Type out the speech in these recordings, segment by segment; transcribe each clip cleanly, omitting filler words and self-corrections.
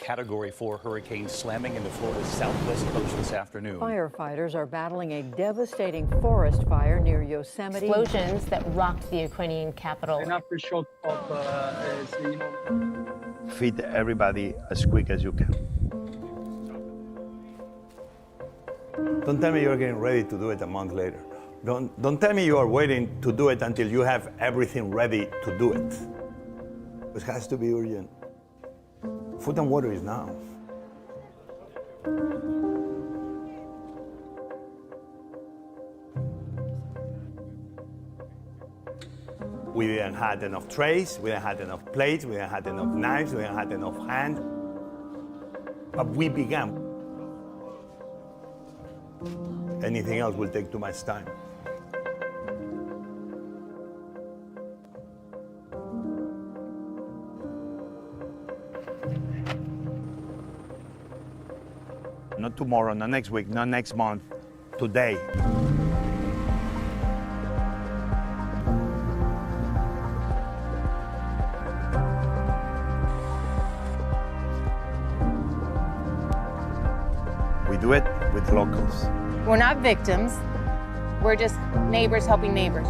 Category 4 hurricane slamming into Florida's southwest coast this afternoon. Firefighters are battling a devastating forest fire near Yosemite. Explosions that rocked the Ukrainian capital. An aftershock of, Feed everybody as quick as you can. Don't tell me you're getting ready to do it a month later. Don't tell me you are waiting to do it until you have everything ready to do it. It has to be urgent. Food and water is now. We didn't have enough trays, we didn't have enough plates, we didn't have enough knives, we didn't have enough hands. But we began. Anything else will take too much time. Not tomorrow, not next week, not next month, today. We do it with locals. We're not victims. We're just neighbors helping neighbors.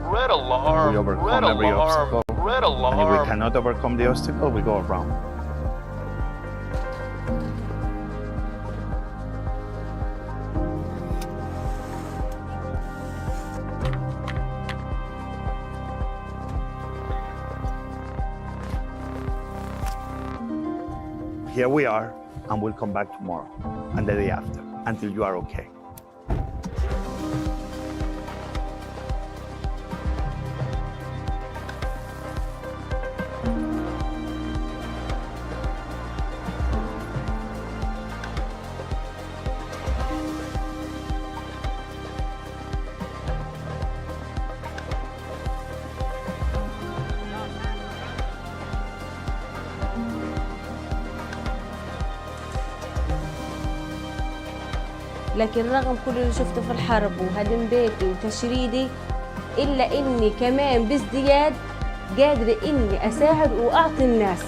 Red alarm. We overcome Red every alarm. obstacle. Red alarm. And if we cannot overcome the obstacle, we go around. Here we are, and we'll come back tomorrow and the day after until you are okay. لكن رغم كل اللي شفته في الحرب وهدم بيتي وتشريدي إلا إني كمان بازدياد قادرة إني أساعد وأعطي الناس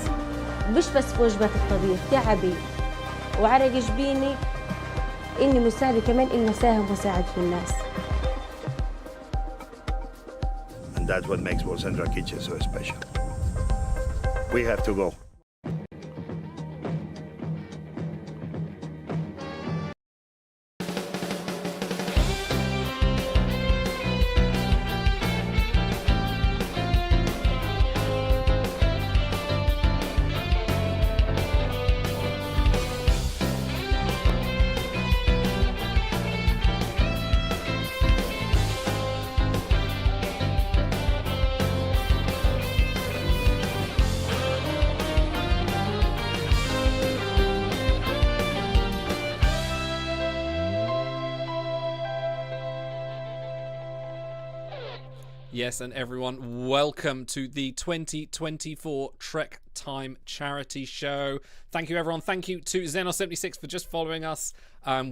مش بس في وجبات الطبيخ تعبي وعرق جبيني إني مساعدة كمان إني أساهم وأساعد في الناس. And that's what makes World Central Kitchen so special. We have to go. Yes, and everyone, welcome to the 2024 Trek Time Charity Show. Thank you, everyone. Thank you to Xenos76 for just following us.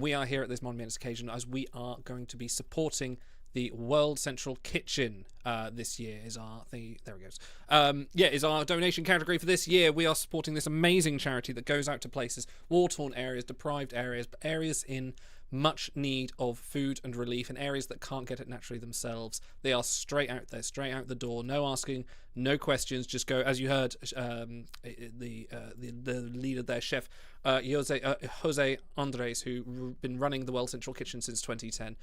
We are here at this monumentous occasion as we are going to be supporting the World Central Kitchen. This year is our there it goes. Is our donation category for this year. We are supporting this amazing charity that goes out to places, war-torn areas, deprived areas, but areas in much need of food and relief, in areas that can't get it naturally themselves. They are straight out there, straight out the door, no asking, no questions. Just go, as you heard the leader there, Chef Jose Andres, who's been running the World Central Kitchen since 2010.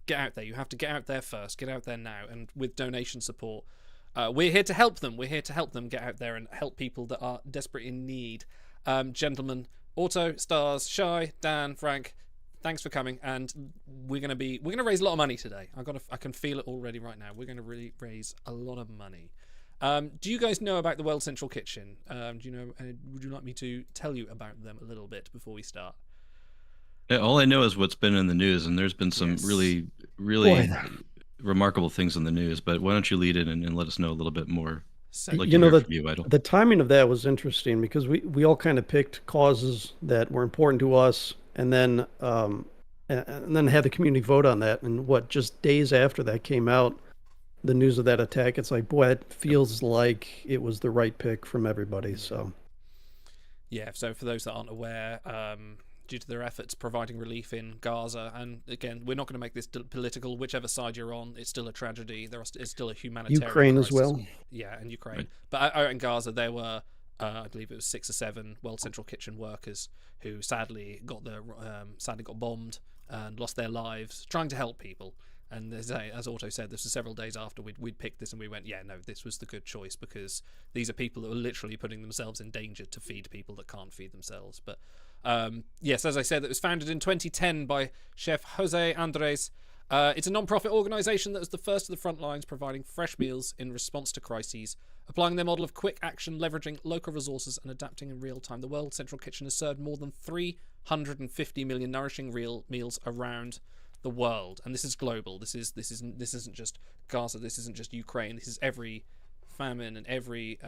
Get out there. You have to get out there first. Get out there now, and with donation support, we're here to help them. We're here to help them get out there and help people that are desperate in need. Gentlemen, Otto, Stars, Shai, Dan, Frank, thanks for coming, and we're gonna raise a lot of money today. I can feel it already right now. We're gonna really raise a lot of money. Do you guys know about the World Central Kitchen? Do you know? Would you like me to tell you about them a little bit before we start? Yeah, all I know is what's been in the news, and there's been some really remarkable things in the news. But why don't you lead in and let us know a little bit more? So, like you know, the timing of that was interesting because we all kind of picked causes that were important to us, and then had the community vote on that. And just days after that came out, the news of that attack, it's like, boy, it feels like it was the right pick from everybody. So Yeah, so for those that aren't aware, due to their efforts providing relief in Gaza, and again, we're not going to make this political, whichever side you're on, it's still a tragedy. It's still a humanitarian Ukraine crisis. as well. Yeah, and Ukraine. Right. But out in Gaza, there were, I believe it was 6 or 7 World Central Kitchen workers who sadly got bombed and lost their lives trying to help people. And as Otto said, this was several days after we'd picked this, and we went, yeah, no, this was the good choice, because these are people that were literally putting themselves in danger to feed people that can't feed themselves. But yes, as I said, it was founded in 2010 by Chef Jose Andres. It's a non-profit organisation that was the first to the front lines, providing fresh meals in response to crises, applying their model of quick action, leveraging local resources and adapting in real time. The World Central Kitchen has served more than 350 million nourishing real meals around the world, and this is global. This isn't just Gaza. This isn't just Ukraine. This is every famine and every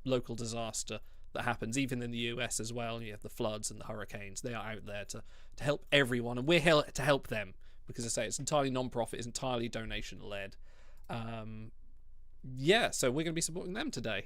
local disaster that happens, even in the US as well. You have the floods and the hurricanes. They are out there to help everyone, and we're here to help them, because I say it's entirely non-profit, it's entirely donation led. Yeah, so we're going to be supporting them today.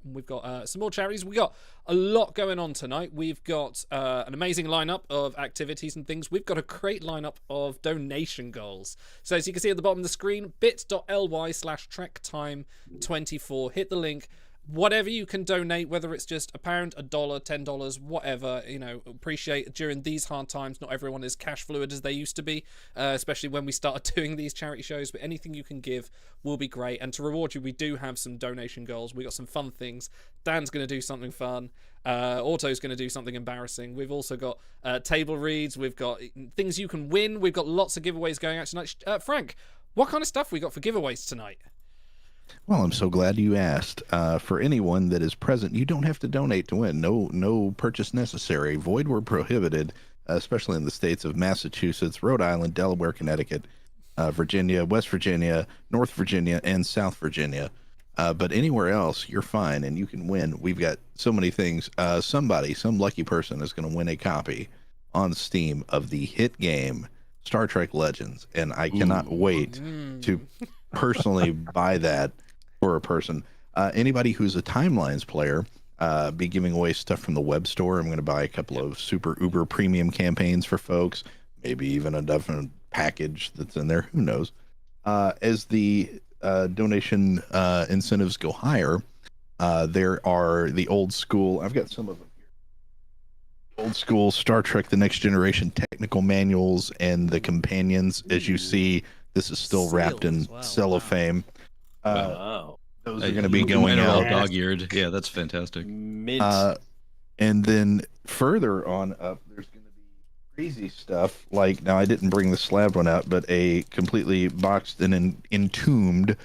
We've got some more charities. We've got a lot going on tonight. We've got an amazing lineup of activities and things. We've got a great lineup of donation goals. So as you can see at the bottom of the screen, bit.ly/trektime24. Hit the link. Whatever you can donate, whether it's just £1, $1, $10, whatever, appreciate during these hard times. Not everyone is cash fluid as they used to be, especially when we started doing these charity shows, but anything you can give will be great. And to reward you, we do have some donation goals. We got some fun things. Dan's going to do something fun. Otto's going to do something embarrassing. We've also got table reads. We've got things you can win. We've got lots of giveaways going out tonight. Frank, what kind of stuff we got for giveaways tonight? Well, I'm so glad you asked. For anyone that is present, you don't have to donate to win. No purchase necessary. Void where prohibited, especially in the states of Massachusetts, Rhode Island, Delaware, Connecticut, Virginia, West Virginia, North Virginia, and South Virginia. But anywhere else, you're fine, and you can win. We've got so many things. Some lucky person is going to win a copy on Steam of the hit game Star Trek Legends, and I cannot wait to personally buy that for a person. Anybody who's a Timelines player, be giving away stuff from the web store. I'm going to buy a couple of super uber premium campaigns for folks, maybe even a different package that's in there, who knows. As the donation incentives go higher, there are the old school, I've got some of them here, old school Star Trek The Next Generation technical manuals and the companions. As you see, this is still wrapped in cellophane. Wow. Those are going to be going all out. dog-eared. Yeah, that's fantastic. Mint. And then further on up, there's going to be crazy stuff. Like, now I didn't bring the slab one out, but a completely boxed and entombed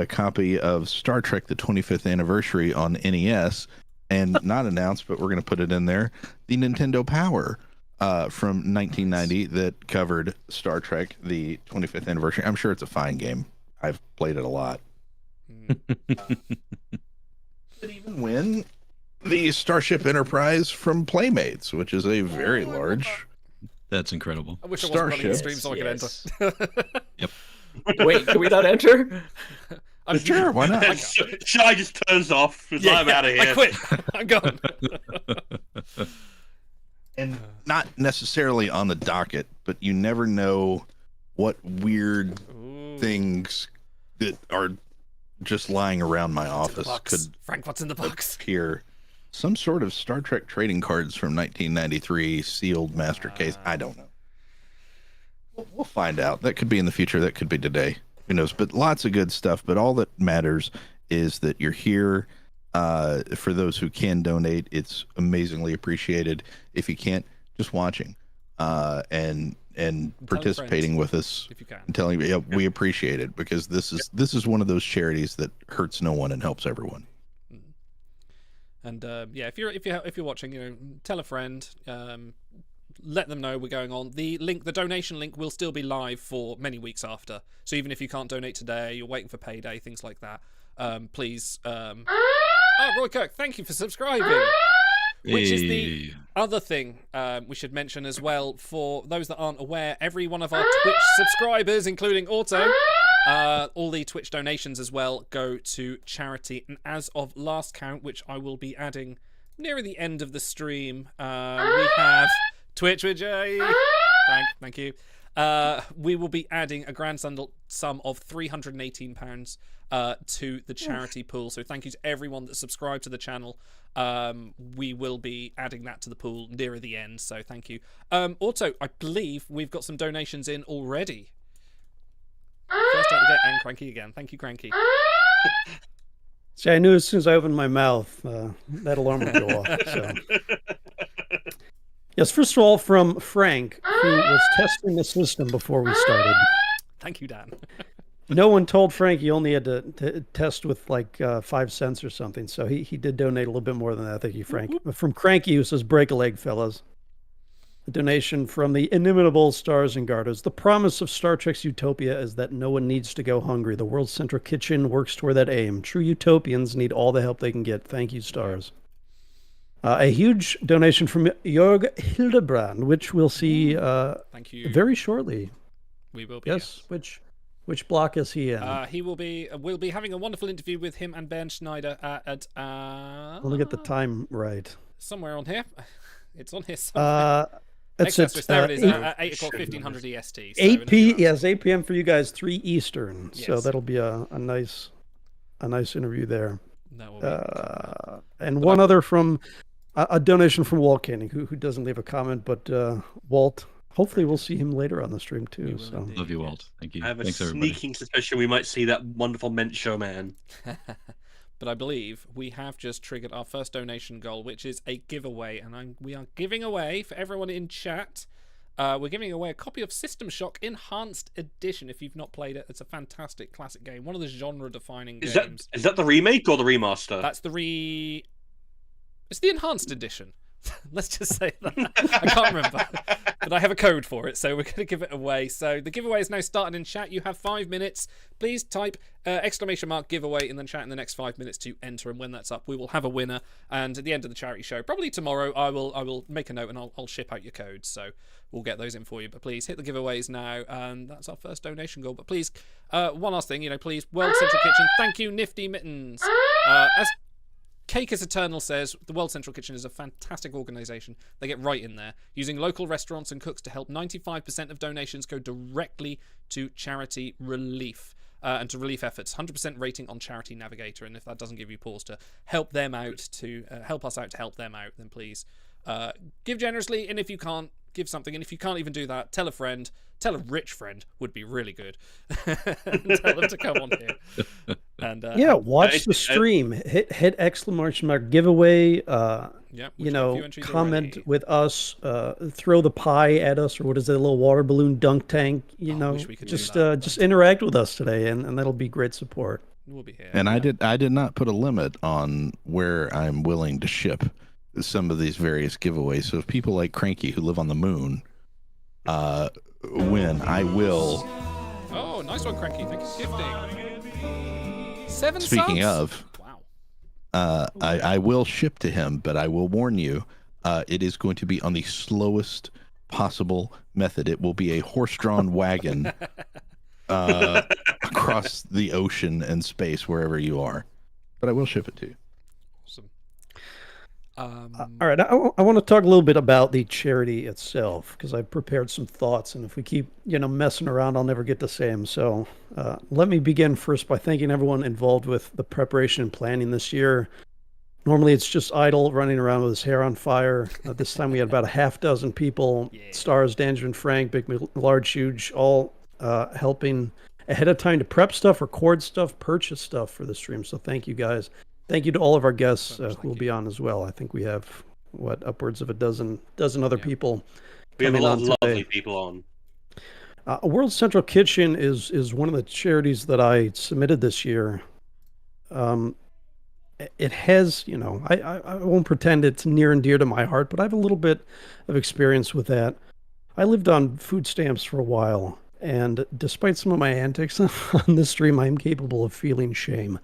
copy of Star Trek: The 25th Anniversary on NES, and not announced, but we're going to put it in there. The Nintendo Power. From 1990 that covered Star Trek, the 25th anniversary. I'm sure it's a fine game. I've played it a lot. Could even win the Starship Enterprise from Playmates, which is a very large. That's incredible. I wish I wasn't running the stream so I could enter. Yep. Wait, can we not enter? Sure, why not? Shy just turns off. I'm out of here. I quit. I'm gone. And not necessarily on the docket, but you never know what weird things that are just lying around my office could Frank, what's in the box? appear. Some sort of Star Trek trading cards from 1993 sealed master case. I don't know. We'll find out. That could be in the future. That could be today. Who knows? But lots of good stuff. But all that matters is that you're here. For those who can donate, it's amazingly appreciated. If you can't, just watching and participating with us, if you can. and telling me, yeah, we appreciate it, because this is one of those charities that hurts no one and helps everyone. And yeah, if you're watching, tell a friend. Let them know we're going on. The donation link will still be live for many weeks after. So even if you can't donate today, you're waiting for payday, things like that. Please. Roy Kirk, thank you for subscribing. Which is the other thing we should mention as well, for those that aren't aware. Every one of our Twitch subscribers, including Auto, all the Twitch donations as well, go to charity. And as of last count, which I will be adding nearer the end of the stream, we have Twitch, Frank, thank you. We will be adding a grand sum of £318 to the charity pool. So thank you to everyone that subscribed to the channel. We will be adding that to the pool nearer the end. So thank you. Also, I believe we've got some donations in already. First out the gate, and Cranky again. Thank you, Cranky. See, I knew as soon as I opened my mouth, that alarm would go off. So. Yes, first of all, from Frank, who was testing the system before we started. Thank you, Dan. No one told Frank he only had to test with like 5 cents or something, so he did donate a little bit more than that. Thank you, Frank. From Cranky, who says, break a leg, fellas. A donation from the inimitable Stars and Garters. The promise of Star Trek's utopia is that no one needs to go hungry. The world's central kitchen works toward that aim. True utopians need all the help they can get. Thank you, Stars. A huge donation from Jörg Hildebrand, which we'll see Thank you. very shortly. We will be. Yes. Which block is he in? He will be. We'll be having a wonderful interview with him and Ben Schneider at. Let me get the time right. Somewhere on here. It's on here somewhere. There it is. At 8 o'clock, 1500 EST. So 8 p.m. for you guys, 3 Eastern. Yes. So that'll be a nice interview there. That will be and one other from a donation from Walt Koenig, who doesn't leave a comment, but Walt. Hopefully, we'll see him later on the stream too. So love you, Walt. Thank you. I have a Thanks, sneaking suspicion we might see that wonderful Mint Show man. But I believe we have just triggered our first donation goal, which is a giveaway, and we are giving away for everyone in chat. We're giving away a copy of System Shock Enhanced Edition. If you've not played it, it's a fantastic classic game, one of the genre-defining games. Is that the remake or the remaster? That's the It's the Enhanced Edition. Let's just say that. I can't remember. But I have a code for it, so we're going to give it away. So the giveaway is now starting in chat. You have 5 minutes. Please type !giveaway in the chat in the next 5 minutes to enter. And when that's up, we will have a winner. And at the end of the charity show, probably tomorrow, I will make a note and I'll ship out your codes. So we'll get those in for you. But please hit the giveaways now. And that's our first donation goal. But please, one last thing, please, World Central Kitchen. Thank you, Nifty Mittens. As Cake is Eternal says, the World Central Kitchen is a fantastic organisation. They get right in there, using local restaurants and cooks to help. 95% of donations go directly to charity relief and to relief efforts. 100% rating on Charity Navigator, and if that doesn't give you pause to help them out, to help us out to help them out, then please give generously. And if you can't, give something. And if you can't even do that, tell a friend. Tell a rich friend would be really good. Tell them to come on here. And watch the stream. Hit exclamation ! Giveaway. Comment with us. Throw the pie at us, or what is it? A little water balloon dunk tank. Just interact with us today, and that'll be great support. We'll be here. And I did not put a limit on where I'm willing to ship some of these various giveaways. So if people like Cranky who live on the moon win, I will. Oh, nice one, Cranky. Thank you for gifting. 7 Speaking subs? of, wow. I will ship to him, but I will warn you, it is going to be on the slowest possible method. It will be a horse-drawn wagon across the ocean and space wherever you are. But I will ship it to you. Awesome. All right, I want to talk a little bit about the charity itself, because I've prepared some thoughts, and if we keep messing around, I'll never get to say them. So let me begin first by thanking everyone involved with the preparation and planning this year. Normally it's just Idle running around with his hair on fire. This time we had about a half dozen people, Stars, Danger, and Frank, Big, Large, Huge, all helping ahead of time to prep stuff, record stuff, purchase stuff for the stream. So thank you guys. Thank you to all of our guests who will be on as well. I think we have, upwards of a dozen other people. We have a lot of today. lovely people on. World Central Kitchen is one of the charities that I submitted this year. It has, I won't pretend it's near and dear to my heart, but I have a little bit of experience with that. I lived on food stamps for a while, and despite some of my antics on this stream, I'm capable of feeling shame.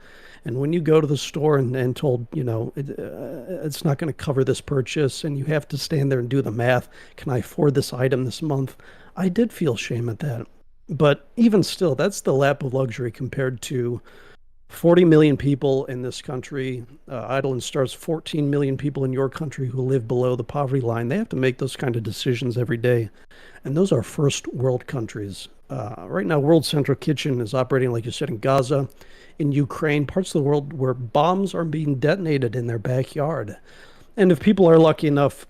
And when you go to the store and told, it's not going to cover this purchase, and you have to stand there and do the math, can I afford this item this month? I did feel shame at that. But even still, that's the lap of luxury compared to 40 million people in this country. Eidolon stars 14 million people in your country who live below the poverty line. They have to make those kind of decisions every day. And those are first world countries. Right now, World Central Kitchen is operating, like you said, in Gaza, in Ukraine, parts of the world where bombs are being detonated in their backyard. And if people are lucky enough,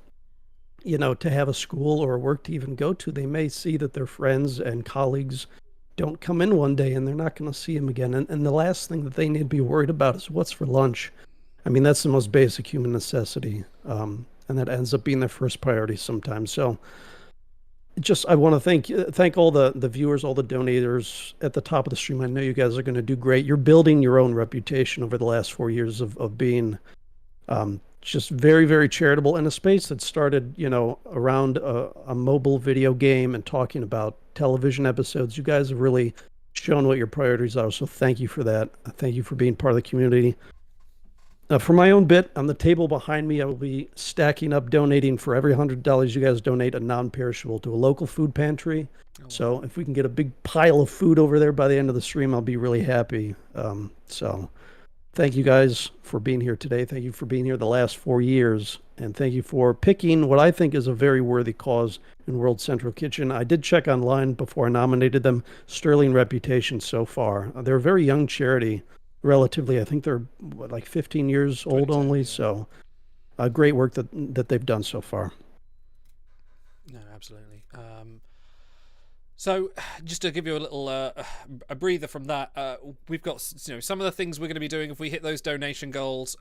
to have a school or work to even go to, they may see that their friends and colleagues don't come in one day and they're not going to see them again. And the last thing that they need to be worried about is what's for lunch. I mean, that's the most basic human necessity. And that ends up being their first priority sometimes. So I want to thank all the viewers, all the donators at the top of the stream. I know you guys are going to do great. You're building your own reputation over the last 4 years of being just very, very charitable in a space that started, around a mobile video game and talking about television episodes. You guys have really shown what your priorities are. So thank you for that. Thank you for being part of the community. For my own bit, on the table behind me, I will be stacking up, donating for every $100 you guys donate a non-perishable to a local food pantry. So if we can get a big pile of food over there by the end of the stream, I'll be really happy. So thank you guys for being here today. Thank you for being here the last 4 years. And thank you for picking what I think is a very worthy cause in World Central Kitchen. I did check online before I nominated them. Sterling reputation so far. They're a very young charity, relatively. I think they're like 15 years old only. So great work that they've done so far. No, absolutely. So just to give you a little a breather from that, we've got some of the things we're going to be doing if we hit those donation goals.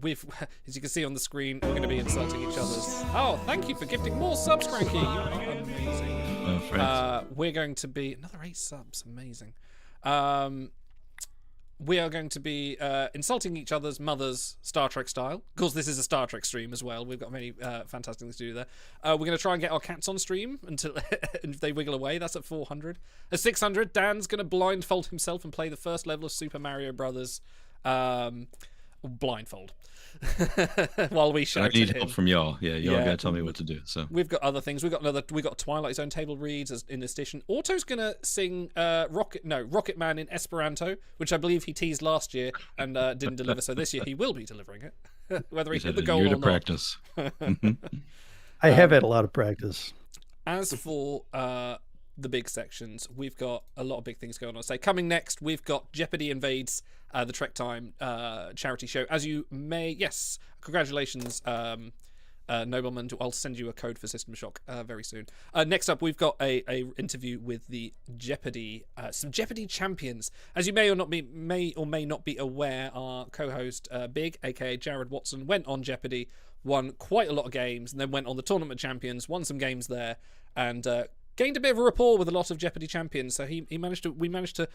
We've, as you can see on the screen, we're going to be insulting each other's. Oh, thank you for gifting more subs, Cranky. You are amazing. We're going to be another 8 subs. Amazing. We are going to be insulting each other's mothers, Star Trek style. Of course, this is a Star Trek stream as well. We've got many fantastic things to do there. We're going to try and get our cats on stream until if they wiggle away. That's at 400. At 600, Dan's going to blindfold himself and play the first level of Super Mario Brothers blindfold while we shout. I need help from y'all. Yeah, y'all gotta tell me what to do. So we've got other things. We've got Twilight Zone table reads in this edition. Auto's gonna sing Rocket Man in Esperanto, which I believe he teased last year and didn't deliver. So this year he will be delivering it, whether he hit the goal or not. Practice. I have had a lot of practice. As for the big sections, we've got a lot of big things going on. So coming next, we've got Jeopardy Invades, the Trek Time charity show. As you may, yes, congratulations, Nobleman. I'll send you a code for System Shock very soon. Next up, we've got a interview with the Jeopardy, some Jeopardy champions. As you may or may not be aware, our co-host Big, aka Jared Watson, went on Jeopardy, won quite a lot of games, and then went on the Tournament Champions, won some games there, and gained a bit of a rapport with a lot of Jeopardy champions. So we managed to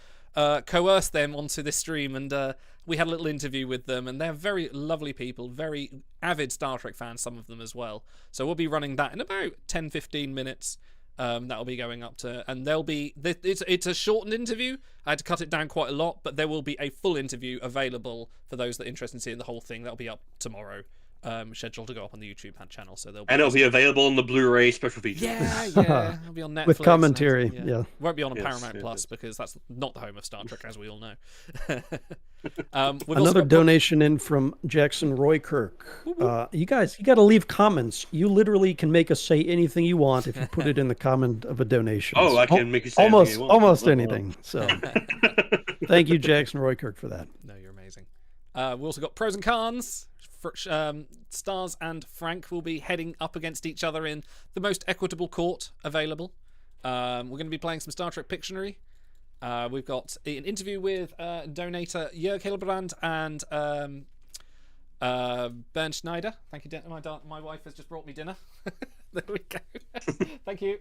coerce them onto this stream, and we had a little interview with them, and they're very lovely people, very avid Star Trek fans, some of them as well. So we'll be running that in about 10-15 minutes. That'll be going up to, and there'll be it's a shortened interview. I had to cut it down quite a lot, but there will be a full interview available for those that are interested in seeing the whole thing. That'll be up tomorrow. Scheduled to go up on the YouTube channel, so it'll be available on the Blu-ray special features. Yeah, it'll be on Netflix with commentary. Yeah, won't be on Paramount Plus because that's not the home of Star Trek, as we all know. Another donation in from Jackson Roykirk. You guys, you got to leave comments. You literally can make us say anything you want if you put it in the comment of a donation. Oh, I can make you say anything you want. Almost anything. So, thank you, Jackson Roykirk, for that. No, you're amazing. We also got pros and cons. Stars and Frank will be heading up against each other in the most equitable court available. We're going to be playing some Star Trek Pictionary. We've got an interview with donator Jörg Hildebrand and Bernd Schneider. Thank you, my wife has just brought me dinner. There we go. Thank you.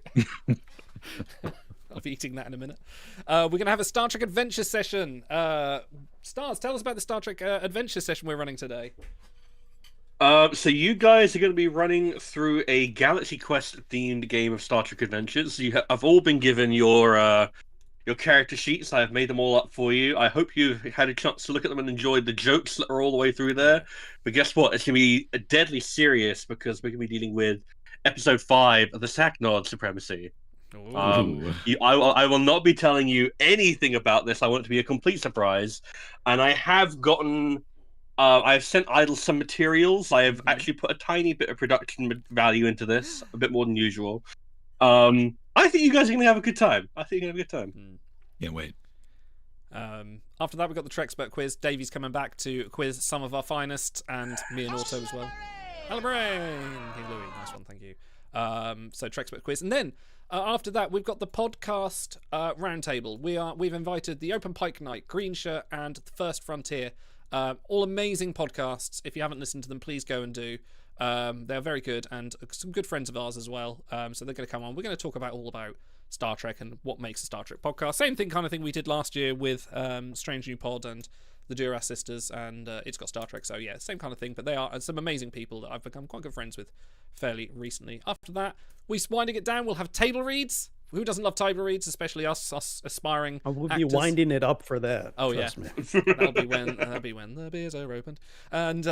I'll be eating that in a minute. We're going to have a Star Trek Adventure session. Stars, tell us about the Star Trek Adventure session we're running today. So you guys are going to be running through a Galaxy Quest themed game of Star Trek Adventures. I've all been given your character sheets. I've made them all up for you. I hope you've had a chance to look at them and enjoyed the jokes that are all the way through there. But guess what? It's going to be deadly serious because we're going to be dealing with Episode 5 of the Sacknod Supremacy. I will not be telling you anything about this. I want it to be a complete surprise. And I have gotten, I've sent Idle some materials. I have actually put a tiny bit of production value into this, a bit more than usual. I think you guys are going to have a good time. Can't wait. After that, we've got the Trexpert quiz. Davey's coming back to quiz some of our finest, and me and Auto as well. Hello, Brain! Hey, Louis. Nice one, thank you. So, Trexpert quiz. And then, after that, we've got the podcast roundtable. We've invited the Open Pike Night, Green Shirt, and the First Frontier. All amazing podcasts. If you haven't listened to them, please go and do. They're very good, and some good friends of ours as well. So they're going to come on. We're going to talk all about Star Trek and what makes a Star Trek podcast. Same kind of thing we did last year with Strange New Pod and the Duras Sisters, and It's Got Star Trek. So yeah, same kind of thing. But they are some amazing people that I've become quite good friends with fairly recently. After that, we're winding it down. We'll have table reads. Who doesn't love table reads, especially us aspiring I will actors. be winding it up for that. Oh trust yeah, me. that'll be when the beers are opened, and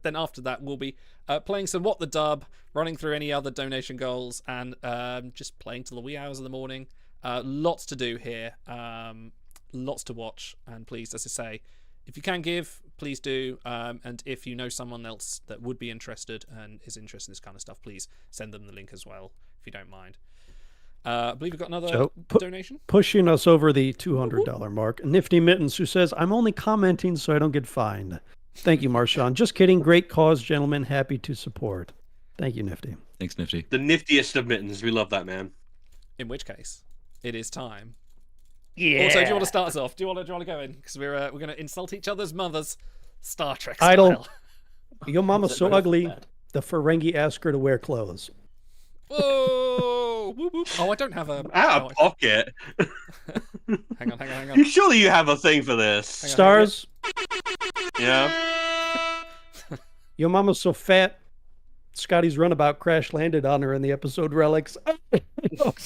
then after that we'll be playing some What the Dub, running through any other donation goals, and just playing till the wee hours of the morning. Lots to do here, lots to watch, and please, as I say, if you can give, please do, and if you know someone else that would be interested and is interested in this kind of stuff, please send them the link as well, if you don't mind. I believe we've got another donation. Pushing us over the $200 mark. Nifty Mittens, who says, I'm only commenting so I don't get fined. Thank you, Marshawn. Just kidding. Great cause, gentlemen. Happy to support. Thank you, Nifty. Thanks, Nifty. The niftiest of mittens. We love that, man. In which case, it is time. Yeah. Also, do you want to start us off? Do you want to go in? Because we're going to insult each other's mothers, Star Trek style. Idle. Your mama's so ugly, the Ferengi asked her to wear clothes. Whoa! Whoop, whoop. Oh, I don't have a... Out of pocket. Hang on. Surely you have a thing for this. Stars. Yeah. Your mama's so fat, Scotty's runabout crash landed on her in the episode Relics.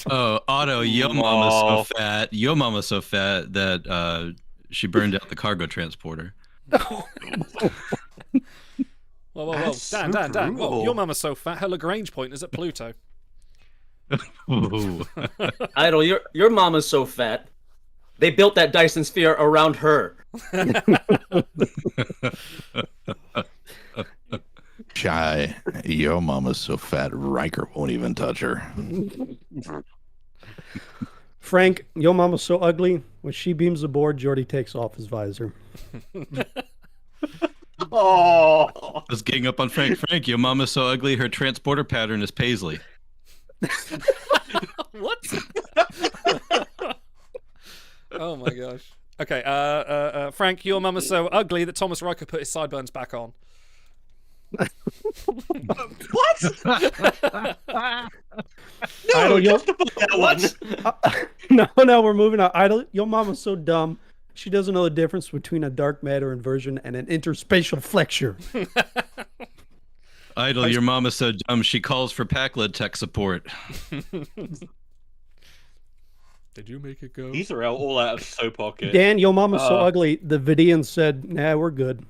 Oh, Otto, your mama's so fat. Your mama's so fat that she burned out the cargo transporter. Whoa. Dan. Whoa, your mama's so fat, her Lagrange point is at Pluto. Idle, your mama's so fat. They built that Dyson sphere around her. Shy, your mama's so fat Riker won't even touch her. Frank, your mama's so ugly. When she beams aboard, Geordi takes off his visor. Oh, I was getting up on Frank. Frank, your mama's so ugly, her transporter pattern is paisley. What? Oh my gosh. Okay, Frank, your mama's so ugly that Thomas Riker put his sideburns back on. what? Idle, that No, we're moving on. Idle, your mama's so dumb. She doesn't know the difference between a dark matter inversion and an interspatial flexure. Idle, your mama's so dumb she calls for Paclid tech support. Did you make it go? These are all out of soap pocket. Dan, your mama's so ugly. The Vidians said, nah, we're good.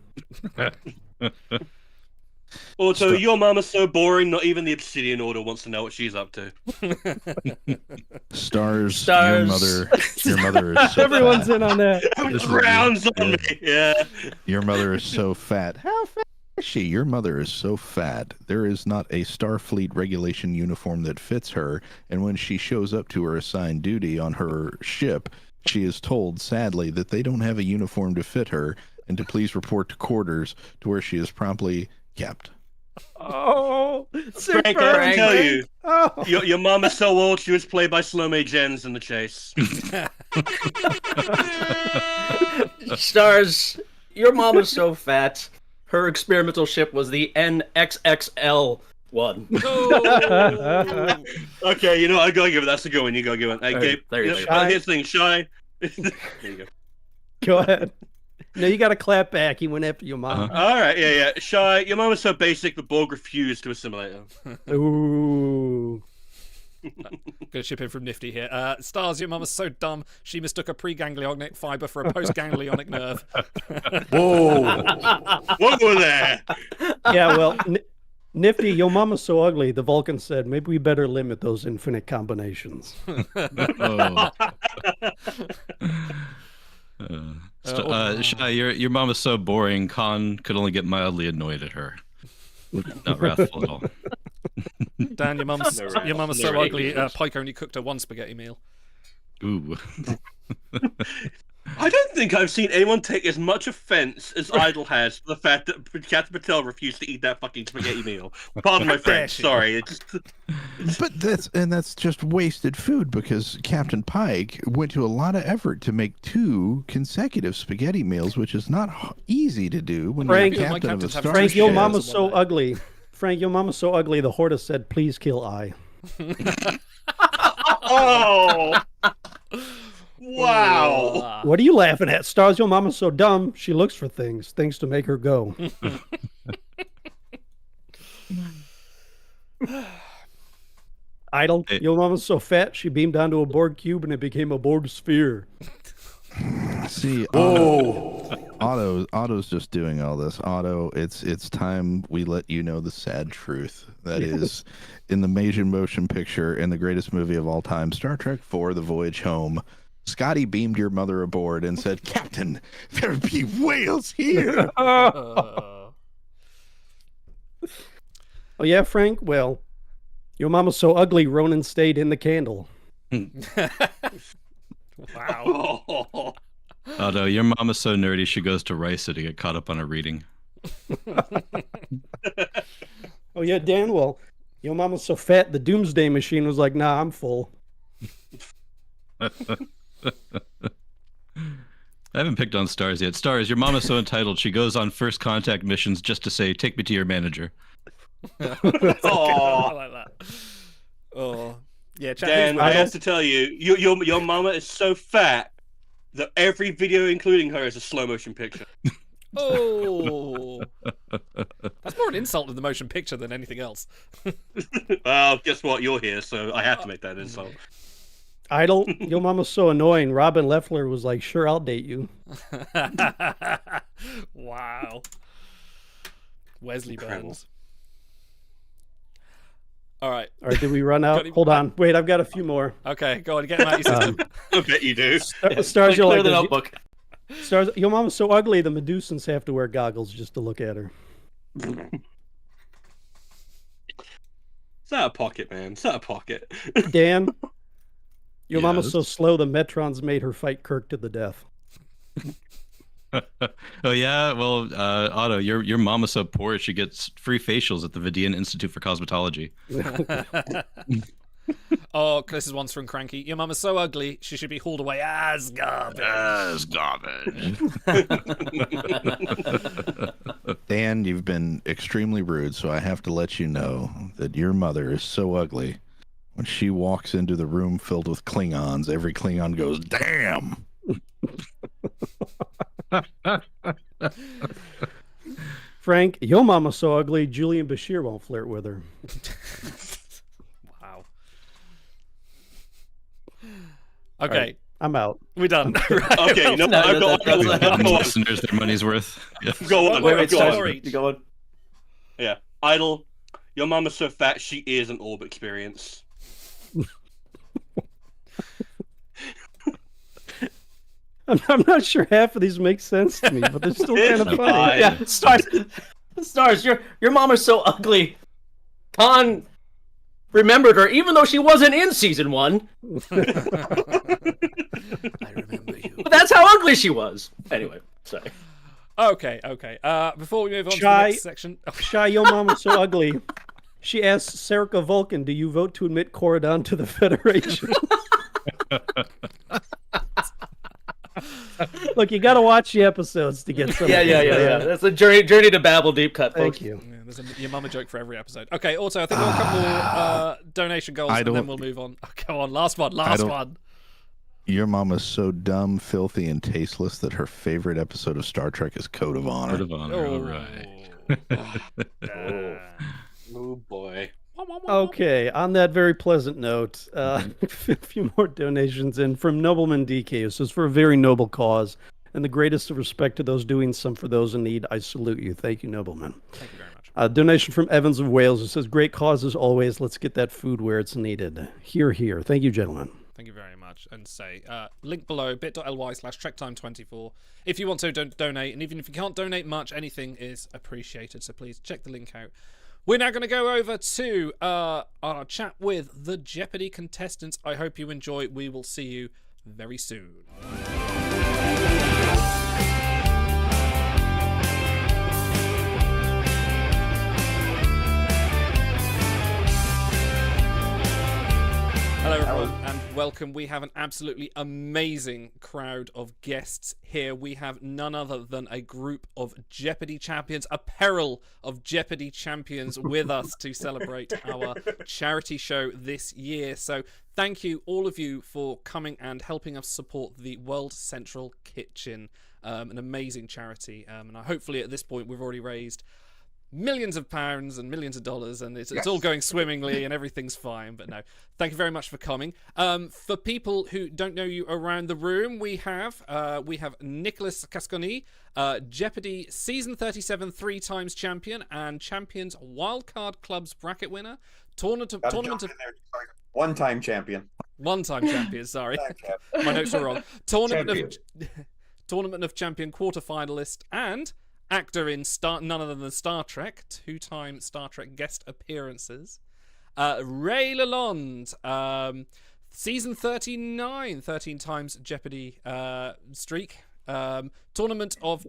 Also, your mama's so boring, not even the Obsidian Order wants to know what she's up to. Stars. Your mother is so Everyone's fat. in on that. It rounds on me. Yeah. Your mother is so fat. How fat is she? Your mother is so fat. There is not a Starfleet regulation uniform that fits her, and when she shows up to her assigned duty on her ship, she is told, sadly, that they don't have a uniform to fit her, and to please report to quarters, to where she is promptly kept. Oh, Frank, I can tell you, Oh. your mom is so old she was played by Slomé Jens in The Chase. Stars, your mama's so fat. Her experimental ship was the NXXL one. Okay, you know I gotta give it. That's a good one. You gotta give it. Hey, Gabe, there you go. Here's the thing, Shy. There you go. Go ahead. No, you got to clap back. He went after your mom. All right, yeah. Shy, your mom was so basic the Borg refused to assimilate her. Ooh. Gonna chip in from Nifty here. Stars, your mum is so dumb she mistook a pre-ganglionic fiber for a post-ganglionic nerve. Whoa! What were there? Yeah, well, Nifty, yo mama's so ugly, the Vulcan said, maybe we better limit those infinite combinations. Oh. Shai, your mom is so boring. Khan could only get mildly annoyed at her. Not wrathful at all. Dan, your mum's so ugly. Pike only cooked her one spaghetti meal. Ooh. I don't think I've seen anyone take as much offense as Idol has to the fact that Captain Patel refused to eat that fucking spaghetti meal. Pardon my French, sorry. But that's just wasted food because Captain Pike went to a lot of effort to make 2 consecutive spaghetti meals, which is not easy to do when you're captain of a star. Frank, your mama's so ugly. Frank, your mama's so ugly. The Hortus said, "Please kill I." Oh. Wow. What are you laughing at? Stars, your mama's so dumb, she looks for things to make her go. Idle, your mama's so fat, she beamed onto a Borg cube and it became a Borg sphere. See, Otto's just doing all this. Otto, it's time we let you know the sad truth. That is, in the major motion picture, in the greatest movie of all time, Star Trek IV, The Voyage Home, Scotty beamed your mother aboard and said, "Captain, there be whales here." Oh yeah, Frank? Well, your mama's so ugly, Ronan stayed in the candle. Wow. Although your mom is so nerdy, she goes to Risa to get caught up on her reading. Oh yeah, Dan, well, your mama's so fat, the Doomsday Machine was like, "Nah, I'm full." I haven't picked on Stars yet. Stars, your mom is so entitled, she goes on first contact missions just to say, "Take me to your manager." Oh, I like that. Oh, yeah. Dan, I have to tell you, your mama is so fat that every video including her is a slow motion picture. Oh, that's more an insult to the motion picture than anything else. Well, guess what? You're here, so I have to make that insult. Idle, your mama's so annoying. Robin Leffler was like, "Sure, I'll date you." Wow. Wesley Burns. All right. Did we run out? Hold on. Wait, I've got a few more. Okay, go on. Get them out your system. I bet you do. Stars, you're Clear like the this. notebook. Stars, your mama's so ugly, the Medusans have to wear goggles just to look at her. It's out of pocket, man. It's out of pocket. Dan, your mama's Yes? so slow, the Metrons made her fight Kirk to the death. Oh yeah, well, Otto, your mom is so poor she gets free facials at the Vidian Institute for Cosmetology. Oh, this is one's from Cranky. Your mum is so ugly, she should be hauled away as garbage. As garbage. Dan, you've been extremely rude, so I have to let you know that your mother is so ugly. When she walks into the room filled with Klingons, every Klingon goes, "Damn!" Frank, your mama's so ugly, Julian Bashir won't flirt with her. Wow. Okay. Right, I'm out. We're done. Okay, no, I've got Giving one. listeners their money's worth. Yeah. Go on. Wait, Go Stars, on. you go on. Yeah. Idle. Your mama's so fat, she is an orb experience. I'm not sure half of these make sense to me, but they're still kind of funny. Yeah, Stars, your mom is so ugly. Khan remembered her, even though she wasn't in season 1. I remember you. But that's how ugly she was. Anyway, sorry. Okay. Before we move on to the next section. Shai, your mama's so ugly. She asked Serica Vulcan, "Do you vote to admit Corridon to the Federation?" Look, you got to watch the episodes to get some. Yeah. That's a journey to Babel deep cut, folks. Thank you. Yeah, there's your mama joke for every episode. Okay, also, I think we'll have a couple more donation goals and then we'll move on. Oh, go on, last one. Your mama's so dumb, filthy, and tasteless that her favorite episode of Star Trek is Code of Honor. Code of Honor, all right. Oh boy. Okay, on that very pleasant note, a few more donations in from Nobleman DK. This is for a very noble cause, and the greatest of respect to those doing some for those in need. I salute you. Thank you, Nobleman. Thank you very much. Donation from Evans of Wales. It says, great cause as always. Let's get that food where it's needed. Hear, hear. Thank you, gentlemen. Thank you very much. And link below, bit.ly/trektime24 if you want to donate. And even if you can't donate much, anything is appreciated. So please check the link out. We're now going to go over to our chat with the Jeopardy contestants. I hope you enjoy. We will see you very soon. Hello everyone and welcome. We have an absolutely amazing crowd of guests here. We have none other than a group of Jeopardy champions, a peril of Jeopardy champions with us to celebrate our charity show this year. So thank you all of you for coming and helping us support the World Central Kitchen, an amazing charity. And hopefully at this point we've already raised millions of pounds and millions of dollars, and it's all going swimmingly and everything's fine. But no, thank you very much for coming. For people who don't know you around the room, we have Nicholas Casconi, Jeopardy season 37 3-times champion and Champions Wildcard Club's bracket winner, tournament of one-time champion. One-time champion, sorry. My notes are wrong. Tournament of Champion quarterfinalist and actor in none other than Star Trek, 2-time Star Trek guest appearances. Ray Lalonde, season 39, 13 times Jeopardy streak, Tournament of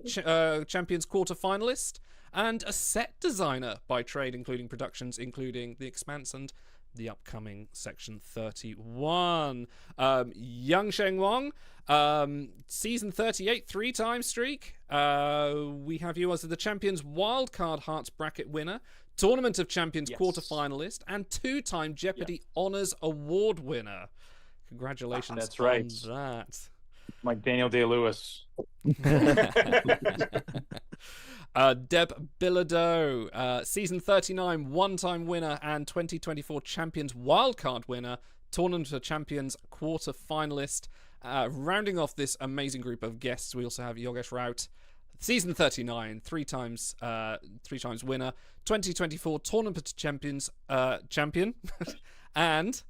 Champions quarterfinalist, and a set designer by trade, including productions, including The Expanse and the upcoming Section 31. Yang Sheng Wong, season 38, 3-time streak. We have you as the Champions Wildcard Hearts bracket winner, Tournament of Champions quarterfinalist, and 2-time Jeopardy Honours Award winner. Congratulations That's right. on that. Like Daniel Day-Lewis. Deb Bilodeau, season 39, 1-time winner and 2024 Champions Wildcard winner, Tournament of Champions quarter-finalist. Rounding off this amazing group of guests, we also have Yogesh Raut, season 39, 3-times winner, 2024 Tournament of Champions champion, and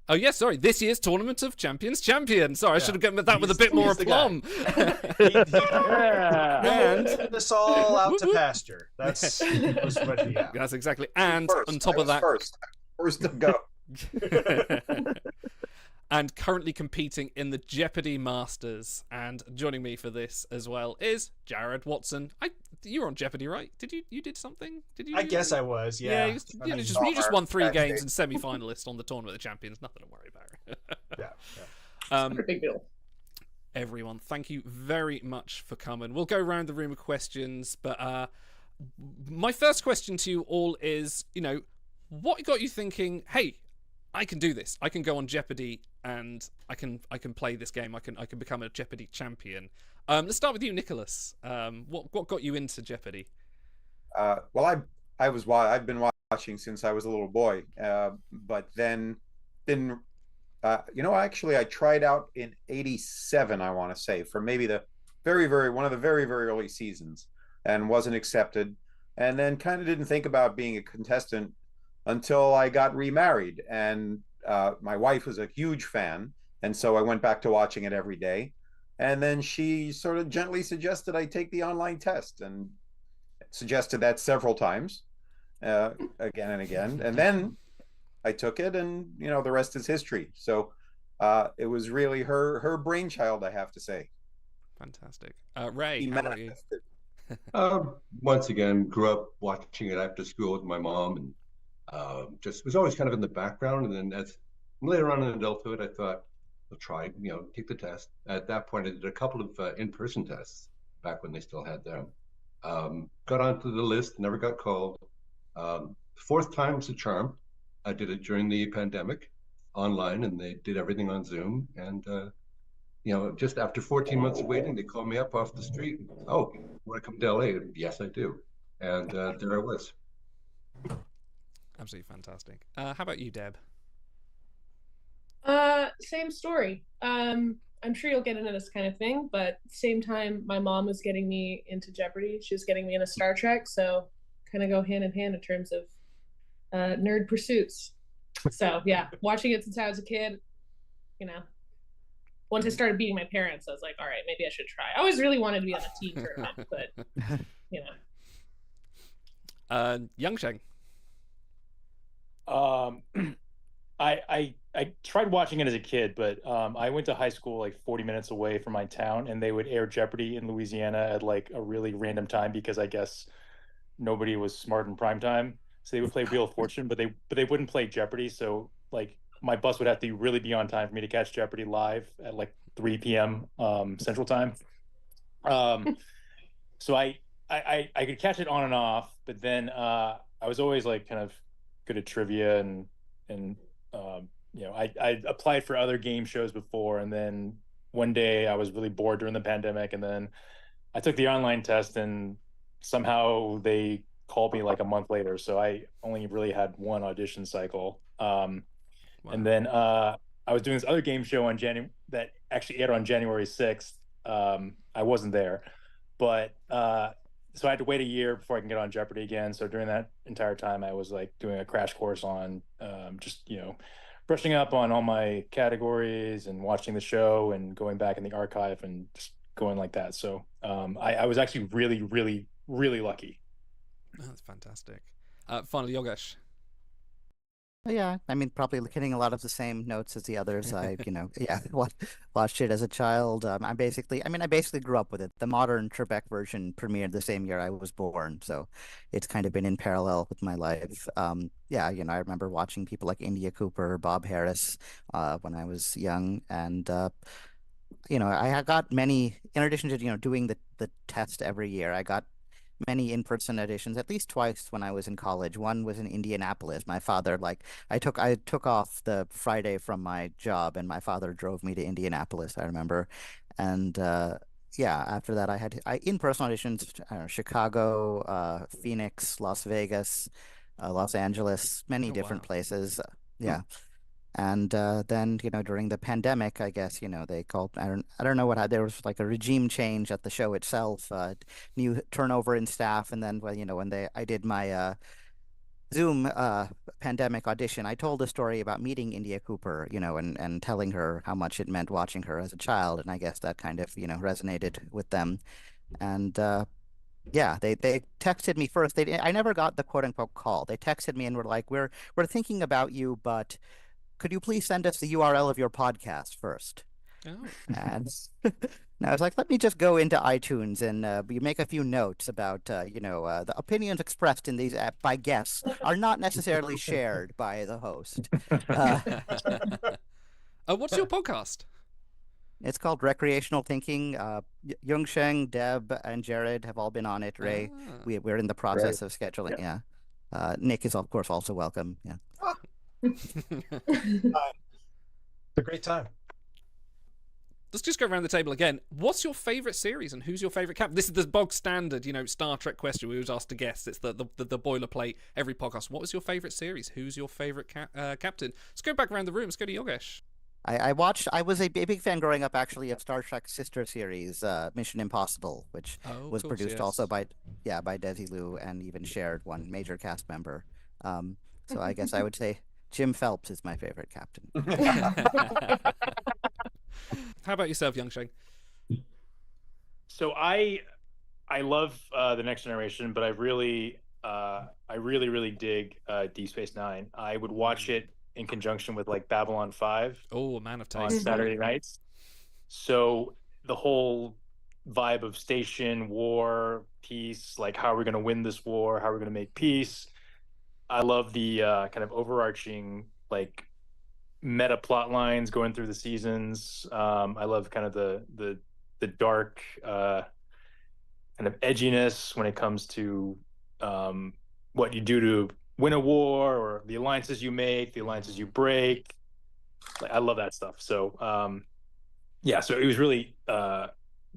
this year's Tournament of Champions champion. Sorry, I should have gotten that with a bit more aplomb. And this all out to pasture. That's what, yeah. That's exactly. And on top of that, first to go. And currently competing in the Jeopardy Masters. And joining me for this as well is Jared Watson. You were on Jeopardy, right? You did something? Did you? I guess I was. Yeah. You just won 3 games and semi-finalist on the Tournament of Champions. Nothing to worry about. Yeah. Big deal. Everyone, thank you very much for coming. We'll go around the room with questions, but my first question to you all is, what got you thinking, hey, I can do this. I can go on Jeopardy and I can play this game. I can become a Jeopardy champion. Let's start with you, Nicholas. What got you into Jeopardy? Well, I've been watching since I was a little boy, but then didn't. Actually, I tried out in '87. I want to say for maybe the one of the very early seasons, and wasn't accepted, and then kind of didn't think about being a contestant until I got remarried, and my wife was a huge fan, and so I went back to watching it every day. And then she sort of gently suggested I take the online test, and suggested that several times, again and again. And then I took it, and the rest is history. So it was really her brainchild, I have to say. Fantastic. Ray, how about you? Once again, grew up watching it after school with my mom, and just was always kind of in the background. And then as later on in adulthood, I thought, I'll try, take the test. At that point, I did a couple of in-person tests back when they still had them. Got onto the list, never got called. 4th time's the charm. I did it during the pandemic online, and they did everything on Zoom. And, just after 14 months of waiting, they called me up off the street. Oh, want to come to LA? Yes, I do. And there I was. Absolutely fantastic. How about you, Deb? Same story. I'm sure you'll get into this kind of thing, but same time, my mom was getting me into Jeopardy. She was getting me into Star Trek, so kind of go hand in hand in terms of nerd pursuits. So yeah, watching it since I was a kid, you know. Once I started beating my parents, I was like, all right, maybe I should try. I always really wanted to be on a teen tournament, but you know. Young Sheng. I tried watching it as a kid, but I went to high school like 40 minutes away from my town, and they would air Jeopardy in Louisiana at like a really random time because I guess nobody was smart in prime time. So they would play Wheel of Fortune, but they wouldn't play Jeopardy. So like my bus would have to really be on time for me to catch Jeopardy live at like 3 p.m. Central Time. So I could catch it on and off, but then I was always like kind of good at trivia and you know, I applied for other game shows before, and then one day I was really bored during the pandemic, and then I took the online test, and somehow they called me like a month later. So I only really had one audition cycle. And then I was doing this other game show on that actually aired on January 6th. I wasn't there, but so I had to wait a year before I can get on Jeopardy again. So during that entire time, I was like doing a crash course on just, you know, brushing up on all my categories and watching the show and going back in the archive and just going like that. So I was actually really, really, really lucky. Oh, that's fantastic. Finally, Yogesh. Yeah, I mean, probably hitting a lot of the same notes as the others. I, you know, yeah, watched it as a child. I basically grew up with it. The modern Trebek version premiered the same year I was born, so it's kind of been in parallel with my life. Yeah, you know, I remember watching people like India Cooper, Bob Harris, when I was young, and you know, I got many. In addition to, you know, doing the test every year, I got many in-person auditions, at least twice when I was in college. One was in Indianapolis. My father, like, I took off the Friday from my job, and my father drove me to Indianapolis, I remember. And yeah, after that, I had in-person auditions, I don't know, Chicago, Phoenix, Las Vegas, Los Angeles, many different places. Yeah. And then, you know, during the pandemic, I guess, you know, they called, I don't know there was like a regime change at the show itself, new turnover in staff. And then, well, you know, when I did my Zoom pandemic audition, I told a story about meeting India Cooper, you know, and telling her how much it meant watching her as a child. And I guess that kind of, you know, resonated with them. And yeah, they texted me first. I never got the quote unquote call. They texted me and were like, we're thinking about you, but could you please send us the URL of your podcast first? Oh. And I was like, let me just go into iTunes and you make a few notes about, you know, the opinions expressed in these by guests are not necessarily shared by the host. What's your podcast? It's called Recreational Thinking. Young Sheng, Deb, and Jared have all been on it. Ray, we're in the process of scheduling. Yeah. Nick is, of course, also welcome. Yeah. It's a great time. Let's just go around the table again. What's your favorite series and who's your favorite captain? This is the bog standard, you know, Star Trek question we always ask the guests. It's the boilerplate every podcast. What was your favorite series? Who's your favorite captain? Let's go back around the room. Let's go to Yogesh. I was a big fan growing up, actually, of Star Trek's sister series, Mission Impossible, which was produced also by Desi Liu and even shared one major cast member. So I guess I would say Jim Phelps is my favorite captain. How about yourself, Young Sheng? So I love the Next Generation, but I really dig Deep Space Nine. I would watch it in conjunction with like Babylon 5. Oh, man of taste. On Saturday nights. So the whole vibe of station, war, peace, like how are we going to win this war? How are we going to make peace? I love the kind of overarching like meta plot lines going through the seasons. I love kind of the dark kind of edginess when it comes to what you do to win a war, or the alliances you make, the alliances you break. Like, I love that stuff. So yeah, so it was really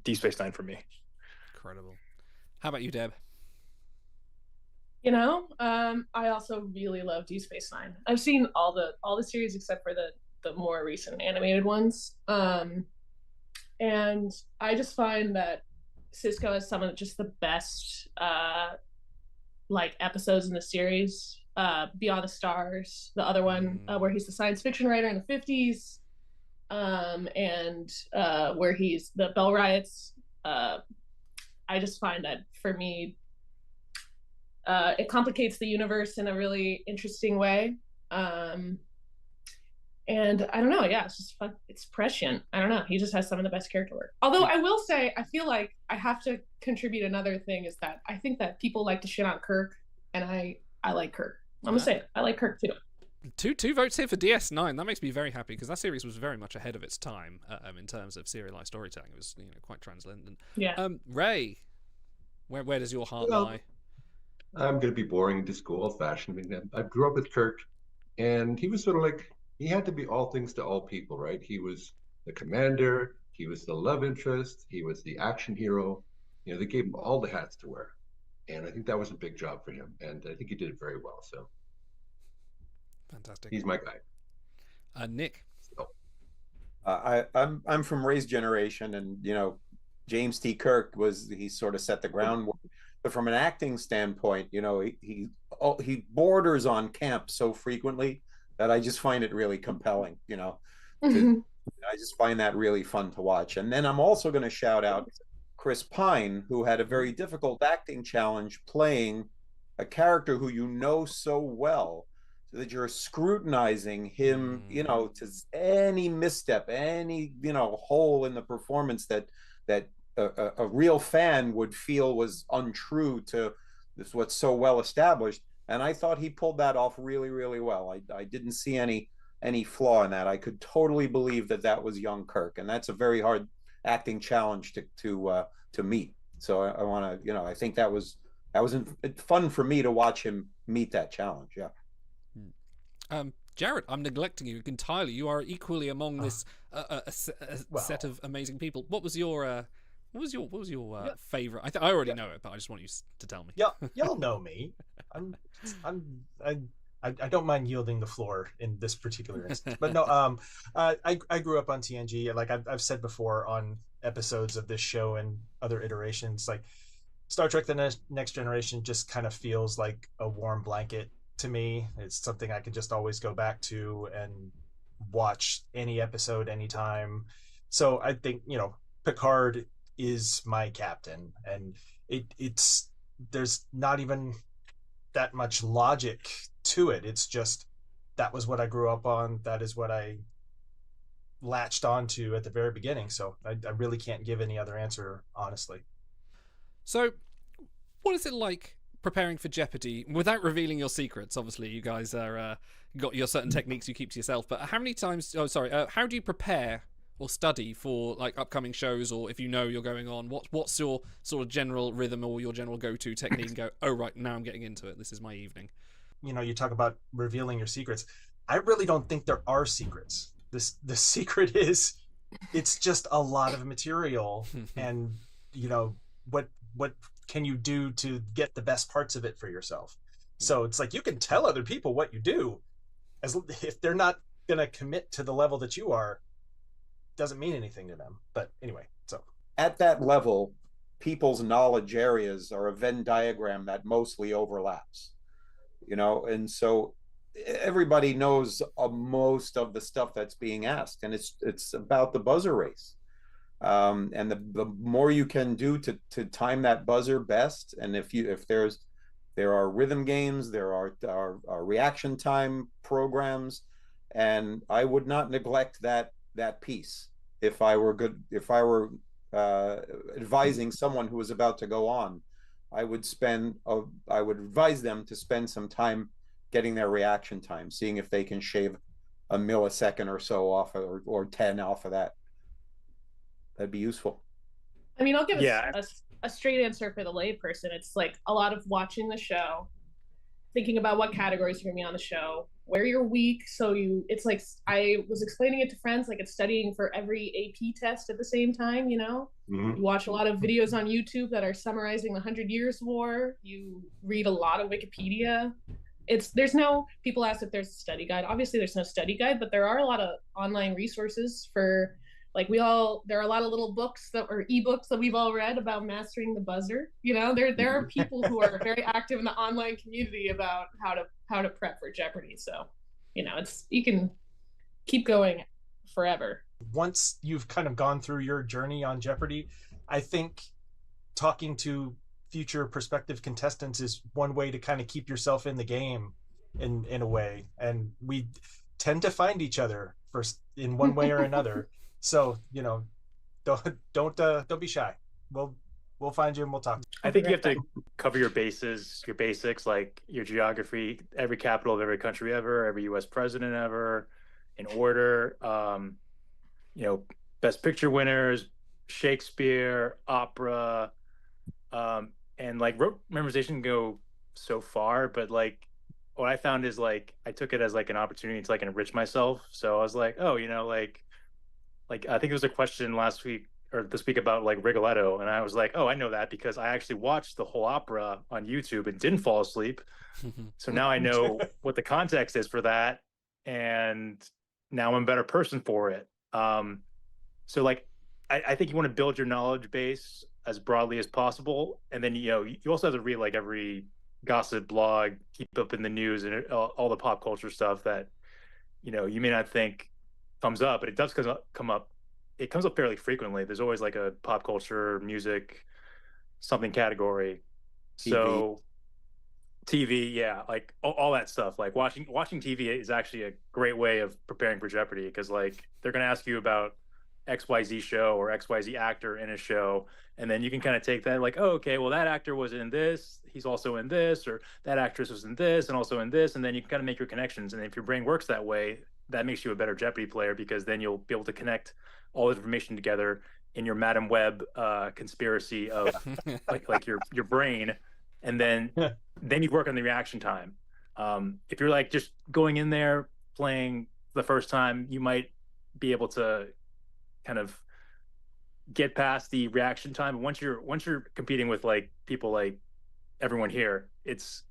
Deep Space Nine for me. Incredible. How about you, Deb? You know, I also really love Deep Space Nine. I've seen all the series except for the more recent animated ones. And I just find that Cisco has some of just the best like episodes in the series. Beyond the Stars, the other one where he's the science fiction writer in the 50s, and where he's the Bell Riots. I just find that for me, it complicates the universe in a really interesting way. And I don't know, yeah, it's just fun. It's prescient. I don't know. He just has some of the best character work. Although I will say, I feel like I have to contribute another thing is that I think that people like to shit on Kirk, and I like Kirk. I'm gonna say it. I like Kirk too. Two votes here for DS9. That makes me very happy because that series was very much ahead of its time in terms of serialized storytelling. It was quite transcendent. Yeah. Ray, where does your heart lie? I'm going to be boring and just go old-fashioned. I mean, I grew up with Kirk, and he was sort of like, he had to be all things to all people, right? He was the commander, he was the love interest, he was the action hero. They gave him all the hats to wear. And I think that was a big job for him. And I think he did it very well. So fantastic. He's my guy. Nick. I'm from Ray's generation, and James T. Kirk he sort of set the groundwork. But from an acting standpoint, he borders on camp so frequently that I just find it really compelling. I just find that really fun to watch. And then I'm also going to shout out Chris Pine, who had a very difficult acting challenge playing a character who so well, so that you're scrutinizing him, to any misstep, any hole in the performance that a real fan would feel was untrue to this what's so well established. And I thought he pulled that off really, really well. I didn't see any flaw in that. I could totally believe that was young Kirk, and that's a very hard acting challenge to meet. So I want to, I think that was fun for me to watch him meet that challenge. Yeah. Jared, I'm neglecting you entirely. You are equally among this set of amazing people. What was your favorite? I already know it, but I just want you to tell me. Yeah, y'all know me. I don't mind yielding the floor in this particular instance. But no, I grew up on TNG. Like I've said before on episodes of this show and other iterations, like Star Trek: The Next Generation just kind of feels like a warm blanket to me. It's something I can just always go back to and watch any episode anytime. So I think Picard is my captain, and it's there's not even that much logic to it. It's just that was what I grew up on. That is what I latched onto at the very beginning. So I really can't give any other answer, honestly. So what is it like preparing for Jeopardy without revealing your secrets? Obviously you guys are got your certain techniques you keep to yourself, but how do you prepare or study for like upcoming shows, or if you're going on, what's your sort of general rhythm or your general go-to technique and go, oh right, now I'm getting into it, this is my evening? You talk about revealing your secrets. I really don't think there are secrets. The secret is it's just a lot of material, and what can you do to get the best parts of it for yourself? So it's like you can tell other people what you do, if they're not going to commit to the level that you are, doesn't mean anything to them. But anyway, so at that level, people's knowledge areas are a Venn diagram that mostly overlaps, and so everybody knows most of the stuff that's being asked, and it's about the buzzer race. And the more you can do to time that buzzer best, and if there are rhythm games, there are reaction time programs, and I would not neglect that piece if I were advising someone who was about to go on. I would advise them to spend some time getting their reaction time, seeing if they can shave a millisecond or so off, or 10 off of that. That'd be useful. I mean, I'll give a straight answer for the layperson. It's like a lot of watching the show, thinking about what categories are going to be on the show, where you're weak. So it's like, I was explaining it to friends, like it's studying for every AP test at the same time, You watch a lot of videos on YouTube that are summarizing the 100 Years' War. You read a lot of Wikipedia. People ask if there's a study guide. Obviously there's no study guide, but there are a lot of online resources for Like there are a lot of little books that or ebooks that we've all read about mastering the buzzer. There are people who are very active in the online community about how to prep for Jeopardy. So, you can keep going forever. Once you've kind of gone through your journey on Jeopardy, I think talking to future prospective contestants is one way to kind of keep yourself in the game in a way. And we tend to find each other in one way or another. So, don't be shy. We'll find you and we'll talk. I think you have to cover your bases, your basics, like your geography, every capital of every country ever, every U.S. president ever, in order. Best picture winners, Shakespeare, opera, and like rote memorization can go so far, but like what I found is like I took it as like an opportunity to like enrich myself. So I was like, oh, like I think there was a question last week or this week about like Rigoletto, and I was like, oh, I know that because I actually watched the whole opera on YouTube and didn't fall asleep. So now I know what the context is for that, and now I'm a better person for it. So like I think you want to build your knowledge base as broadly as possible, and then you also have to read like every gossip blog, keep up in the news, and all the pop culture stuff that you may not think comes up, but it does come up. It comes up fairly frequently. There's always like a pop culture, music, something category. TV. So TV, yeah, like all that stuff. Like watching TV is actually a great way of preparing for Jeopardy because like they're going to ask you about XYZ show or XYZ actor in a show, and then you can kind of take that like, oh, okay, well that actor was in this, he's also in this, or that actress was in this and also in this, and then you can kind of make your connections. And if your brain works that way, that makes you a better Jeopardy player because then you'll be able to connect all the information together in your Madam Web conspiracy of like your brain, and then you work on the reaction time. If you're like just going in there playing the first time, you might be able to kind of get past the reaction time. Once you're competing with like people like everyone here, it's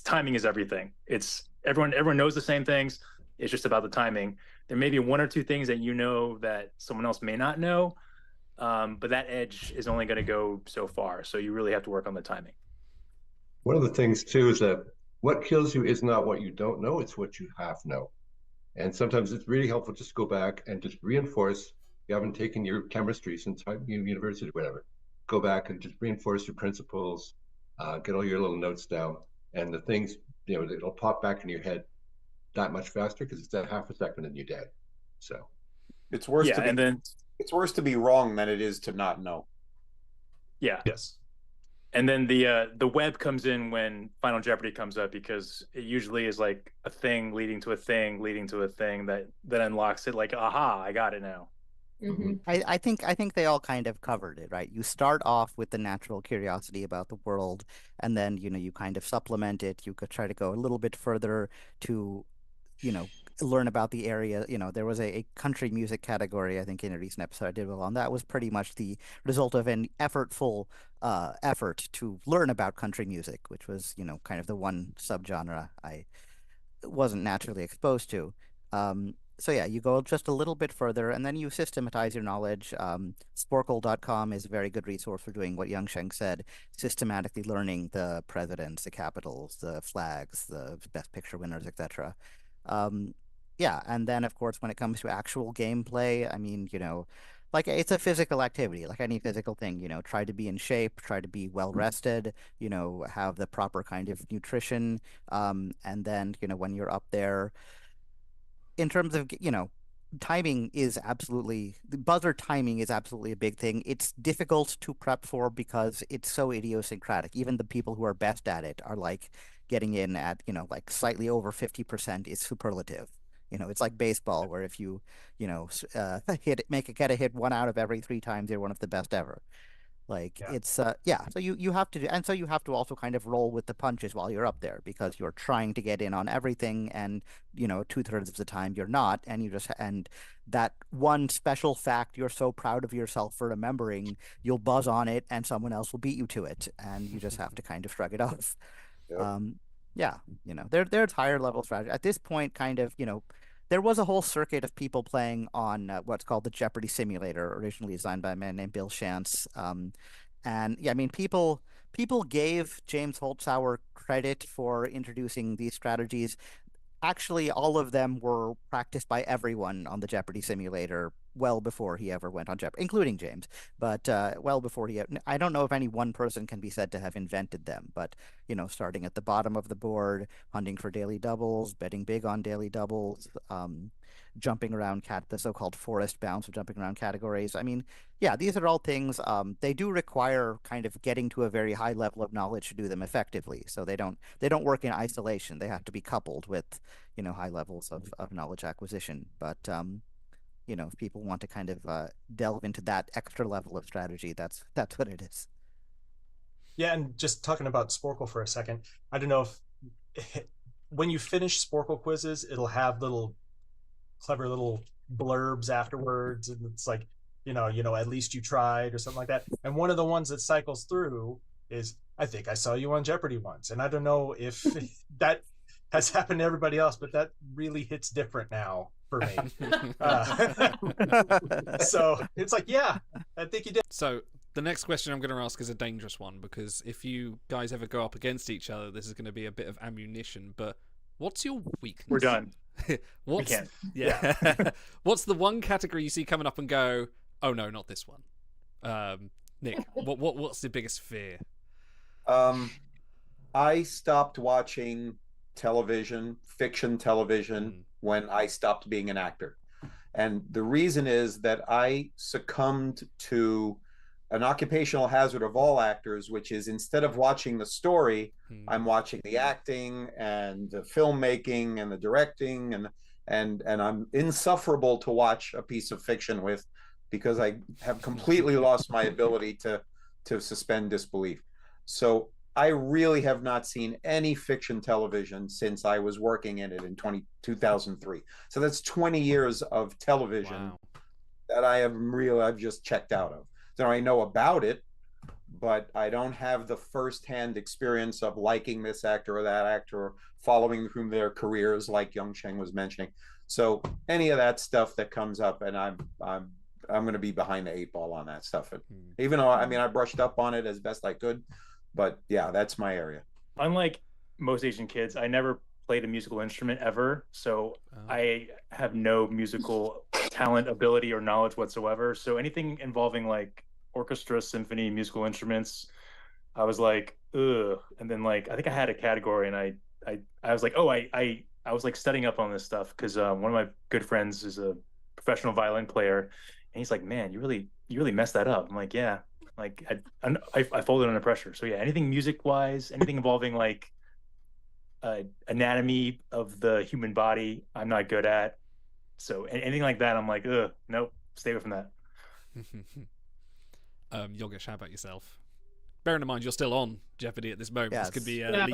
timing is everything. It's everyone knows the same things. It's just about the timing. There may be one or two things that that someone else may not know, but that edge is only going to go so far. So you really have to work on the timing. One of the things too is that what kills you is not what you don't know, it's what you have know. And sometimes it's really helpful just to go back and just reinforce. You haven't taken your chemistry since university or whatever. Go back and just reinforce your principles, get all your little notes down, and the things, it'll pop back in your head that much faster because it's a half a second and you're dead. So it's worse it's worse to be wrong than it is to not know. Yeah. Yes. And then the web comes in when Final Jeopardy comes up because it usually is like a thing leading to a thing leading to a thing that unlocks it. Like, aha, I got it now. Mm-hmm. I think they all kind of covered it, right? You start off with the natural curiosity about the world, and then you kind of supplement it. You could try to go a little bit further to, learn about the area. There was a country music category, I think, in a recent episode I did well on. That was pretty much the result of an effortful effort to learn about country music, which was, kind of the one subgenre I wasn't naturally exposed to. So yeah, you go just a little bit further, and then you systematize your knowledge. Sporkle.com is a very good resource for doing what Yang Sheng said, systematically learning the presidents, the capitals, the flags, the best picture winners, etc. Yeah, and then of course when it comes to actual gameplay, I mean, like it's a physical activity, like any physical thing, try to be in shape, try to be well rested, have the proper kind of nutrition, and then, when you're up there, in terms of, timing is absolutely, the buzzer timing is absolutely a big thing. It's difficult to prep for because it's so idiosyncratic. Even the people who are best at it are like getting in at, like slightly over 50% is superlative. It's like baseball where if you, get a hit 1 out of every 3 times, you're one of the best ever. Like it's so you have to do, and so you have to also kind of roll with the punches while you're up there because you're trying to get in on everything, and 2/3 of the time you're not, and that one special fact you're so proud of yourself for remembering, you'll buzz on it and someone else will beat you to it, and you just have to kind of shrug it off. There's higher level strategy at this point, kind of, there was a whole circuit of people playing on what's called the Jeopardy simulator, originally designed by a man named Bill Shantz. And yeah, I mean, people gave James Holzhauer credit for introducing these strategies. Actually, all of them were practiced by everyone on the Jeopardy simulator well before he ever went on Jeopardy, including James. But well before I don't know if any one person can be said to have invented them. But starting at the bottom of the board, hunting for daily doubles, betting big on daily doubles, jumping around the so-called forest bounce of jumping around categories. I mean, yeah, these are all things. They do require kind of getting to a very high level of knowledge to do them effectively. So they don't work in isolation. They have to be coupled with high levels of knowledge acquisition. But if people want to kind of delve into that extra level of strategy, that's what it is. Yeah, and just talking about Sporkle for a second, I don't know if when you finish Sporkle quizzes, it'll have clever little blurbs afterwards, and it's like, at least you tried or something like that. And one of the ones that cycles through is, I think I saw you on Jeopardy once. And I don't know if that has happened to everybody else, but that really hits different now for me. So it's like, yeah, I think you did. So the next question I'm going to ask is a dangerous one, because if you guys ever go up against each other, this is going to be a bit of ammunition. But what's your weakness? We're done. What's, we can't. Yeah. What's the one category you see coming up and go, oh no, not this one? Nick, what's the biggest fear? I stopped watching television, fiction television, when I stopped being an actor. And the reason is that I succumbed to an occupational hazard of all actors, which is instead of watching the story, I'm watching the acting and the filmmaking and the directing, and I'm insufferable to watch a piece of fiction with, because I have completely lost my ability to suspend disbelief. So I really have not seen any fiction television since I was working in it in 2003. So that's 20 years of television that I've just checked out of. So I know about it, but I don't have the firsthand experience of liking this actor or that actor, or following through their careers, like Young Cheng was mentioning. So any of that stuff that comes up, and I'm going to be behind the 8 ball on that stuff. Even though, I mean, I brushed up on it as best I could, but yeah, that's my area. Unlike most Asian kids, I never played a musical instrument ever, so I have no musical talent, ability, or knowledge whatsoever. So anything involving like orchestra, symphony, musical instruments, I was like, ugh. And then like I think I had a category, and I was like, oh, I was like studying up on this stuff, because one of my good friends is a professional violin player, and he's like, man, you really messed that up. I'm like, yeah. Like I folded under pressure. So yeah, anything music wise, anything involving like anatomy of the human body, I'm not good at. So anything like that, I'm like, ugh, nope, stay away from that. Yogesh, how about yourself? Bearing in mind you're still on Jeopardy at this moment, Yes. this could be I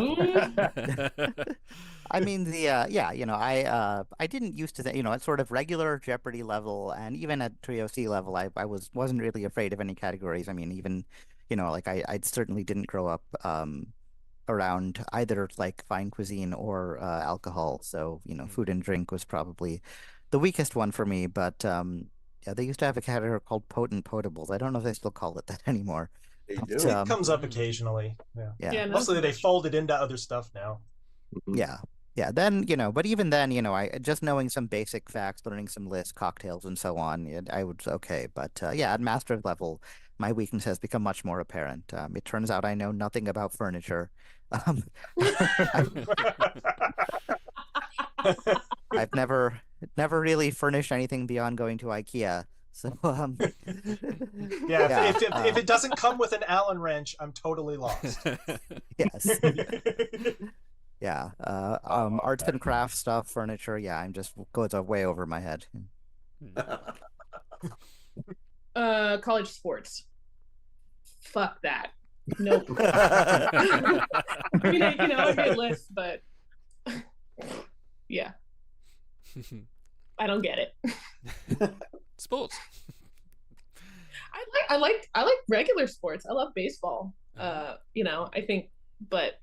mean, I didn't used to at sort of regular Jeopardy level, and even at Trio C level, I wasn't really afraid of any categories. I mean, even like I certainly didn't grow up around either like fine cuisine or alcohol, so food and drink was probably the weakest one for me. But yeah, they used to have a category called potent potables. I don't know if they still call it that anymore. They But, do. It comes up occasionally. Yeah. Yeah. Mostly they fold it into other stuff now. Yeah. Yeah. Then, but even then, I just knowing some basic facts, learning some lists, cocktails, and so on, I was okay. But yeah, at master level, my weakness has become much more apparent. It turns out I know nothing about furniture. I've never really furnished anything beyond going to IKEA. So yeah, if it doesn't come with an Allen wrench, I'm totally lost. Yes. Yeah. Arts and crafts stuff, furniture. Yeah, I'm just goes way over my head. College sports. Fuck that. Nope. I mean, I'd be a list, but yeah, I don't get it. Sports. I like regular sports. I love baseball. I think, but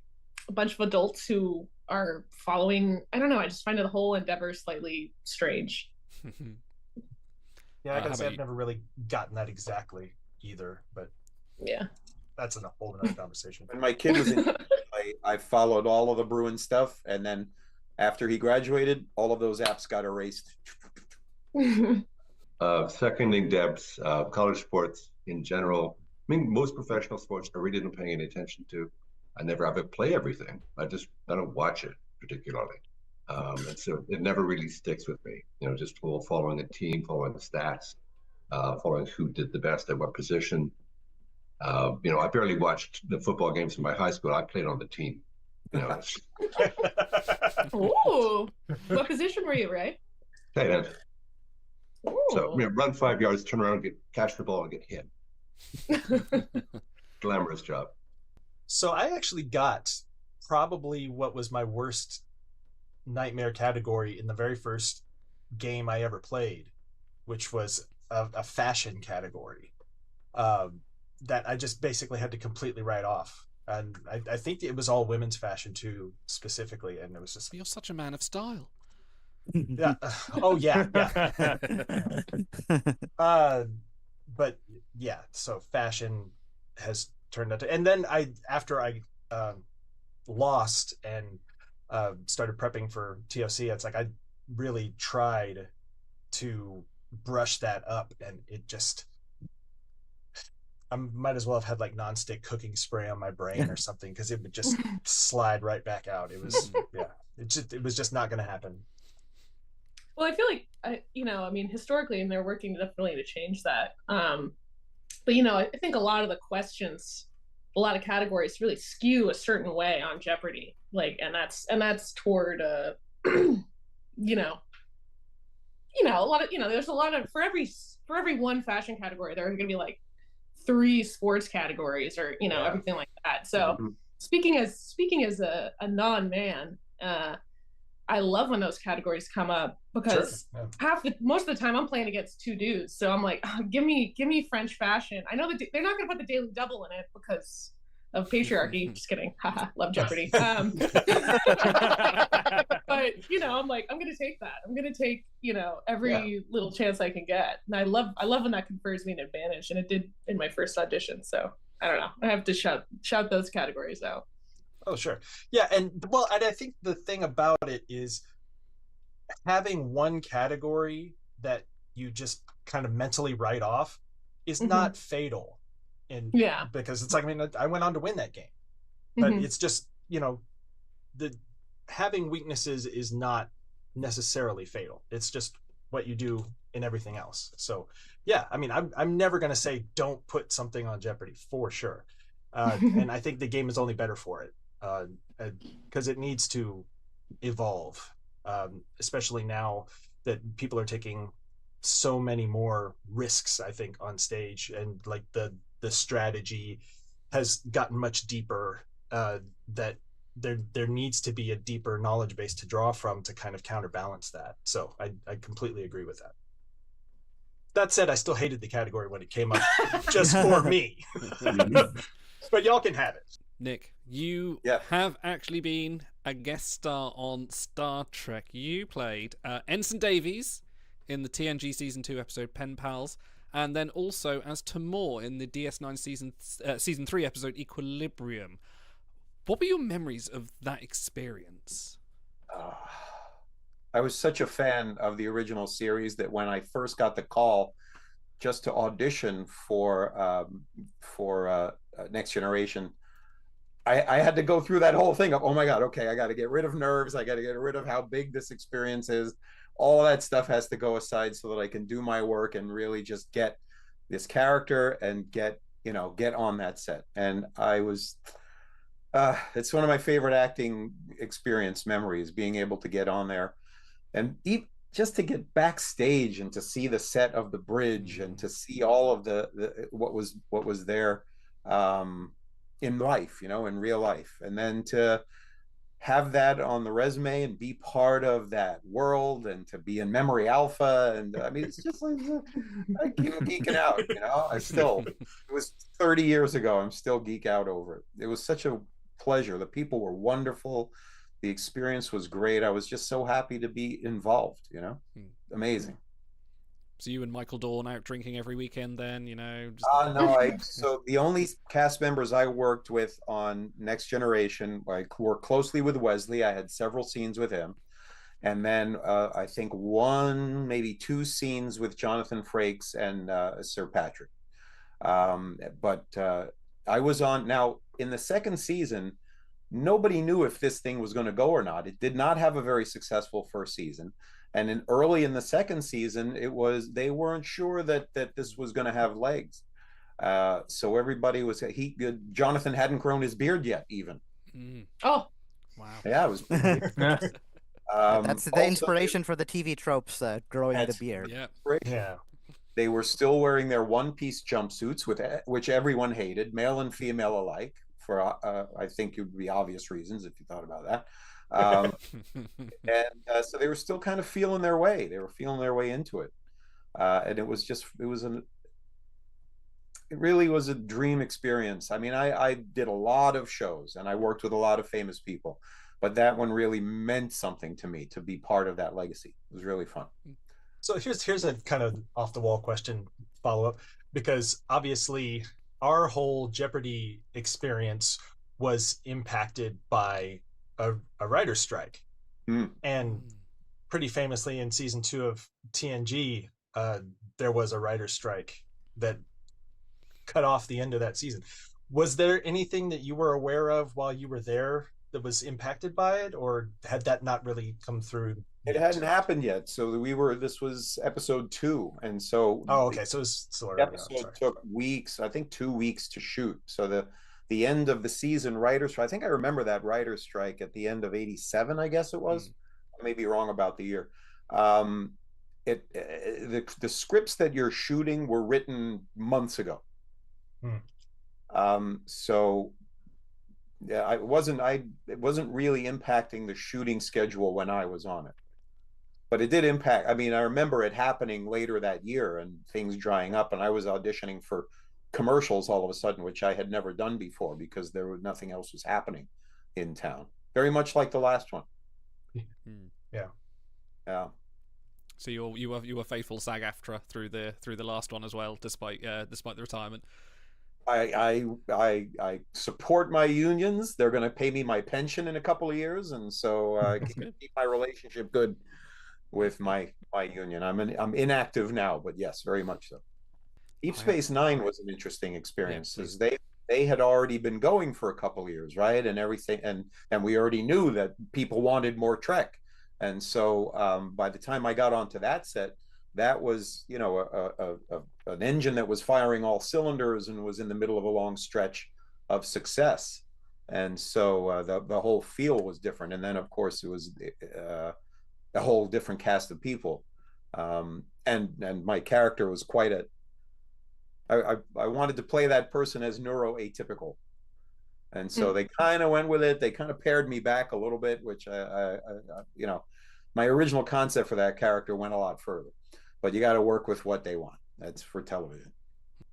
a bunch of adults who are following. I don't know. I just find the whole endeavor slightly strange. Yeah, I How gotta say about I've never really gotten that exactly either, but yeah, that's a whole another conversation. When my kid was in, I followed all of the Bruin stuff, and then after he graduated, all of those apps got erased. Seconding Deb's, college sports in general. I mean, most professional sports I really don't pay any attention to. I never have it play everything. I don't watch it particularly. And so it never really sticks with me. You know, just following a team, following the stats, following who did the best at what position. You know, I barely watched the football games in my high school. I played on the team. You know, Ooh, what position were you, Ray? tight end. So, Ooh. you know, run 5 yards, turn around, catch the ball, and get hit. Glamorous job. So I actually got probably what was my worst nightmare category in the very first game I ever played, which was a fashion category that I just basically had to completely write off. And I think it was all women's fashion too, specifically. And it was just, you're such a man of style. Yeah. Oh yeah. Yeah. But yeah, so fashion has turned out to, and then after I lost and started prepping for TOC, it's like I really tried to brush that up, and it just, I might as well have had like nonstick cooking spray on my brain or something, because it would just slide right back out. It was it was just not going to happen. Well, I feel like I mean, historically, and they're working definitely to change that. But I think a lot of the questions, a lot of categories really skew a certain way on Jeopardy. Like, and that's toward a lot of there's a lot of for every one fashion category, there are going to be like 3 sports categories or everything like that. So speaking as a non-man, I love when those categories come up, because most of the time I'm playing against 2 dudes. So I'm like, oh, give me French fashion. I know that they're not going to put the Daily Double in it because of patriarchy. Just kidding. Haha, love Jeopardy. But I'm like, I'm going to take that. I'm going to take every little chance I can get. And I love when that confers me an advantage, and it did in my first audition. So I don't know. I have to shout those categories out. Oh, sure. Yeah. And I think the thing about it is having one category that you just kind of mentally write off is not fatal. Because it's like, I mean, I went on to win that game, but it's just, the having weaknesses is not necessarily fatal. It's just what you do in everything else. So yeah, I mean, I'm never going to say don't put something on Jeopardy, for sure. And I think the game is only better for it. Because it needs to evolve, especially now that people are taking so many more risks, I think, on stage, and like the strategy has gotten much deeper, that there needs to be a deeper knowledge base to draw from to kind of counterbalance that. So I completely agree with that. That said, I still hated the category when it came up just for me. But y'all can have it. Nick, you have actually been a guest star on Star Trek. You played Ensign Davies in the TNG Season 2 episode Pen Pals, and then also as Tamor in the DS9 Season 3 episode Equilibrium. What were your memories of that experience? I was such a fan of the original series that when I first got the call just to audition for Next Generation, I had to go through that whole thing of, oh my God, okay, I got to get rid of nerves. I got to get rid of how big this experience is. All that stuff has to go aside so that I can do my work and really just get this character and get on that set. And I was, it's one of my favorite acting experience memories, being able to get on there and just to get backstage and to see the set of the bridge and to see all of the what was there. In life, in real life, and then to have that on the resume and be part of that world and to be in Memory Alpha, and I mean, it's just like I keep geeking out. It was 30 years ago. I'm still geek out over it. It was such a pleasure. The people were wonderful. The experience was great. I was just so happy to be involved. Amazing. So you and Michael Dorn out drinking every weekend then, just... No, so the only cast members I worked with on Next Generation, I worked closely with Wesley. I had several scenes with him. And then I think one, maybe two scenes with Jonathan Frakes and Sir Patrick. But I was on, now in the second season, nobody knew if this thing was going to go or not. It did not have a very successful first season. And early in the second season, they weren't sure that this was going to have legs. So everybody was Jonathan hadn't grown his beard yet, even. Oh, wow! Yeah, it was. That's the inspiration for the TV tropes, growing the beard. Yeah. They were still wearing their one-piece jumpsuits, which everyone hated, male and female alike, for I think it would be obvious reasons if you thought about that. And so they were still kind of feeling their way. They were feeling their way into it, and it really was a dream experience. I mean, I did a lot of shows and I worked with a lot of famous people, but that one really meant something to me, to be part of that legacy. It was really fun. So here's a kind of off the wall question follow-up, because obviously our whole Jeopardy experience was impacted by a writer's strike. And pretty famously in season 2 of TNG, there was a writer's strike that cut off the end of that season. Was there anything that you were aware of while you were there that was impacted by it, or had that not really come through? It hadn't happened yet. So this was episode 2. And so, okay. So the episode took weeks, I think 2 weeks to shoot. So the end of the season writer's strike, I think I remember that writer's strike at the end of 87, I guess it was. I may be wrong about the year. The scripts that you're shooting were written months ago. So yeah, it wasn't really impacting the shooting schedule when I was on it, but it did impact. I mean, I remember it happening later that year and things drying up, and I was auditioning for commercials all of a sudden, which I had never done before because nothing else was happening in town. Very much like the last one. Yeah. So you were faithful SAG-AFTRA through the last one as well, despite the retirement. I support my unions. They're going to pay me my pension in a couple of years, and so keep my relationship good with my union. I'm inactive now, but yes, very much so. Deep Space Nine was an interesting experience, because they had already been going for a couple of years, right? And everything, and we already knew that people wanted more Trek, and so by the time I got onto that set, that was, an engine that was firing all cylinders and was in the middle of a long stretch of success. And so the whole feel was different. And then, of course, it was a whole different cast of people. And my character was I wanted to play that person as neuroatypical. And so they kind of went with it. They kind of pared me back a little bit, which my original concept for that character went a lot further. But you got to work with what they want. That's for television.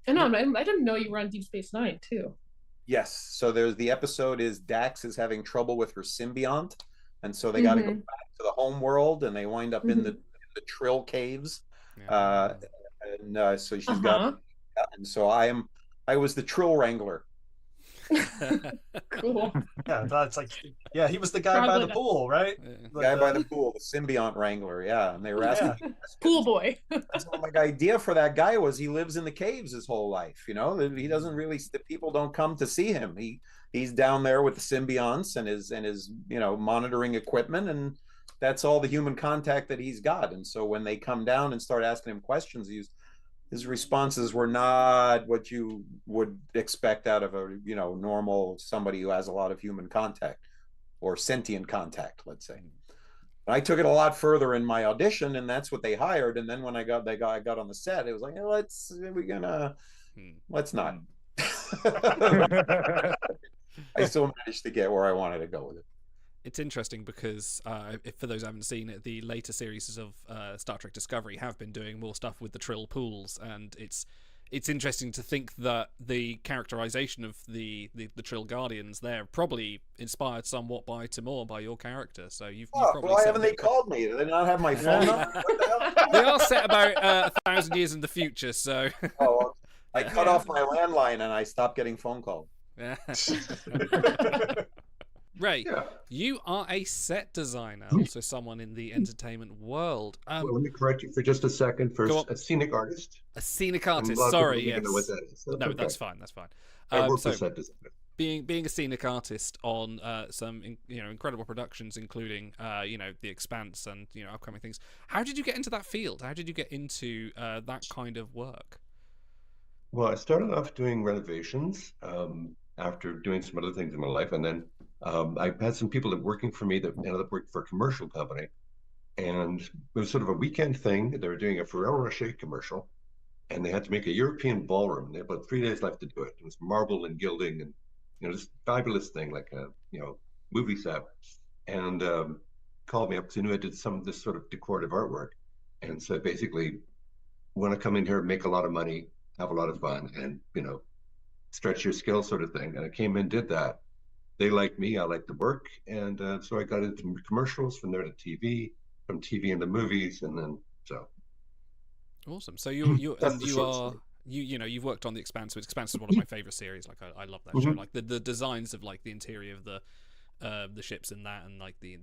And I didn't know you were on Deep Space Nine too. Yes. So the episode is Dax is having trouble with her symbiont, and so they got to go back to the home world, and they wind up in the Trill caves. And so she's got, and so I was the Trill wrangler. Cool. Yeah, that's he was the guy by the pool, right? The guy by the pool, the symbiont wrangler. Yeah, and they were asking me, pool boy. So my idea for that guy was he lives in the caves his whole life. He doesn't really. The people don't come to see him. He's down there with the symbionts and his monitoring equipment, and that's all the human contact that he's got. And so when they come down and start asking him questions, his responses were not what you would expect out of a normal somebody who has a lot of human contact or sentient contact, let's say. And I took it a lot further in my audition, and that's what they hired. And then when I got on the set, it was like, let's not. I still managed to get where I wanted to go with it. It's interesting because for those who haven't seen it, the later series of Star Trek Discovery have been doing more stuff with the Trill pools, and it's it's interesting to think that the characterization of the Trill Guardians there probably inspired somewhat by Timur, by your character. So you've probably why set haven't a bit they of- called me? Do they not have my phone number? What the hell? They are set about 1,000 years in the future, so. Oh, I Yeah. cut off my landline and I stopped getting phone calls. Yeah. Ray, you are a set designer, also someone in the entertainment world. Well, let me correct you for just a second. Go on. First, a scenic artist. A scenic A artist. lot of Sorry, people yes. don't know what that is. That's No, okay. that's fine. That's fine. I work So, for set designer. being a scenic artist on some incredible productions, including The Expanse and upcoming things. How did you get into that field? How did you get into that kind of work? Well, I started off doing renovations after doing some other things in my life, and then I had some people that working for me that ended up working for a commercial company, and it was sort of a weekend thing. They were doing a Ferrero Rocher commercial, and they had to make a European ballroom. They had about 3 days left to do it. It was marble and gilding, and this fabulous thing, like a movie set. And called me up because he knew I did some of this sort of decorative artwork, and said basically, want to come in here, make a lot of money, have a lot of fun, and stretch your skills, sort of thing. And I came in, did that. They liked me, I liked the work, and so I got into commercials, from there to TV, from TV into movies, and then so. Awesome. So you That's and the you short are story. you've worked on The Expanse. Which Expanse is one of my favorite series. Like I love that show. Mhm. Like the designs of like the interior of the ships and that, and like the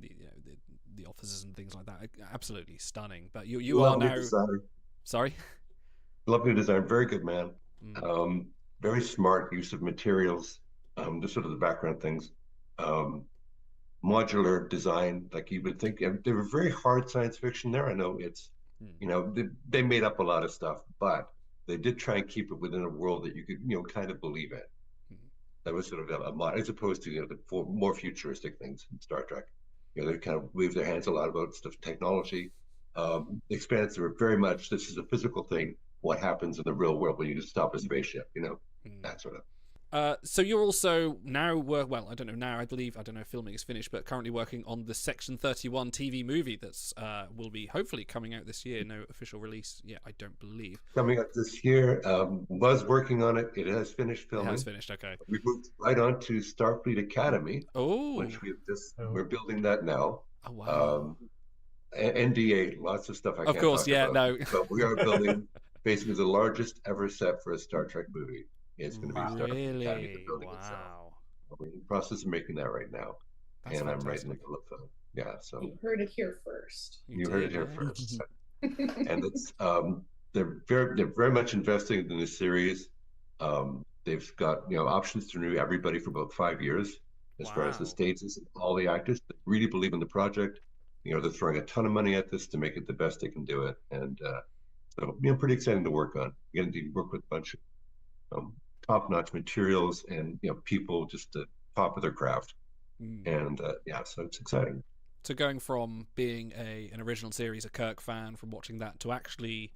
offices and things like that, absolutely stunning. But you are Lovely now. designer. Sorry. Lovely design, very good man. Mm. Very smart use of materials, just sort of the background things. Modular design, like you would think. And they were very hard science fiction there. I know it's, they made up a lot of stuff, but they did try and keep it within a world that you could, kind of believe in. That was sort of a mod, as opposed to the more futuristic things in Star Trek. They kind of wave their hands a lot about stuff, technology. Expanse, they were very much, this is a physical thing. What happens in the real world when you just stop a spaceship? That sort of. So you're also now I don't know now. I don't know if filming is finished, but currently working on the Section 31 TV movie that's will be hopefully coming out this year. No official release yet, I don't believe. Coming up this year, was working on it. It has finished filming. It has finished. Okay. We moved right on to Starfleet Academy. Oh. Which we're building that now. Oh wow. NDA, lots of stuff I can't course, talk yeah, about. no. But we are building basically the largest ever set for a Star Trek movie. It's going to be Starfleet Academy, the building itself. We're in the process of making that right now. That's and I'm right in the fantastic. middle of it. Yeah, so You heard it here first. you heard it here first. And it's they're very much investing in this series. They've got options to renew everybody for about 5 years, as far as the stages and all the actors that really believe in the project. They're throwing a ton of money at this to make it the best they can do it, and so pretty exciting to work on. You're going to work with a bunch of top-notch materials and people just at top of their craft, and so it's exciting. So going from being an original series, a Kirk fan, from watching that to actually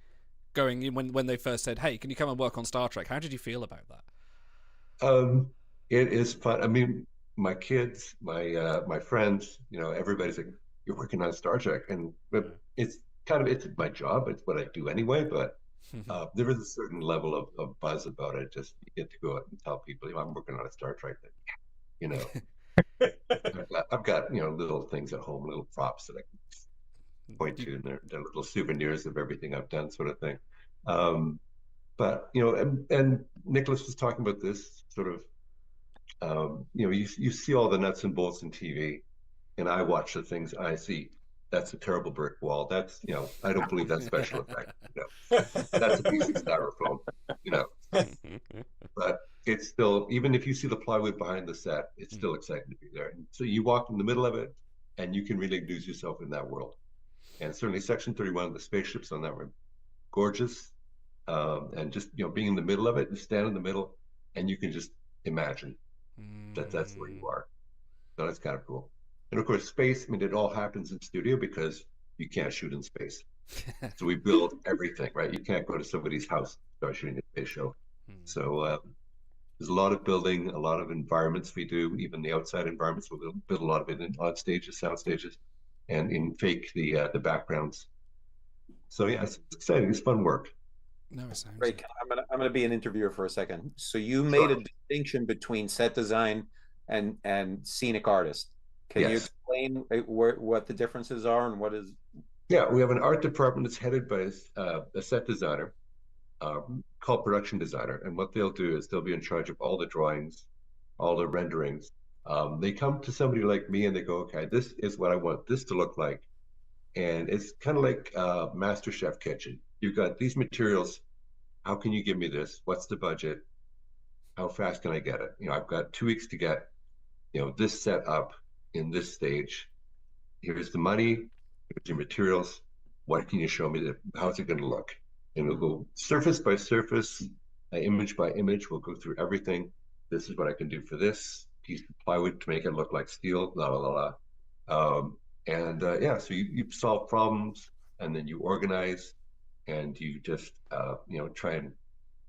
going in when they first said, "Hey, can you come and work on Star Trek?" How did you feel about that? It is fun. I mean, my kids, my friends, everybody's like, "You're working on Star Trek," and it's my job. It's what I do anyway. But there is a certain level of buzz about it. Just you get to go out and tell people, I'm working on a Star Trek thing. I've got little things at home, little props that I can point to, and they're little souvenirs of everything I've done, sort of thing. But and Nicholas was talking about this sort of, you see all the nuts and bolts in TV, and I watch the things I see. That's a terrible brick wall. That's I don't believe that's special effect. That's a piece of styrofoam. But it's still, even if you see the plywood behind the set, it's still exciting to be there. And so you walk in the middle of it, and you can really lose yourself in that world. And certainly Section 31, the spaceships on that were gorgeous. And just being in the middle of it, you stand in the middle, and you can just imagine that's where you are. So that's kind of cool. And of course, space, I mean, it all happens in studio because you can't shoot in space. So we build everything, right? You can't go to somebody's house and start shooting a space show. So there's a lot of building, a lot of environments we do, even the outside environments. We'll build a lot of it in odd stages, sound stages, and in fake the backgrounds. So yeah, it's exciting. It's fun work. No, it sounds Great. I'm gonna be an interviewer for a second. So you made a distinction between set design and scenic artist. Can you Yes. explain what the differences are and what is? Yeah, we have an art department that's headed by a set designer called production designer. And what they'll do is they'll be in charge of all the drawings, all the renderings. They come to somebody like me and they go, okay, this is what I want this to look like. And it's kind of like Master Chef Kitchen. You've got these materials. How can you give me this? What's the budget? How fast can I get it? I've got 2 weeks to get, this set up in this stage. Here's the money. Here's your materials. What can you show me? How's it going to look? And we'll go surface by surface, image by image. We'll go through everything. This is what I can do for this piece of plywood to make it look like steel. La la la la. Yeah, so you solve problems and then you organize and you just try and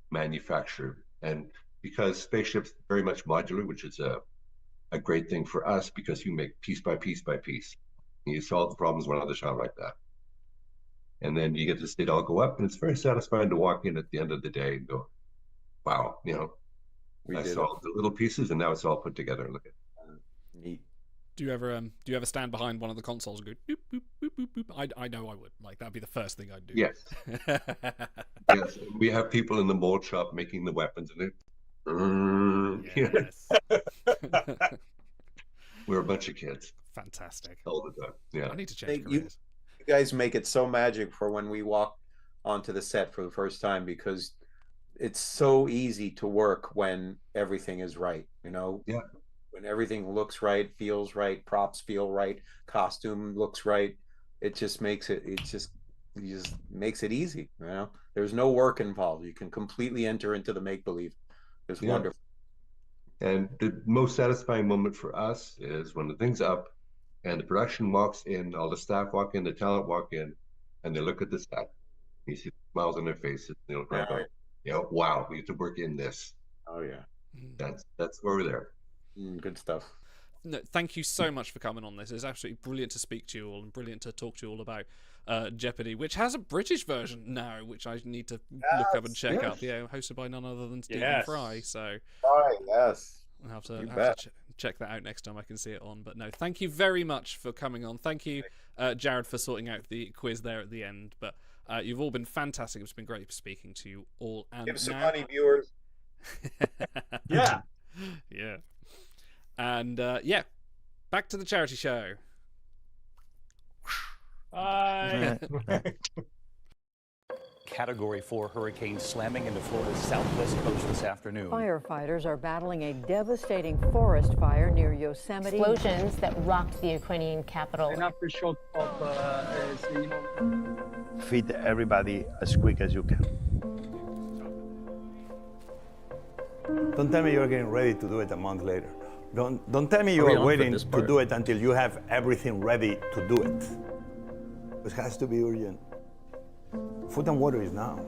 manufacture. And because Spaceship's very much modular, which is a great thing for us because you make piece by piece by piece. And you solve the problems one at a time like that. And then you get to see it all go up, and it's very satisfying to walk in at the end of the day and go, wow, I solved the little pieces and now it's all put together and look at it. Neat. Do you ever stand behind one of the consoles and go boop, boop, boop, boop, boop? I know I would. Like, that'd be the first thing I'd do. Yes. Yes. We have people in the mold shop making the weapons and Yes. We're a bunch of kids. Fantastic. All the time. Yeah. I need to change You careers. guys make it so magic for when we walk onto the set for the first time because it's so easy to work when everything is right. Yeah. When everything looks right, feels right, props feel right, costume looks right, it just makes it makes it easy. There's no work involved. You can completely enter into the make-believe. It's wonderful. And the most satisfying moment for us is when the thing's up and the production walks in, all the staff walk in, the talent walk in, and they look at the set. You see smiles on their faces. They look right like, wow, we have to work in this. Oh yeah. That's where we're there. Good stuff. No, thank you so much for coming on this. It's absolutely brilliant to speak to you all and brilliant to talk to you all about Jeopardy, which has a British version now, which I need to look up and check up. Yeah, hosted by none other than Stephen Fry. So, yes. I'll have to check that out next time I can see it on. But no, thank you very much for coming on. Thank you, Jared, for sorting out the quiz there at the end. But you've all been fantastic. It's been great speaking to you all. And give some money, viewers. Yeah. Yeah. And yeah, back to the charity show. Bye. Category 4 hurricane slamming into Florida's southwest coast this afternoon. Firefighters are battling a devastating forest fire near Yosemite. Explosions that rocked the Ukrainian capital. An aftershock of, Feed everybody as quick as you can. Don't tell me you're getting ready to do it a month later. Don't tell me you are waiting to do it until you have everything ready to do it. It has to be urgent. Food and water is now.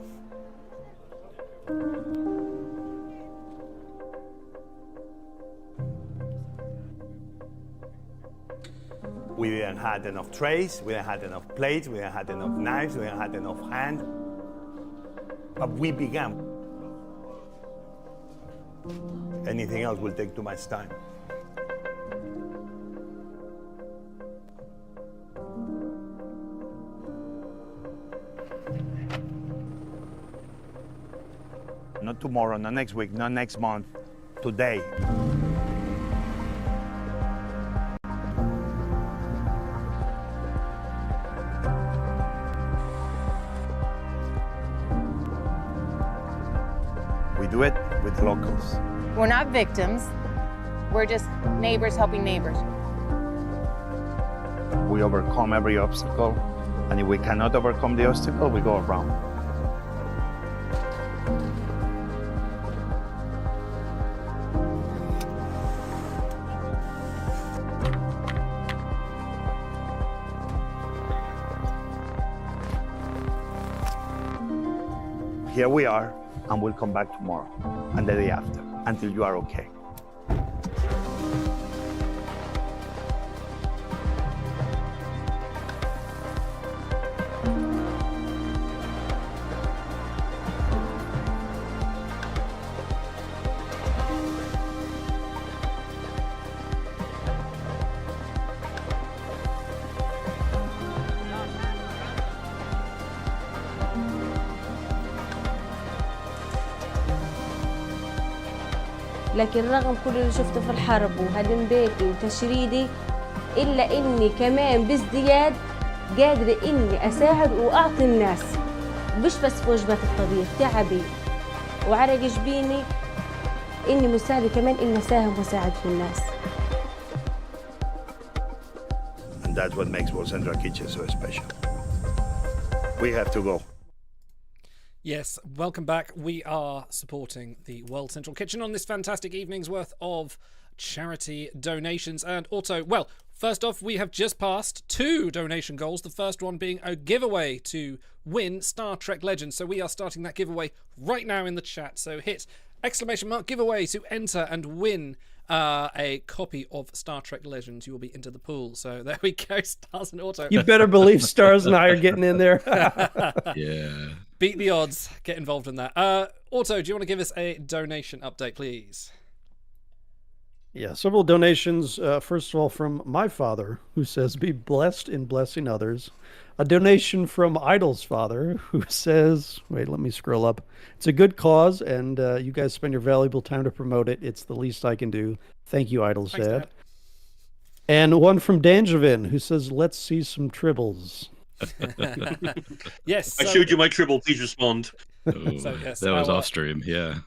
We didn't have enough trays, we didn't have enough plates, we didn't have enough knives, we didn't have enough hand. But we began. Anything else will take too much time. Not tomorrow, not next week, not next month, today. We do it with locals. We're not victims. We're just neighbors helping neighbors. We overcome every obstacle, and if we cannot overcome the obstacle, we go around. Here we are, and we'll come back tomorrow and the day after until you are okay. لكن رغم كل اللي شفته في الحرب وهدم بيتي وتشريدي إلا إني كمان بازدياد قادرة إني أساعد وأعطي الناس، مش بس في وجبات الطبيخ، تعبي وعرق جبيني إني مساعدة كمان إني أساهم وأساعد في الناس. And that's what makes World Central Kitchen so special. We have to go. Yes, welcome back. We are supporting the World Central Kitchen on this fantastic evening's worth of charity donations. And also, well, first off, we have just passed 2 donation goals, the first one being a giveaway to win Star Trek Legends. So we are starting that giveaway right now in the chat. So hit !giveaway to enter and win a copy of Star Trek Legends. You will be into the pool. So there we go, Stars and Auto. You better believe Stars and I are getting in there. Yeah. Beat the odds. Get involved in that. Auto, do you want to give us a donation update, please? Yeah, several donations. First of all, from my father, who says, "Be blessed in blessing others." A donation from Idol's father, who says, wait, let me scroll up. "It's a good cause, and you guys spend your valuable time to promote it. It's the least I can do. Thank you, Idol's Thanks, dad." Dad. And one from Danjavin, who says, "Let's see some tribbles." Yes. I so- showed you my tribble. Please respond. Oh, So, yes, that was our- off stream, yeah.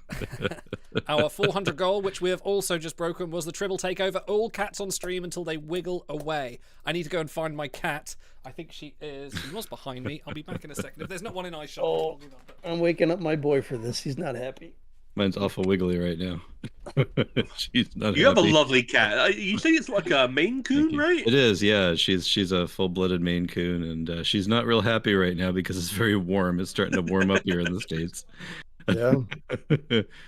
Our 400 goal, which we have also just broken, was the Tribble takeover. All cats on stream until they wiggle away. I need to go and find my cat. I think she was behind me. I'll be back in a second. If there's not one in iShop, Oh, I'm waking up my boy for this. He's not happy. Mine's awful wiggly right now. She's not You have a happy. lovely cat. You say it's like a Maine Coon, right? It is, yeah. She's a full-blooded Maine Coon, and she's not real happy right now because it's very warm. It's starting to warm up here in the States. Yeah.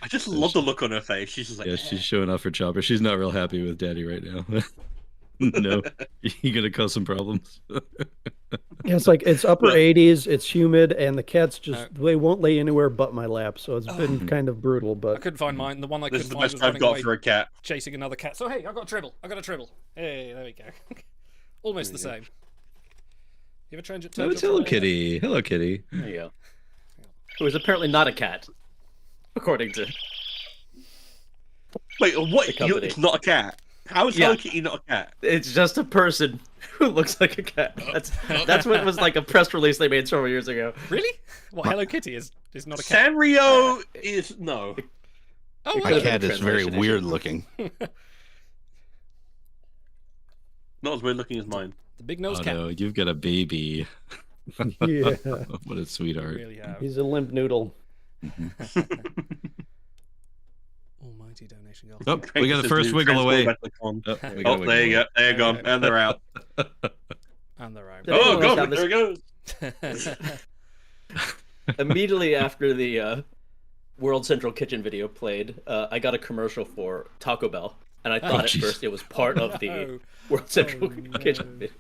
I just love the look on her face. She's just like, Yeah, she's showing off her chopper. She's not real happy with Daddy right now. No, you're gonna cause some problems. Yeah, it's like it's upper 80s, it's humid, and the cats just they won't lay anywhere but my lap. So it's been kind of brutal. I But couldn't find mine. The one I This couldn't is the find best was I've running got away for a cat. chasing another cat. So hey, I got a Tribble. I got a Tribble. Hey, there we go. Almost the same. You ever change it to? Oh, it's Hello Kitty. Hello Kitty. There you go. Who is apparently not a cat, according to. Wait, what? The company. It's not a cat. How is Yeah. Hello Kitty not a cat? It's just a person who looks like a cat. That's what was like a press release they made several years ago. Really? What? Hello Kitty is not a cat. Sanrio is no. Oh, My well, cat is very translation weird issue. looking. Not as weird looking as mine. the big nose Oh cat. no, you've got a baby. yeah, What a sweetheart. Really have. he's a limp noodle. Almighty donation goal. Oh, we got the first wiggle away. Oh, we got a Oh, there you go. There you go. And they're out. And they're out. Did Oh, anyone else God, have there this- it goes. Immediately after the World Central Kitchen video played, I got a commercial for Taco Bell, and I thought at jeez. first it was part of the no. World Central no. Kitchen video.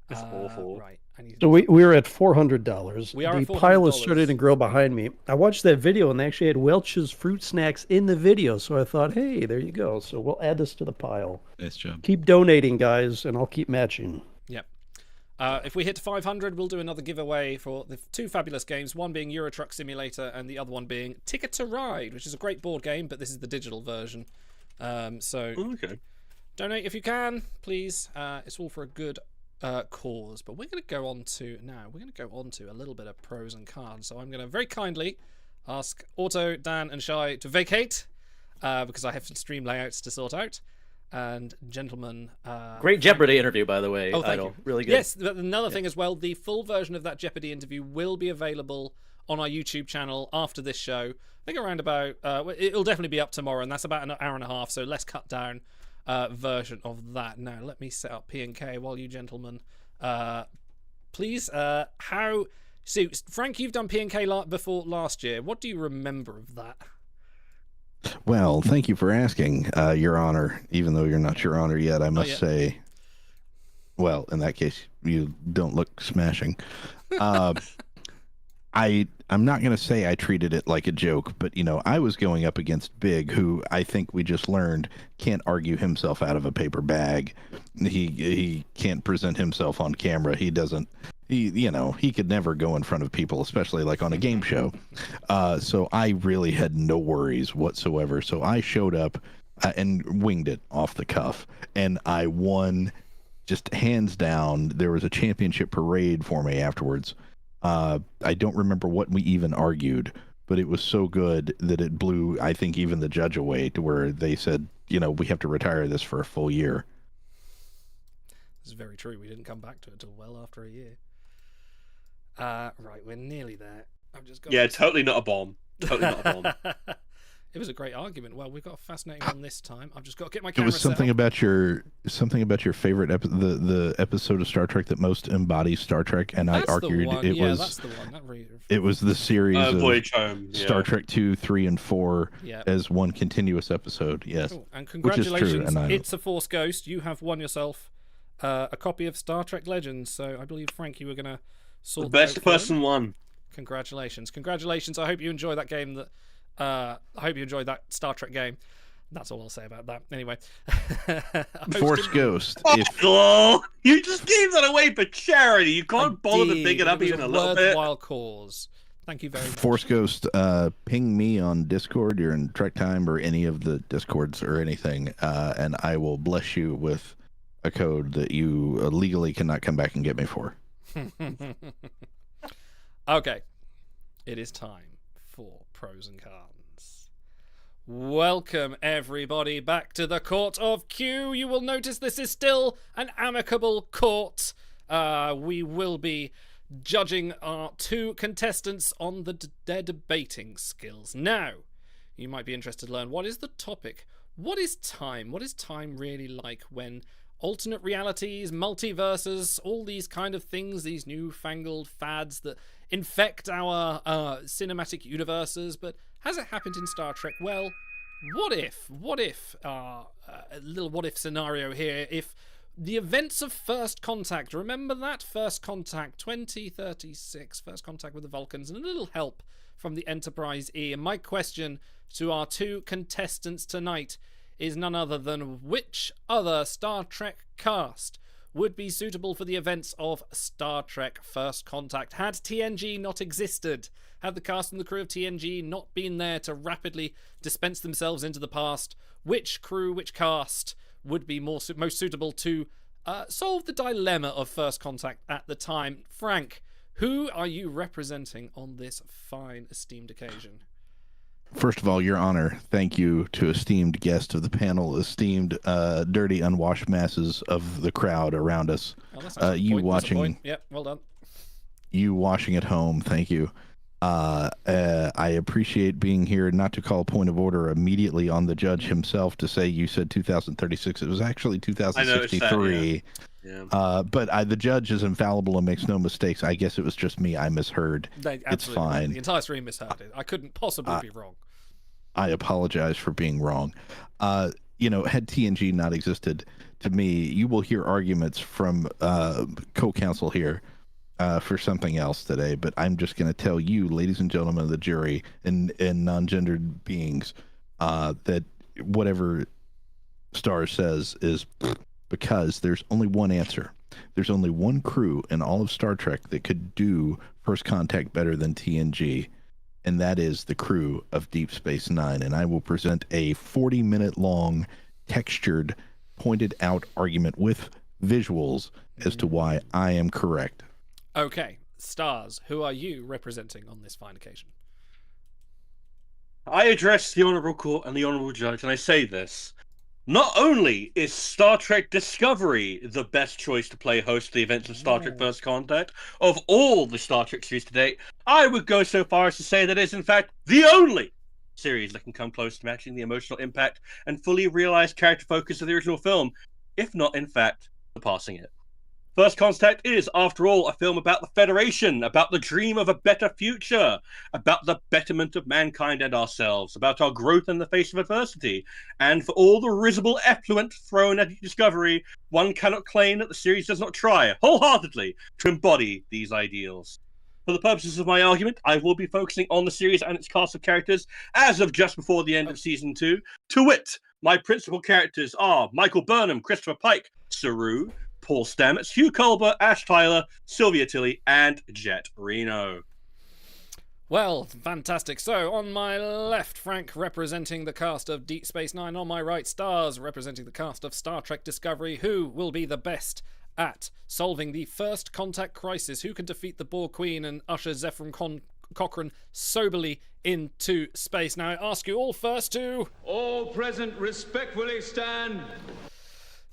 It's awful. Right. I need to So we're at $400. We are the at pile is $400. starting to grow behind me. I watched that video and they actually had Welch's fruit snacks in the video. So I thought, hey, there you go. So we'll add this to the pile. Nice job. Keep donating, guys, and I'll keep matching. Yep. If we hit 500, we'll do another giveaway for the 2 fabulous games, one being Euro Truck Simulator and the other one being Ticket to Ride, which is a great board game, but this is the digital version. So Okay. donate if you can, please. It's all for a good cause. But we're going to go on to a little bit of pros and cons. So I'm going to very kindly ask Auto, Dan, and Shai to vacate because I have some stream layouts to sort out. And gentlemen, Great Jeopardy interview, by the way. Oh, thank Idol. you. Really good. Yes, but another thing as well, the full version of that Jeopardy interview will be available on our YouTube channel after this show. I think around about, it'll definitely be up tomorrow, and that's about an hour and a half, so less cut down version of that. Now, let me set up P&K while you gentlemen, please. So, Frank, you've done P&K before last year. What do you remember of that? Well, thank you for asking, Your Honor. Even though you're not Your Honor yet, I must yet. say, well, in that case, you don't look smashing. I'm not going to say I treated it like a joke, but, you know, I was going up against Big, who I think we just learned can't argue himself out of a paper bag. He can't present himself on camera. He doesn't, he could never go in front of people, especially like on a game show. So I really had no worries whatsoever. So I showed up and winged it off the cuff, and I won just hands down. There was a championship parade for me afterwards. I don't remember what we even argued, but it was so good that it blew, I think, even the judge away, to where they said, we have to retire this for a full year. This is very true. We didn't come back to it until well after a year. Right, we're nearly there. I've just got totally not a bomb. Totally not a bomb. It was a great argument. Well, we've got a fascinating one this time. I've just got to get my It camera was something set about your favorite the episode of Star Trek that most embodies Star Trek, and That's I argued the one. it Yeah, was that's the one. That it was the series of Voyage Home, yeah. Star Trek 2, 3, and 4 Yep. as one continuous episode. Yes, Cool. And which is congratulations, true. And It's a Force Ghost. You have won yourself a copy of Star Trek Legends. So I believe, Frank, you were going to sort The best that out for person him. won. Congratulations. I hope you enjoy that game. I hope you enjoyed that Star Trek game. That's all I'll say about that. Anyway. Force Ghost. Oh, you just gave that away for charity. You can't bother to pick it up was even a little bit. worthwhile cause. Thank you very much. Force Ghost, ping me on Discord during Trek Time or any of the Discords or anything, and I will bless you with a code that you legally cannot come back and get me for. Okay. It is time for Pros and Cons. Welcome, everybody, back to the Court of Q. You will notice this is still an amicable court. We will be judging our two contestants on their debating skills. Now, you might be interested to learn, what is the topic? What is time? What is time really like when alternate realities, multiverses, all these kind of things, these newfangled fads that infect our cinematic universes? But has it happened in Star Trek? Well, what if a little what if scenario here, if the events of First Contact, remember that? First Contact 2036, First Contact with the Vulcans, and a little help from the Enterprise E. And my question to our two contestants tonight is none other than, which other Star Trek cast would be suitable for the events of Star Trek First Contact had TNG not existed? Had the cast and the crew of TNG not been there to rapidly dispense themselves into the past? Which crew, which cast would be most suitable to solve the dilemma of First Contact at the time? Frank, who are you representing on this fine, esteemed occasion? First of all, Your Honor, thank you to esteemed guest of the panel, esteemed dirty, unwashed masses of the crowd around us. Oh, that's actually You a point. That's a watching, point. Yep, well done. You watching at home, thank you. I appreciate being here. Not to call a point of order immediately on the judge himself to say you said 2036. It was actually 2063. But the judge is infallible and makes no mistakes. I guess it was just me. I misheard. It's fine. The entire stream misheard it. I couldn't possibly be wrong. I apologize for being wrong. Had TNG not existed, to me, you will hear arguments from co-counsel here for something else today, but I'm just going to tell you, ladies and gentlemen of the jury and non-gendered beings, that whatever Star says is because there's only one answer. There's only one crew in all of Star Trek that could do First Contact better than TNG, and that is the crew of Deep Space Nine. And I will present a 40-minute long, textured, pointed out argument with visuals as to why I am correct. Okay, Stars, who are you representing on this fine occasion? I address the Honourable Court and the Honourable Judge, and I say this. Not only is Star Trek Discovery the best choice to play host to the events of Star Trek First Contact, of all the Star Trek series to date, I would go so far as to say that it is in fact the only series that can come close to matching the emotional impact and fully realized character focus of the original film, if not in fact surpassing it. First Contact is, after all, a film about the Federation, about the dream of a better future, about the betterment of mankind and ourselves, about our growth in the face of adversity. And for all the risible effluent thrown at Discovery, one cannot claim that the series does not try wholeheartedly to embody these ideals. For the purposes of my argument, I will be focusing on the series and its cast of characters as of just before the end of Season 2. To wit, my principal characters are Michael Burnham, Christopher Pike, Saru, Paul Stamets, Hugh Culber, Ash Tyler, Sylvia Tilly, and Jet Reno. Well, fantastic. So, on my left, Frank representing the cast of Deep Space Nine. On my right, Stars representing the cast of Star Trek Discovery. Who will be the best at solving the first contact crisis? Who can defeat the Borg Queen and usher Zefram Cochrane soberly into space? Now, I ask you all first to... All present respectfully stand.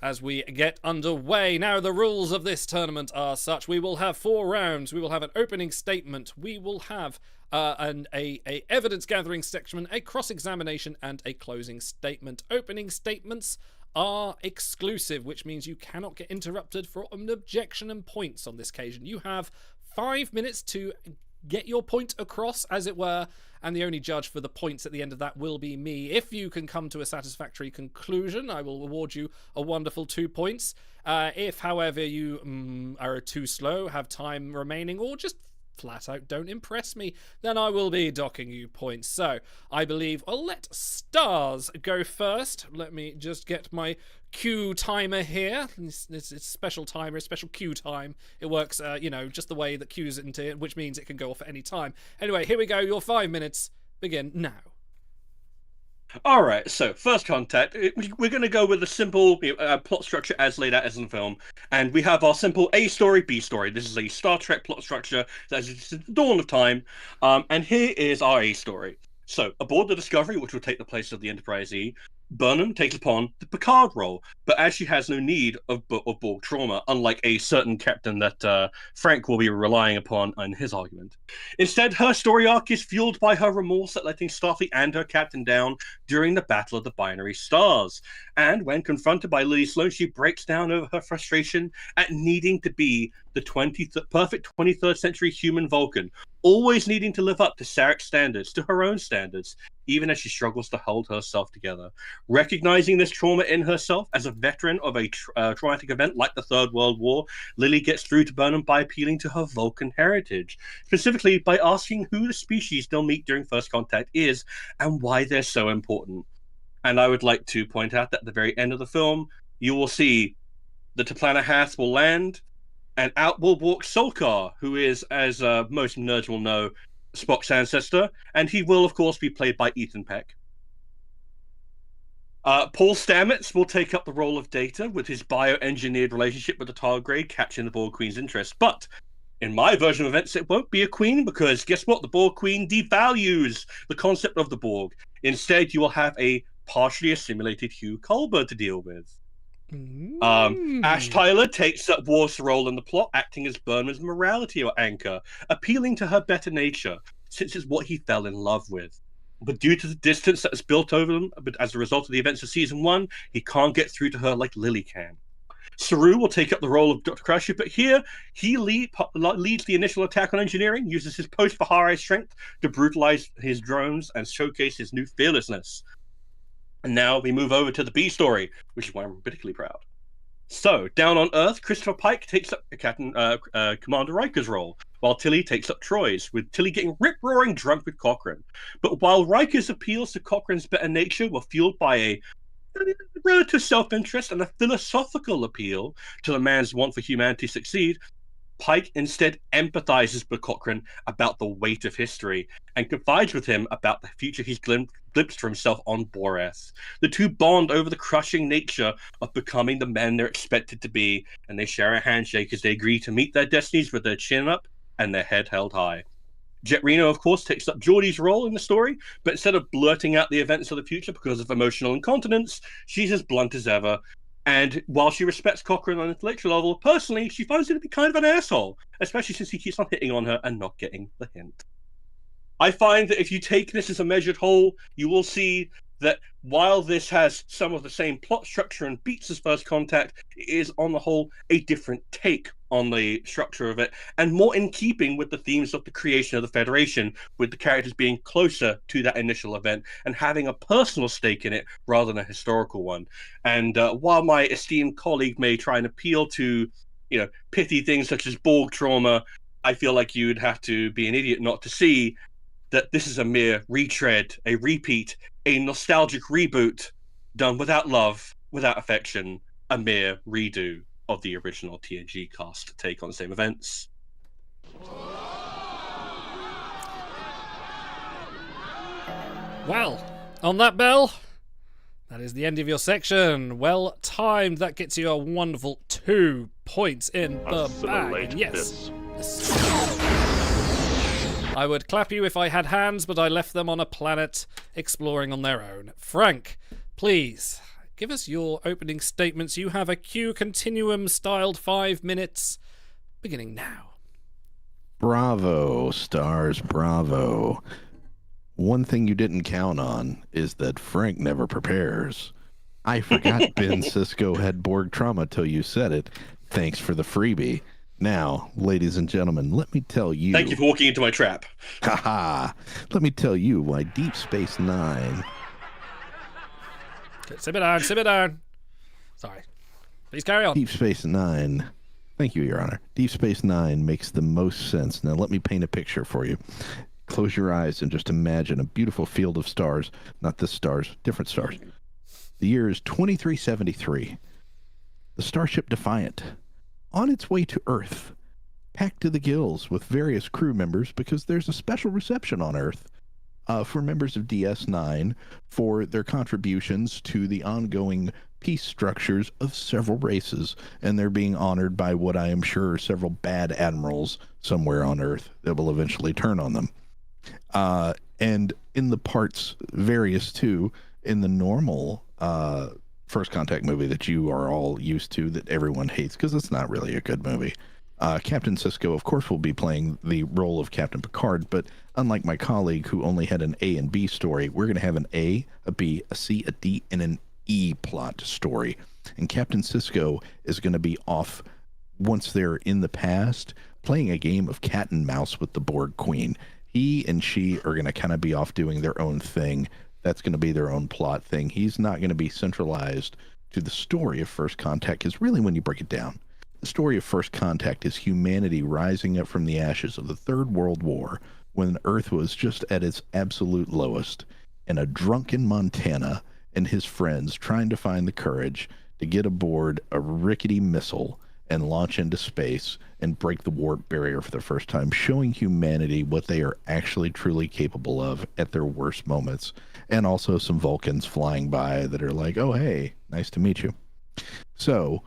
As we get underway. Now, the rules of this tournament are such. We will have 4 rounds. We will have an opening statement. We will have a evidence gathering section, a cross-examination, and a closing statement. Opening statements are exclusive, which means you cannot get interrupted for an objection and points on this occasion. You have 5 minutes to get your point across, as it were, and the only judge for the points at the end of that will be me. If you can come to a satisfactory conclusion, I will award you a wonderful 2 points. If, however, you are too slow, have time remaining, or just flat out don't impress me, then I will be docking you points. So I believe I'll let Stars go first. Let me just get my cue timer here. It's special timer, special cue time. It works, just the way that cues into it, which means it can go off at any time. Anyway, here we go. Your 5 minutes begin now. All right, so first contact. We're going to go with a simple plot structure as laid out as in the film, and we have our simple A story, B story. This is a Star Trek plot structure that is the dawn of time, and here is our A story. So, aboard the Discovery, which will take the place of the Enterprise E, Burnham takes upon the Picard role, but as she has no need of Borg trauma, unlike a certain captain that Frank will be relying upon in his argument. Instead, her story arc is fueled by her remorse at letting Starfleet and her captain down during the Battle of the Binary Stars. And when confronted by Lily Sloan, she breaks down over her frustration at needing to be the perfect 23rd century human Vulcan, always needing to live up to Sarek's standards, to her own standards, even as she struggles to hold herself together. Recognizing this trauma in herself as a veteran of a traumatic event like the Third World War, Lily gets through to Burnham by appealing to her Vulcan heritage, specifically by asking who the species they'll meet during first contact is and why they're so important. And I would like to point out that at the very end of the film, you will see the T'Plana Hath will land, and out will walk Solkar, who is, as most nerds will know, Spock's ancestor, and he will, of course, be played by Ethan Peck. Paul Stamets will take up the role of Data with his bioengineered relationship with the tardigrade, capturing the Borg Queen's interest. But in my version of events, it won't be a queen, because guess what? The Borg Queen devalues the concept of the Borg. Instead, you will have a partially assimilated Hugh Culber to deal with. Ash Tyler takes up Worf's role in the plot, acting as Burnham's morality anchor, appealing to her better nature, since it's what he fell in love with. But due to the distance that is built over them, but as a result of the events of Season 1, he can't get through to her like Lily can. Saru will take up the role of Dr. Crusher, but here he leads the initial attack on engineering, uses his post-Bahari strength to brutalize his drones and showcase his new fearlessness. And now we move over to the B story, which is why I'm particularly proud. So, down on Earth, Christopher Pike takes up Commander Riker's role, while Tilly takes up Troy's, with Tilly getting rip-roaring drunk with Cochrane. But while Riker's appeals to Cochrane's better nature were fueled by a relative self-interest and a philosophical appeal to the man's want for humanity to succeed, Pike instead empathizes with Cochrane about the weight of history and confides with him about the future he's glimpsed for himself on Boreth. The two bond over the crushing nature of becoming the men they're expected to be, and they share a handshake as they agree to meet their destinies with their chin up and their head held high. Jet Reno, of course, takes up Geordie's role in the story, but instead of blurting out the events of the future because of emotional incontinence, she's as blunt as ever. And while she respects Cochrane on an intellectual level, personally, she finds him to be kind of an asshole, especially since he keeps on hitting on her and not getting the hint. I find that if you take this as a measured whole, you will see that while this has some of the same plot structure and beats as First Contact, it is on the whole a different take on the structure of it, and more in keeping with the themes of the creation of the Federation, with the characters being closer to that initial event and having a personal stake in it rather than a historical one. And while my esteemed colleague may try and appeal to, pithy things such as Borg trauma, I feel like you'd have to be an idiot not to see that this is a mere retread, a repeat, a nostalgic reboot done without love, without affection, a mere redo. of the original TNG cast take on the same events. Well, on that bell, that is the end of your section. Well timed. That gets you a wonderful 2 points in the bag. And yes. I would clap you if I had hands, but I left them on a planet exploring on their own. Frank, please give us your opening statements. You have a Q Continuum styled 5 minutes beginning now. Bravo, stars, bravo. One thing you didn't count on is that Frank never prepares. I forgot Ben Sisko had Borg trauma till you said it. Thanks for the freebie. Now, ladies and gentlemen, let me tell you... Thank you for walking into my trap. Haha. Let me tell you why Deep Space Nine... Okay, sit it down. Sorry. Please carry on. Deep Space Nine... Thank you, Your Honor. Deep Space Nine makes the most sense. Now, let me paint a picture for you. Close your eyes and just imagine a beautiful field of stars. Not this stars, different stars. The year is 2373. The starship Defiant, on its way to Earth, packed to the gills with various crew members because there's a special reception on Earth for members of DS9 for their contributions to the ongoing peace structures of several races, and they're being honored by what I am sure are several bad admirals somewhere on Earth that will eventually turn on them. And in the parts, various too, in the normal First Contact movie that you are all used to, that everyone hates because it's not really a good movie. Captain Sisko, of course, will be playing the role of Captain Picard, but unlike my colleague who only had an A and B story, we're going to have an A, a B, a C, a D, and an E plot story. And Captain Sisko is going to be off once they're in the past, playing a game of cat and mouse with the Borg Queen. He and she are going to kind of be off doing their own thing. That's going to be their own plot thing. He's not going to be centralized to the story of First Contact, because really when you break it down, the story of First Contact is humanity rising up from the ashes of the Third World War when Earth was just at its absolute lowest, and a drunken Montana and his friends trying to find the courage to get aboard a rickety missile and launch into space and break the warp barrier for the first time, showing humanity what they are actually truly capable of at their worst moments. And also some Vulcans flying by that are like, oh, hey, nice to meet you. So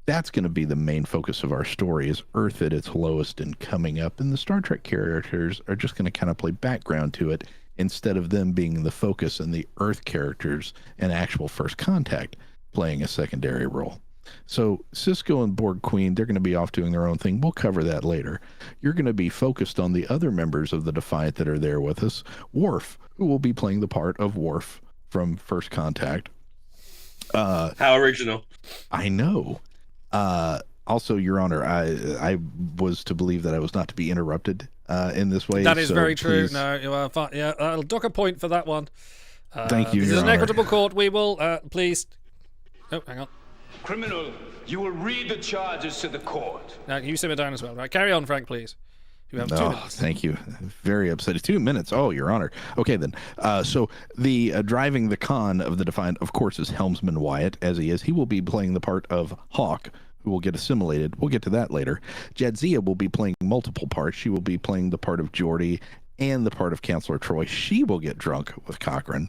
that's going to be the main focus of our story, is Earth at its lowest and coming up. And the Star Trek characters are just going to kind of play background to it instead of them being the focus, and the Earth characters and actual First Contact playing a secondary role. So Sisko and Borg Queen, they're going to be off doing their own thing. We'll cover that later. You're going to be focused on the other members of the Defiant that are there with us. Worf, who will be playing the part of Worf from First Contact. How original. I know. Also, Your Honor, I was to believe that I was not to be interrupted in this way. That is so very true. please... No, you are fine. Yeah, I'll dock a point for that one. Thank you, This Your is an Honor. equitable court. We will, please... Oh, hang on. Criminal, you will read the charges to the court. You simmer down as well. Right, carry on, Frank, please. You have 2 minutes. Thank you. Very upset. 2 minutes. Oh, Your Honor. Okay, then. So the driving the con of the Defiant, of course, is Helmsman Wyatt, as he is. He will be playing the part of Hawk, who will get assimilated. We'll get to that later. Jadzia will be playing multiple parts. She will be playing the part of Geordi and the part of Counselor Troy. She will get drunk with Cochrane.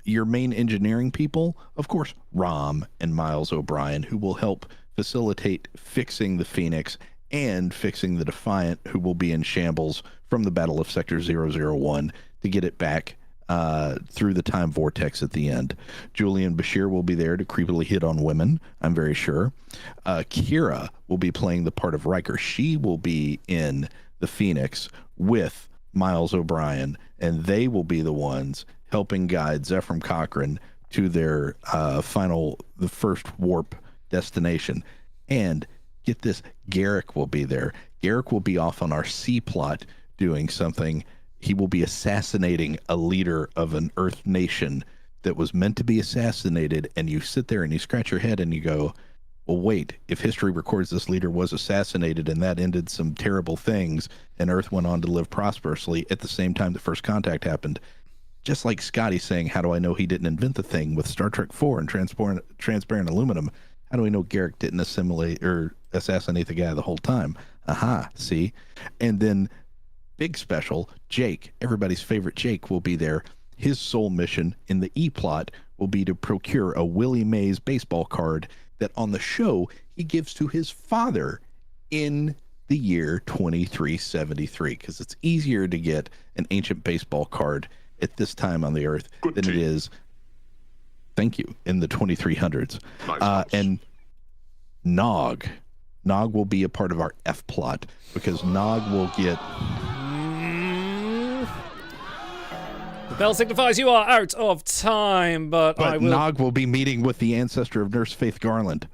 Your main engineering people, of course, Rom and Miles O'Brien, who will help facilitate fixing the Phoenix and fixing the Defiant, who will be in shambles from the Battle of Sector 001 to get it back through the time vortex at the end. Julian Bashir will be there to creepily hit on women, I'm very sure. Kira will be playing the part of Riker. She will be in the Phoenix with Miles O'Brien, and they will be the ones helping guide Zephram Cochrane to their the first warp destination. And get this, Garrick will be there. Garrick will be off on our C plot doing something. He will be assassinating a leader of an Earth nation that was meant to be assassinated, and you sit there and you scratch your head and you go, well, wait, if history records this leader was assassinated and that ended some terrible things and Earth went on to live prosperously at the same time that First Contact happened, just like Scotty saying, how do I know he didn't invent the thing with Star Trek 4 and transparent aluminum? How do we know Garrick didn't assimilate or assassinate the guy the whole time? Aha, see? And then big special, Jake, everybody's favorite Jake, will be there. His sole mission in the E-plot will be to procure a Willie Mays baseball card that on the show he gives to his father in the year 2373, because it's easier to get an ancient baseball card at this time on the earth than it is, thank you, in the 2300s. And Nog will be a part of our F plot, because Nog will get... The bell signifies you are out of time, but I will... Nog will be meeting with the ancestor of Nurse Faith Garland.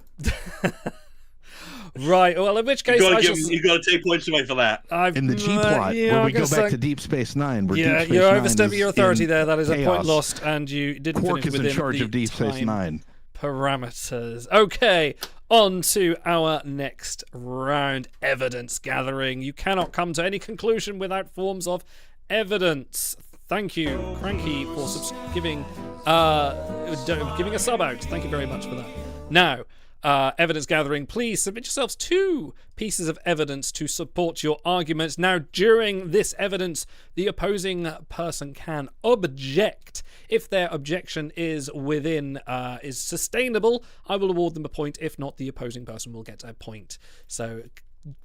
Right, well, in which case you got to take points away for that. In the G plot, where we go back to Deep Space Nine, where Deep Space you're Nine overstepping your authority there. That is chaos. a point lost, and you didn't Quark finish is within in charge the of Deep Space time Nine. parameters. Okay, on to our next round, evidence gathering. You cannot come to any conclusion without forms of evidence. Thank you, Cranky, for giving a sub out. Thank you very much for that. Now, evidence gathering, please submit yourselves 2 pieces of evidence to support your arguments. Now, during this evidence, the opposing person can object. If their objection is is sustainable, I will award them a point. If not, the opposing person will get a point. So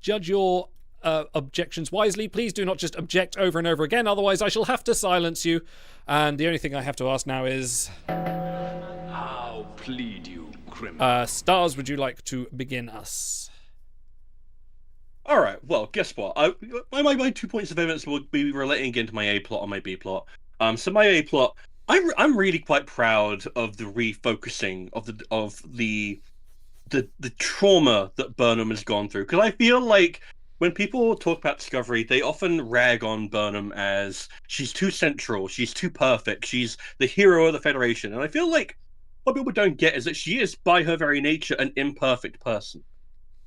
judge your objections wisely. Please do not just object over and over again, otherwise I shall have to silence you. And the only thing I have to ask now is... How plead you, criminal? Stars, would you like to begin us? All right. Well, guess what? My 2 points of evidence will be relating into my A plot and my B plot. So my A plot, I'm really quite proud of the refocusing of the trauma that Burnham has gone through, because I feel like when people talk about Discovery, they often rag on Burnham as she's too central, she's too perfect, she's the hero of the Federation, and I feel like what people don't get is that she is, by her very nature, an imperfect person.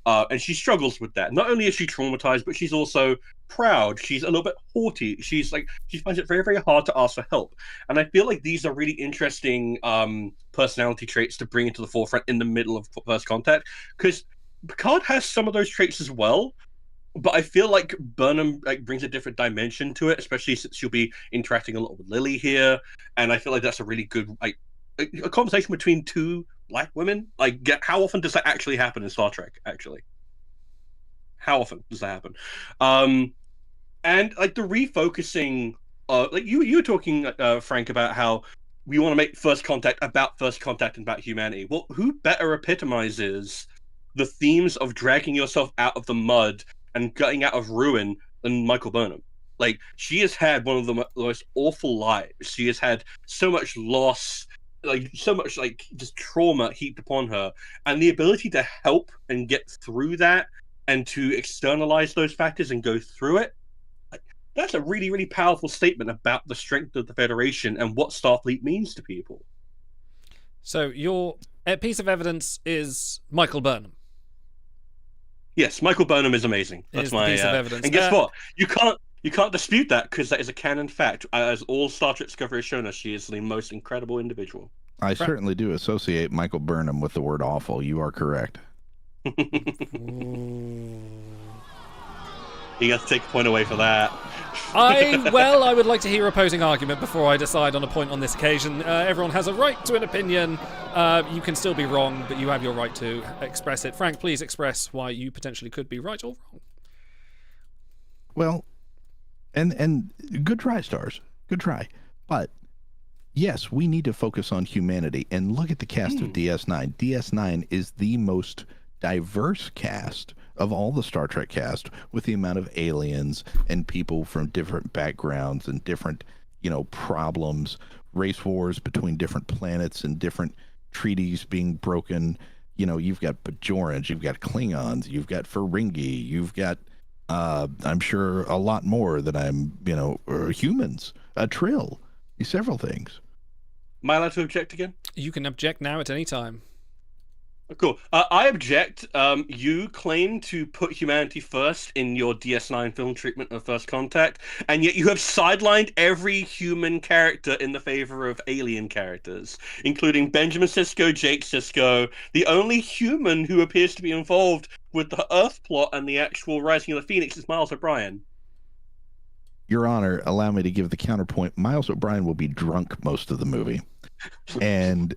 And she struggles with that. Not only is she traumatized, but she's also proud. She's a little bit haughty. She finds it very, very hard to ask for help. And I feel like these are really interesting personality traits to bring into the forefront in the middle of First Contact, because Picard has some of those traits as well. But I feel like Burnham brings a different dimension to it, especially since she'll be interacting a lot with Lily here. And I feel like that's a really good a conversation between 2 black women. How often does that actually happen in Star Trek? Actually, how often does that happen? And the refocusing, you were talking, Frank, about how we want to make First Contact and about humanity. Well, who better epitomizes the themes of dragging yourself out of the mud and getting out of ruin than Michael Burnham? She has had one of the most awful lives. She has had so much loss, so much just trauma heaped upon her, and the ability to help and get through that and to externalize those factors and go through it, that's a really, really powerful statement about the strength of the Federation and what Starfleet means to people. So your piece of evidence is Michael Burnham. Yes, Michael Burnham is amazing. That's my piece of evidence. And guess what? You can't dispute that, because that is a canon fact. As all Star Trek Discovery has shown us, she is the most incredible individual. I certainly do associate Michael Burnham with the word awful. You are correct. You have to take a point away for that. I would like to hear opposing argument before I decide on a point on this occasion. Everyone has a right to an opinion. You can still be wrong, but you have your right to express it. Frank, please express why you potentially could be right or wrong. Well, and good try, Stars. Good try. But yes, we need to focus on humanity and look at the cast of DS9. DS9 is the most diverse cast of all the Star Trek cast, with the amount of aliens and people from different backgrounds and different, problems, race wars between different planets and different treaties being broken. You've got Bajorans, you've got Klingons, you've got Ferengi, you've got, I'm sure, a lot more that humans, a Trill, several things. Am I allowed to object again? You can object now at any time. Cool. I object. You claim to put humanity first in your DS9 film treatment of First Contact, and yet you have sidelined every human character in the favor of alien characters, including Benjamin Sisko, Jake Sisko. The only human who appears to be involved with the Earth plot and the actual Rising of the Phoenix is Miles O'Brien. Your Honor, allow me to give the counterpoint. Miles O'Brien will be drunk most of the movie. And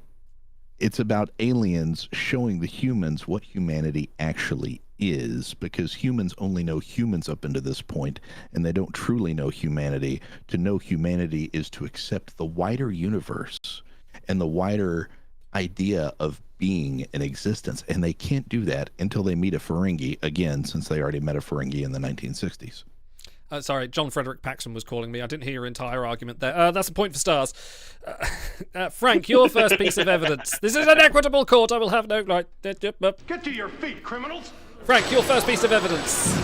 it's about aliens showing the humans what humanity actually is, because humans only know humans up until this point, and they don't truly know humanity. To know humanity is to accept the wider universe and the wider idea of being and existence, and they can't do that until they meet a Ferengi, again, since they already met a Ferengi in the 1960s. Sorry, John Frederick Paxson was calling me. I didn't hear your entire argument there. That's a point for stars. Frank, your first piece of evidence. This is an equitable court. I will have no... Right. Get to your feet, criminals! Frank, your first piece of evidence.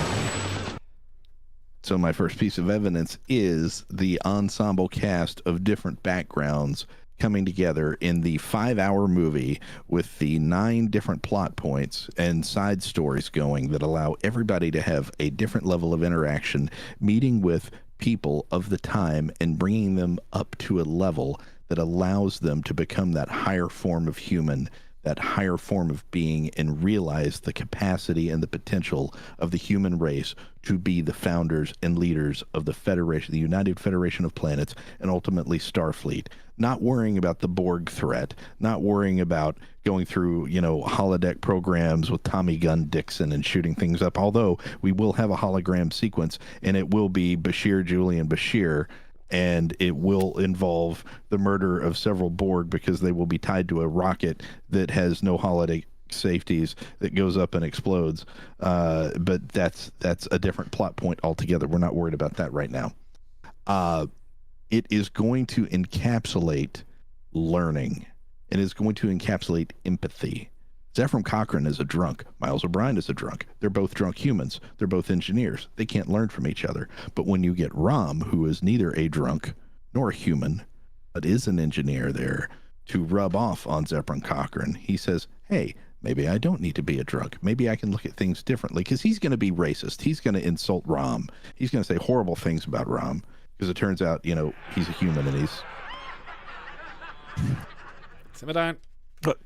So my first piece of evidence is the ensemble cast of different backgrounds coming together in the 5-hour movie with the 9 different plot points and side stories going that allow everybody to have a different level of interaction, meeting with people of the time and bringing them up to a level that allows them to become that higher form of human, that higher form of being, and realize the capacity and the potential of the human race to be the founders and leaders of the Federation, the United Federation of Planets, and ultimately Starfleet. Not worrying about the Borg threat, not worrying about going through, holodeck programs with Tommy Gunn Dixon and shooting things up, although we will have a hologram sequence, and it will be Bashir, Julian Bashir, and it will involve the murder of several Borg because they will be tied to a rocket that has no holodeck safeties that goes up and explodes. But that's a different plot point altogether. We're not worried about that right now. It is going to encapsulate learning. It is going to encapsulate empathy. Zephram Cochrane is a drunk. Miles O'Brien is a drunk. They're both drunk humans. They're both engineers. They can't learn from each other. But when you get Rom, who is neither a drunk nor a human, but is an engineer there, to rub off on Zephram Cochrane, he says, hey, maybe I don't need to be a drunk. Maybe I can look at things differently, because he's going to be racist. He's going to insult Rom. He's going to say horrible things about Rom, because it turns out, he's a human and he's... Simmer down. But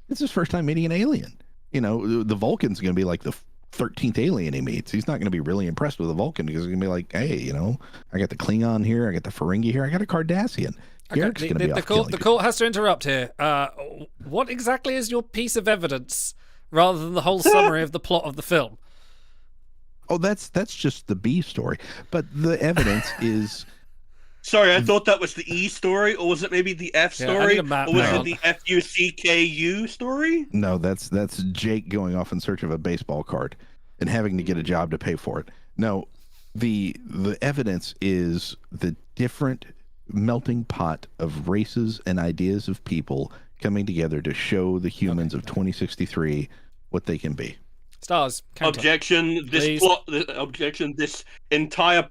it's his first time meeting an alien. The Vulcan's going to be like the 13th alien he meets. He's not going to be really impressed with the Vulcan, because he's going to be like, hey, I got the Klingon here, I got the Ferengi here, I got a Cardassian. Garrick's going to be off the court has to interrupt here. What exactly is your piece of evidence, rather than the whole summary of the plot of the film? Oh, that's just the B story. But the evidence is... Sorry, I thought that was the E story, or was it maybe the F story, or was it the FUCKU story? No, that's Jake going off in search of a baseball card and having to get a job to pay for it. No, the evidence is the different melting pot of races and ideas of people coming together to show the humans of 2063 what they can be. Stars. Objection. This plot. Objection. This entire.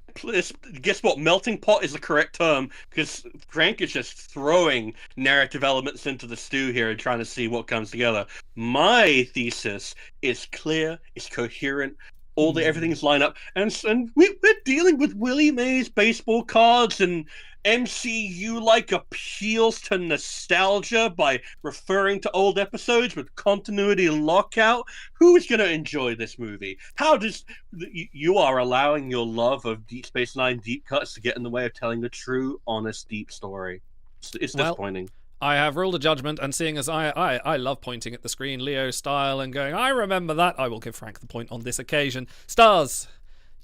Guess what? Melting pot is the correct term, because Frank is just throwing narrative elements into the stew here and trying to see what comes together. My thesis is clear. It's coherent. Everything's lined up, and we're dealing with Willie Mays baseball cards and MCU-like appeals to nostalgia by referring to old episodes with continuity lockout. Who's going to enjoy this movie? How does you are allowing your love of Deep Space Nine deep cuts to get in the way of telling a true, honest, deep story? It's disappointing. I have ruled a judgment, and seeing as I love pointing at the screen Leo style and going, I remember that, I will give Frank the point on this occasion. Stars,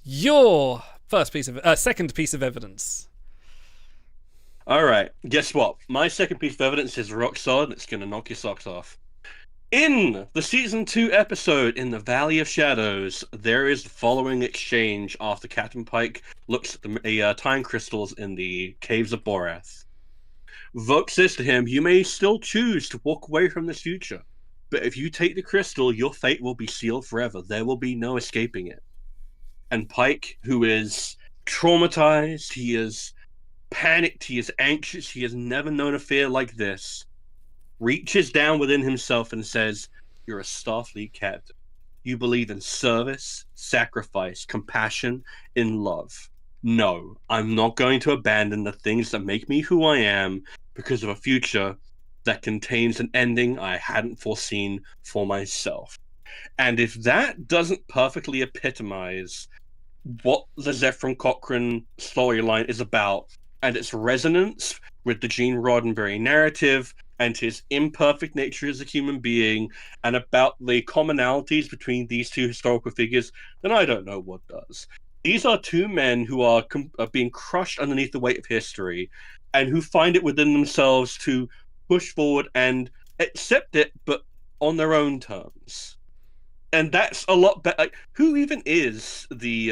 your second piece of evidence. All right, guess what? My second piece of evidence is rock solid, and it's going to knock your socks off. In the Season 2 episode, In the Valley of Shadows, there is the following exchange after Captain Pike looks at the time crystals in the Caves of Borath. Vogue says to him, you may still choose to walk away from this future, but if you take the crystal, your fate will be sealed forever. There will be no escaping it. And Pike, who is traumatized, he is panicked, he is anxious, he has never known a fear like this, reaches down within himself and says, You're a Starfleet captain. You believe in service, sacrifice, compassion, in love. No, I'm not going to abandon the things that make me who I am because of a future that contains an ending I hadn't foreseen for myself. And if that doesn't perfectly epitomize what the Zephyr Cochrane storyline is about and its resonance with the Gene Roddenberry narrative and his imperfect nature as a human being and about the commonalities between these two historical figures, then I don't know what does. These are two men who are being crushed underneath the weight of history and who find it within themselves to push forward and accept it, but on their own terms. And that's a lot better. Like, who even is the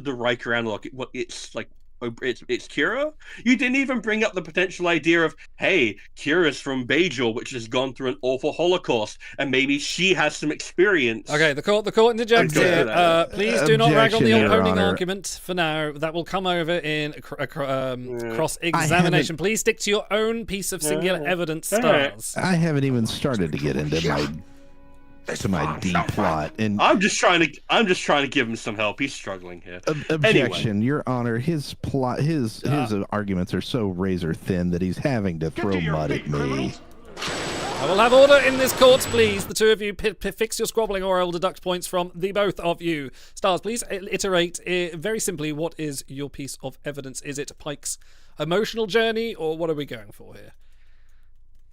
Riker analog? What it's like? It's Kira. You didn't even bring up the potential idea of, hey, Kira's from Bajor, which has gone through an awful Holocaust, and maybe she has some experience. Okay, the court interjects here. Please do not rag on the opposing argument for now. That will come over in cross-examination. Please stick to your own piece of singular evidence, Stars. I haven't even started to get into my D plot, and I'm just trying to give him some help. He's struggling here. Objection, anyway. Your Honor. His plot, his arguments are so razor thin that he's having to throw mud at me. I will have order in this court, please. The two of you fix your squabbling, or I will deduct points from the both of you. Stars, please iterate very simply. What is your piece of evidence? Is it Pike's emotional journey, or what are we going for here?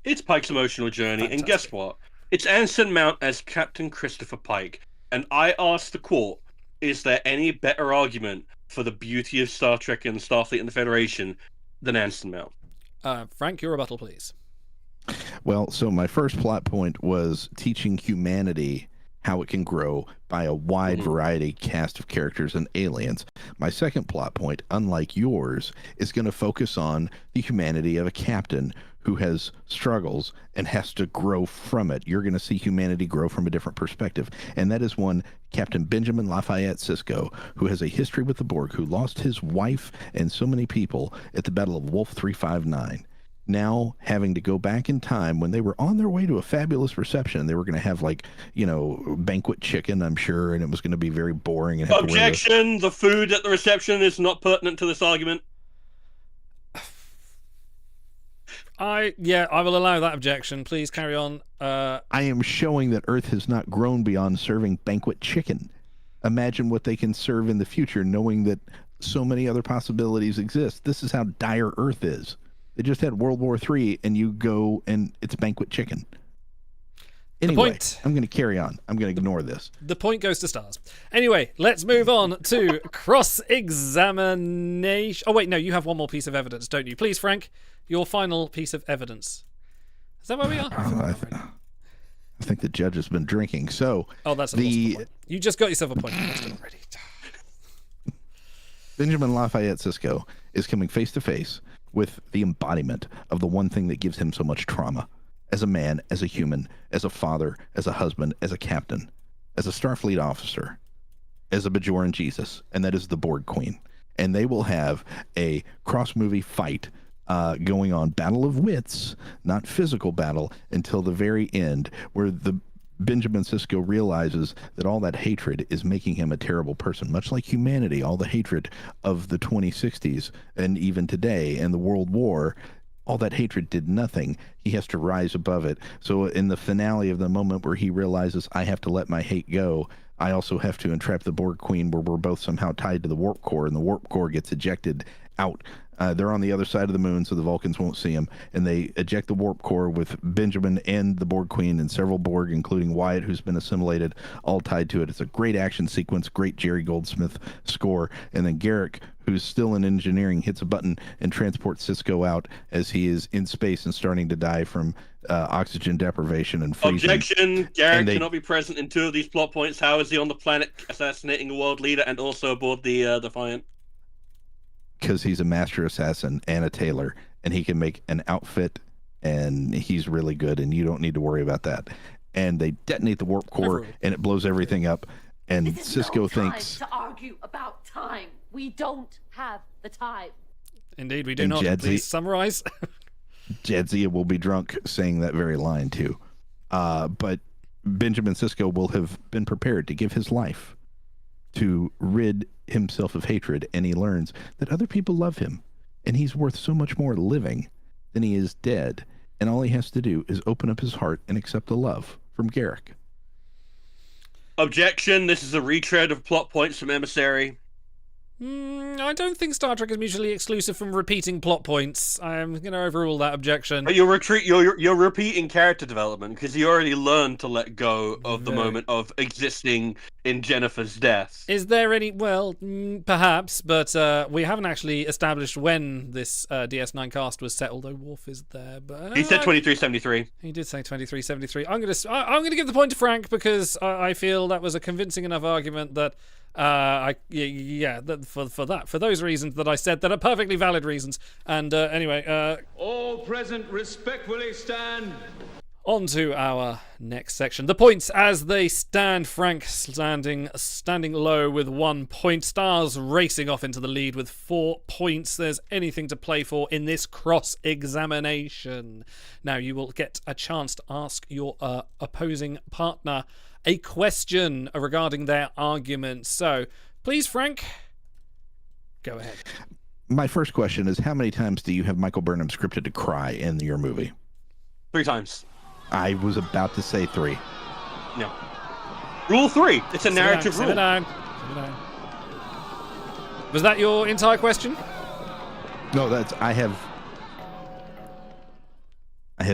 It's Pike's emotional journey, and guess what? It's Anson Mount as Captain Christopher Pike, and I asked the court, is there any better argument for the beauty of Star Trek and Starfleet and the Federation than Anson Mount? Frank, your rebuttal, please. Well, so my first plot point was teaching humanity how it can grow by a wide variety cast of characters and aliens. My second plot point, unlike yours, is going to focus on the humanity of a captain who has struggles and has to grow from it. You're going to see humanity grow from a different perspective. And that is one Captain Benjamin Lafayette Sisko, who has a history with the Borg, who lost his wife and so many people at the Battle of Wolf 359. Now having to go back in time when they were on their way to a fabulous reception. They were going to have, like, you know, banquet chicken, I'm sure, and it was going to be very boring. And Objection! The food at the reception is not pertinent to this argument. I will allow that objection. Please carry on. I am showing that Earth has not grown beyond serving banquet chicken. Imagine what they can serve in the future, knowing that so many other possibilities exist. This is how dire Earth is. They just had World War III, and you go and it's banquet chicken. Anyway, I'm going to carry on. I'm going to ignore this. The point goes to Stars. Anyway, let's move on to cross-examination. Oh, wait, no, you have one more piece of evidence, don't you? Please, Frank, your final piece of evidence. Is that where we are? I think the judge has been drinking. So, that's a point. You just got yourself a point already. Benjamin Lafayette Sisko is coming face to face with the embodiment of the one thing that gives him so much trauma. As a man, as a human, as a father, as a husband, as a captain, as a Starfleet officer, as a Bajoran Jesus, and that is the Borg Queen. And they will have a cross-movie fight going on, battle of wits, not physical battle, until the very end, where the Benjamin Sisko realizes that all that hatred is making him a terrible person, much like humanity. All the hatred of the 2060s and even today and the World War, all that hatred did nothing. He has to rise above it. So in the finale of the moment where he realizes, I have to let my hate go, I also have to entrap the Borg Queen, where we're both somehow tied to the warp core, and the warp core gets ejected out. They're on the other side of the moon, so the Vulcans won't see them, and they eject the warp core with Benjamin and the Borg Queen and several Borg, including Wyatt, who's been assimilated, all tied to it. It's a great action sequence, great Jerry Goldsmith score, and then Garrick, who's still in engineering, hits a button and transports Sisko out as he is in space and starting to die from oxygen deprivation and freezing. Objection! Garrick cannot be present in two of these plot points. How is he on the planet assassinating a world leader and also aboard the Defiant? Because he's a master assassin and a tailor, and he can make an outfit, and he's really good, and you don't need to worry about that. And they detonate the warp core, and it blows everything up. And Sisko thinks to argue about time. We don't have the time. Indeed, we do not. Please summarize. Jadzia will be drunk saying that very line too. But Benjamin Sisko will have been prepared to give his life to rid himself of hatred, and he learns that other people love him, and he's worth so much more living than he is dead, and all he has to do is open up his heart and accept the love from Garrick. Objection, this is a retread of plot points from Emissary. I don't think Star Trek is mutually exclusive from repeating plot points. I'm going to overrule that objection. But you're repeating character development because you already learned to let go of the moment of existing in Jennifer's death. Is there any... Well, perhaps, but we haven't actually established when this DS9 cast was set, although Worf is there. But He said 2373. He did say 2373. I'm going to give the point to Frank because I feel that was a convincing enough argument that for those reasons that I said, that are perfectly valid reasons. And anyway, All present respectfully stand. on to our next section. The points as they stand. Frank standing low with 1 point. Stars racing off into the lead with 4 points. There's anything to play for in this cross-examination. Now you will get a chance to ask your opposing partner a question regarding their argument. So, please, Frank, go ahead. My first question is, how many times do you have Michael Burnham scripted to cry in your movie? 3 times. I was about to say 3. No. Rule 3. It's a narrative rule. Sit down. Was that your entire question? No, I have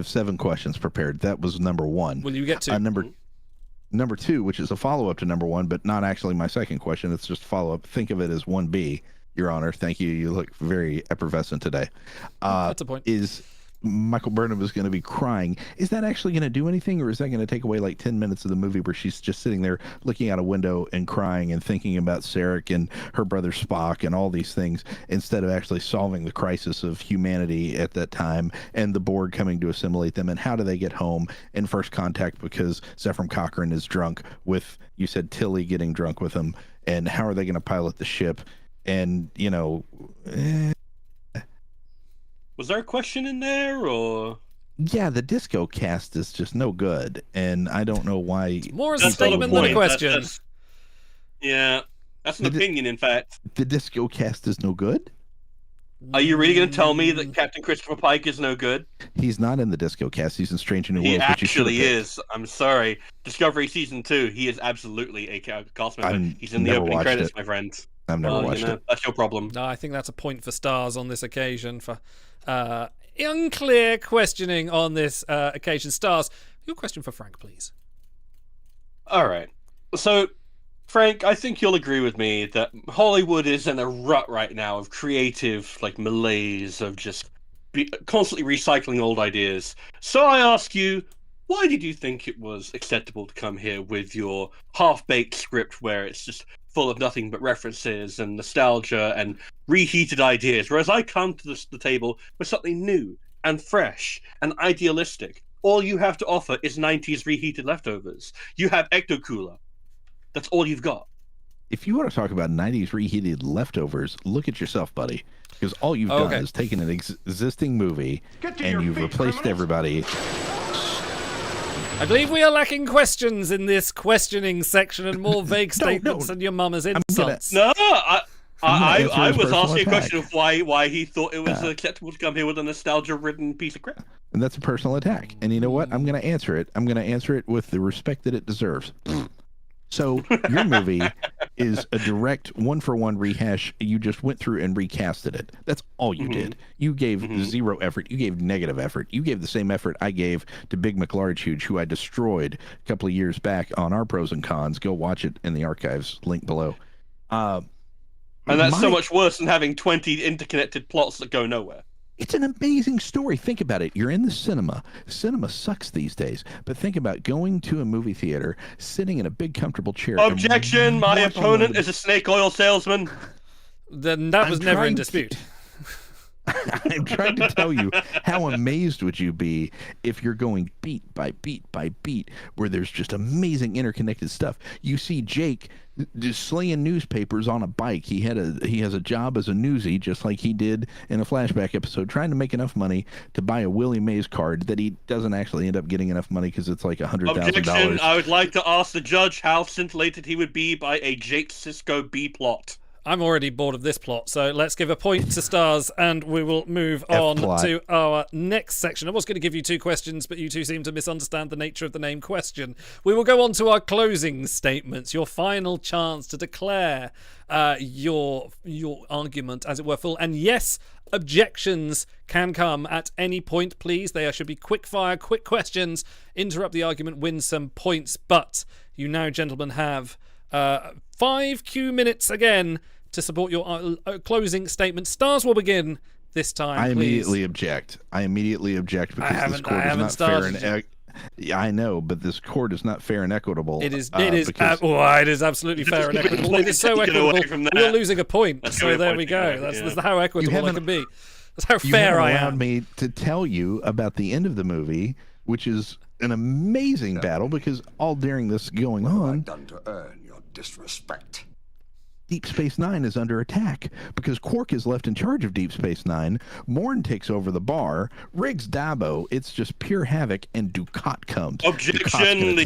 7 questions prepared. That was number 1. Will you get to? Number 2, which is a follow-up to number 1, but not actually my second question. It's just a follow-up. Think of it as 1B, Your Honor. Thank you. You look very effervescent today. That's a point. Is Michael Burnham is going to be crying. Is that actually going to do anything, or is that going to take away like 10 minutes of the movie where she's just sitting there looking out a window and crying and thinking about Sarek and her brother Spock and all these things, instead of actually solving the crisis of humanity at that time and the Borg coming to assimilate them, and how do they get home in First Contact because Zephram Cochrane is drunk with, you said, Tilly getting drunk with him, and how are they going to pilot the ship? And, Was there a question in there, or? Yeah, the disco cast is just no good, and I don't know why. More a statement than a question. That's an opinion, in fact. The disco cast is no good? Are you really going to tell me that Captain Christopher Pike is no good? He's not in the disco cast. He's in Strange New Worlds. He actually is. I'm sorry. Discovery Season 2, he is absolutely a cast member. He's in the opening credits, my friend. I've never watched it. That's your problem. No, I think that's a point for Stars on this occasion for unclear questioning on this occasion. Stars, your question for Frank, please. All right. So, Frank, I think you'll agree with me that Hollywood is in a rut right now of creative, malaise, of just constantly recycling old ideas. So I ask you, why did you think it was acceptable to come here with your half-baked script where it's just full of nothing but references and nostalgia and reheated ideas, whereas I come to the table with something new and fresh and idealistic? All you have to offer is 90s reheated leftovers. You have Ecto Cooler. That's all you've got. If you want to talk about 90s reheated leftovers, look at yourself, buddy. Because all you've done is taken an existing movie and you've replaced everybody. I believe we are lacking questions in this questioning section and more vague statements than your mama's insults. I was asking a question of why he thought it was acceptable to come here with a nostalgia-ridden piece of crap. And that's a personal attack. And you know what? I'm going to answer it. I'm going to answer it with the respect that it deserves. So your movie is a direct one-for-one rehash. You just went through and recasted it. That's all you did. You gave zero effort. You gave negative effort. You gave the same effort I gave to Big McLarge, who I destroyed a couple of years back on our pros and cons. Go watch it in the archives, link below. And that's so much worse than having 20 interconnected plots that go nowhere. It's an amazing story. Think about it. You're in the cinema. Cinema sucks these days. But think about going to a movie theater, sitting in a big, comfortable chair. Objection! My opponent is a snake oil salesman. Then that was never in dispute. I'm trying to tell you, how amazed would you be if you're going beat by beat by beat, where there's just amazing interconnected stuff. You see Jake just slinging newspapers on a bike. He has a job as a newsie, just like he did in a flashback episode, trying to make enough money to buy a Willie Mays card that he doesn't actually end up getting enough money because it's like $100,000. Objection! I would like to ask the judge how scintillated he would be by a Jake Sisko B plot. I'm already bored of this plot, so let's give a point to Stars, and we will move on to our next section. I was going to give you 2 questions, but you two seem to misunderstand the nature of the name question. We will go on to our closing statements, your final chance to declare your argument, as it were, full. And yes, objections can come at any point, please. They should be quick fire, quick questions. Interrupt the argument, win some points. But you now, gentlemen, have 5 Q minutes again to support your closing statement. Stars will begin this time. I immediately object. Because this court is not fair and I know, but this court is not fair and equitable. It is. It is absolutely fair and equitable. It is so equitable. We're losing a point. So there we go. That's how equitable I can be. That's how fair I am. You allowed me to tell you about the end of the movie, which is an amazing battle, because all during this going on, done to earn your disrespect. Deep Space Nine is under attack because Quark is left in charge of Deep Space Nine. Morn takes over the bar. Riggs Dabo. It's just pure havoc, and Dukat comes. Objection!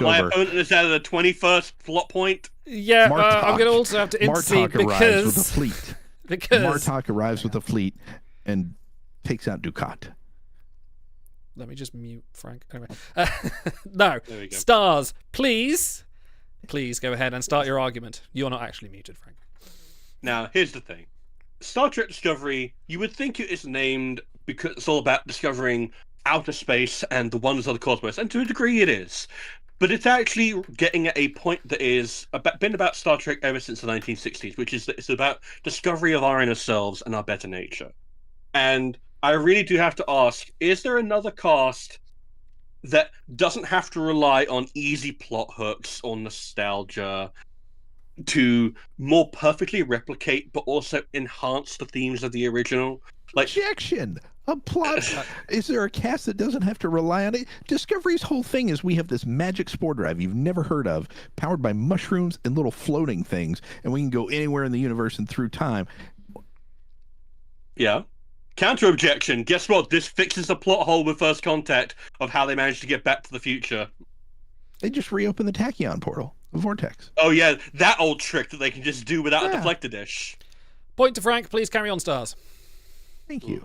My opponent is at the 21st plot point. Yeah, I'm going to also have to intercede arrives with a fleet. Martok arrives with a fleet and takes out Dukat. Let me just mute Frank. Anyway, no, Stars, please go ahead and start your argument. You're not actually muted, Frank. Now, here's the thing. Star Trek Discovery, you would think it is named because it's all about discovering outer space and the wonders of the cosmos, and to a degree it is. But it's actually getting at a point that is been about Star Trek ever since the 1960s, which is that it's about discovery of our inner selves and our better nature. And I really do have to ask, is there another cast that doesn't have to rely on easy plot hooks or nostalgia to more perfectly replicate but also enhance the themes of the original? Objection! A plot. Is there a cast that doesn't have to rely on it? Discovery's whole thing is we have this magic spore drive you've never heard of, powered by mushrooms and little floating things, and we can go anywhere in the universe and through time. Yeah. Counter objection. Guess what? This fixes the plot hole with First Contact of how they managed to get back to the future. They just reopen the tachyon portal, the vortex. Oh yeah, that old trick that they can just do without a deflector dish. Point to Frank. Please carry on, Stars. Thank you.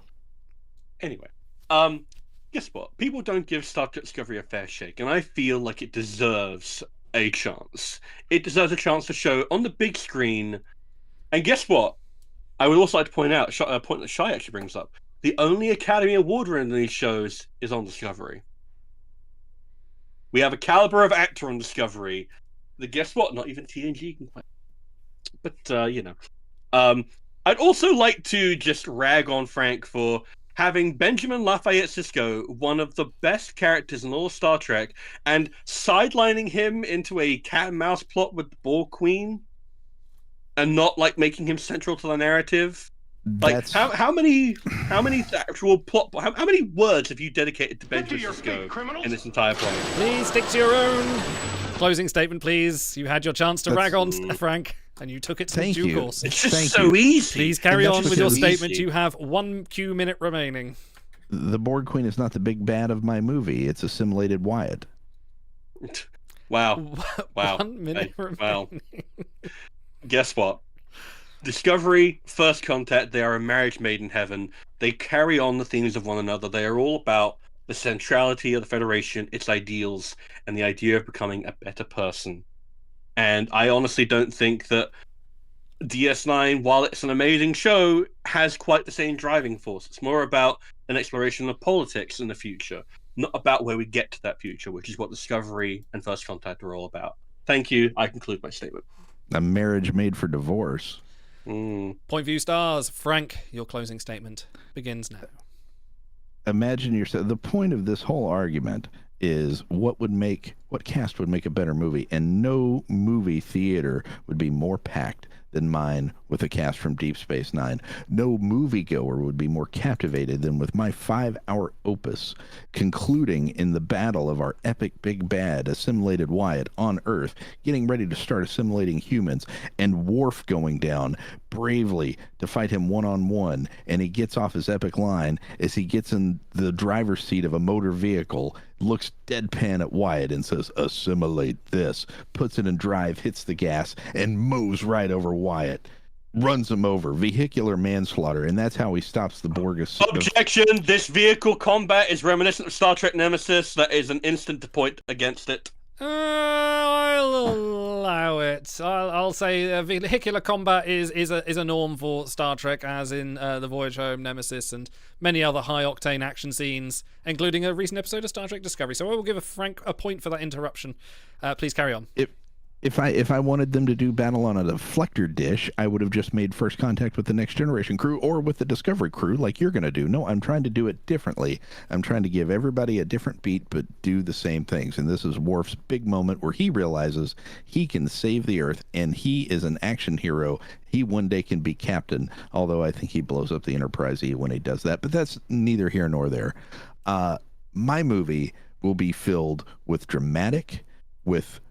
Anyway, guess what? People don't give Star Trek Discovery a fair shake, and I feel like it deserves a chance. It deserves a chance to show on the big screen. And guess what? I would also like to point out a point that Shai actually brings up. The only Academy Award winner in these shows is on Discovery. We have a caliber of actor on Discovery. Guess what? Not even TNG can play. But, you know. I'd also like to just rag on Frank for having Benjamin Lafayette Sisko, one of the best characters in all of Star Trek, and sidelining him into a cat and mouse plot with the Borg Queen. And not making him central to the narrative. How many actual plot? How many words have you dedicated to Benjamin Sisko in this entire plot? Please stick to your own closing statement, please. You had your chance to rag on, Frank, and you took it to due course. It's just so easy. Please carry on with your statement. You have 1 Q minute remaining. The Borg Queen is not the big bad of my movie. It's assimilated Wyatt. Wow. 1 minute remaining. Well. Guess what? Discovery, First Contact, they are a marriage made in heaven. They carry on the themes of one another. They are all about the centrality of the Federation, its ideals, and the idea of becoming a better person. And I honestly don't think that DS9, while it's an amazing show, has quite the same driving force. It's more about an exploration of politics in the future, not about where we get to that future, which is what Discovery and First Contact are all about. Thank you. I conclude my statement. A marriage made for divorce. Point view, Stars. Frank, your closing statement begins now. Imagine yourself. The point of this whole argument is what cast would make a better movie, and no movie theater would be more packed than mine with a cast from Deep Space Nine. No moviegoer would be more captivated than with my 5-hour opus, concluding in the battle of our epic big bad, assimilated Wyatt, on Earth, getting ready to start assimilating humans, and Worf going down bravely to fight him one-on-one, and he gets off his epic line as he gets in the driver's seat of a motor vehicle, looks deadpan at Wyatt and says, "Assimilate this," puts it in drive, hits the gas, and mows right over Wyatt, runs him over, vehicular manslaughter, and that's how he stops the Borg. Objection! This vehicle combat is reminiscent of Star Trek Nemesis. That is an instant point against it. I'll allow it. I'll say vehicular combat is a norm for Star Trek, as in The Voyage Home, Nemesis, and many other high-octane action scenes, including a recent episode of Star Trek Discovery. So I will give Frank a point for that interruption. Please carry on. If I wanted them to do battle on a deflector dish, I would have just made first contact with the Next Generation crew or with the Discovery crew like you're going to do. No, I'm trying to do it differently. I'm trying to give everybody a different beat but do the same things. And this is Worf's big moment where he realizes he can save the Earth, and he is an action hero. He one day can be captain, although I think he blows up the Enterprise E when he does that. But that's neither here nor there. My movie will be filled with dramatic, with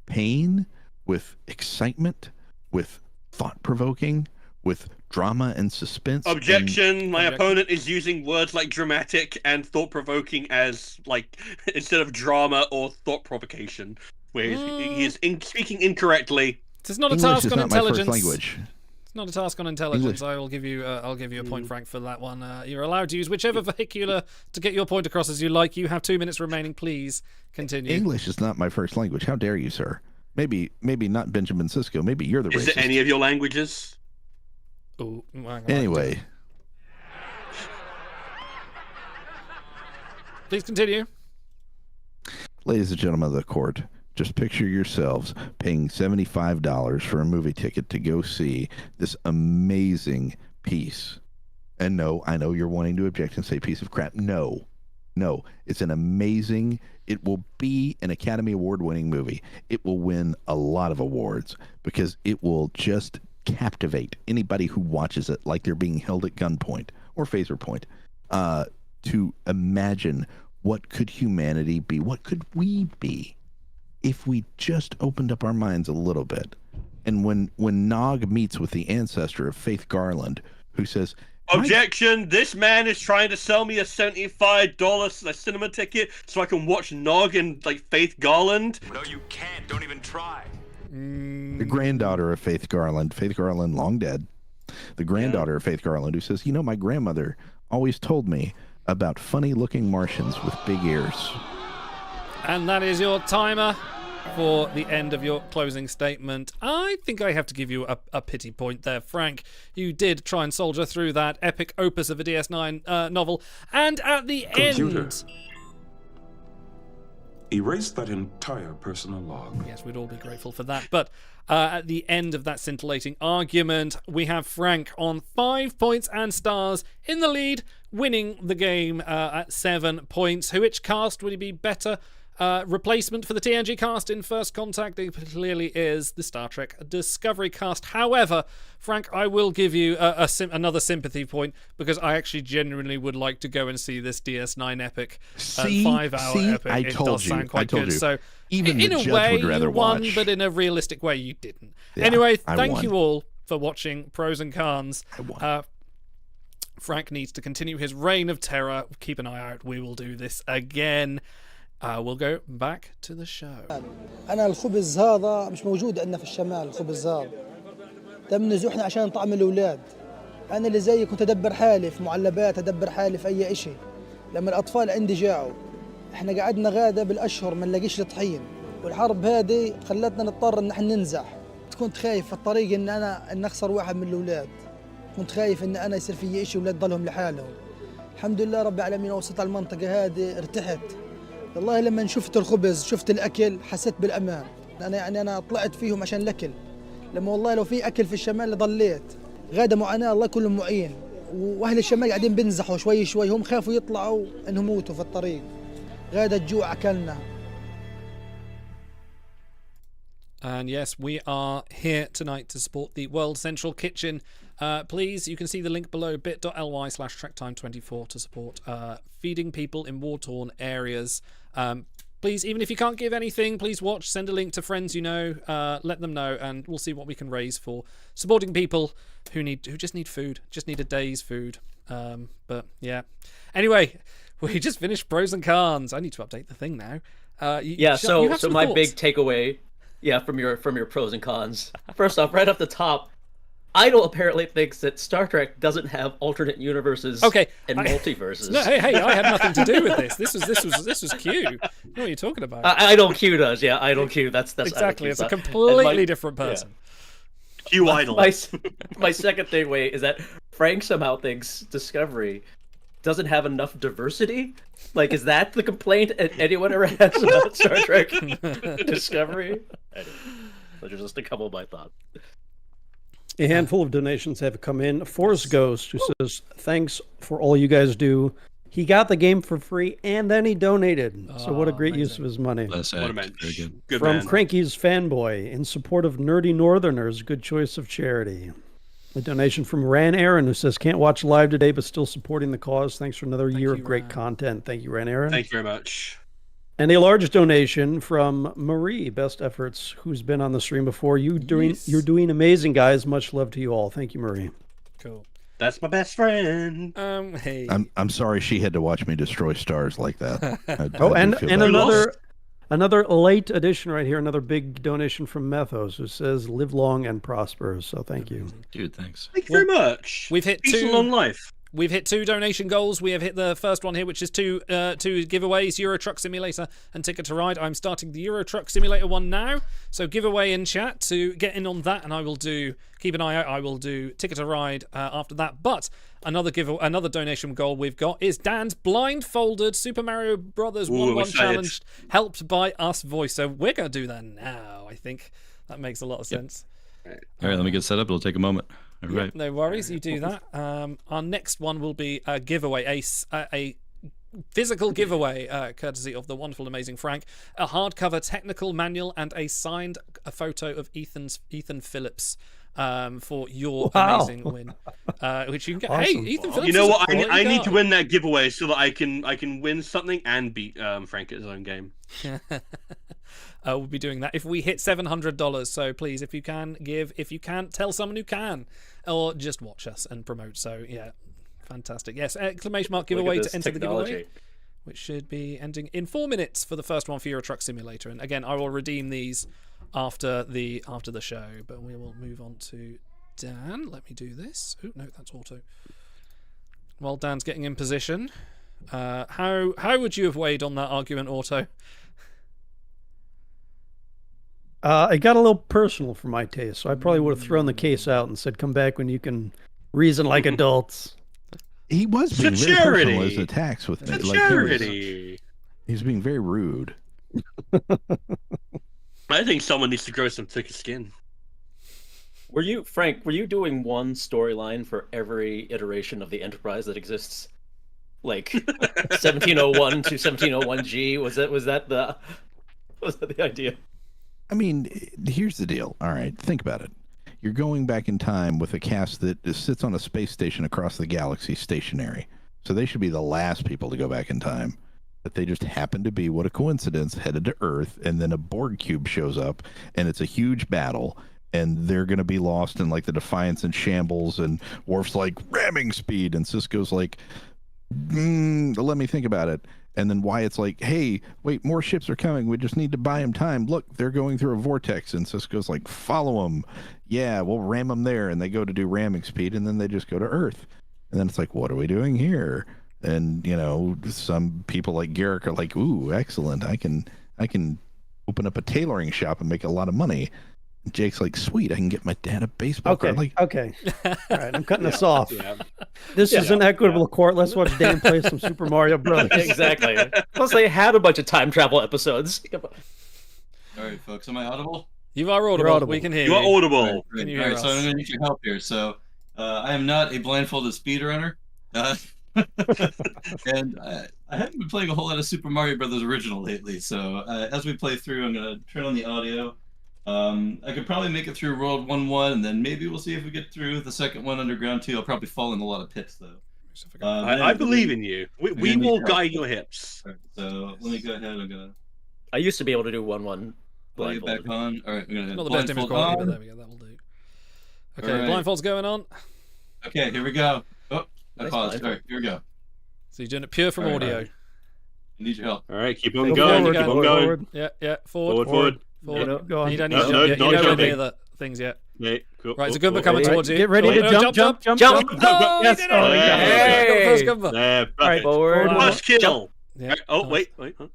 pain, with excitement, with thought-provoking, with drama and suspense. Objection! My opponent is using words like dramatic and thought-provoking as, like, instead of drama or thought provocation, where he is speaking incorrectly. It's not a English task is on not my first intelligence. language. It's not a task on intelligence. English. I'll give you a point, Frank, for that one. You're allowed to use whichever vehicular to get your point across as you like. You have 2 minutes remaining. Please continue. English is not my first language. How dare you, sir? Maybe not Benjamin Sisko. Maybe you're the racist. Is it any of your languages? Oh, hang on. Anyway. Please continue. Ladies and gentlemen of the court, just picture yourselves paying $75 for a movie ticket to go see this amazing piece. And no, I know you're wanting to object and say piece of crap. No, it's an amazing, it will be an Academy Award winning movie. It will win a lot of awards because it will just captivate anybody who watches it like they're being held at gunpoint or phaser point, to imagine what could humanity be, what could we be if we just opened up our minds a little bit. And when Nog meets with the ancestor of Faith Garland, who says, Objection! This man is trying to sell me a $75 cinema ticket so I can watch Nog and, like, Faith Garland. No, you can't. Don't even try. the granddaughter of Faith Garland long dead, the granddaughter of Faith Garland, who says, my grandmother always told me about funny-looking Martians with big ears. And that is your timer for the end of your closing statement. I think I have to give you a pity point there, Frank. You did try and soldier through that epic opus of a DS9 novel, and at the Computer. end... Erase that entire personal log. Yes, we'd all be grateful for that. But at the end of that scintillating argument, we have Frank on 5 points and stars in the lead, winning the game at 7 points. Which cast would he be better? Replacement for the TNG cast in First Contact? It clearly is the Star Trek Discovery cast. However, Frank, I will give you another sympathy point, because I actually genuinely would like to go and see this DS9 epic, 5-hour epic. I It told does you. sound quite I told good. you. So Even in the a judge way, would rather you won, watch. but in a realistic way, you didn't. Yeah, Anyway, I thank won. you all for watching Pros and Cons. Frank needs to continue his reign of terror. Keep an eye out. We will do this again. We'll go back to the show. أنا الخبز هذا مش موجود عندنا في الشمال. الخبز هذا تم نزوحنا عشان طعم الأولاد. أنا اللي زيي كنت أدبر حالي في معلبات، أدبر حالي في أي إشي. لما الأطفال عندي جاعوا، إحنا قعدنا غادة بالأشهر ما نلاقيش الطحين، والحرب هذه خلتنا نضطر إن إحنا ننزح. كنت خايف في الطريق إن أخسر واحد من الأولاد. كنت خايف إن أنا يصير في إشي ولا ضلهم لحالهم. الحمد لله رب العالمين وصلت على المنطقة هذه ارتحت. والله لما شفت الخبز شفت الأكل حسيت بالأمان. أنا طلعت فيهم عشان الأكل. لما والله لو في أكل في الشمال لضليت. غادة معاناة الله كلهم معين. وأهل الشمال قاعدين بنزحوا شوي شوي، هم خافوا يطلعوا إنهم يموتوا في الطريق. غادة الجوع أكلنا. And yes, we are here tonight to support the World Central Kitchen. Please, you can see the link below, bit.ly/TrekTime24 to support feeding people in war-torn areas. Please, even if you can't give anything, please watch, send a link to friends you know, let them know, and we'll see what we can raise for supporting people who just need food, just need a day's food. But yeah. Anyway, we just finished pros and cons. I need to update the thing now. So my thoughts. big takeaway, from your pros and cons. First off, right off the top, Idle apparently thinks that Star Trek doesn't have alternate universes and multiverses. No, hey, I had nothing to do with this. This was Q. What are you talking about? Idle Q does, Idle Q. That's exactly. Idle It's a Q. completely different person. Q Idle. My second takeaway is that Frank somehow thinks Discovery doesn't have enough diversity. Like, is that the complaint anyone ever has about Star Trek Discovery? Anyway, those are just a couple of my thoughts. A handful of donations have come in. Force Ghost, who says, thanks for all you guys do. He got the game for free and then he donated. So what a great use of his money. What a man. Good From man. Cranky's Fanboy, in support of nerdy Northerners, good choice of charity. A donation from Ran Aaron, who says, can't watch live today, but still supporting the cause. Thanks for another year of great content. Thank you, Ran Aaron. Thank you very much. And a large donation from Marie, Best Efforts, who's been on the stream before. You're doing amazing, guys. Much love to you all. Thank you, Marie. Cool. That's my best friend. Hey. I'm sorry she had to watch me destroy stars like that. I and do feel bad. another late addition right here. Another big donation from Methos, who says, "Live long and prosper." So thank you, dude. Thanks. Thank you very much. We've hit Peace two. and long life. We've hit 2 donation goals. We have hit the first one here, which is two giveaways, Euro Truck Simulator and Ticket to Ride. I'm starting the Euro Truck Simulator one now, so giveaway in chat to get in on that, and I will keep an eye out. I will do Ticket to Ride after that. But another donation goal we've got is Dan's blindfolded Super Mario Brothers 1-1 challenge, helped by us voice. So we're going to do that now. I think that makes a lot of sense. All right, let me get set up. It'll take a moment. All right. No worries, you do that. Our next one will be a giveaway, a physical giveaway, courtesy of the wonderful, amazing Frank, a hardcover technical manual and a signed photo of Ethan Phillips for your amazing win, which you can get. Awesome. Hey, Ethan Phillips. You know is what? a great I need guy. to win that giveaway so that I can win something and beat Frank at his own game. We'll be doing that if we hit $700. So please, if you can give, if you can't, tell someone who can, or just watch us and promote. So yeah, fantastic. Yes, exclamation mark giveaway to enter the giveaway, which should be ending in 4 minutes for the first one for Euro Truck Simulator. And again, I will redeem these after the show. But we will move on to Dan. Let me do this. Oh no, that's auto. While Dan's getting in position, how would you have weighed on that argument, auto? It got a little personal for my taste, so I probably would have thrown the case out and said, "Come back when you can reason like adults." He was being very personal as attacks with me. Charity. He's being very rude. I think someone needs to grow some thicker skin. Were you, Frank, one storyline for every iteration of the Enterprise that exists? Like 1701 to 1701G? Was that the idea? I mean, here's the deal. All right, think about it. You're going back in time with a cast that sits on a space station across the galaxy stationary. So they should be the last people to go back in time. But they just happen to be, what a coincidence, headed to Earth, and then a Borg cube shows up, and it's a huge battle, and they're going to be lost in, like, the Defiance and shambles, and Worf's like, ramming speed, and Sisko's like, let me think about it. And then Wyatt's like, hey, wait, more ships are coming. We just need to buy them time. Look, they're going through a vortex. And Sisko's like, follow them. Yeah, we'll ram them there. And they go to do ramming speed, and then they just go to Earth. And then it's like, what are we doing here? And, you know, some people like Garrick are like, ooh, excellent. I can open up a tailoring shop and make a lot of money. Jake's like, sweet, I can get my dad a baseball card. Like, okay. All right, I'm cutting this off. This is an equitable court. Let's watch Dan play some Super Mario Brothers. Exactly. Plus, they had a bunch of time travel episodes. All right, folks, am I audible? You are audible. We can hear you. You are audible. All right, so I'm going to need your help here. So I am not a blindfolded speedrunner. And I haven't been playing a whole lot of Super Mario Brothers original lately. So as we play through, I'm going to turn on the audio. I could probably make it through World 1-1, and then maybe we'll see if we get through the second one underground too. I'll probably fall in a lot of pits though. I believe in you. We will guide your hips. Right, so let me go ahead. I'm gonna. I used to be able to do 1-1 Play it back on. All right, I'm gonna. Not the best image quality, but there we go. That will do. Okay, right. blindfold's going on. Okay, here we go. Oh, I Nice paused. blindfold. All right, here we go. So you're doing it pure from All right, audio. all right. I need your help. All right, keep on Go going. forward, Keep on forward, going. forward. Yeah, forward. No, go on. And you don't need No, to no, jump yet. no You're nowhere jumping. near the things yet. Okay, cool. Right, it's a Oh, Goomba oh, coming oh. towards you. Get ready to Oh, jump. Oh, Yes. he did it! Oh, yeah. Got the first Goomba. Yeah, All right, forward. First kill. Yeah. Oh, Nice. wait. Huh?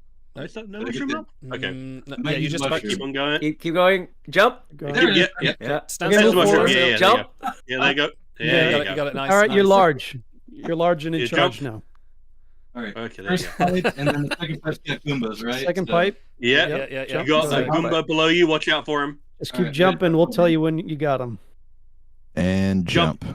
No mushroom roll? Okay. No, Might yeah, you use just mushroom. Keep on going. Keep going. Jump. Go There it is. Yeah. Stand Okay, still. move forward. Yeah, Jump. Yeah, there you go. Yeah, There you you got it. You go. got it. Nice. All right, you're nice. large. You're large and in You charge jump. now. All right. Okay, there you First go. pipe, and then the second pipe's got Goombas, right? Second So- pipe. Yeah. Yeah. You got a Jump. Goomba below you. Watch out for him. Just All keep right, jumping. We'll tell you when you got them. And jump.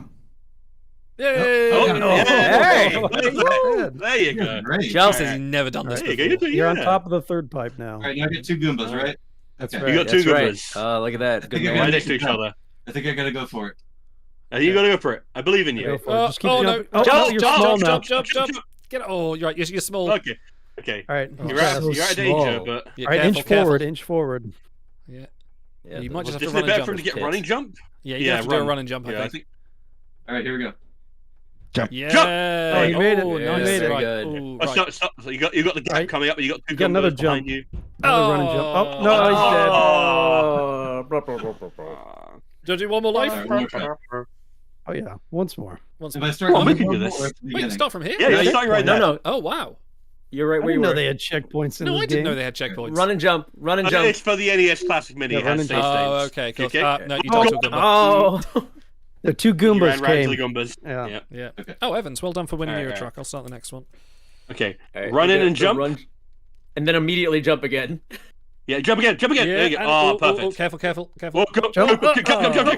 Yay! Oh, Hey. there you go. Great. Jump. Says he's never done this There you before. go. You're on top of the third pipe now. All right, now I get two Goombas, right? That's Okay. right. You got two That's right. Goombas. Look at that. Good think I man. Right got next to each other. I think I gotta go for it. You gotta go for it. I believe in Go you. for it. Just keep no. jumping. Oh, Jump, you're jump, small now. Jump. Get it. Oh, you're right. You're small. Okay. All right. You're out of danger, but Yeah, All right, careful, inch forward. Inch forward. Yeah. Yeah, You might just have to isn't run it and better jump. for him to get running jump? Yeah, you have to do a run and jump, I Yeah, think. All right, here we go. Yeah. Jump! Oh, you made it. Oh, You nice. made it. Right. Good. Ooh, Oh, right. stop. So you got the gap Right. coming up, but you got two You got another Goombas behind jump. you. Another run and jump. Oh, no, he's dead. Oh. Blah, blah, blah, blah, blah. Do you do one more life? All right, one more try. Oh, yeah. Once more. Once If more. I start Come on, we coming can do from this. or at the Wait, you beginning? start from here? Yeah, you're starting right No, there. no. Oh, wow. You're right I where you didn't know were. they had checkpoints in No, this I didn't game. know they had checkpoints. Run and jump. Run and jump. It's for the NES Classic Mini. Yeah, It run has and save jump. Oh, states. okay, cool. Okay. No, you don't talk about Oh. The two You Goombas ran right came. to the Goombas. Yeah. Yeah. Okay. Oh, Evans, well done for winning All your right, truck. I'll start the next one. Okay. All right, Run you in gotta and jump. run- and then immediately jump again. Yeah, jump again. There you go. and- Oh, oh, perfect. careful. Oh, go, Jump.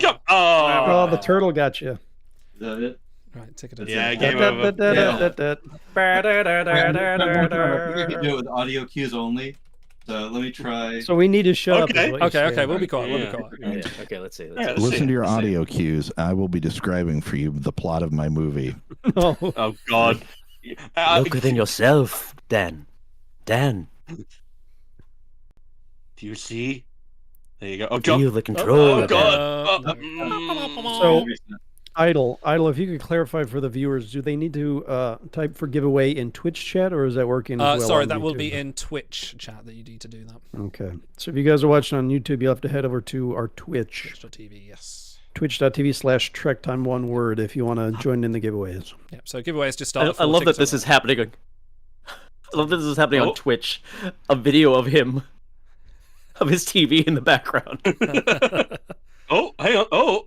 jump. Oh, Oh. the turtle got you. Is that it? Right, take it. Yeah, in. game over. I think I can do it with audio cues only. So let me try. So we need to shut up. Okay. is what you're Okay, saying. we'll be quiet. We'll be Yeah. quiet. Yeah. Okay, let's see. Yeah, let's Listen see, to your let's see. audio cues. I will be describing for you the plot of my movie. Oh. Oh, God. Look within yourself, Dan. Dan. Do you see? There you go. Oh, jump. Feel the control. Oh, God. So, Idle, if you could clarify for the viewers, do they need to type for giveaway in Twitch chat, or is that working as well? Sorry, on that will YouTube? be in Twitch chat that you need to do that. Okay. So if you guys are watching on YouTube, you'll have to head over to our Twitch. Twitch.tv, yes. Twitch.tv/Trek Time, one word, if you want to join in the giveaways. Yeah, so giveaways just start. I love that this is happening. I love that this is happening on Twitch. A video of him, of his TV in the background. Oh, hang on. Oh,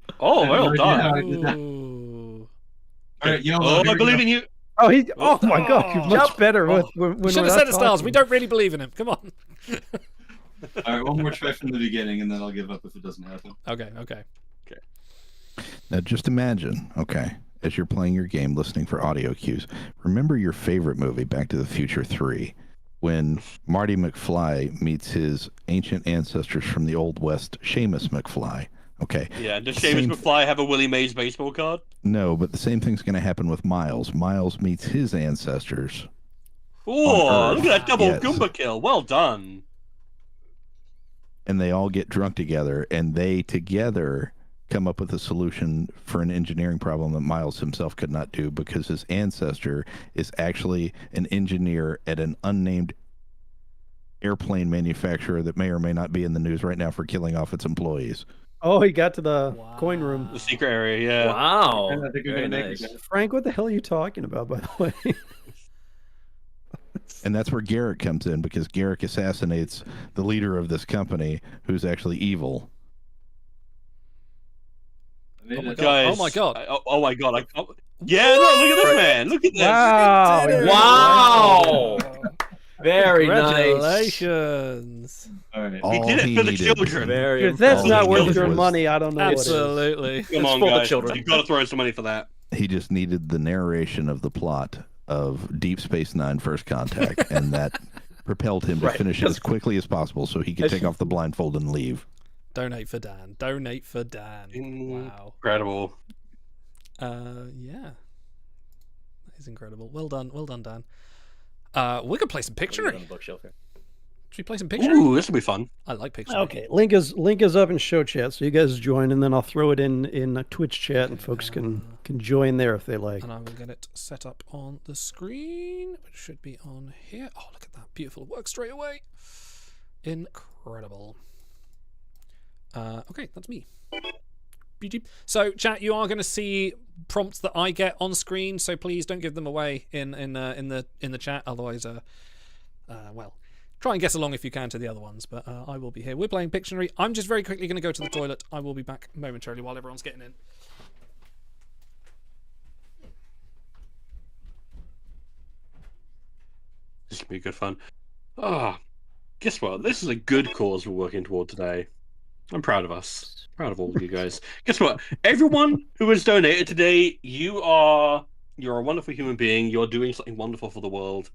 well done. Ooh. All right, yo, Oh, I believe in you. Oh, oh my God, you're much better when You we're should have not said it, Stars. talking. We don't really believe in him. Come on. All right, one more try from the beginning, and then I'll give up if it doesn't happen. Okay. Now just imagine, okay, as you're playing your game, listening for audio cues, remember your favorite movie, Back to the Future 3, when Marty McFly meets his ancient ancestors from the Old West, Seamus McFly. Okay. Yeah, does Same- Seamus McFly have a Willie Mays baseball card? No, but the same thing's going to happen with Miles. Miles meets his ancestors. Oh, On look at that double Yes. Goomba kill. Well done. And they all get drunk together, and they together come up with a solution for an engineering problem that Miles himself could not do because his ancestor is actually an engineer at an unnamed airplane manufacturer that may or may not be in the news right now for killing off its employees. Oh, he got to the coin room. The secret area, yeah. Wow. I think we're Very gonna nice. make it. Frank, what the hell are you talking about, by the way? And that's where Garrick comes in, because Garrick assassinates the leader of this company, who's actually evil. I made it. Guys, Oh my God. Oh my God. Yeah, look at this man. Look at this. Wow. Wow. Very nice. Congratulations. All right. All He did it for the needed- children. Very If that's All not he worth needed your was- money, I don't know what Absolutely. Come on, for the guys. children. You've got to throw some money for that. He just needed the narration of the plot of Deep Space Nine First Contact, and that propelled him to Right. finish it as quickly as possible so he could take off the blindfold and leave. Donate for Dan. Donate for Dan. Wow. Incredible. Yeah. That is incredible. Well done, Dan. We could play some Pictionary. On the bookshelf here. Should we play some Pictionary? Ooh, this will be fun. I like Pictionary. Okay, link is up in show chat, so you guys join, and then I'll throw it in a Twitch chat, and folks can join there if they like. And I will get it set up on the screen, which should be on here. Oh, look at that. Beautiful. It works straight away. Incredible. Okay, that's me. So, chat, you are going to see prompts that I get on screen, so please don't give them away in the chat. Otherwise, well, try and guess along if you can to the other ones. But I will be here. We're playing Pictionary. I'm just very quickly going to go to the toilet. I will be back momentarily while everyone's getting in. This will be good fun. Guess what? This is a good cause we're working toward today. I'm proud of us. Proud of all of you guys. Guess what? Everyone who has donated today, you're a wonderful human being. You're doing something wonderful for the world.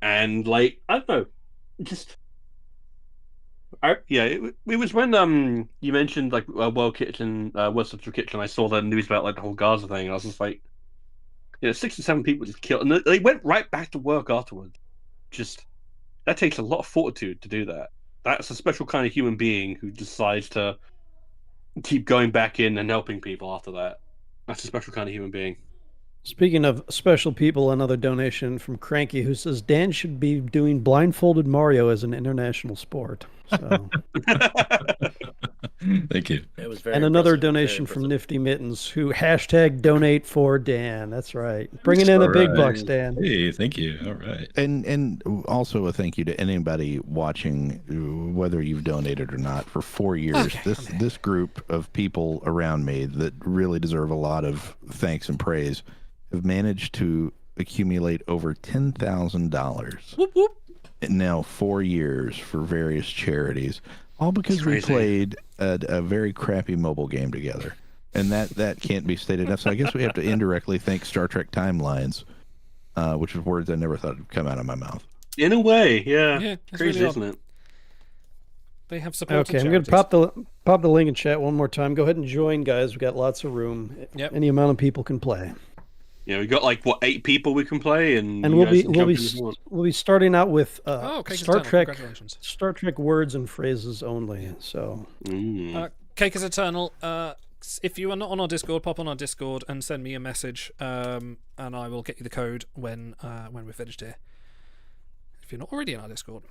And I don't know, it was when you mentioned World Central Kitchen. I saw the news about the whole Gaza thing, and I was just like, 67 people just killed, and they went right back to work afterwards. That takes a lot of fortitude to do that. That's a special kind of human being who decides to keep going back in and helping people after that. That's a special kind of human being. Speaking of special people, another donation from Cranky, who says Dan should be doing blindfolded Mario as an international sport. So. Thank you. It was very and another impressive, donation from Nifty Mittens, who #donate for Dan. That's right. Bringing in the big bucks, Dan. Hey, thank you. All right. And also a thank you to anybody watching, whether you've donated or not, for 4 years. This group of people around me that really deserve a lot of thanks and praise have managed to accumulate over $10,000 in now 4 years for various charities, all because we played a very crappy mobile game together. And that can't be stated enough. So I guess we have to indirectly thank Star Trek Timelines, which is words I never thought would come out of my mouth. In a way, yeah. really Crazy, isn't odd. it? They have supported Okay, I'm going to pop the link in chat one more time. Go ahead and join, guys. We've got lots of room. Yep. Any amount of people can play. Yeah, we got 8 people we can play, and we'll be starting out with Star Trek words and phrases only. So, Cake is Eternal. If you are not on our Discord, pop on our Discord and send me a message, and I will get you the code when we're finished here. If you're not already in our Discord.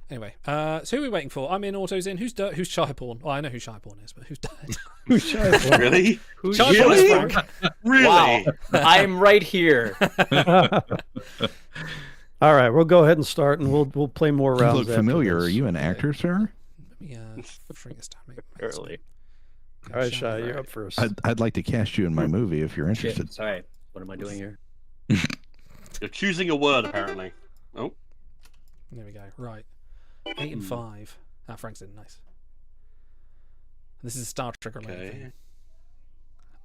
Anyway, so who are we waiting for? I'm in, Auto's in. Who's Shyporn? Well, I know who Shyporn is, but who's died? Who's Shyporn? Really? Who's Shyporn is Frank. Really? Wow. I'm right here. All right, we'll go ahead and start, and we'll play more rounds. You look familiar. Are you an actor, sir? Let me shrink this down. Early. All right, Shy, you're up first. I'd like to cast you in my movie if you're interested. Shit. Sorry. What am I doing here? You're choosing a word, apparently. Oh. There we go. Right. 8 and 5. Frank's in. Nice. This is a Star Trek related thing.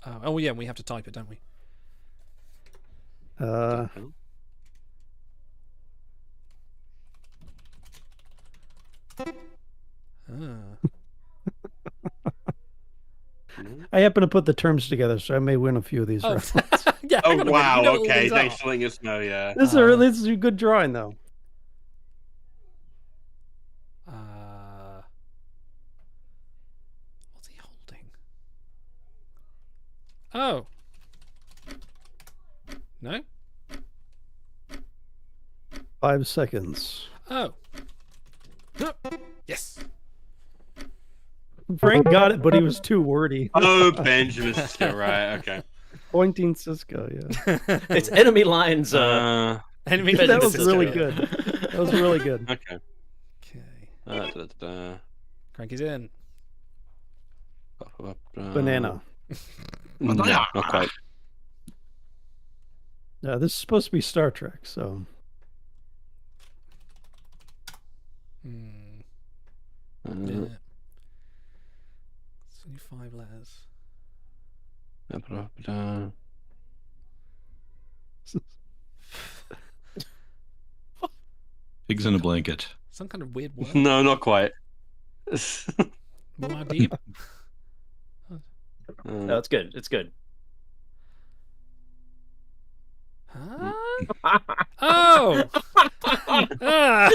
Oh yeah, we have to type it, don't we? I happen to put the terms together, so I may win a few of these rounds. Yeah. Oh wow. Okay. Thanks for letting us know. Yeah. This is a good drawing, though. What's he holding? Oh. No? 5 seconds. Oh. No. Yes. Frank got it, but he was too wordy. Oh, Benjamin Sisko, right? Okay. Pointing Cisco, yeah. It's enemy lines. Enemy that was Cisco, really yeah. good. That was really good. Okay. Cranky's in. Banana. No, not quite. Yeah, this is supposed to be Star Trek, so. Yeah. 5 letters. Pigs in a blanket. Some kind of weird word. No, not quite. Muad'Dib. No, it's good. It's good. Huh? Oh. Ah.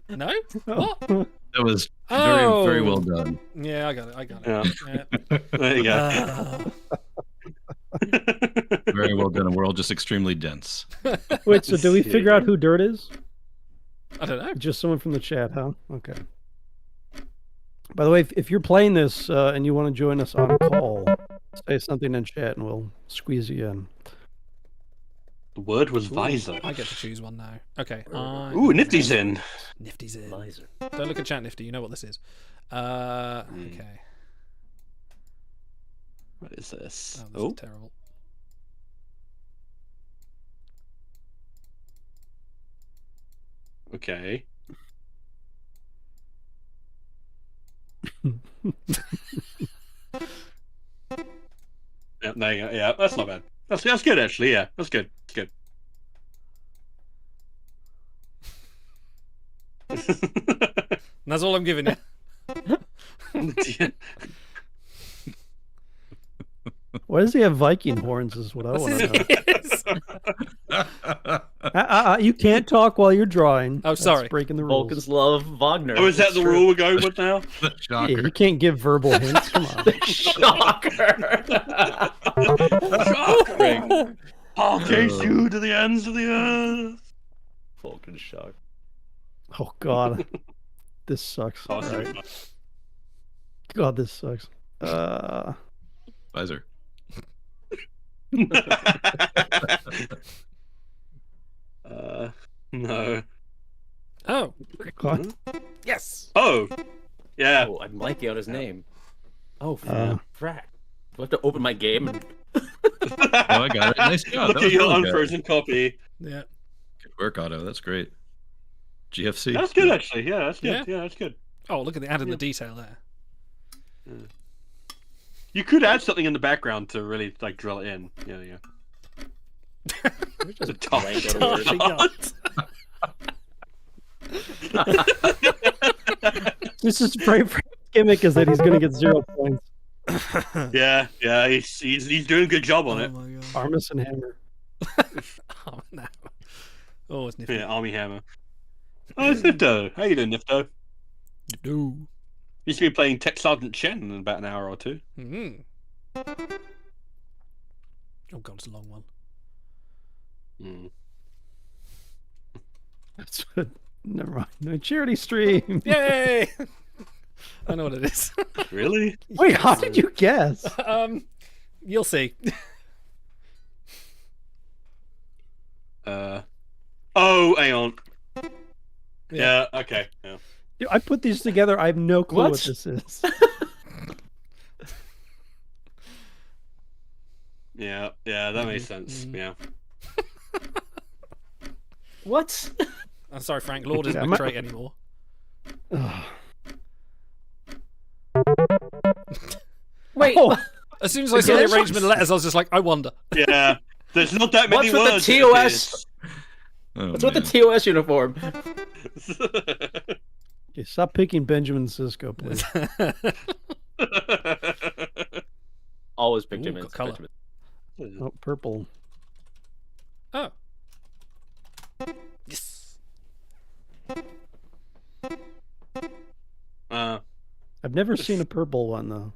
No? What? That was very, very well done. Yeah, I got it. Yeah. There you go. Very well done. And we're all just extremely dense. Wait, so do we figure out who Dirt is? I don't know. Just someone from the chat, huh? Okay. By the way, if you're playing this and you want to join us on call, say something in chat and we'll squeeze you in. The word was visor. I get to choose one now. Okay. Ooh, Nifty's in. Nifty's in. Don't look at chat, Nifty. You know what this is. Okay. What is this? Oh, this is terrible. Okay. Yeah, there you go. Yeah, that's not bad. That's good actually. Yeah, that's good. That's good. That's all I'm giving you. Why does he have Viking horns? Is what I want to know. You can't talk while you're drawing. Oh, sorry. That's breaking the rules. Vulcans love Wagner. Oh, is that the rule we're going with now? Yeah, you can't give verbal hints. Come on. Shocker. Shocker. I'll chase you to the ends of the earth. Vulcan shock. Oh God, this sucks. Oh, All right. God, this sucks. Visor. No. Oh. What? Yes. Oh. Yeah. Oh, I'm blanking on his name. Oh, frack. Do I have to open my game? Oh, I got it. Nice job. Look That at was your really good. unfrozen copy. Yeah. Good work, Otto. That's great. GFC. That's good actually. Yeah, that's good. Yeah, that's good. Oh, look at the adding the detail there. You could add something in the background to really like drill it in. Yeah, yeah. Just blank on a word. This is Frank's gimmick is that he's going to get 0 points. Yeah, yeah, he's doing a good job on it. Oh my God. Armus and Hammer. Oh, no. Oh, it's Nifty. Yeah, Army Hammer. Oh, it's Nifto. How you doing, Nifto? No. You should be playing Tech Sergeant Chen in about an hour or two. Mm. Oh God, it's a long one. Mm. That's what. Never mind. No charity stream. Yay! I know what it is. Really? Wait, how did you guess? You'll see. Oh, hang on. Yeah. Okay. Yeah. Dude, I put these together. I have no clue what What? this is. Yeah. Yeah. That makes sense. Yeah. What? I'm sorry, Frank. Lord isn't Yeah, a trait anymore. Wait. Oh. As soon as I saw the arrangement of letters, I was just like, I wonder. Yeah. There's not that many What's with words. the in TOS? Oh, What's with the man. TOS uniform? Okay, stop picking Benjamin Sisko, please. Always pick Ooh, Benjamin. got colour. Oh, purple. Oh. Yes. I've never seen a purple one though.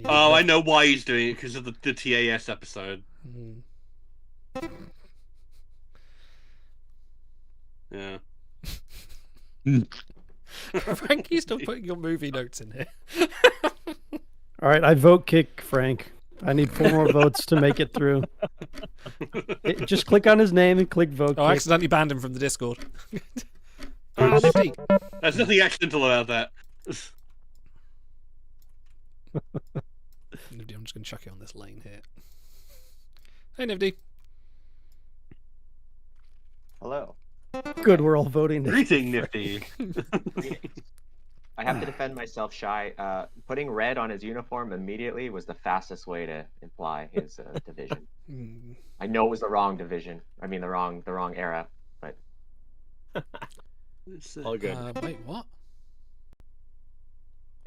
Oh, I know why he's doing it because of the TAS episode. Mm. Yeah. Frank, you still putting your movie notes in here. All right, I vote kick Frank. I need 4 more votes to make it through. Just click on his name and click vote. Oh, I kick. accidentally banned him from the Discord. Oh, Nifty. There's nothing accidental about that. Nifty, I'm just going to chuck it on this lane here. Hey, Nifty. Hello. Good, we're all voting. Greeting, Nifty. I have to defend myself, Shy. Putting red on his uniform immediately was the fastest way to imply his division. I know it was the wrong division. I mean, the wrong era, but All good. Wait, what?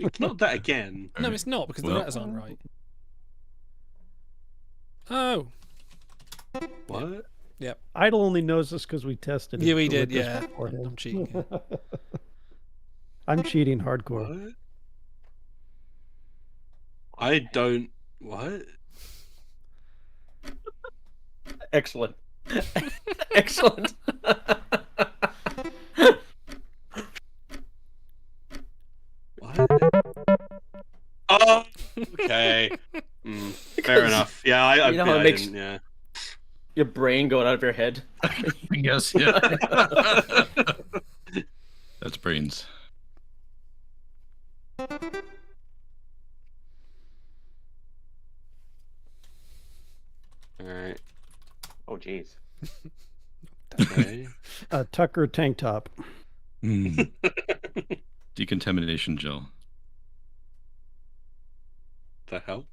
It's not that again. No, it's not because the letters aren't right. Oh. What? Yep. Idle only knows this because we tested it. Yeah, we with did. this Yeah. beforehand. I'm cheating. I'm cheating hardcore. What? I don't. What? Excellent. Excellent. What? Oh, okay. Fair enough. Yeah, I You know how it I makes didn't, yeah. your brain going out of your head. I guess, yeah. That's brains. All right. Oh, jeez. Okay. A Tucker tank top. Decontamination gel. The hell?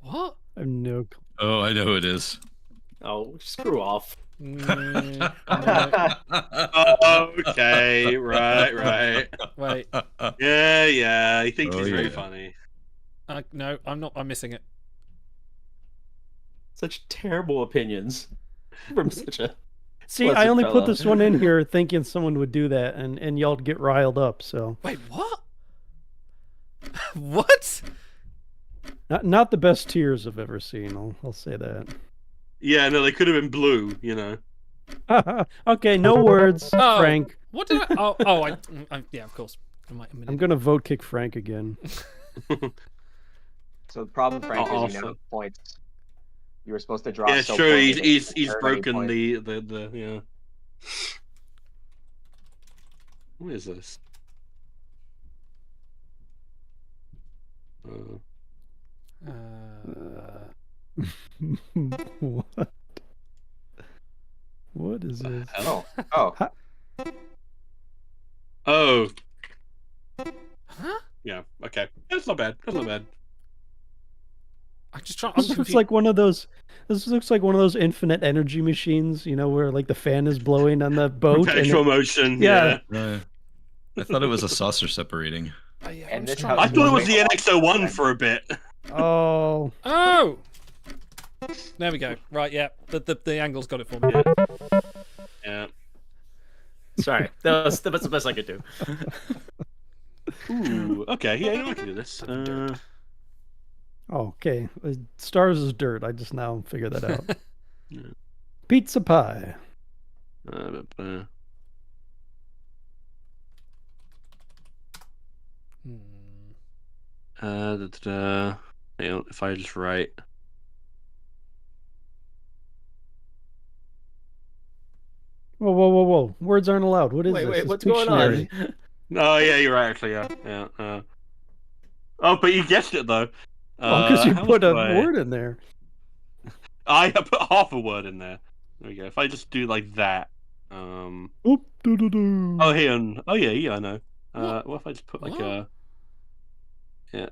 What? I have no. Oh, I know who it is. Oh, screw off. No. Okay, right. Wait. Yeah. He thinks Oh, he's very yeah. funny. No, I'm not. I'm missing it. Such terrible opinions from such a. See, I only put this one in here thinking someone would do that, and y'all get riled up. So Wait, what? What? not the best tears I've ever seen. I'll say that. Yeah, no, they could have been blue, you know. Okay, no words, Oh, Frank. What did I? Yeah, of course. I'm gonna vote kick Frank again. So the problem, Frank, is you Also- now have points. You were supposed to draw. Yeah, so sure. poorly He's that you he's didn't he's earn any broken points. the yeah. What is this? What? What is this? Oh. Oh. Huh? Yeah. Okay. That's not bad. That's not bad. I'm just trying. This looks like one of those. This looks like one of those infinite energy machines, you know, where like the fan is blowing on the boat. Perpetual motion. Yeah. I thought it was a saucer separating. And this I thought it was the NX-01 for a bit. Oh. Oh. There we go. Right. Yeah. The angle's got it for me. Yeah. Sorry, that's the best I could do. Ooh. Okay. Yeah, I can do this. Oh, okay. Stars is dirt. I just now figured that out. Pizza pie. You know, if I just write. Whoa. Words aren't allowed. What is this? Wait, It's what's going on? dictionary. Oh yeah, you're right. Actually, yeah. Oh, but you guessed it though. Oh, because you how put a do I- word in there. I put half a word in there. There we go. If I just do like that. Oop, doo-doo-doo. Oh, here. Oh, yeah, I know. What if I just put like a. Yeah.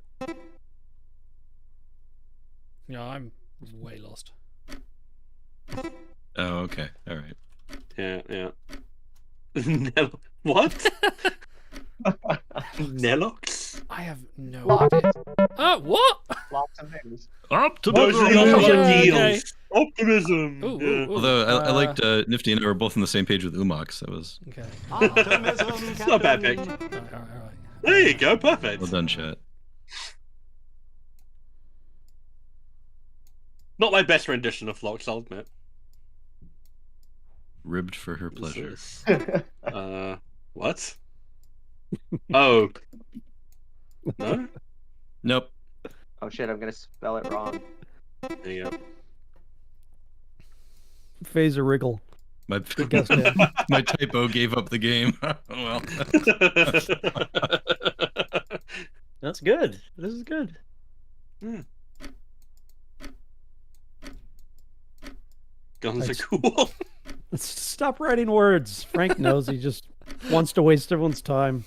Yeah, I'm way lost. Oh, okay. All right. Yeah. What? Nelox? I have no idea. What? Lots of things. Optimism. Okay. Optimism. Ooh, Yeah. ooh, ooh. Although I liked Nifty and I were both on the same page with Umox. That was Okay. It's not a bad pick. All right. There you go. Perfect. well done, chat. Not my best rendition of Flox, I'll admit. Ribbed for her pleasure. What? Oh. No? Nope. Oh shit! I'm gonna spell it wrong. There you go. Phaser wriggle. My Good guess, Dan. my typo gave up the game. Well. That's good. This is good. Guns are cool. Stop writing words. Frank knows he just wants to waste everyone's time.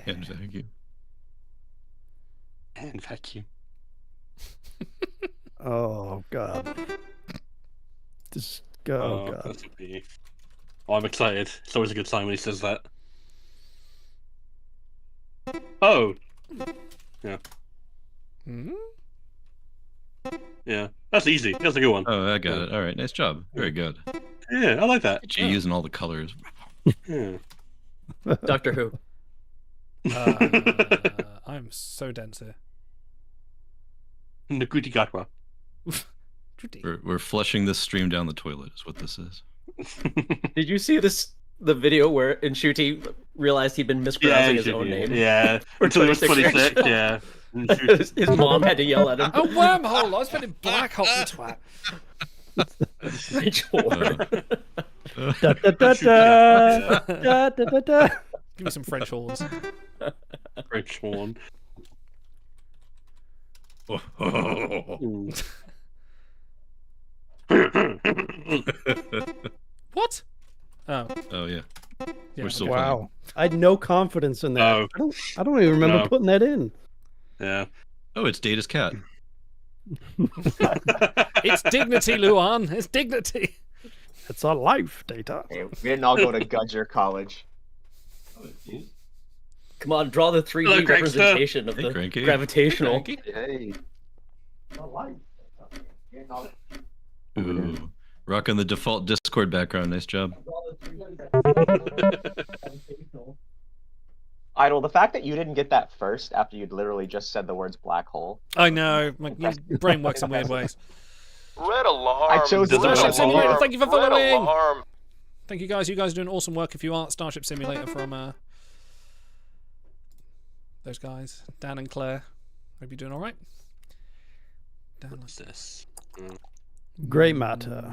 And vacuum. And vacuum. Oh God. Just go. Oh, God. That would be... Oh, I'm excited. It's always a good sign when he says that. Oh. Yeah. Hmm? Yeah. That's easy. That's a good one. Oh, I got it. All right, nice job. Very good. Yeah, I like that. You're using all the colors. Yeah. Doctor Who. I'm so dense here. Nakuti Gatwa. We're flushing this stream down the toilet. Is what this is. Did you see the video where Nshuti realized he'd been mispronouncing his own name? Yeah. For Until he was 26 26, yeah. his mom had to yell at him. A wormhole! I was putting black hole, you twat. Rage horn. Da, da, da, da, da, da, da, da. Give me some French horns. French horn. What? Oh. Oh yeah. Yeah, We're still Wow. I had no confidence in that. Oh. I don't even remember No. putting that in. Yeah. Oh, it's Data's cat. It's dignity, Luan. It's dignity. It's a life, Data. Hey, we didn't all go to Gudger College. Come on, draw the 3D Hello, Crankster. representation of Hey, the Cranky. gravitational. Hey. Ooh. Rocking the default Discord background. Nice job. Idle, the fact that you didn't get that first after you'd literally just said the words black hole. I know. My brain works in weird ways. Red alarm. I chose the Starship red Simulator, alarm. thank you for Red following. alarm. Thank you guys. You guys are doing awesome work. If you aren't, Starship Simulator from those guys, Dan and Claire. Hope you're doing all right. Dan, What's this? Grey matter.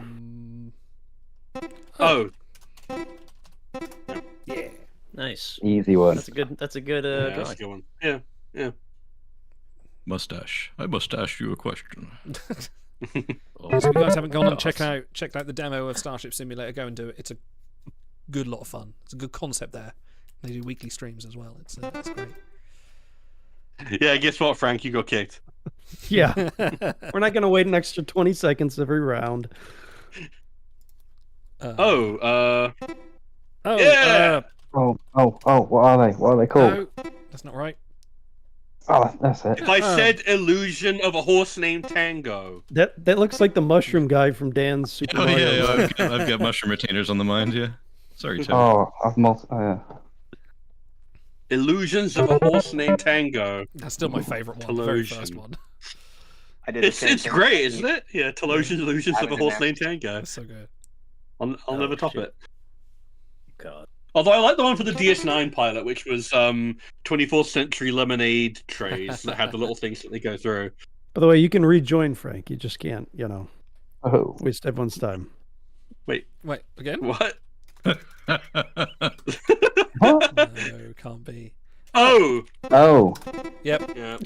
Oh. Yeah. Nice. Easy one. That's a good. That's a good. Yeah, that's drawing. a good one. Yeah. Yeah. Mustache. I must ask you a question. So if you guys haven't gone and checked out the demo of Starship Simulator, go and do it. It's a good lot of fun. It's a good concept there. They do weekly streams as well. It's great. Yeah, guess what, Frank? You got kicked. Yeah. We're not going to wait an extra 20 seconds every round. Oh, Oh, yeah! Oh, what are they? What are they called? no, that's not right. Oh, that's it. If I said illusion of a horse named Tango. That looks like the mushroom guy from Dan's Super Oh Mario yeah, World. I've got mushroom retainers on the mind. Yeah. Sorry, Tim. Oh, yeah. Illusions of a horse named Tango. That's still my favourite one. The very first Tellusion. one. I did the It's same thing. great, isn't it? Yeah, Tellusion, illusions Have of a it in horse there. named Tango. That's so good. I'll never top shit. it. God. Although I like the one for the DS9 pilot, which was 24th century lemonade trays that had the little things that they go through. By the way, you can rejoin, Frank. You just can't, Oh. waste everyone's time. Wait, Again? what? No, can't be. Oh! Oh. Yep. Yeah.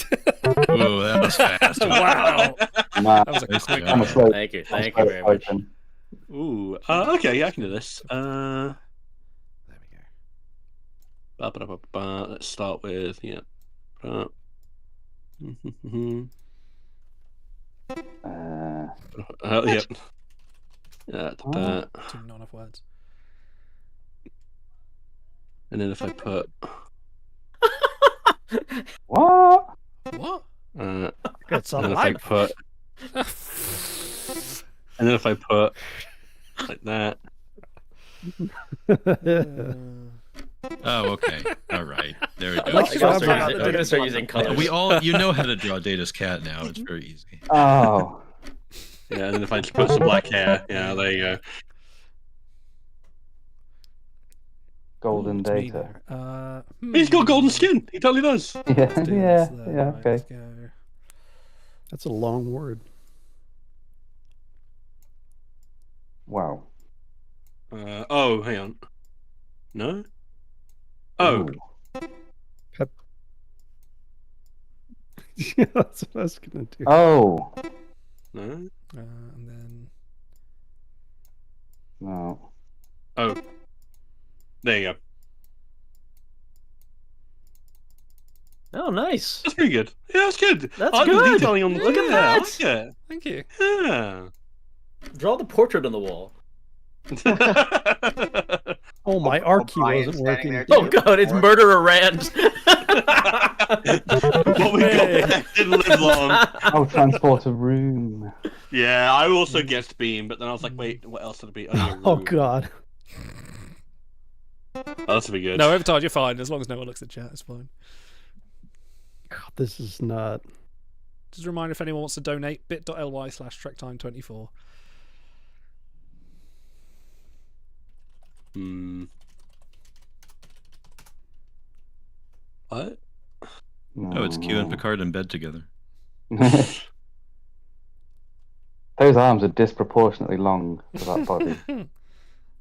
Oh, that was fast. Wow. Nah, That was a Nice quick job. I'm a one. slow. Thank you. I'm Thank slow you very much. open. Ooh. Okay, yeah, I can do this. There we go. Ba-ba-da-ba-ba. Let's start with, yeah. Yep. Not enough words. And then if I put... What? What? It's a and then if I life. put... and then if I put... like that. Oh, okay. All right. There we go. They're gonna start using colors. We all, you know how to draw Data's cat now. It's very easy. Oh. Yeah, and then if I just put some black hair, yeah, there you go. Golden It's me data. there. He's got golden skin. He totally does. Yeah, Let's do yeah, this then. yeah, Right, okay. let's go. That's a long word. Wow. Oh, hang on. No? Oh. Ooh. Yeah, that's what I was going to do. Oh. No? And then No. Oh. There you go. Oh, nice. That's pretty good. Yeah, that's good. That's I like the good. detailing on... Look at Yeah, I that. like it. thank you. Yeah. Draw the portrait on the wall. Oh, my R key Brian wasn't standing working. there Oh god, it's Murderer Rand. What we got back didn't live long. Oh, transport a room. Yeah, I also guessed Beam, but then I was like, wait, what else did it be? Oh, yeah, Oh Room. god. Oh, this will be good. No, Overtard, you're fine. As long as no one looks at chat, it's fine. God, this is not. Just a reminder, if anyone wants to donate, bit.ly/TrekTime24. What? Oh, it's Q and Picard in bed together. Those arms are disproportionately long for that body.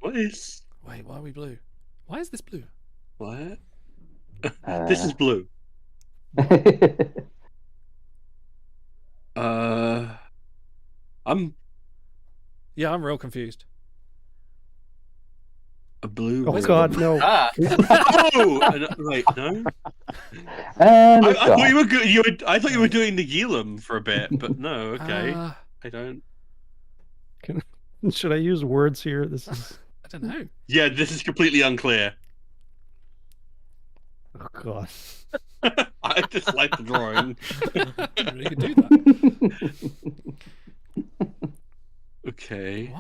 What is? Wait, why are we blue? Why is this blue? What? This is blue. I'm real confused. a blue. Oh room. god, no. Oh, wait, no. And I thought you were good. I thought you were doing the Gilum for a bit, but no. Okay, I don't. Should I use words here? This is. I don't know. Yeah, this is completely unclear. Oh god. I just like the drawing. You can do that. Okay.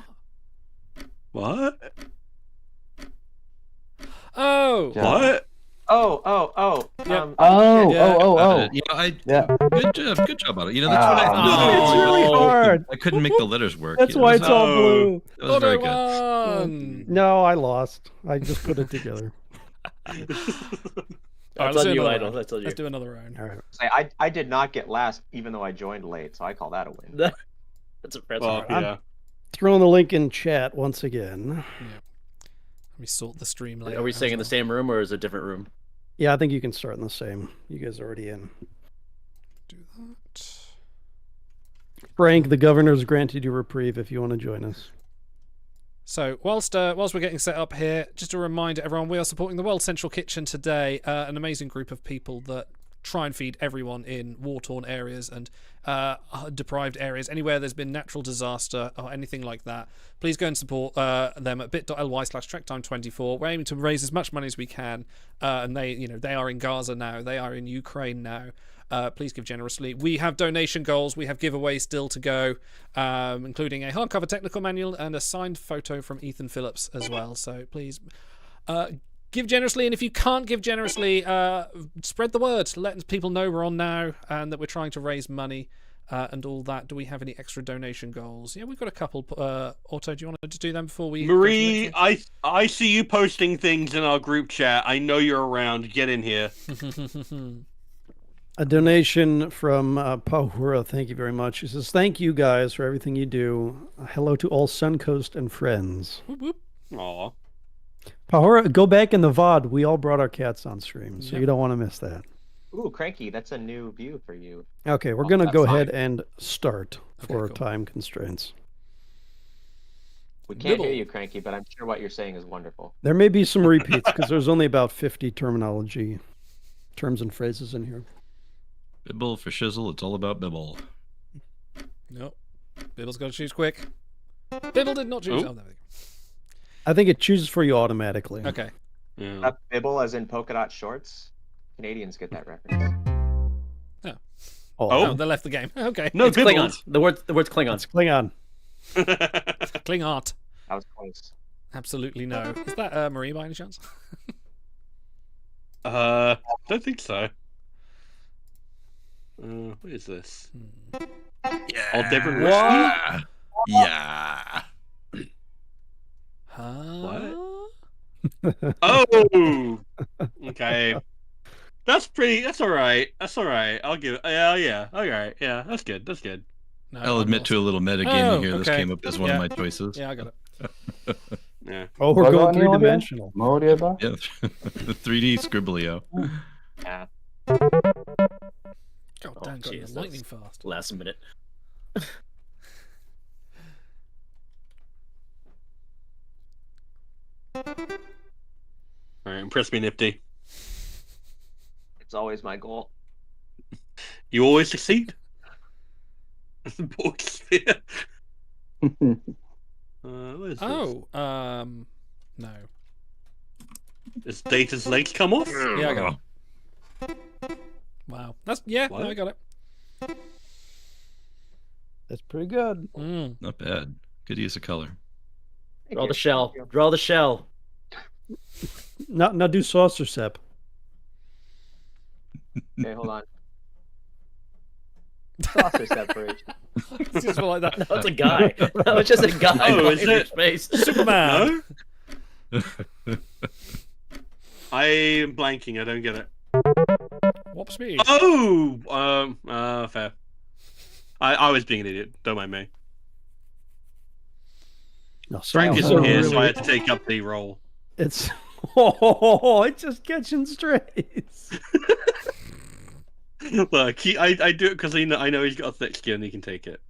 What? Oh. What? Oh. Yep. Good job on it. You know, that's what It's really hard. I couldn't make the letters work. That's you know, why it's all blue. That was very good. No, I lost. I just put it together. All right, That's let's on do you, another Idol. round. That's on you. Let's do another round. All right. Say, I did not get last, even though I joined late, so I call that a win. That's impressive. Well, yeah. Throwing the link in chat once again. Let me sort the stream later. Are we staying in the same room or is it a different room? Yeah, I think you can start in the same. You guys are already in. Do that. Frank, the governor's granted you reprieve if you want to join us. So whilst we're getting set up here, just a reminder, everyone, we are supporting the World Central Kitchen today. An amazing group of people that try and feed everyone in war-torn areas and deprived areas, anywhere there's been natural disaster or anything like that. Please go and support them at bit.ly/TrekTime24. We're aiming to raise as much money as we can, and they are in Gaza now, they are in Ukraine now. Please give generously. We have donation goals. We have giveaways still to go, including a hardcover technical manual and a signed photo from Ethan Phillips as well. So please give generously, and if you can't give generously, spread the word. Let people know we're on now and that we're trying to raise money and all that. Do we have any extra donation goals? Yeah, we've got a couple. Otto, do you want to just do them before we... Marie, I see you posting things in our group chat. I know you're around. Get in here. A donation from Pahura. Thank you very much. He says, thank you guys for everything you do. Hello to all Suncoast and friends. Whoop, whoop. Aw. Pahura, go back in the VOD. We all brought our cats on stream, so Yep. you don't want to miss that. Ooh, Cranky, that's a new view for you. Okay, we're Oh, going to that's go fine. ahead and start for cool. time constraints. We can't Nibble. hear you, Cranky, but I'm sure what you're saying is wonderful. There may be some repeats because there's only about 50 terminology, terms and phrases in here. Bibble for shizzle, it's all about Bibble. Nope. Bibble's got to choose quick. Bibble did not choose. Ooh. Oh, there we I think it chooses for you automatically. go. Okay. Yeah. Bibble as in polka dot shorts? Canadians get that reference. Oh, they left the game. Okay. No, It's Bibble. Klingon. The word's Klingon. It's Klingon. Klingart. That was close. Absolutely no. Is that Marie by any chance? Don't think so. What is this? Yeah. Oh, Deborah What? Yeah. Huh? What? Oh. Okay. That's pretty. That's all right. That's all right. I'll give it. Yeah. All right. Yeah. That's good. That's good. No, I'll I'm admit lost. to a little metagaming Oh, here. This okay. came up as one of my choices. Yeah, I got it. Yeah. Oh, we're Have I got going any audio? three-dimensional. No audio there? Yeah, the 3D Scribblio. Yeah. God Oh, damn, got jeez, lightning that's fast. last minute. All right. Impress me, Nifty. It's always my goal. You always succeed. Borg sphere. What is this? Oh, no. Is Data's legs come off? Yeah, I got it. Wow. That's no, What? I got it. That's pretty good. Not bad. Good use of color. Draw the shell. Draw the shell. Now do saucer sep. Okay, hold on. Saucer separation. It's just like that. No, it's a guy. No, it's just a guy. Oh, is in your it? space. Superman. No? I'm blanking. I don't get it. Warp speed. Oh, fair. I was being an idiot. Don't mind me. No, Frank saucer isn't here, really- so I had to take up the role. It's it's just catching strays. Look, I do it because I know he's got a thick skin. He can take it.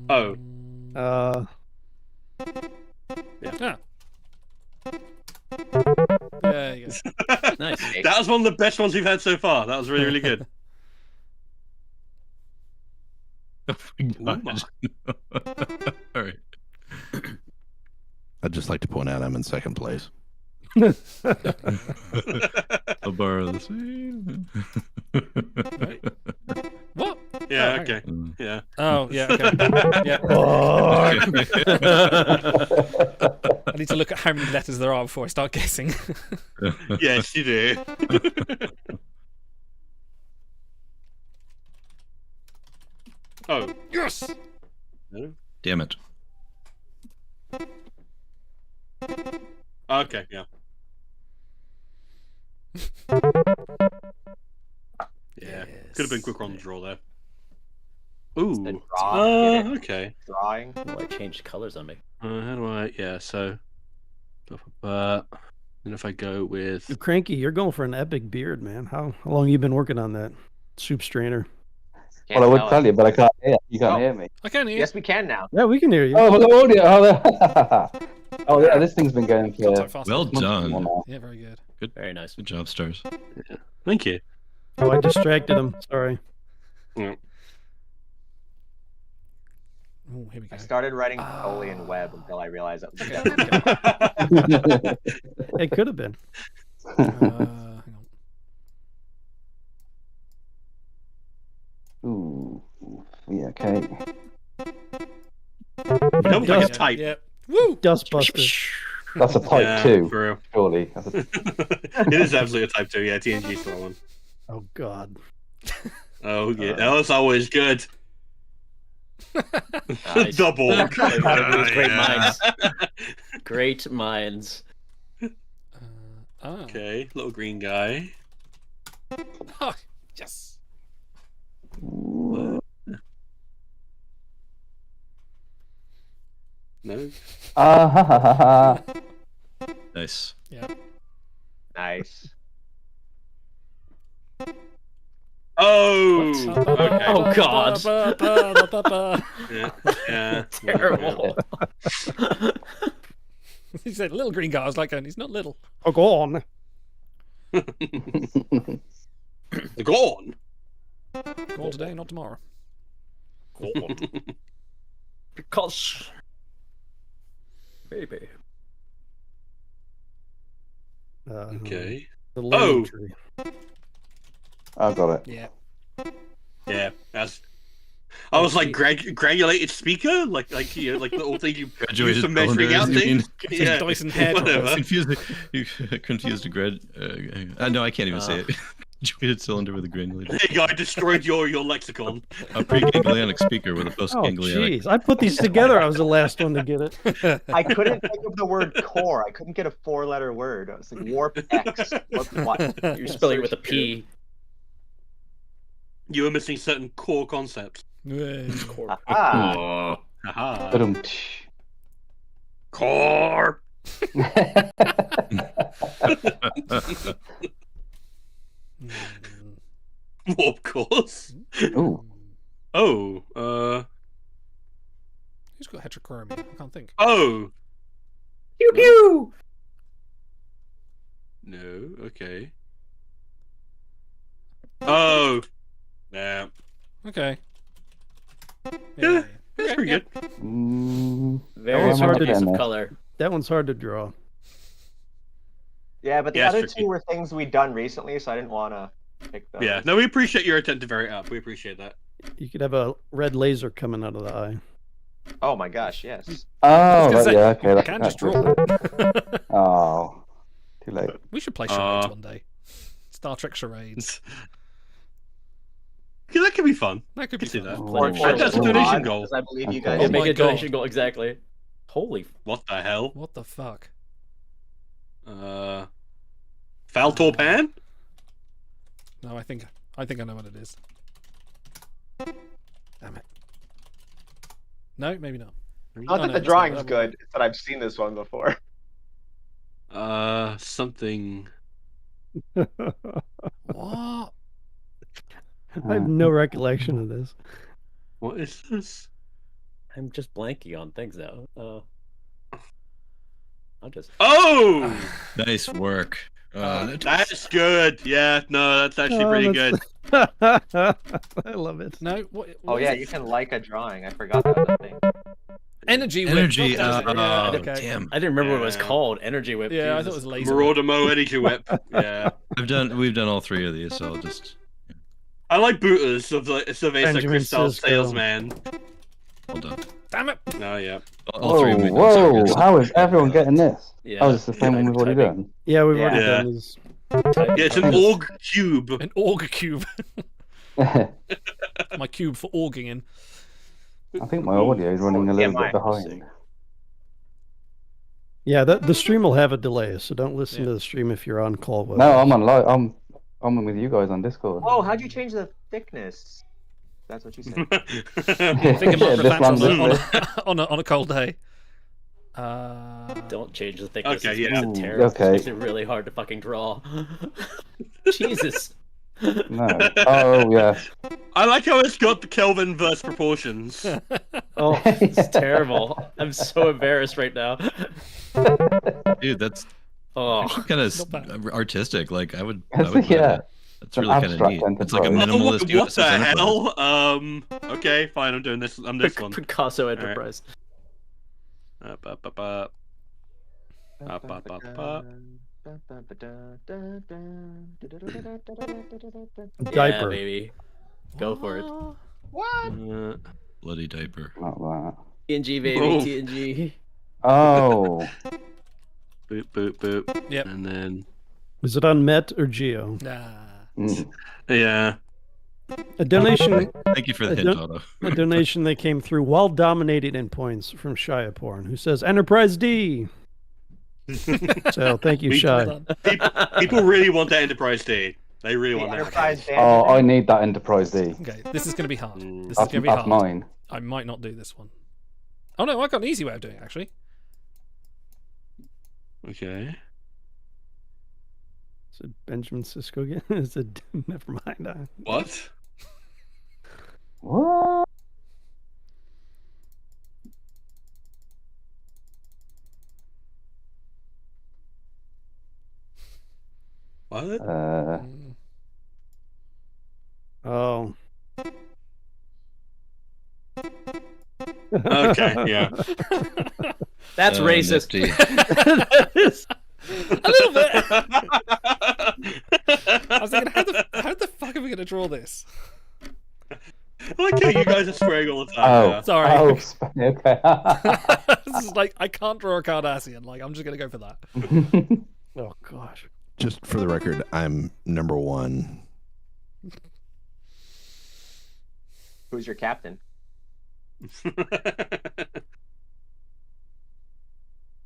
Oh. Yeah. There you go. Nice. That was one of the best ones we've had so far. That was really, really good. Oh my God. All right. I'd just like to point out I'm in second place. I'll borrow this. What? Yeah, Oh, okay. Yeah. Oh, yeah, okay. Yeah. I need to look at how many letters there are before I start guessing. Yes, you do. Oh. Yes! No? Damn it. Okay, yeah. Yeah. Could have been quicker on the draw there. Ooh. Okay. Drawing. Oh, I changed colors on me. How do I? Yeah, so. And if I go with. Cranky, you're going for an epic beard, man. How long you been working on that soup strainer? Well, I would tell you, but I can't hear. You can't hear me. I can hear. Yes, we can now. Yeah, we can hear you. Oh, hello, audio. Oh, yeah, this thing's been going for. Well done. Yeah, very good. Good. Very nice. Good job, Stars. Yeah. Thank you. Oh, I distracted him. Sorry. Yeah. Oh, here we go. I started writing Napoleon Web until I realized that was It could have been. Hang on. Ooh. Yeah, okay. That was like a type. Yeah. Woo! Dustbuster. That's a type Yeah, 2, for real. surely. It is absolutely a type 2, yeah. TNG's the one. Oh, God. Oh, yeah. That was always good. Nice. Double. Great Yeah. minds. Great minds. Okay, little green guy. Oh, yes. What? No. Nice. Yeah. nice. Oh. Okay. Oh, God. Yeah. Yeah. Terrible. He said little green guy. I was like, he's not little. Oh, go on. Go on. Go on today, not tomorrow. Go on. Because. Baby. Okay. The lemon Oh. tree. I got it. Yeah. Yeah. That's. I was like granulated speaker, like you know, like the little thing you use for measuring out things. Yeah. Dyson head. Whatever. You confused a grad. No, I can't even say it. Jointed cylinder with a granulated. Hey, guy, destroyed your lexicon. A pre-ganglionic speaker with a Oh, post-ganglionic. jeez. I put these together. I was the last one to get it. I couldn't think of the word core. I couldn't get a 4-letter word. I was like warp X. Warp what? You're spelling it with a P. You were missing certain core concepts. Ah. Aha. Core. Warp course. Ooh. Oh. Who's got heterochromia? I can't think. Oh. Pew pew. No. Okay. Oh. Yeah. Okay. Yeah. That's pretty good. Very hard use of color. That one's hard to draw. Yeah, but the Yeah, other it's two were things we'd done recently, so I didn't want to pick those. Yeah, no, we appreciate your attention very up. We appreciate that. You could have a red laser coming out of the eye. Oh my gosh, yes. Oh, Say, yeah, okay. you can just draw. Oh, too late. We should play charades one day. Star Trek charades. Yeah, that could be fun. That could be see fun. that. Or That's a donation goal. because I believe you Yeah, guys. make my a God. donation goal exactly. Holy. What the hell? What the fuck? Faltor Pan? No, I think I know what it is. Damn it. No, maybe not. Not Oh, that no, the that's drawing's not- good, it's that I've seen this one before. Something. What? I have no recollection of this. What is this? I'm just blanking on things now. I'll just. Oh! Nice work. That's good. Yeah, no, that's actually pretty good. I love it. No. Oh yeah, you can like a drawing. I forgot that was a thing. Energy whip. Energy, Oh, oh, okay. damn. I didn't remember what it was called. Energy whip. Yeah, I thought it Jesus. was laser. Marauder Mo Energy Whip. Yeah. We've done all three of these, so I'll just I like Booters of the Cerveza Benjamin Crystal Sisko. Salesman. well done. Damn it! Oh yeah. All three Whoa, of them are so whoa! good. How is everyone getting this? Yeah. Oh, it's the same one we've already Typing. done. Yeah, we've already Yeah. done this. Yeah, it's an org cube. An org cube. My cube for orging in. I think my audio is running a little bit behind. Yeah, the stream will have a delay, so don't listen to the stream if you're on call. With No, I'm on live. I'm with you guys on Discord. Oh, how'd you change the thickness? That's what you said. Think about This the one, on a cold day. Don't change the thickness. Okay, It yeah. makes it terrible. Okay. It makes it really hard to fucking draw. Jesus. No. Oh, yes. I like how it's got the Kelvin verse proportions. Oh, it's terrible. I'm so embarrassed right now. Dude, that's Oh, kind of artistic. Like I would put Yeah. that. That's really kind of abstract neat. It's like a enterprise. minimalist What the USS Enterprise. hell? Okay, fine. I'm doing this. I'm this one. Picasso Enterprise. Up, up, up, up. Up, up, up, up. Yeah, Diaper. baby. Go for it. What? Bloody diaper. Not that. TNG, baby. Oh. TNG. Oh. Boop, boop, boop. Yep. And then, Was it on Met or Geo? Nah. Mm. yeah. A donation. Thank you for the a, hint, do- Otto. a donation that came through while dominating in points from Shia Porn, who says Enterprise D. So thank you, We- Shy. People really want that Enterprise D. They really want that. Enterprise Oh, I need that Enterprise D. Okay, this is going to be hard. This is That's, going to be that's hard. mine. I might not do this one. Oh no, I've got an easy way of doing it actually. Okay. Is it Benjamin Sisko again? Is it? Never mind. What? What? What? Oh. Okay, yeah. That's racist. nifty. That is- A little bit. I was thinking, how the fuck are we going to draw this? I like how you guys are swearing all the time. Oh. yeah. Sorry. Oh, okay. This is like I can't draw a Cardassian. Like I'm just going to go for that. Oh gosh. Just for the record, I'm number one. Who's your captain?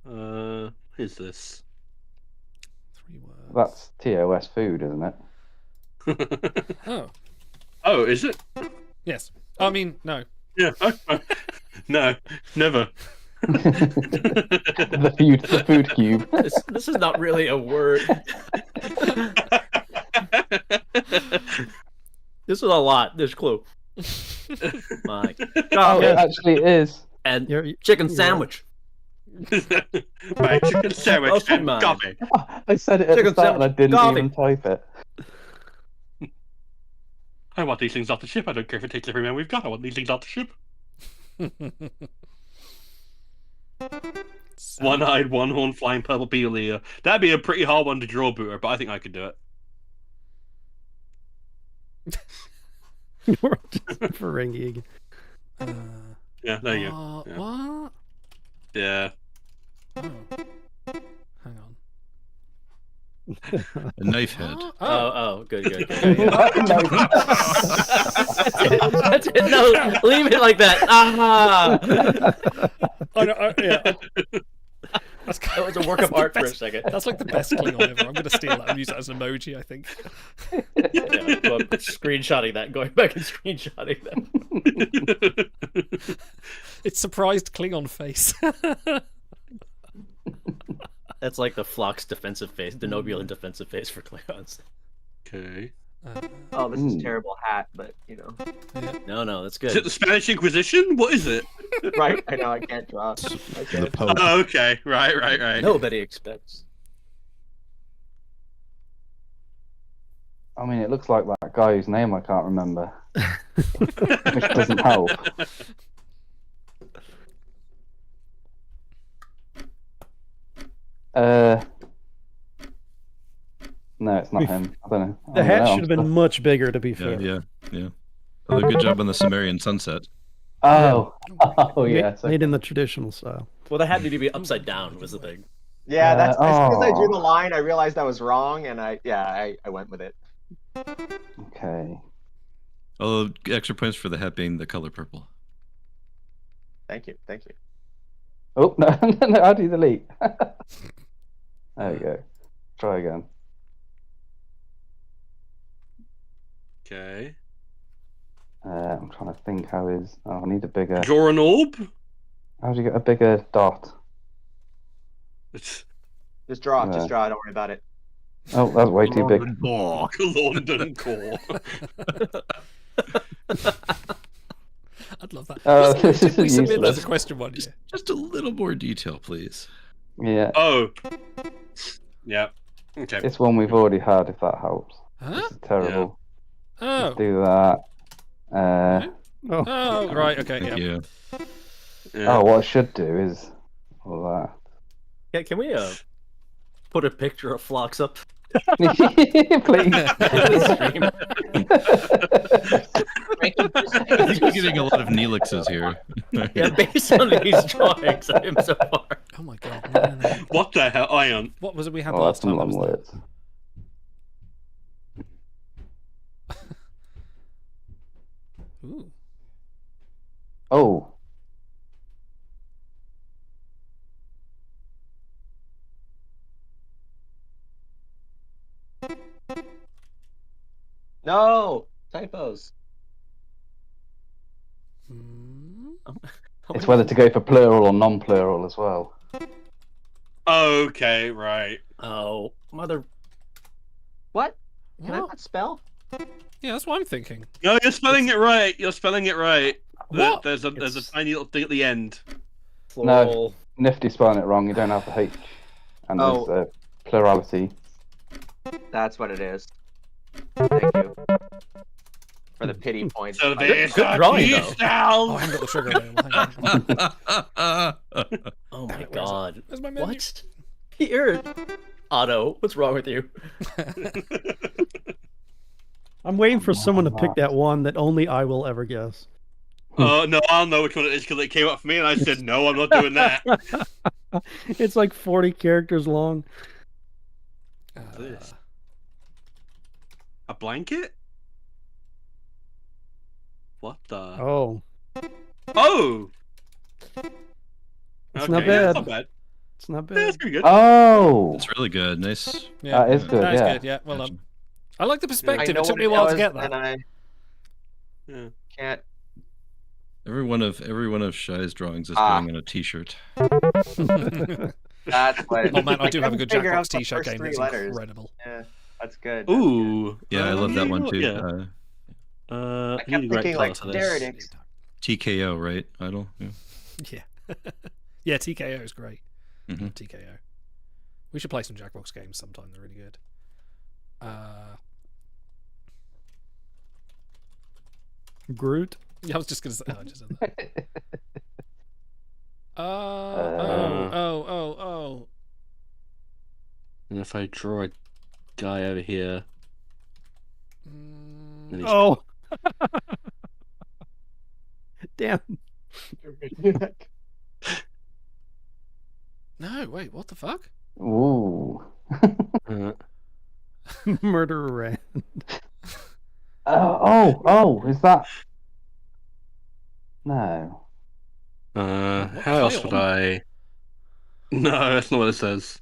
What is this? 3 words. That's TOS food, isn't it? Oh, Oh, is it? yes. I mean, no. Yeah. No, never. the food cube. This is not really a word. This is a lot. This clue. My Oh, God. it actually is. And You're- chicken you're- sandwich. My chicken sandwich Also and mine. coffee. I said it at Chicken the start and I sandwich, didn't coffee. even type it. I want these things off the ship. I don't care if it takes every man we've got. I want these things off the ship. One-eyed, one-horn, flying purple beetle. That'd be a pretty hard one to draw, Booter, but I think I could do it. Ferengi. Yeah, there you go. Yeah. What? Yeah. Oh. Hang on. A knife head. Good. That's it. No, leave it like that. Yeah. That was a work of art for a second. That's like the best Klingon ever. I'm going to steal that and use that as an emoji, I think. Yeah, so I'm screenshotting that, going back and screenshotting that. It's surprised Klingon face. That's like the Phlox defensive face, the Nobulan defensive face for Klingons. Okay. Oh, this is a terrible hat, but you know. No, that's Is good. it the Spanish Inquisition? What is it? Right? I know I can't draw. Okay. Oh, okay. Right. Nobody expects. I mean, it looks like that guy whose name I can't remember, which doesn't help. No, it's not him. I don't know. The hat should have been much bigger, to be fair. Yeah. Oh, good job on the Sumerian sunset. Oh, yeah. Made in the traditional style. Well, the hat needed to be upside down was the thing. Yeah, that's as soon as I drew the line, I realized I was wrong, and I went with it. Okay. Oh, extra points for the hat being the color purple. Thank you. Oh, no, how do you delete? There we go. Try again. Okay. I'm trying to think how is. Oh, I need a bigger. Draw an orb? How do you get a bigger dot? Just draw. Don't worry about it. Oh, that's way too big. London core. I'd love that. Oh, Didn't this we is submit that as useless. a question one year? Just a little more detail, please. Yeah. Oh. Yeah. Okay. This one we've already had, if that helps. Huh? This is terrible. Oh. Let's do that. Oh, right. Okay. Yeah. Oh, what I should do is all that. Yeah, can we put a picture of Phlox up? Please. You're getting a lot of Neelixes here. Yeah, based on these drawings I am so far. Oh my god. No. What the hell, Ion? What was it we had Oh, last that's some time? long What was words. that? Ooh. Oh. No typos. It's whether to go for plural or non-plural as well. Okay, right. Oh, mother. What? Can I not spell? Yeah, that's what I'm thinking. No, you're spelling it right. You're spelling it right. What? There's a tiny little thing at the end. No, Nifty spelling it wrong. You don't have the H. And there's plurality. That's what it is. Thank you for the pity points. So Good drawing, though. Oh, I haven't got the trigger available. Hang on. Oh my god. Where's my menu? What? Here. Otto, what's wrong with you? I'm waiting for someone to pick that one that only I will ever guess. No, I'll know which one it is because it came up for me and I said, no, I'm not doing that. It's like 40 characters long. A blanket? What the? Oh. Oh! It's Okay, not yeah, bad. it's not bad. It's not Yeah, bad. it's pretty good. Oh! It's really good. Nice. Yeah. That is good, That is yeah. good, yeah. Well done. I like the I perspective. know It took what me a while to does, get that. and I Yeah. can't. Every one of Shy's drawings is going on a T-shirt. That's what. Oh man, I do have a couldn't good figure Jackbox out the T-shirt first game. three That's letters. incredible. Yeah, that's good. Ooh. Yeah, I love that one too. Yeah. I I kept need to write thinking like class for this. Derridix. TKO, right? Idol. Yeah. Yeah. Yeah, TKO is great. Mhm. TKO. We should play some Jackbox games sometime. They're really good. Groot. Yeah, I was just going to say. I just said that. Oh. And if I draw a guy over here. Oh. Damn. No, wait, what the fuck? Ooh. Murderer Rand. Is that? No. How else would I? No, that's not what it says.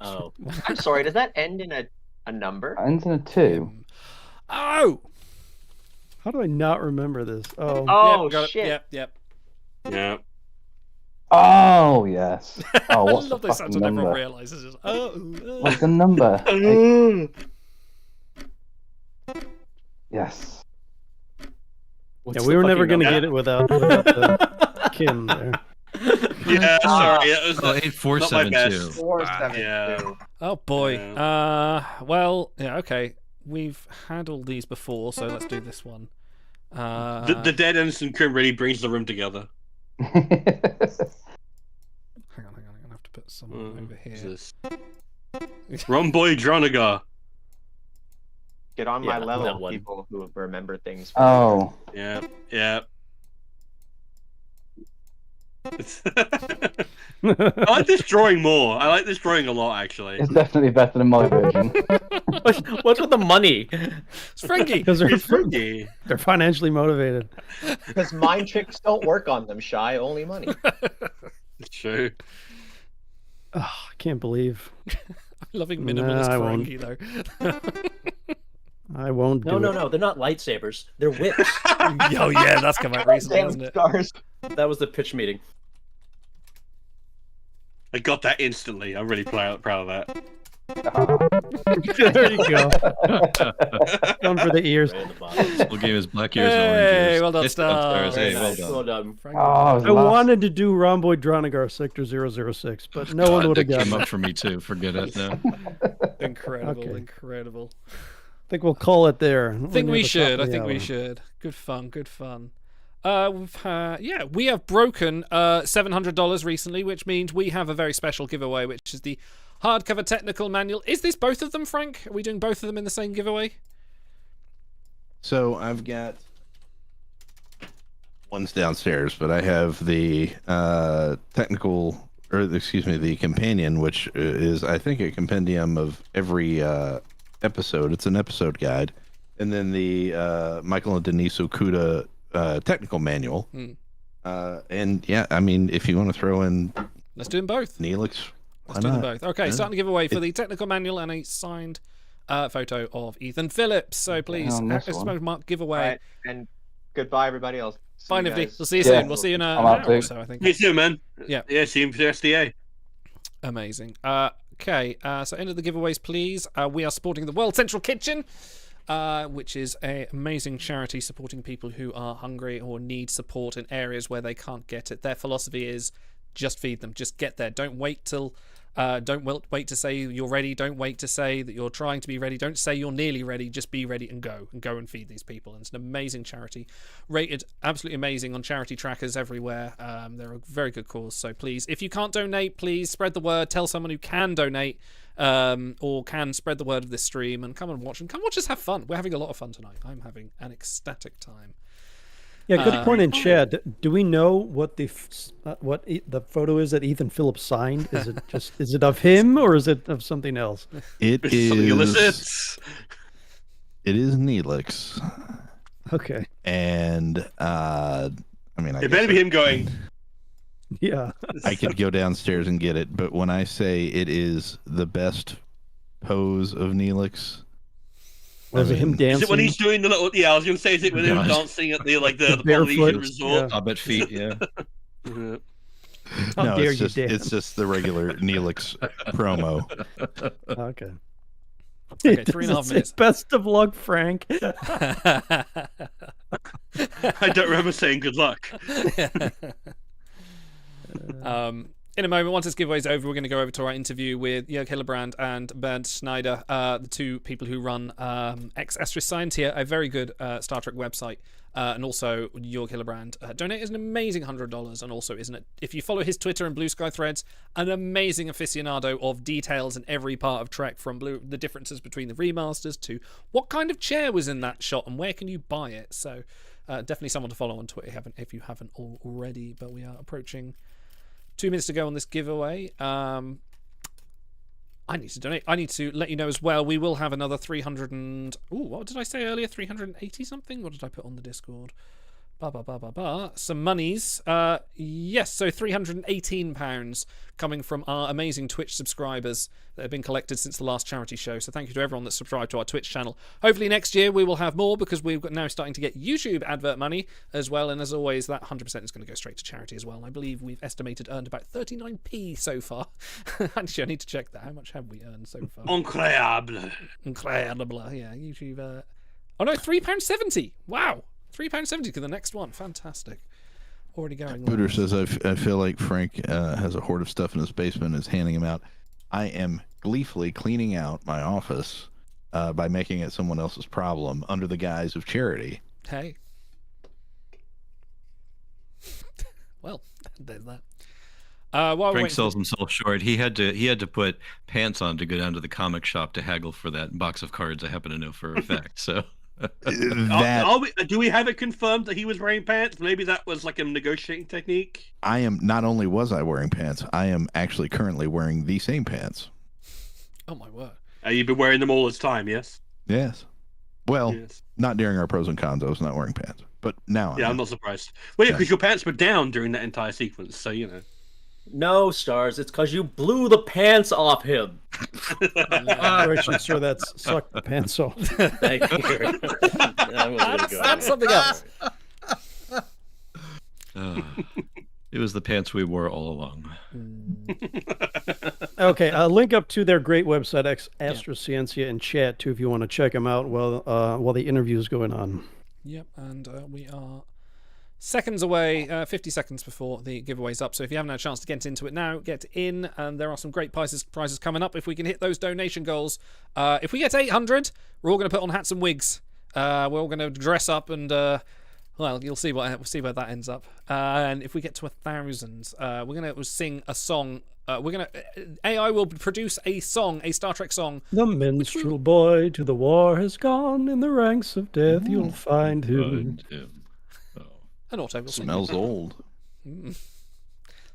Oh, I'm sorry. Does that end in a number? Ends in a 2. Oh. How do I not remember this? Oh. Oh, Yep, got it. shit. Yep. Yeah. Oh yes. Oh, I what's love the those sounds fucking when everyone number? realizes. It's, What's the number? Yes. Yeah, we were never going to get it without Kim there. Yeah, sorry. That was 8472. 472. Oh boy. Well, yeah, okay. We've had all these before, so let's do this one. The dead Ensign Kim really brings the room together. Hang on. I'm gonna have to put someone over here. Romboy Dronagar. Get on my Yeah, level, that one. people who remember things. Oh. Yeah. I like this drawing more. I like this drawing a lot, actually. It's definitely better than my version. What's with the money? It's Frankie. Because Frankie. they're financially motivated. Because mind tricks don't work on them, Shy. Only money. It's true. Oh, I can't believe. I'm loving minimalist I Frankie though. I won't do No. They're not lightsabers. They're whips. Oh yeah, that's come out recently, Damn hasn't it? stars. That was the pitch meeting. I got that instantly. I'm really proud of that. There you go. Going for the ears. We'll give his black ears and orange Hey, ears. well done, Yes, Stars. Stars. Hey, Very well nice. done. Well done. Frankie. I wanted to do Romboy Dronagar Sector 006, but no one would have That gotten came it. up for me too. Forget it. No. Incredible. I think we'll call it there. I think we should. I think we hour. should. Good fun. We have broken $700 recently, which means we have a very special giveaway, which is the hardcover technical manual. Is this both of them, Frank? Are we doing both of them in the same giveaway? So I've got one's downstairs, but I have the the companion, which is, I think, a compendium of every episode. It's an episode guide. And then the Michael and Denise Okuda technical manual. And yeah, I mean, if you want to throw in... Let's do them both. Neelix, Let's do them both. Okay, starting to give away for the technical manual and a signed photo of Ethan Phillips. So please, mark giveaway. Right, and goodbye, everybody else. Bye, Nifty. We'll see you soon. We'll see you in an hour or so, I think. See you soon, man. Yeah. Yeah, see you for SDA. Amazing. Okay, so end of the giveaways, please. We are supporting the World Central Kitchen, which is an amazing charity supporting people who are hungry or need support in areas where they can't get it. Their philosophy is just feed them. Just get there. Don't wait till... don't wait to say you're ready. Don't wait to say that you're trying to be ready. Don't say you're nearly ready. Just be ready and go and feed these people. And it's an amazing charity, rated absolutely amazing on charity trackers everywhere. They're a very good cause. So please, if you can't donate, please spread the word. Tell someone who can donate or can spread the word of this stream and come and watch us have fun. We're having a lot of fun tonight. I'm having an ecstatic time. Yeah, good point in chat. Do we know what the photo is that Ethan Phillips signed? Is it of him or is it of something else? It is. It is Neelix. Okay. And I mean, It better be him going. Yeah. I could go downstairs and get it, but when I say it is the best pose of Neelix. Was it him dancing? Is it when he's doing the little? Yeah, I was going to say, is it when him dancing at the Polynesian resort? Hobbit feet, yeah. No, it's just the regular Neelix promo. Okay. Okay, 3.5 minutes. Best of luck, Frank. I don't remember saying good luck. In a moment, once this giveaway is over, we're going to go over to our interview with Jörg Hillebrand and Bernd Schneider, the two people who run Ex Astris Scientia, a very good Star Trek website. And also, Jörg Hillebrand donated an amazing $100, and also, isn't it? If you follow his Twitter and Blue Sky threads, an amazing aficionado of details in every part of Trek, from the differences between the remasters to what kind of chair was in that shot and where can you buy it. So, definitely someone to follow on Twitter if you haven't already. But we are approaching 2 minutes to go on this giveaway. I need to donate. I need to let you know as well, we will have another 300 and... Ooh, what did I say earlier? 380 something? What did I put on the Discord? Some monies. Yes, so £318 coming from our amazing Twitch subscribers that have been collected since the last charity show. So thank you to everyone that's subscribed to our Twitch channel. Hopefully next year we will have more, because we've got now starting to get YouTube advert money as well. And as always, that 100% is going to go straight to charity as well. And I believe we've earned about 39p so far. Actually, I need to check that. How much have we earned so far? Incredible. Yeah, YouTube. Oh no, £3.70. Wow. £3.70 for the next one. Fantastic. Already going. Booter says, I feel like Frank has a hoard of stuff in his basement and is handing him out. I am gleefully cleaning out my office by making it someone else's problem under the guise of charity. Hey. Well, there's that. Frank sells himself short. He had to put pants on to go down to the comic shop to haggle for that box of cards. I happen to know for a fact. So. Do we have it confirmed that he was wearing pants? Maybe that was like a negotiating technique. I am, not only was I wearing pants, I am actually currently wearing the same pants. Oh my word. You've been wearing them all this time, yes? Yes. Well, not during our pros and cons. I was not wearing pants, but now I'm not surprised. Well, yeah, because your pants were down during that entire sequence, so you know. No, Stars, it's because you blew the pants off him. Operation sure that's suck the pants off. Thank you. That's something else. It was the pants we wore all along. Okay, I'll link up to their great website, Ex Astris Scientia, in chat too, if you want to check them out while the interview is going on. Yep, and we are seconds away, 50 seconds before the giveaway's up. So if you haven't had a chance to get into it now, get in. And there are some great prizes coming up if we can hit those donation goals. If we get 800, we're all going to put on hats and wigs. We're all going to dress up and, well, you'll see where that ends up. And if we get to 1,000, we're going to sing a song. AI will produce a song, a Star Trek song. The minstrel boy to the war has gone. In the ranks of death you'll find him. An auto will sing. Smells old.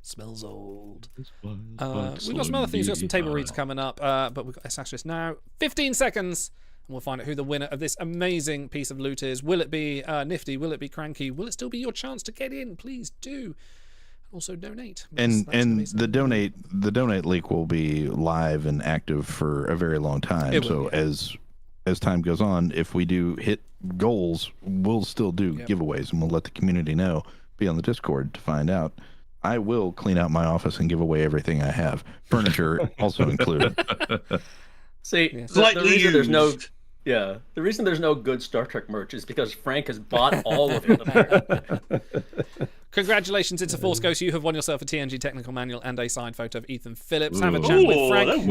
Smells old. We've got some other things. We've got some table reads coming up, but we've got Assassin's now. 15 seconds, and we'll find out who the winner of this amazing piece of loot is. Will it be Nifty? Will it be Cranky? Will it still be your chance to get in? Please do. Also donate. And the donate link will be live and active for a very long time. So as time goes on, if we do hit goals, we'll still do giveaways, and we'll let the community know. Be on the Discord to find out. I will clean out my office and give away everything I have, furniture also included. See, the reason there's no good Star Trek merch is because Frank has bought all of it. Congratulations, it's a Force Ghost. You have won yourself a TNG technical manual and a signed photo of Ethan Phillips. Have a chat with Frank.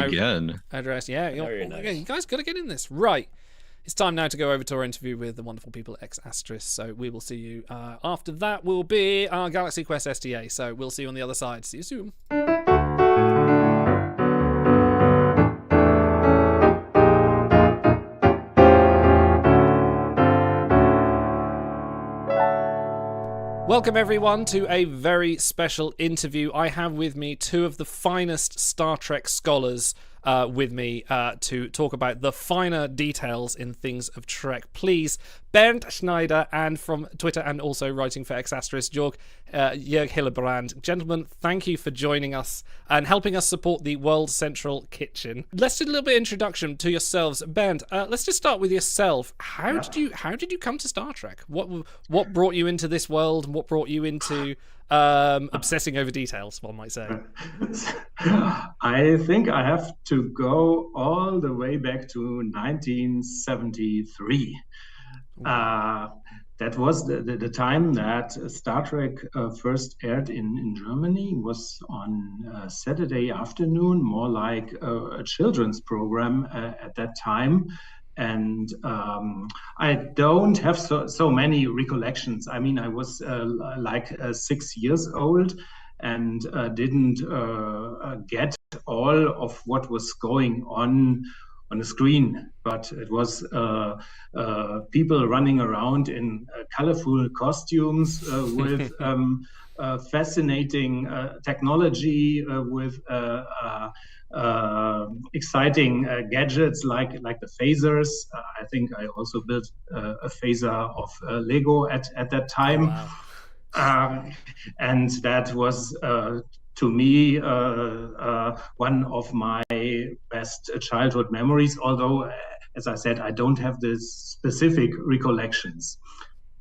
Again. Address. Yeah, you guys got to get in this. Right. It's time now to go over to our interview with the wonderful people at Ex Astris. So we will see you. After that will be our Galaxy Quest STA. So we'll see you on the other side. See you soon. Welcome everyone to a very special interview. I have with me two of the finest Star Trek scholars with me to talk about the finer details in things of Trek. Please, Bernd Schneider, and from Twitter and also writing for Ex Astris, Jörg Hillebrand. Gentlemen, thank you for joining us and helping us support the World Central Kitchen. Let's do a little bit of introduction to yourselves. Bernd, let's just start with yourself. How did you come to Star Trek? What brought you into this world, and what brought you into obsessing over details, one might say? I think I have to go all the way back to 1973. that was the time that Star Trek first aired in Germany. It was on Saturday afternoon, more like a children's program at that time. And I don't have so many recollections. I mean, I was like 6 years old and didn't get all of what was going on the screen, but it was people running around in colorful costumes with fascinating technology, with exciting gadgets like the phasers. I think I also built a phaser of Lego at that time. Oh, wow. And that was to me one of my best childhood memories, although as I said, I don't have the specific recollections.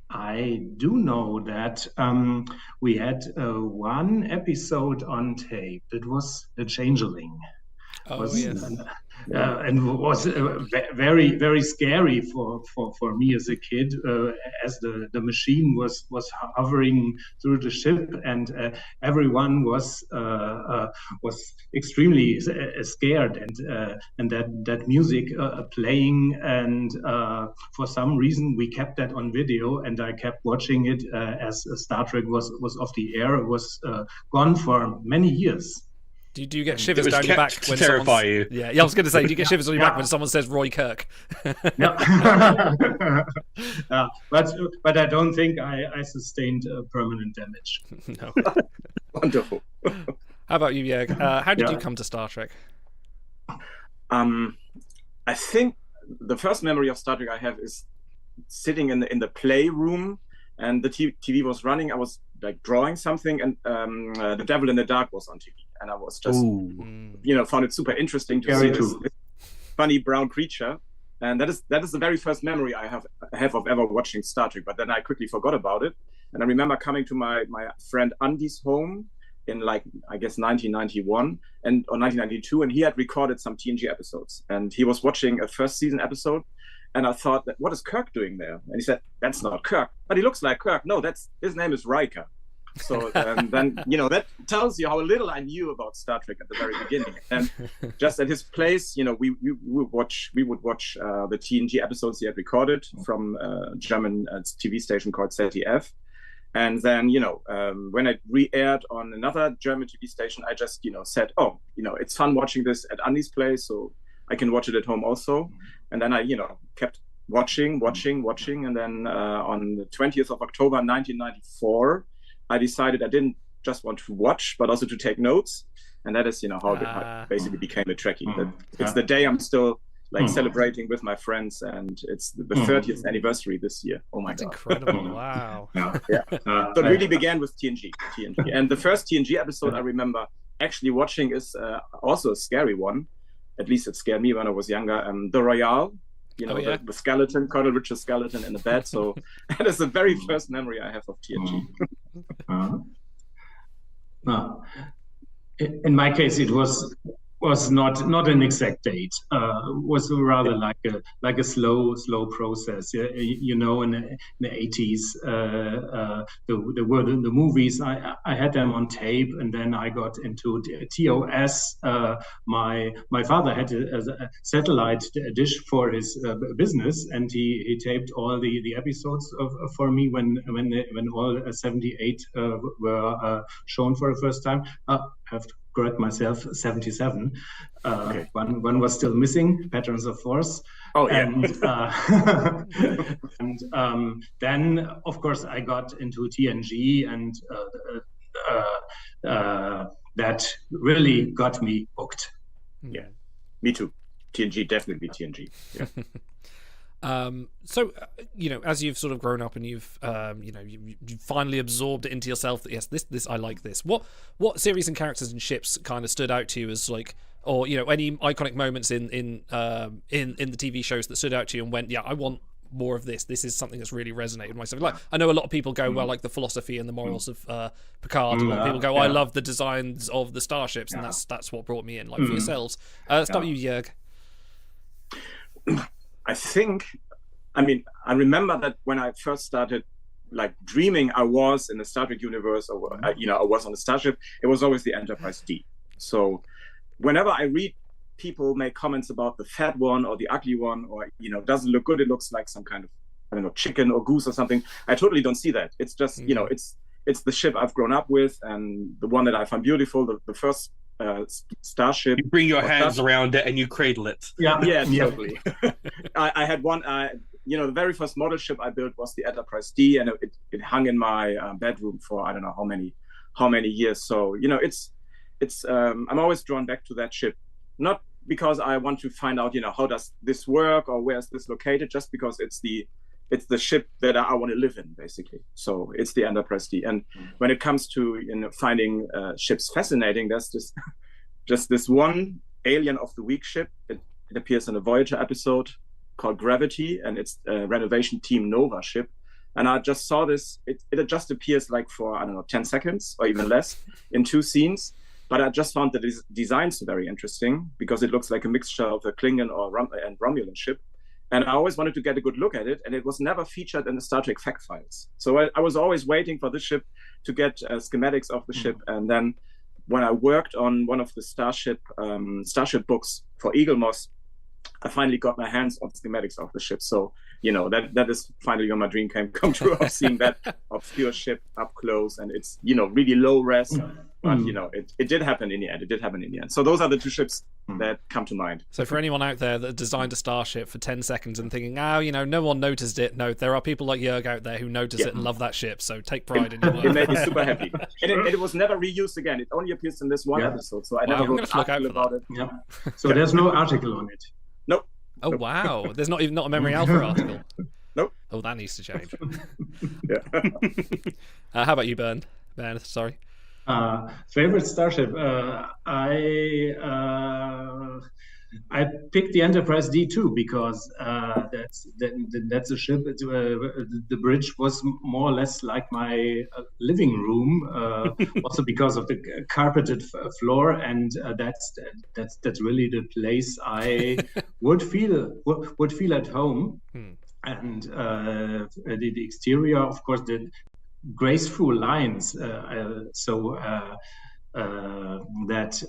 I do know that we had one episode on tape. It was The Changeling. Yes. And was very, very scary for me as a kid, as the machine was hovering through the ship, and everyone was extremely scared, and that music playing, and for some reason we kept that on video, and I kept watching it as Star Trek was off the air. It was gone for many years. Do you get shivers down your back when terrify someone... you? Yeah, I was going to say, do you get shivers on your back when someone says Roy Kirk? But I don't think I sustained permanent damage. No. Wonderful. How about you, Jörg? How did you come to Star Trek? I think the first memory of Star Trek I have is sitting in the playroom, and the TV was running. I was like drawing something, and The Devil in the Dark was on TV, and I was just found it super interesting to see this funny brown creature, and that is the very first memory I have of ever watching Star Trek. But then I quickly forgot about it, and I remember coming to my friend Andy's home in, like, I guess 1991 or 1992, and he had recorded some TNG episodes, and he was watching a first season episode. And I thought, that what is Kirk doing there? And he said, that's not Kirk, but he looks like Kirk. No, his name is Riker. So then, that tells you how little I knew about Star Trek at the very beginning. And just at his place, we would watch the TNG episodes he had recorded from a German TV station called ZDF. And then, when it re-aired on another German TV station, I just, said, it's fun watching this at Andy's place, so I can watch it at home also. And then I, kept watching. And then on the 20th of October, 1994, I decided I didn't just want to watch, but also to take notes. And that is, how I basically became a Trekkie. It's the day I'm still celebrating with my friends, and it's the 30th anniversary this year. Oh my God. That's incredible. Wow. Yeah. So it really began with TNG. And the first TNG episode I remember actually watching is also a scary one. At least it scared me when I was younger. The Royale, the skeleton, Colonel Richard's skeleton in the bed. So that is the very first memory I have of TNG. In my case, it was not an exact date. Was rather like a slow process. In the 80s, there were the movies. I had them on tape, and then I got into TOS. My father had a satellite dish for his business, and he taped all the episodes for me when all 78 were shown for the first time. I have to correct myself, 77. One was still missing, Patterns of Force. Oh, yeah. And then, of course, I got into TNG, and that really got me hooked. Yeah, me too. TNG, definitely TNG. Yeah. So, as you've sort of grown up and you've, you've finally absorbed it into yourself that, yes, this I like this. What series and characters and ships kind of stood out to you as or any iconic moments in the TV shows that stood out to you and went, yeah, I want more of this. This is something that's really resonated with myself. Like, I know a lot of people go, well, like the philosophy and the morals of Picard. A lot of people go, I love the designs of the starships, and that's what brought me in. Like for yourselves, start with you, Jörg. I think I mean, I remember that when I first started like dreaming I was in the Star Trek universe, or I was on a starship, it was always the Enterprise D. So whenever I read people make comments about the fat one or the ugly one, or doesn't look good, it looks like some kind of, I don't know, chicken or goose or something, I totally don't see that. It's just it's the ship I've grown up with, and the one that I find beautiful, the first starship. You bring your hands around it and you cradle it. Yeah, totally. I had one, the very first model ship I built was the Enterprise D, and it hung in my bedroom for I don't know how many years. So it's I'm always drawn back to that ship, not because I want to find out how does this work or where is this located, just because it's the ship that I want to live in, basically. So it's the Enterprise D. And when it comes to finding ships fascinating, there's just this one Alien of the Week ship. It appears in a Voyager episode called Gravity, and it's a renovation team Nova ship. And I just saw this. It just appears like for, I don't know, 10 seconds or even less in 2 scenes. But I just found the designs very interesting because it looks like a mixture of a Klingon and Romulan ship. And I always wanted to get a good look at it, and it was never featured in the Star Trek fact files. So I was always waiting for this ship to get schematics of the ship. And then when I worked on one of the Starship books for Eaglemoss, I finally got my hands on schematics of the ship. So, that is finally when my dream come true of seeing that obscure ship up close. And it's, really low res. But, it did happen in the end. So those are the 2 ships that come to mind. So for anyone out there that designed a starship for 10 seconds and thinking, no one noticed it. No, there are people like Jörg out there who notice it and love that ship. So take pride in your work. It made me super happy. And it was never reused again. It only appears in this one episode. So I never wrote an article about it. Yeah. So there's no article on it. Nope. Oh, wow. There's not a Memory Alpha article. Nope. Oh, that needs to change. Yeah. How about you, Ben? Sorry. Favorite starship? I picked the Enterprise D2 because that's a ship. The bridge was more or less like my living room, also because of the carpeted floor, and that's really the place I would feel at home. And the exterior, of course, the graceful lines. That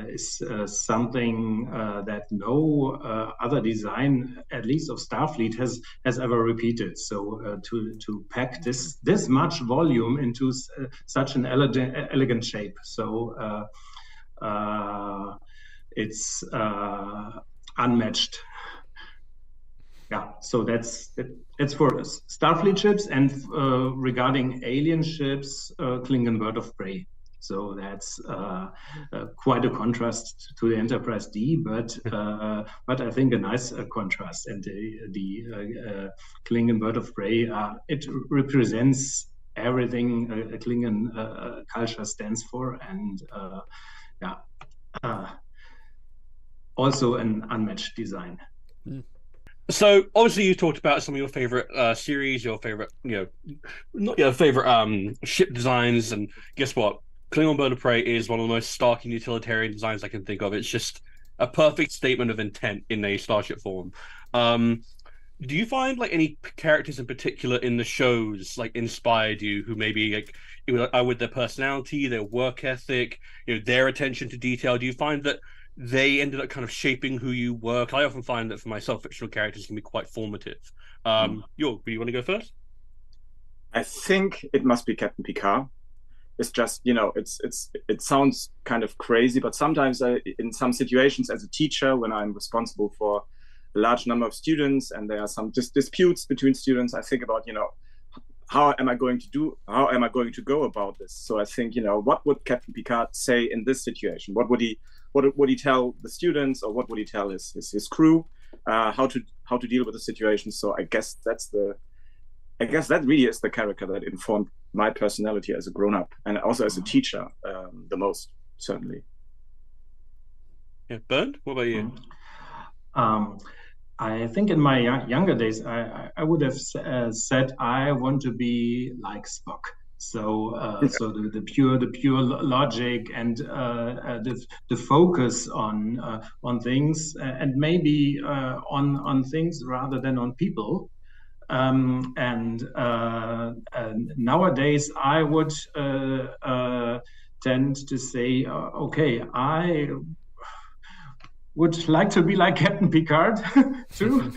is something that no other design, at least of Starfleet, has ever repeated. So to pack this much volume into such an elegant shape. So it's unmatched. Yeah, so that's for Starfleet ships, and regarding alien ships, Klingon Bird of Prey. So that's quite a contrast to the Enterprise D, but I think a nice contrast. And the Klingon Bird of Prey, it represents everything a Klingon culture stands for, and also an unmatched design. So obviously you talked about some of your favorite series, your favorite, not your favorite ship designs, and guess what? Klingon Bird of Prey is one of the most stark and utilitarian designs I can think of. It's just a perfect statement of intent in a starship form. Do you find like any characters in particular in the shows like inspired you, who maybe like with their personality, their work ethic, their attention to detail? Do you find that they ended up kind of shaping who you were? I often find that for myself, fictional characters can be quite formative. Do you want to go first? I think it must be Captain Picard. It's just, it sounds kind of crazy, but sometimes in some situations as a teacher, when I'm responsible for a large number of students and there are some disputes between students, I think about, how am I going to go about this? So I think, what would Captain Picard say in this situation? What would he tell the students, or what would he tell his crew? How to deal with the situation? So I guess that really is the character that informed my personality as a grown-up and also as a teacher the most, certainly. Yeah, Bernd, what about you? I think in my younger days, I would have said I want to be like Spock. So, so the pure logic and the focus on things, and maybe on things rather than on people. And nowadays, I would tend to say, okay, I would like to be like Captain Picard too.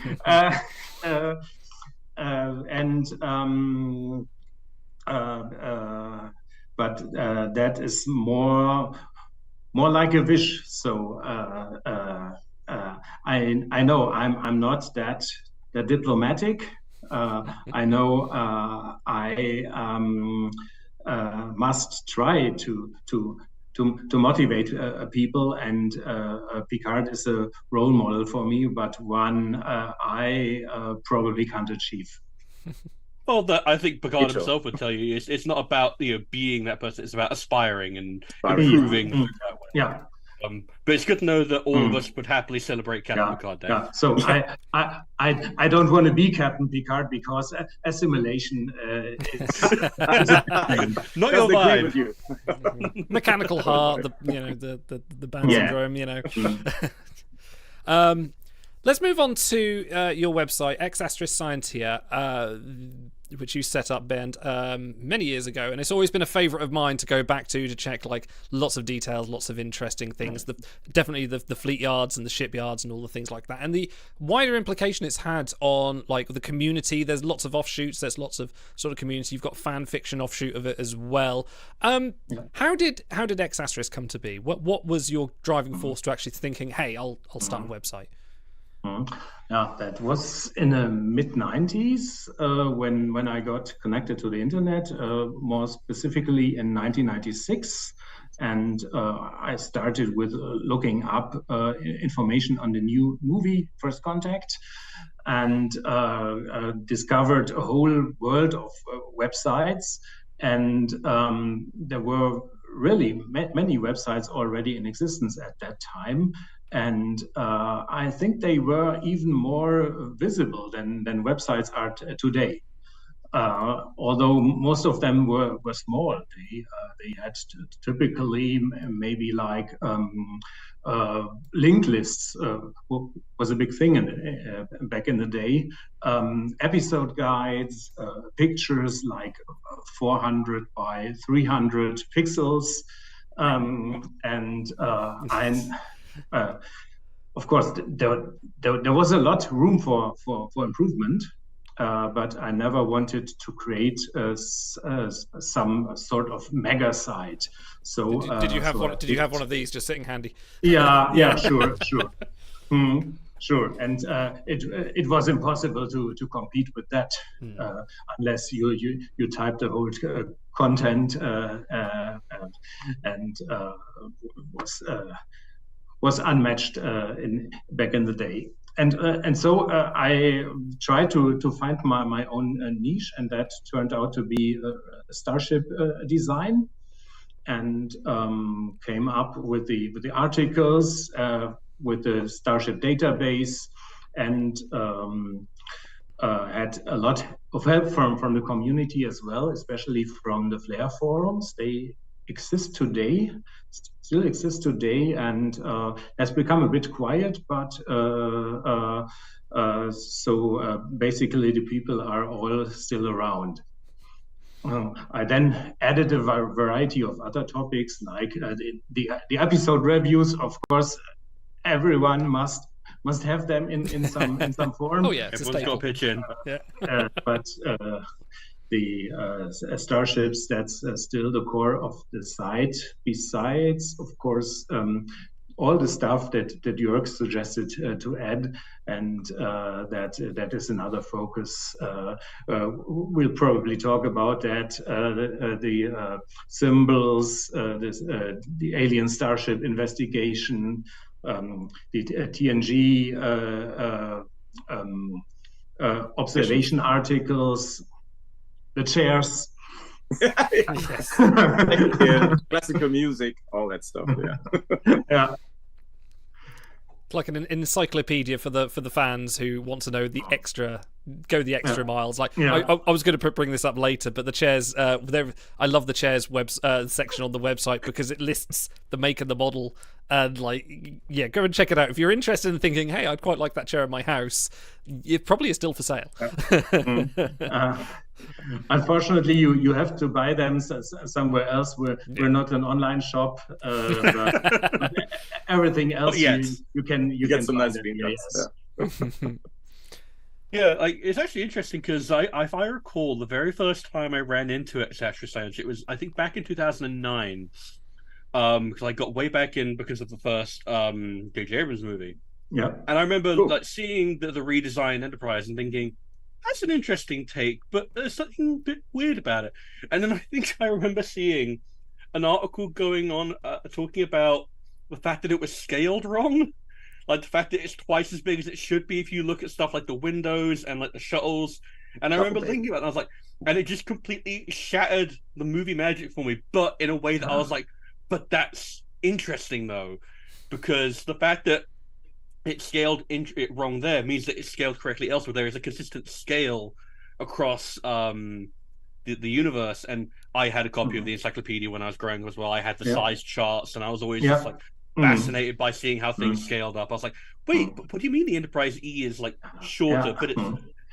But that is more like a wish. So I know I'm not that diplomatic. I know I must try to motivate people, and Picard is a role model for me, but one I probably can't achieve. Well, I think Picard Sure. himself would tell you it's not about being that person. It's about aspiring and Aspiring. improving. Yeah. But it's good to know that all of us would happily celebrate Captain Picard Day. Yeah. So I don't want to be Captain Picard because assimilation is not your vibe. With you. Mechanical heart, the band syndrome, Let's move on to your website, X*Scientia, which you set up, Ben, many years ago, and it's always been a favourite of mine to go back to check like lots of details, lots of interesting things. Definitely the fleet yards and the shipyards and all the things like that, and the wider implication it's had on like the community. There's lots of offshoots. There's lots of sort of community. You've got fan fiction offshoot of it as well. How did X*Asterisk come to be? What was your driving force to actually thinking, hey, I'll start a website? Yeah, that was in the mid-90s when I got connected to the internet, more specifically in 1996. And I started with looking up information on the new movie First Contact, and discovered a whole world of websites. And there were really many websites already in existence at that time. And I think they were even more visible than websites are today. Although most of them were small, they had typically maybe like linked lists was a big thing back in the day. Episode guides, pictures like 400 by 300 pixels, of course, there was a lot of room for improvement, but I never wanted to create some sort of mega site. So did you have one of these just sitting handy? Yeah, sure. Sure, and it was impossible to compete with that unless you type the whole content and was unmatched back in the day. And so I tried to find my own niche, and that turned out to be starship design, and came up with the articles, with the starship database, and had a lot of help from the community as well, especially from the Flare forums. They still exist today, and has become a bit quiet, but so basically the people are all still around. I then added a variety of other topics, like the episode reviews. Of course, everyone must have them in some form. Oh yeah, everyone's got to pitch in. But the starships, that's still the core of the site. Besides, of course, all the stuff that Jörg suggested to add, and that is another focus. We'll probably talk about that. The symbols, the alien starship investigation, the TNG observation articles, the chairs. Yeah, classical music, all that stuff. Yeah. It's like an encyclopedia for the fans who want to know the extra go the extra miles. Like Yeah. I was going to bring this up later, but the chairs, I love the chairs section on the website because it lists the make and the model, and go and check it out if you're interested in thinking, hey, I'd quite like that chair in my house. It probably is still for sale. Unfortunately, you have to buy them somewhere else. We're not an online shop. But everything else you can get some find nice it. bean Yeah, it's actually interesting because if I recall, the very first time I ran into Extra Science, it was, I think, back in 2009. Because I got way back in because of the first J.J. Abrams movie. Yeah. And I remember seeing the redesigned Enterprise and thinking, that's an interesting take, but there's something a bit weird about it. And then I think I remember seeing an article going on talking about the fact that it was scaled wrong. Like the fact that it's twice as big as it should be if you look at stuff like the windows and like the shuttles. And I remember thinking about it, and I was like, and it just completely shattered the movie magic for me, but in a way that I was like, but that's interesting though, because the fact that it scaled it wrong there means that it's scaled correctly elsewhere. There is a consistent scale across the universe, and I had a copy of the encyclopedia when I was growing as well. I had the size charts, and I was always just like fascinated by seeing how things scaled up. I was like, wait, but what do you mean the Enterprise E is like shorter? But it's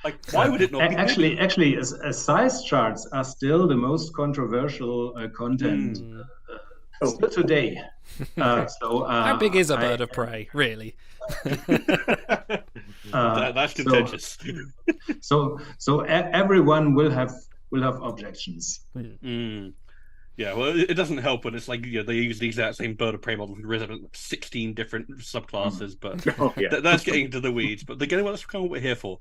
like, why would it not be bigger? Actually, size charts are still the most controversial content still today. How big is a bird of prey, really? That's contentious. So everyone will have objections. Yeah, well, it doesn't help when it's like they use the exact same bird of prey model with 16 different subclasses, but that's getting into the weeds. But again, that's kind of what we're here for.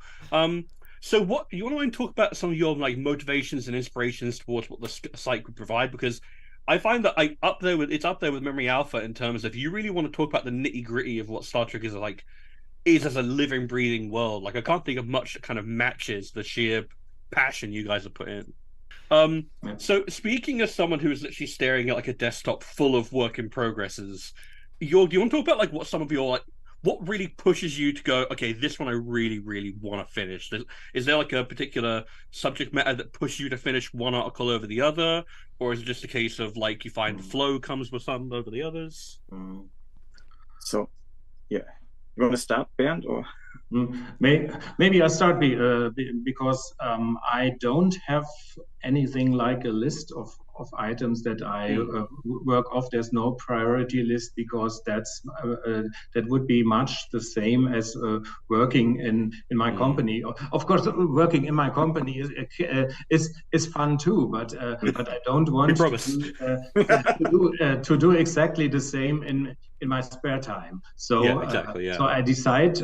So, what you want to talk about some of your like motivations and inspirations towards what the site could provide? Because I find that it's up there with Memory Alpha in terms of you really want to talk about the nitty gritty of what Star Trek is as a living, breathing world. Like I can't think of much that kind of matches the sheer passion you guys have put in. So speaking as someone who is literally staring at like a desktop full of work in progresses, do you want to talk about like what some of your what really pushes you to go, okay, this one I really, really want to finish? Is there like a particular subject matter that pushes you to finish one article over the other, or is it just a case of like you find flow comes with some over the others? So, yeah, you want to start, Bernd, or? Maybe I start because I don't have anything like a list of items that I work off. There's no priority list because that would be much the same as working in my company. Of course, working in my company is fun too, but I don't want to do exactly the same in my spare time. So so I decide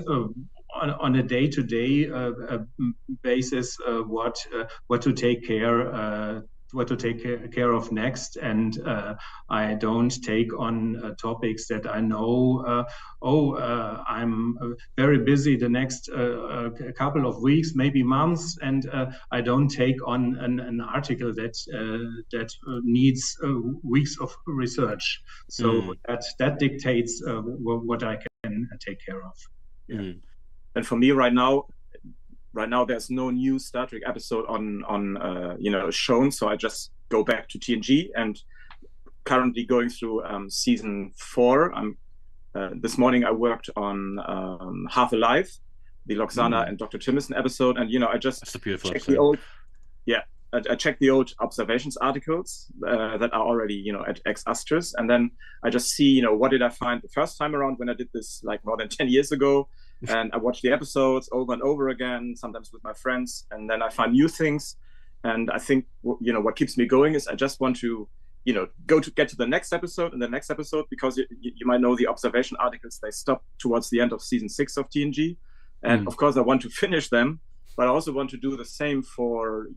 on a day-to-day basis what to take care of next, and I don't take on topics that I know I'm very busy the next couple of weeks, maybe months, and I don't take on an article that needs weeks of research. So that dictates what I can take care of. And for me right now there's no new Star Trek episode on shown, so I just go back to TNG and currently going through season 4. This morning I worked on Half Alive, the Loxana and Dr. Timmerson episode, and I just checked I checked the old observations articles that are already at ex Astris, and then I just see what did I find the first time around when I did this like more than 10 years ago. And I watch the episodes over and over again, sometimes with my friends, and then I find new things. And I think what keeps me going is I just want to get to the next episode and the next episode, because you might know the observation articles, they stop towards the end of season 6 of TNG, and of course I want to finish them, but I also want to do the same for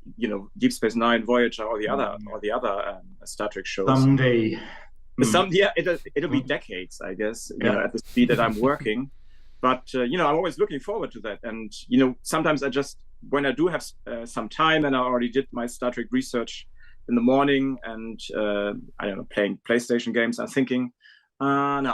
Deep Space Nine, Voyager, or the other Star Trek shows someday. It'll be decades, I guess, at the speed that I'm working. But I'm always looking forward to that. And sometimes I just, when I do have some time, and I already did my Star Trek research in the morning, and I don't know, playing PlayStation games, I'm thinking, no,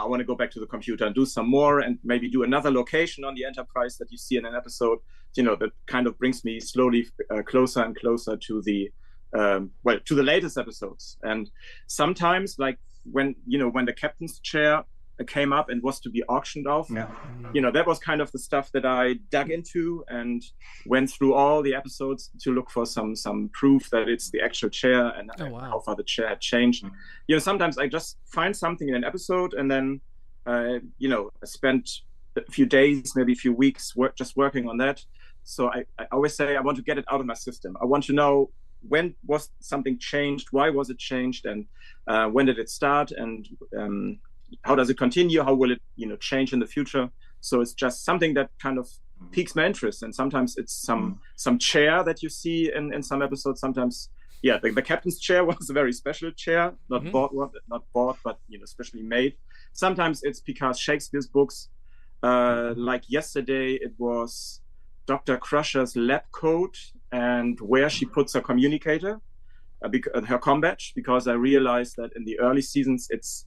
I want to go back to the computer and do some more, and maybe do another location on the Enterprise that you see in an episode. that kind of brings me slowly closer and closer to the to the latest episodes. And sometimes, like when the captain's chair came up and was to be auctioned off, that was kind of the stuff that I dug into and went through all the episodes to look for some proof that it's the actual chair and how far the chair had changed. Sometimes I just find something in an episode and then I spent a few days, maybe a few weeks just working on that. So I always say I want to get it out of my system. I want to know when was something changed, why was it changed, and when did it start, and how does it continue, how will it change in the future. So it's just something that kind of piques my interest. And sometimes it's some chair that you see in some episodes. Sometimes the captain's chair was a very special chair, not bought but specially made. Sometimes it's because Shakespeare's books, like yesterday it was Dr. Crusher's lab coat and where she puts her communicator, her comm badge, because I realized that in the early seasons it's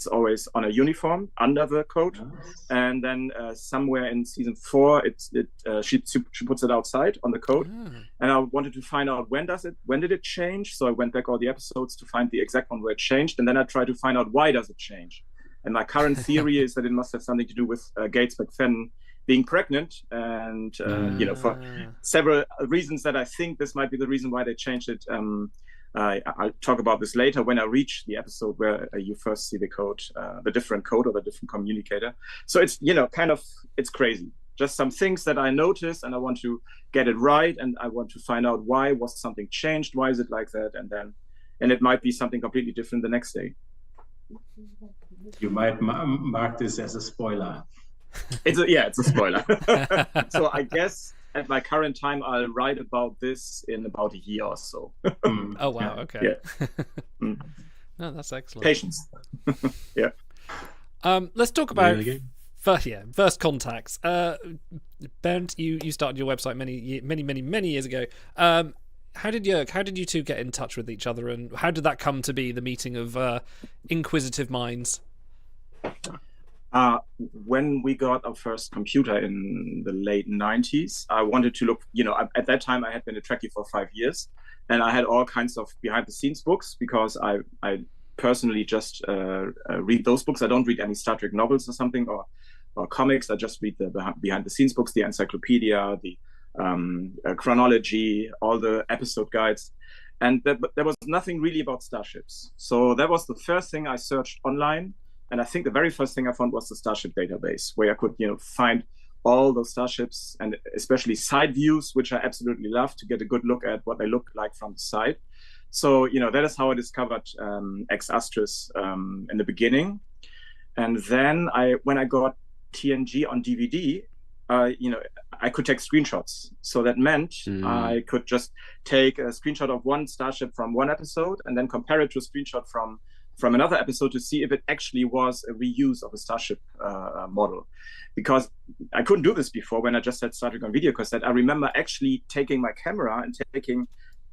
always on a uniform under the coat, and then somewhere in season 4 she puts it outside on the coat, and I wanted to find out when did it change. So I went back all the episodes to find the exact one where it changed, and then I tried to find out why does it change. And my current theory is that it must have something to do with Gates McFadden being pregnant, and for several reasons that I think this might be the reason why they changed it. I'll talk about this later when I reach the episode where you first see the code, the different code or the different communicator. So it's it's crazy. Just some things that I notice, and I want to get it right, and I want to find out why was something changed, why is it like that, and it might be something completely different the next day. You might mark this as a spoiler. It's a spoiler. So I guess at my current time, I'll write about this in about a year or so. Oh wow! Okay. Yeah. No, that's excellent. Patience. Yeah. Let's talk about first contacts. Bernd, you started your website many years ago. How did you two get in touch with each other, and how did that come to be, the meeting of inquisitive minds? When we got our first computer in the late 90s, I wanted to look, at that time I had been a Trekkie for 5 years, and I had all kinds of behind the scenes books because I personally just read those books. I don't read any Star Trek novels or something or comics. I just read the behind the scenes books, the encyclopedia, the chronology, all the episode guides. And there was nothing really about starships. So that was the first thing I searched online. And I think the very first thing I found was the Starship database, where I could, find all those starships, and especially side views, which I absolutely love, to get a good look at what they look like from the side. So, that is how I discovered Ex Astris in the beginning. And then when I got TNG on DVD, I could take screenshots. So that meant I could just take a screenshot of one starship from one episode and then compare it to a screenshot from another episode to see if it actually was a reuse of a starship model. Because I couldn't do this before when I just had Star Trek on video cassette. I remember actually taking my camera and taking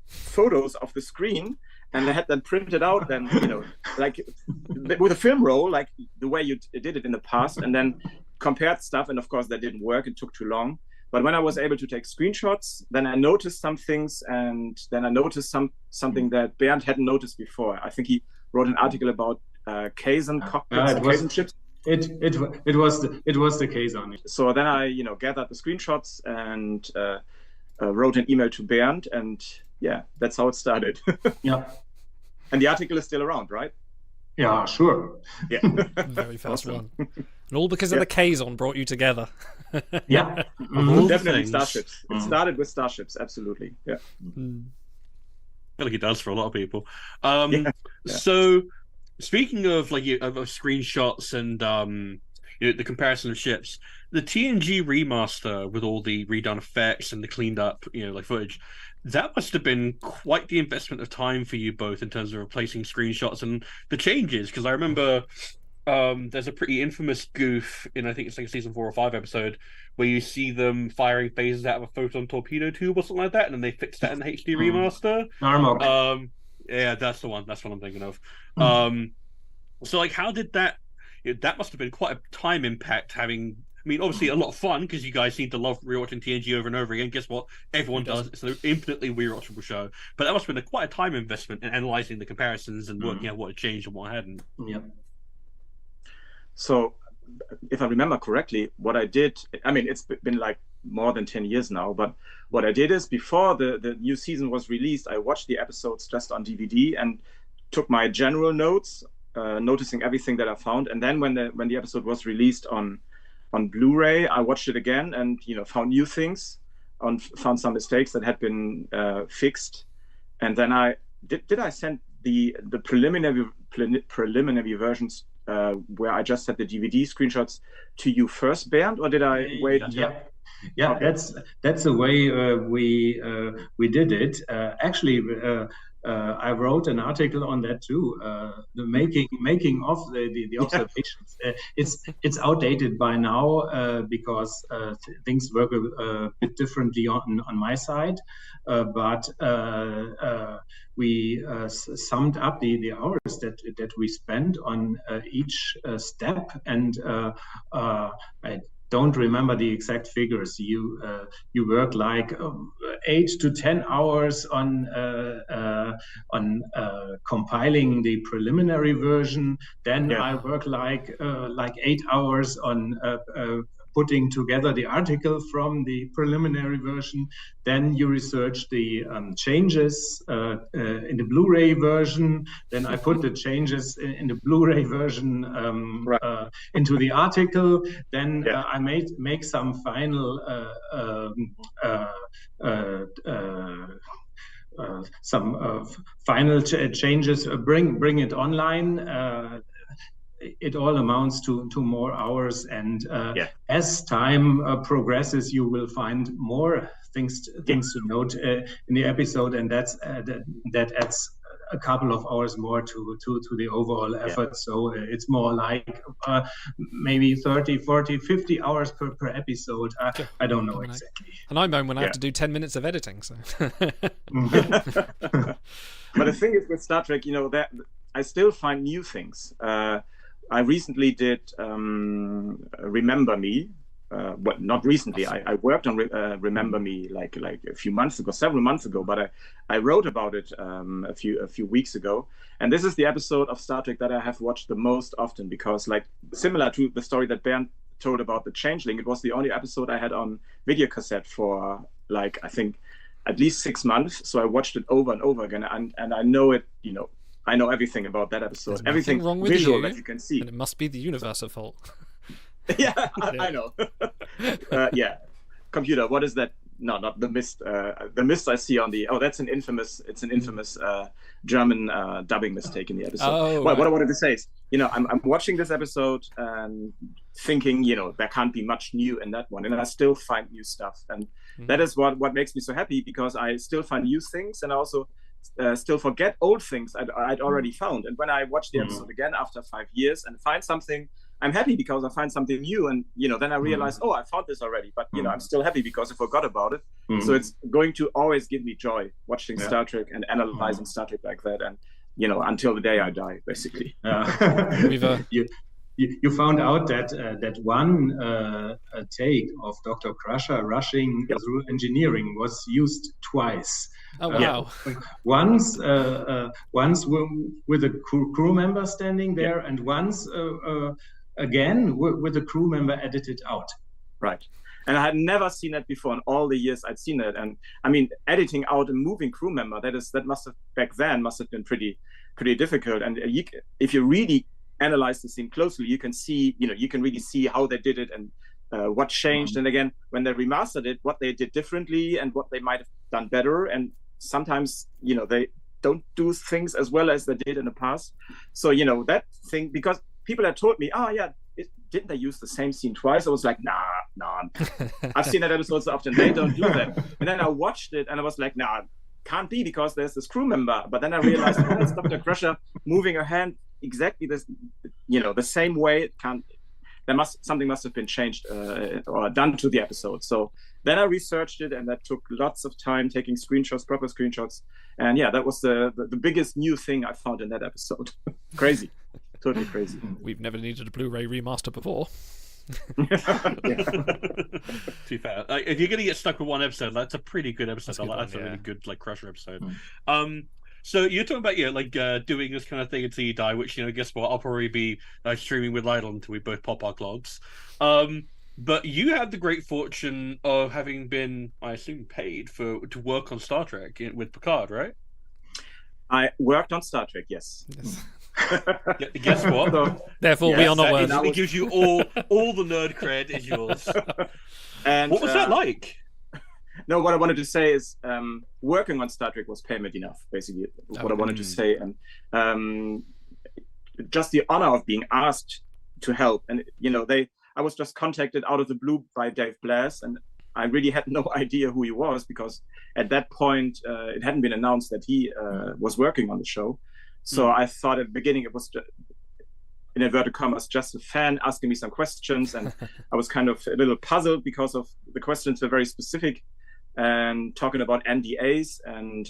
photos of the screen, and I had them printed out then, like with a film roll, like the way you did it in the past, and then compared stuff. And of course that didn't work, it took too long. But when I was able to take screenshots, then I noticed some things, and then I noticed something that Bernd hadn't noticed before. I think he wrote an article about Kazon cockpits, Kazon ships. It was the Kazon. So then I gathered the screenshots and wrote an email to Bernd, and that's how it started. Yeah. And the article is still around, right? Yeah, sure. Yeah. Very first one. And all because of the Kazon brought you together. Yeah. Definitely starships. It started with starships, absolutely. Yeah. I feel like it does for a lot of people. So, speaking of of screenshots and the comparison of ships, the TNG remaster with all the redone effects and the cleaned up footage, that must have been quite the investment of time for you both in terms of replacing screenshots and the changes. Because I remember there's a pretty infamous goof in, I think it's like a season 4 or 5 episode, where you see them firing phasers out of a photon torpedo tube or something like that, and then they fixed that in the HD remaster. Narmok. Yeah, that's the one. That's what I'm thinking of. So, how did that? That must have been quite a time impact, having I mean, obviously a lot of fun because you guys seem to love rewatching TNG over and over again. Guess what? Everyone does. It's an infinitely rewatchable show. But that must have been quite a time investment in analyzing the comparisons and working out what had changed and what hadn't. Yeah. So, if I remember correctly, what I did, I mean, it's been like more than 10 years now, but what I did is before the new season was released, I watched the episodes just on DVD and took my general notes, noticing everything that I found. And then when the episode was released on Blu-ray, I watched it again and, found new things, found some mistakes that had been fixed. And then I send the preliminary versions where I just had the DVD screenshots to you first, Bernd, or did I wait until? Yeah, Okay. that's the way we did it. Actually, I wrote an article on that too. The making of the observations. It's outdated by now because things work a bit differently on my side. But we summed up the hours that we spent on each step, and I don't remember the exact figures. You work like 8 to 10 hours on compiling the preliminary version. Then I work like 8 hours on putting together the article from the preliminary version. Then you research the changes in the Blu-ray version. Then I put the changes in the Blu-ray version into the article. Then I make some final final changes, bring it online. It all amounts to more hours, and as time progresses, you will find more things to note in the episode, and that adds a couple of hours more to the overall effort. So it's more like maybe 30, 40, 50 hours per episode. I don't know exactly. And I moan when I have to do 10 minutes of editing. So. But the thing is with Star Trek, that I still find new things. I recently did Remember Me. Well, not recently. I worked on Remember Me like a few months ago, several months ago. But I wrote about it a few weeks ago. And this is the episode of Star Trek that I have watched the most often because, like, similar to the story that Bernd told about the Changeling, it was the only episode I had on video cassette for like I think at least 6 months. So I watched it over and over again, and I know it. I know everything about that episode. There's everything wrong with visual you, that you can see. And it must be the universe's fault. I know. Computer, what is that? No, not the mist. The mist I see on the. Oh, that's an infamous. It's an infamous German dubbing mistake in the episode. Oh, what I wanted to say is, I'm watching this episode and thinking, there can't be much new in that one, and I still find new stuff, and that is what makes me so happy because I still find new things, and I also still forget old things I'd already found. And when I watch the episode again after 5 years and find something, I'm happy because I find something new, and then I realize, oh, I found this already, but I'm still happy because I forgot about it. So it's going to always give me joy watching Star Trek and analyzing Star Trek like that, and until the day I die, basically. You found out that one take of Dr. Crusher rushing through engineering was used twice. Oh wow! Once with a crew member standing there, and once again with a crew member edited out. Right. And I had never seen that before in all the years I'd seen it. And I mean, editing out a moving crew member, that must have back then must have been pretty difficult. And if you really analyze the scene closely, you can see, you can really see how they did it and what changed. And again, when they remastered it, what they did differently and what they might have done better. And sometimes, they don't do things as well as they did in the past. So, that thing, because people had told me, didn't they use the same scene twice? I was like, nah. I've seen that episode so often. They don't do that. And then I watched it and I was like, can't be because there's this crew member. But then I realized, it's Dr. Crusher moving her hand exactly this, the same way. Something must have been changed or done to the episode. So then I researched it, and that took lots of time taking screenshots, proper screenshots. And that was the biggest new thing I found in that episode. Crazy. Totally crazy. We've never needed a Blu-ray remaster before. To be fair, like, if you're gonna get stuck with one episode, that's a pretty good episode. That's a really good like crusher episode. So you're talking about doing this kind of thing until you die, which guess what? I'll probably be streaming with Lionel until we both pop our clogs. But you had the great fortune of having been, I assume, paid to work on Star Trek with Picard, right? I worked on Star Trek, yes. Guess what? Therefore, we are not worthy. It gives you all the nerd cred is yours. And what was that like? No, what I wanted to say is working on Star Trek was payment enough, basically, what I wanted to say. And just the honor of being asked to help. And, I was just contacted out of the blue by Dave Blass, and I really had no idea who he was, because at that point, it hadn't been announced that he was working on the show. So I thought at the beginning it was, in inverted commas, just a fan asking me some questions. And I was kind of a little puzzled because of the questions were very specific and talking about NDAs. And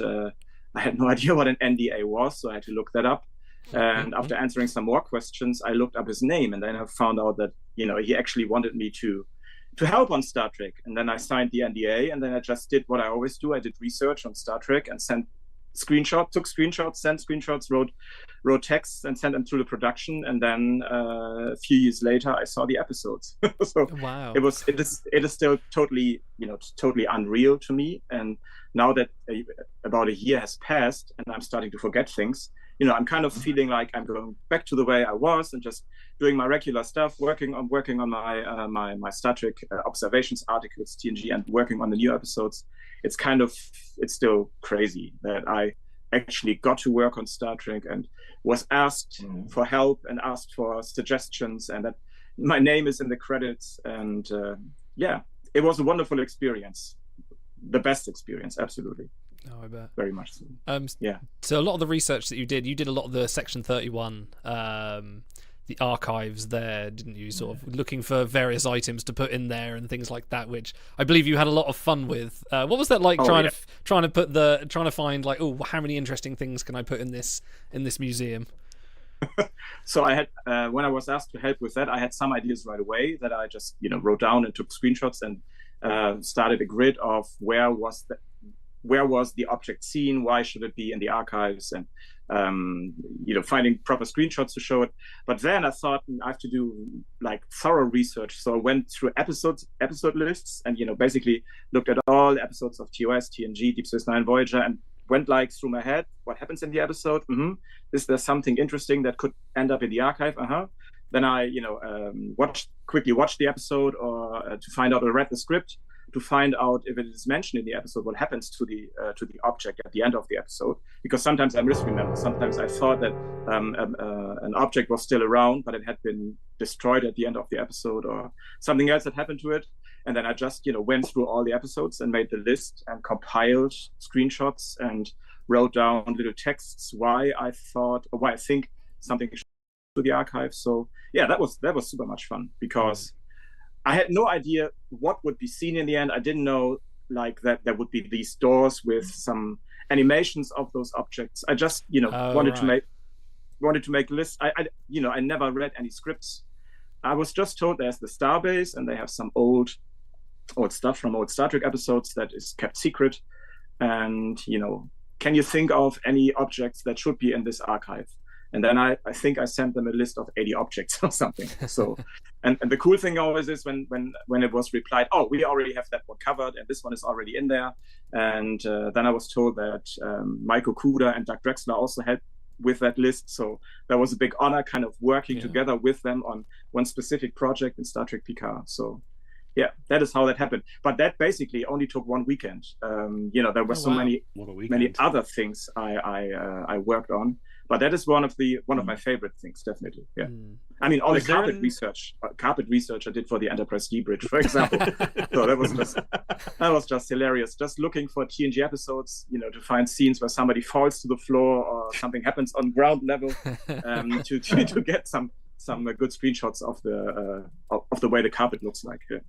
I had no idea what an NDA was, so I had to look that up. And after answering some more questions, I looked up his name, and then I found out that, he actually wanted me to help on Star Trek. And then I signed the NDA, and then I just did what I always do. I did research on Star Trek and took screenshots, sent screenshots, wrote texts, and sent them through the production. And then a few years later, I saw the episodes. So wow. It is still totally, totally unreal to me. And now that about a year has passed, and I'm starting to forget things, I'm kind of feeling like I'm going back to the way I was and just doing my regular stuff, working on my my Star Trek observations articles, TNG, and working on the new episodes. It's still crazy that I actually got to work on Star Trek and was asked for help and asked for suggestions, and that my name is in the credits. And it was a wonderful experience, the best experience, absolutely. Oh, I bet. Very much so. Yeah. So a lot of the research that you did a lot of the Section 31, the archives there, didn't you? Sort of looking for various items to put in there and things like that, which I believe you had a lot of fun with. What was that like trying to find like, oh, how many interesting things can I put in this museum? So I had when I was asked to help with that, I had some ideas right away that I just wrote down and took screenshots and started a grid of where was the object seen, why should it be in the archives, and finding proper screenshots to show it. But then I thought I have to do like thorough research. So I went through episode lists and basically looked at all episodes of TOS, TNG, Deep Space Nine, Voyager, and went like through my head, what happens in the episode? Is there something interesting that could end up in the archive? Then I quickly watched the episode, or to find out, or read the script to find out if it is mentioned in the episode, what happens to the object at the end of the episode. Because sometimes I misremember. Sometimes I thought that an object was still around, but it had been destroyed at the end of the episode, or something else had happened to it. And then I just went through all the episodes and made the list and compiled screenshots and wrote down little texts why I think something should to the archive. So yeah, that was super much fun, because I had no idea what would be seen in the end. I didn't know like that there would be these doors with some animations of those objects. I just wanted to make lists. I never read any scripts. I was just told there's the Starbase and they have some old stuff from old Star Trek episodes that is kept secret. And can you think of any objects that should be in this archive? And then I think I sent them a list of 80 objects or something. So, and the cool thing always is when it was replied, oh, we already have that one covered, and this one is already in there. And then I was told that Mike Okuda and Doug Drexler also helped with that list. So that was a big honor, kind of working together with them on one specific project in Star Trek Picard. So yeah, that is how that happened. But that basically only took one weekend. There were many other things I worked on. But that is one of my favorite things, definitely. Yeah, I mean, all the carpet research I did for the Enterprise D bridge, for example. So that was just hilarious. Just looking for TNG episodes, to find scenes where somebody falls to the floor or something happens on ground level, to get some good screenshots of the way the carpet looks like. Yeah.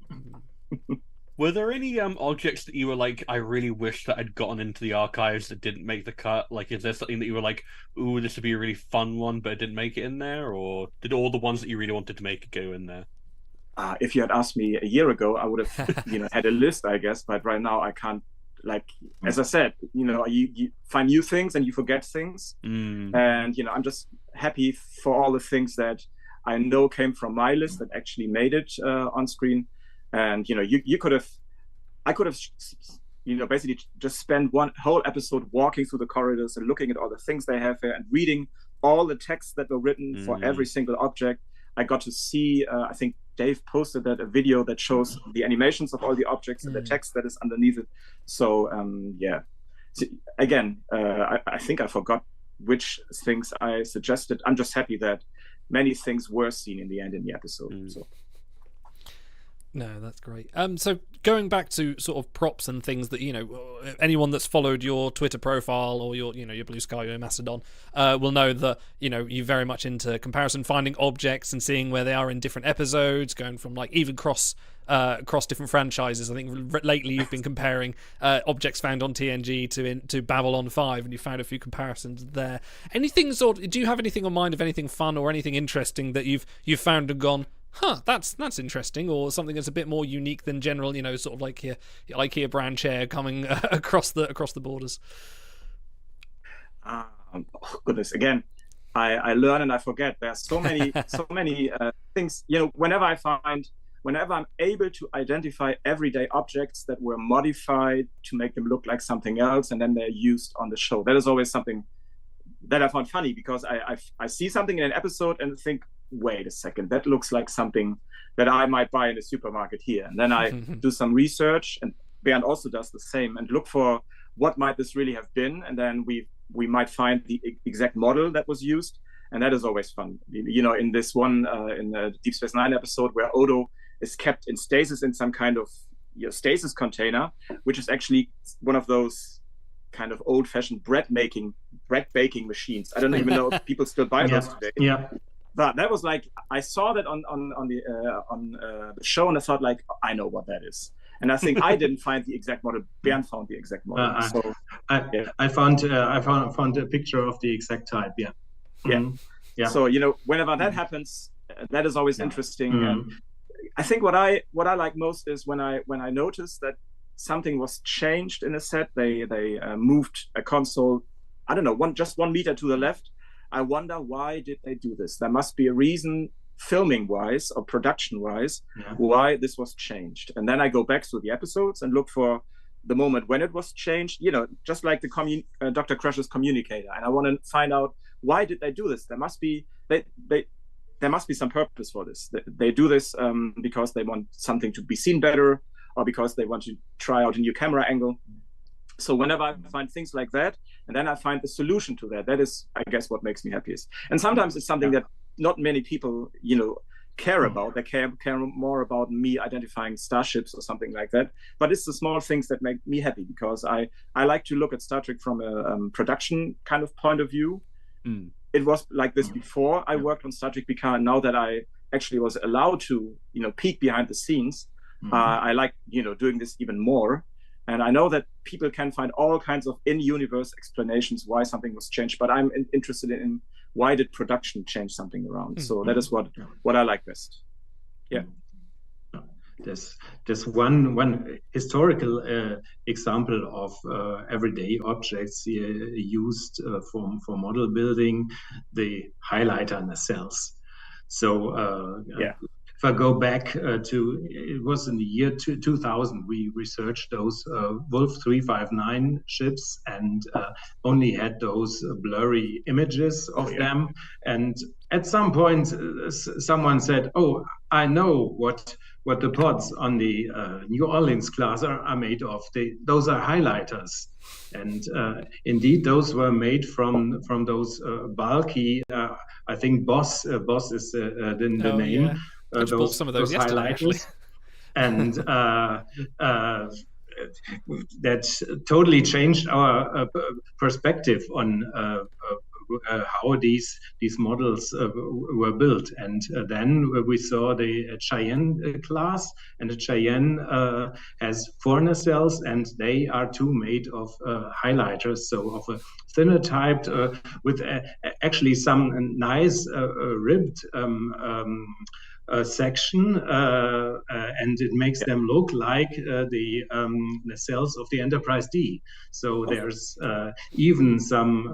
Were there any objects that you were like, I really wish that I'd gotten into the archives that didn't make the cut? Like, is there something that you were like, ooh, this would be a really fun one, but it didn't make it in there? Or did all the ones that you really wanted to make go in there? if you had asked me a year ago, I would have had a list, I guess. But right now I can't. Like, as I said, you find new things and you forget things. And I'm just happy for all the things that I know came from my list that actually made it on screen. And I could have basically just spent one whole episode walking through the corridors and looking at all the things they have there and reading all the texts that were written for every single object. I got to see, I think Dave posted a video that shows the animations of all the objects and the text that is underneath it. So so, again, I think I forgot which things I suggested. I'm just happy that many things were seen in the end in the episode. So. No, that's great. So going back to sort of props and things that, anyone that's followed your Twitter profile or your Blue Sky or your Mastodon will know that, you're very much into comparison, finding objects and seeing where they are in different episodes, going from like even cross different franchises. I think lately you've been comparing objects found on TNG to Babylon 5, and you found a few comparisons there. Do you have anything on mind of anything fun or anything interesting that you've found and gone, that's interesting, or something that's a bit more unique than general, sort of like your IKEA brand chair coming across the borders? Goodness, again, I learn and I forget. There are so many things. Whenever I'm able to identify everyday objects that were modified to make them look like something else, and then they're used on the show, that is always something that I found funny, because I see something in an episode and think, wait a second, that looks like something that I might buy in a supermarket here. And then I do some research, and Bernd also does the same, and look for what might this really have been. And then we might find the exact model that was used. And that is always fun. In this one, in the Deep Space Nine episode, where Odo is kept in stasis in some kind of stasis container, which is actually one of those kind of old-fashioned bread baking machines. I don't even know if people still buy those today. Yeah. But that was like, I saw that on the show, and I thought, like, I know what that is. And I think I didn't find the exact model. Bernd found the exact model. I found a picture of the exact type. Yeah. Mm-hmm. Yeah. So whenever that happens, that is always interesting. And I think what I like most is when I notice that something was changed in a set. They moved a console, I don't know, just 1 meter to the left. I wonder, why did they do this? There must be a reason, filming wise or production wise, why this was changed. And then I go back through the episodes and look for the moment when it was changed, just like the Dr. Crusher's communicator. And I want to find out, why did they do this? There must be there must be some purpose for this. They do this because they want something to be seen better, or because they want to try out a new camera angle. So whenever I find things like that, and then I find the solution to that, that is, I guess, what makes me happiest. And sometimes it's something that not many people, care about. They care more about me identifying starships or something like that. But it's the small things that make me happy, because I like to look at Star Trek from a production kind of point of view. It was like this before I worked on Star Trek Picard. Now that I actually was allowed to, peek behind the scenes, I like, doing this even more. And I know that people can find all kinds of in-universe explanations why something was changed, but I'm interested in why did production change something around. So that is what I like best. Yeah. There's one historical example of everyday objects used for model building, the highlighter nacelles. So if I go back it was in the year 2000, we researched those Wolf 359 ships and only had those blurry images of them. And at some point, someone said, "Oh, I know what the pods on the New Orleans class are made of. Those are highlighters." And indeed, those were made from those bulky, I think Boss is the name. Yeah. I just bought some of those yesterday, actually. And that totally changed our perspective on how these models were built. And then we saw the Cheyenne class, and the Cheyenne has 4 nacelles, and they are 2 made of highlighters, so of a thinner type with actually some nice ribbed section, and it makes them look like the nacelles of the Enterprise D. So there's even some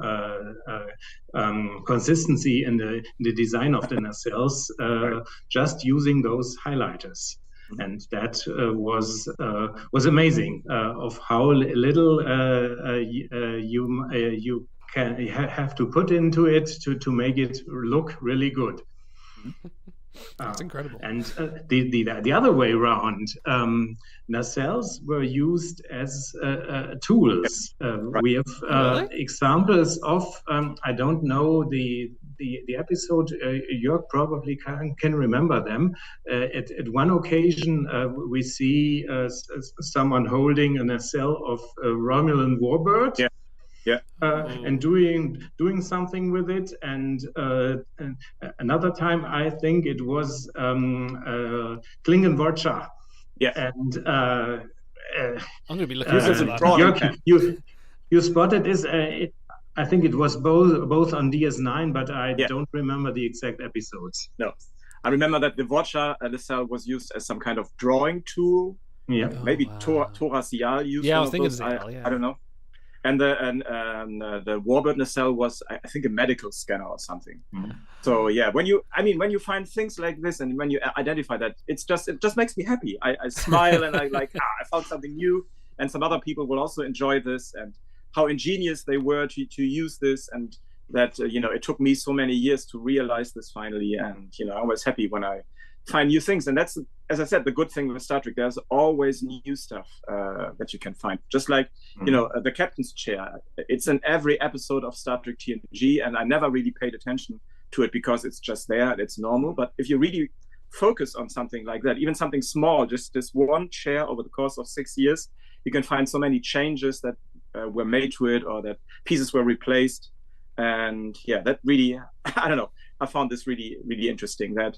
consistency in the design of the nacelles, just using those highlighters. And that was amazing of how little you can have to put into it to make it look really good. That's incredible. And the other way around, nacelles were used as tools. We have examples of, I don't know the episode, Jörg probably can remember them. At one occasion, we see someone holding a nacelle of Romulan warbird. Yeah. And doing something with it, and another time I think it was Klingon Vorcha. Yeah. And I'm going to be looking at that. You spotted this. I think it was both on DS9, but I don't remember the exact episodes. No, I remember that the Vorcha nacelle was used as some kind of drawing tool. Yeah, maybe Tora Sial used. Yeah, I was thinking Sial. I don't know. And the Warbird nacelle was, I think, a medical scanner or something. So yeah, when you find things like this, and when you identify that, it just makes me happy. I smile and I found something new, and some other people will also enjoy this, and how ingenious they were to use this, and that it took me so many years to realize this finally, and I was happy when I find new things. And that's, as I said, the good thing with Star Trek. There's always new stuff that you can find. Just like the captain's chair. It's in every episode of Star Trek TNG, and I never really paid attention to it because it's just there and it's normal. But if you really focus on something like that, even something small, just this one chair over the course of 6 years, you can find so many changes that were made to it, or that pieces were replaced. And yeah, that really, I don't know, I found this really, really interesting, that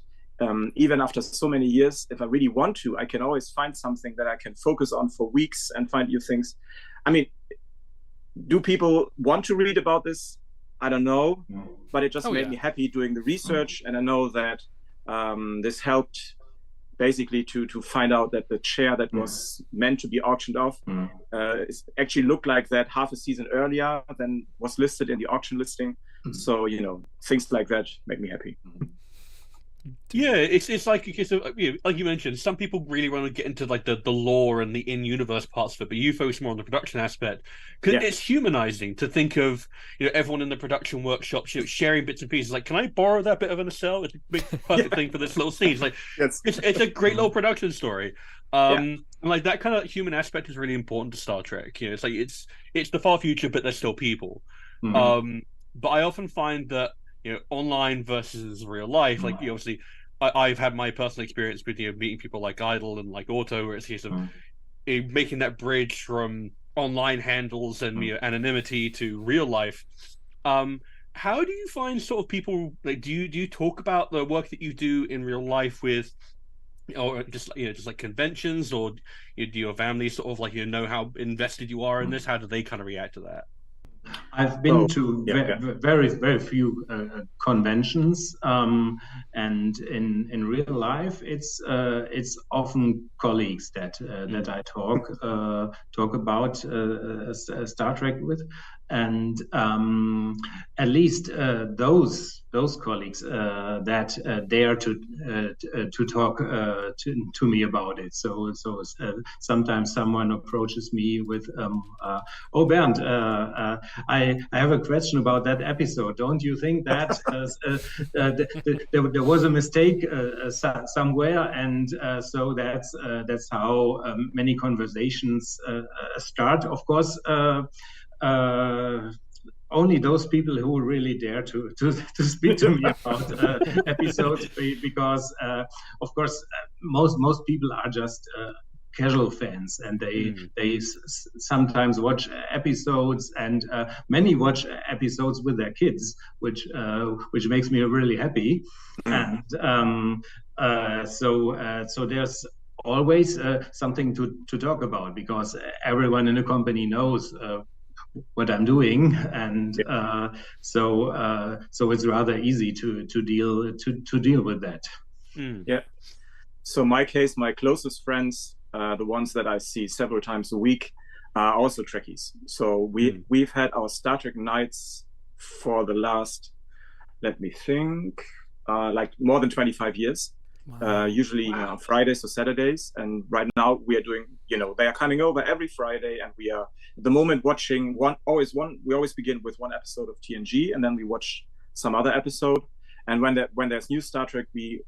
even after so many years, if I really want to, I can always find something that I can focus on for weeks and find new things. I mean, do people want to read about this? I don't know, but it just made me happy doing the research. And I know that this helped basically to find out that the chair that was meant to be auctioned off actually looked like that half a season earlier than was listed in the auction listing. So, things like that make me happy. Yeah, it's like like you mentioned, some people really want to get into like the lore and the in-universe parts of it, but you focus more on the production aspect, because it's humanizing to think of everyone in the production workshops sharing bits and pieces. Like, can I borrow that bit of a nacelle? It's a big perfect thing for this little scene. It's like it's a great little production story. And like that kind of human aspect is really important to Star Trek. It's like it's the far future, but they're still people. But I often find that online versus real life, like obviously I've had my personal experience with meeting people like Idle and like Auto, where it's a case of making that bridge from online handles and anonymity to real life. How do you find sort of people, like, do you talk about the work that you do in real life with, or just like conventions, or do your family sort of like know how invested you are in this? How do they kind of react to that? I've been to very, very few conventions, and in real life, it's often colleagues that I talk about Star Trek with, and at least those colleagues that dare to talk to me about it. So sometimes someone approaches me with, "Oh, Bernd, I have a question about that episode. Don't you think that there was a mistake somewhere?" And so that's how many conversations start. Of course, only those people who really dare to speak to me about episodes, because of course most people are just casual fans, and they sometimes watch episodes, and many watch episodes with their kids, which makes me really happy. And so there's always something to talk about, because everyone in the company knows what I'm doing, and so it's rather easy to deal with that. Yeah. So my case, my closest friends, the ones that I see several times a week, are also Trekkies. So we've had our Star Trek nights for the last, let me think, like more than 25 years. Usually on Fridays or Saturdays, and right now we are doing, they are coming over every Friday, and we are at the moment watching we always begin with one episode of TNG, and then we watch some other episode. And when there's new Star Trek, we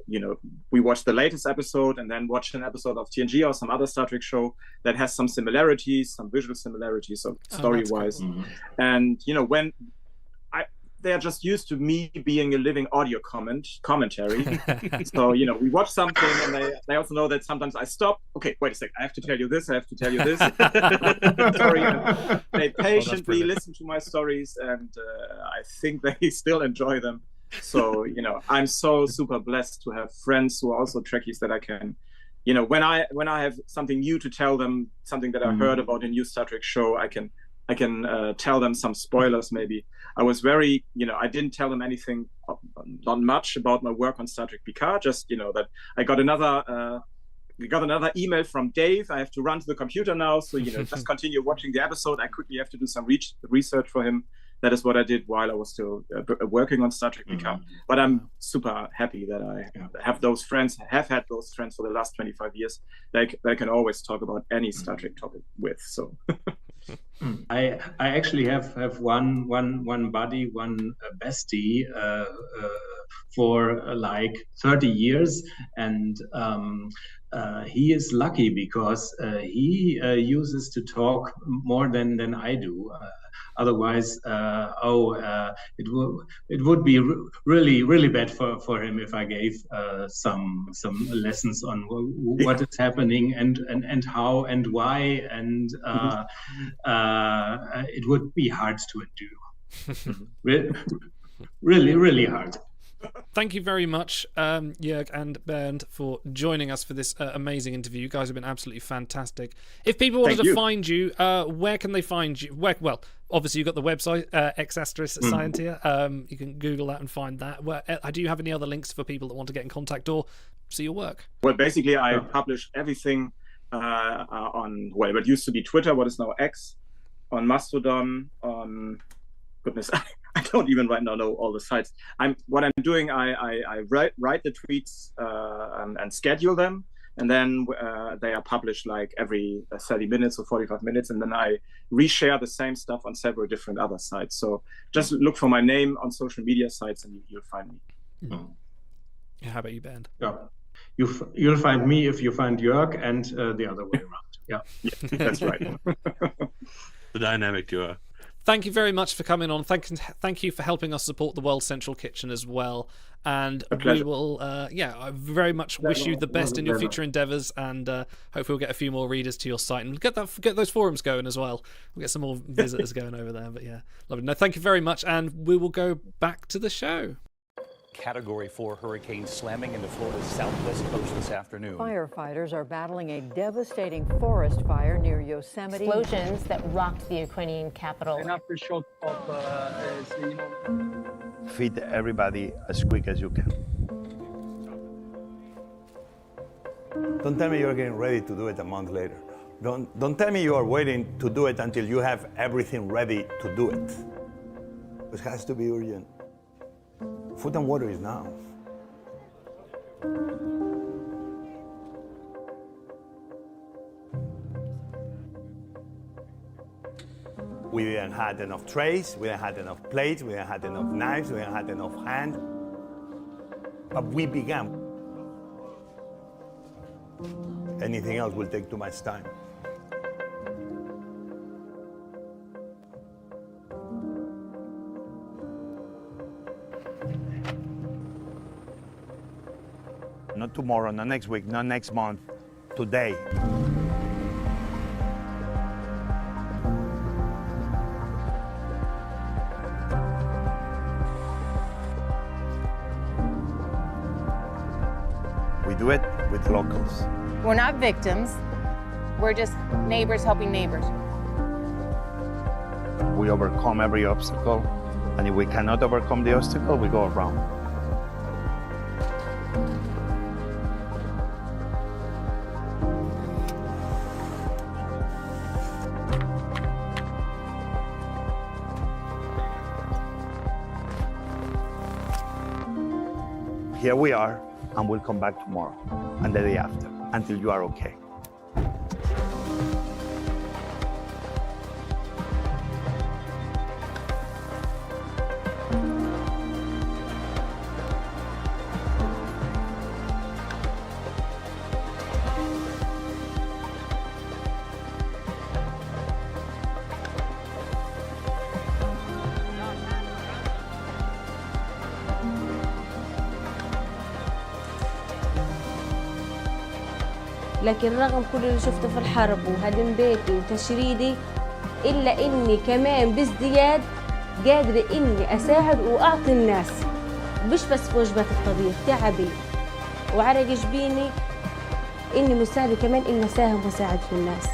watch the latest episode and then watch an episode of TNG or some other Star Trek show that has some similarities, some visual similarities, story-wise. Cool. And when they are just used to me being a living audio commentary. So, we watch something, and they also know that sometimes I stop. Okay, wait a sec. I have to tell you this. Sorry. And they patiently listen to my stories, and I think they still enjoy them. So, I'm so super blessed to have friends who are also Trekkies that I can, when I have something new to tell them, something that I heard about a new Star Trek show, I can tell them some spoilers maybe. I was very, I didn't tell them anything, not much about my work on Star Trek Picard, just, that I got another email from Dave. I have to run to the computer now. So, just continue watching the episode. I quickly have to do some research for him. That is what I did while I was still working on Star Trek Picard. But I'm super happy that I have those friends, have had those friends for the last 25 years. That I can always talk about any Star Trek topic with. So. I actually have one buddy, one bestie for like 30 years, and he is lucky because he uses to talk more than I do. Otherwise, it would be really bad for him if I gave some lessons on what is happening and how and why, and it would be hard to endure. Really hard. Thank you very much, Jörg and Bernd, for joining us for this amazing interview. You guys have been absolutely fantastic. If people wanted to find you, where can they find you? Well, obviously you've got the website, x*Scientia. You can Google that and find that. Do you have any other links for people that want to get in contact or see your work? Well, basically, I publish everything on what used to be Twitter, what is now X, on Mastodon, on goodness. I don't even right now know all the sites. What I'm doing, I write the tweets and schedule them, and then they are published like every 30 minutes or 45 minutes, and then I reshare the same stuff on several different other sites. So just look for my name on social media sites, and you'll find me. How about you, Bernd? Yeah, you'll find me if you find Jörg, and the other way around. Yeah, that's right. The dynamic duo. Thank you very much for coming on. Thank you for helping us support the World Central Kitchen as well. And we will, I very much wish you the best in your future endeavours, and hopefully we'll get a few more readers to your site and get those forums going as well. We'll get some more visitors going over there. But yeah, lovely. No, thank you very much, and we will go back to the show. Category 4 hurricane slamming into Florida's southwest coast this afternoon. Firefighters are battling a devastating forest fire near Yosemite. Explosions that rocked the Ukrainian capital. An aftershock of, Feed everybody as quick as you can. Don't tell me you're getting ready to do it a month later. Don't tell me you are waiting to do it until you have everything ready to do it. It has to be urgent. Food and water is now. We didn't have enough trays, we didn't have enough plates, we didn't have enough knives, we didn't have enough hands. But we began. Anything else will take too much time. Not tomorrow, not next week, not next month, today. We do it with locals. We're not victims. We're just neighbors helping neighbors. We overcome every obstacle, and if we cannot overcome the obstacle, we go around. here we are, and we'll come back tomorrow and the day after until you are okay. لكن رغم كل اللي شفته في الحرب وهدم بيتي وتشريدي إلا إني كمان بازدياد قادرة إني أساعد وأعطي الناس، مش بس في وجبات الطبيخ، تعبي وعرق جبيني إني مساعدة كمان إني أساهم وأساعد في الناس.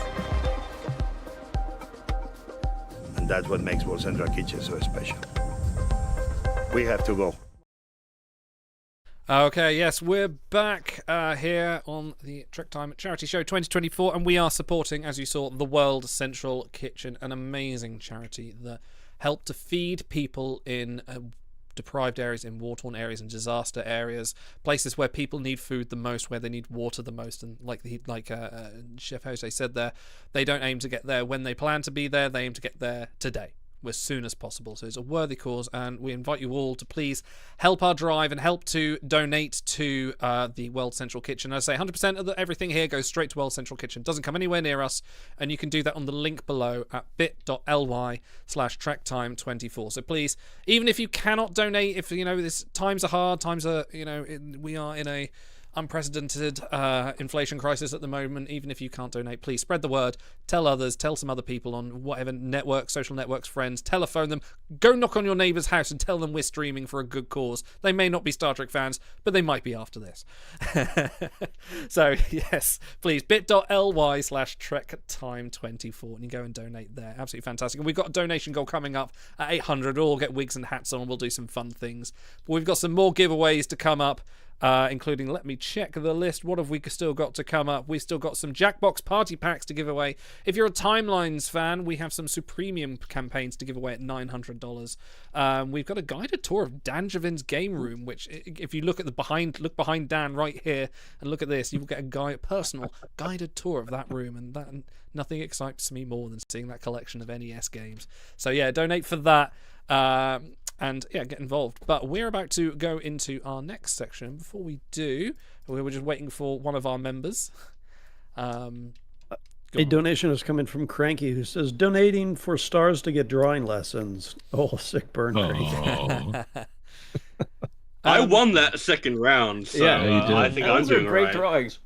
And that's what makes World Central Kitchen so special. We have to go. Okay, yes, we're back here on the Trek Time Charity Show 2024, and we are supporting, as you saw, the World Central Kitchen, an amazing charity that helped to feed people in deprived areas, in war-torn areas, and disaster areas, places where people need food the most, where they need water the most. And like Chef Jose said there, they don't aim to get there when they plan to be there, they aim to get there today, as soon as possible. So it's a worthy cause, and we invite you all to please help our drive and help to donate to the World Central Kitchen. As I say, 100% of everything here goes straight to World Central Kitchen. Doesn't come anywhere near us, and you can do that on the link below at bit.ly/trektime24. So please, even if you cannot donate, if times are hard, we are in a unprecedented inflation crisis at the moment, even if you can't donate, please spread the word, tell others, tell some other people on whatever network, social networks, friends, telephone them, go knock on your neighbour's house and tell them we're streaming for a good cause. They may not be Star Trek fans, but they might be after this. So yes, please, bit.ly/trektime24, and you go and donate there. Absolutely fantastic. And we've got a donation goal coming up at 800. We'll all get wigs and hats on, we'll do some fun things, but we've got some more giveaways to come up, including, let me check the list, what have we still got to come up? We've still got some Jackbox party packs to give away. If you're a Timelines fan, we have some Supremium campaigns to give away at $900. We've got a guided tour of Dan Javin's game room, which, if you look at look behind Dan right here and look at this, you will get a personal guided tour of that room, and that nothing excites me more than seeing that collection of NES games. So yeah, donate for that. And yeah, get involved. But we're about to go into our next section. Before we do, we were just waiting for one of our members. A donation has come in from Cranky, who says, donating for stars to get drawing lessons. Oh, sick burn, Cranky. I won that second round, so yeah, I think I'm doing great right. drawings.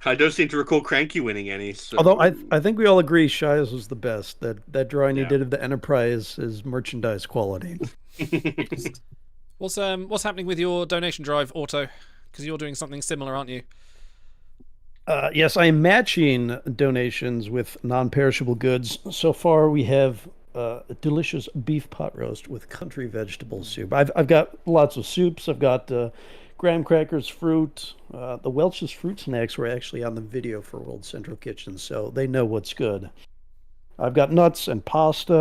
I don't seem to recall Cranky winning any. So. Although I think we all agree Shia's was the best. That drawing he did of the Enterprise is merchandise quality. What's happening with your donation drive, Otto? Because you're doing something similar, aren't you? Yes, I am matching donations with non-perishable goods. So far, we have a delicious beef pot roast with country vegetable soup. I've got lots of soups. I've got graham crackers, fruit. The Welch's fruit snacks were actually on the video for World Central Kitchen, so they know what's good. I've got nuts and pasta.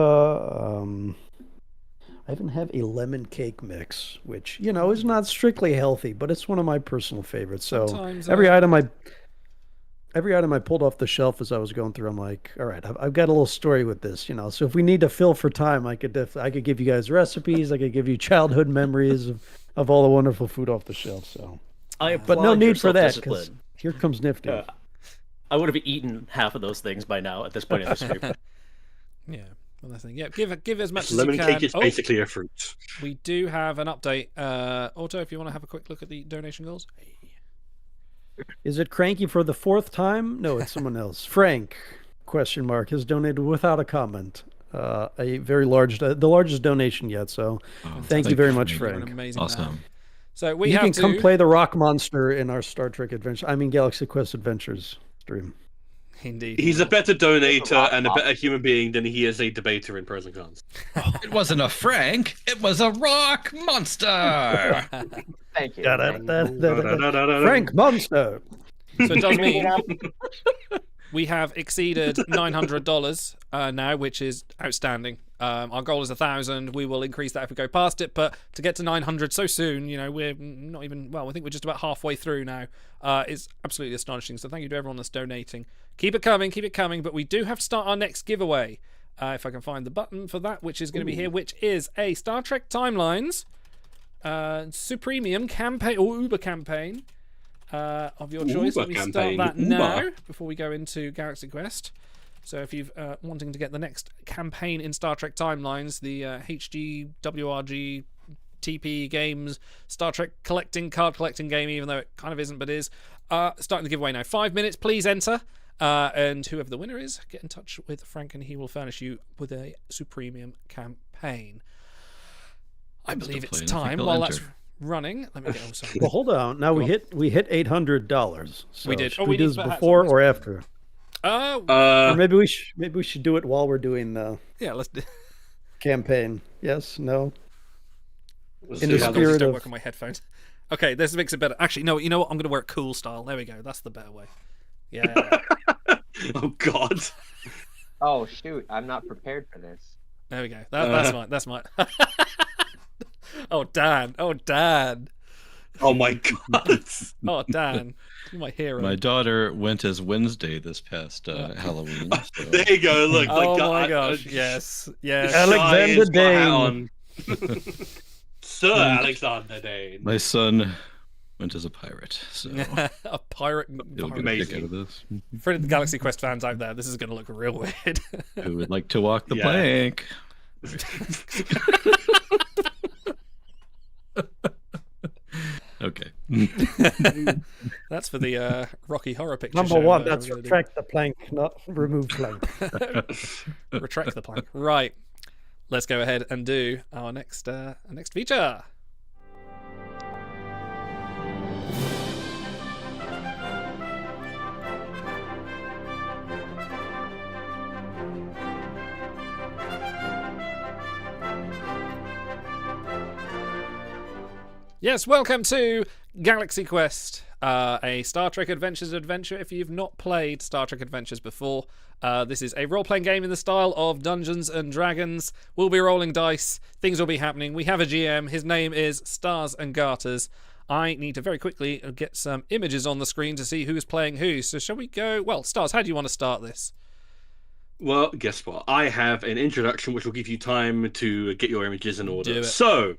I even have a lemon cake mix, which, is not strictly healthy, but it's one of my personal favorites. So every item I pulled off the shelf as I was going through, I'm like, all right, I've got a little story with this, So if we need to fill for time, I could give you guys recipes. I could give you childhood memories of all the wonderful food off the shelf. So, but no need for that, because here comes Nifty. I would have eaten half of those things by now at this point in the stream. Yeah, well, I think give as much as lemon you can. Cake is basically a fruit. We do have an update. Otto, if you want to have a quick look at the donation goals. Is it Cranky for the fourth time? No, it's someone else. Frank, ? Has donated without a comment. A very large, the largest donation yet. So thank you very much, Frank. Awesome. So you can come play the rock monster in our Star Trek adventure. I mean, Galaxy Quest Adventures stream. Indeed. He's a better donator and a better human being than he is a debater in pros and cons. It wasn't a Frank, it was a rock monster. Thank you. Frank Monster. So it does mean We have exceeded $900 now, which is outstanding. Our goal is 1,000. We will increase that if we go past it, but to get to 900 so soon, we're not even, I think we're just about halfway through now. It's absolutely astonishing. So thank you to everyone that's donating. Keep it coming, but we do have to start our next giveaway. If I can find the button for that, which is going to be here, which is a Star Trek Timelines Supremium campaign, or Uber campaign of your choice. Let me start that now before we go into Galaxy Quest. So if you're wanting to get the next campaign in Star Trek Timelines, the HG, WRG, TP games, Star Trek card collecting game, even though it kind of isn't, but is, starting the giveaway now. 5 minutes, please enter. And whoever the winner is, get in touch with Frank and he will furnish you with a Supremium campaign. I believe it's time. While that's running, let me get. Sorry. Well, hold on. Now we hit $800. So we did. Should we do this before or after? Or maybe we should do it while we're doing the let's do campaign. Yes, no. In the spirit of... work on my headphones. Okay, this makes it better. Actually, no. You know what? I'm going to wear it cool style. There we go. That's the better way. Yeah. Oh God. Oh shoot! I'm not prepared for this. There we go. That's mine. Oh Dan. Oh my God. Oh Dan. You're my hero. My daughter went as Wednesday this past Halloween. So. There you go. Look. Oh my gosh. Yes. Alexander Dane. Sir Alexander Dane. My son went as a pirate. So a pirate. Amazing. For the Galaxy Quest fans out there, this is going to look real weird. Who would like to walk the plank? Okay. That's for the Rocky Horror Picture Number Show. one, that's retract the plank, not remove plank. Retract the plank. Right. Let's go ahead and do our next feature. Yes, welcome to Galaxy Quest, a Star Trek Adventures adventure. If you've not played Star Trek Adventures before, this is a role-playing game in the style of Dungeons and Dragons. We'll be rolling dice. Things will be happening. We have a GM. His name is Stars and Garters. I need to very quickly get some images on the screen to see who's playing who. So shall we go? Well, Stars, how do you want to start this? Well, guess what? I have an introduction which will give you time to get your images in order. Do it. So,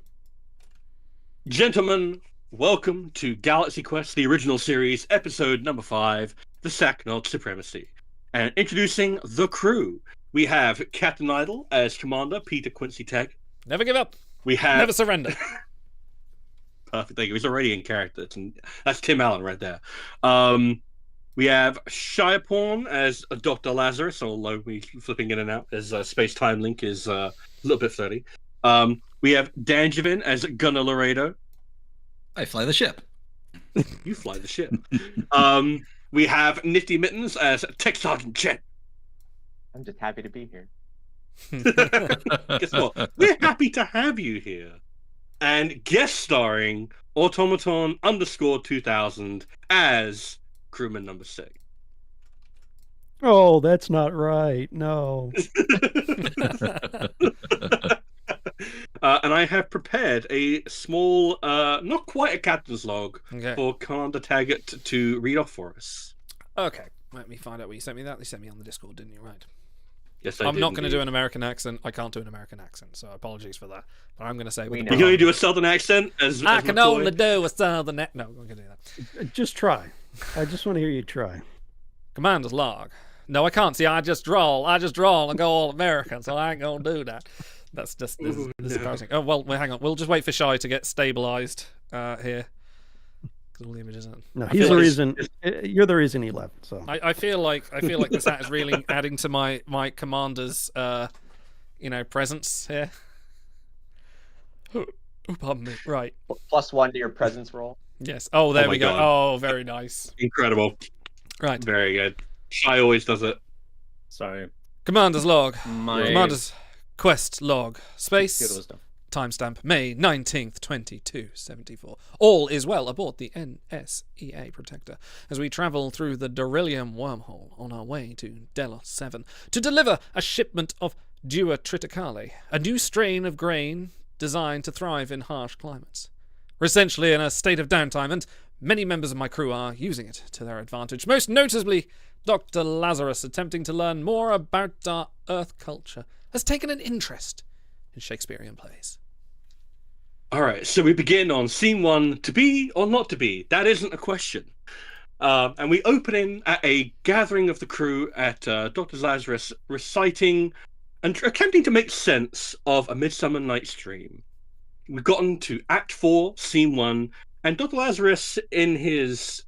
gentlemen, welcome to Galaxy Quest, the original series, episode number 5, The Sacnod Supremacy. And introducing the crew, we have Captain Idle as Commander, Peter Quincy Tech. Never give up. We have... Never surrender. Perfect, thank you. He's already in character. That's Tim Allen right there. We have Shireporn as Dr. Lazarus, although we're flipping in and out as space-time link is a little bit flirty. We have Danjevin as Gunnar Laredo. I fly the ship. You fly the ship. We have Nifty Mittens as Tech Sergeant Chet. I'm just happy to be here. Guess what? We're happy to have you here. And guest starring Automaton _2000 as crewman number 6. Oh, that's not right. No. And I have prepared a small, not quite a captain's log, for Commander Taggart to read off for us. Okay, let me find out what you sent me that. You sent me on the Discord, didn't you? Right. Yes, I'm not going to do an American accent. I can't do an American accent, so apologies for that. But I'm going to say... You can only do a southern accent? I can only do a southern accent. No, I'm going to do that. Just try. I just want to hear you try. Commander's log. No, I can't. See, I just draw and go all American, so I ain't going to do that. That's just this is embarrassing. Oh, well, hang on. We'll just wait for Shy to get stabilized here. Because all the images aren't... No, he's the reason. You're the reason he left. So I feel like this act is really adding to my commander's presence here. Oh, pardon me. Right. +1 to your presence roll. Yes. Oh, there we go. God. Oh, very nice. Incredible. Right. Very good. Shy always does it. Sorry. Commander's log. Commander's quest log. Space. Timestamp May 19th, 2274. All is well aboard the NSEA Protector as we travel through the Beryllium wormhole on our way to Delos 7 to deliver a shipment of Dua triticale, a new strain of grain designed to thrive in harsh climates. We're essentially in a state of downtime, and many members of my crew are using it to their advantage, most notably Dr. Lazarus, attempting to learn more about our Earth culture, has taken an interest in Shakespearean plays. All right, so we begin on scene 1, to be or not to be. That isn't a question. And we open in at a gathering of the crew at Dr. Lazarus reciting and attempting to make sense of A Midsummer Night's Dream. We've gotten to Act 4, Scene 1, and Dr. Lazarus, in his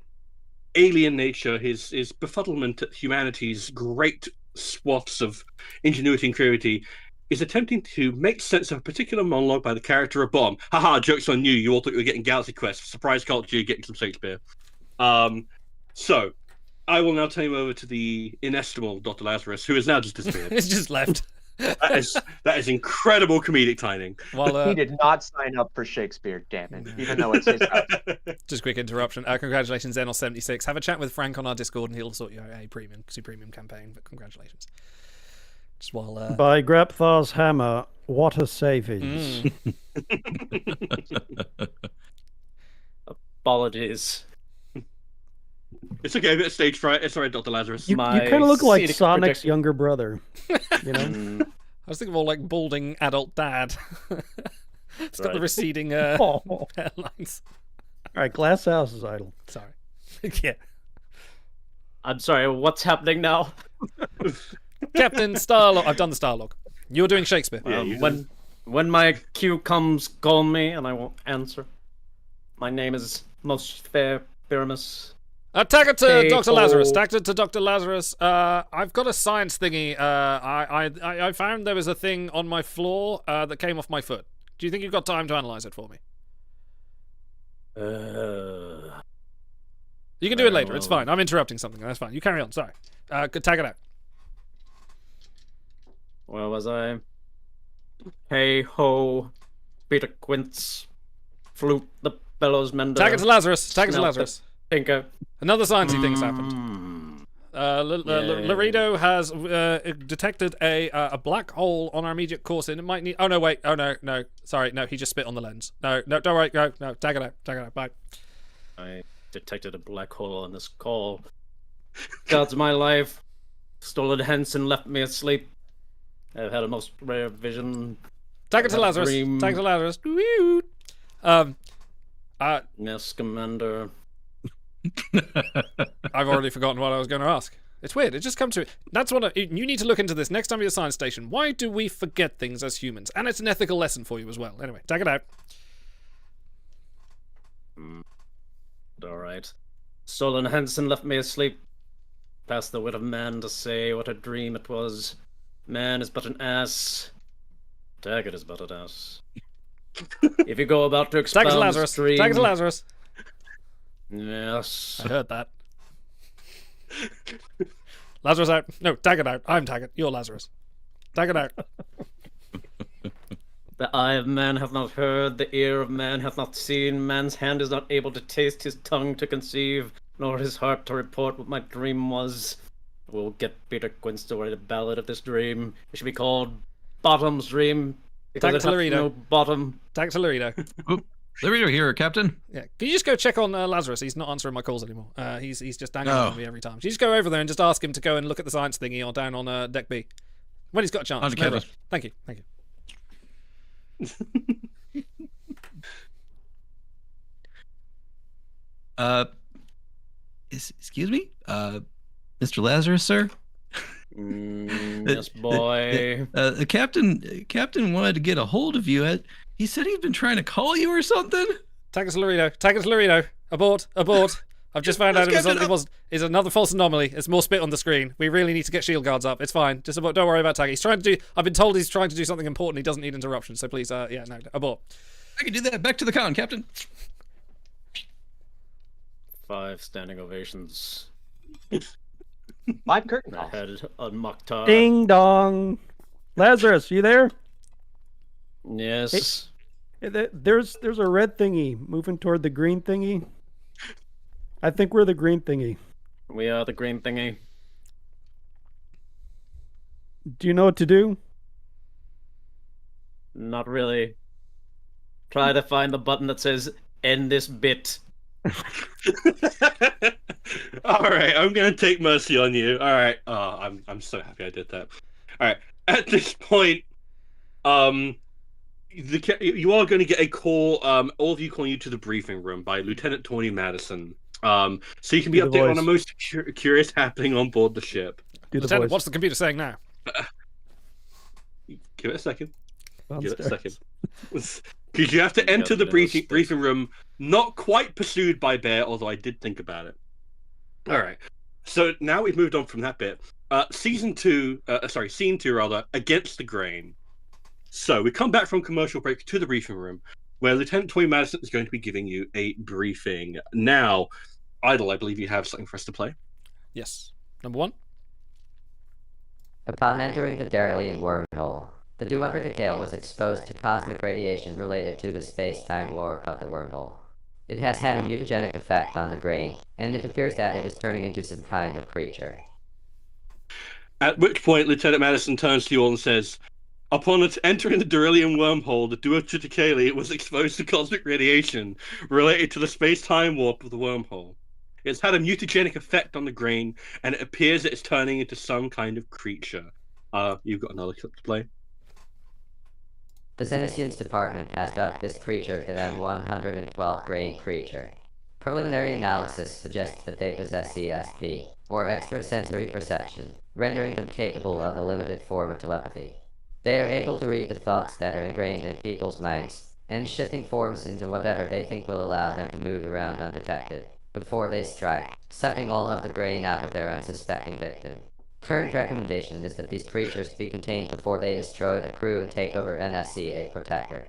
alien nature, his befuddlement at humanity's great swaths of ingenuity and creativity, is attempting to make sense of a particular monologue by the character of Bomb. Haha, joke's on you. You all thought you were getting Galaxy Quest. Surprise culture, you're getting some Shakespeare. So, I will now turn you over to the inestimable Dr. Lazarus, who has now just disappeared. It's just left. That is incredible comedic timing. While, he did not sign up for Shakespeare, damn it, even though it's his house. Just a quick interruption. Congratulations, Zenos76. Have a chat with Frank on our Discord and he'll sort you out a premium campaign, but congratulations. Just while, By Grapthar's hammer, what a savings. Apologies. It's okay, a bit of stage fright. It's alright, Dr. Lazarus. You kind of look like Sonic's younger brother. You know? I was thinking more like balding adult dad. It's got the receding hairlines. All right, Glass House is idle. Sorry. Yeah. I'm sorry, what's happening now? Captain Starlog. I've done the Starlog. You're doing Shakespeare. When my cue comes, call me and I will answer. My name is Most Fair Pyramus. Tag it to Dr. Lazarus. Tag it to Dr. Lazarus. I've got a science thingy. I found there was a thing on my floor that came off my foot. Do you think you've got time to analyze it for me? You can do it later. It's fine. I'm interrupting something. That's fine. You carry on. Sorry. Tag it out. Where was I? Hey ho, Peter Quince, flute the bellows mender. Tag it to Lazarus. Tag it to Lazarus. Tinker. Another sciencey thing's happened. Laredo has detected a black hole on our immediate course, and it might need. Oh no! Wait! Oh no! Sorry, no. He just spit on the lens. No! Don't worry. No. Tag it out. Tag it out. Bye. I detected a black hole on this call. God's my life. Stolen hence and left me asleep. I've had a most rare vision. Tag it to Lazarus. Tag it to Lazarus. Yes, Commander. I've already forgotten what I was going to ask. It's weird. It just comes to it. That's what you need to look into this next time you're at the science station. Why do we forget things as humans? And it's an ethical lesson for you as well. Anyway, tag it out. All right. Stolen Henson left me asleep. Past the wit of man to say what a dream it was. Man is but an ass. Daggett is but an ass. If you go about to expound Tag it to Lazarus. Dream, Tag it to Lazarus. Yes. I heard that. Lazarus out. No, tag it out. I'm Taggart. You're Lazarus. Tag it out. The eye of man hath not heard, the ear of man hath not seen, man's hand is not able to taste, his tongue to conceive, nor his heart to report what my dream was. We'll get Peter Quince to write a ballad of this dream. It should be called Bottom's Dream. Tag to Laredo. No bottom. Tag to Laredo. Laredo here, Captain. Yeah. Can you just go check on Lazarus? He's not answering my calls anymore. He's just dangling on me every time. Can you just go over there and just ask him to go and look at the science thingy or down on deck B? When he's got a chance. No rush. Thank you. Thank you. Excuse me? Mr. Lazarus, sir? Yes, boy. The captain wanted to get a hold of you. He said he'd been trying to call you or something. Tag us to Laredo. Tag us to Laredo. Abort. I've just found out it was another false anomaly. It's more spit on the screen. We really need to get shield guards up. It's fine. Just abort. Don't worry about Tag. I've been told he's trying to do something important. He doesn't need interruption. So please, no, abort. I can do that. Back to the con, Captain. 5 standing ovations. 5 curtain calls. I had a Mokhtar. Ding dong. Lazarus, you there? Yes. There's a red thingy moving toward the green thingy. I think we're the green thingy. We are the green thingy. Do you know what to do? Not really. Try to find the button that says end this bit. All right, I'm gonna take mercy on you. All right, I'm so happy I did that. All right, at this point, you are going to get a call. All of you calling you to the briefing room by Lieutenant Tony Madison. So you can be updated on the most curious happening on board the ship. Lieutenant, what's the computer saying now? Give it a second. Give it a second. Because you have to enter the briefing room, not quite pursued by Bear, although I did think about it. All right. So now we've moved on from that bit. Scene 2, Against the Grain. So we come back from commercial break to the briefing room, where Lieutenant Toy Madison is going to be giving you a briefing. Now, Idle, I believe you have something for us to play. Yes. Number 1. Upon entering the Daralian wormhole, the Duever Gale was exposed to cosmic radiation related to the space-time warp of the wormhole. It has had a mutagenic effect on the grain, and it appears that it is turning into some kind of creature. At which point, Lieutenant Madison turns to you all and says, upon entering the Daralian wormhole, the Duever was exposed to cosmic radiation related to the space-time warp of the wormhole. It's had a mutagenic effect on the grain, and it appears that it's turning into some kind of creature. You've got another clip to play. The Xenicians Department has dubbed this creature an M112 grain creature. Preliminary analysis suggests that they possess ESP, or extrasensory perception, rendering them capable of a limited form of telepathy. They are able to read the thoughts that are ingrained in people's minds, and shifting forms into whatever they think will allow them to move around undetected, before they strike, sucking all of the grain out of their unsuspecting victim. Current recommendation is that these creatures be contained before they destroy the crew and take over NSCA Protector.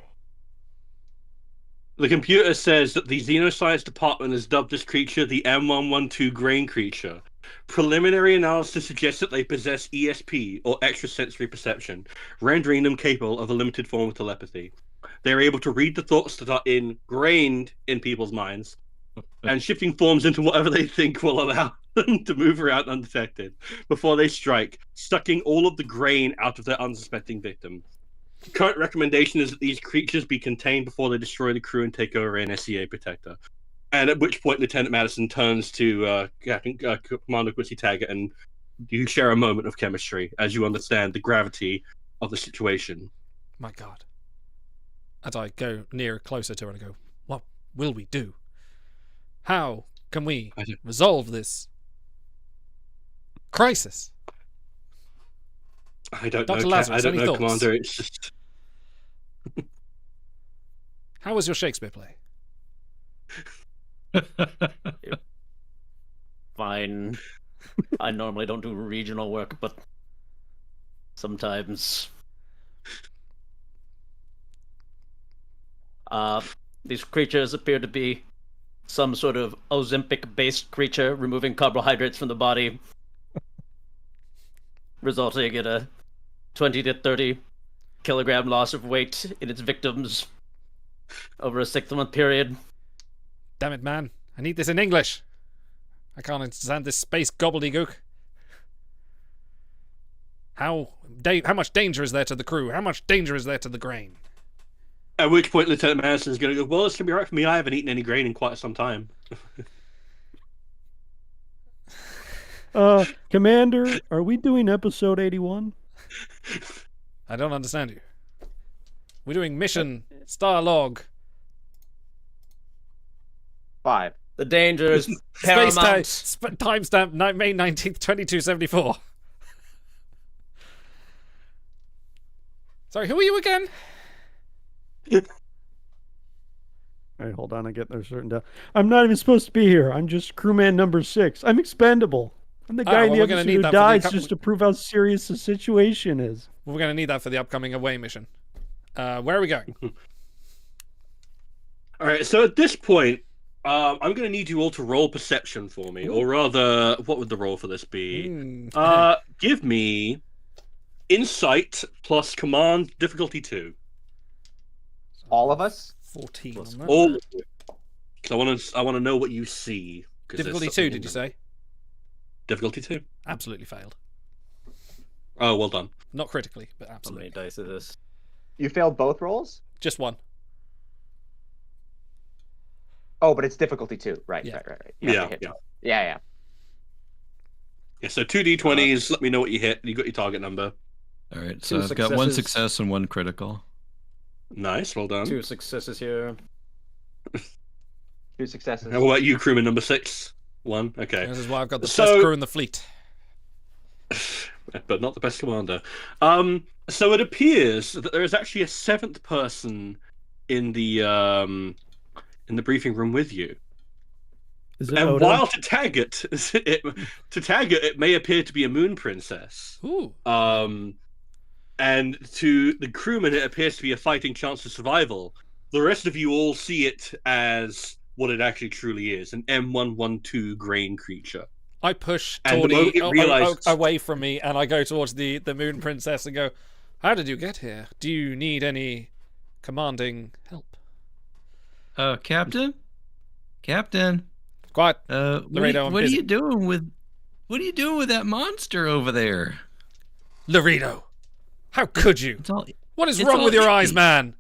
The computer says that the Xenoscience Department has dubbed this creature the M112 grain creature. Preliminary analysis suggests that they possess ESP, or extrasensory perception, rendering them capable of a limited form of telepathy. They are able to read the thoughts that are ingrained in people's minds, and shifting forms into whatever they think will allow them to move around undetected before they strike, sucking all of the grain out of their unsuspecting victim. Current recommendation is that these creatures be contained before they destroy the crew and take over NSCA Protector. And at which point Lieutenant Madison turns to Commander Quincy Taggart, and you share a moment of chemistry as you understand the gravity of the situation. My God. As I go closer to her and go, what will we do? How can we resolve this crisis? I don't Dr. know, Lazarus, I don't any know, thoughts? Commander. It's just... How was your Shakespeare play? Fine. I normally don't do regional work, but sometimes. These creatures appear to be some sort of Ozempic-based creature, removing carbohydrates from the body, resulting in a 20 to 30 kilogram loss of weight in its victims over a 6-month period. Damn it, man. I need this in English. I can't understand this space gobbledygook. How much danger is there to the crew? How much danger is there to the grain? At which point Lieutenant Madison is going to go, well, this can be right for me. I haven't eaten any grain in quite some time. Commander, are we doing episode 81? I don't understand you. We're doing mission star log 5. The danger is paramount. Timestamp May 19th, 2274. Sorry, who are you again? All right, hold on. I get there certain down. I'm not even supposed to be here. I'm just crewman number 6. I'm expendable. I'm the guy in the episode who dies just to prove how serious the situation is. Well, we're going to need that for the upcoming away mission. Where are we going? All right, so at this point, I'm going to need you all to roll perception for me. Or rather, what would the roll for this be? Give me insight plus command difficulty 2. All of us? 14 on that. All. So I want to know what you see. Difficulty 2, did you say? Difficulty 2. Absolutely failed. Oh, well done. Not critically, but absolutely. How many dice is this? You failed both rolls? Just one. Oh, but it's difficulty 2. Right. Yeah. Yeah. Yeah, so 2d20s, let me know what you hit. You got your target number. All right, so I've got one success and one critical. Nice, well done. 2 successes here. 2 successes. How about you, crewman number 6? 1, okay. This is why I've got the best crew in the fleet. But not the best commander. So it appears that there is actually a 7th person in the briefing room with you. And Oda? while to tag it, it may appear to be a moon princess. Ooh. And to the crewman, it appears to be a fighting chance of survival. The rest of you all see it as what it actually truly is, an M112 grain creature. I push And the Tawny moment it realizes- away from me, and I go towards the moon princess and go, "How did you get here? Do you need any commanding help?" Captain? Captain? Quiet. What are you doing with that monster over there? Laredo, how could you? What is it's wrong all with your eyes, me. man?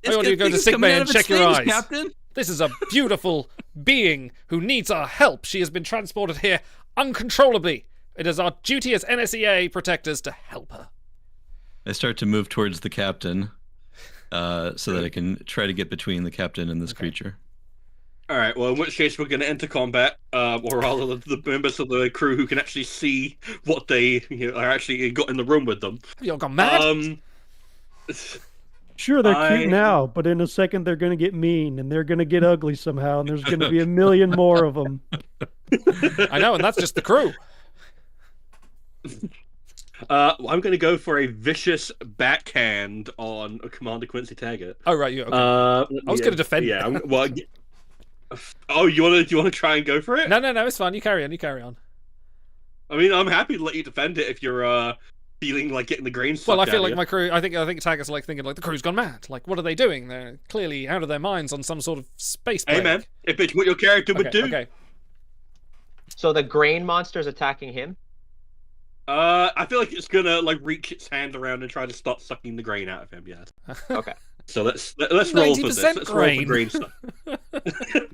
I order you to go to things sick coming bay out and of check its your things, eyes. Captain. This is a beautiful being who needs our help. She has been transported here uncontrollably. It is our duty as NSEA protectors to help her. I start to move towards the captain, so that I can try to get between the captain and this creature. All right. Well, in which case we're going to enter combat, or rather the members of the crew who can actually see what they are actually got in the room with them. Have you all gone mad? Sure, they're cute now, but in a second they're going to get mean and they're going to get ugly somehow, and there's going to be a million more of them. I know, and that's just the crew. I'm going to go for a vicious backhand on Commander Quincy Taggart. Oh right, you. Okay. I was going to defend. Yeah. Well. Oh, you want to try and go for it? No, it's fine. You carry on. You carry on. I mean, I'm happy to let you defend it if you're feeling like getting the grain sucked Well, I feel out like of my crew. I think Taggart's like thinking like the crew's gone mad. Like, what are they doing? They're clearly out of their minds on some sort of space you. Hey, plague. man, if it's what your character would do. Okay. So the grain monster's attacking him? I feel like it's gonna like reach its hand around and try to start sucking the grain out of him. Yeah. Okay. So let's roll for this. Let's roll for grain stuff.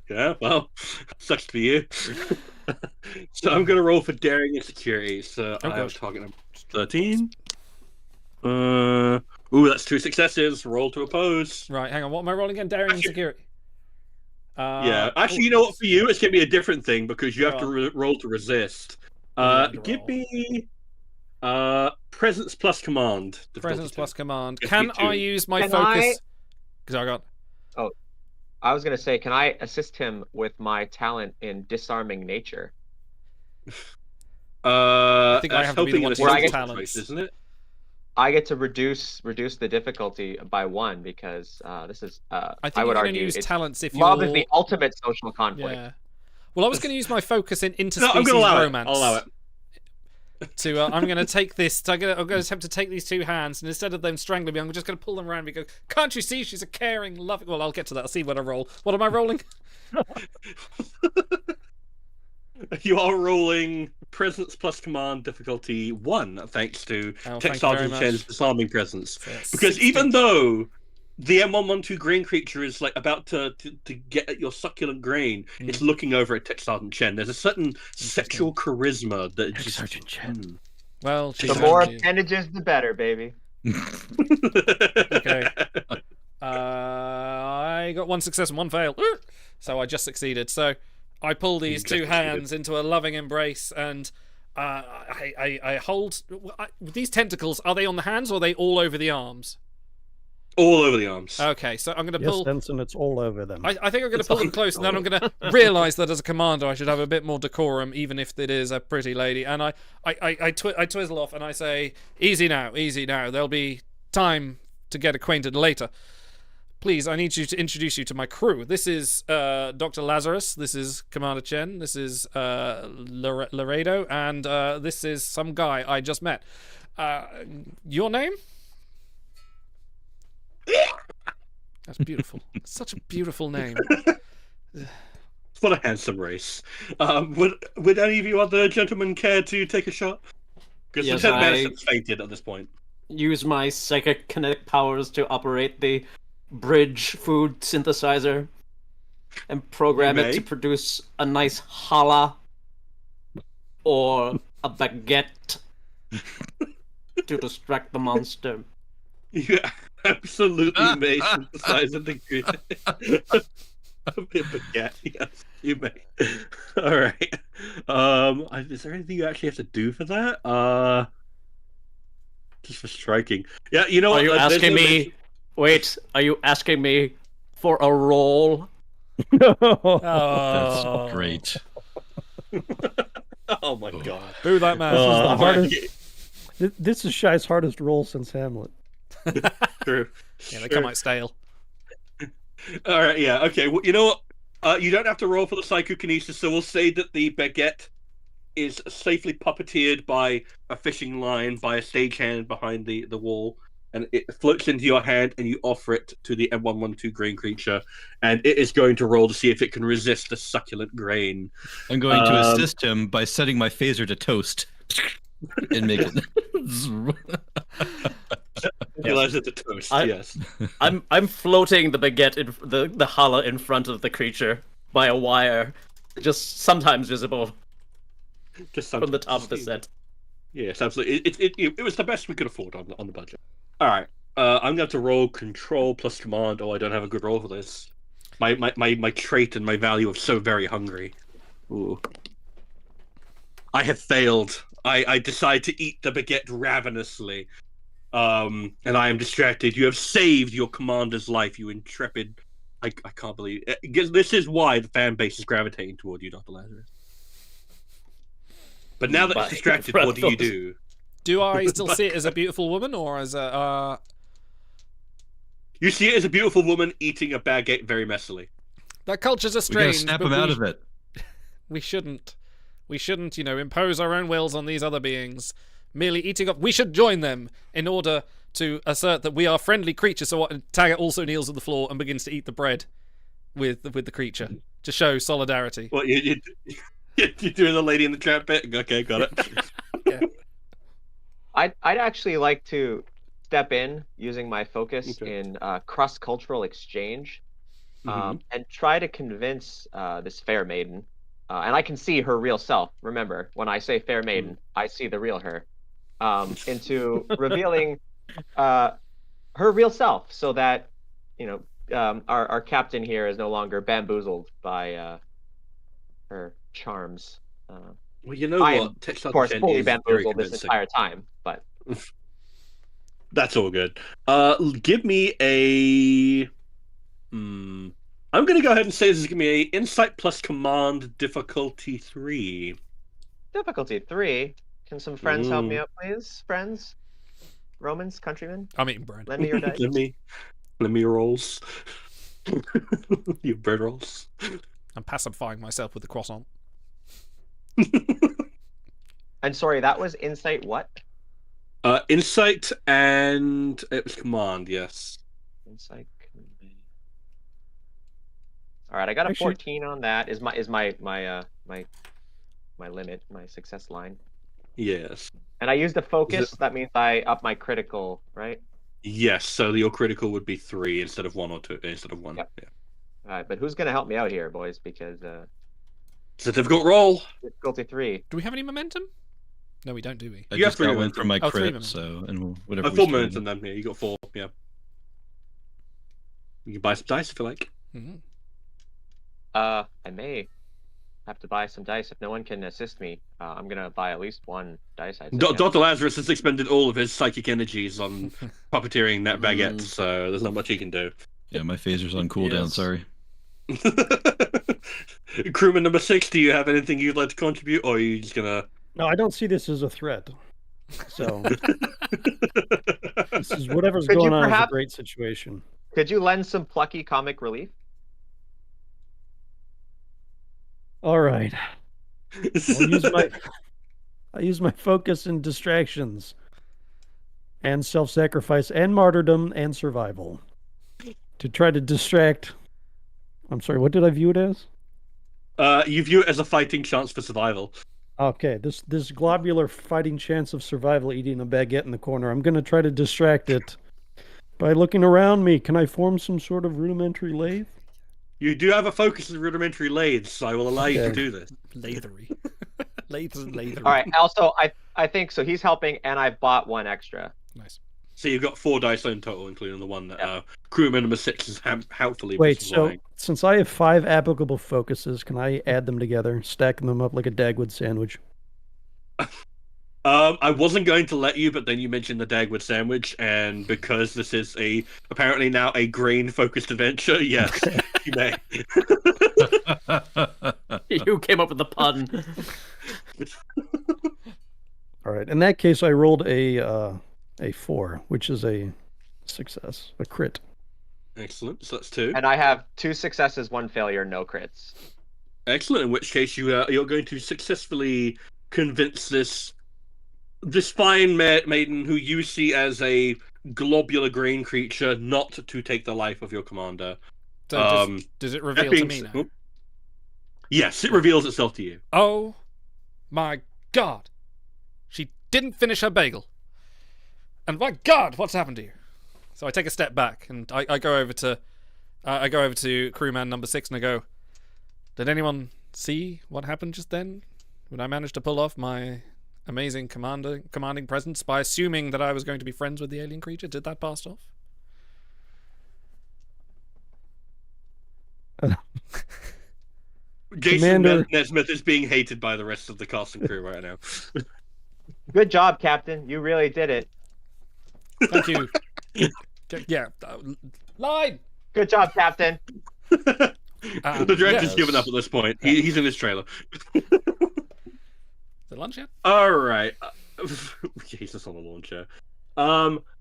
Yeah. Well, sucks to be you. So I'm gonna roll for daring and security. So I have target number 13. Ooh, that's 2 successes. Roll to oppose. Right. Hang on. What am I rolling again? Daring and security. Yeah. Actually, you know what? For you, it's gonna be a different thing because you have to roll to resist. Give me presence plus command. Presence plus command. Can I use my focus? Because I got. Oh, I was gonna say, can I assist him with my talent in disarming nature? I think I have to be the one who has talents, isn't it? I get to reduce the difficulty by 1 because this is. I think I would you're argue use talents if love you're... is the ultimate social conflict. Yeah. Well, I was going to use my focus in interspecies no, I'm gonna allow romance. It. I'll allow it. I'm going to take this. I'm going to attempt to take these 2 hands, and instead of them strangling me, I'm just going to pull them around and go, "Can't you see? She's a caring, loving." Well, I'll get to that. I'll see what I roll. What am I rolling? You are rolling presence plus command difficulty 1, thanks to Tech Sergeant Chen's disarming presence. Because even though the M112 grain creature is like about to get at your succulent grain, it's looking over at Tech Sergeant Chen. There's a certain sexual charisma that Tech Sergeant Chen. Well, the more appendages, the better, baby. Okay. I got 1 success and 1 fail, so I just succeeded. So I pull these 2 hands into a loving embrace, and I hold these tentacles. Are they on the hands, or are they all over the arms? All over the arms. Okay, so I'm going to pull. Yes, Denson, it's all over them. I think I'm going to pull them close, and then I'm going to realise that as a commander, I should have a bit more decorum, even if it is a pretty lady. And I twizzle off, and I say, "Easy now, easy now. There'll be time to get acquainted later. Please, I need you to introduce you to my crew. This is Dr. Lazarus. This is Commander Chen. This is Laredo, and this is some guy I just met. Your name?" That's beautiful. Such a beautiful name. What a handsome race. Would any of you other gentlemen care to take a shot? Because Yes, Lieutenant Madison's fainted at this point. Use my psychic kinetic powers to operate the bridge food synthesizer and program it to produce a nice challah or a baguette to distract the monster. You absolutely may synthesize a ingredient. A baguette, yes, you may. All right. Is there anything you actually have to do for that? Just for striking. Yeah, you know what? Are you asking me? Wait, are you asking me for a roll? That's great. Oh my god. Boo that man. This is the hardest. This is Shy's hardest roll since Hamlet. True. Yeah, they come out stale. All right, yeah, okay. Well, you know what? You don't have to roll for the psychokinesis, so we'll say that the baguette is safely puppeteered by a fishing line by a stagehand behind the wall, and it floats into your hand, and you offer it to the M112 grain creature, and it is going to roll to see if it can resist the succulent grain. I'm going to assist him by setting my phaser to toast and make it. Realize it's a toast. Yes. I'm floating the baguette in the challah in front of the creature by a wire, just sometimes visible. Just from the top of the set. Yes, absolutely. It was the best we could afford on the budget. All right. I'm going to roll control plus command. Oh, I don't have a good roll for this. My trait and my value of so very hungry. Ooh. I have failed. I decide to eat the baguette ravenously. And I am distracted. You have saved your commander's life, you intrepid. I can't believe it. This is why the fan base is gravitating toward you, Dr. Lazarus. But now that it's distracted, what do you do? Do I still see it as a beautiful woman, or as a... You see it as a beautiful woman eating a baguette very messily. That culture's a strange... We gotta snap him out of it. We shouldn't. We shouldn't, impose our own wills on these other beings. Merely eating up... We should join them in order to assert that we are friendly creatures. So what? Taggart also kneels on the floor and begins to eat the bread with the creature to show solidarity. What, you're doing the Lady in the Tramp bit? Okay, got it. Yeah. I'd actually like to step in using my focus in cross-cultural exchange and try to convince this fair maiden, and I can see her real self. Remember, when I say fair maiden, I see the real her, into revealing her real self, so that our captain here is no longer bamboozled by her charms. Well, you know I what? am, of course, fully bamboozled this entire time, but that's all good. Give me a. I'm going to go ahead and say this is going to be a insight plus command difficulty 3. Difficulty 3. Can some friends help me out, please? Friends, Romans, countrymen. I'm eating bread. Lend me your dice. Let me your rolls. Your bread rolls. I'm pacifying myself with the croissant. And sorry, that was insight what? Insight and it was command, yes. Insight. All right, I got a 14 on that. Is my limit, my success line. Yes. And I used a focus. That means I up my critical, right? Yes. So your critical would be 3 instead of 1 or 2 instead of 1. Yep. Yeah. All right, but who's gonna help me out here, boys? Because it's a difficult roll. Difficulty 3. Do we have any momentum? No, we don't, do we? I just got one from my crit, so and whatever. 4 momentum then. Yeah, you got 4. Yeah. You can buy some dice if you like. I may have to buy some dice if no one can assist me. I'm gonna buy at least one dice. Dr. Lazarus has expended all of his psychic energies on puppeteering that baguette, so there's not much he can do. Yeah, my phaser's on cooldown. Yes. Sorry. Crewman number 6, do you have anything you'd like to contribute, or are you just gonna? No, I don't see this as a threat. So this is whatever's going on is a great situation. Could you lend some plucky comic relief? All right. I use my focus and distractions, and self-sacrifice, and martyrdom, and survival. to try to distract. I'm sorry, what did I view it as? You view it as a fighting chance for survival. Okay, this globular fighting chance of survival eating a baguette in the corner. I'm going to try to distract it by looking around me. Can I form some sort of rudimentary lathe? You do have a focus on rudimentary lathes, so I will allow you to do this. Lathery. Lathes and lathery. All right. Also, I think so. He's helping, and I bought one extra. Nice. So you've got 4 dice in total, including the one that crewman number 6 is helpfully Wait, so supplying. since I have 5 applicable focuses, can I add them together, stack them up like a Dagwood sandwich? I wasn't going to let you, but then you mentioned the Dagwood sandwich, and because this is apparently now a grain-focused adventure, yes, you may. You came up with the pun. All right. In that case, I rolled a 4, which is a success, a crit. Excellent. So that's 2. And I have 2 successes, 1 failure, no crits. Excellent. In which case, you're going to successfully convince this fine maiden, who you see as a globular grain creature, not to take the life of your commander. So does it reveal to me now? Yes, it reveals itself to you. Oh my God! She didn't finish her bagel. And my God, what's happened to you? So I take a step back and I go over to crewman number 6 and I go, did anyone see what happened just then? Would I manage to pull off my amazing commanding presence by assuming that I was going to be friends with the alien creature? Did that pass off? Jason Nesmith is being hated by the rest of the cast and crew right now. Good job, Captain. You really did it. Thank you. Yeah. Line! Good job, Captain. The director's given up at this point. He's in his trailer. Is it lunch yet? All right. Jesus on the launcher.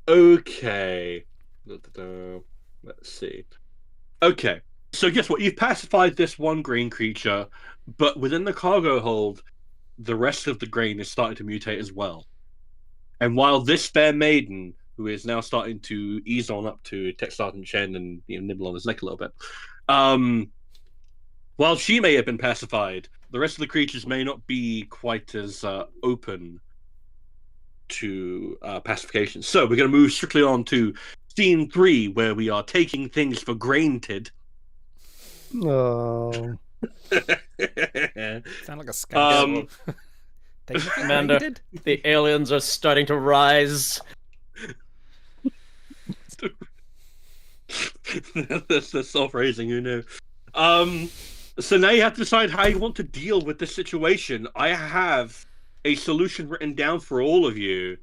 Okay. Let's see. Okay. So guess what? You've pacified this one green creature, but within the cargo hold, the rest of the grain is starting to mutate as well. And while this fair maiden, who is now starting to ease on up to Tech Sergeant Chen and nibble on his neck a little bit, while she may have been pacified, the rest of the creatures may not be quite as open to pacification. So we're going to move strictly on to scene 3, where we are taking things for granted. Oh. Sound like a scam. Commander, the aliens are starting to rise. That's self-raising, who knew? So now you have to decide how you want to deal with this situation. I have a solution written down for all of you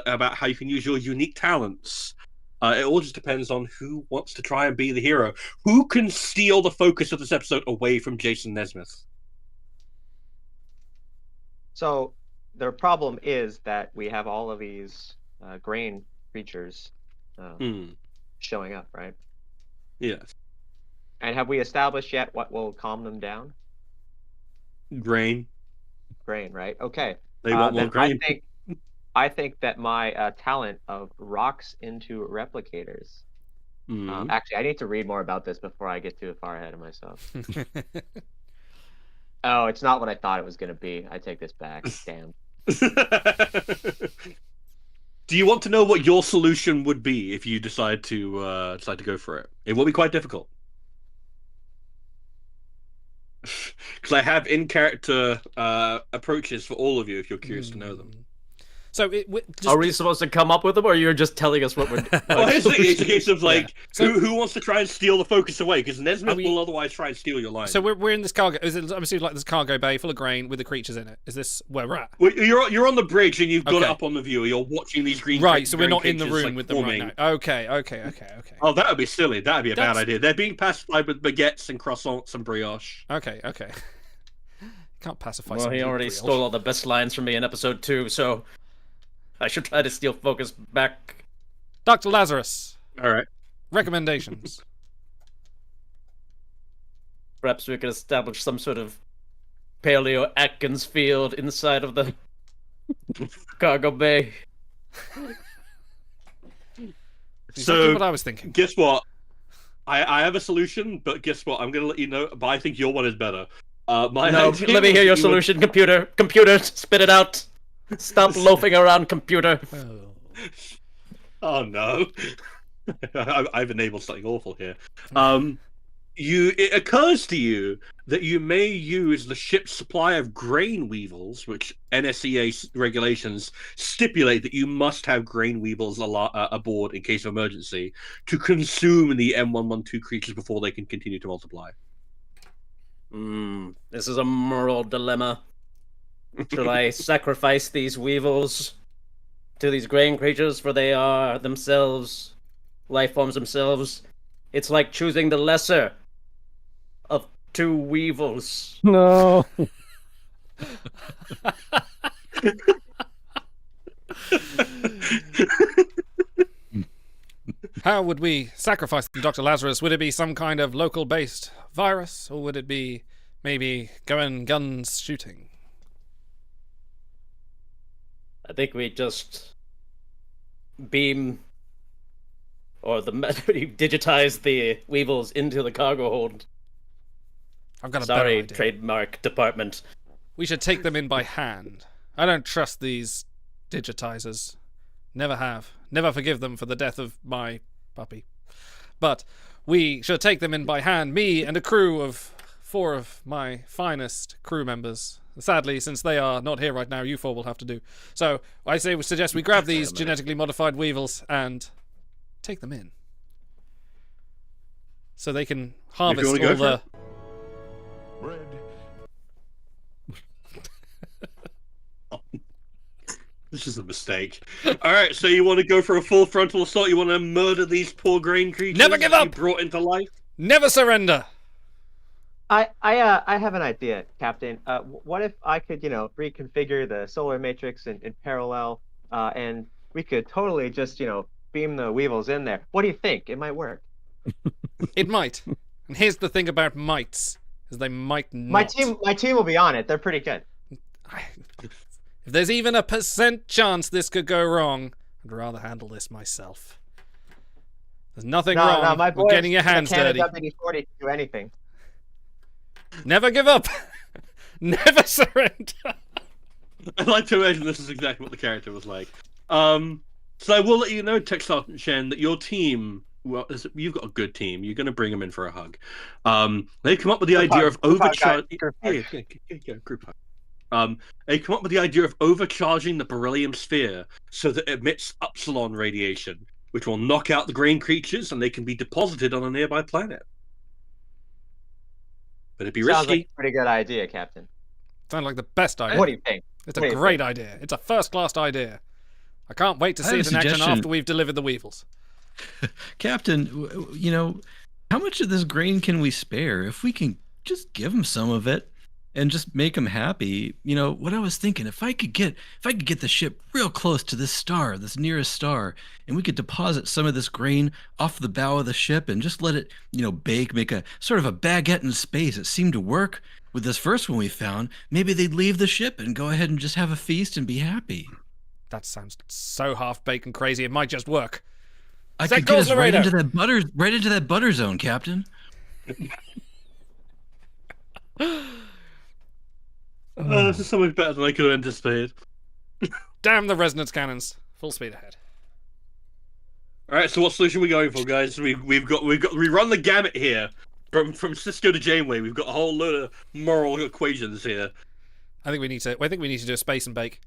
about how you can use your unique talents. It all just depends on who wants to try and be the hero. Who can steal the focus of this episode away from Jason Nesmith? So the problem is that we have all of these grain creatures showing up, right? Yes. And have we established yet what will calm them down? Grain. Grain, right? Okay. They want more grain. I think that my talent of rocks into replicators. Actually, I need to read more about this before I get too far ahead of myself. Oh, it's not what I thought it was going to be. I take this back. Damn. Do you want to know what your solution would be if you decide to go for it? It will be quite difficult. Because I have in-character approaches for all of you if you're curious to know them. So are we supposed to come up with them, or you're just telling us what we're? Well, it's a case of like, who wants to try and steal the focus away? Because Nesmith will otherwise try and steal your line. So we're in this cargo. Is it obviously like this cargo bay full of grain with the creatures in it? Is this where we're at? Well, you're on the bridge and you've got it up on the viewer. You're watching these green. Right. So we're not in the creatures, room with them right now. Okay. Oh, that would be silly. That would be a bad idea. They're being pacified with baguettes and croissants and brioche. Okay. Can't pacify. Well, he already stole all the best lines from me in episode 2, so I should try to steal focus back. Dr. Lazarus. All right. Recommendations. Perhaps we could establish some sort of Paleo Atkins field inside of the cargo bay. So, what I was thinking. Guess what? I have a solution, but guess what? I'm going to let you know, but I think your one is better. No, let me hear your solution, computer. Computer, spit it out. Stop loafing around, computer. Oh no. I've enabled something awful here. It occurs to you that you may use the ship's supply of grain weevils, which NSEA regulations stipulate that you must have grain weevils aboard in case of emergency, to consume the M112 creatures before they can continue to multiply. This is a moral dilemma. Should I sacrifice these weevils to these grain creatures, for they are themselves life forms themselves? It's like choosing the lesser of two weevils. No. How would we sacrifice them, Dr. Lazarus? Would it be some kind of local-based virus, or would it be maybe going guns shooting? I think we just beam or digitize the weevils into the cargo hold. I've got a better idea. Trademark department. We should take them in by hand. I don't trust these digitizers. Never have. Never forgive them for the death of my puppy. But we should take them in by hand, me and a crew of 4 of my finest crew members. Sadly, since they are not here right now, you 4 will have to do. So I suggest we grab these genetically modified weevils and take them in, so they can harvest all the... This is a mistake. Alright, so you want to go for a full frontal assault? You want to murder these poor grain creatures? Never give up! You brought into life? Never surrender! I have an idea, Captain. What if I could, reconfigure the solar matrix in parallel, and we could totally just, beam the weevils in there. What do you think? It might work. It might. And here's the thing about mites, is they might not. My team will be on it. They're pretty good. If there's even a % chance this could go wrong, I'd rather handle this myself. There's nothing wrong with getting your hands dirty. WD-40 to do anything. Never give up. Never surrender. I'd like to imagine this is exactly what the character was like. So I will let you know, Tech Sergeant Shen, that your team, well, you've got a good team. You're going to bring them in for a hug. They come up with the idea of overcharging. Group hug. They come up with the idea of overcharging the beryllium sphere so that it emits upsilon radiation, which will knock out the grain creatures, and they can be deposited on a nearby planet. But it'd be risky. Sounds like a pretty good idea, Captain. Sounds like the best idea. What do you think? It's a great idea. It's a first-class idea. I can't wait to see it in action after we've delivered the weevils. Captain, how much of this grain can we spare? If we can just give them some of it and just make them happy. What I was thinking, if I could get the ship real close to this star, this nearest star, and we could deposit some of this grain off the bow of the ship and just let it, bake, make a sort of a baguette in space. It seemed to work with this first one we found. Maybe they'd leave the ship and go ahead and just have a feast and be happy. That sounds so half-baked and crazy. It might just work. I could get us right into that butter zone, Captain. This is so much better than I could have anticipated. Damn the resonance cannons! Full speed ahead. All right, so what solution are we going for, guys? We run the gamut here, from Cisco to Janeway. We've got a whole load of moral equations here. I think we need to do a space and bake.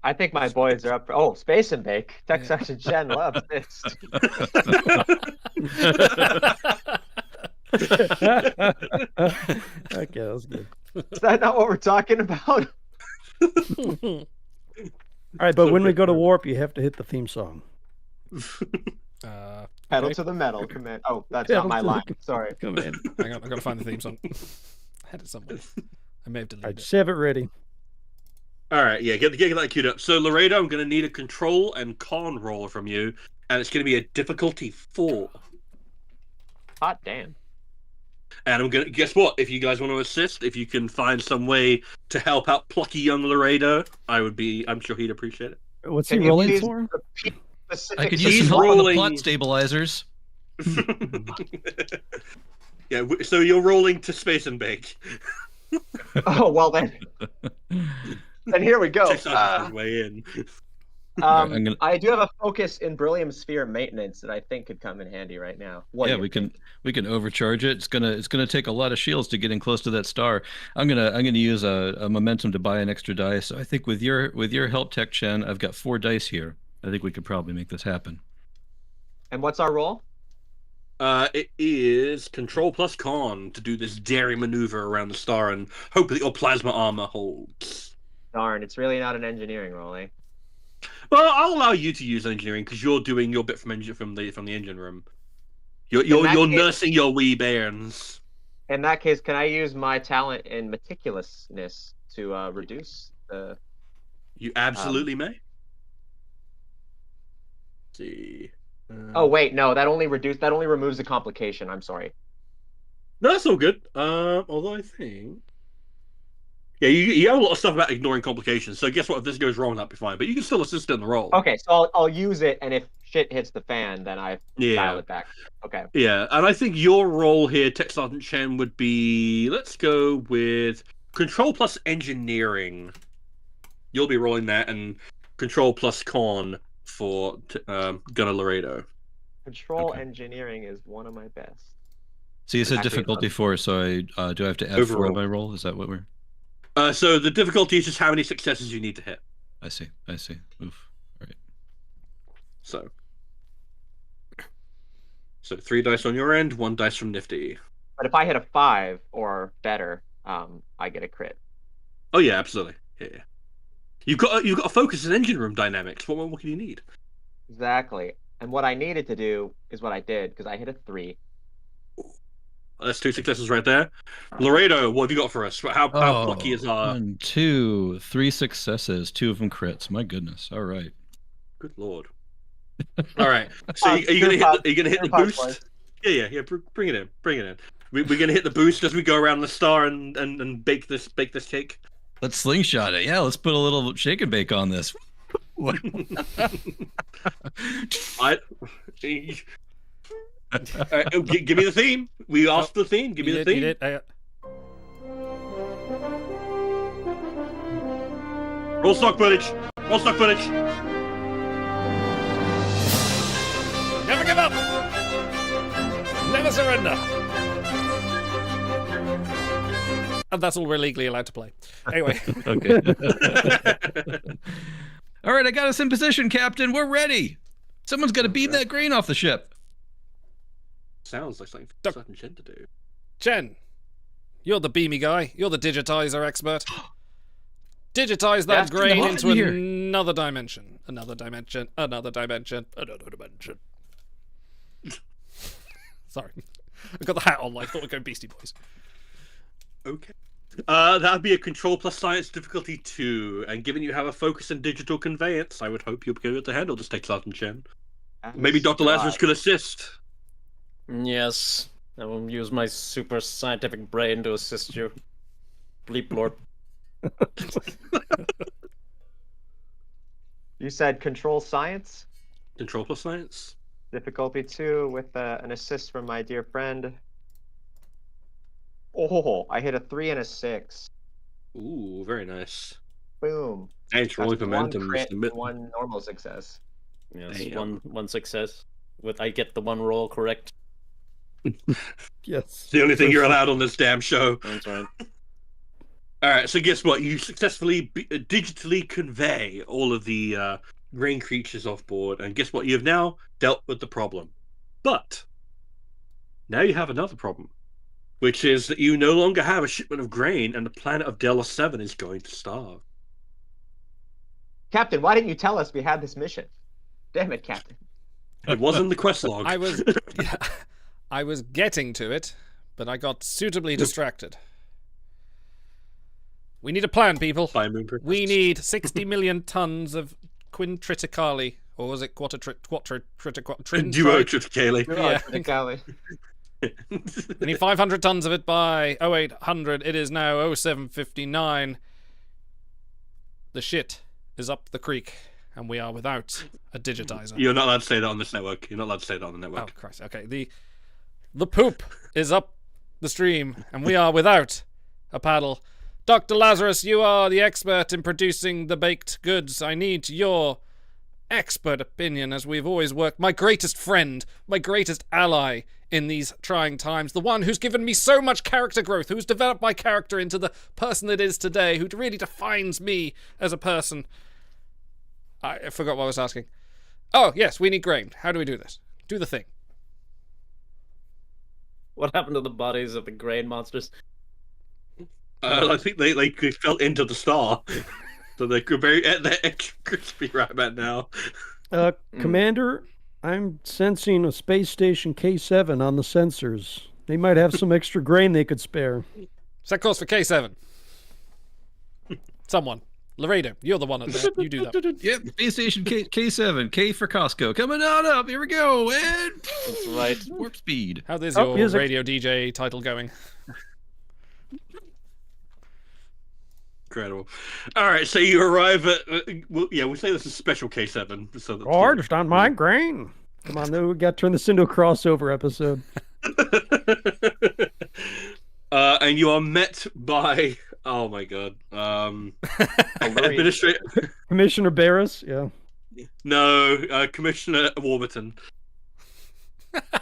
I think my boys are up for... Space and Bake. Tech Sergeant Jen loves this. Okay, that was good. Is that not what we're talking about? All right, but when we go to warp, you have to hit the theme song. Pedal to the metal. Command. Oh, that's not my line. Sorry. Command. Hang on, I've got to find the theme song. I had it somewhere. I may have deleted it. Just have it ready. All right, yeah, get that queued up. So, Laredo, I'm going to need a control and con roll from you, and it's going to be a difficulty 4. Hot damn. And I'm going to... Guess what? If you guys want to assist, if you can find some way to help out plucky young Laredo, I'm sure he'd appreciate it. What's he rolling for? I could use some help on the plot stabilizers. Yeah, so you're rolling to space and bake. Oh well then. Then here we go. Takes his way in. I do have a focus in beryllium sphere maintenance that I think could come in handy right now. What do Yeah, you we can overcharge it. It's gonna take a lot of shields to get in close to that star. I'm gonna use a momentum to buy an extra dice. So I think with your help, Tech Chen, I've got 4 dice here. I think we could probably make this happen. And what's our roll? It is control plus con to do this daring maneuver around the star and hope that your plasma armor holds. Darn, it's really not an engineering roll, eh? Well, I'll allow you to use engineering because you're doing your bit from the engine room. You're nursing your wee bairns. In that case, can I use my talent in meticulousness to reduce the? You absolutely may. Let's see. Oh wait, no, that only removes the complication. I'm sorry. No, that's all good. Although I think, yeah, you have a lot of stuff about ignoring complications. So guess what? If this goes wrong, that'd be fine. But you can still assist in the roll. Okay, so I'll use it, and if shit hits the fan, then I dial it back. Okay. Yeah, and I think your role here, Tech Sergeant Chen, would be, let's go with control plus engineering. You'll be rolling that, and control plus con for Gunnar Laredo. Control engineering is one of my best. So you said difficulty 4, so I do I have to add 4 to Overall. my roll? Is that what we're? So the difficulty is just how many successes you need to hit. I see. Oof. All right. So 3 dice on your end, 1 dice from Nifty. But if I hit a 5 or better, I get a crit. Oh yeah, absolutely. Yeah. You've got to focus on engine room dynamics. What can you need? Exactly. And what I needed to do is what I did, because I hit a 3. That's 2 successes right there. Laredo, what have you got for us? How plucky is our... 1, 2, 3 successes, 2 of them crits. My goodness. All right. Good lord. All right. So are you gonna hit the boost? Yeah. Bring it in. We're gonna hit the boost as we go around the star and bake this cake. Let's slingshot it. Yeah, let's put a little shake and bake on this. All right, give me the theme. We asked the theme. Give me the theme. Roll stock footage. Never give up. Never surrender. And that's all we're legally allowed to play. Anyway. Okay. All right, I got us in position, Captain. We're ready. Someone's got to beam that grain off the ship. Sounds like something for certain Chen to do. Chen, you're the beamy guy. You're the digitizer expert. Digitize that grain into another dimension. Another dimension. Sorry. I got the hat on. I thought we'd go Beastie Boys. Okay. That'd be a control plus science difficulty 2, and given you have a focus in digital conveyance, I would hope you'll be able to handle this, Tech Sergeant Chen. Maybe Dr. Lazarus could assist. Yes, I will use my super scientific brain to assist you. Bleep Lord. You said control science? Control plus science. Difficulty 2 with an assist from my dear friend. Oh, I hit a 3 and a 6. Ooh, very nice. Boom. Thanks for rolling momentum. One crit and 1 normal success. Yes, one success. I get the 1 roll correct. Yes. It's the only thing you're allowed on this damn show. That's right. All right, so guess what? You successfully digitally convey all of the grain creatures off board, and guess what? You have now dealt with the problem. But now you have another problem, which is that you no longer have a shipment of grain, and the planet of Delos 7 is going to starve. Captain, why didn't you tell us we had this mission? Damn it, Captain. It wasn't the quest log. I was getting to it, but I got suitably distracted. We need a plan, people. We need 60 million tons of quintriticale, or was it Duotriticale. Yeah. We need 500 tons of it by 0800. It is now 0759. The shit is up the creek. and we are without a digitizer. You're not allowed to say that on this network. You're not allowed to say that on the network. Oh Christ! Okay, the poop is up the stream, and we are without a paddle. Dr. Lazarus, you are the expert in producing the baked goods. I need your expert opinion, as we've always worked. My greatest friend, my greatest ally in these trying times, the one who's given me so much character growth, who's developed my character into the person it is today, who really defines me as a person. I forgot what I was asking. Oh, yes, we need grain. How do we do this? Do the thing. What happened to the bodies of the grain monsters? I think they fell into the star. So they're extra crispy right about now. Commander, I'm sensing a space station K7 on the sensors. They might have some extra grain they could spare. Set course for K7. Someone. Laredo, you're the one at there. You do that. Yep, space station K7, K for Costco. Coming on up, here we go. And that's right. Warp speed. How is your radio DJ title going? Incredible. All right, so you arrive at we say this is special K7. So that Gorged on my grain. Come on, though, we got to turn this into a crossover episode. And you are met by my god, administrator Commissioner Barris. Yeah. No, Commissioner Warburton.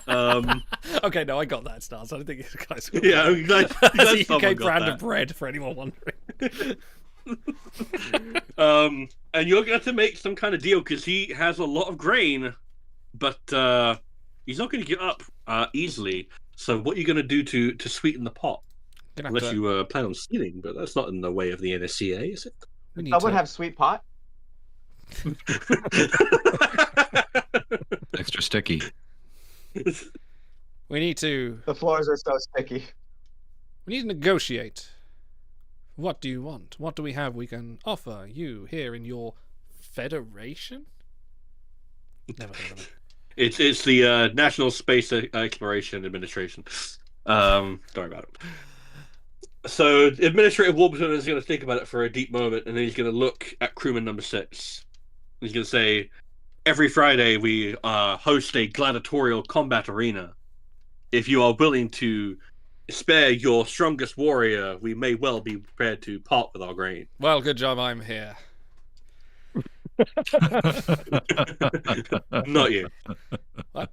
Okay, no, I got that, Stars. I don't think you guys. Yeah, you guys That's the UK got brand that. of bread for anyone wondering. And you're going to have to make some kind of deal because he has a lot of grain, but he's not going to give up easily. So, what are you going to do to sweeten the pot? Unless you plan on stealing, but that's not in the way of the NSCA, is it? Someone have sweet pot? Extra sticky. We need to. The floors are so sticky. We need to negotiate. What do you want? What do we have we can offer you here in your federation? Never heard of it. It's the National Space Exploration Administration. Don't worry about it. So Administrator Warburton is going to think about it for a deep moment, and then he's going to look at crewman number 6. He's going to say, every Friday we host a gladiatorial combat arena. If you are willing to spare your strongest warrior, we may well be prepared to part with our grain. Well, good job I'm here. Not you. What?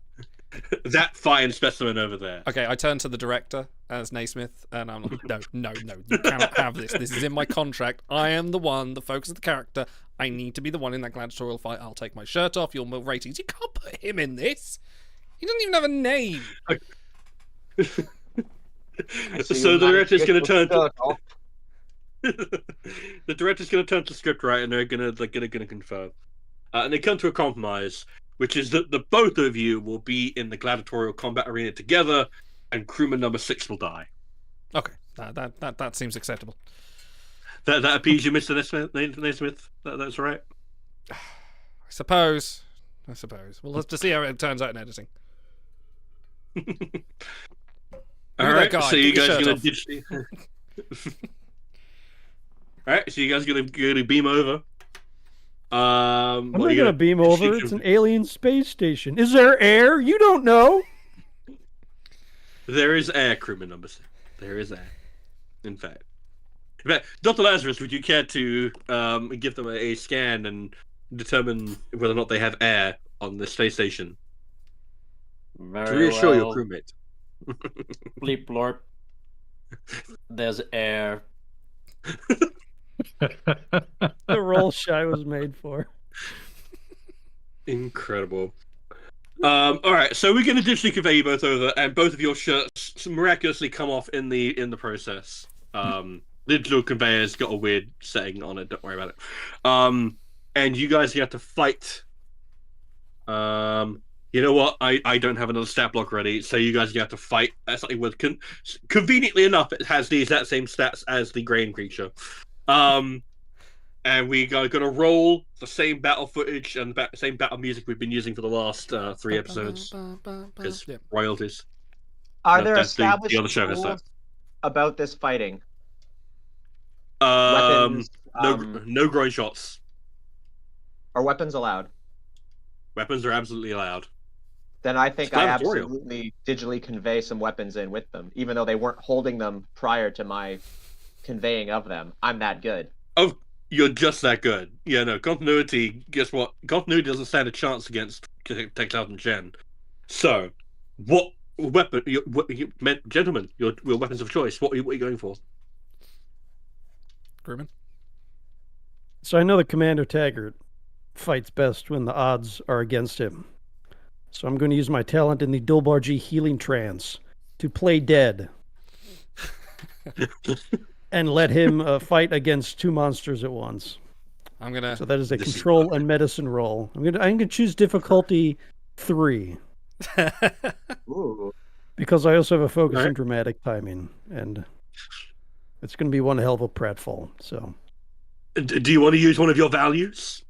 That fine specimen over there. Okay, I turn to the director as Naismith, and I'm like, no, you cannot have this. This is in my contract. I am the one, the focus of the character. I need to be the one in that gladiatorial fight. I'll take my shirt off, your ratings. You can't put him in this. He doesn't even have a name. So the director's going to turn to... The director's going to turn to the scriptwriter, and they're going to confirm. And they come to a compromise, which is that the both of you will be in the gladiatorial combat arena together, and crewman number 6 will die. Okay, that seems acceptable. That appease you, Mr. Naismith? That's right. I suppose. We'll have to see how it turns out in editing. All right, so you guys are going to ditch the... All right, so you guys are going to beam over. I'm not going to beam over. It's an alien space station. Is there air? You don't know. There is air, crewman number 6. There is air. In fact, Dr. Lazarus, would you care to give them a scan and determine whether or not they have air on the space station? Very to reassure well. your crewmate. Bleep blorp. There's air. The role Shy was made for. Incredible. All right, so we're going to digitally convey you both over, and both of your shirts miraculously come off in the process. Digital conveyor's got a weird setting on it. Don't worry about it. And you guys have to fight. You know what? I don't have another stat block ready, so you guys have to fight something with. Conveniently enough, it has the exact same stats as the grain creature. And we are going to roll the same battle footage and the same battle music we've been using for the last 3 episodes. Because royalties. Are there that's established the other show has rules about this fighting? that. Weapons, No groin shots. Are weapons allowed? Weapons are absolutely allowed. Then I think It's I gladiatorial. absolutely digitally convey some weapons in with them, even though they weren't holding them prior to my conveying of them. I'm that good. Oh, you're just that good. Yeah, no, continuity, guess what? Continuity doesn't stand a chance against Texan Chen. So, what weapon, gentlemen, your weapons of choice, what are you going for? Grumman? So I know that Commander Taggart fights best when the odds are against him. So I'm going to use my talent in the Dolbarji healing trance to play dead. And let him fight against two monsters at once. So that is a control and medicine roll. I'm gonna choose difficulty 3. Ooh. Because I also have a focus on dramatic timing, and it's going to be one hell of a pratfall. So, do you want to use one of your values?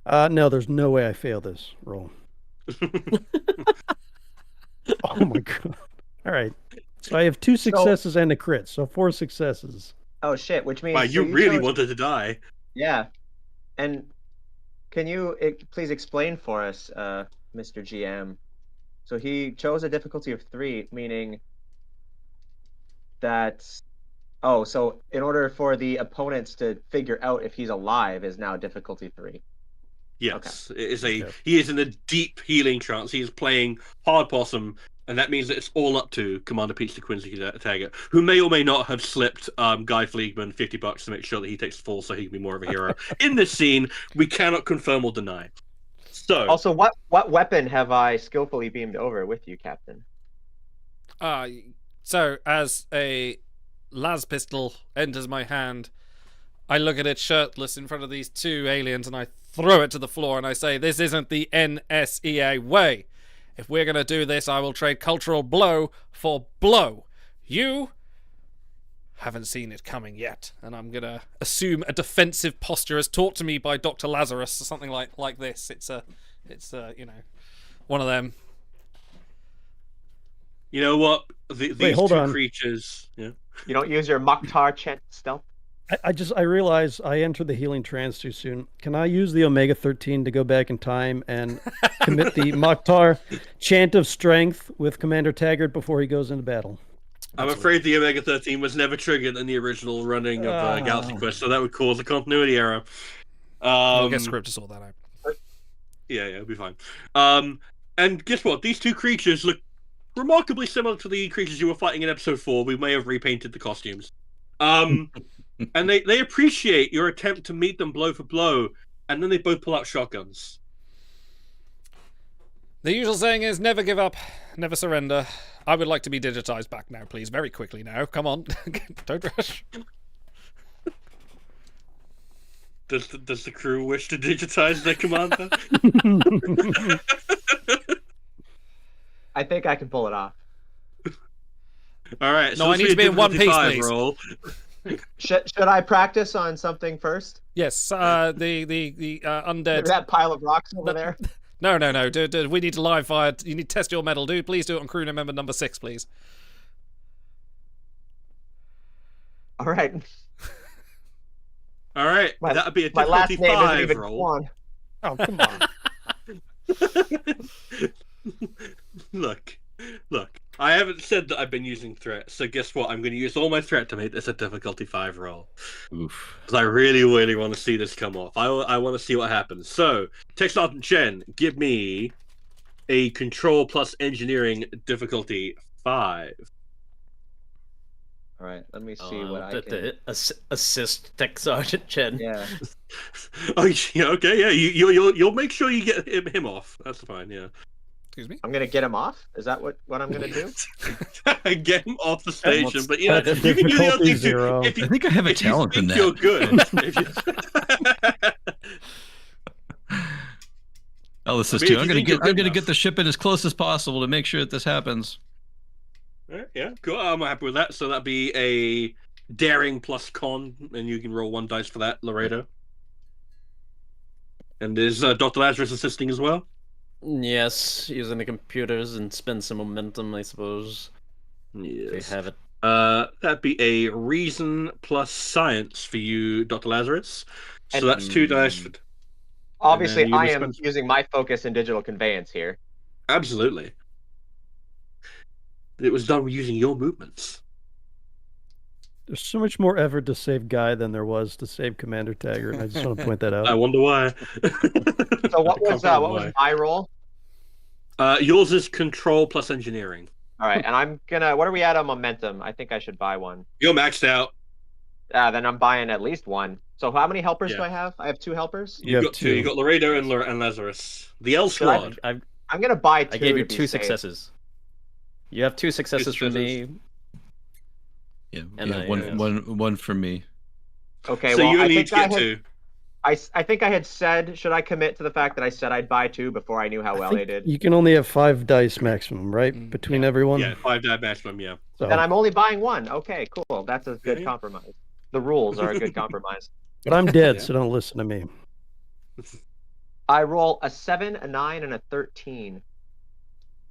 No, there's no way I fail this roll. Oh my god! All right, so I have 2 successes and a crit, so 4 successes. Oh shit! Which means Wow, you really wanted to die. Yeah, and can you please explain for us, Mr. GM? So he chose a difficulty of 3, meaning that. Oh, so in order for the opponents to figure out if he's alive is now difficulty 3. Yes, he is in a deep healing trance. He is playing hard possum, and that means that it's all up to Commander Peach Quincy Taggart, who may or may not have slipped Guy Fleegman $50 to make sure that he takes the fall, so he can be more of a hero. In this scene, we cannot confirm or deny. So, also, what weapon have I skillfully beamed over with you, Captain? So as a las pistol enters my hand, I look at it shirtless in front of these 2 aliens, and I throw it to the floor, and I say, "This isn't the NSEA way. If we're going to do this, I will trade cultural blow for blow. You haven't seen it coming yet." And I'm going to assume a defensive posture as taught to me by Dr. Lazarus, or something like this. It's one of them. you know what? These hold 2 on. creatures. Yeah. You don't use your Mukhtar chant stealth? I realize I entered the healing trance too soon. Can I use the Omega-13 to go back in time and commit the Mokhtar chant of strength with Commander Taggart before he goes into battle? I'm afraid the Omega-13 was never triggered in the original running of Galaxy Quest, so that would cause a continuity error. We'll get script to sort that out. Yeah, it'll be fine. And guess what? These 2 creatures look remarkably similar to the creatures you were fighting in episode 4. We may have repainted the costumes. And they appreciate your attempt to meet them blow for blow, and then they both pull out shotguns. The usual saying is never give up, never surrender. I would like to be digitized back now, please. Very quickly now. Come on. Don't rush. Does the crew wish to digitize their commander? I think I can pull it off. All right. No, I need to be in one piece, please. Roll. Should I practice on something first? Yes, the undead. That pile of rocks over there. No. Dude, we need to live fire. You need to test your metal, dude. Please do it on crew member number 6, please. All right. All right. That'd be a my last difficulty name 5 isn't even roll. Quan. Oh, come on. Look. I haven't said that I've been using threat, so guess what? I'm going to use all my threat to make this a difficulty 5 roll. Oof. Because I really, really want to see this come off. I want to see what happens. So, Tech Sergeant Chen, give me a control plus engineering difficulty 5. All right, let me see what I can. Assist Tech Sergeant Chen. Yeah. Oh, yeah, okay, yeah. You'll make sure you get him off. That's fine, yeah. Excuse me? I'm gonna get him off? Is that what I'm gonna do? Get him off the station, but you know, That's you can do the other thing zero. too. If you, I think I have a if you talent in think that. You're good. I'll assist I mean, you. if I'm you think you're gonna good get the ship in as close as possible to make sure that this happens. Yeah, cool. I'm happy with that. So that'd be a daring plus con, and you can roll 1 dice for that, Laredo. And is Dr. Lazarus assisting as well? Yes, using the computers and spend some momentum, I suppose. Yes. They have it. That'd be a reason plus science for you, Dr. Lazarus. So that's 2 dice for Obviously, And then you I just am spend- using my focus in digital conveyance here. Absolutely. It was done using your movements. There's so much more effort to save Guy than there was to save Commander Taggart, and I just want to point that out. I wonder why. So what was my role? Yours is control plus engineering. All right, and I'm gonna. What are we at on momentum? I think I should buy one. You're maxed out. Then I'm buying at least one. So how many helpers Yeah. do I have? I have 2 helpers. You've got two. You got Laredo and Lazarus. The L Should I- squad. I'm gonna buy 2. I gave you to be 2 safe. successes. You have 2 successes from me. Yeah, And yeah, I, one for me. Okay, So well, you I only think need to I get had, 2. I think I had said, should I commit to the fact that I said I'd buy 2 before I knew how well they did? You can only have 5 dice maximum, right? Between everyone? Yeah, 5 die maximum, yeah. So, Then I'm only buying 1. Okay, cool. That's a good compromise. The rules are a good compromise. but I'm dead, so don't listen to me. I roll a 7, a 9, and a 13.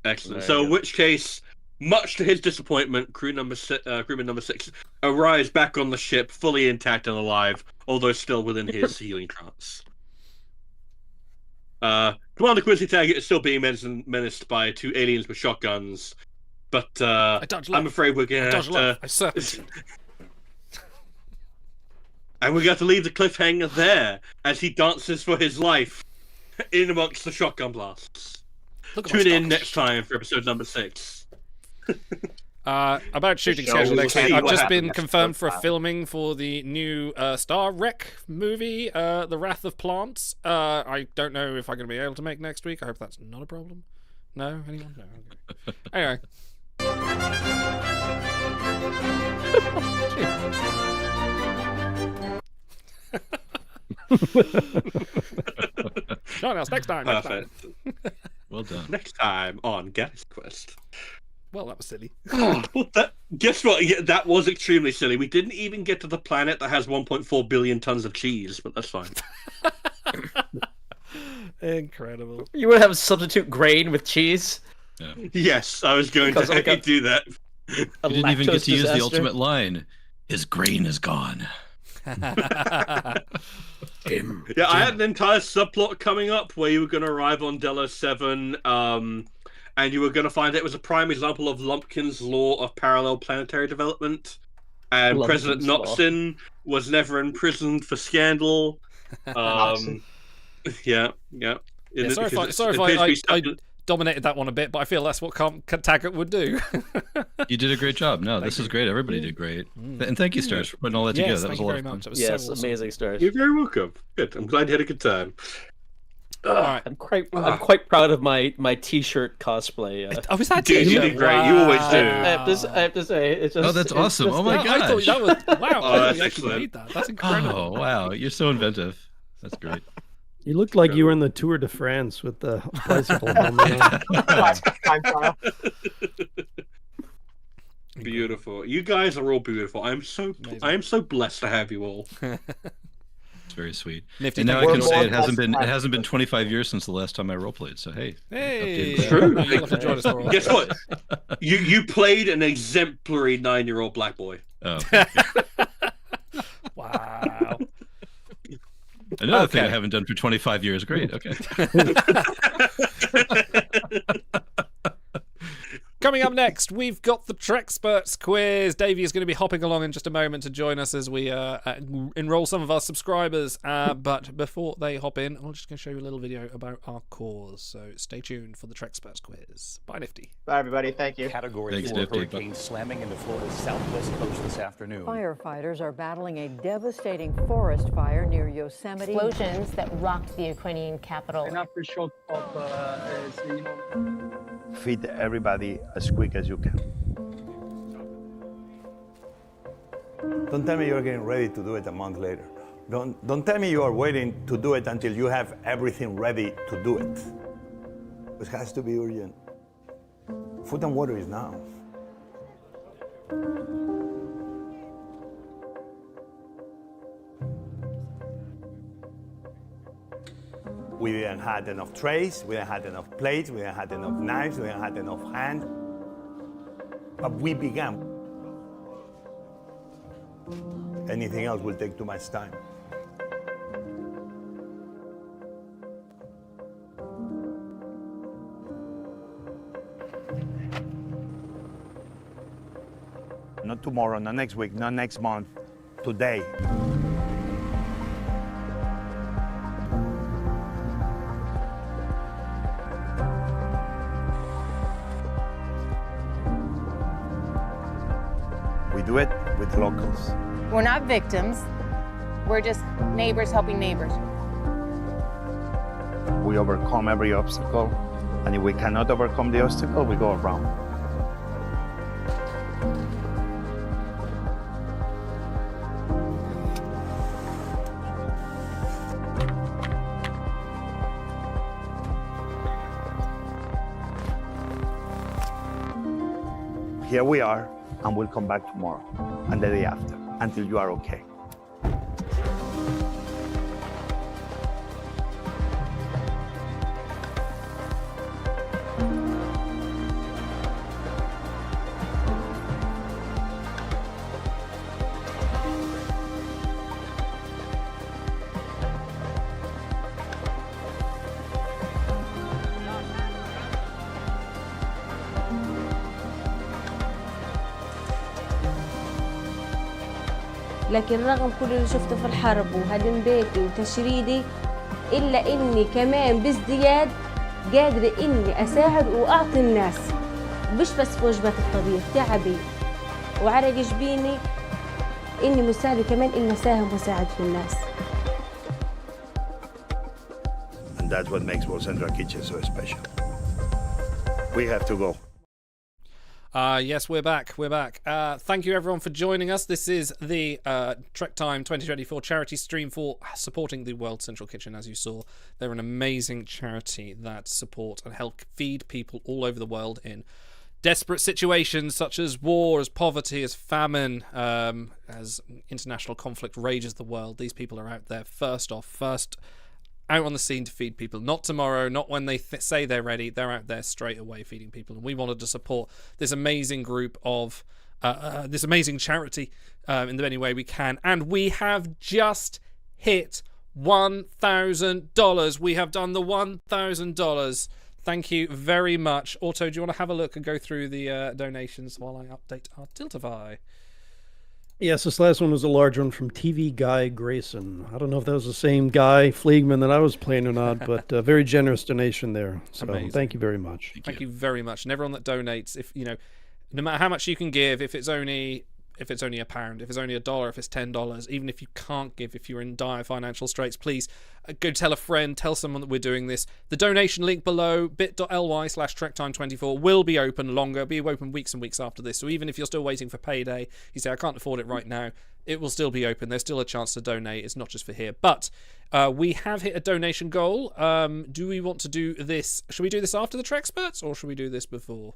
Excellent. Very So, in good. which case, much to his disappointment, crewman number 6 arrives back on the ship, fully intact and alive, although still within his healing trance. Commander Quincy Taggart is still being menaced by 2 aliens with shotguns, but I'm afraid we're gonna have to... And we're going to leave the cliffhanger there as he dances for his life in amongst the shotgun blasts. Tune in next time for episode number 6. About shooting show schedule will next week. see I've what just been happens. confirmed for a filming for the new Star Wreck movie, The Wrath of Plants. I don't know if I'm going to be able to make next week. I hope that's not a problem. No? Anyone? No. Okay. Anyway. Join us next time. Perfect. Well done. Next time on Galaxy Quest. Well, that was silly. Guess what? Yeah, that was extremely silly. We didn't even get to the planet that has 1.4 billion tons of cheese, but that's fine. Incredible. You would have substitute grain with cheese? Yes, I was going Because to like a- do that. You didn't even get lactose to use the disaster? ultimate line. His grain is gone. Yeah, I had an entire subplot coming up where you were going to arrive on Delos 7, and you were going to find it was a prime example of Lumpkin's law of parallel planetary development. And Lumpkin's President law. Noxon was never imprisoned for scandal. Yeah. Yeah, sorry if I dominated that one a bit, but I feel that's what Taggart would do. You did a great job. No, this is great. Everybody did great. And thank you, Stars, for putting all that together. That was a lot of fun. Yes, amazing Stars. You're very welcome. Good. I'm glad you had a good time. I'm quite proud of my T-shirt cosplay. Oh, was that Dude, you T-shirt? did great. You always do. I have to say, it's just. Oh, that's it's awesome. just- Oh my I thought gosh. that was wow. Oh, that's you actually excellent. made that. That's incredible. Oh, wow. You're so inventive. That's great. You looked like you were in the Tour de France with the bicycle helmet on. Beautiful. You guys are all beautiful. I am so blessed to have you all. It's very sweet. Nifty, and now thank I you. can say We're it hasn't been 25 years since the last time I roleplayed. So hey, Hey, updated. True. You'll have to join us for all. Guess what? You played an exemplary 9-year-old black boy. Oh. Wow. Another thing I haven't done for 25 years. Great. Okay. Coming up next, we've got the Trexperts quiz. Davey is going to be hopping along in just a moment to join us as we enroll some of our subscribers. But before they hop in, I'm just going to show you a little video about our cause. So stay tuned for the Trexperts quiz. Bye, Nifty. Bye, everybody. Thank you. Category Thanks, 4 Nifty. hurricane slamming into Florida's southwest coast this afternoon. Firefighters are battling a devastating forest fire near Yosemite. Explosions that rocked the Ukrainian capital. Feed everybody as quick as you can. Don't tell me you're getting ready to do it a month later. Don't tell me you are waiting to do it until you have everything ready to do it. It has to be urgent. Food and water is now. We didn't have enough trays, we didn't have enough plates, we didn't have enough knives, we didn't have enough hands. But we began. Anything else will take too much time. Not tomorrow, not next week, not next month. Today. We do it with locals. We're not victims. We're just neighbors helping neighbors. We overcome every obstacle, and if we cannot overcome the obstacle, we go around. Here we are, and we'll come back tomorrow and the day after until you are okay. لكن رغم كل اللي شفته في الحرب وهدم بيتي وتشريدي إلا إني كمان بازدياد قادرة إني أساعد وأعطي الناس، مش بس في وجبات الطبيخ، تعبي وعرق جبيني إني مساعدة كمان إني أساهم وأساعد في الناس. And that's what makes World Central Kitchen so special. We have to go. Yes, we're back. We're back. Thank you, everyone, for joining us. This is the Trek Time 2024 charity stream for supporting the World Central Kitchen. As you saw, they're an amazing charity that support and help feed people all over the world in desperate situations such as war, as poverty, as famine, as international conflict rages the world. These people are out there first out on the scene to feed people. Not tomorrow, not when they say they're ready. They're out there straight away feeding people. And we wanted to support this amazing group of this amazing charity in the any way we can. And we have just hit $1,000. We have done the $1,000. Thank you very much. Otto, do you want to have a look and go through the donations while I update our Tiltify? Yes, this last one was a large one from TV Guy Grayson. I don't know if that was the same Guy Fleegman that I was playing or not, but a very generous donation there. So Amazing. Thank you very much. Thank you very much. And everyone that donates, if no matter how much you can give, if it's only £1, if it's only $1, if it's $10, even if you can't give, if you're in dire financial straits, please go tell a friend, tell someone that we're doing this. The donation link below, bit.ly/TrekTime24, will be open longer, be open weeks and weeks after this. So even if you're still waiting for payday, you say, I can't afford it right now, it will still be open. There's still a chance to donate. It's not just for here. But we have hit a donation goal. Do we want to do this? Should we do this after the Trexperts, or should we do this before?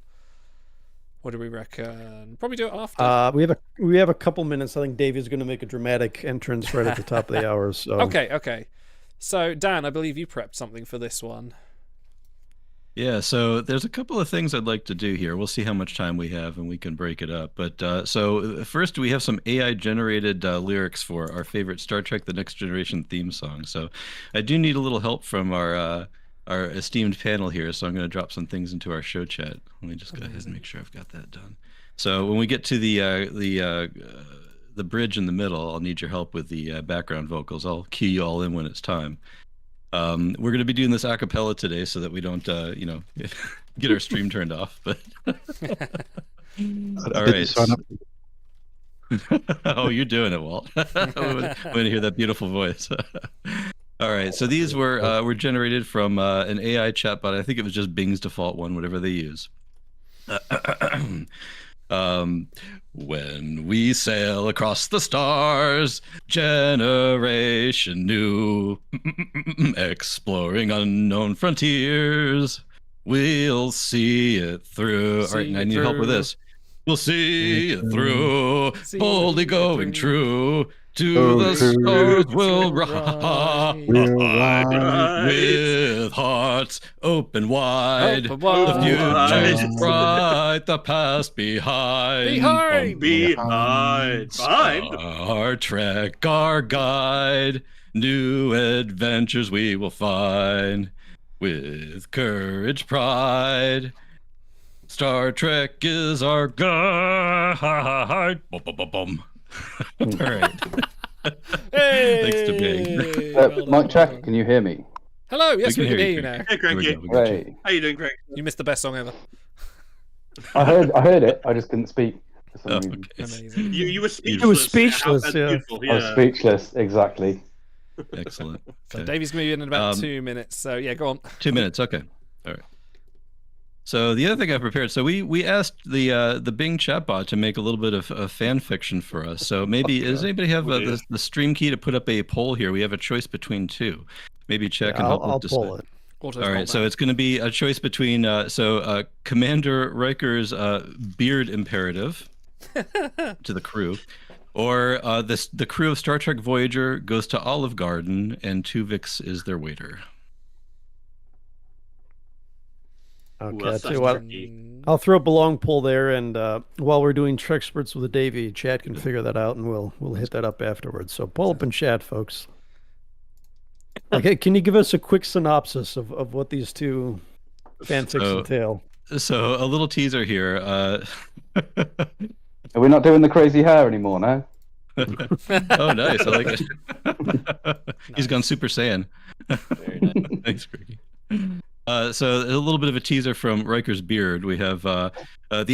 What do we reckon? Probably do it after. We have a couple minutes. I think Davey's going to make a dramatic entrance right at the top of the hour. So. Okay. So Dan, I believe you prepped something for this one. Yeah, so there's a couple of things I'd like to do here. We'll see how much time we have and we can break it up. But so first we have some AI-generated lyrics for our favorite Star Trek The Next Generation theme song. So I do need a little help from our esteemed panel here, so I'm going to drop some things into our show chat. Let me just go ahead and make sure I've got that done. So when we get to the bridge in the middle, I'll need your help with the background vocals. I'll cue you all in when it's time. We're going to be doing this a cappella today so that we don't, get our stream turned off. But all right. Oh, you're doing it, Walt. I want to hear that beautiful voice. All right, so these were generated from an AI chatbot. I think it was just Bing's default one, whatever they use. When we sail across the stars, generation new, exploring unknown frontiers, we'll see it through. All right, and I need help with this. We'll see it through, boldly going true. To the stars we'll ride, with hearts open wide. The future's bright, the past behind. Behind. Our trek, our guide, new adventures we will find. With courage, pride, Star Trek is our guide. Bum, bum, bum, bum. All right. Thanks to Bing. Mike check, can you hear me? Hello, yes, we can hear you Craig. now. Hey, Craig. There we go. Right. How you doing, Craig? You missed the best song ever. I heard it. I just couldn't speak for some reason. Amazing. You were speechless. It was speechless, That's yeah. beautiful, I was speechless, exactly. Excellent. So Okay. Davey's moving in about 2 minutes. So yeah, go on. 2 minutes. Okay. All right. So the other thing I prepared. So we asked the Bing chatbot to make a little bit of fan fiction for us. So maybe does anybody have the stream key to put up a poll here? We have a choice between two. Maybe Chet can help I'll with pull decide. it. All right, so it's going to be a choice between Commander Riker's beard imperative to the crew, or the crew of Star Trek Voyager goes to Olive Garden and Tuvix is their waiter. Okay, I'll tell you what, I'll throw up a long poll there, and while we're doing Trek Spurts with Davey, Chad can figure that out, and we'll hit that up afterwards. So pull up in chat, folks. Okay, can you give us a quick synopsis of what these two fanfics entail? So a little teaser here. Are we not doing the crazy hair anymore now? Oh, nice! I like it. He's gone Super Saiyan. Very nice. Thanks, Ricky. So a little bit of a teaser from Riker's beard. We have the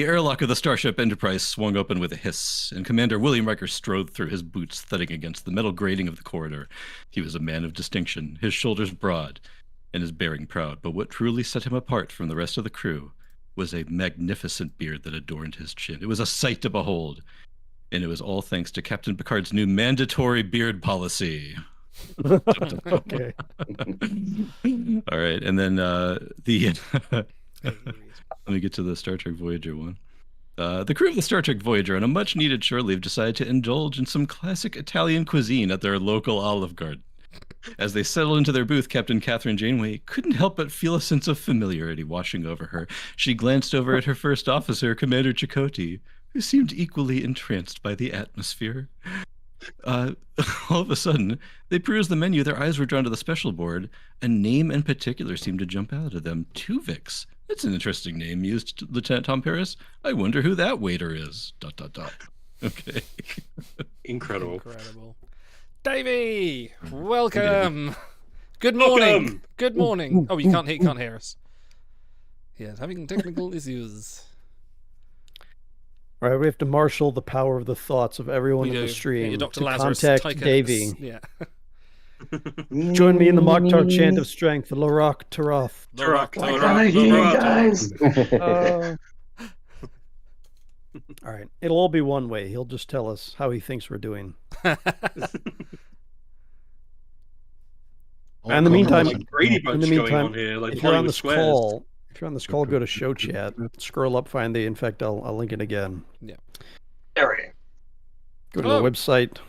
airlock of the Starship Enterprise swung open with a hiss, and Commander William Riker strode through, his boots thudding against the metal grating of the corridor. He was a man of distinction, his shoulders broad and his bearing proud. But what truly set him apart from the rest of the crew was a magnificent beard that adorned his chin. It was a sight to behold, and it was all thanks to Captain Picard's new mandatory beard policy. Okay. All right, and then let me get to the Star Trek Voyager one. The crew of the Star Trek Voyager, on a much-needed shore leave, decided to indulge in some classic Italian cuisine at their local Olive Garden. As they settled into their booth, Captain Catherine Janeway couldn't help but feel a sense of familiarity washing over her. She glanced over at her first officer, Commander Chakotay, who seemed equally entranced by the atmosphere. All of a sudden, they perused the menu. Their eyes were drawn to the special board. A name in particular seemed to jump out at them. Tuvix. That's an interesting name, mused Lieutenant Tom Paris. I wonder who that waiter is. ... Okay. Incredible. Davey, welcome. Good morning. Welcome. Good morning. Oh, you can't hear us. Yes, having technical issues. All right, we have to marshal the power of the thoughts of everyone in the stream Your Dr. to Lazarus contact Davey. Yeah. Join me in the Mokhtar chant of strength, the Lorak Taroth. Guys. All right, it'll all be one way. He'll just tell us how he thinks we're doing. In the meantime, Like Brady Bunch going on here, like if you're on Hollywood this Squares. call, go to show chat, scroll up, find the. In fact, I'll link it again. Yeah. There Go to the website.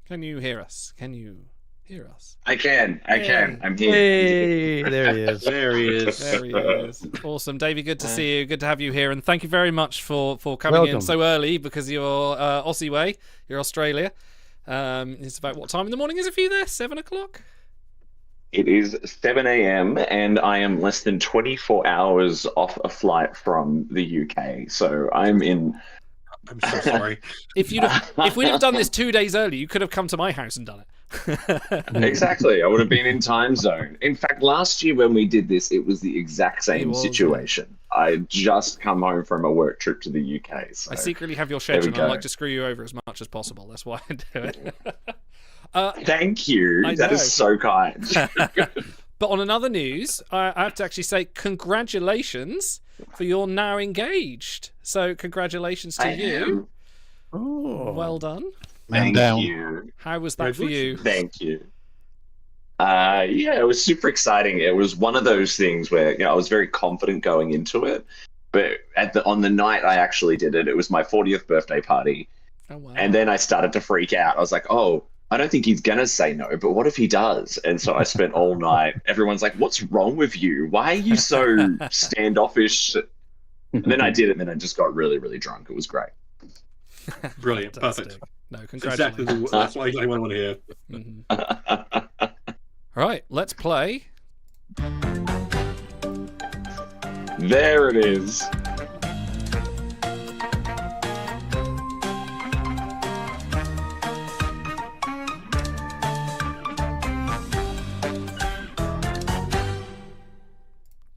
Can you hear us? Can you hear us? I can. I'm here. Hey, there he is. There he is. There he is. Awesome, Davey. Good to see you. Good to have you here, and thank you very much for coming in so early because you're Aussie way. You're Australia. It's about what time in the morning is it for you there? 7 o'clock. It is 7 a.m. and I am less than 24 hours off a flight from the UK. So I'm so sorry. If we'd have done this 2 days early, you could have come to my house and done it. Exactly. I would have been in time zone. In fact, last year when we did this, it was the exact same situation. I had just come home from a work trip to the UK. So I secretly have your there we schedule and I go. like to screw you over as much as possible. That's why I do it. Thank you. I That know. is so kind. But on another news, I have to actually say congratulations for you're now engaged. So congratulations to you. Oh, well done. Thank you. How was that for you? Thank you. Yeah, it was super exciting. It was one of those things where I was very confident going into it, but on the night I actually did it, it was my 40th birthday party, and then I started to freak out. I was like, "Oh, I don't think he's gonna say no, but what if he does?" And so I spent all night. Everyone's like, "What's wrong with you? Why are you so standoffish?" And then I did it, and then I just got really, really drunk. It was great. Brilliant. Perfect. No, Exactly. congratulations. That's why I want to hear. All right, let's play. There it is.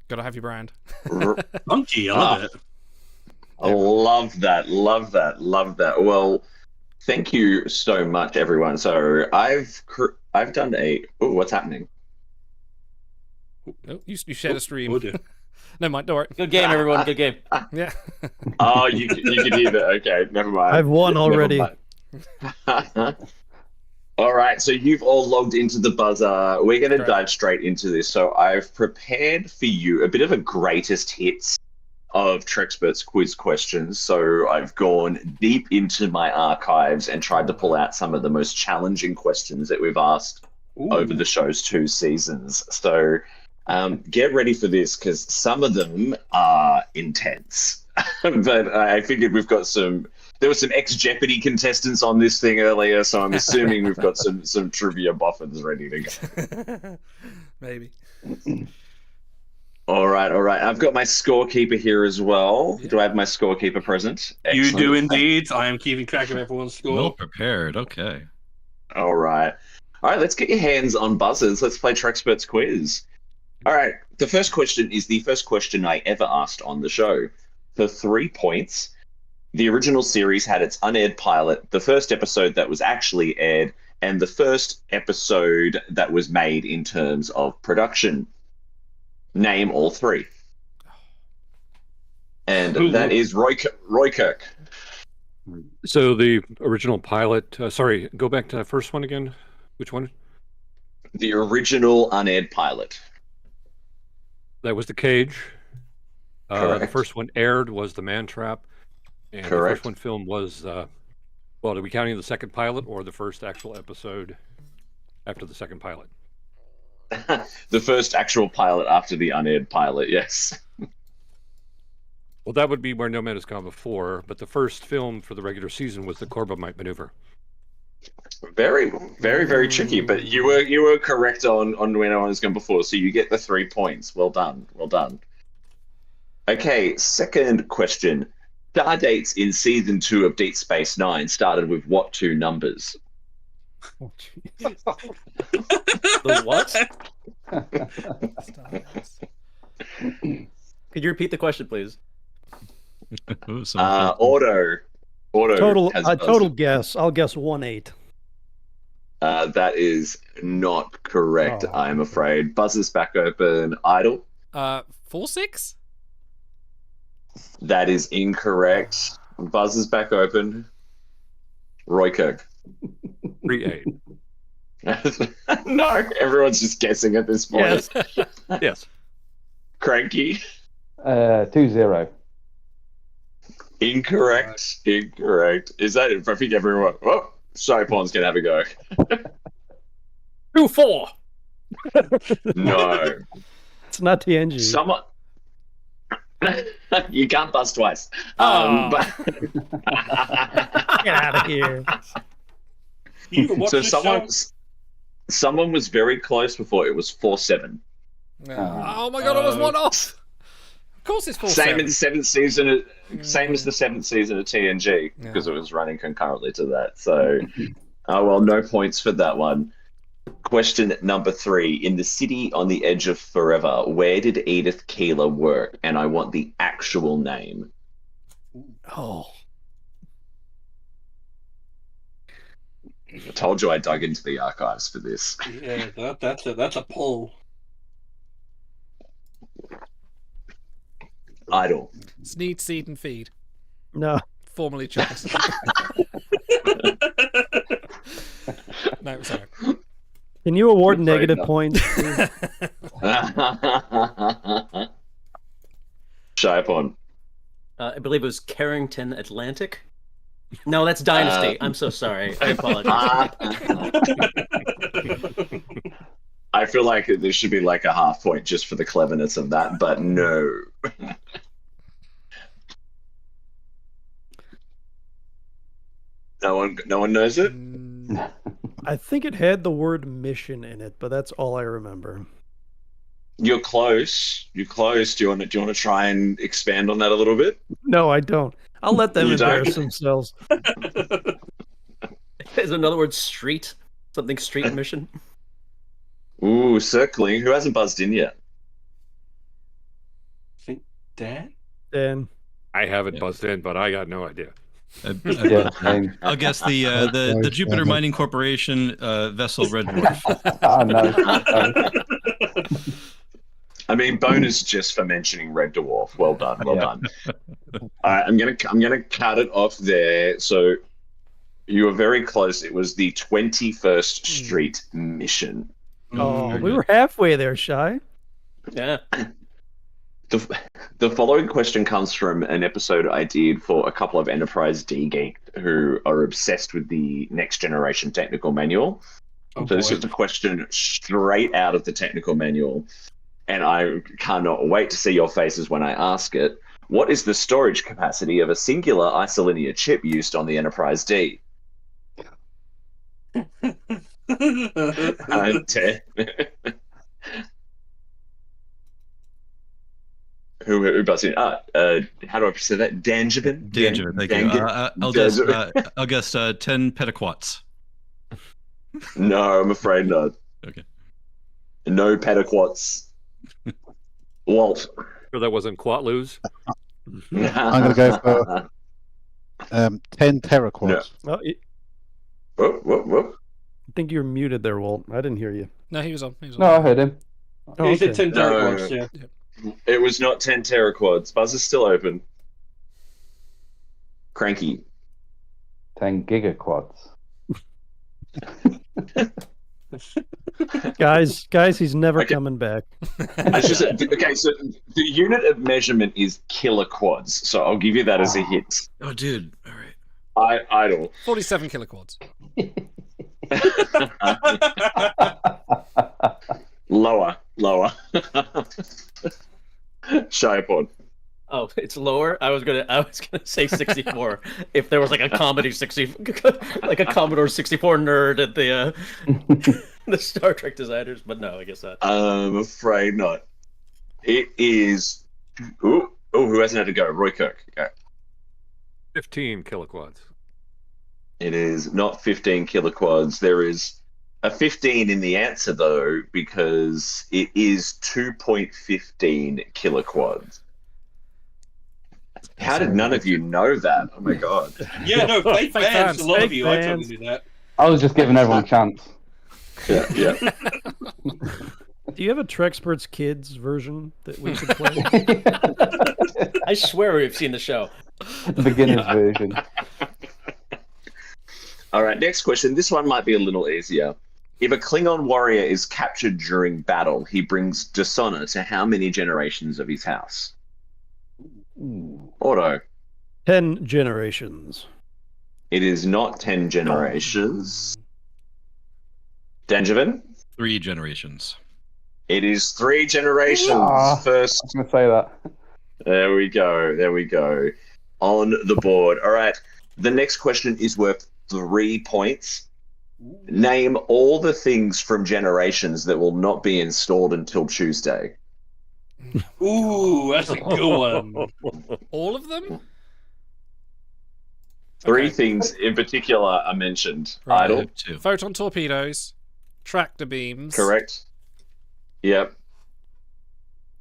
Gotta have your brand. Monkey, I love it. I love that. Love that. Love that. Well, thank you so much, everyone. So I've done a. Oh, what's happening? Oh, you shared a stream. Oh dear. No mind, don't worry. Good game, everyone. Good game. Yeah. Oh, you can hear that. Okay, never mind. I've won already. All right, so you've all logged into the buzzer. We're going to dive straight into this. So I've prepared for you a bit of a greatest hits of Trexperts quiz questions. So I've gone deep into my archives and tried to pull out some of the most challenging questions that we've asked over the show's 2 seasons. So get ready for this because some of them are intense. But I figured we've got there were some ex-Jeopardy contestants on this thing earlier, so I'm assuming we've got some trivia boffins ready to go. Maybe. All right. I've got my scorekeeper here as well. Do I have my scorekeeper present? You Excellent. do indeed. I am keeping track of everyone's score. Well prepared. Okay. All right, let's get your hands on buzzers. Let's play Trexperts quiz. All right, the first question is the first question I ever asked on the show. For 3 points, the original series had its unaired pilot, the first episode that was actually aired, and the first episode that was made in terms of production. Name all 3. And that is Roy Kirk. So the original pilot, sorry, go back to the first one again. Which one? The original unaired pilot. That was The Cage. The Correct. first one aired was The Man Trap. And the Correct. first one filmed was, well, are we counting the second pilot or the first actual episode after the second pilot? The first actual pilot after the unaired pilot, yes. Well, that would be Where No Man Has Gone Before, but the first film for the regular season was The Corbomite Maneuver. Very, very, very tricky, but you were correct on When No One Has Gone Before, so you get the 3 points. Well done. Okay, second question. Star dates in season 2 of Deep Space Nine started with what 2 numbers? The what? Could you repeat the question, please? Auto Total has total guess. I'll guess 1-8. that is not correct, I'm afraid. Buzzer's back open. Idle. 4-6. That is incorrect. Buzzer's back open. Roy Kirk. 3-8. No, everyone's just guessing at this point. Yes. Cranky. 2-0. Incorrect. Is that it? I think everyone. Oh, Shypon's gonna have a go. 2-4. No. It's not TNG. Someone. You can't buzz twice. Get out of here. So someone was very close before. It was 4-7. Oh my god, I was 1 off. Of course it's 4-7. Same as the 7th season. Same as the 7th season of TNG because it was running concurrently to that. So, well, no points for that one. Question number 3. In the city on the edge of forever, where did Edith Keeler work? And I want the actual name. Oh. I told you I dug into the archives for this. Yeah, that's a pull. Idle. Sneed, seed, and feed. No. Formerly chosen. No, sorry. Can you award I'm afraid negative not. points? Shypon. I believe it was Carrington Atlantic. No, that's Dynasty. I'm so sorry. I apologize. I feel like there should be like a half point just for the cleverness of that, but no. No one knows it? I think it had the word mission in it, but that's all I remember. You're close. You're close. Do you want to try and expand on that a little bit? No, I don't. I'll let them You don't? embarrass themselves. Is in other words street? Something street mission? Ooh, circling. Who hasn't buzzed in yet? I think Dan? Dan. I haven't buzzed in, but I got no idea. I'll guess the Jupiter Mining Corporation vessel Red Dwarf. I mean, bonus just for mentioning Red Dwarf. Well done, well done. All right, I'm gonna cut it off there. So you were very close. It was the 21st Street mission. Oh, we were halfway there, Shy. Yeah. The following question comes from an episode I did for a couple of Enterprise D geeks who are obsessed with the Next Generation technical manual. So this is a question straight out of the technical manual, and I cannot wait to see your faces when I ask it. What is the storage capacity of a singular isolinear chip used on the Enterprise D? Who buzzed in? How do I say that? Danjabin? Danjabin, thank you. I'll guess 10 petaquats. No, I'm afraid not. Okay. No petaquats. Walt. Sure that wasn't Quatloos? I'm going to go for 10 teraquats. Oh, I think you're muted there, Walt. I didn't hear you. No, he was on. He was on. No, I heard him. Oh, He said okay. 10 teraquats, yeah. It was not 10 teraquads. Buzz is still open. Cranky. 10 gigaquads. Guys, he's never coming back. Okay, so the unit of measurement is kiloquads, so I'll give you that as a hint. Oh, dude. All right. Idle. 47 kiloquads. Lower. Shyapod. Oh, it's lower. I was gonna say 64. If there was like a comedy 60, like a Commodore 64 nerd at the the Star Trek designers, but no, I guess not. I'm afraid not. It is. Who hasn't had to go? Roy Kirk. Go. 15 kiloquads. It is not 15 kiloquads. There is a 15 in the answer, though, because it is 2.15 kiloquads. How did none of you know that? Oh my god. Yeah, no, fake fans. A lot of you, I fans. totally knew that. I was just giving everyone a chance. Yeah. Do you have a Trexperts Kids version that we could play? I swear we've seen the show. The beginner's version. All right, next question. This one might be a little easier. If a Klingon warrior is captured during battle, he brings dishonor to how many generations of his house? Otto. 10 generations. It is not 10 generations. Danjavin? 3 generations. It is 3 generations. First. I was going to say that. There we go. On the board. All right. The next question is worth 3 points. Name all the things from Generations that will not be installed until Tuesday. Ooh, that's a good one. All of them? 3 things in particular are mentioned. Right. Idle. Photon torpedoes, tractor beams. Correct. Yep.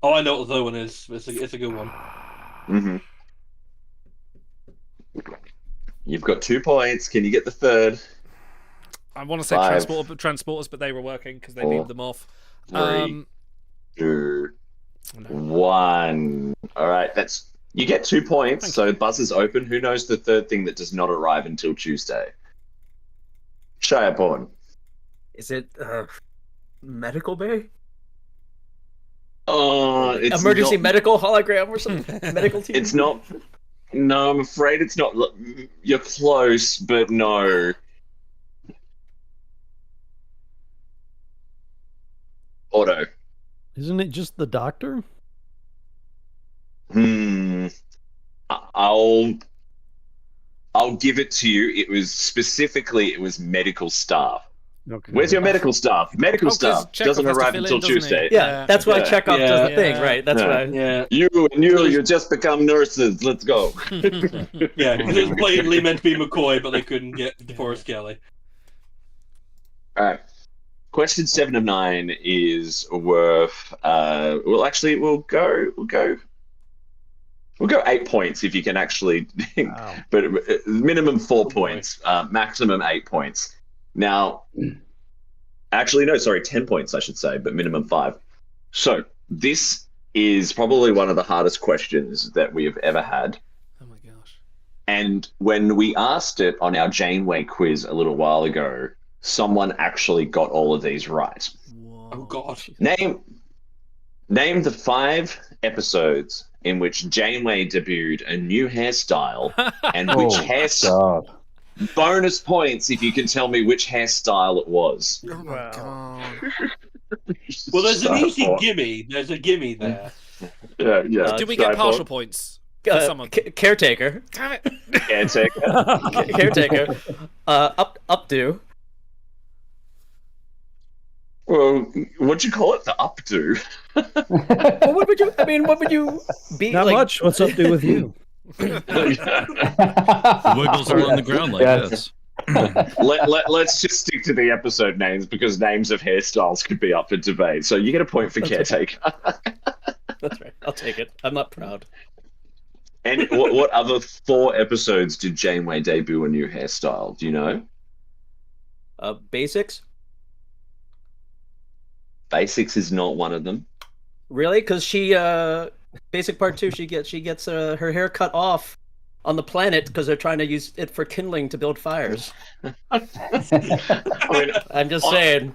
Oh, I know what the third one is. It's a good one. Mm-hmm. You've got 2 points. Can you get the third? I want to say 5, transporters, but they were working because they 4, beamed them off. 3, 2, 1. All right, you get 2 points. So buzz is open. Who knows the third thing that does not arrive until Tuesday? Shireborn. Is it medical bay? Oh, it's Emergency not, medical hologram or something? Medical team? It's not. No, I'm afraid it's not. You're close, but no. Otto. Isn't it just the doctor? I'll give it to you. It was medical staff. Okay. Where's your medical staff? Medical staff doesn't arrive until Tuesday. Yeah, that's why Chekhov does the thing, right? That's why. Yeah. You just become nurses. Let's go. Yeah, because it was blatantly meant to be McCoy, but they couldn't get DeForest Kelly. All right. Question 7 of 9 is worth. Well, actually, we'll go 8 points if you can actually. But minimum 4 points, maximum 8 points. Now, actually, no, sorry, 10 points, I should say, but minimum 5. So this is probably one of the hardest questions that we have ever had. Oh my gosh! And when we asked it on our Janeway quiz a little while ago, someone actually got all of these right. Oh God! Name the 5 episodes in which Janeway debuted a new hairstyle, and which hairstyle. Bonus points if you can tell me which hairstyle it was. Oh my God! Well, there's an easy gimme. There's a gimme there. Yeah. Did we get partial points? For someone? Caretaker. Damn it! Caretaker. Caretaker. Updo. Well, what'd you call it? The updo. Well, what would you? I mean, what would you be? Not much. What's updo with you? The wiggles are on the ground like this. Let's just stick to the episode names because names of hairstyles could be up for debate. So you get a point for Caretaker. That's right. I'll take it. I'm not proud. And what other 4 episodes did Janeway debut a new hairstyle? Do you know? Basics. Basics is not one of them. Really? Because she Basic Part 2, she gets her hair cut off on the planet because they're trying to use it for kindling to build fires. I mean, I'm just saying.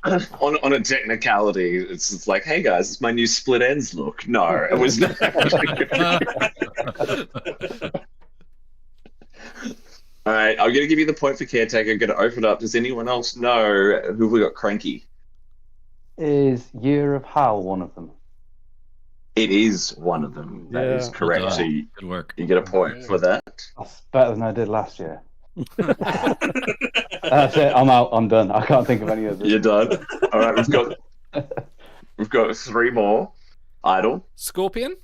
On a technicality, it's like, hey guys, it's my new split ends look. No, it was not. All right, I'm going to give you the point for Caretaker. I'm going to open it up. Does anyone else know who we got cranky? Is Year of Hal one of them? It is one of them. That is correct. Well So you, Good work. you get a point for that. That's better than I did last year. That's it. I'm out. I'm done. I can't think of any others. You're done. All right, we've got 3 more. Idle. Scorpion.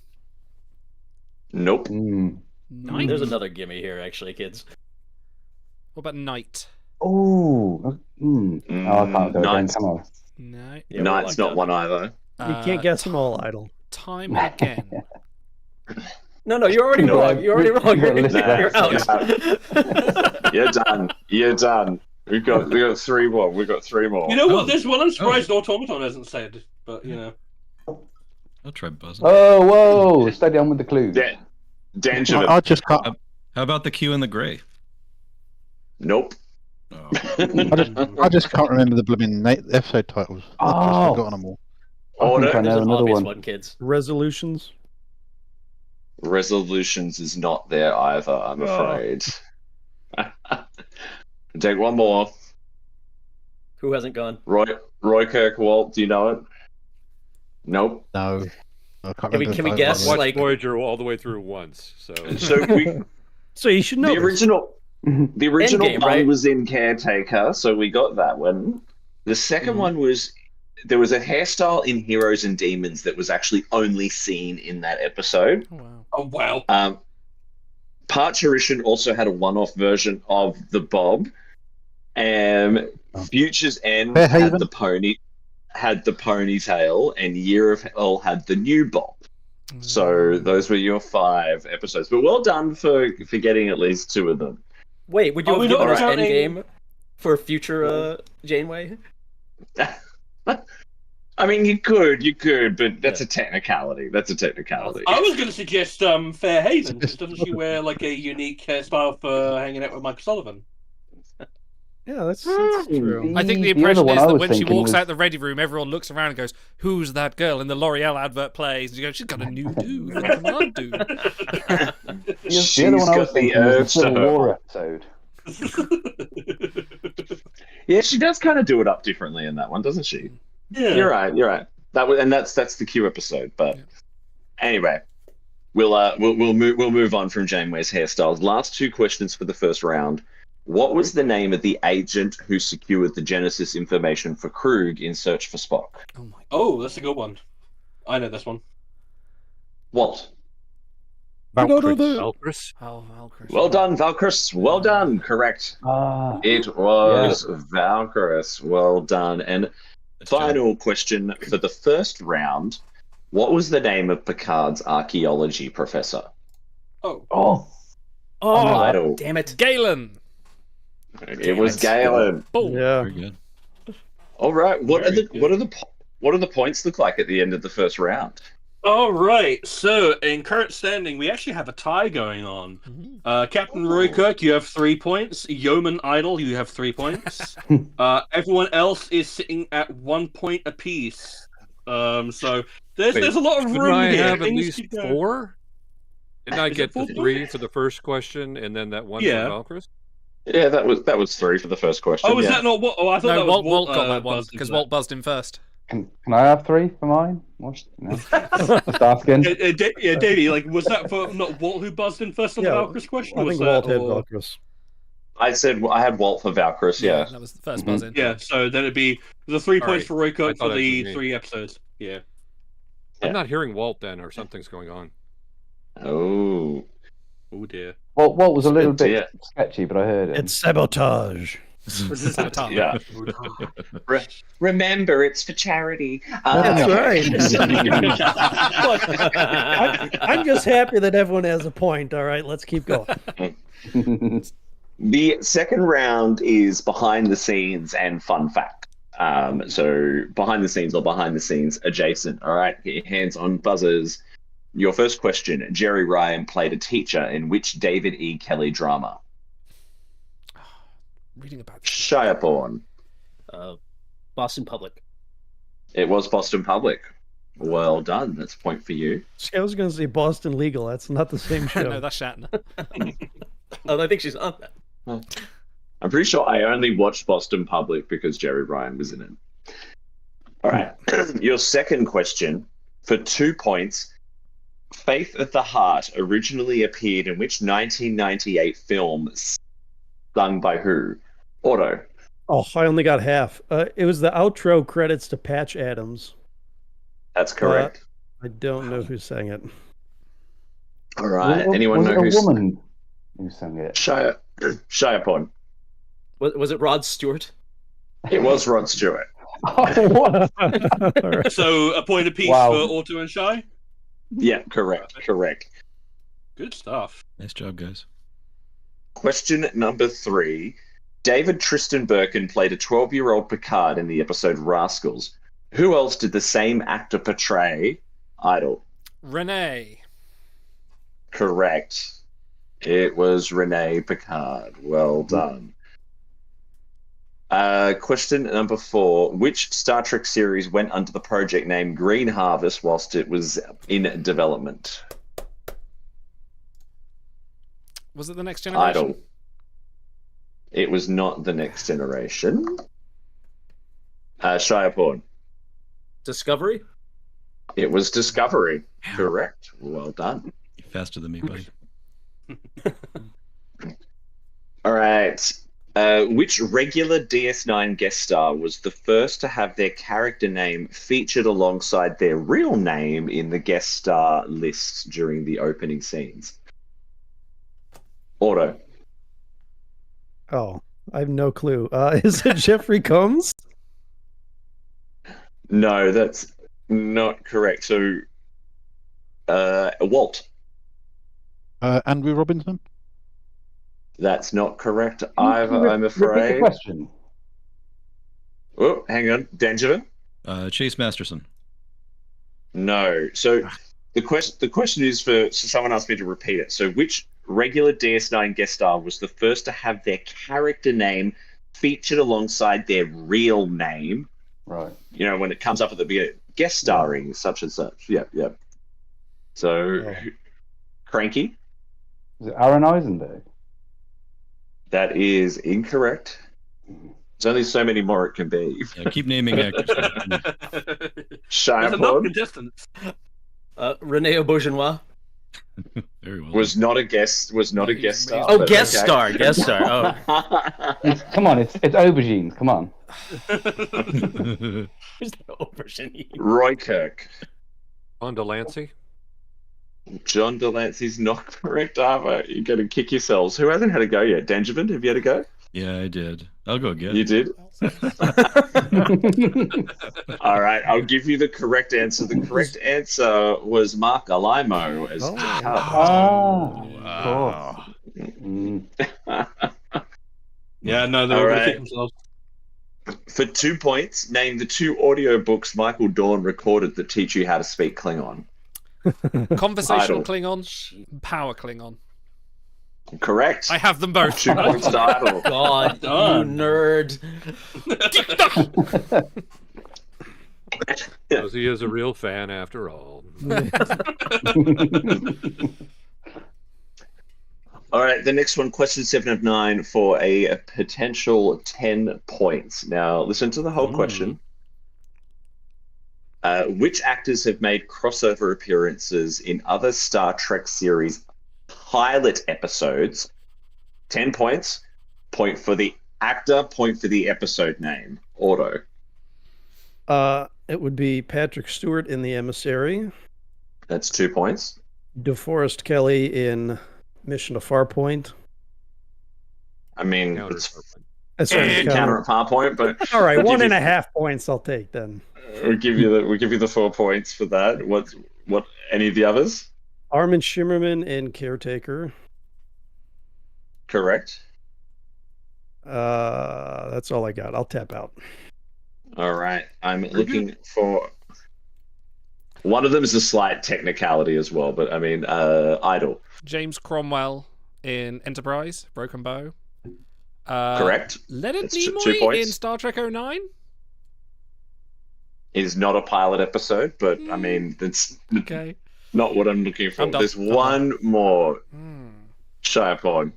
Nope. Night. There's another gimme here, actually, kids. What about night? Oh, oh, I can't do it again. Come on. No. Yeah, Night's not one either. You can't guess them all, Idle. Time and again. No, you're already wrong. You're already wrong. You're out. You're done. You're done. We've got 3 more. We've got 3 more. You know what? There's one I'm surprised Automaton hasn't said, but you know. I'll try buzzing. Oh, whoa! Steady on with the clues. Danger. I just can't. How about the Q and the Grey? Nope. Oh. I just can't remember the blooming episode titles. I've just forgotten them all. I think I know There's an another obvious one. one, kids. Resolutions. Resolutions is not there either, I'm afraid. Take one more. Who hasn't gone? Roy Kirkwalt, do you know it? Nope. No. I can't Can we remember the guess, titles. Watched like- Voyager all the way through once. So So you should know. The this. original Endgame, one right? was in Caretaker, so we got that one. The second one was there was a hairstyle in Heroes and Demons that was actually only seen in that episode. Oh wow. Parturition also had a one-off version of the bob. Future's End Fair had Haven? the ponytail, and Year of Hell had the new bob. So those were your 5 episodes. But well done for getting at least 2 of them. Wait, would you Are we have given not us counting- Endgame for future Janeway? I mean, you could, but that's a technicality. That's a technicality. I was going to suggest Fair Haven, because doesn't she wear like a unique hairstyle for hanging out with Mike Sullivan? Yeah, that's true. I think the other impression one is I that was when she thinking walks was- out the ready room, everyone looks around and goes, "Who's that girl?" And the L'Oreal advert plays, and you go, "She's got a new dude, a command dude." The She's other one I got was the thinking was the urge to Civil her. War episode. Yeah, she does kind of do it up differently in that one, doesn't she? Yeah. You're right. That's the Q episode. But anyway, we'll move on from Janeway's hairstyles. Last 2 questions for the first round. What was the name of the agent who secured the Genesis information for Krug in Search for Spock? Oh, that's a good one. I know this one. Walt. Valkyries. Valkyries. Well done, Valkyries. Well done. Correct. It was Valkyries. Well done. And final question for the first round. What was the name of Picard's archaeology professor? Oh, Idle. damn it. Galen. It was Galen. Yeah. Very good. All right. What are the points look like at the end of the first round? All right. So in current standing, we actually have a tie going on. Captain Roy Kirk, you have 3 points. Yeoman Idol, you have 3 points. Everyone else is sitting at 1 point apiece. So there's a lot of Couldn't room I here. have at Things least could go- 4? Didn't I Is it get the 4? 3 for the first question and then that one Yeah. for Valkyries? Yeah, that was 3 for the first question. Oh, was yeah. that not what? Oh, I thought No, that was Walt got that one buzzed because into Walt buzzed in first. Can I have 3 for mine? Just asking. Yeah, Davey, like, was that for not Walt who buzzed in first on the Valkyries question? I Was think that, Walt had or- Valkyries. I had Walt for Valkyries, yeah. That was the first buzz in. Yeah, so then it'd be the 3 All points right. for Roy I Kirk thought for it was the me. 3 episodes. Yeah. I'm not hearing Walt then, or something's going on. Oh. Oh dear. What was a little Good bit sketchy, but I heard it. It's sabotage. Yeah. Remember, it's for charity. That's right. I'm just happy that everyone has a point. All right, let's keep going. The second round is behind the scenes and fun fact. So behind the scenes or behind the scenes adjacent. All right, get your hands on buzzers. Your first question: Jerry Ryan played a teacher in which David E. Kelly drama? Reading about Shireborn. Boston Public. It was Boston Public. Well done. That's a point for you. See, I was going to say Boston Legal. That's not the same show. No, that's Shatner. Oh, I think she's on that. I'm pretty sure I only watched Boston Public because Jerry Ryan was in it. All right. Your second question for 2 points. Faith of the Heart originally appeared in which 1998 film sung by who? Otto. Oh, I only got half. It was the outro credits to Patch Adams. That's correct. I don't know who sang it. All right. Was Anyone know it a who's woman who sang it? Shireborn. Was it Rod Stewart? It was Rod Stewart. So a point apiece Wow. for Otto and Shy? Yeah, correct. Good stuff. Nice job, guys. Question number 3. David Tristan Birkin played a 12-year-old Picard in the episode Rascals. Who else did the same actor portray Idol? Renee. Correct. It was Renee Picard. Well done. Question number 4. Which Star Trek series went under the project name Green Harvest whilst it was in development? Was it The Next Generation? Idol. It was not The Next Generation. Shireborn. Discovery? It was Discovery. Correct. Well done. You're faster than me, buddy. All right. Which regular DS9 guest star was the first to have their character name featured alongside their real name in the guest star lists during the opening scenes? Otto. Oh, I have no clue. Is it Jeffrey Combs? No, that's not correct. So, Walt. Andrew Robinson. That's not correct either, I'm Repeat the afraid. question. Oh, hang on. Benjamin? Chase Masterson. No. So the question is for someone asked me to repeat it. So which regular DS9 guest star was the first to have their character name featured alongside their real name? Right. You know, when it comes up at the beginning, guest starring such and such. Yeah. So, Cranky? Is it Aaron Eisenberg? That is incorrect. There's only so many more it can be. Yeah, keep naming actors. There's enough Shireborn? contestants. Renee Beaugennois. Very well. Was not a guest. Was not a guest star. Oh, but guest okay. star. Guest star. Come on, it's aubergines. Come on. There's no aubergine. Roy Kirk. John Delancey. John Delancey's not correct, Ava. You're going to kick yourselves. Who hasn't had a go yet? Danjamin, have you had a go? Yeah, I did. I'll go again. You did? All right, I'll give you the correct answer. The correct answer was Mark Alaimo as Wow. Yeah, no, they All were going to right. kick themselves. For 2 points, name the 2 audiobooks Michael Dorn recorded that teach you how to speak Klingon. Conversational Idle. Klingon, power Klingon. Correct. I have them both. 2 points to Idle. God, you nerd. Because he is a real fan after all. All right, the next one, question 7 of 9 for a potential 10 points. Now, listen to the whole question. Which actors have made crossover appearances in other Star Trek series pilot episodes? 10 points. Point for the actor, point for the episode name. Auto. It would be Patrick Stewart in The Emissary. That's 2 points. DeForest Kelly in Mission to Farpoint. I mean, That's right. counter at Farpoint, but All right, we'll give 1.5 points I'll take then. We'll give you the 4 points for that. What any of the others? Armin Shimmerman in Caretaker. Correct. That's all I got. I'll tap out. All right. I'm looking for one of them is a slight technicality as well, but I mean Idle. James Cromwell in Enterprise, Broken Bow. Correct. Leonard That's 2 Nimoy points. in Star Trek 09? Is not a pilot episode, but I mean that's Okay. not what I'm looking for. I'm done. There's one more. Shy upon.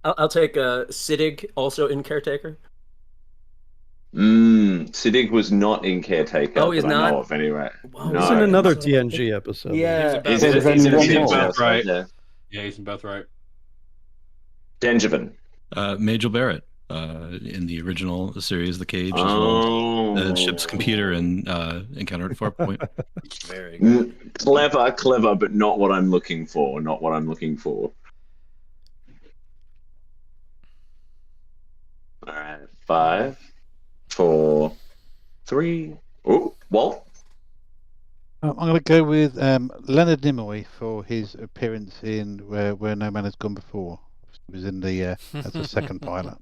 I'll take Siddig, also in Caretaker. Siddig was not in Caretaker. Oh, he's that I not? know of anyway. Wow. He's in another TNG episode. Yeah. He's in both right. Yeah. Yeah, he's in both right. Danjamin. Majel Barrett in the original series, The Cage, as Oh. well. The ship's computer in Encounter at Farpoint. Very good. Clever, but not what I'm looking for. Not what I'm looking for. All right, 5, 4, 3. Oh, Walt. I'm going to go with Leonard Nimoy for his appearance in Where No Man Has Gone Before. He was in the as a second pilot.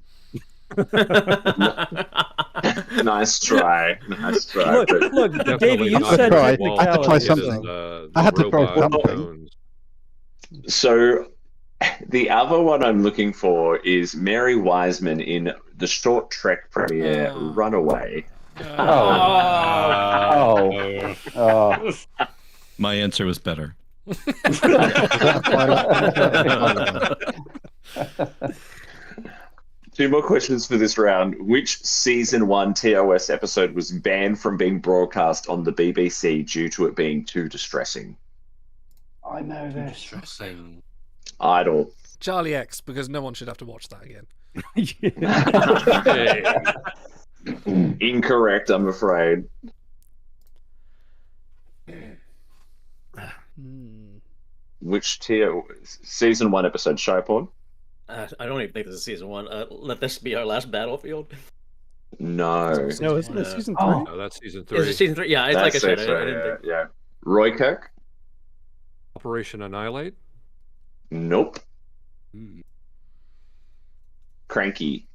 Nice try. Nice try. Look, but- look, Davey, you said I had to try technicality. something. I had to try something. So the other one I'm looking for is Mary Wiseman in the short Trek premiere Runaway. Oh. My answer was better. 2 more questions for this round. Which season 1 TOS episode was banned from being broadcast on the BBC due to it being too distressing? I know this. Distressing. Idle. Charlie X, because no one should have to watch that again. Incorrect, I'm afraid. Which season 1 episode? Showporn? I don't even think this is season 1. Let this be our last battlefield. No. No, isn't it season 3? Oh. No, that's season 3. Is it season 3? Yeah, it's like I said, I didn't think. Yeah. Roy Kirk? Operation Annihilate? Nope. Cranky?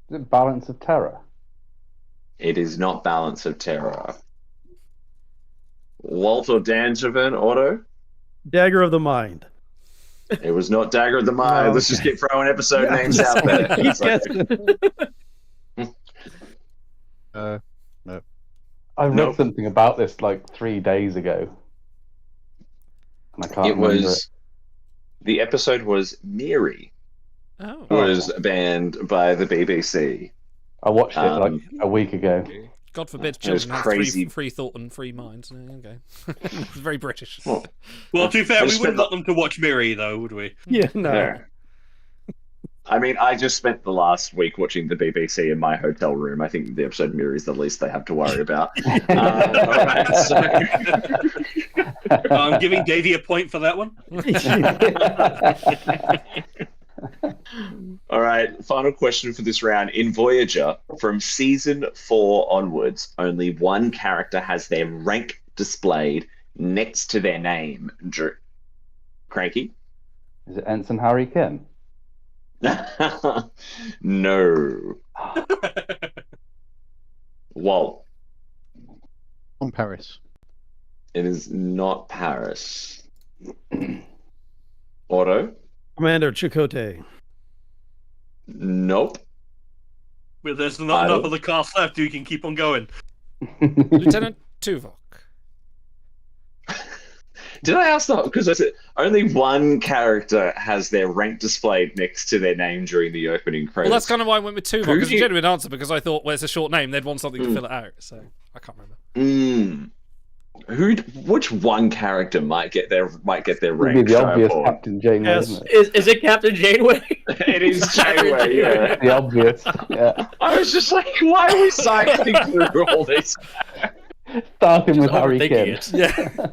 Is it Balance of Terror? It is not Balance of Terror. Walt or Danjamin? Auto? Dagger of the Mind. It was not Dagger of the Mind. Let's just keep throwing episode names out there. Keep guessing. No. I read something about this like 3 days ago. And I can't remember it. The episode was Miri. Oh. Was banned by the BBC. I watched it like a week ago. God forbid It was children have crazy. free thought and free mind. Okay. It's very British. Well, to be fair, I we just wouldn't spent want them to watch Miri, though, would we? Yeah, no. No. I mean, I just spent the last week watching the BBC in my hotel room. I think the episode Miri is the least they have to worry about. All right, so... I'm giving Davey a point for that one. All right, final question for this round. In Voyager, from season 4 onwards, only one character has their rank displayed next to their name. Cranky? Is it Ensign Harry Kim? No. Walt. On Paris. It is not Paris. Otto? Commander Chakotay. Nope. But there's not enough of the cast left. You can keep on going. Lieutenant Tuvok. Did I ask that? Because only one character has their rank displayed next to their name during the opening credits. Well, that's kind of why I went with Tuvok. Who It's do a you- genuine answer because I thought, well, it's a short name. They'd want something to fill it out. So I can't remember. Which one character might get their It'd be rank? the obvious Showboard? Captain Janeway, isn't it? Is it Captain Janeway? It is Janeway, yeah. The obvious. Yeah. I was just like, why are we cycling through all this? Starting with Harry overthinking Kim. it. Yeah.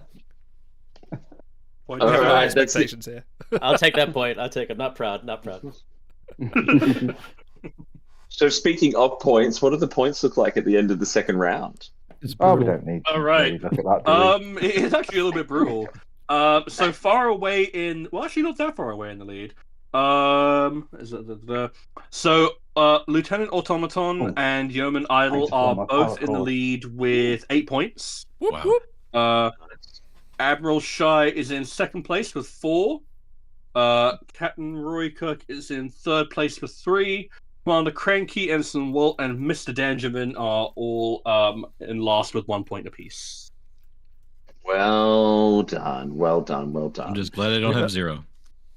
All right, that's it. Expectations here. I'll take that point. I'll take it. Not proud. Not proud. So speaking of points, what do the points look like at the end of the second round? Oh, we don't need to All right. look at that, do we? It's actually a little bit brutal. So far away in, well, actually not that far away in the lead. So Lieutenant Automaton and Yeoman Idol are both in the lead with 8 points. Admiral Shy is in second place with 4. Captain Roy Cook is in third place with 3. Commander Cranky, Ensign Walt, and Mr. Dangerman are all in last with 1 point apiece. Well done, well done, well done. I'm just glad I don't have 0.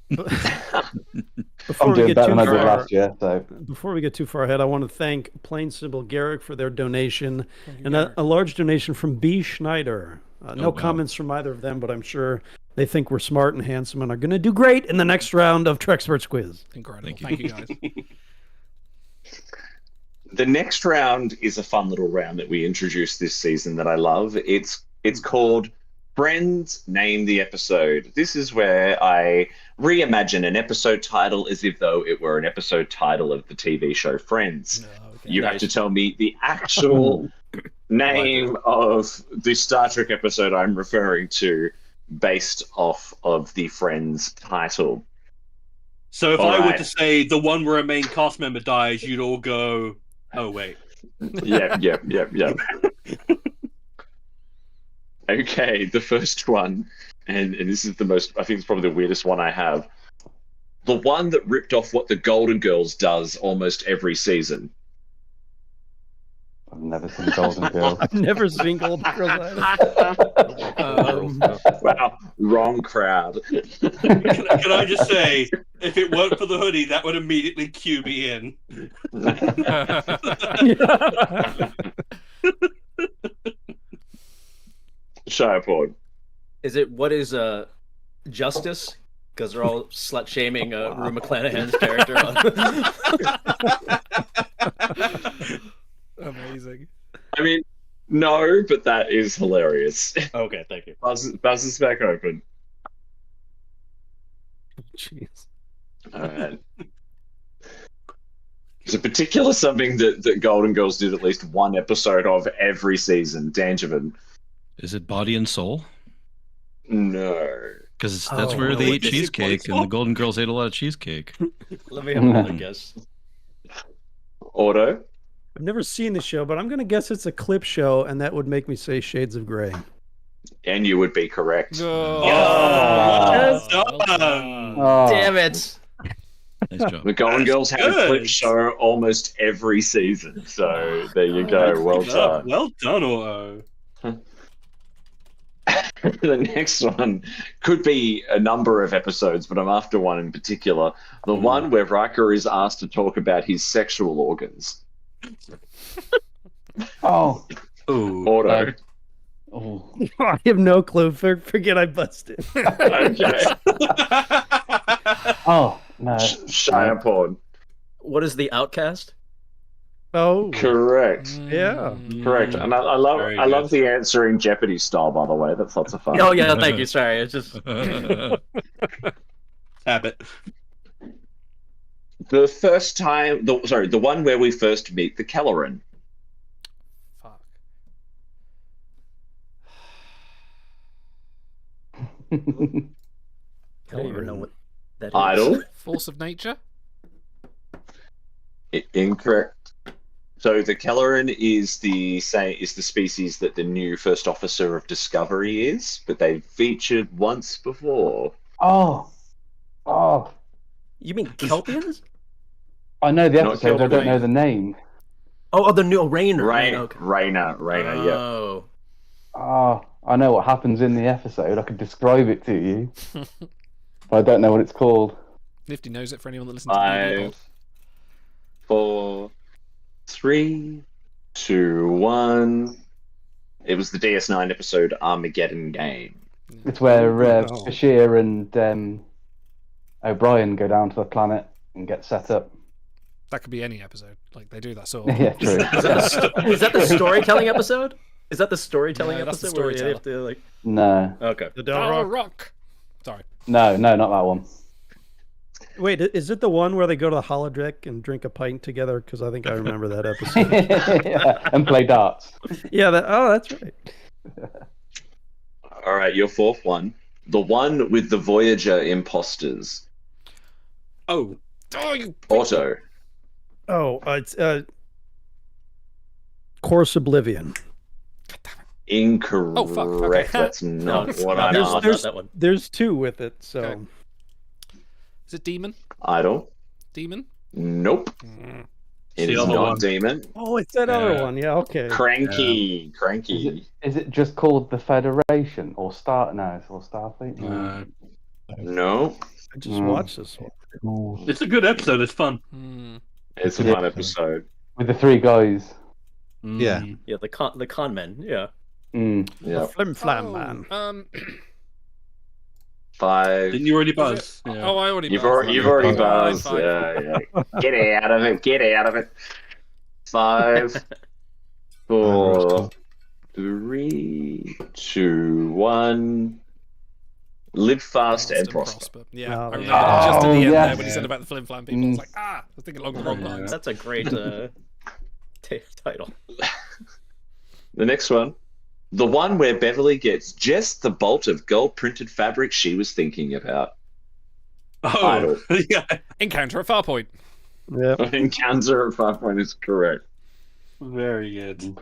Before we doing get better too than I did far, last year, so. Before we get too far ahead, I want to thank Plain Symbol Garrick for their donation and a large donation from B. Schneider. No comments from either of them, but I'm sure they think we're smart and handsome and are going to do great in the next round of Trexperts Quiz. Incredible. Thank you guys. The next round is a fun little round that we introduced this season that I love. It's called Friends Name the Episode. This is where I reimagine an episode title as if though it were an episode title of the TV show Friends. You have to tell me the actual name of the Star Trek episode I'm referring to based off of the Friends title. So if All I were right. to say the one where a main cast member dies, you'd all go, oh, wait. Yep. Okay, the first one, and this is the most, I think it's probably the weirdest one I have. The one that ripped off what the Golden Girls does almost every season. I've never seen Golden Girls. I've never seen Golden Girls either. Wow, wrong crowd. Can I just say, if it weren't for the hoodie, that would immediately cue me in. Shireport. Is it what is Justice? Because they're all slut shaming Rue McClanahan's character. Amazing. I mean, no, but that is hilarious. Okay, thank you. Buzz is back open. Jeez. All right. There's a particular something that Golden Girls did at least one episode of every season. Dangerman. Is it Body and Soul? No. Because that's where they ate cheesecake, and the Golden Girls ate a lot of cheesecake. Let me have another guess. Auto? I've never seen the show, but I'm going to guess it's a clip show, and that would make me say Shades of Grey. And you would be correct. Well Oh. Damn it. Nice job. The Golden Girls had a clip show almost every season, so there you go. Well done. Well done, Otto. The next one could be a number of episodes, but I'm after one in particular. The one where Riker is asked to talk about his sexual organs. Oh. Ooh. Auto. Oh. I have no clue. Forget I busted. Okay. Oh no. Shire porn. What is the Outcast? Oh, Correct. yeah. Correct. And I love the answer in Jeopardy style, by the way. That's lots of fun. Oh yeah, thank you. Sorry, it's just habit. The first time, the one where we first meet the Kelleran. Fuck. I don't even know what that is. Idle. Force of nature. Incorrect. So the Kelleran is the species that the new first officer of Discovery is, but they featured once before. Oh. Oh. You mean Kelpians? I know the Not episode. I don't know Kelpie. the name. Oh, the new Rainer. Rainer, yeah. Oh. Oh, I know what happens in the episode. I could describe it to you, but I don't know what it's called. Nifty knows it for anyone that listens to the 5, 4, 3, 2, 1. It was the DS9 episode Armageddon Game. It's where Bashir and O'Brien go down to the planet and get set up. That could be any episode. Like they do that so. Yeah, true. Is that the storytelling episode? Is that the storytelling No, that's the episode where you storyteller. have to like? No. Okay. The Rock. Sorry. No, not that one. Wait, is it the one where they go to the holodeck and drink a pint together? Because I think I remember that episode. Yeah, and play darts. Yeah. That's right. All right, your fourth one. The one with the Voyager imposters. Oh. Auto. Oh, it's Course Oblivion. Incorrect. Oh, fuck. Okay. That's not what I'm there's- after. that one. There's two with it, so. Okay. Is it demon? Idle. Demon? Nope. It the is other not one. demon. Oh, it's that other one. Yeah, okay. Cranky. Cranky. Is it just called the Federation or Starfleet? No. I just watched this one. It's a good episode. It's fun. It's a fun episode. With the three guys. Yeah. Yeah, the con men. Yeah. Yeah. Flim Flam Man. 5. Didn't you already buzz? Oh, I already You've buzzed. already Fine, buzzed. fine. Yeah. Get out of it. Get out of it. 5, 4, 3, 2, 1. Live fast and prosper. Yeah, Oh, I remember yeah. just at the end yes. there when he said about the flim flam people. I was like, I was thinking along the wrong lines. That's a great title. The next one. The one where Beverly gets just the bolt of gold printed fabric she was thinking about. Oh, Idle. yeah. Encounter at Farpoint. Yeah. Encounter at 5 point is correct. Very good.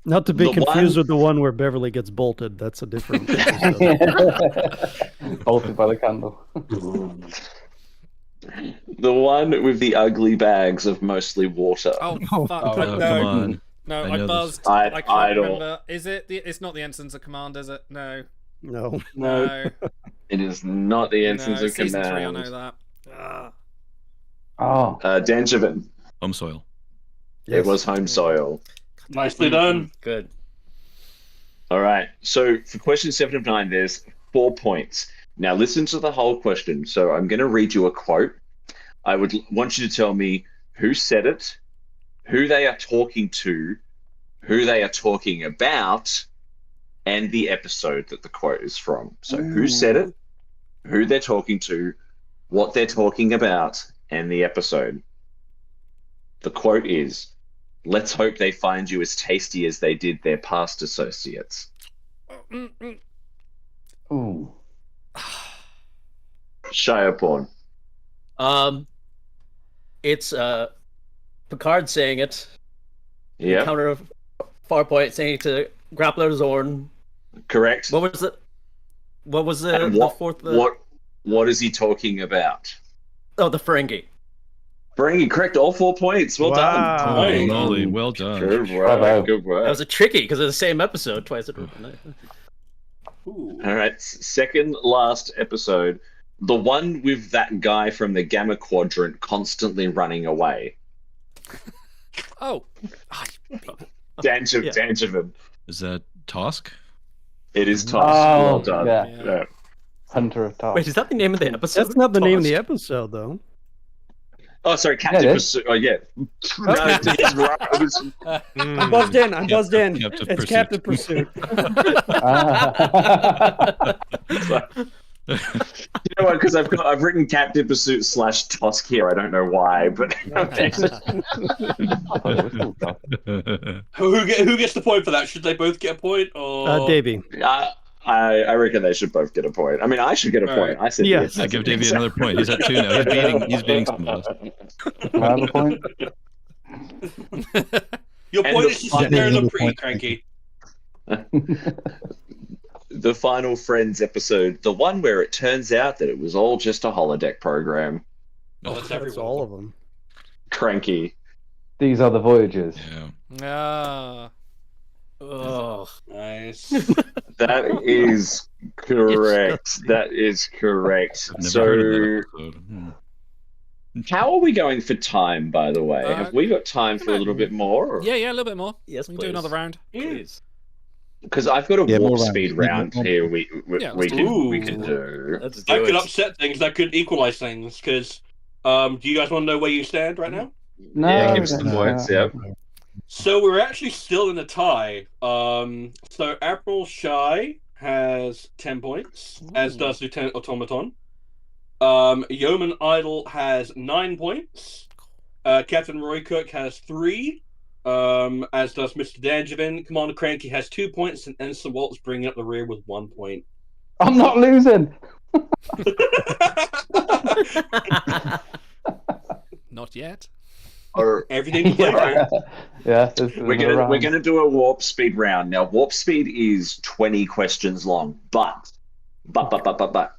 Not to be The confused one- with the one where Beverly gets bolted. That's a different episode. Bolted by the candle. The one with the ugly bags of mostly water. Oh, fuck. Oh, no. come on. No, I I know buzzed. this. I can't Idle. remember. Is it? It's not the Ensigns of Command, is it? No. No. No. It is not the Ensigns No, of season 3, I Command. know that. Ah. Oh. Dangervin. Home soil. It was home soil. Nicely done. Good. All right. So for question 7 of 9, there's 4 points. Now listen to the whole question. So I'm going to read you a quote. I would want you to tell me who said it, who they are talking to, who they are talking about, and the episode that the quote is from. So who said it, who they're talking to, what they're talking about, and the episode. The quote is, "Let's hope they find you as tasty as they did their past associates." Ooh. Shire porn. It's Picard saying it. Yeah. Encounter of Farpoint saying it to Grappler Zorn. Correct. What was it? What was And the what, fourth? what is he talking about? Oh, the Ferengi. Ferengi, correct. All 4 points. Well done. Holy Nice. moly, well done. Good Bravo. work. Good That work. was a tricky because it's the same episode twice. All right. Second last episode. The one with that guy from the Gamma Quadrant constantly running away. Oh. Dangervin. Is that Tosk? It is Tosk. Oh, Well done. yeah. Hunter of Tosk. Wait, is that the name of the episode? That's not the name of the Tosk? episode, though. Oh, sorry, Captain Yeah, it is. Pursuit. Oh, yeah. No, it's right. It was- I'm buzzed in. I'm buzzed in. Captive It's Pursuit. Captive Pursuit. You know what? Because I've written Captive Pursuit / Tosk here. I don't know why, but Who gets the point for that? Should they both get a point, or Davey. I reckon they should both get a point. I mean, I should get a point. I said yes. I give Davey another point. He's at 2 now. He's beating some of us. I have a point. your And point the is to sit there and look pretty cranky? The final Friends episode, the one where it turns out that it was all just a holodeck program. That's all of them. Cranky. These are the Voyagers. Ah. Oh, nice. That is correct. That is correct. I've never So, heard of that episode. how are we going for time, by the way? Uh, Have we got time for a little bit more? Yeah, a little bit more. yes, We can do another round. Please. Because I've got a Yeah, more warp rounds. speed Yeah, round more- here. We Yeah, we let's can do. Let's That do could it. upset things. That could equalize things. Because, do you guys want to know where you stand right now? No, Yeah, we give us don't- the points. Yeah. So we're actually still in a tie. So Admiral Shy has 10 points, as does Lieutenant Automaton. Yeoman Idol has 9 points. Captain Roy Cook has 3. As does Mr. Dangervin. Commander Cranky has 2 points, and Ensign Walt's bringing up the rear with 1 point. I'm not losing. Not yet. Or Everything to play for. Yeah, we're gonna do a warp speed round now. Warp speed is 20 questions long, but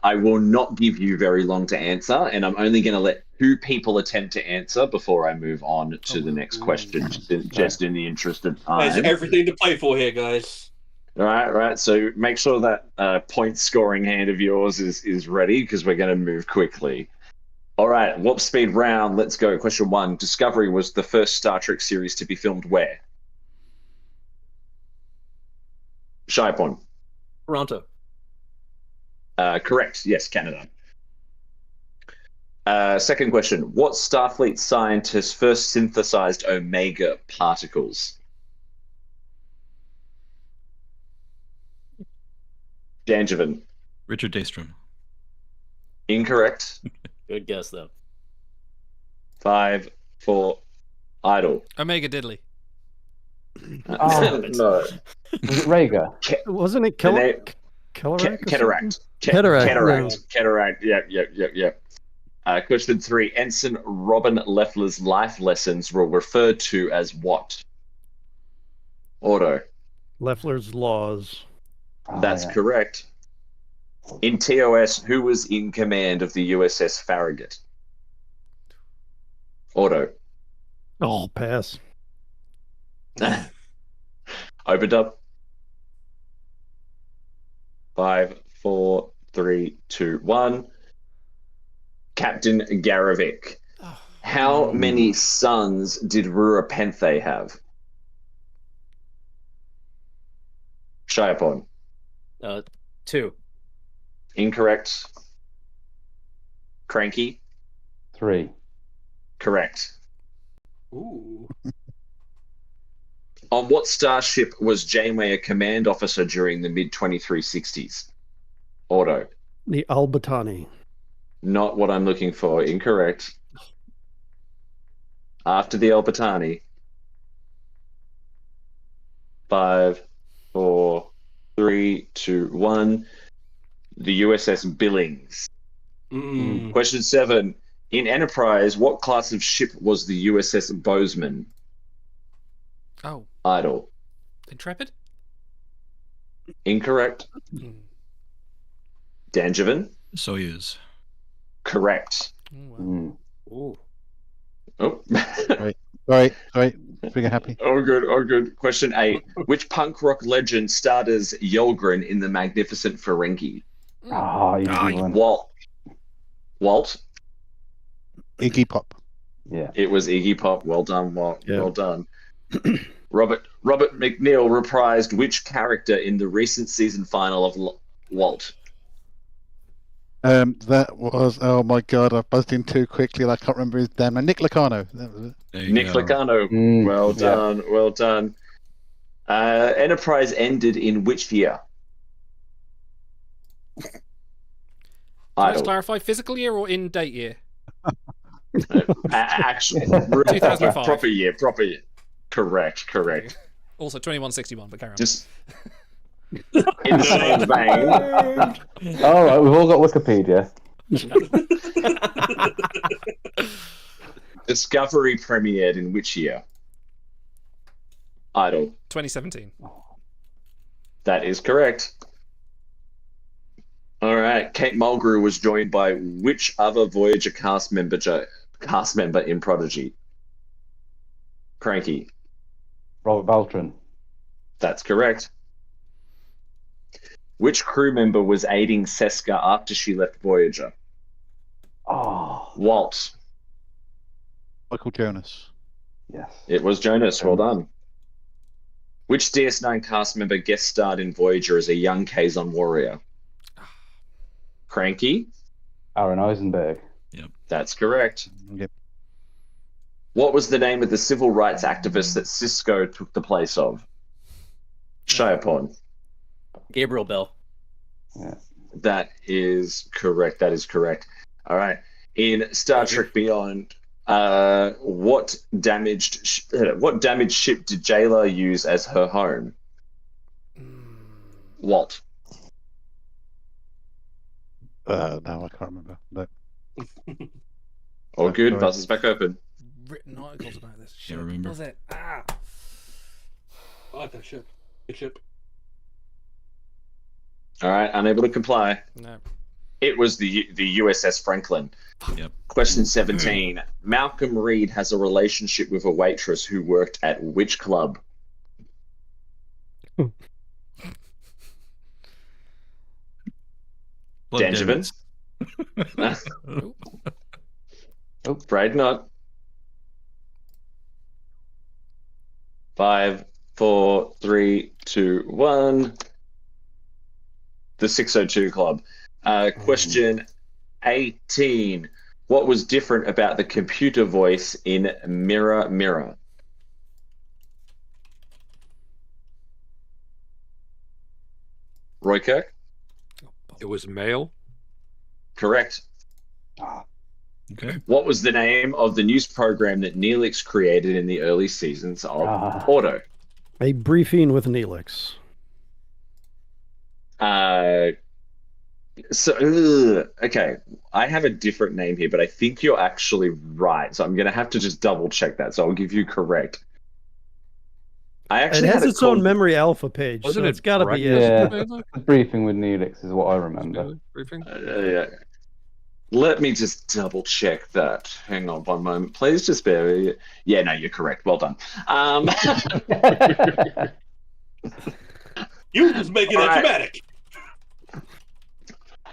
I will not give you very long to answer, and I'm only going to let 2 people attempt to answer before I move on to the next question, just in the interest of There's time. everything to play for here, guys. Right. So make sure that point scoring hand of yours is ready, because we're going to move quickly. All right, warp speed round. Let's go. Question 1. Discovery was the first Star Trek series to be filmed where? Shiapon. Toronto. Correct. Yes, Canada. Second question. What Starfleet scientist first synthesized Omega particles? Dangervin. Richard Daystrom. Incorrect. Good guess, though. 5, 4, Idle. Omega Diddley. Oh, No. Was it Rhaegar? Wasn't it The name- Cataract? Cataract. Cataract. Yep. Question 3. Ensign Robin Leffler's life lessons were referred to as what? Ordo. Leffler's Laws. That's yeah. correct. In TOS, who was in command of the USS Farragut? Ordo. Oh, pass. Opened up. 5, 4, 3, 2, 1. Captain Garavik. How many sons did Rura Penthe have? Shiapon. 2. Incorrect. Cranky. 3. Correct. Ooh. On what starship was Janeway a command officer during the mid-2360s? Ordo. The Albatani. Not what I'm looking for. Incorrect. After the Albatani. 5, 4, 3, 2, 1. The USS Billings. Question 7. In Enterprise, what class of ship was the USS Bozeman? Oh. Idle. Intrepid? Incorrect. Dangervin? Soyuz. Correct. Ooh. Oh. Sorry. Figure happy. Oh, good. Question 8. Which punk rock legend starred as Yelgren in The Magnificent Ferengi? Oh, easy one. Walt. Iggy Pop. Yeah. It was Iggy Pop. Well done, Walt. Yeah. Well done. Robert McNeil reprised which character in the recent season final of Walt? That was, oh my god, I've buzzed in too quickly. I can't remember his damn name. Nick Locano. That was it. Nick Locano. Well done. Well done. Enterprise ended in which year? Can I just Idle. clarify, physical year or in date year? Actually, 2005. Proper year. Correct. Also 2161, but carry on. Just in the same vein. All right, we've all got Wikipedia. Discovery premiered in which year? Idle. 2017. That is correct. All right. Kate Mulgrew was joined by which other Voyager cast member in Prodigy? Cranky. Robert Beltran. That's correct. Which crew member was aiding Seska after she left Voyager? Oh. Walt. Michael Jonas. Yes. It was Jonas. Well done. Which DS9 cast member guest starred in Voyager as a young Kazon warrior? Cranky. Aaron Eisenberg. Yep. That's correct. Yep. What was the name of the civil rights activist that Cisco took the place of? Shiapon. Gabriel Bell. Yeah. That is correct. All right. In Star Trek Beyond, what damaged ship did Jayla use as her home? Walt. No, I can't remember. No. All good. Sorry. Buzzer's back open. Written articles about this. Can't remember. Was it? I like that ship. Good ship. All right. Unable to comply. No. It was the USS Franklin. Yep. Question 17. Malcolm Reed has a relationship with a waitress who worked at which club? Dangervin? Afraid not. 5, 4, 3, 2, 1. The 602 Club. Question 18. What was different about the computer voice in Mirror Mirror? Roy Kirk? It was male. Correct. Okay. What was the name of the news program that Neelix created in the early seasons of Auto? A briefing with Neelix. Okay, I have a different name here, but I think you're actually right. So I'm going to have to just double check that. So I'll give you correct. I actually it has had its own memory alpha page, so it's got to be it. Yeah, the briefing with Neelix is what I remember. Briefing? Yeah. Let me just double check that. Hang on one moment, please. Just bear with me. Yeah, no, you're correct. Well done. You just making that dramatic.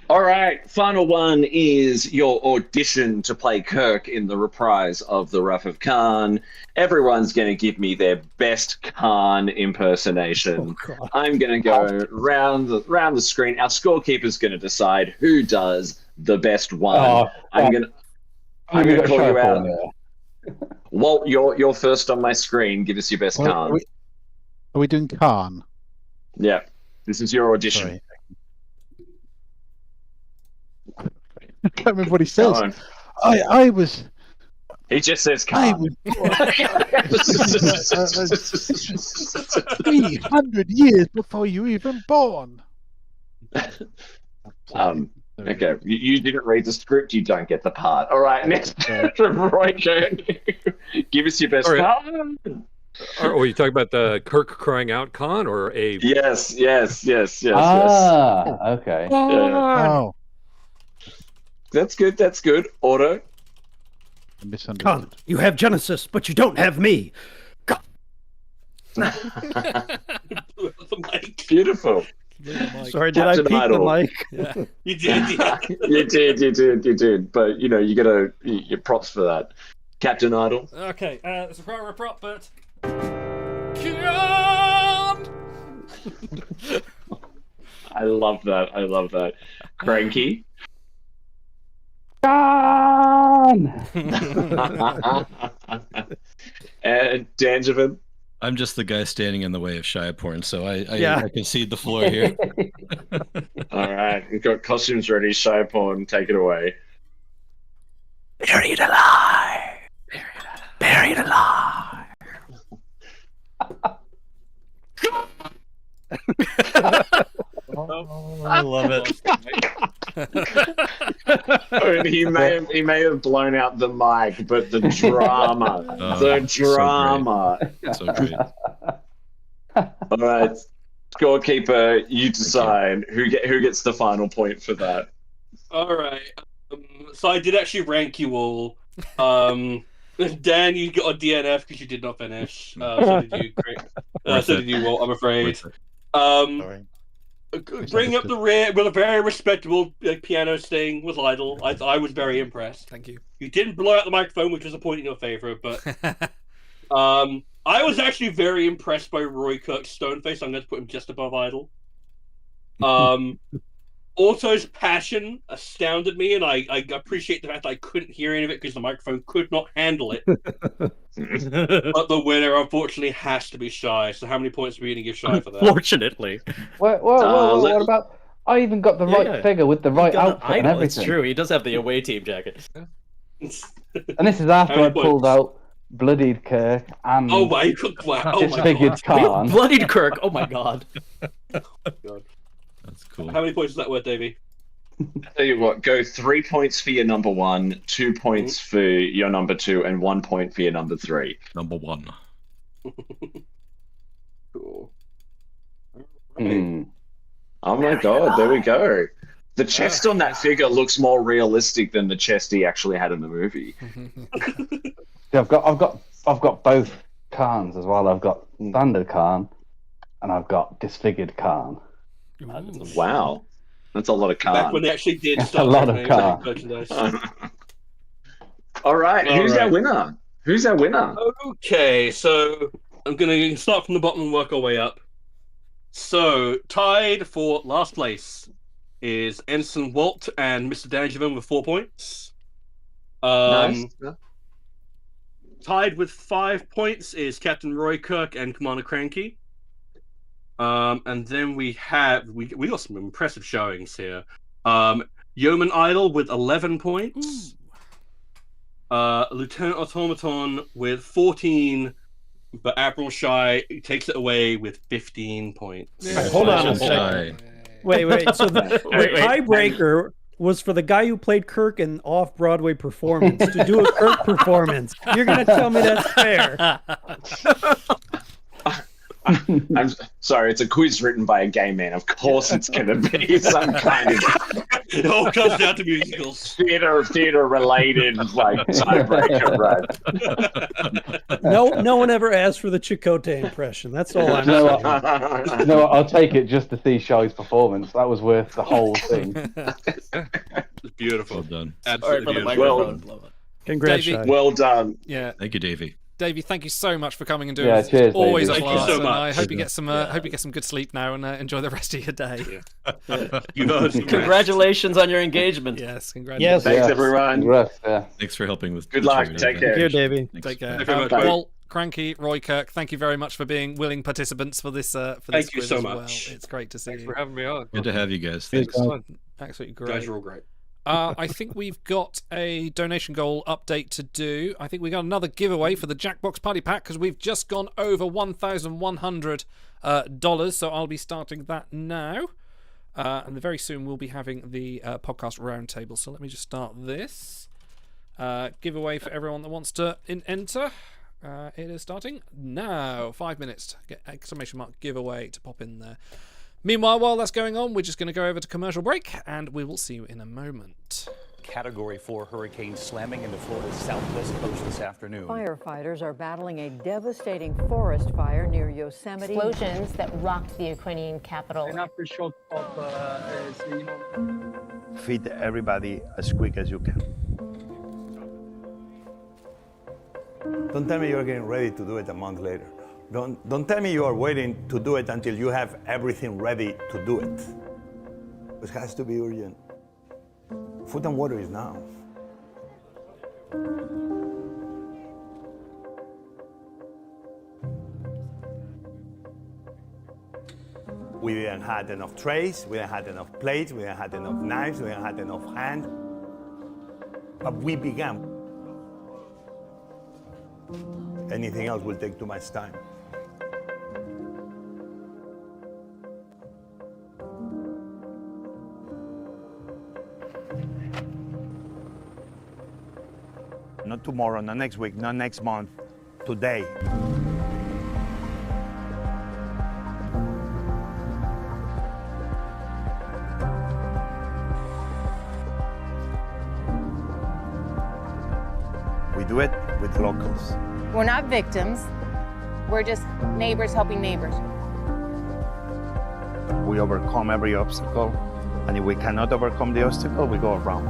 All right, final one is your audition to play Kirk in the reprise of The Wrath of Khan. Everyone's going to give me their best Khan impersonation. I'm going to go round the screen. Our scorekeeper's going to decide who does the best one. I'm going to call you out. Walt, you're first on my screen. Give us your best Khan. Are we doing Khan? Yeah, this is your audition. Sorry. I can't remember what he says. I was. He just says Khan. 300 years before you even born. Okay, you didn't read the script. You don't get the part. All right, next Roy Kirk. Give us your best Khan. Are you talking about the Kirk crying out Khan or a? Yes. Okay. Oh. That's good. Auto. Khan, you have Genesis, but you don't have me. Beautiful. Sorry, did I peek the mic? Yeah. You did. You did. But you gotta your props for that. Captain Idle. Okay, it's a primary prop, but John! I love that. Cranky. John! And Dangervin. I'm just the guy standing in the way of shy porn, so I concede the floor here. All right, we've got costumes ready. Shy porn, take it away. Buried alive. Buried alive. I love it. He may have blown out the mic, but the drama, So great. All right, scorekeeper, you decide who gets the final point for that. All right. So I did actually rank you all. Dan, you got a DNF because you did not finish. So did you, Craig. So did you, Walt, I'm afraid. Bring up the rear with a very respectable piano sting was Idle. I was very impressed. Thank you. You didn't blow out the microphone, which was a point in your favor, but I was actually very impressed by Roy Kirk's Stoneface. I'm going to put him just above Idle. Auto's passion astounded me, and I appreciate the fact that I couldn't hear any of it because the microphone could not handle it. But the winner, unfortunately, has to be Shy. So how many points are we going to give Shy for that? Fortunately. What about... I even got the right figure with the right outfit and everything. It's true, he does have the away team jacket. And this is after I pulled out Bloodied Kirk and Disfigured Khan. Bloodied Kirk, oh my god. God. That's cool. How many points is that worth, Davey? I tell you what, go 3 points for your number 1, 2 points for your number 2, and 1 point for your number 3. Number 1. Cool. Oh my god, there we go. The chest on that figure looks more realistic than the chest he actually had in the movie. Yeah, I've got both Khans as well. I've got Standard Khan and I've got Disfigured Khan. Wow, that's a lot of Khan. Back when they actually did That's start a lot of recognizing Khan. merchandise. All right, who's our winner? Who's our winner? Okay, so I'm going to start from the bottom and work our way up. So, tied for last place is Ensign Walt and Mr. Dangervin with 4 points. Nice. Tied with 5 points is Captain Roy Kirk and Commander Cranky. And then we got some impressive showings here. Yeoman Idol with 11 points. Lieutenant Automaton with 14, but Admiral Shy takes it away with 15 points. Yeah. Hold on a second. Wait. So the tiebreaker was for the guy who played Kirk in off-Broadway performance to do a Kirk performance. You're going to tell me that's fair? I'm sorry, it's a quiz written by a gay man. Of course it's going to be some kind of... It all comes down to musicals. Theater-related, like, tiebreaker, right? No one ever asked for the Chakotay impression. That's all I'm saying. You know what? I'll take it just to see Shy's performance. That was worth the whole thing. It's beautiful. Well done. Absolutely beautiful. Congrats, Davey. Shy. Well done. Yeah. Thank you, Davey. Davey, thank you so much for coming and doing Yeah, this. cheers, It's always Davey. a Thank you blast. so And I much. hope you get some good sleep now and enjoy the rest of your day. You guys, Congratulations on your engagement. Yes, congratulations. Thanks, everyone. Congrats, yeah. Thanks for helping with. Good luck. with Take everything. care. Davey. Thanks. Take care. Thank you very much, mate. Walt, Cranky, Roy Kirk, thank you very much for being willing participants for this. Thank you quiz so as well. much. It's great to see Thanks you. for having me on. Good to have you guys. Cheers, Thanks. guys. Absolutely you great. guys are all great. I think we've got a donation goal update to do. I think we got another giveaway for the Jackbox Party Pack because we've just gone over $1,100. So I'll be starting that now. And very soon we'll be having the podcast roundtable. So let me just start this. Giveaway for everyone that wants to enter. It is starting now. 5 minutes to get exclamation mark giveaway to pop in there. Meanwhile, while that's going on, we're just going to go over to commercial break, and we will see you in a moment. Category 4 hurricane slamming into Florida's southwest coast this afternoon. Firefighters are battling a devastating forest fire near Yosemite. Explosions that rocked the Ukrainian capital. After shock of, Feed everybody as quick as you can. Don't tell me you're getting ready to do it a month later. Don't tell me you are waiting to do it until you have everything ready to do it. It has to be urgent. Food and water is now. We didn't have enough trays, we didn't have enough plates, we didn't have enough knives, we didn't have enough hands. But we began. Anything else will take too much time. Not tomorrow, not next week, not next month, today. We do it with locals. We're not victims. We're just neighbors helping neighbors. We overcome every obstacle, and if we cannot overcome the obstacle, we go around.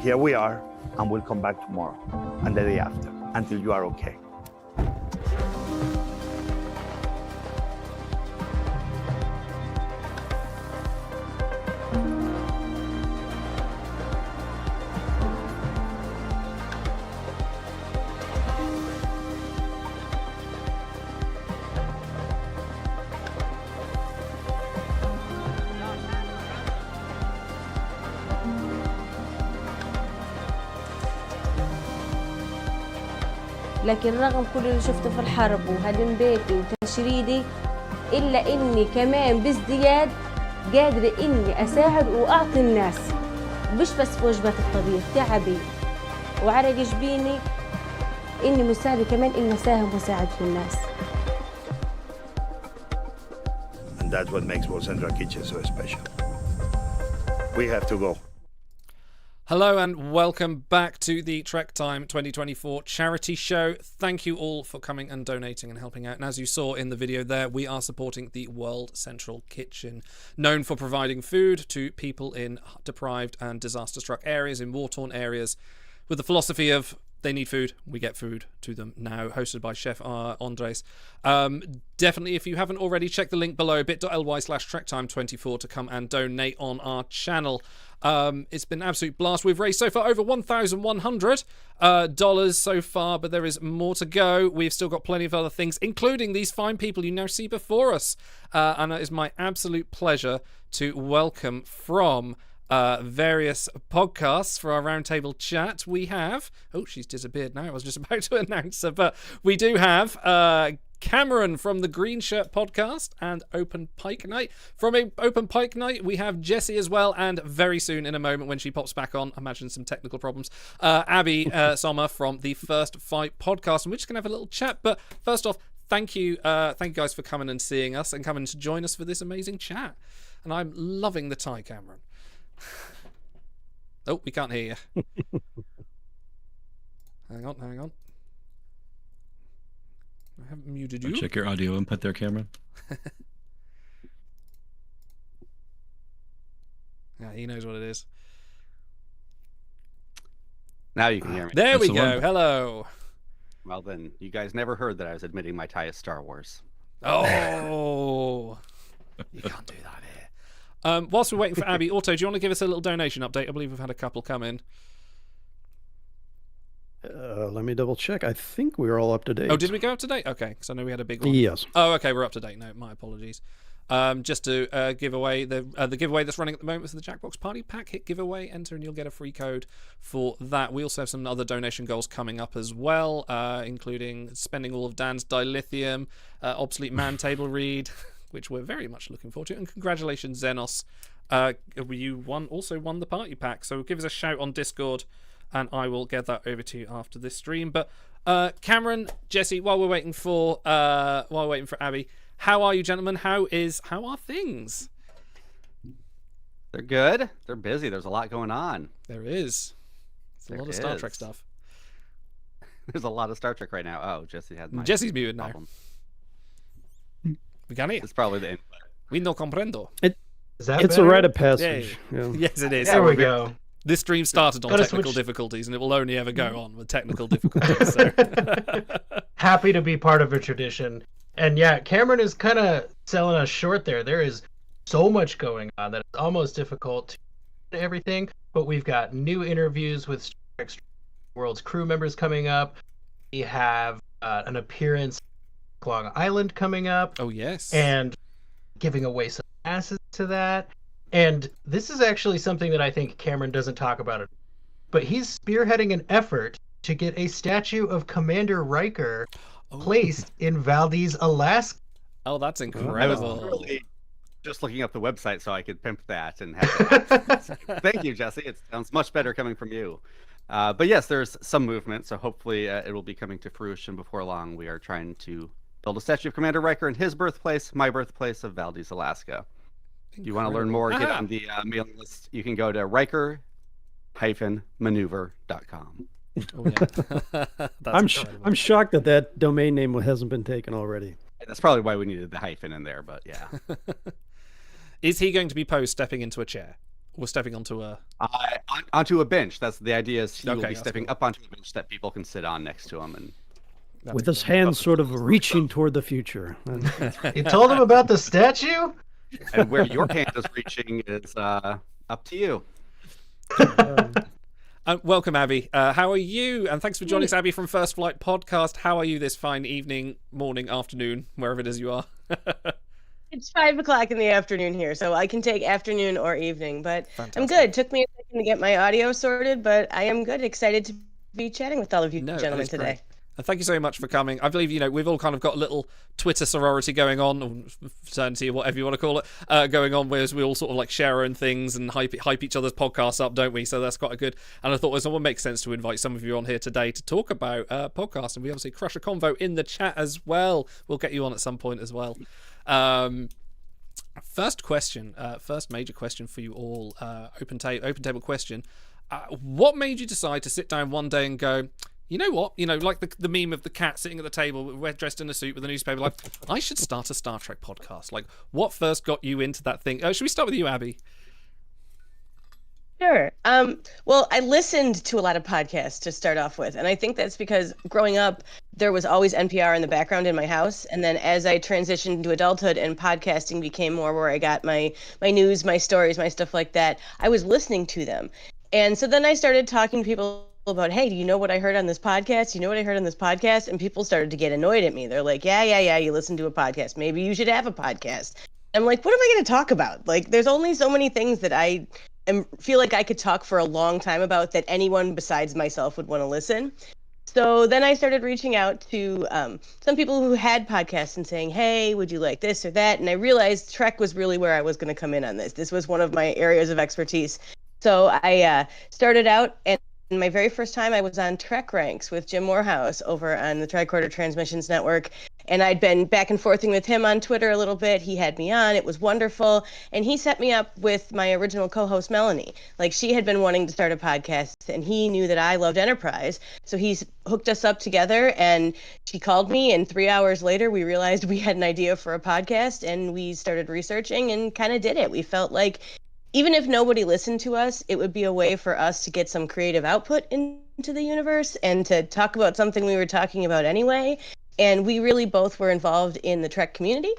Here we are, and we'll come back tomorrow and the day after until you are okay. لكن رغم كل اللي شفته في الحرب وهدم بيتي وتشريدي إلا إني كمان بازدياد قادرة إني أساعد وأعطي الناس، مش بس في وجبات الطبيخ، تعبي وعرق جبيني إني مساعدة كمان إني أساهم وأساعد في الناس. And that's what makes World Central Kitchen so special. We have to go. Hello and welcome back to the Trek Time 2024 charity show. Thank you all for coming and donating and helping out. And as you saw in the video there, we are supporting the World Central Kitchen, known for providing food to people in deprived and disaster-struck areas, in war-torn areas, with the philosophy of they need food, we get food to them now, hosted by Chef Andres. Definitely, if you haven't already, check the link below, bit.ly/TrekTime24 to come and donate on our channel. It's been an absolute blast. We've raised so far over $1,100 so far, but there is more to go. We've still got plenty of other things, including these fine people you now see before us. And it is my absolute pleasure to welcome from various podcasts for our roundtable chat. We have, oh, she's disappeared now. I was just about to announce her, but we do have Cameron from the Green Shirt podcast and Open Pike Night. From Open Pike Night, we have Jessie as well, and very soon, in a moment when she pops back on, imagine some technical problems, Abby Sommer from the First Fight podcast, and we're just gonna have a little chat. But first off, thank you guys for coming and seeing us and coming to join us for this amazing chat. And I'm loving the tie, Cameron. Oh, we can't hear you. Hang on. I haven't muted you. Check your audio input there, Cameron. Yeah, he knows what it is. Now you can hear me. There we go. Hello. Well then, you guys never heard that I was admitting my tie is Star Wars. Oh. You can't do that here. Whilst we're waiting for Abby, Otto, do you want to give us a little donation update? I believe we've had a couple come in. Let me double check. I think we're all up to date. Oh, did we go up to date? Okay, because I know we had a big one. Yes. Oh, okay, we're up to date. No, my apologies. Just to give away the giveaway that's running at the moment for the Jackbox Party Pack. Hit giveaway, enter, and you'll get a free code for that. We also have some other donation goals coming up as well, including spending all of Dan's dilithium, obsolete man table read, which we're very much looking forward to. And congratulations, Xenos. You also won the party pack, so give us a shout on Discord, and I will get that over to you after this stream. But Cameron, Jesse, while we're waiting for Abby, how are you, gentlemen? How are things? They're good. They're busy. There's a lot going on. There is. It's a lot of Star Trek stuff. There's a lot of Star Trek right now. Oh, Jesse had my Jesse's muted problem. We can hear. It's probably the input. We no comprendo. It's a rite of passage. Yay. Yeah. Yes, it is. There we go. This stream started on Gotta technical switch- difficulties, and it will only ever go on with technical difficulties. So. Happy to be part of a tradition. And yeah, Cameron is kind of selling us short there. There is so much going on that it's almost difficult to do everything. But we've got new interviews with Star Trek World's crew members coming up. We have an appearance on Long Island coming up. Oh, yes. And giving away some asses to that. And this is actually something that I think Cameron doesn't talk about it. But he's spearheading an effort to get a statue of Commander Riker placed in Valdez, Alaska. Oh, that's I was incredible. literally just looking up the website so I could pimp that and have Thank you, Jesse. It sounds much better coming from you. But yes, there's some movement, so hopefully it will be coming to fruition before long. We are trying to build a statue of Commander Riker in his birthplace, my birthplace of Valdez, Alaska. If you want to learn more, get on the mailing list. You can go to Riker-maneuver.com. Oh, yeah. I'm shocked that domain name hasn't been taken already. That's probably why we needed the hyphen in there, but yeah. Is he going to be Poe stepping into a chair? Or stepping onto a... onto a bench. That's the idea. Is he will Okay, be that's stepping cool. up onto a bench that people can sit on next to him. And With his hands sort of reaching toward the future. You told him about the statue? And where your hand is reaching is up to you. Welcome, Abby. How are you? And thanks for joining us, Abby, from First Flight Podcast. How are you this fine evening, morning, afternoon, wherever it is you are? It's 5 o'clock in the afternoon here, so I can take afternoon or evening, but Fantastic. I'm good. Took me a second to get my audio sorted, but I am good. Excited to be chatting with all of you No, that gentlemen is today. great. And thank you so much for coming. I believe, we've all kind of got a little Twitter sorority going on, or fraternity, or whatever you want to call it, going on, whereas we all sort of like share our own things and hype each other's podcasts up, don't we? So that's quite good. And I thought it would make sense to invite some of you on here today to talk about podcasts. And we obviously crush a convo in the chat as well. We'll get you on at some point as well. First question, first major question for you all, open table question. What made you decide to sit down one day and go, you know what? Like the meme of the cat sitting at the table, dressed in a suit with a newspaper, like, I should start a Star Trek podcast. Like, what first got you into that thing? Should we start with you, Abby? Sure. Well, I listened to a lot of podcasts to start off with, and I think that's because growing up, there was always NPR in the background in my house, and then as I transitioned into adulthood and podcasting became more where I got my news, my stories, my stuff like that, I was listening to them. And so then I started talking to people about, hey, do you know what I heard on this podcast? You know what I heard on this podcast? And people started to get annoyed at me. They're like, yeah, you listen to a podcast. Maybe you should have a podcast. I'm like, what am I going to talk about? Like, there's only so many things that I feel like I could talk for a long time about that anyone besides myself would want to listen. So then I started reaching out to some people who had podcasts and saying, hey, would you like this or that? And I realized Trek was really where I was going to come in on this. This was one of my areas of expertise. So I started out, and my very first time I was on Trek Ranks with Jim Morehouse over on the Tricorder Transmissions Network. And I'd been back and forthing with him on Twitter a little bit. He had me on. It was wonderful. And he set me up with my original co-host, Melanie. Like, she had been wanting to start a podcast, and he knew that I loved Enterprise. So he's hooked us up together, and she called me, and 3 hours later, we realized we had an idea for a podcast, and we started researching and kind of did it. We felt like even if nobody listened to us, it would be a way for us to get some creative output into the universe and to talk about something we were talking about anyway. And we really both were involved in the Trek community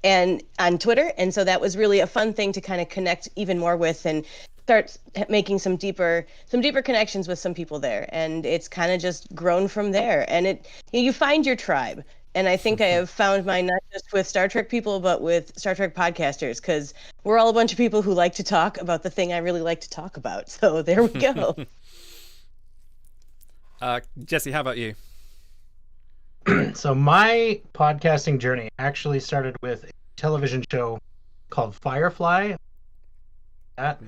and on Twitter. And so that was really a fun thing to kind of connect even more with and start making some deeper connections with some people there. And it's kind of just grown from there. And you find your tribe. And I think I have found mine not just with Star Trek people, but with Star Trek podcasters, because we're all a bunch of people who like to talk about the thing I really like to talk about. So there we go. Jesse, how about you? So my podcasting journey actually started with a television show called Firefly. But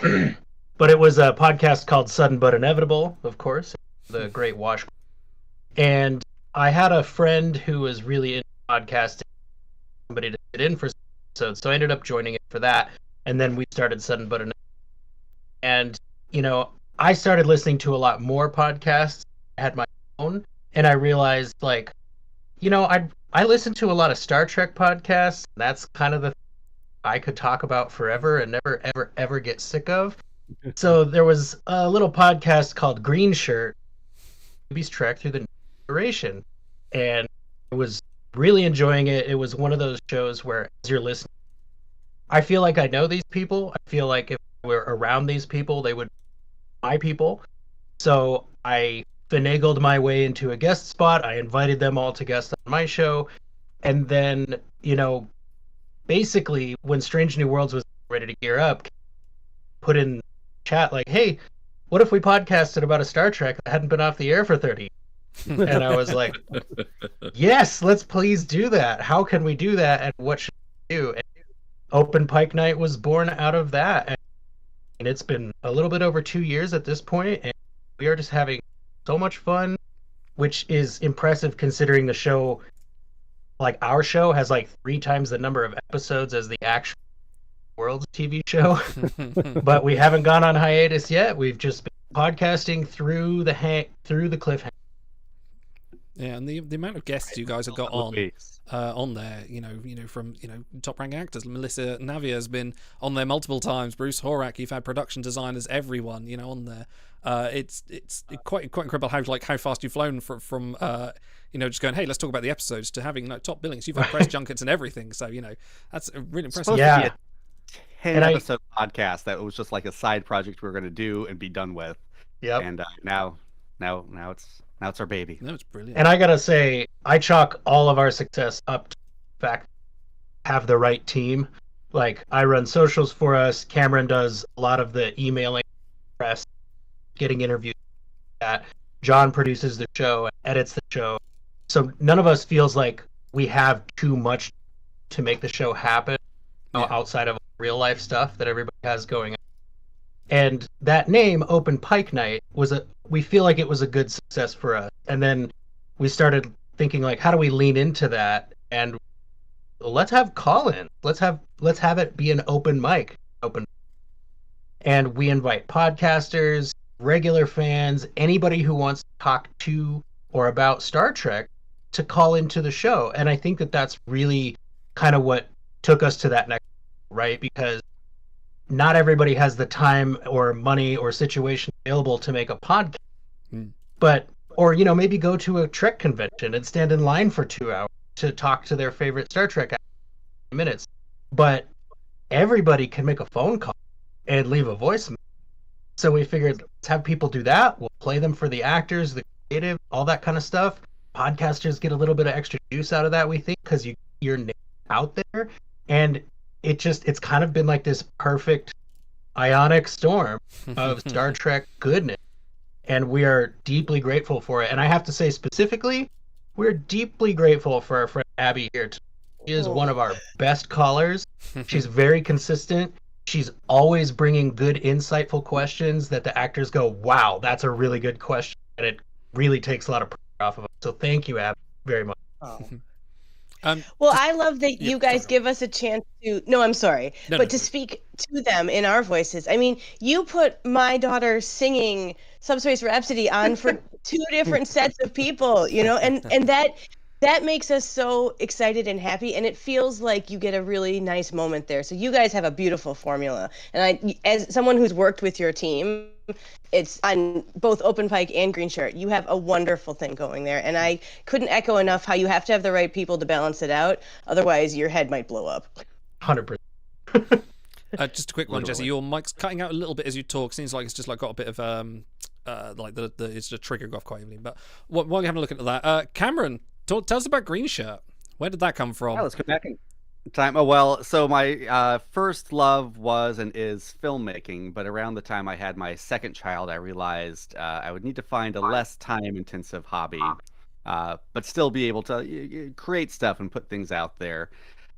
it was a podcast called Sudden But Inevitable, of course, the Great Wash. And I had a friend who was really into podcasting, somebody to sit in for episodes, so I ended up joining it for that. And then we started Sudden But Inevitable. And, I started listening to a lot more podcasts. I had my phone, and I realized, like, I listen to a lot of Star Trek podcasts. That's kind of the thing I could talk about forever and never, ever, ever get sick of. So there was a little podcast called Green Shirt, Baby's Trek Through the Next Generation, and I was really enjoying it. It was one of those shows where, as you're listening, I feel like I know these people. I feel like if we're around these people, they would be my people. So I finagled my way into a guest spot. I invited them all to guest on my show. And then, basically when Strange New Worlds was ready to gear up, put in chat like, hey, what if we podcasted about a Star Trek that hadn't been off the air for 30 years? And I was like, yes, let's please do that. How can we do that? And what should we do? And Open Pike Night was born out of that. And it's been a little bit over 2 years at this point, and we are just having so much fun, which is impressive considering the show, like our show, has like 3 times the number of episodes as the actual World's TV show. But we haven't gone on hiatus yet. We've just been podcasting through the cliffhanger. Yeah, and the amount of guests you guys have got on there, from top rank actors. Melissa Navia has been on there multiple times. Bruce Horak, you've had production designers, everyone, on there. It's quite incredible how fast you've flown from just going, hey, let's talk about the episodes, to having top billings. You've had press junkets and everything, so that's really impressive. Yeah. 10-episode podcast that was just like a side project we were going to do and be done with. Yep. And now it's our baby. No, it's brilliant. And I gotta say, I chalk all of our success up to the fact that we have the right team. Like, I run socials for us. Cameron does a lot of the emailing, press, getting interviews. That John produces the show and edits the show. So none of us feels like we have too much to make the show happen outside of real life stuff that everybody has going on. And that name, Open Pike Night, we feel like it was a good success for us. And then we started thinking, like, how do we lean into that? And let's have call-in. Let's have it be an open mic. And we invite podcasters, regular fans, anybody who wants to talk to or about Star Trek to call into the show. And I think that that's really kind of what took us to that next, right? Because not everybody has the time or money or situation available to make a podcast. But, or, maybe go to a Trek convention and stand in line for 2 hours to talk to their favorite Star Trek minutes. But everybody can make a phone call and leave a voicemail. So we figured, let's have people do that. We'll play them for the actors, the creative, all that kind of stuff. Podcasters get a little bit of extra juice out of that, we think, because you're out there. And it's kind of been like this perfect ionic storm of Star Trek goodness. And we are deeply grateful for it. And I have to say specifically, we're deeply grateful for our friend Abby here. She is one of our best callers. She's very consistent. She's always bringing good, insightful questions that the actors go, wow, that's a really good question. And it really takes a lot of pressure off of us. So thank you, Abby, very much. Well, I love that you guys give us a chance to. No, I'm sorry, to speak to them in our voices. I mean, you put my daughter singing Subspace Rhapsody on for 2 different sets of people, and that makes us so excited and happy, and it feels like you get a really nice moment there. So you guys have a beautiful formula, and as someone who's worked with your team, it's on both Open Pike and Green Shirt, you have a wonderful thing going there, and I couldn't echo enough how you have to have the right people to balance it out, otherwise your head might blow up. 100%. Just a quick one, Jesse. Your mic's cutting out a little bit as you talk. Seems like it's just got a bit of it's the trigger go off quite easily. But while you're having a look at that, Cameron, tell us about Green Shirt. Where did that come from? Yeah, let's go back in time. Oh, well, so my first love was and is filmmaking, but around the time I had my second child, I realized I would need to find a less time-intensive hobby, but still be able to create stuff and put things out there.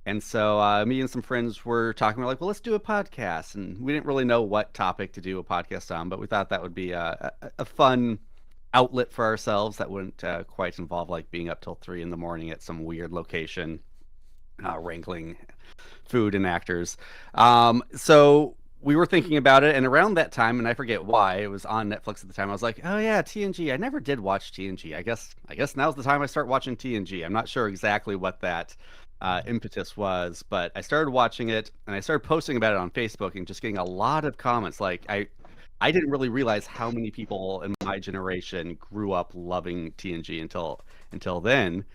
And so me and some friends were talking. We're like, well, let's do a podcast. And we didn't really know what topic to do a podcast on, but we thought that would be a fun outlet for ourselves that wouldn't quite involve like being up till 3 a.m. at some weird location, wrangling food and actors. So we were thinking about it, and around that time, and I forget why, it was on Netflix at the time. I was like, oh yeah, TNG. I never did watch TNG. I guess now's the time I start watching TNG. I'm not sure exactly what that impetus was, but I started watching it, and I started posting about it on Facebook, and just getting a lot of comments. Like I didn't really realize how many people in my generation grew up loving TNG until then.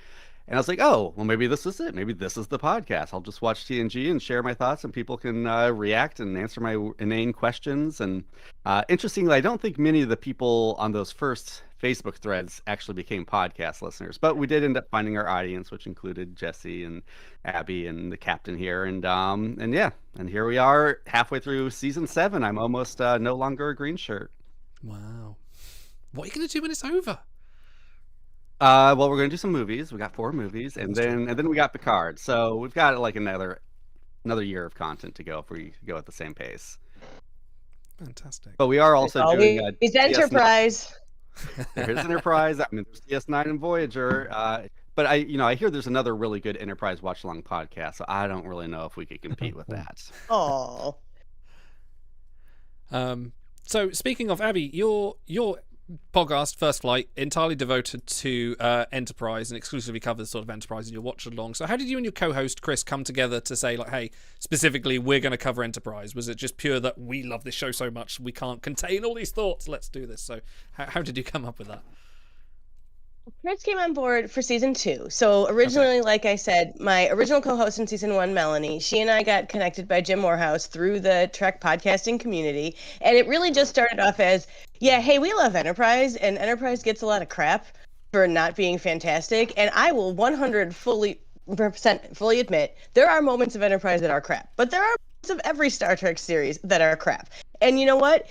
And I was like, oh, well, maybe this is it. Maybe this is the podcast. I'll just watch TNG and share my thoughts, and people can react and answer my inane questions. And interestingly, I don't think many of the people on those first Facebook threads actually became podcast listeners, but we did end up finding our audience, which included Jesse and Abby and the captain here. And yeah, and here we are halfway through season 7. I'm almost no longer a green shirt. Wow. What are you going to do when it's over? Well, we're gonna do some movies. We got 4 movies, and then we got Picard. So we've got like another year of content to go if we go at the same pace. Fantastic. But we are also doing it's Enterprise. There's Enterprise. I mean, there's DS9 and Voyager. But I hear there's another really good Enterprise watch along podcast. So I don't really know if we could compete with that. Oh. So speaking of Abby, your podcast First Flight entirely devoted to Enterprise and exclusively covers sort of Enterprise and your watch along. So how did you and your co-host Chris come together to say like, hey, specifically we're going to cover Enterprise? Was it just pure that we love this show so much we can't contain all these thoughts, let's do this? So how did you come up with that? Chris came on board for season 2. So originally, like I said, my original co-host in season 1, Melanie, she and I got connected by Jim Morehouse through the Trek podcasting community. And it really just started off as, yeah, hey, we love Enterprise, and Enterprise gets a lot of crap for not being fantastic. And I will 100% fully admit there are moments of Enterprise that are crap, but there are moments of every Star Trek series that are crap. And you know what?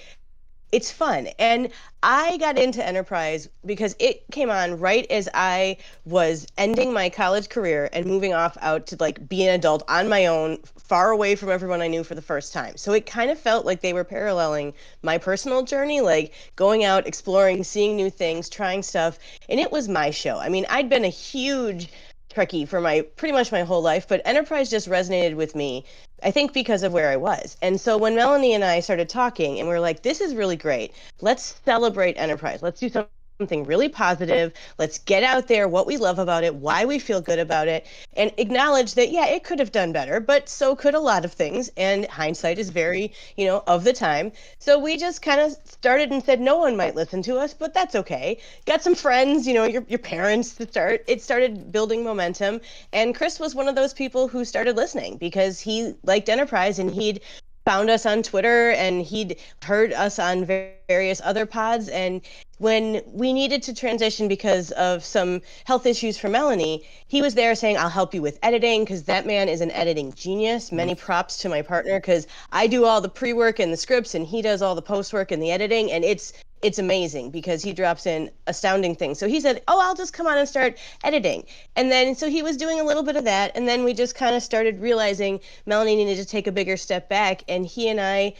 It's fun. And I got into Enterprise because it came on right as I was ending my college career and moving off out to like be an adult on my own, far away from everyone I knew for the first time. So it kind of felt like they were paralleling my personal journey, like going out, exploring, seeing new things, trying stuff. And it was my show. I mean, I'd been a huge Trekkie for pretty much my whole life, but Enterprise just resonated with me, I think because of where I was. And so when Melanie and I started talking and we were like, this is really great. Let's celebrate Enterprise. Let's do something really positive. Let's get out there what we love about it, why we feel good about it, and acknowledge that, yeah, it could have done better, but so could a lot of things. And hindsight is very, of the time. So we just kind of started and said, no one might listen to us, but that's okay. Got some friends, your parents to start. It started building momentum. And Chris was one of those people who started listening because he liked Enterprise and he'd found us on Twitter and he'd heard us on various other pods. And when we needed to transition because of some health issues for Melanie, he was there saying, I'll help you with editing, because that man is an editing genius. Many props to my partner, because I do all the pre-work and the scripts and he does all the post-work and the editing, and it's amazing because he drops in astounding things. So he said, oh, I'll just come on and start editing. And then so he was doing a little bit of that, and then we just kind of started realizing Melanie needed to take a bigger step back, and he and I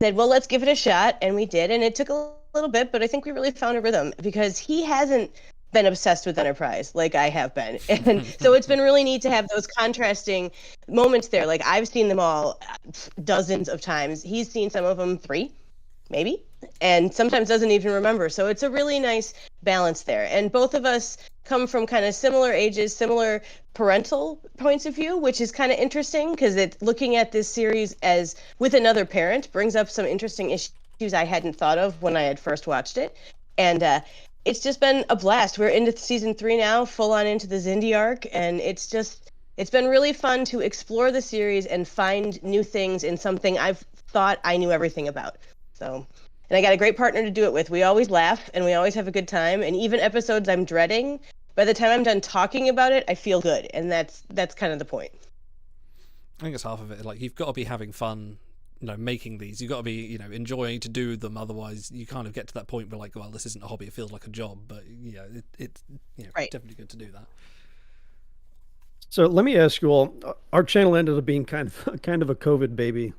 said, well, let's give it a shot, and we did. And it took a little bit, but I think we really found a rhythm because he hasn't been obsessed with Enterprise like I have been. And so it's been really neat to have those contrasting moments there. Like I've seen them all dozens of times. He's seen some of them 3, maybe, and sometimes doesn't even remember. So it's a really nice balance there. And both of us come from kind of similar ages, similar parental points of view, which is kind of interesting because it's looking at this series as with another parent brings up some interesting issues I hadn't thought of when I had first watched it. And it's just been a blast. We're into season 3 now, full on into the Xindi arc, and it's been really fun to explore the series and find new things in something I've thought I knew everything about. So, and I got a great partner to do it with. We always laugh and we always have a good time, and even episodes I'm dreading, by the time I'm done talking about it, I feel good, and that's kind of the point. I think it's half of it. Like, you've got to be having fun, making these. You've got to be, enjoying to do them. Otherwise, you kind of get to that point where, like, well, this isn't a hobby. It feels like a job. But it's right. Definitely good to do that. So let me ask you all. Our channel ended up being kind of a COVID baby,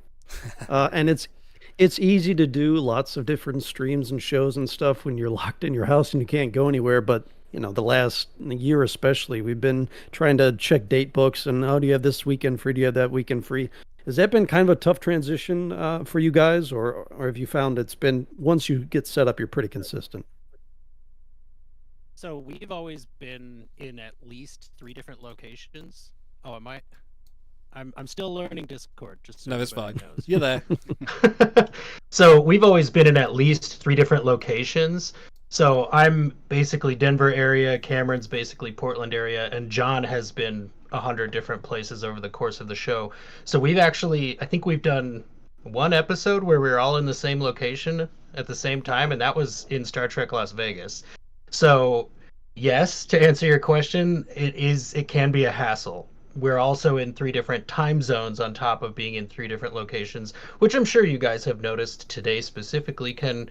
and it's easy to do lots of different streams and shows and stuff when you're locked in your house and you can't go anywhere. But the last year especially, we've been trying to check date books and, oh, do you have this weekend free? Do you have that weekend free? Has that been kind of a tough transition for you guys, or have you found it's been, once you get set up, you're pretty consistent? So we've always been in at least 3 different locations. Oh, am I? I'm still learning Discord. Just so No, that's everybody fine. knows. You're there. So we've always been in at least 3 different locations. So I'm basically Denver area, Cameron's basically Portland area, and John has been 100 different places over the course of the show. So we've actually, I think we've done one episode where we were all in the same location at the same time, and that was in Star Trek Las Vegas. So yes, to answer your question, it can be a hassle. We're also in 3 different time zones on top of being in 3 different locations, which I'm sure you guys have noticed today specifically can,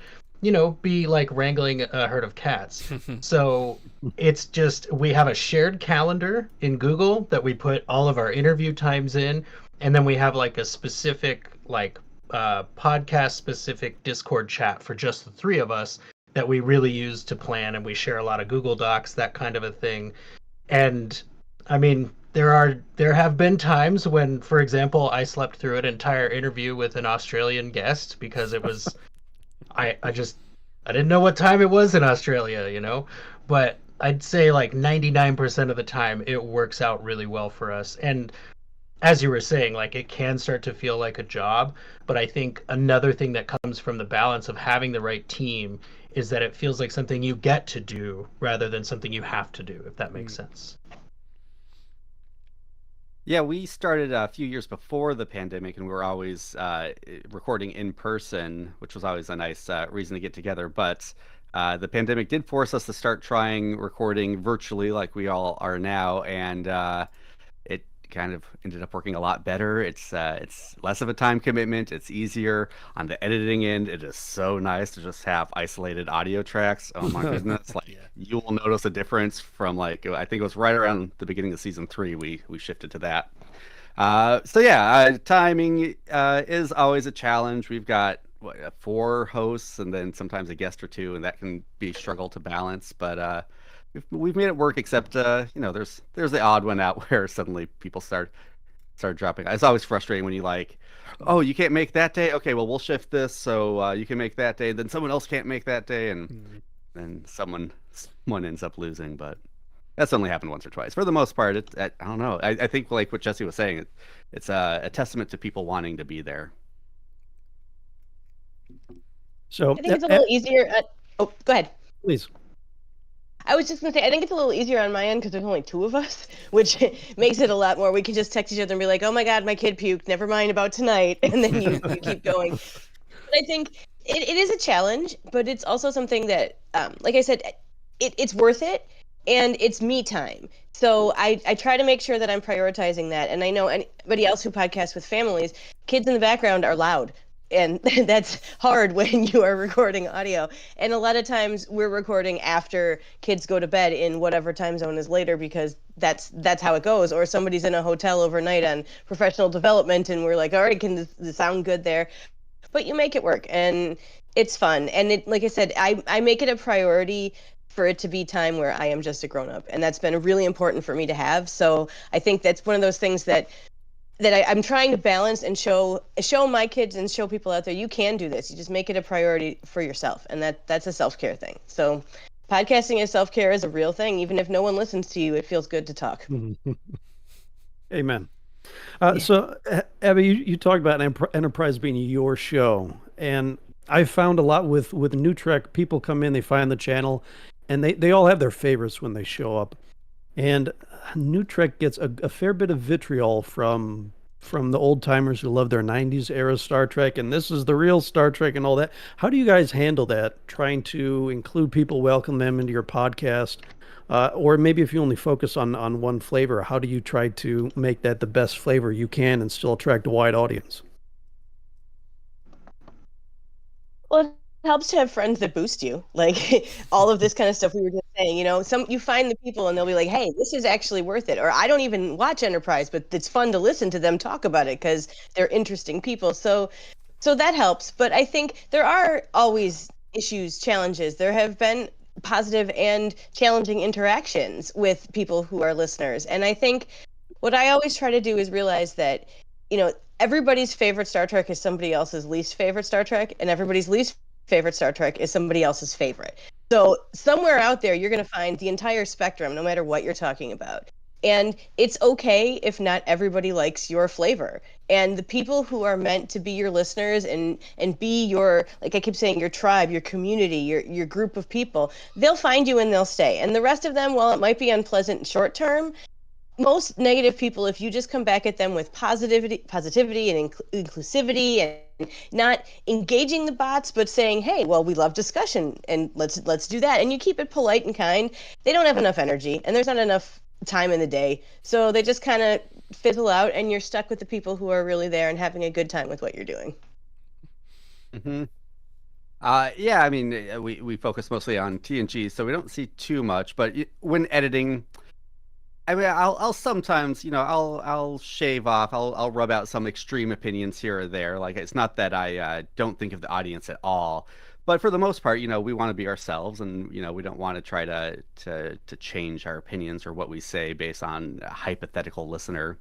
be like wrangling a herd of cats. So it's just, we have a shared calendar in Google that we put all of our interview times in, and then we have like a specific podcast specific Discord chat for just the 3 of us that we really use to plan, and we share a lot of Google Docs, that kind of a thing. And I mean, there have been times when, for example, I slept through an entire interview with an Australian guest because it was I didn't know what time it was in Australia, but I'd say like 99% of the time it works out really well for us. And as you were saying, like, it can start to feel like a job, but I think another thing that comes from the balance of having the right team is that it feels like something you get to do rather than something you have to do, if that makes sense. Yeah, we started a few years before the pandemic, and we were always recording in person, which was always a nice reason to get together. But the pandemic did force us to start trying recording virtually like we all are now, and it kind of ended up working a lot better. It's less of a time commitment. It's easier on the editing end. It is so nice to just have isolated audio tracks. Oh my goodness! Like, you will notice a difference from, like, I think it was right around the beginning of season 3 we shifted to that. So yeah, timing is always a challenge. We've got 4 hosts and then sometimes a guest or 2, and that can be a struggle to balance. But we've made it work, except there's the odd one out where suddenly people start dropping. It's always frustrating when you oh, you can't make that day. Okay, well, we'll shift this so you can make that day. Then someone else can't make that day, and then someone ends up losing. But that's only happened once or twice. For the most part, I don't know. I think, like what Jesse was saying, it's a testament to people wanting to be there. So I think it's a little easier. Oh, go ahead. Please. I was just going to say, I think it's a little easier on my end because there's only 2 of us, which makes it a lot more. We can just text each other and be like, oh my God, my kid puked. Never mind about tonight. And then you keep going. But I think it is a challenge, but it's also something that, like I said, it's worth it. And it's me time. So I try to make sure that I'm prioritizing that. And I know anybody else who podcasts with families, kids in the background are loud. And that's hard when you are recording audio. And a lot of times we're recording after kids go to bed in whatever time zone is later, because that's how it goes. Or somebody's in a hotel overnight on professional development and we're like, all right, can this sound good there? But you make it work and it's fun. And like I said, I make it a priority for it to be time where I am just a grown-up. And that's been really important for me to have. So I think that's one of those things that I'm trying to balance and show my kids and show people out there, you can do this. You just make it a priority for yourself. And that's a self-care thing. So podcasting as self-care is a real thing. Even if no one listens to you, it feels good to talk. Amen. So Abby, you talked about Enterprise being your show. And I found a lot with New Trek, people come in, they find the channel, and they all have their favorites when they show up. And New Trek gets a fair bit of vitriol from the old timers who love their 90s era Star Trek, and this is the real Star Trek and all that. How do you guys handle that, trying to include people, welcome them into your podcast? Or maybe if you only focus on one flavor, how do you try to make that the best flavor you can and still attract a wide audience? Well, it helps to have friends that boost you, like all of this kind of stuff we were just saying. You find the people and they'll be like, hey, this is actually worth it. Or I don't even watch Enterprise, but it's fun to listen to them talk about it because they're interesting people. So that helps. But I think there are always issues, challenges. There have been positive and challenging interactions with people who are listeners. And I think what I always try to do is realize that everybody's favorite Star Trek is somebody else's least favorite Star Trek, and everybody's least favorite Star Trek is somebody else's favorite. So somewhere out there, you're going to find the entire spectrum, no matter what you're talking about. And it's okay if not everybody likes your flavor. And the people who are meant to be your listeners and be your, like I keep saying, your tribe, your community, your group of people, they'll find you and they'll stay. And the rest of them, while it might be unpleasant short term, most negative people, if you just come back at them with positivity and inclusivity and not engaging the bots, but saying, hey, well, we love discussion and let's do that. And you keep it polite and kind. They don't have enough energy and there's not enough time in the day. So they just kind of fizzle out and you're stuck with the people who are really there and having a good time with what you're doing. Mm-hmm. Yeah, I mean, we focus mostly on TNG, so we don't see too much. But when editing, I mean, I'll sometimes, I'll shave off, I'll rub out some extreme opinions here or there. Like, it's not that I don't think of the audience at all, but for the most part, we want to be ourselves, and we don't want to try to change our opinions or what we say based on a hypothetical listener.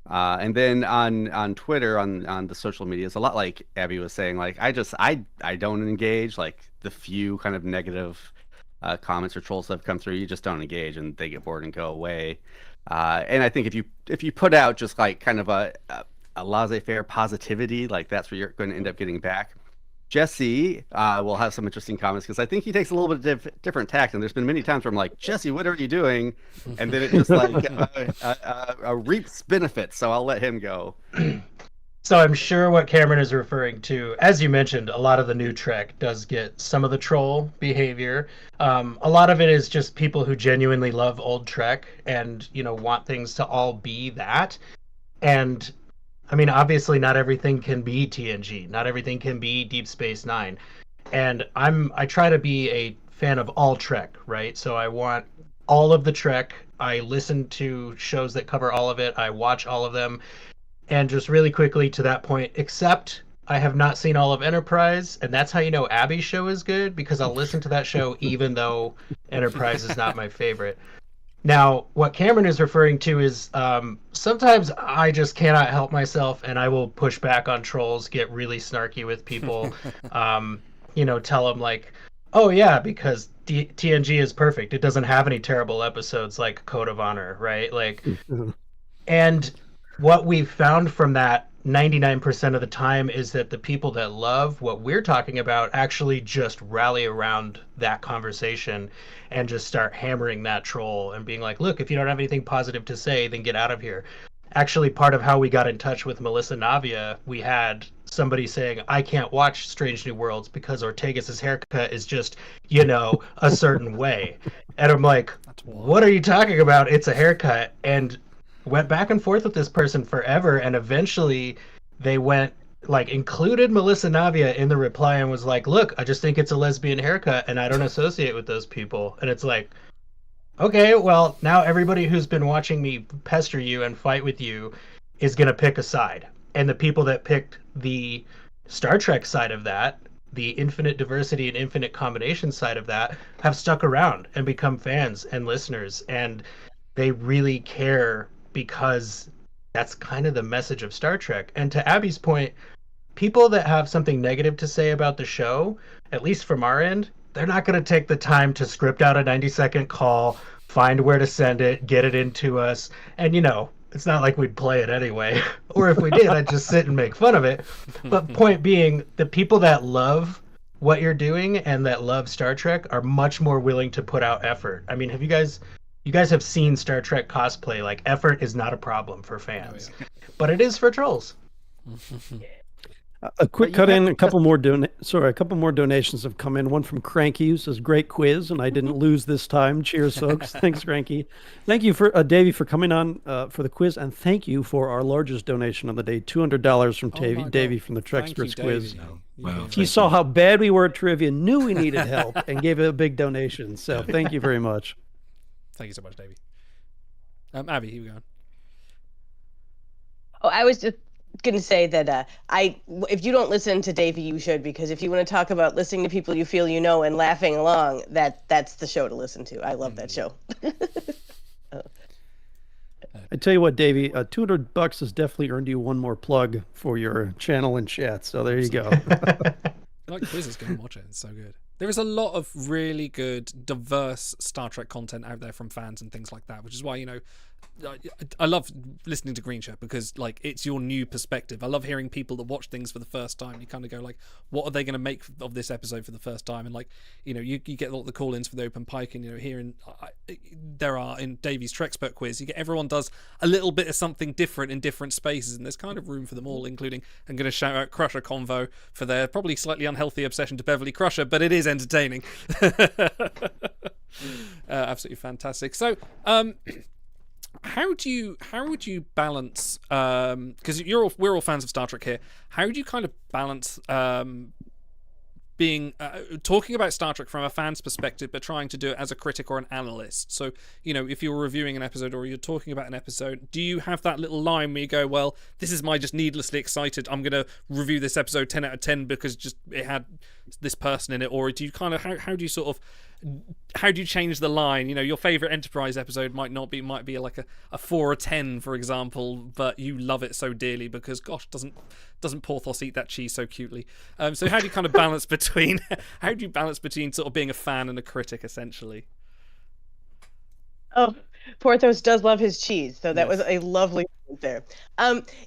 And then on Twitter, on the social media, it's a lot like Abby was saying. Like, I don't engage. Like, the few kind of negative comments or trolls that have come through, you just don't engage, and they get bored and go away. And I think if you put out just like kind of a laissez-faire positivity, like that's what you're going to end up getting back. Jesse will have some interesting comments because I think he takes a little bit of different tact. And there's been many times where I'm like, Jesse, what are you doing? And then it just like reaps benefits. So I'll let him go. So I'm sure what Cameron is referring to, as you mentioned, a lot of the new Trek does get some of the troll behavior. A lot of it is just people who genuinely love old Trek and, want things to all be that. And I mean, obviously not everything can be TNG. Not everything can be Deep Space Nine. And I try to be a fan of all Trek, right? So I want all of the Trek. I listen to shows that cover all of it. I watch all of them. And just really quickly to that point, except I have not seen all of Enterprise, and that's how you know Abby's show is good, because I'll listen to that show even though Enterprise is not my favorite. Now, what Cameron is referring to is sometimes I just cannot help myself, and I will push back on trolls, get really snarky with people, tell them like, oh yeah, because TNG is perfect. It doesn't have any terrible episodes like Code of Honor, right? Like, and what we've found from that 99% of the time is that the people that love what we're talking about actually just rally around that conversation and just start hammering that troll and being like, look, if you don't have anything positive to say, then get out of here. Actually, part of how we got in touch with Melissa Navia, we had somebody saying, I can't watch Strange New Worlds because Ortegas's haircut is just, a certain way. And I'm like, what are you talking about? It's a haircut. And went back and forth with this person forever, and eventually they included Melissa Navia in the reply and was like, look, I just think it's a lesbian haircut and I don't associate with those people. And it's like, okay, well, now everybody who's been watching me pester you and fight with you is going to pick a side. And the people that picked the Star Trek side of that, the infinite diversity and infinite combination side of that, have stuck around and become fans and listeners, and they really care because that's kind of the message of Star Trek. And to Abby's point, people that have something negative to say about the show, at least from our end, they're not going to take the time to script out a 90-second call, find where to send it, get it into us. And, it's not like we'd play it anyway. Or if we did, I'd just sit and make fun of it. But point being, the people that love what you're doing and that love Star Trek are much more willing to put out effort. I mean, you guys have seen Star Trek cosplay. Like, effort is not a problem for fans, but it is for trolls. A quick cut in. A couple more donations have come in. One from Cranky, who says, "Great quiz, and I didn't lose this time. Cheers, folks." Thanks, Cranky. Thank you for Davey for coming on for the quiz, and thank you for our largest donation of the day, $200 from Davey from the Trexperts quiz. Wow, he saw how bad we were at trivia, knew we needed help, and gave it a big donation. So thank you very much. Thank you so much, Davey. Abby, here we go. Oh, I was just going to say that if you don't listen to Davey, you should, because if you want to talk about listening to people you feel you know and laughing along, that's the show to listen to. I love that show. I tell you what, Davey, $200 has definitely earned you one more plug for your channel and chat. So there you go. Like quizzes, go and watch it. It's so good. There is a lot of really good, diverse Star Trek content out there from fans and things like that, which is why, you know, I love listening to Green Shirt because, like, it's your new perspective. I love hearing people that watch things for the first time. You kind of go, like, what are they going to make of this episode for the first time? And, like, you know, you get a lot of the call-ins for the open pike, and, you know, here there are in Davey's Trexpert quiz, you get everyone does a little bit of something different in different spaces, and there's kind of room for them all, including, I'm going to shout out Crusher Convo for their probably slightly unhealthy obsession to Beverly Crusher, but it is entertaining. Absolutely fantastic. So, how would you balance? Because we're all fans of Star Trek here. How do you kind of balance being talking about Star Trek from a fan's perspective, but trying to do it as a critic or an analyst? So, you know, if you're reviewing an episode or you're talking about an episode, do you have that little line where you go, well, this is my just needlessly excited, I'm going to review this episode 10 out of 10 because just it had this person in it? Or do you kind of, how do you sort of, how do you change the line? You know, your favorite Enterprise episode might be like a 4 or 10, for example, but you love it so dearly because, gosh, doesn't Porthos eat that cheese so cutely? So how do you kind of balance between sort of being a fan and a critic, essentially? Oh, Porthos does love his cheese, so that was a lovely point there.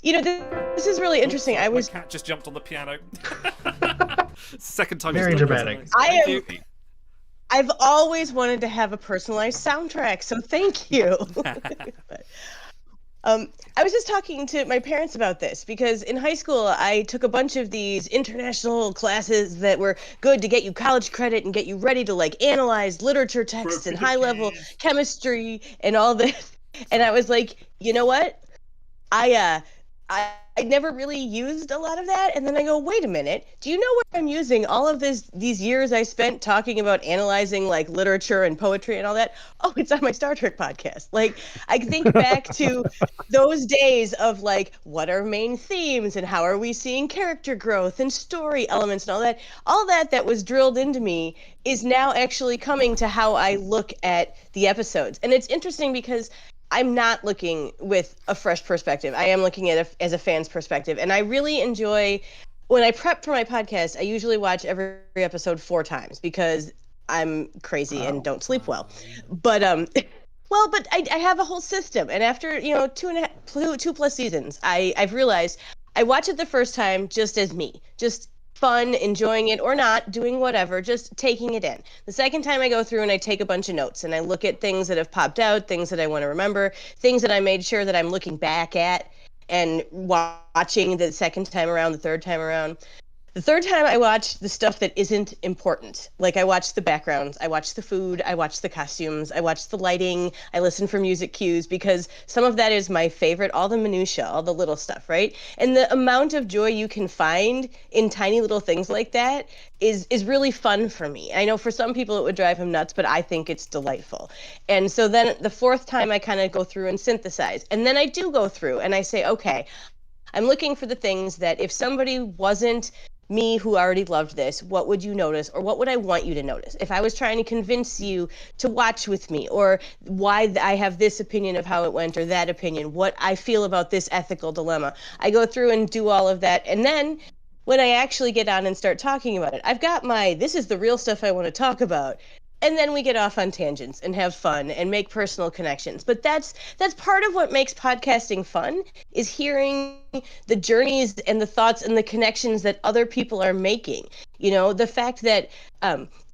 You know, this is really interesting. Sorry, I was my cat just jumped on the piano. Second time. Very dramatic. I've always wanted to have a personalized soundtrack, so thank you. I was just talking to my parents about this because in high school I took a bunch of these international classes that were good to get you college credit and get you ready to like analyze literature texts and high level chemistry and all this. And I was like, you know what? I never really used a lot of that. And then I go, wait a minute, do you know where I'm using all of these years I spent talking about analyzing like literature and poetry and all that? Oh, it's on my Star Trek podcast. Like, I think back to those days of like, what are main themes and how are we seeing character growth and story elements and all that. All that was drilled into me is now actually coming to how I look at the episodes. And it's interesting because I'm not looking with a fresh perspective. I am looking at it as a fan's perspective. And I really enjoy, when I prep for my podcast, I usually watch every episode 4 times because I'm crazy and don't sleep well. But, but I have a whole system. And after, 2+ seasons, I've realized I watch it the first time just as me, just fun, enjoying it or not, doing whatever, just taking it in. The second time I go through and I take a bunch of notes and I look at things that have popped out, things that I want to remember, things that I made sure that I'm looking back at and watching the second time around, the third time around. The third time I watch the stuff that isn't important. Like I watch the backgrounds, I watch the food, I watch the costumes, I watch the lighting, I listen for music cues because some of that is my favorite, all the minutia, all the little stuff, right? And the amount of joy you can find in tiny little things like that is really fun for me. I know for some people it would drive him nuts, but I think it's delightful. And so then the fourth time I kind of go through and synthesize. And then I do go through and I say, okay, I'm looking for the things that if somebody wasn't me who already loved this, what would you notice or what would I want you to notice? If I was trying to convince you to watch with me or why I have this opinion of how it went or that opinion, what I feel about this ethical dilemma, I go through and do all of that. And then when I actually get on and start talking about it, I've got this is the real stuff I want to talk about. And then we get off on tangents and have fun and make personal connections. But that's part of what makes podcasting fun, is hearing the journeys and the thoughts and the connections that other people are making. You know, the fact that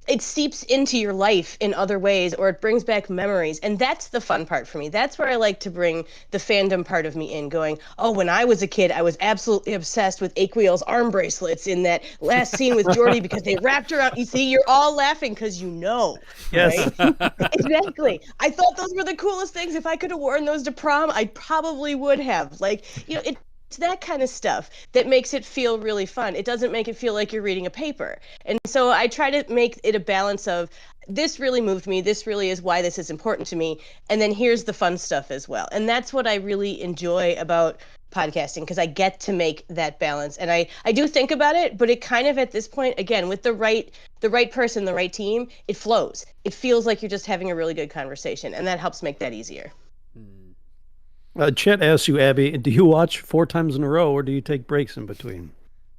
it seeps into your life in other ways or it brings back memories. And that's the fun part for me. That's where I like to bring the fandom part of me in, going, oh, when I was a kid, I was absolutely obsessed with Aquiel's arm bracelets in that last scene with Geordi because they wrapped her up. You see, you're all laughing because you know. Yes. Right? Exactly. I thought those were the coolest things. If I could have worn those to prom, I probably would have. Like, it's that kind of stuff that makes it feel really fun. It doesn't make it feel like you're reading a paper. And so I try to make it a balance of, this really moved me, this really is why this is important to me, and then here's the fun stuff as well. And that's what I really enjoy about podcasting, because I get to make that balance. And I do think about it, but it kind of, at this point, again, with the right person, the right team, it flows. It feels like you're just having a really good conversation, and that helps make that easier. Chet asks you, Abby, do you watch 4 times in a row or do you take breaks in between?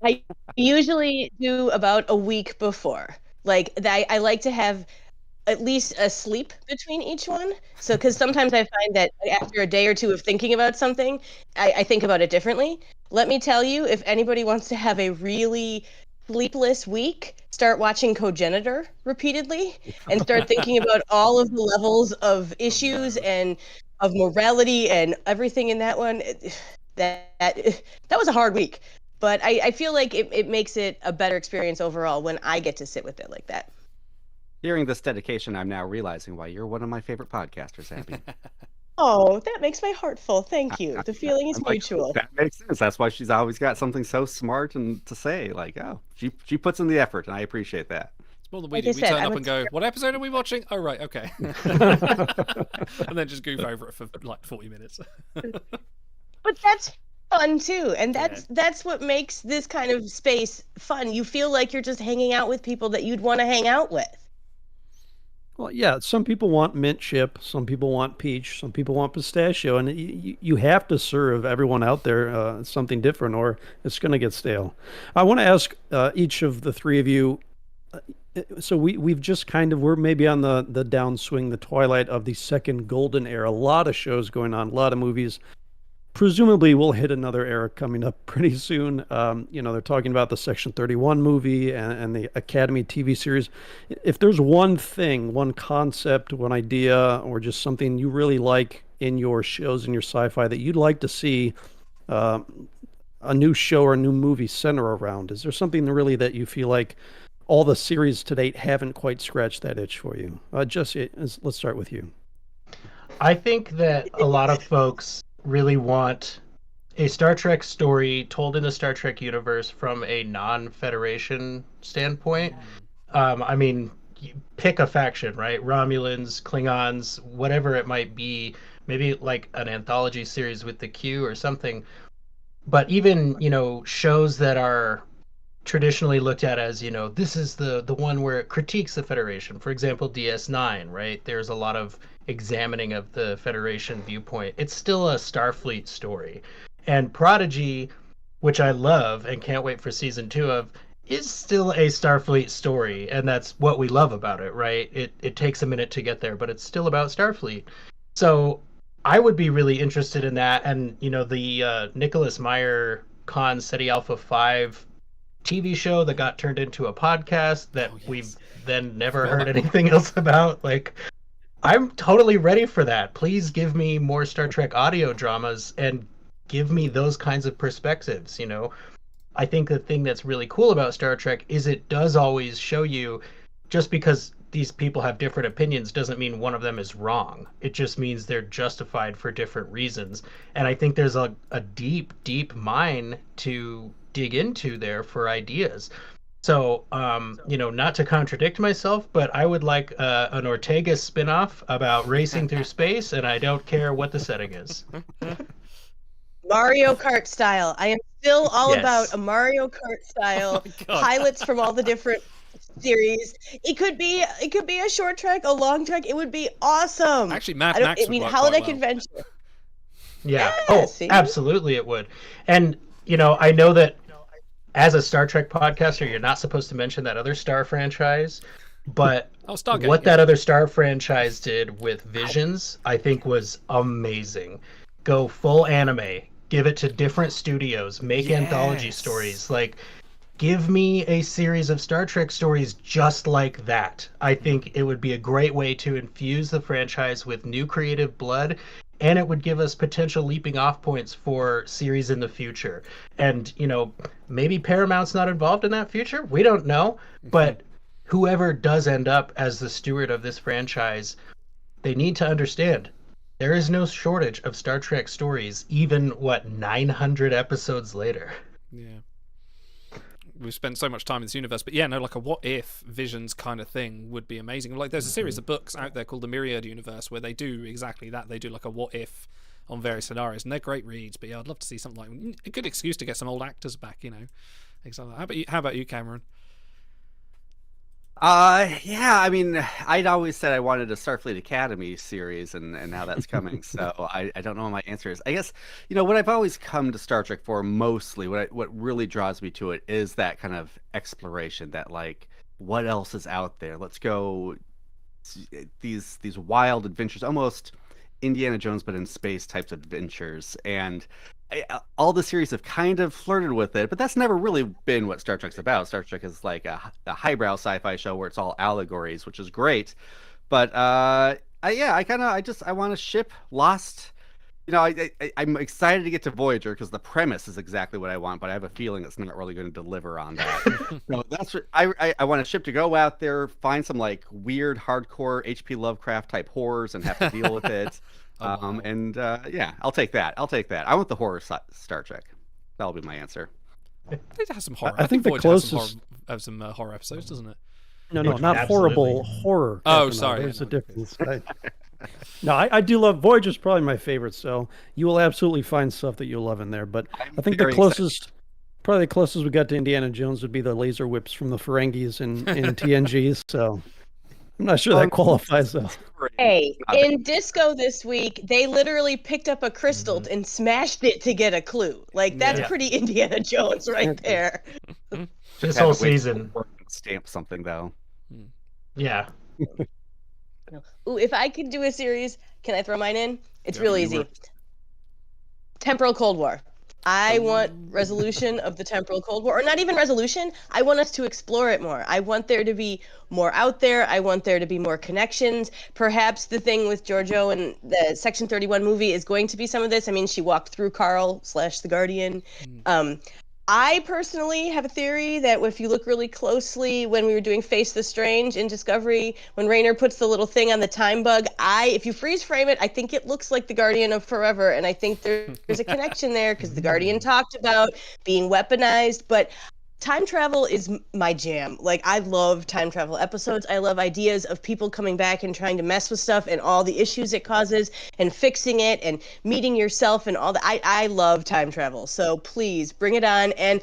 I usually do about a week before. Like I like to have at least a sleep between each one. So, because sometimes I find that after a day or two of thinking about something, I think about it differently. Let me tell you, if anybody wants to have a really sleepless week, start watching Cogenitor repeatedly and start thinking about all of the levels of issues and of morality and everything in that one. That was a hard week. But I feel like it makes it a better experience overall when I get to sit with it like that. Hearing this dedication, I'm now realizing why you're one of my favorite podcasters, Abby. Oh, that makes my heart full. Thank you. The feeling is I'm like, mutual. that makes sense. That's why she's always got something so smart and to say. Like, oh, she puts in the effort, and I appreciate that. It's more than we do. We turn up and go, what episode are we watching? Oh, right, okay. And then just goof over it for like 40 minutes. But that's fun too. And that's what makes this kind of space fun. You feel like you're just hanging out with people that you'd want to hang out with. Well, yeah, some people want mint chip, some people want peach, some people want pistachio, and you have to serve everyone out there something different or it's going to get stale. I want to ask each of the three of you, so we've just we're maybe on the downswing, the twilight of the second golden era. A lot of shows going on, a lot of movies. Presumably we'll hit another era coming up pretty soon. They're talking about the Section 31 movie and the Academy TV series. If there's one thing, one concept, one idea, or just something you really like in your shows, in your sci-fi that you'd like to see a new show or a new movie center around, is there something really that you feel like all the series to date haven't quite scratched that itch for you? Jesse, let's start with you. I think that a lot of folks really want a Star Trek story told in the Star Trek universe from a non-Federation standpoint. I mean, pick a faction, right? Romulans, Klingons, whatever it might be. Maybe like an anthology series with the Q or something. But even, shows that are traditionally looked at as, this is the one where it critiques the Federation. For example, DS9, right? There's a lot of examining of the Federation viewpoint. It's still a Starfleet story. And Prodigy, which I love and can't wait for season 2 of, is still a Starfleet story. And that's what we love about it, right? It takes a minute to get there, but it's still about Starfleet. So I would be really interested in that. And, the Nicholas Meyer Khan SETI Alpha 5 TV show that got turned into a podcast that we've then never heard anything else about. Like, I'm totally ready for that. Please give me more Star Trek audio dramas and give me those kinds of perspectives. I think the thing that's really cool about Star Trek is it does always show you, just because these people have different opinions doesn't mean one of them is wrong. It just means they're justified for different reasons. And I think there's a deep, deep mine to dig into there for ideas. So, not to contradict myself, but I would like an Ortega spinoff about racing through space, and I don't care what the setting is. Mario Kart style. I am still all Yes. about a Mario Kart style pilots from all the different series. It could be a short trek, a long trek. It would be awesome. Actually, Mad Max would work Holiday quite well. Convention. Yeah. See? Absolutely it would. And, I know that as a Star Trek podcaster, you're not supposed to mention that other Star franchise, but Stargate, what that other Star franchise did with Visions, I think was amazing. Go full anime, give it to different studios, make anthology stories. Like, give me a series of Star Trek stories just like that. I think it would be a great way to infuse the franchise with new creative blood, and it would give us potential leaping off points for series in the future. And, maybe Paramount's not involved in that future. We don't know. But whoever does end up as the steward of this franchise, they need to understand there is no shortage of Star Trek stories, even, 900 episodes later. Yeah. We've spent so much time in this universe, but like a what if Visions kind of thing would be amazing. Like, there's a series of books out there called the Myriad Universe where they do exactly that. They do like a what if on various scenarios, and they're great reads. But I'd love to see something like a good excuse to get some old actors back. Things like that. How about you, Cameron? Yeah, I mean, I'd always said I wanted a Starfleet Academy series, and now that's coming. So I don't know what my answer is. I guess, what I've always come to Star Trek for mostly, what really draws me to it is that kind of exploration, that like, what else is out there? Let's go these wild adventures, almost Indiana Jones but in space types of adventures. And all the series have kind of flirted with it, but that's never really been what Star Trek's about. Star Trek is like a highbrow sci-fi show where it's all allegories, which is great. But I want to ship Lost. I'm excited to get to Voyager because the premise is exactly what I want, but I have a feeling it's not really going to deliver on that. So that's what I want a ship to go out there, find some like weird, hardcore H.P. Lovecraft type horrors and have to deal with it. I'll take that. I want the horror Star Trek. That'll be my answer. They have some horror. I think the Voyager has closest some horror episodes, doesn't it? No, not horrible horror. Oh, sorry. There's a difference. No, I do love Voyager's probably my favorite, so you will absolutely find stuff that you'll love in there. But I think the closest we got to Indiana Jones would be the laser whips from the Ferengis in TNG. So I'm not sure that qualifies though. Hey, in Disco this week, they literally picked up a crystal and smashed it to get a clue. Like that's pretty Indiana Jones right there. This whole season. Stamp something though. Yeah. Ooh, if I could do a series, can I throw mine in? It's real easy. Temporal Cold War. I want resolution of the temporal Cold War, or not even resolution. I want us to explore it more. I want there to be more out there. I want there to be more connections. Perhaps the thing with Giorgio and the Section 31 movie is going to be some of this. I mean, she walked through Carl / the Guardian. I personally have a theory that if you look really closely when we were doing Face the Strange in Discovery, when Rayner puts the little thing on the time bug, if you freeze frame it, I think it looks like the Guardian of Forever. And I think there's a connection there because the Guardian talked about being weaponized. But time travel is my jam. Like, I love time travel episodes. I love ideas of people coming back and trying to mess with stuff and all the issues it causes and fixing it and meeting yourself and all that. I love time travel. So please bring it on. And,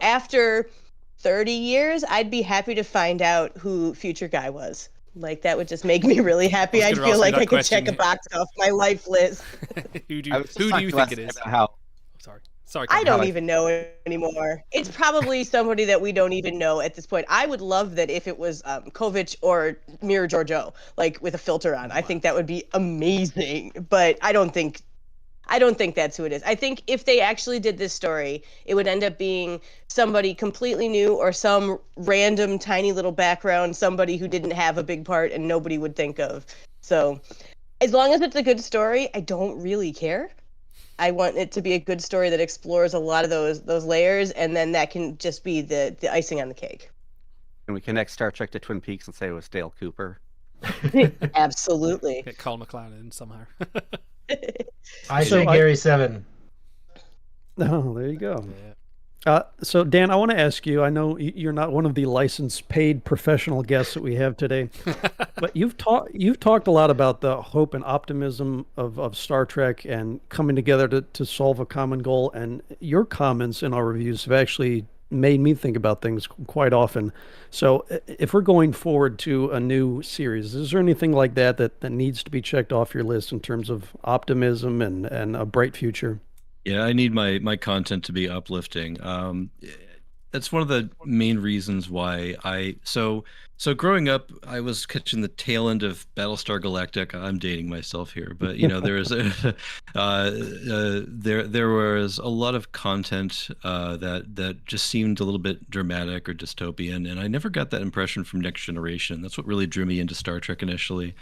after 30 years, I'd be happy to find out who Future Guy was. Like, that would just make me really happy. I'd feel like I could check a box off my life list. Who do you think it is? Sorry, I don't even know anymore. It's probably somebody that we don't even know at this point. I would love that if it was Kovic or Mira Giorgio, like with a filter on. I think that would be amazing. But I don't think that's who it is. I think if they actually did this story, it would end up being somebody completely new or some random tiny little background, somebody who didn't have a big part and nobody would think of. So as long as it's a good story, I don't really care. I want it to be a good story that explores a lot of those layers, and then that can just be the icing on the cake. Can we connect Star Trek to Twin Peaks and say it was Dale Cooper? Absolutely. Get Carl McLaren in somehow. I say Gary 7. Oh, there you go. So Dan, I want to ask you, I know you're not one of the licensed paid professional guests that we have today, but you've talked a lot about the hope and optimism of Star Trek and coming together to solve a common goal. And your comments in our reviews have actually made me think about things quite often. So if we're going forward to a new series, is there anything like that needs to be checked off your list in terms of optimism and a bright future? Yeah, I need my content to be uplifting. That's one of the main reasons why so growing up, I was catching the tail end of Battlestar Galactica. I'm dating myself here, but there was there was a lot of content that just seemed a little bit dramatic or dystopian, and I never got that impression from Next Generation. That's what really drew me into Star Trek initially.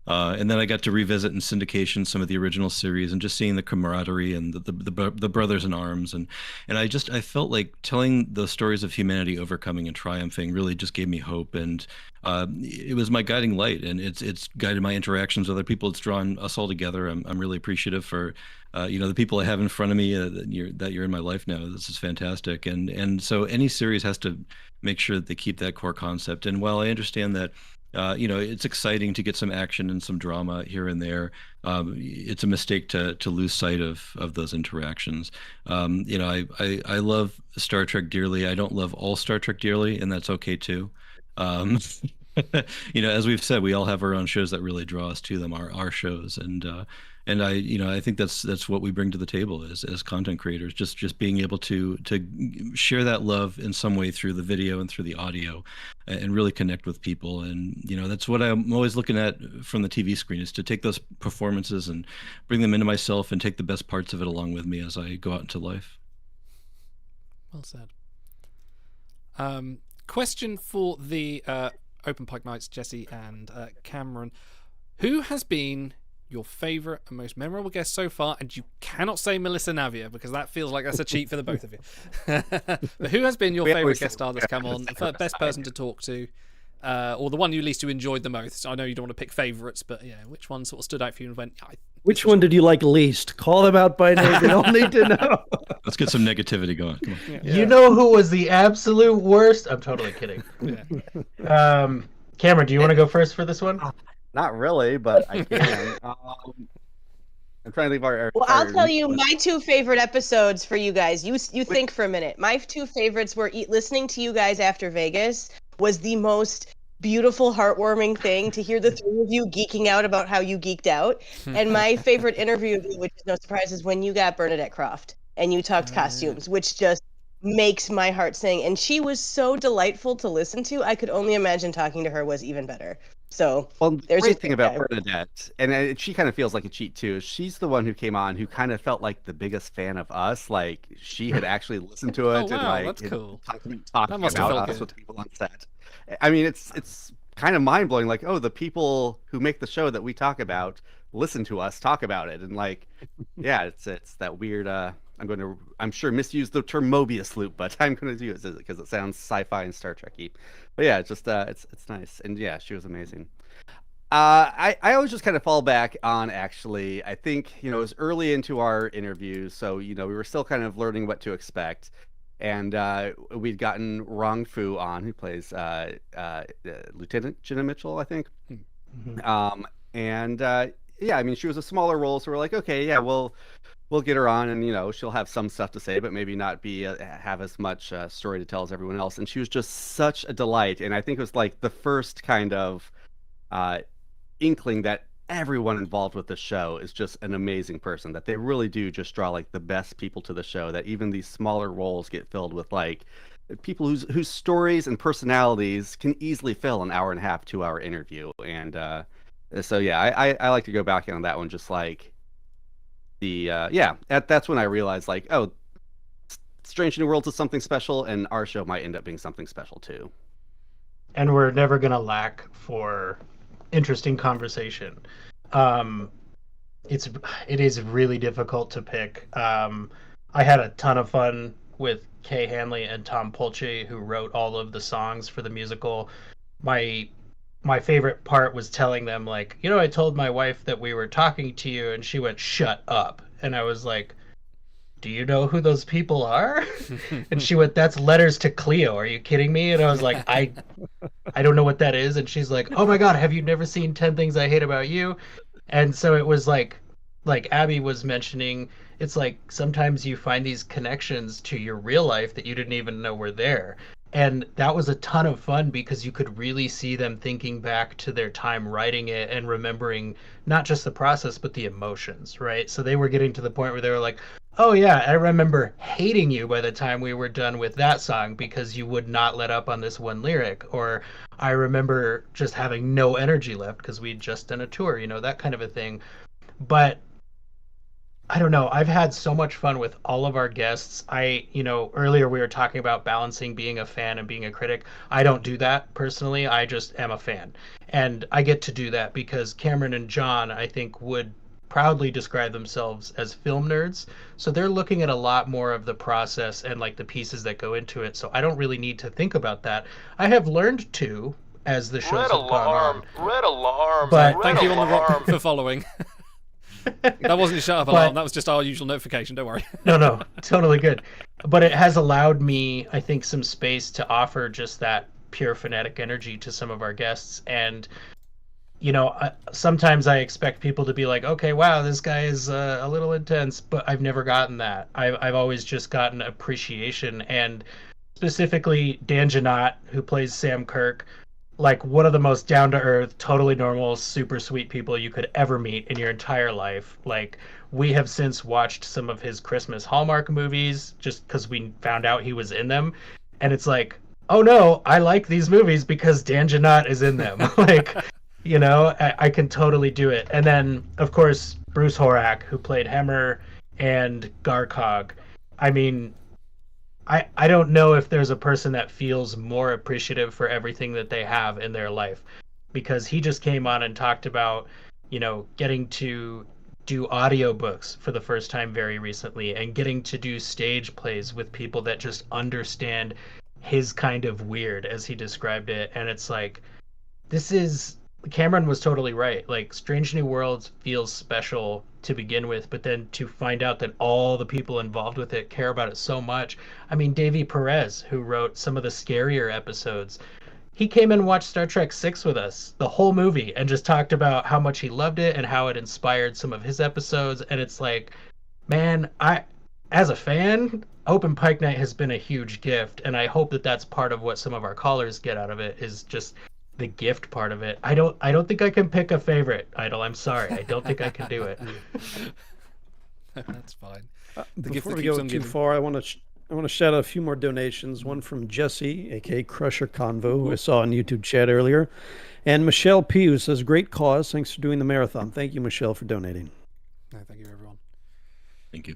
And then I got to revisit in syndication some of the original series and just seeing the camaraderie and the brothers in arms, and I felt like telling those stories of humanity overcoming and triumphing really just gave me hope, and it was my guiding light, and it's guided my interactions with other people. It's drawn us all together. I'm really appreciative for the people I have in front of me that you're in my life now. This is fantastic, and so any series has to make sure that they keep that core concept. And while I understand that it's exciting to get some action and some drama here and there, it's a mistake to lose sight of those interactions. I love Star Trek dearly. I don't love all Star Trek dearly, and that's okay too. As we've said, we all have our own shows that really draw us to them, our shows, and I think that's what we bring to the table as content creators, just being able to share that love in some way through the video and through the audio, and really connect with people. And that's what I'm always looking at from the TV screen, is to take those performances and bring them into myself and take the best parts of it along with me as I go out into life. Well said. Question for the Open Pike Nights, Jesse and Cameron. Who has been your favourite and most memorable guest so far? And you cannot say Melissa Navia, because that feels like that's a cheat for the both of you. But who has been your favourite guest star that's come on, the best person to talk to, or the one you enjoyed the most? I know you don't want to pick favourites, but yeah, which one sort of stood out for you and went, Which one did you like least? Call them out by name. We all need to know. Let's get some negativity going. Come on. You know who was the absolute worst? I'm totally kidding. Cameron, do you want to go first for this one? Not really, but I can. I'm trying to think of our. Well, I'll tell you my two favorite episodes for you guys. You think for a minute. My two favorites were listening to you guys after Vegas was the most beautiful, heartwarming thing to hear the three of you geeking out about how you geeked out. And my favorite interview of you, which is no surprise, is when you got Bernadette Croft and you talked costumes, which just makes my heart sing. And she was so delightful to listen to. I could only imagine talking to her was even better. So the great thing about Bernadette, and she kind of feels like a cheat too, is she's the one who came on who kind of felt like the biggest fan of us. Like she had actually listened to it and like that's cool. talking That must have about felt us good. with people on set. I mean, it's kind of mind blowing. Like, oh, the people who make the show that we talk about listen to us talk about it, and like, yeah, it's that weird. I'm sure misuse the term Mobius loop, but I'm going to use it because it sounds sci-fi and Star Trek-y. But yeah, it's just it's nice, and yeah, she was amazing. I always just kind of fall back on, actually, I think, it was early into our interviews, so we were still kind of learning what to expect, and we'd gotten Rong Fu on, who plays Lieutenant Jenna Mitchell, I think. Yeah, I mean, she was a smaller role, so we're like, okay, yeah, we'll get her on, and she'll have some stuff to say, but maybe not have as much story to tell as everyone else. And she was just such a delight, and I think it was like the first kind of inkling that everyone involved with the show is just an amazing person, that they really do just draw like the best people to the show, that even these smaller roles get filled with like people whose stories and personalities can easily fill an hour and a half, 2-hour interview. And so yeah, I like to go back in on that one, just like that's when I realized, like, oh, Strange New Worlds is something special, and our show might end up being something special too. And we're never gonna lack for interesting conversation. It is really difficult to pick. I had a ton of fun with Kay Hanley and Tom Polche, who wrote all of the songs for the musical. My favorite part was telling them, like, I told my wife that we were talking to you, and she went, "Shut up." And I was like, "Do you know who those people are?" And she went, "That's Letters to Cleo. Are you kidding me?" And I was like, I don't know what that is. And she's like, "Oh my God, have you never seen 10 Things I Hate About You?" And so it was like Abby was mentioning, it's like sometimes you find these connections to your real life that you didn't even know were there. And that was a ton of fun because you could really see them thinking back to their time writing it and remembering not just the process, but the emotions, right? So they were getting to the point where they were like, "Oh yeah, I remember hating you by the time we were done with that song because you would not let up on this one lyric." Or I remember just having no energy left because we'd just done a tour, that kind of a thing. But I don't know. I've had so much fun with all of our guests. Earlier we were talking about balancing being a fan and being a critic. I don't do that personally. I just am a fan. And I get to do that because Cameron and John, I think, would proudly describe themselves as film nerds. So they're looking at a lot more of the process and like the pieces that go into it. So I don't really need to think about that. I have learned to as the shows have gone on. Red alarm. But thank you on the rock for following. That wasn't a shut up alarm. That was just our usual notification. Don't worry. No, totally good. But it has allowed me, I think, some space to offer just that pure fanatic energy to some of our guests. And, sometimes I expect people to be like, "Okay, wow, this guy is a little intense," but I've never gotten that. I've always just gotten appreciation. And specifically Dan Janot, who plays Sam Kirk, like one of the most down to earth, totally normal, super sweet people you could ever meet in your entire life. Like, we have since watched some of his Christmas Hallmark movies just because we found out he was in them, and it's like, oh no, I like these movies because Dan Janot is in them. Like, I can totally do it. And then, of course, Bruce Horak, who played Hemmer and Garkog. I mean, I don't know if there's a person that feels more appreciative for everything that they have in their life, because he just came on and talked about, getting to do audiobooks for the first time very recently and getting to do stage plays with people that just understand his kind of weird, as he described it. And it's like, Cameron was totally right. Like, Strange New Worlds feels special to begin with, but then to find out that all the people involved with it care about it so much. I mean, Davey Perez, who wrote some of the scarier episodes, he came and watched Star Trek 6 with us, the whole movie, and just talked about how much he loved it and how it inspired some of his episodes. And it's like, man, as a fan, Open Pike Night has been a huge gift, and I hope that that's part of what some of our callers get out of it, is just the gift part of it. I don't think I can pick a favorite, Idol. I'm sorry. I don't think I can do it. That's fine. Before we go too far, I want to shout out a few more donations. One from Jesse, aka Crusher Convo, who I saw on YouTube chat earlier, and Michelle P, who says, "Great cause. Thanks for doing the marathon." Thank you, Michelle, for donating. No, thank you, everyone. Thank you.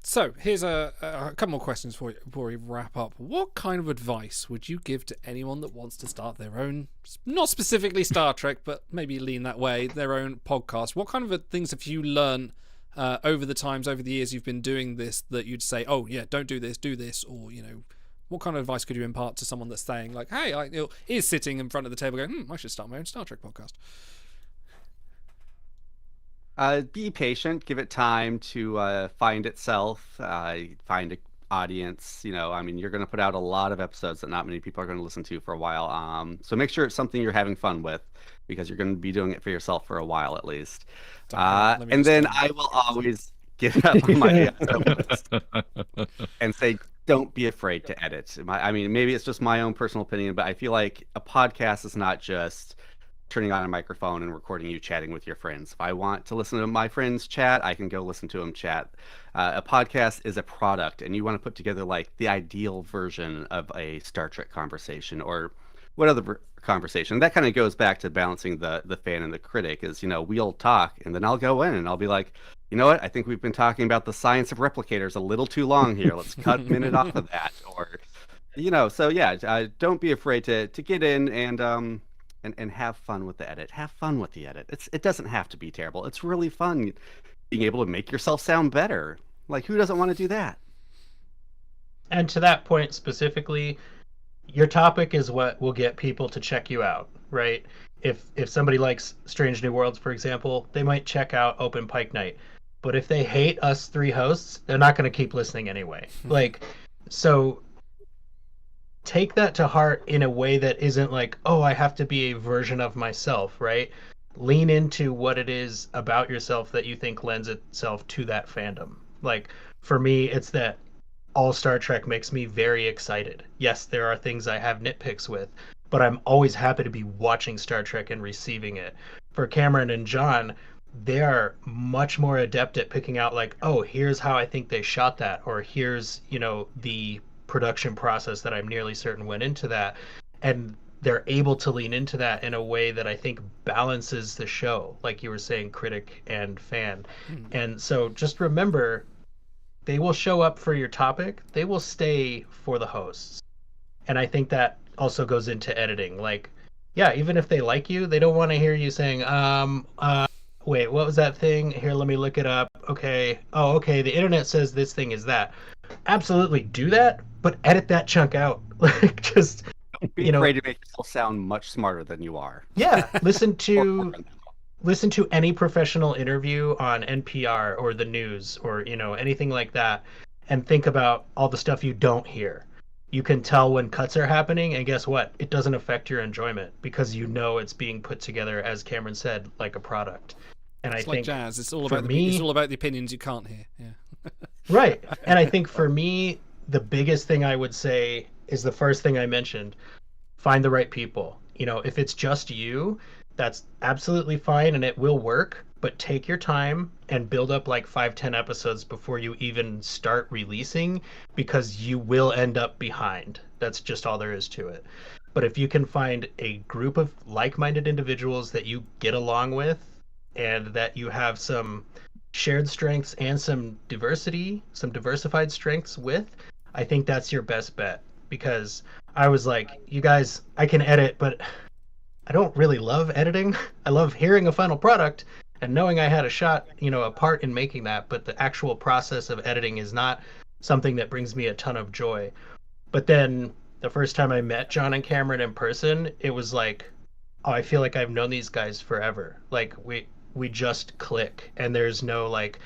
So here's a couple more questions for you before we wrap up. What kind of advice would you give to anyone that wants to start their own, not specifically Star Trek, but maybe lean that way, their own podcast? What kind of things have you learned over the years you've been doing this, that you'd say, oh yeah, don't do this, or what kind of advice could you impart to someone that's saying, like, hey, is sitting in front of the table going, I should start my own Star Trek podcast? Be patient. Give it time to find itself. Find an audience. You're going to put out a lot of episodes that not many people are going to listen to for a while. So make sure it's something you're having fun with, because you're going to be doing it for yourself for a while at least. And then I will always get up on my list and say, don't be afraid to edit. Maybe it's just my own personal opinion, but I feel like a podcast is not just turning on a microphone and recording you chatting with your friends. If I want to listen to my friends chat, I can go listen to them chat. A podcast is a product, and you want to put together like the ideal version of a Star Trek conversation, or what other conversation. That kind of goes back to balancing the fan and the critic. Is, we'll talk, and then I'll go in and I'll be like, you know what, I think we've been talking about the science of replicators a little too long here. Let's cut a minute off of that. Or, so yeah, don't be afraid to get in and have fun with the edit. Have fun with the edit. It doesn't have to be terrible. It's really fun being able to make yourself sound better. Like, who doesn't want to do that? And to that point specifically, your topic is what will get people to check you out, right? If somebody likes Strange New Worlds, for example, they might check out Open Pike Night. But if they hate us three hosts, they're not going to keep listening anyway. So take that to heart in a way that isn't like, oh, I have to be a version of myself, right? Lean into what it is about yourself that you think lends itself to that fandom. Like, for me, it's that all Star Trek makes me very excited. Yes, there are things I have nitpicks with, but I'm always happy to be watching Star Trek and receiving it. For Cameron and John, they are much more adept at picking out, like, oh, here's how I think they shot that, or here's, the production process that I'm nearly certain went into that, and they're able to lean into that in a way that I think balances the show, like you were saying, critic and fan. And so just remember, they will show up for your topic, they will stay for the hosts. And I think that also goes into editing. Like, yeah, even if they like you, they don't want to hear you saying, wait, what was that thing? Here, let me look it up. Okay. Oh, okay, the internet says this thing is that. Absolutely do that, but edit that chunk out. Like, just don't be afraid to make yourself sound much smarter than you are. Yeah, listen to any professional interview on NPR or the news or anything like that, and think about all the stuff you don't hear. You can tell when cuts are happening, and guess what? It doesn't affect your enjoyment because it's being put together, as Cameron said, like a product. And it's I like think jazz. It's all about the opinions you can't hear. Yeah. Right. And I think for me, the biggest thing I would say is the first thing I mentioned. find the right people. If it's just you, that's absolutely fine and it will work, but take your time and build up like 5-10 episodes before you even start releasing, because you will end up behind. That's just all there is to it. But if you can find a group of like-minded individuals that you get along with and that you have some shared strengths and some diversified strengths with, I think that's your best bet. Because I was like, you guys, I can edit, but I don't really love editing. I love hearing a final product and knowing I had a part in making that, but the actual process of editing is not something that brings me a ton of joy. But then the first time I met John and Cameron in person, it was like, oh, I feel like I've known these guys forever. Like we just click, and there's no like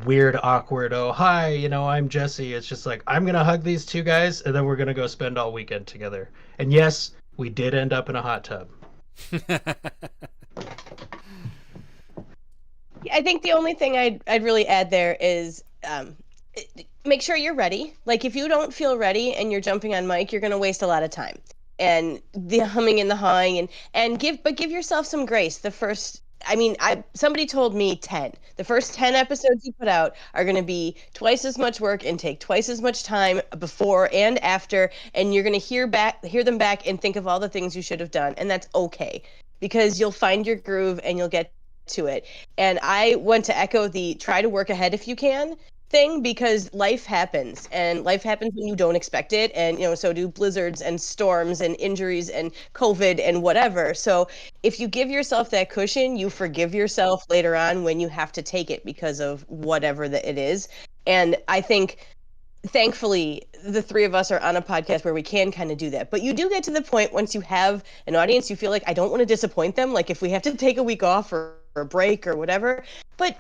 weird, awkward, oh hi, I'm Jesse. It's just like, I'm gonna hug these two guys and then we're gonna go spend all weekend together. And yes, we did end up in a hot tub. I think the only thing I'd really add there is make sure you're ready. Like, if you don't feel ready and you're jumping on mic, you're going to waste a lot of time. And the humming and the hawing and give yourself some grace. Somebody told me 10. The first 10 episodes you put out are going to be twice as much work and take twice as much time before and after, and you're going to hear them back and think of all the things you should have done, and that's okay, because you'll find your groove and you'll get to it. And I want to echo the try to work ahead if you can thing, because life happens, and life happens when you don't expect it, and so do blizzards and storms and injuries and COVID and whatever. So if you give yourself that cushion, you forgive yourself later on when you have to take it because of whatever that it is. And I think thankfully the three of us are on a podcast where we can kind of do that. But you do get to the point once you have an audience, you feel like, I don't want to disappoint them, like if we have to take a week off or a break or whatever. But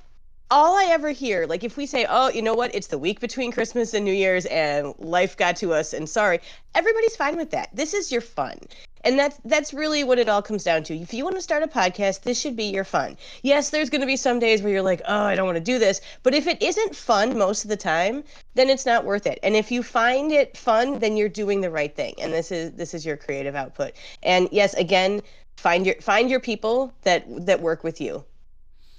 all I ever hear, like if we say, oh, you know what, it's the week between Christmas and New Year's and life got to us and sorry, everybody's fine with that. This is your fun. And that's really what it all comes down to. If you want to start a podcast, this should be your fun. Yes, there's going to be some days where you're like, oh, I don't want to do this. But if it isn't fun most of the time, then it's not worth it. And if you find it fun, then you're doing the right thing. And this is your creative output. And yes, again, find your people that work with you.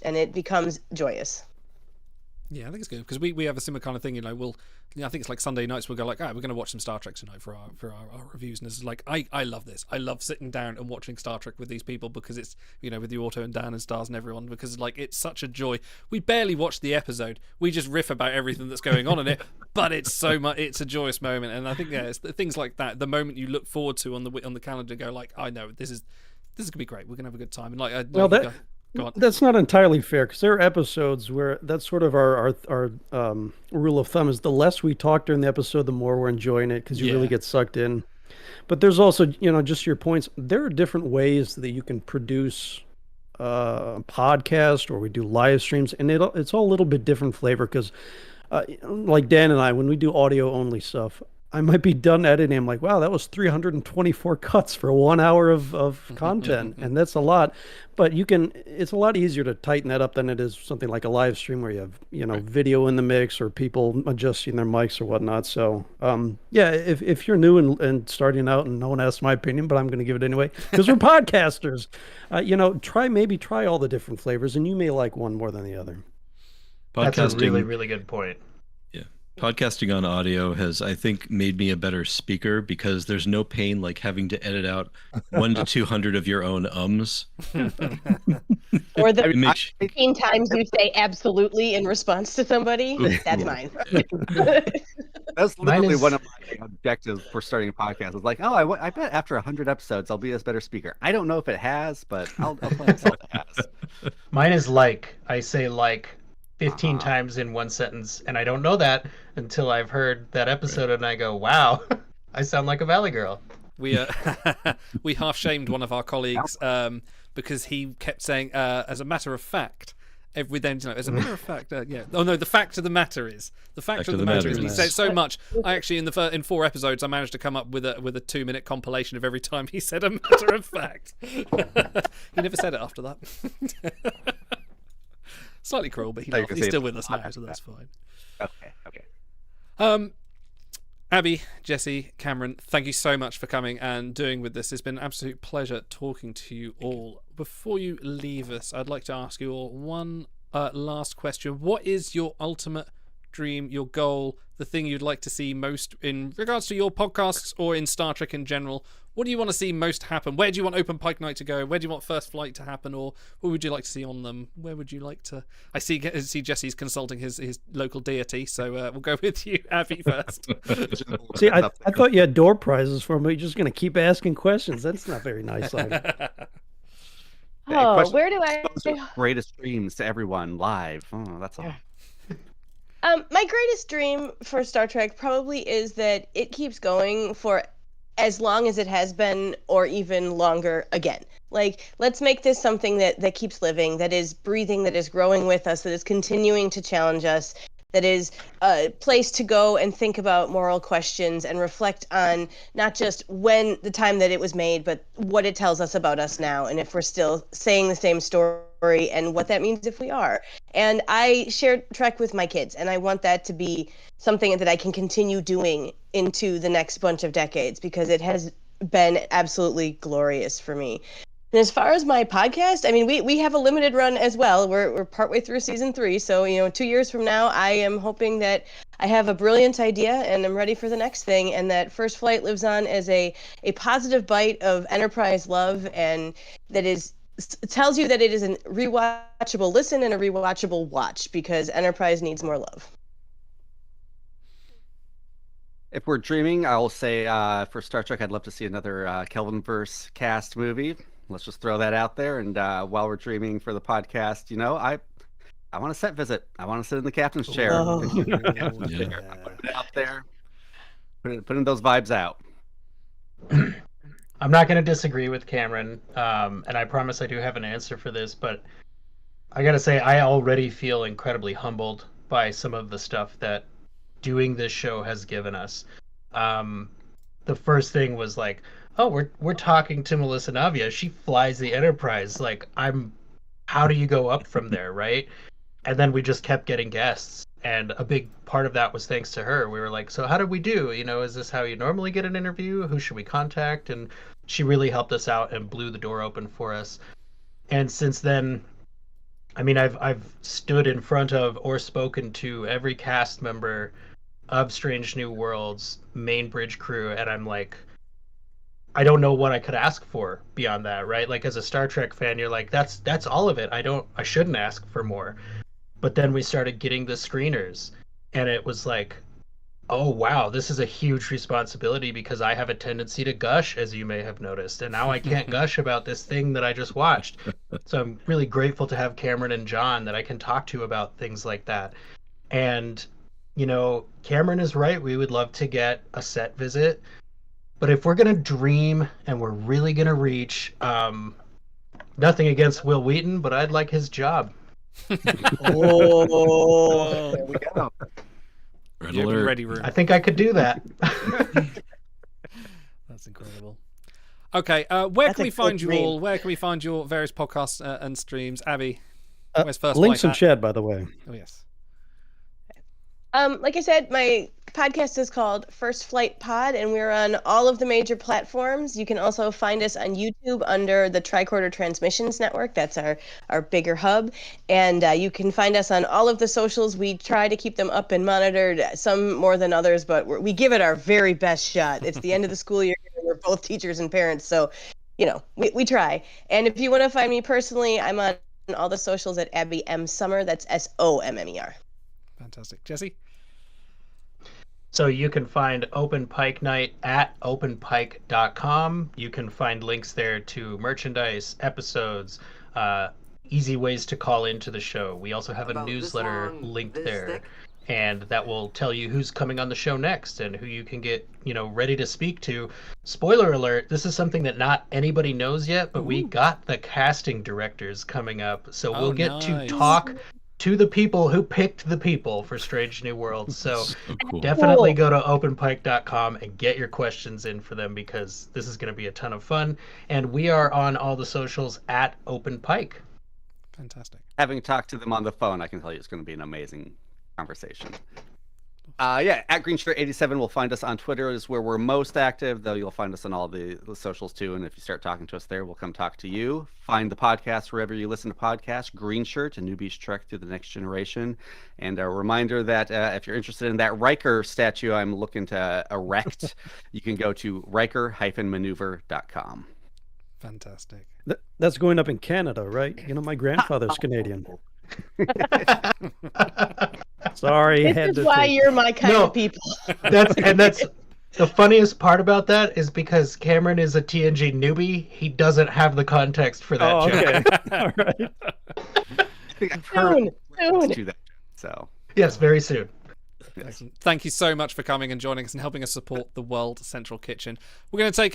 And it becomes joyous. Yeah, I think it's good because we have a similar kind of thing. I think it's like Sunday nights. We'll go like, we're going to watch some Star Trek tonight for our reviews. And it's like, I love this. I love sitting down and watching Star Trek with these people because it's with you, Otto and Dan and Stars and everyone, because like it's such a joy. We barely watch the episode. We just riff about everything that's going on in it, but it's so much. It's a joyous moment, and I think it's things like that. The moment you look forward to on the calendar, go like, I know this is gonna be great. We're gonna have a good time. And that's not entirely fair, because there are episodes where that's sort of our rule of thumb is the less we talk during the episode, the more we're enjoying it, because you really get sucked in. But there's also, just your points. There are different ways that you can produce a podcast, or we do live streams, and it's all a little bit different flavor, because like Dan and I, when we do audio only stuff, I might be done editing. I'm like, wow, that was 324 cuts for 1 hour of content. And that's a lot, but it's a lot easier to tighten that up than it is something like a live stream where you have, video in the mix or people adjusting their mics or whatnot. So, if you're new and starting out, and no one asked my opinion, but I'm going to give it anyway, because we're podcasters, try all the different flavors, and you may like one more than the other. That's a really, really good point. Podcasting on audio has, I think, made me a better speaker, because there's no pain like having to edit out 1 to 200 of your own ums. Or the 15 times you say absolutely in response to somebody. That's mine. That's literally one of my objectives for starting a podcast. It's like, I bet after 100 episodes, I'll be a better speaker. I don't know if it has, but I'll plan it has. Mine is I say 15 times in one sentence, and I don't know that until I've heard that episode, and I go, wow, I sound like a Valley Girl. We half shamed one of our colleagues because he kept saying, as a matter of fact, as a matter of fact, yeah. Oh no, the fact of the matter is. The fact of the matter is. He said it so much. I actually, in 4 episodes, I managed to come up with a 2-minute compilation of every time he said a matter of fact. He never said it after that. Slightly cruel, but he's still with us now, so that's fine. Okay. Abby, Jesse, Cameron, thank you so much for coming and doing with this. It's been an absolute pleasure talking to you all. Before you leave us, I'd like to ask you all one last question. What is your ultimate dream, your goal, the thing you'd like to see most in regards to your podcasts or in Star Trek in general? What do you want to see most happen? Where do you want Open Pike Night to go? Where do you want First Flight to happen? Or what would you like to see on them? Where would you like to... I see Jesse's consulting his local deity, so we'll go with you, Abby, first. See, I thought you had door prizes for me. You're just going to keep asking questions. That's not very nice. Oh, where do I... Greatest dreams to everyone live. Oh, that's all. My greatest dream for Star Trek probably is that it keeps going for as long as it has been, or even longer again. Like, let's make this something that keeps living, that is breathing, that is growing with us, that is continuing to challenge us, that is a place to go and think about moral questions and reflect on not just when the time that it was made, but what it tells us about us now, and if we're still saying the same story and what that means if we are. And I share Trek with my kids, and I want that to be something that I can continue doing into the next bunch of decades, because it has been absolutely glorious for me. And as far as my podcast, I mean, we have a limited run as well. We're partway through season 3. So, 2 years from now, I am hoping that I have a brilliant idea and I'm ready for the next thing. And that First Flight lives on as a positive bite of Enterprise love, and that tells you that it is a rewatchable listen and a rewatchable watch, because Enterprise needs more love. If we're dreaming, I'll say for Star Trek, I'd love to see another Kelvinverse cast movie. Let's just throw that out there. And while we're dreaming for the podcast, I want a set visit. I want to sit in the captain's chair. Oh. Put it out there. Put in those vibes out. I'm not going to disagree with Cameron, and I promise I do have an answer for this, but I got to say I already feel incredibly humbled by some of the stuff that doing this show has given us. The first thing was like, oh, we're talking to Melissa Navia. She flies the Enterprise. Like, how do you go up from there, right? And then we just kept getting guests, and a big part of that was thanks to her. We were like, so how did we do? Is this how you normally get an interview? Who should we contact? And she really helped us out and blew the door open for us. And since then, I mean, I've stood in front of or spoken to every cast member of Strange New Worlds main bridge crew, and I'm like, I don't know what I could ask for beyond that, right? Like, as a Star Trek fan, you're like, that's all of it. I shouldn't ask for more. But then we started getting the screeners, and it was like, oh wow, this is a huge responsibility, because I have a tendency to gush, as you may have noticed, and now I can't gush about this thing that I just watched. So I'm really grateful to have Cameron and John that I can talk to about things like that. And Cameron is right. We would love to get a set visit. But if we're going to dream and we're really going to reach, nothing against Will Wheaton, but I'd like his job. Oh, there we go. Red alert. Ready room. I think I could do that. That's incredible. Okay, where That's can a we find good you dream. all? Where can we find your various podcasts and streams? Abby, where's First Links Flight in at? chat, by the way. Oh, yes. Like I said, my podcast is called First Flight Pod, and we're on all of the major platforms. You can also find us on YouTube under the Tricorder Transmissions Network. That's our bigger hub. And you can find us on all of the socials. We try to keep them up and monitored, some more than others, but we give it our very best shot. It's the end of the school year. We're both teachers and parents, so, we try. And if you want to find me personally, I'm on all the socials at Abby M. Summer. That's SOMMER. Fantastic. Jesse? So you can find Open Pike Night at openpike.com. You can find links there to merchandise, episodes, easy ways to call into the show. We also have a newsletter linked there, and that will tell you who's coming on the show next and who you can get, ready to speak to. Spoiler alert, this is something that not anybody knows yet, but we got the casting directors coming up, so we'll get to talk to the people who picked the people for Strange New Worlds. So cool. Definitely go to openpike.com and get your questions in for them, because this is going to be a ton of fun. And we are on all the socials at Open Pike. Fantastic. Having talked to them on the phone, I can tell you it's going to be an amazing conversation. Yeah, at GreenShirt87 will find us on Twitter is where we're most active, though you'll find us on all the socials too. And if you start talking to us there, we'll come talk to you. Find the podcast wherever you listen to podcasts, Green Shirt, a newbie's trek through the next generation. And a reminder that if you're interested in that Riker statue I'm looking to erect, you can go to Riker-maneuver.com. Fantastic. That's going up in Canada, right? You know, my grandfather's Canadian. Sorry, This had is to why take- you're my kind No. of people. That's the funniest part about that is because Cameron is a TNG newbie. He doesn't have the context for that joke. Okay. All right. I think I've heard Soon. to that. So Yes, very soon. Excellent. Thank you so much for coming and joining us and helping us support the World Central Kitchen. We're going to take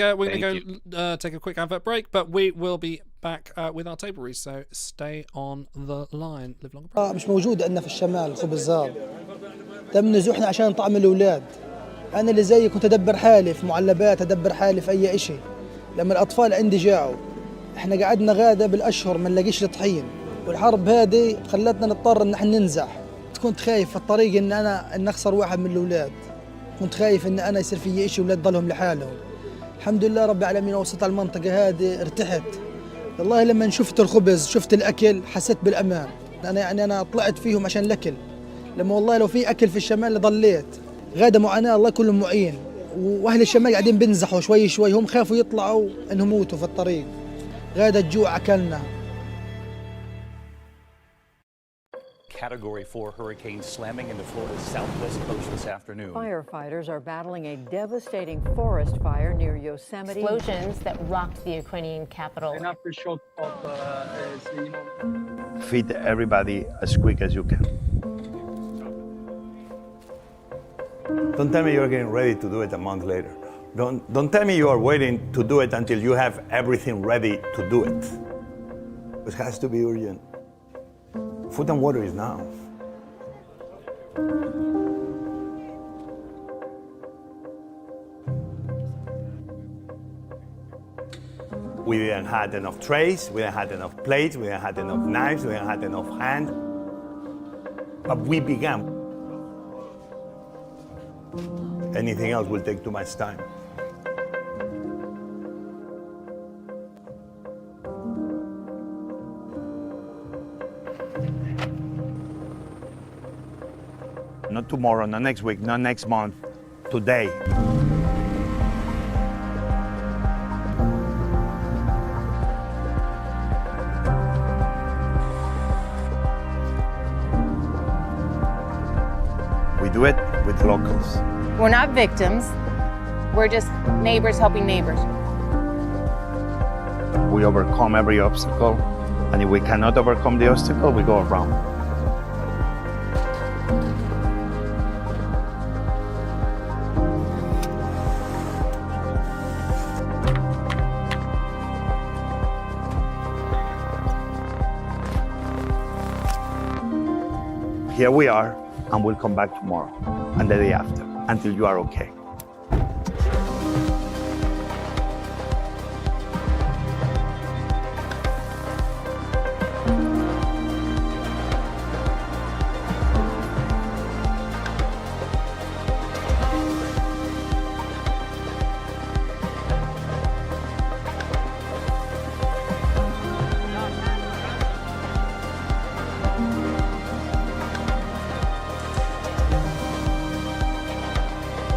take a quick advert break, but we will be back with our table reads. So stay on the line. Live long and prosper. مش موجود عندنا في الشمال الخبزات. تم نزوحنا عشان طعم الاولاد. انا اللي زيي كنت ادبر حالي في معلبات، ادبر حالي في اي اشي. لما الاطفال عندي جاعوا احنا قعدنا غاده بالاشهر ما نلاقيش طحين، والحرب هذه خلتنا نضطر ان احنا ننزح. كنت خايف في الطريق ان اخسر واحد من الاولاد. كنت خايف ان انا يصير في شيء اولاد ضلهم لحالهم. الحمد لله رب العالمين وصلت على المنطقه هذه ارتحت. والله لما شفت الخبز شفت الاكل حسيت بالامان. انا طلعت فيهم عشان الاكل. لما والله لو في اكل في الشمال لضليت. غاده معاناه الله كلهم معين. واهل الشمال قاعدين بينزحوا شوي شوي هم خافوا يطلعوا انهم يموتوا في الطريق. غاده الجوع اكلنا. Category 4 hurricane slamming into Florida's southwest coast this afternoon. Firefighters are battling a devastating forest fire near Yosemite. Explosions that rocked the Ukrainian capital. An aftershock of, Feed everybody as quick as you can. Don't tell me you're getting ready to do it a month later. Don't tell me you are waiting to do it until you have everything ready to do it. It has to be urgent. Food and water is now. We didn't have enough trays, we didn't have enough plates, we didn't have enough knives, we didn't have enough hands. But we began. Anything else will take too much time. Not tomorrow, not next week, not next month, today. We do it with locals. We're not victims. We're just neighbors helping neighbors. We overcome every obstacle, and if we cannot overcome the obstacle, we go around. Here we are, and we'll come back tomorrow and the day after until you are okay.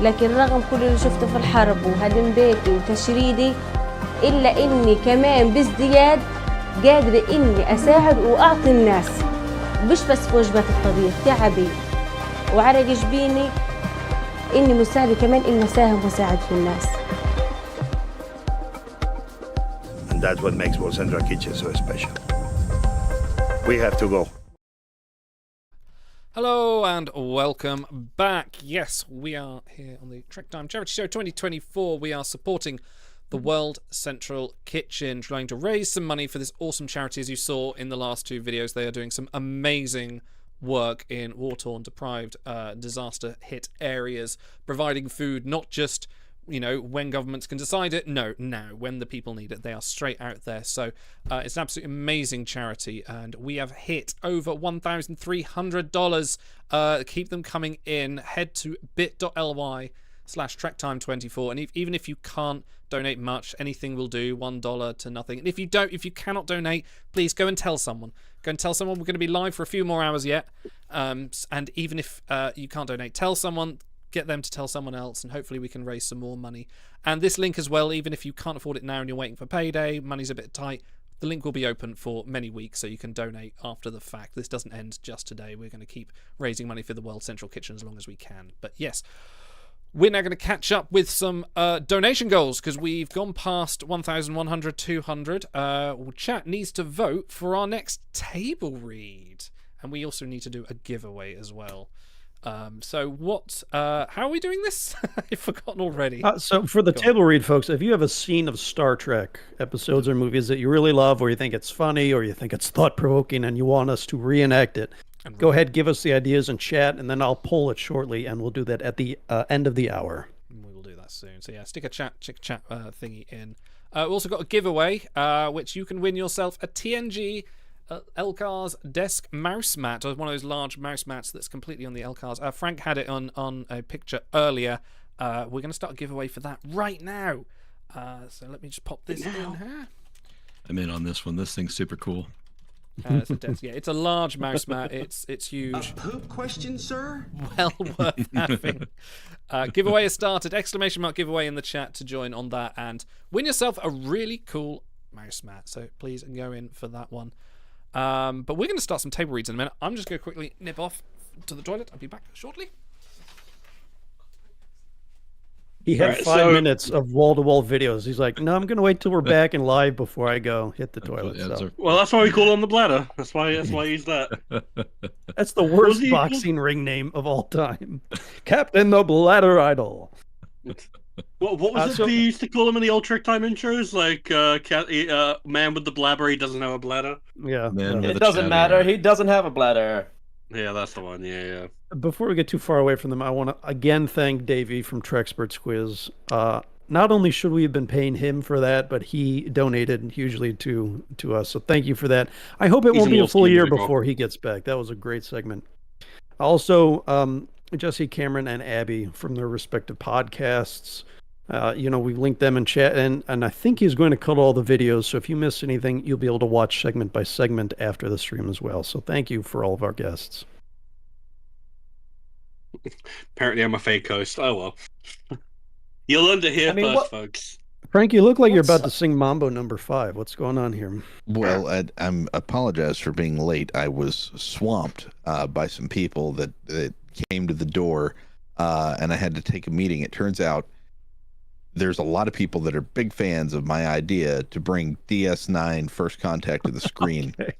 لكن رغم كل اللي شفته في الحرب وهدم بيتي وتشريدي إلا إني كمان بازدياد قادرة إني أساعد وأعطي الناس، مش بس في وجبات الطبيخ، تعبي وعرق جبيني إني مساعدة كمان إني أساهم وأساعد في الناس. And that's what makes World Central Kitchen so special. We have to go. Hello and welcome back. Yes, we are here on the Trek Time Charity Show 2024. We are supporting the World Central Kitchen, trying to raise some money for this awesome charity. As you saw in the last two videos, they are doing some amazing work in war-torn, deprived, disaster-hit areas, providing food not just when governments can decide it. No, now, when the people need it. They are straight out there. So it's an absolutely amazing charity, and we have hit over $1,300. Keep them coming in. Head to bit.ly/TrekTime24, and even if you can't donate much, anything will do. $1 to nothing. And if you cannot donate, please go and tell someone. Go and tell someone. We're going to be live for a few more hours yet. And even if you can't donate, tell someone. Get them to tell someone else, and hopefully we can raise some more money. And this link as well, even if you can't afford it now and you're waiting for payday, money's a bit tight, the link will be open for many weeks, so you can donate after the fact. This doesn't end just today. We're going to keep raising money for the World Central Kitchen as long as we can. But yes, we're now going to catch up with some donation goals, because we've gone past 1,100, 200. Chat needs to vote for our next table read, and we also need to do a giveaway as well. So what? How are we doing this? I've forgotten already. So for the table read, folks, if you have a scene of Star Trek episodes or movies that you really love, or you think it's funny, or you think it's thought-provoking, and you want us to reenact it, go ahead, give us the ideas in chat, and then I'll poll it shortly, and we'll do that at the end of the hour. We will do that soon. So yeah, stick a chat thingy in. We've also got a giveaway, which you can win yourself a TNG Elcar's desk mouse mat, or one of those large mouse mats that's completely on the Elcar's. Frank had it on a picture earlier. We're going to start a giveaway for that right now. So let me just pop this in here. I'm in on this one. This thing's super cool. It's a desk. Yeah, it's a large mouse mat. It's huge. A poop question, sir? Well worth having. Giveaway has started. ! Giveaway in the chat to join on that and win yourself a really cool mouse mat. So please go in for that one. But we're going to start some table reads in a minute. I'm just going to quickly nip off to the toilet. I'll be back shortly. He had 5 minutes of wall-to-wall videos. He's like, no, I'm going to wait till we're back and live before I go hit the toilet. So. Well, that's why we call him the bladder. That's why I use that. That's the worst boxing ring name of all time. Captain the Bladder Idol. What was it they used to call him in the old Trek Time intros? Like, man with the blabber, he doesn't have a bladder. Yeah. It doesn't matter. He doesn't have a bladder. Yeah, that's the one. Yeah. Before we get too far away from them, I want to again thank Davey from Trexperts Quiz. Not only should we have been paying him for that, but he donated hugely to us. So thank you for that. I hope it won't be a full year before he gets back. That was a great segment. Also, Jesse, Cameron, and Abby from their respective podcasts. We've linked them in chat, and I think he's going to cut all the videos. So if you miss anything, you'll be able to watch segment by segment after the stream as well. So thank you for all of our guests. Apparently, I'm a fake host. Oh well. You'll learn to hear first, folks. Frank, you look like you're about to sing Mambo number 5. What's going on here? Well, I'm apologize for being late. I was swamped by some people that came to the door, and I had to take a meeting. It turns out there's a lot of people that are big fans of my idea to bring DS9 First Contact to the screen. Okay.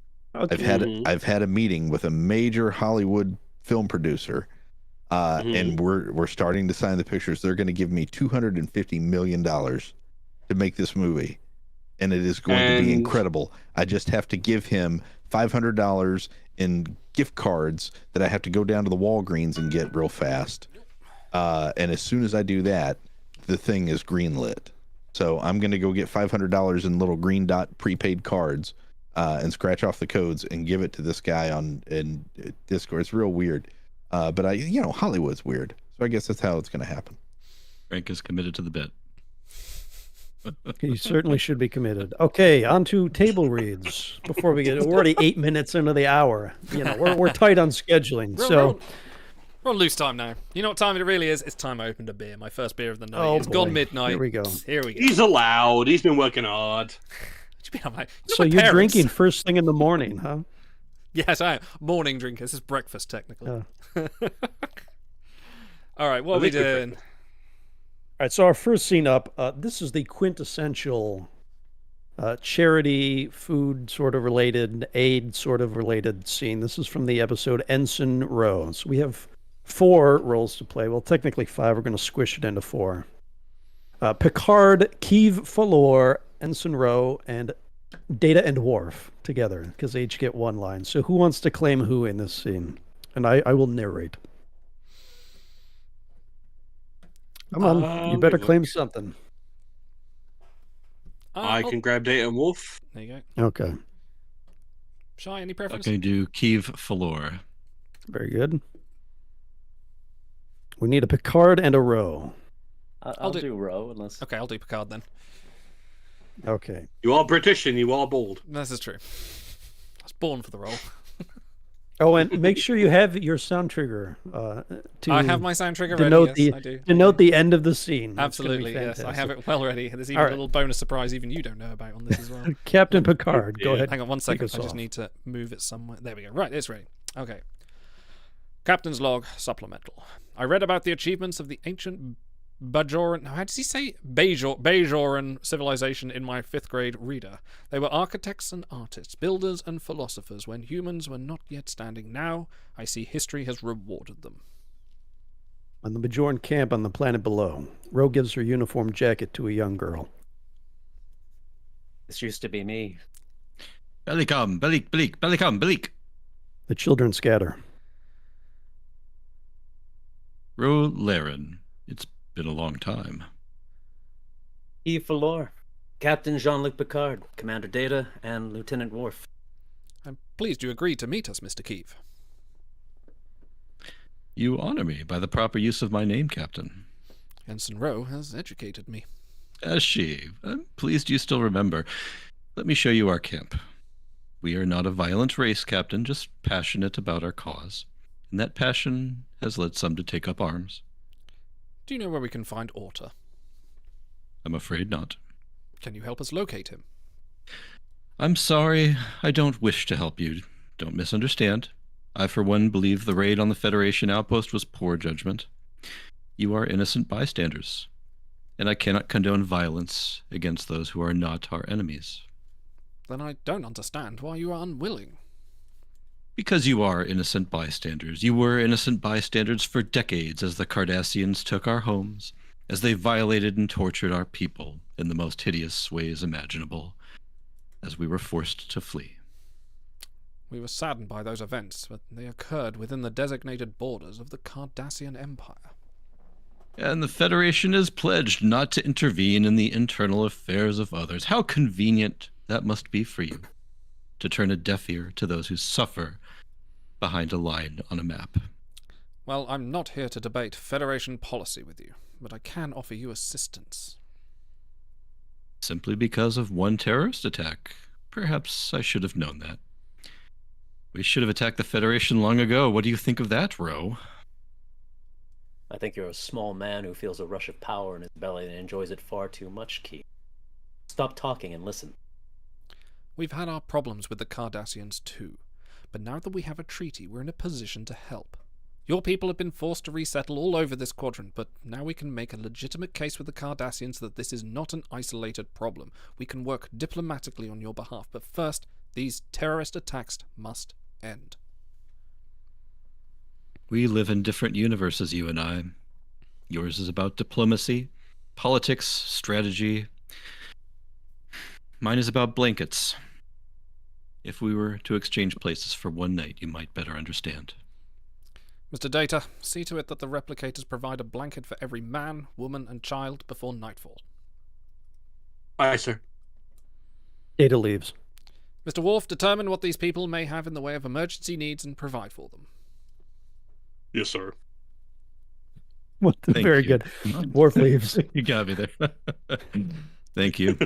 I've had a meeting with a major Hollywood film producer, and we're starting to sign the pictures. They're going to give me $250 million to make this movie, and it is going to be incredible. I just have to give him $500 in gift cards that I have to go down to the Walgreens and get real fast. And as soon as I do that, the thing is greenlit. So I'm going to go get $500 in little green dot prepaid cards and scratch off the codes and give it to this guy in Discord. It's real weird. But Hollywood's weird. So I guess that's how it's going to happen. Frank is committed to the bit. He certainly should be committed. Okay, on to table reads. Before we we're already 8 minutes into the hour. We're tight on scheduling. We're on loose time now. You know what time it really is? It's time I opened a beer. My first beer of the night. Oh, It's gone midnight. Here we go. He's allowed. He's been working hard. So you're drinking first thing in the morning, huh? Yes, I am. Morning drinker. This is breakfast, technically. All right, what are we doing? All right, so our first scene up, this is the quintessential charity, food sort of related, aid sort of related scene. This is from the episode Ensign Row. So we have 4 roles to play. Well, technically 5. We're going to squish it into 4. Picard, Keeve Falor, Ensign Row, and Data and Worf together, because they each get 1 line. So who wants to claim who in this scene? And I will narrate. Come on, you better claim something. I can grab Data and Wolf. There you go. Okay. Shy, any preference? Okay, do Kiev Falor. Very good. We need a Picard and a Roe. I'll do Roe, unless. Okay, I'll do Picard then. Okay. You are British and you are bald. This is true. I was born for the role. Oh, and make sure you have your sound trigger. To I have my sound trigger ready, denote yes, I do. Denote the end of the scene. That's gonna be Absolutely, yes. I have fantastic. it well ready. There's even All a right. little bonus surprise even you don't know about on this as well. Captain Picard, go ahead. Hang on one Kick second. us I just off. need to move it somewhere. There we go. Right, it's ready. Okay. Captain's log supplemental. I read about the achievements of the ancient Bajoran. How does he say Bajoran civilization in my 5th grade reader? They were architects and artists, builders and philosophers when humans were not yet standing. Now I see history has rewarded them. On the Bajoran camp on the planet below, Roe gives her uniform jacket to a young girl. This used to be me. Bellicom, Bellicom, Bellic. The children scatter. Ro Laren. It's been a long time. Yves Falor, Captain Jean-Luc Picard, Commander Data, and Lieutenant Worf. I'm pleased you agreed to meet us, Mr. Kiev. You honor me by the proper use of my name, Captain. Ensign Rowe has educated me. As she. I'm pleased you still remember. Let me show you our camp. We are not a violent race, Captain, just passionate about our cause. And that passion has led some to take up arms. Do you know where we can find Orta? I'm afraid not. Can you help us locate him? I'm sorry. I don't wish to help you. Don't misunderstand. I, for one, believe the raid on the Federation outpost was poor judgment. You are innocent bystanders, and I cannot condone violence against those who are not our enemies. Then I don't understand why you are unwilling. Because you are innocent bystanders. You were innocent bystanders for decades as the Cardassians took our homes, as they violated and tortured our people in the most hideous ways imaginable, as we were forced to flee. We were saddened by those events, but they occurred within the designated borders of the Cardassian Empire. And the Federation is pledged not to intervene in the internal affairs of others. How convenient that must be for you, to turn a deaf ear to those who suffer behind a line on a map. Well, I'm not here to debate Federation policy with you, but I can offer you assistance. Simply because of one terrorist attack. Perhaps I should have known that. We should have attacked the Federation long ago. What do you think of that, Ro? I think you're a small man who feels a rush of power in his belly and enjoys it far too much, Keith. Stop talking and listen. We've had our problems with the Cardassians too, but now that we have a treaty, we're in a position to help. Your people have been forced to resettle all over this quadrant, but now we can make a legitimate case with the Cardassians that this is not an isolated problem. We can work diplomatically on your behalf, but first, these terrorist attacks must end. We live in different universes, you and I. Yours is about diplomacy, politics, strategy. Mine is about blankets. If we were to exchange places for one night, you might better understand. Mr. Data, see to it that the replicators provide a blanket for every man, woman, and child before nightfall. Aye, sir. Data leaves. Mr. Worf, determine what these people may have in the way of emergency needs and provide for them. Yes, sir. Thank Very you. good. Worf leaves. You got me there. Thank you.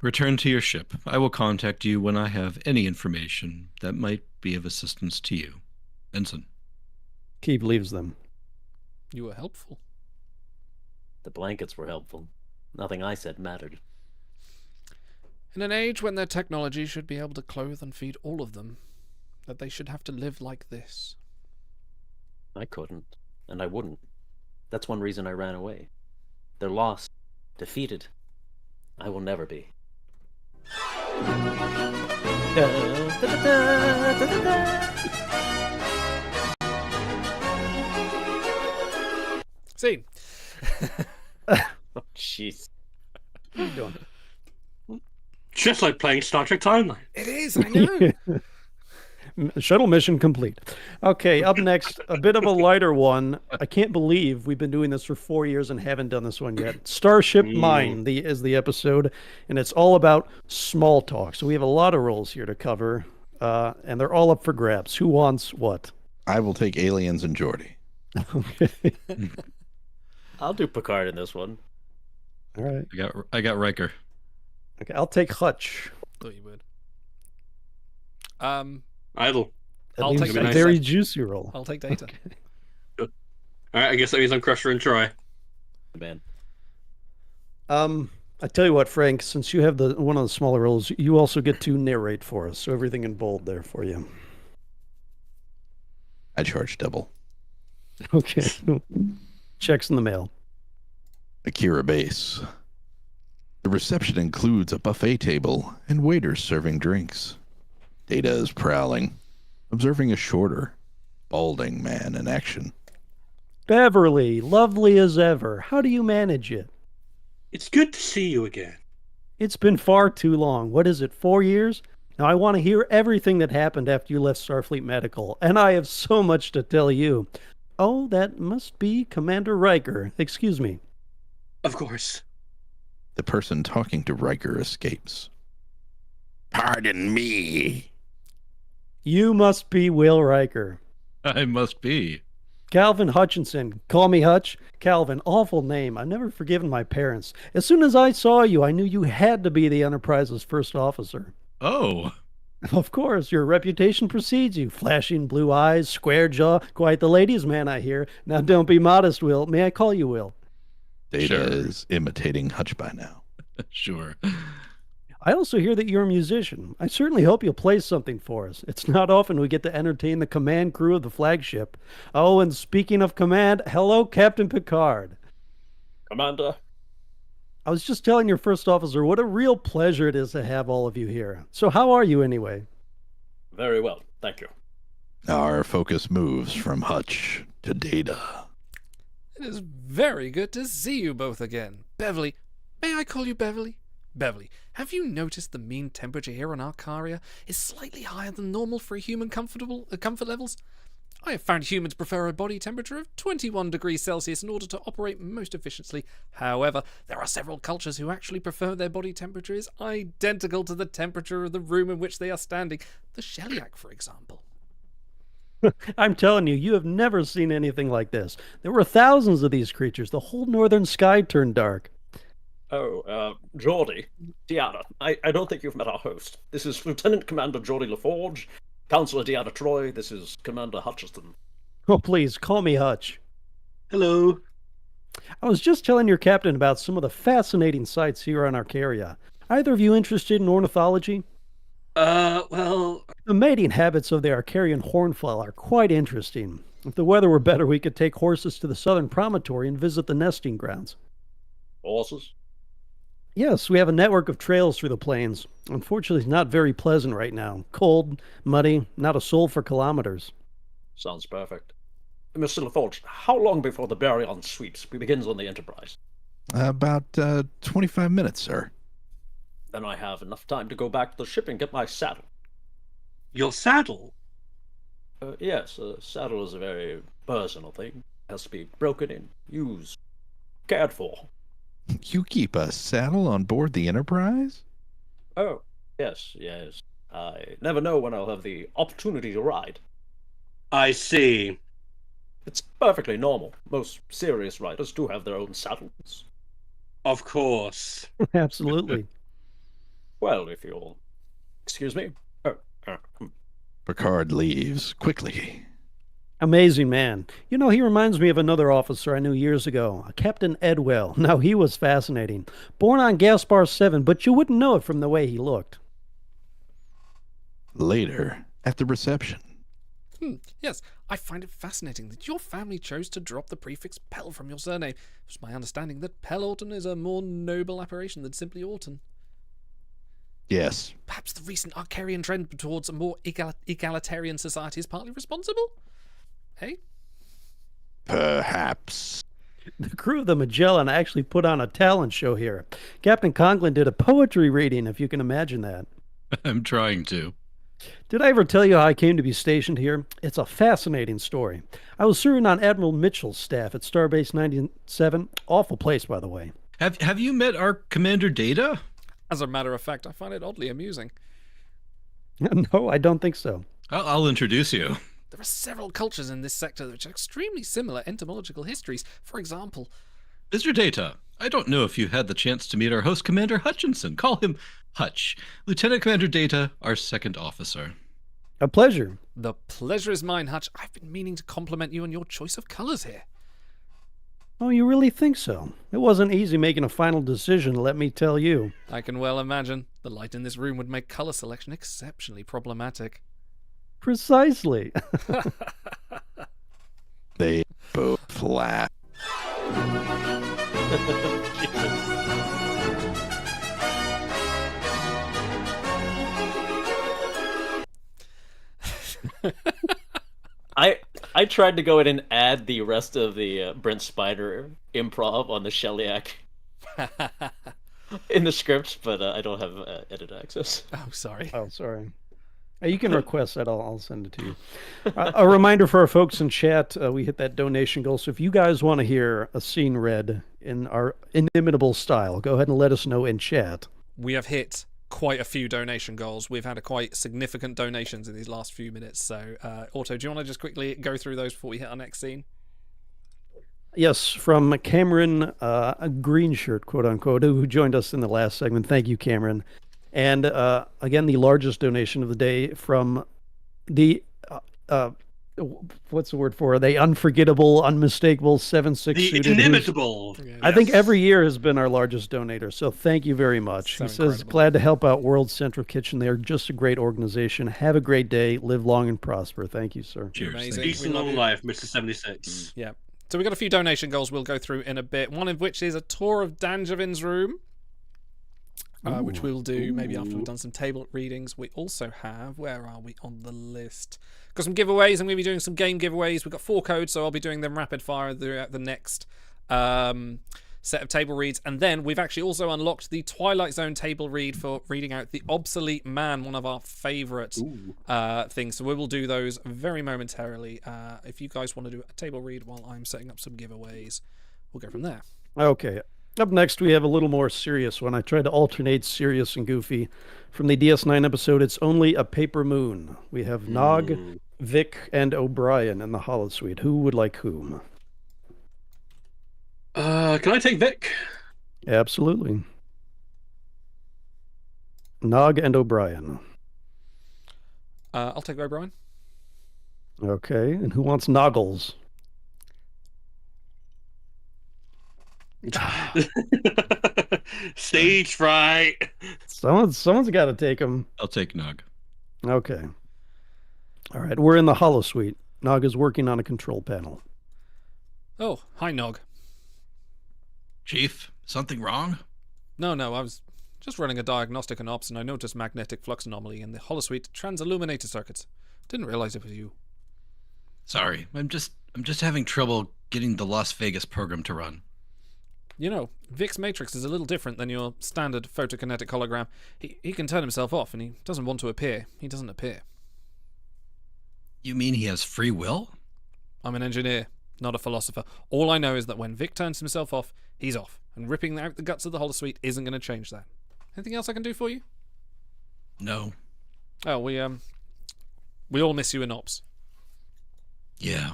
Return to your ship. I will contact you when I have any information that might be of assistance to you. Ensign. Keith leaves them. You were helpful. The blankets were helpful. Nothing I said mattered. In an age when their technology should be able to clothe and feed all of them, that they should have to live like this. I couldn't, and I wouldn't. That's one reason I ran away. They're lost, defeated. I will never be. Scene. Oh, jeez. What are you doing? Just like playing Star Trek Timeline. It is, I know. Shuttle mission complete. Okay, up next, a bit of a lighter one. I can't believe we've been doing this for 4 years and haven't done this one yet. Starship Mine is the episode, and it's all about small talk. So we have a lot of roles here to cover, and they're all up for grabs. Who wants what? I will take Aliens and Geordi. Okay. I'll do Picard in this one. All right. I got Riker. Okay, I'll take Hutch. Thought you would. Idle. That means a very juicy role. I'll take Data. All right, I guess that means I'm Crusher and Troy. Man. I tell you what, Frank, since you have one of the smaller roles, you also get to narrate for us. So everything in bold there for you. I charge double. Okay. Checks in the mail. Akira Base. The reception includes a buffet table and waiters serving drinks. Data is prowling, observing a shorter, balding man in action. Beverly, lovely as ever. How do you manage it? It's good to see you again. It's been far too long. What is it, 4 years? Now I want to hear everything that happened after you left Starfleet Medical, and I have so much to tell you. Oh, that must be Commander Riker. Excuse me. Of course. The person talking to Riker escapes. Pardon me. You must be Will Riker. I must be. Calvin Hutchinson. Call me Hutch. Calvin, awful name. I've never forgiven my parents. As soon as I saw you, I knew you had to be the Enterprise's first officer. Oh. Of course, your reputation precedes you. Flashing blue eyes, square jaw, quite the ladies' man, I hear. Now don't be modest, Will. May I call you Will? Data is imitating Hutch by now. Sure. I also hear that you're a musician. I certainly hope you'll play something for us. It's not often we get to entertain the command crew of the flagship. Oh, and speaking of command, hello, Captain Picard. Commander. I was just telling your first officer what a real pleasure it is to have all of you here. So how are you anyway? Very well, thank you. Our focus moves from Hutch to Data. It is very good to see you both again. Beverly, may I call you Beverly? Beverly, have you noticed the mean temperature here on Arcaria is slightly higher than normal for human comfort levels? I have found humans prefer a body temperature of 21 degrees Celsius in order to operate most efficiently. However, there are several cultures who actually prefer their body temperature is identical to the temperature of the room in which they are standing. The Shellyak, for example. I'm telling you, you have never seen anything like this. There were thousands of these creatures. The whole northern sky turned dark. Oh, Geordie, Deanna, I don't think you've met our host. This is Lieutenant Commander Geordie LaForge, Counselor Deanna Troy. This is Commander Hutchison. Oh, please, call me Hutch. Hello. I was just telling your captain about some of the fascinating sights here on Arcaria. Either of you interested in ornithology? Well... The mating habits of the Arcarian hornfowl are quite interesting. If the weather were better, we could take horses to the southern promontory and visit the nesting grounds. Horses? Yes, we have a network of trails through the plains. Unfortunately, it's not very pleasant right now. Cold, muddy, not a soul for kilometers. Sounds perfect. Mr. LaForge, how long before the Baryon Suite begins on the Enterprise? About 25 minutes, sir. Then I have enough time to go back to the ship and get my saddle. Your saddle? Yes, a saddle is a very personal thing. It has to be broken in, used, cared for. You keep a saddle on board the Enterprise? Oh, yes. I never know when I'll have the opportunity to ride. I see. It's perfectly normal. Most serious riders do have their own saddles. Of course. Absolutely. Well, if you'll excuse me. Picard leaves quickly. Amazing man. You know, he reminds me of another officer I knew years ago, a Captain Edwell. Now, he was fascinating. Born on Gaspar 7, but you wouldn't know it from the way he looked. Later, at the reception. Yes, I find it fascinating that your family chose to drop the prefix Pell from your surname. It was my understanding that Pell-Orton is a more noble appellation than simply Orton. Yes. Perhaps the recent Arcarian trend towards a more egalitarian society is partly responsible? Hey? Perhaps. The crew of the Magellan actually put on a talent show here. Captain Conklin did a poetry reading, if you can imagine that. I'm trying to. Did I ever tell you how I came to be stationed here? It's a fascinating story. I was serving on Admiral Mitchell's staff at Starbase 97. Awful place, by the way. Have you met our Commander Data? As a matter of fact, I find it oddly amusing. No, I don't think so. I'll introduce you. There are several cultures in this sector which have extremely similar entomological histories. For example, Mr. Data, I don't know if you had the chance to meet our host, Commander Hutchinson. Call him Hutch. Lieutenant Commander Data, our second officer. A pleasure. The pleasure is mine, Hutch. I've been meaning to compliment you on your choice of colors here. Oh, you really think so? It wasn't easy making a final decision, let me tell you. I can well imagine. The light in this room would make color selection exceptionally problematic. Precisely. They both laugh. I tried to go in and add the rest of the Brent Spiner improv on the Shellyak in the script, but I don't have edit access. Oh, sorry. Oh, sorry. You can request that. I'll send it to you. A reminder for our folks in chat, we hit that donation goal. So if you guys want to hear a scene read in our inimitable style, go ahead and let us know in chat. We have hit quite a few donation goals. We've had quite significant donations in these last few minutes. So, Otto, do you want to just quickly go through those before we hit our next scene? Yes, from Cameron, a green shirt, quote unquote, who joined us in the last segment. Thank you, Cameron. And again, the largest donation of the day from the, what's the word for it? The unforgettable, unmistakable 7-6 The suited. inimitable. I think every year has been our largest donator. So thank you very much. So he says, incredible. glad to help out World Central Kitchen. They're just a great organization. Have a great day. Live long and prosper. Thank you, sir. Cheers. Amazing. Peace We and love long you. life, Mr. 76. Yeah. So we've got a few donation goals we'll go through in a bit. One of which is a tour of Danjavin's room, which we'll do maybe after we've done some table readings. We also have, where are we on the list? Got some giveaways. I'm going to be doing some game giveaways. We've got 4 codes, so I'll be doing them rapid fire throughout the next set of table reads. And then we've actually also unlocked the Twilight Zone table read for reading out The Obsolete Man, one of our favourite things. So we will do those very momentarily. If you guys want to do a table read while I'm setting up some giveaways, we'll go from there. Okay. Up next, we have a little more serious one. I tried to alternate serious and goofy. From the DS9 episode, It's Only a Paper Moon. We have Nog, Vic, and O'Brien in the holosuite. Who would like whom? Can I take Vic? Absolutely. Nog and O'Brien. I'll take O'Brien. Okay. And who wants Noggles? Stage fright. Someone's got to take him. I'll take Nog. Okay. All right. We're in the holosuite. Nog is working on a control panel. Oh, hi, Nog. Chief, something wrong? No, I was just running a diagnostic on ops and I noticed magnetic flux anomaly in the holosuite transilluminator circuits. Didn't realize it was you. Sorry, I'm just having trouble getting the Las Vegas program to run. You know, Vic's matrix is a little different than your standard photokinetic hologram. He can turn himself off and he doesn't want to appear. He doesn't appear. You mean he has free will? I'm an engineer, not a philosopher. All I know is that when Vic turns himself off, he's off. And ripping out the guts of the holosuite isn't going to change that. Anything else I can do for you? No. Oh, we all miss you in ops. Yeah.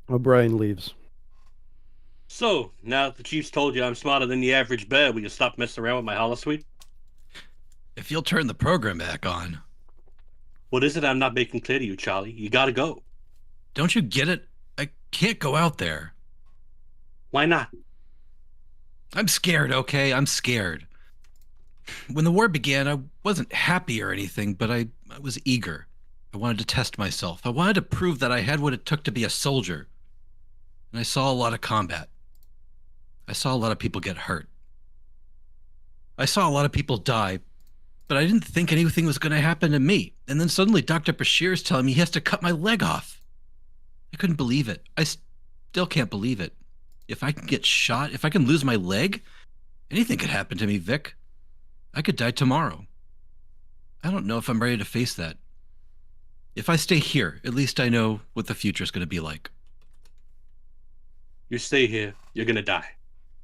O'Brien leaves. So, now that the Chief's told you I'm smarter than the average bear, will you stop messing around with my holosuite? If you'll turn the program back on. What is it I'm not making clear to you, Charlie? You gotta go. Don't you get it? I can't go out there. Why not? I'm scared, okay? I'm scared. When the war began, I wasn't happy or anything, but I was eager. I wanted to test myself. I wanted to prove that I had what it took to be a soldier. And I saw a lot of combat. I saw a lot of people get hurt. I saw a lot of people die, but I didn't think anything was going to happen to me. And then suddenly Dr. Bashir's telling me he has to cut my leg off. I couldn't believe it. I still can't believe it. If I can get shot, if I can lose my leg, anything could happen to me, Vic. I could die tomorrow. I don't know if I'm ready to face that. If I stay here, at least I know what the future's going to be like. You stay here, you're gonna die.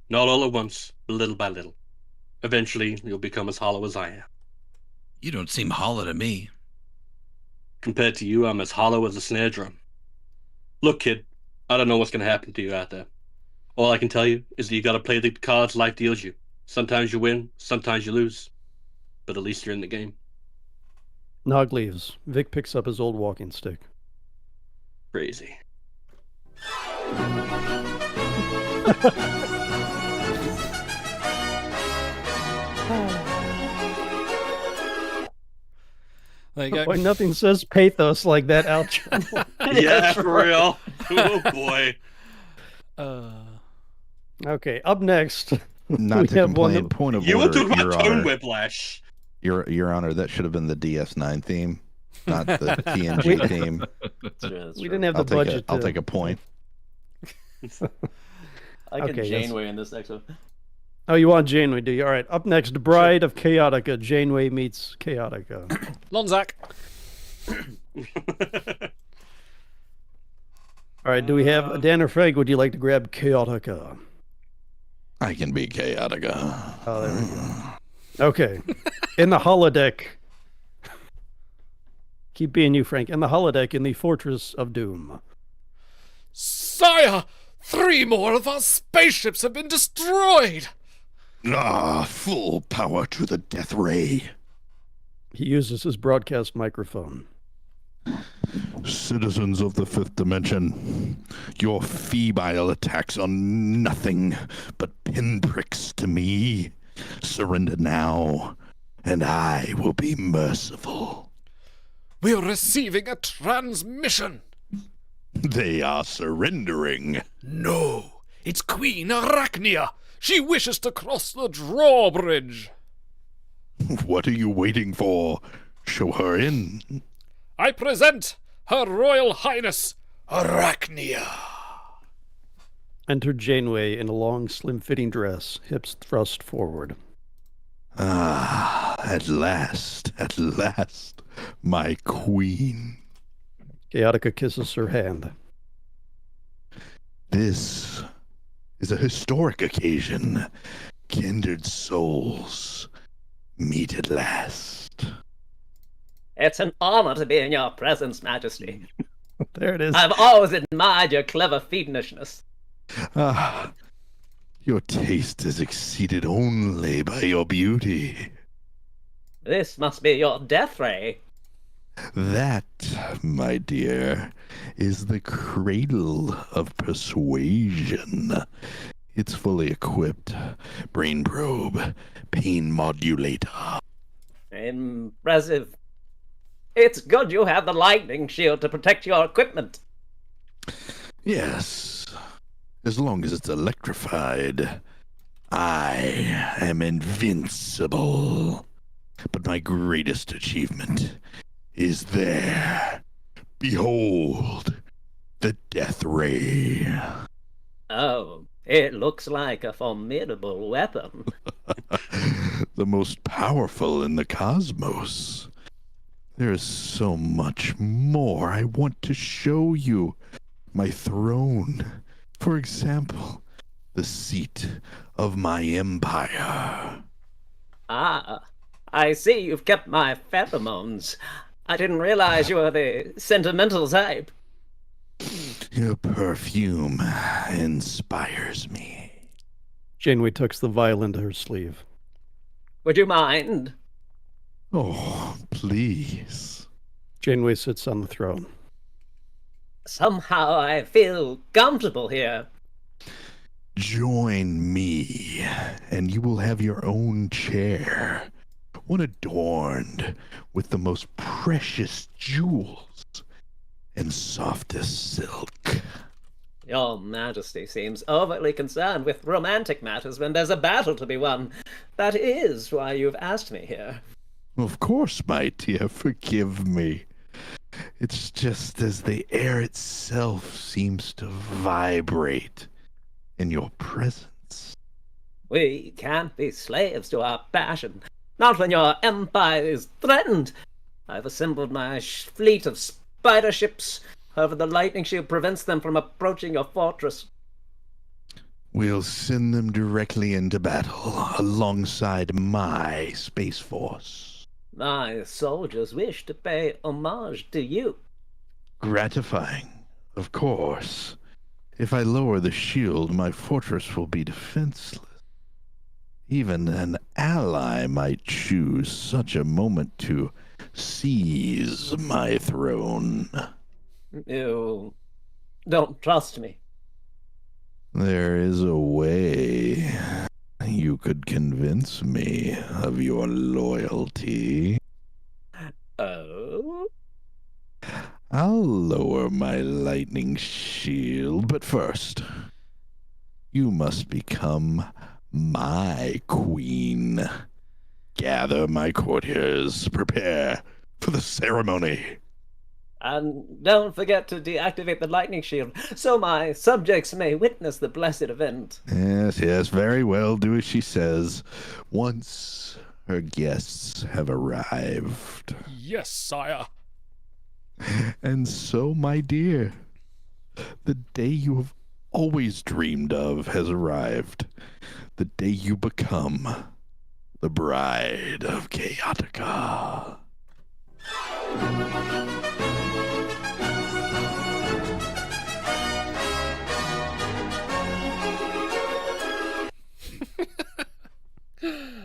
Not all at once, but little by little. Eventually, you'll become as hollow as I am. You don't seem hollow to me. Compared to you, I'm as hollow as a snare drum. Look, kid, I don't know what's gonna happen to you out there. All I can tell you is that you gotta play the cards life deals you. Sometimes you win, sometimes you lose. But at least you're in the game. Nog leaves. Vic picks up his old walking stick. Crazy. There you go. Boy, nothing says pathos like that outro. Yeah, for real. Oh boy. Okay, up next. Not we to have one complain. that- Point of You order, want to talk Your about tone Honor. whiplash? Your Honor, that should have been the DS9 theme, not the TNG theme. We didn't have the budget. I'll take a point. I get Okay, yes. Janeway in this next one. Oh, you want Janeway, do you? All right, up next, Bride of Chaotica. Janeway meets Chaotica. Lonzak. All right, do we have Dan or Frank? Would you like to grab Chaotica? I can be Chaotica. Oh, there we go. Okay. In the holodeck. Keep being you, Frank. In the holodeck in the Fortress of Doom. Sire, 3 more of our spaceships have been destroyed. Full power to the death ray. He uses his broadcast microphone. Citizens of the fifth dimension, your febile attacks are nothing but pinpricks to me. Surrender now, and I will be merciful. We're receiving a transmission. They are surrendering. No, it's Queen Arachnia. She wishes to cross the drawbridge. What are you waiting for? Show her in. I present Her Royal Highness Arachnia. Enter Janeway in a long, slim-fitting dress, hips thrust forward. At last, my queen. Chaotica kisses her hand. This is a historic occasion. Kindred souls meet at last. It's an honor to be in your presence, Majesty. There it is. I've always admired your clever fiendishness. Your taste is exceeded only by your beauty. This must be your death ray. That, my dear, is the cradle of persuasion. It's fully equipped. Brain probe, pain modulator. Impressive. It's good you have the lightning shield to protect your equipment. Yes, as long as it's electrified. I am invincible. But my greatest achievement is there. Behold, the death ray. Oh, it looks like a formidable weapon. The most powerful in the cosmos. There is so much more I want to show you. My throne, for example, the seat of my empire. Ah, I see you've kept my pheromones. I didn't realize you were the sentimental type. Your perfume inspires me. Janeway tucks the violin to her sleeve. Would you mind? Oh, please. Janeway sits on the throne. Somehow I feel comfortable here. Join me, and you will have your own chair, one adorned with the most precious jewels and softest silk. Your Majesty seems overly concerned with romantic matters when there's a battle to be won. That is why you've asked me here. Of course, my dear, forgive me. It's just as the air itself seems to vibrate in your presence. We can't be slaves to our passion. Not when your empire is threatened. I've assembled my fleet of spider ships. However, the lightning shield prevents them from approaching your fortress. We'll send them directly into battle alongside my Space Force. My soldiers wish to pay homage to you. Gratifying, of course. If I lower the shield, my fortress will be defenseless. Even an ally might choose such a moment to seize my throne. You don't trust me. There is a way you could convince me of your loyalty. Oh? I'll lower my lightning shield, but first, you must become my queen. Gather my courtiers, prepare for the ceremony. And don't forget to deactivate the lightning shield, so my subjects may witness the blessed event. Yes, yes, very well. Do as she says. Once her guests have arrived. Yes, sire. And so, my dear, the day you have always dreamed of has arrived. The day you become the bride of Chaotica.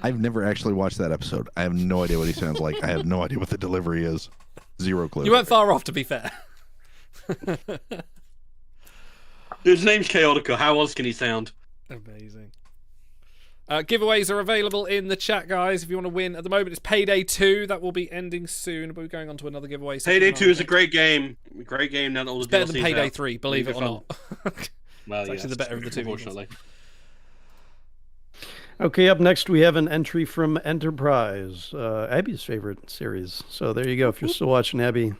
I've never actually watched that episode. I have no idea what he sounds like. I have no idea what the delivery is. Zero clue. You weren't far off, to be fair. His name's Chaotica. How else can he sound? Amazing. Giveaways are available in the chat, guys. If you want to win, at the moment it's Payday 2. That will be ending soon. We'll be going on to another giveaway. Payday 2 is a great game. Great game. Now that all the It's better DLC's than Payday out. 3, believe it or not. Well, It's yeah, actually the better of the two. unfortunately. Okay, up next we have an entry from Enterprise, Abby's favorite series. So there you go. If you're still watching Abby,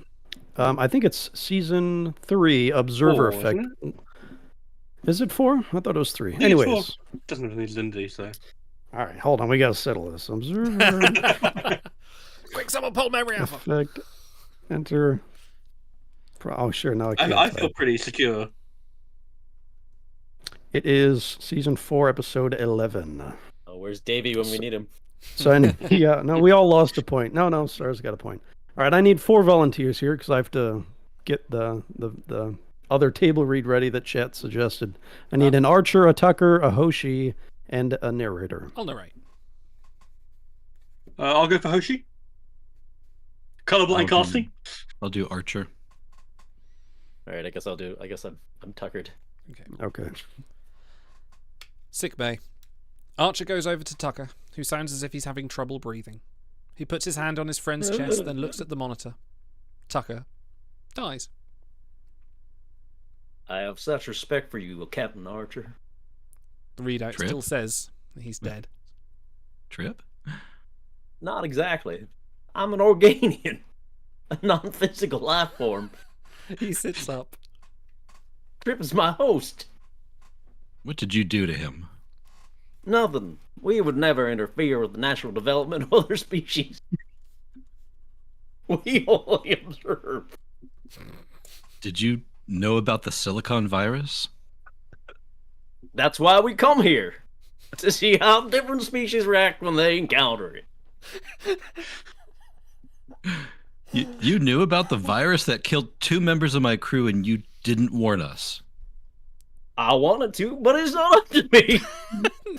I think it's season 3, Observer 4, Effect. isn't Is it 4? I thought it was 3. I think it's Anyways, 4. Doesn't really need Lindy, so. all right, hold on. We gotta settle this. Observer Quick, someone pull memory out. Effect. Enter. Oh, sure. Now I can't. I feel pretty secure. It is season 4, episode 11. Oh, where's Davey when we need him? So yeah, no, we all lost a point. No, Stars got a point. All right, I need 4 volunteers here because I have to get the other table read ready that chat suggested. I need an archer, a tucker, a Hoshi, and a narrator. I'll narrate. I'll go for Hoshi. Colorblind casting. I'll do archer. All right, I guess I'm tuckered. Okay. Sick bay. Archer goes over to Tucker, who sounds as if he's having trouble breathing. He puts his hand on his friend's chest, then looks at the monitor. Tucker dies. I have such respect for you, Captain Archer. The readout Trip? still says he's dead. Trip? Not exactly. I'm an Organian, a non-physical life form. He sits up. Trip is my host. What did you do to him? Nothing. We would never interfere with the natural development of other species. We only observe. Did you know about the silicon virus? That's why we come here. To see how different species react when they encounter it. You knew about the virus that killed 2 members of my crew and you didn't warn us. I wanted to, but it's not up to me.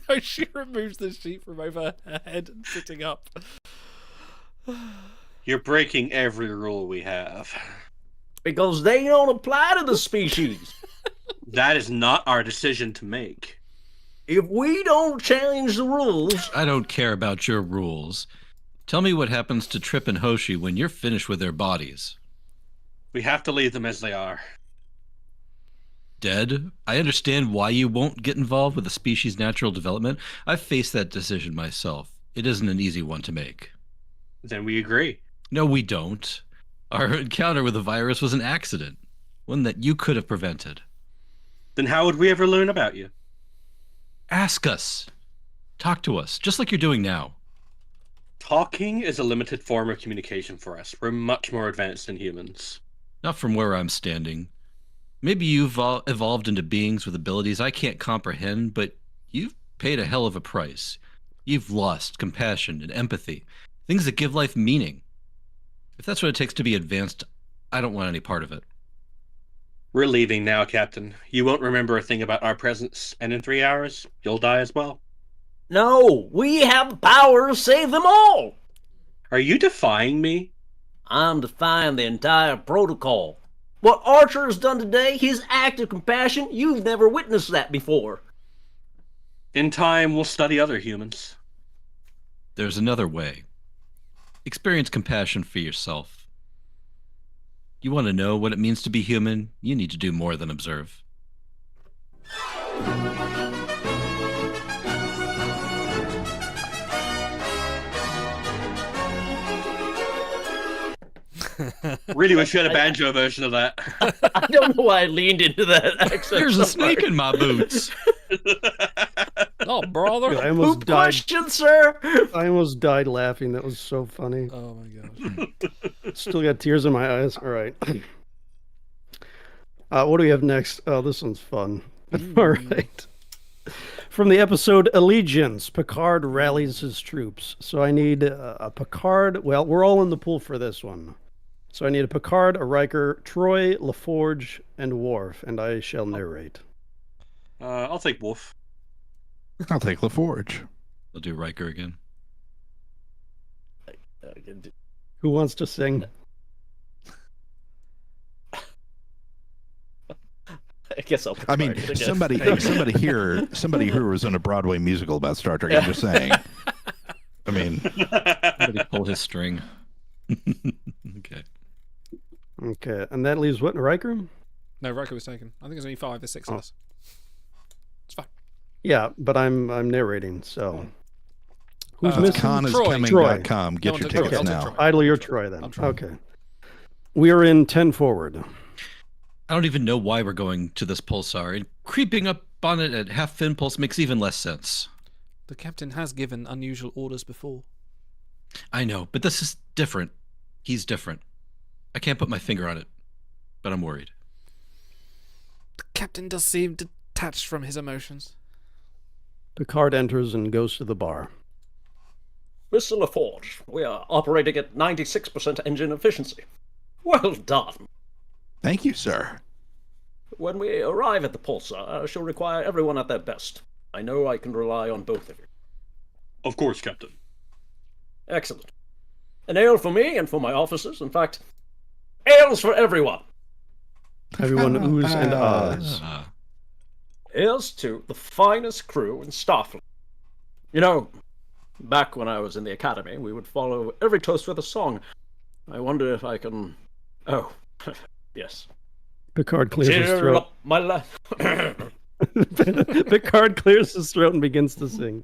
No, she removes the sheet from over her head and sitting up. You're breaking every rule we have. Because they don't apply to the species. That is not our decision to make. If we don't change the rules... I don't care about your rules. Tell me what happens to Trip and Hoshi when you're finished with their bodies. We have to leave them as they are. Dead? I understand why you won't get involved with a species' natural development. I've faced that decision myself. It isn't an easy one to make. Then we agree. No, we don't. Our encounter with the virus was an accident. One that you could have prevented. Then how would we ever learn about you? Ask us. Talk to us, just like you're doing now. Talking is a limited form of communication for us. We're much more advanced than humans. Not from where I'm standing. Maybe you've evolved into beings with abilities I can't comprehend, but you've paid a hell of a price. You've lost compassion and empathy, things that give life meaning. If that's what it takes to be advanced, I don't want any part of it. We're leaving now, Captain. You won't remember a thing about our presence, and in 3 hours, you'll die as well. No, we have the power to save them all. Are you defying me? I'm defying the entire protocol. What Archer has done today, his act of compassion, you've never witnessed that before. In time, we'll study other humans. There's another way. Experience compassion for yourself. You want to know what it means to be human, you need to do more than observe. Really wish you had a banjo version of that. I don't know why I leaned into that accent. There's a snake in my boots. Oh, brother. I almost Poop died. question, sir. I almost died laughing. That was so funny. Oh my gosh. Still got tears in my eyes. All right. What do we have next? Oh, this one's fun. All right. From the episode Allegiance, Picard rallies his troops. So I need a Picard. Well, we're all in the pool for this one. So I need a Picard, a Riker, Troy, LaForge, and Worf, and I shall narrate. I'll take Wolf. I'll take LaForge. I'll do Riker again. Who wants to sing? I guess I'll. I mean, somebody here was in a Broadway musical about Star Trek. I'm just saying. I mean, somebody pull his string. Okay. Okay, and that leaves what, Riker? No, Riker was taken. I think there's only 5 or 6 of us. It's fine. Yeah, but I'm narrating, so. Who's it's missing? coniscoming.com. Get your tickets now. Idle your Troy then. Okay. We are in 10 forward. I don't even know why we're going to this pulsar. And creeping up on it at half fin pulse makes even less sense. The captain has given unusual orders before. I know, but this is different. He's different. I can't put my finger on it, but I'm worried. The captain does seem detached from his emotions. Picard enters and goes to the bar. Mr. LaForge, we are operating at 96% engine efficiency. Well done. Thank you, sir. When we arrive at the pulsar, I shall require everyone at their best. I know I can rely on both of you. Of course, Captain. Excellent. An ale for me and for my officers. In fact, ales for everyone. Everyone oohs and ahs. Ales to the finest crew in Starfleet. You know, back when I was in the academy, we would follow every toast with a song. I wonder if I can... Oh, yes. Picard clears his Cheer throat. up, my lad. Picard clears his throat and begins to sing.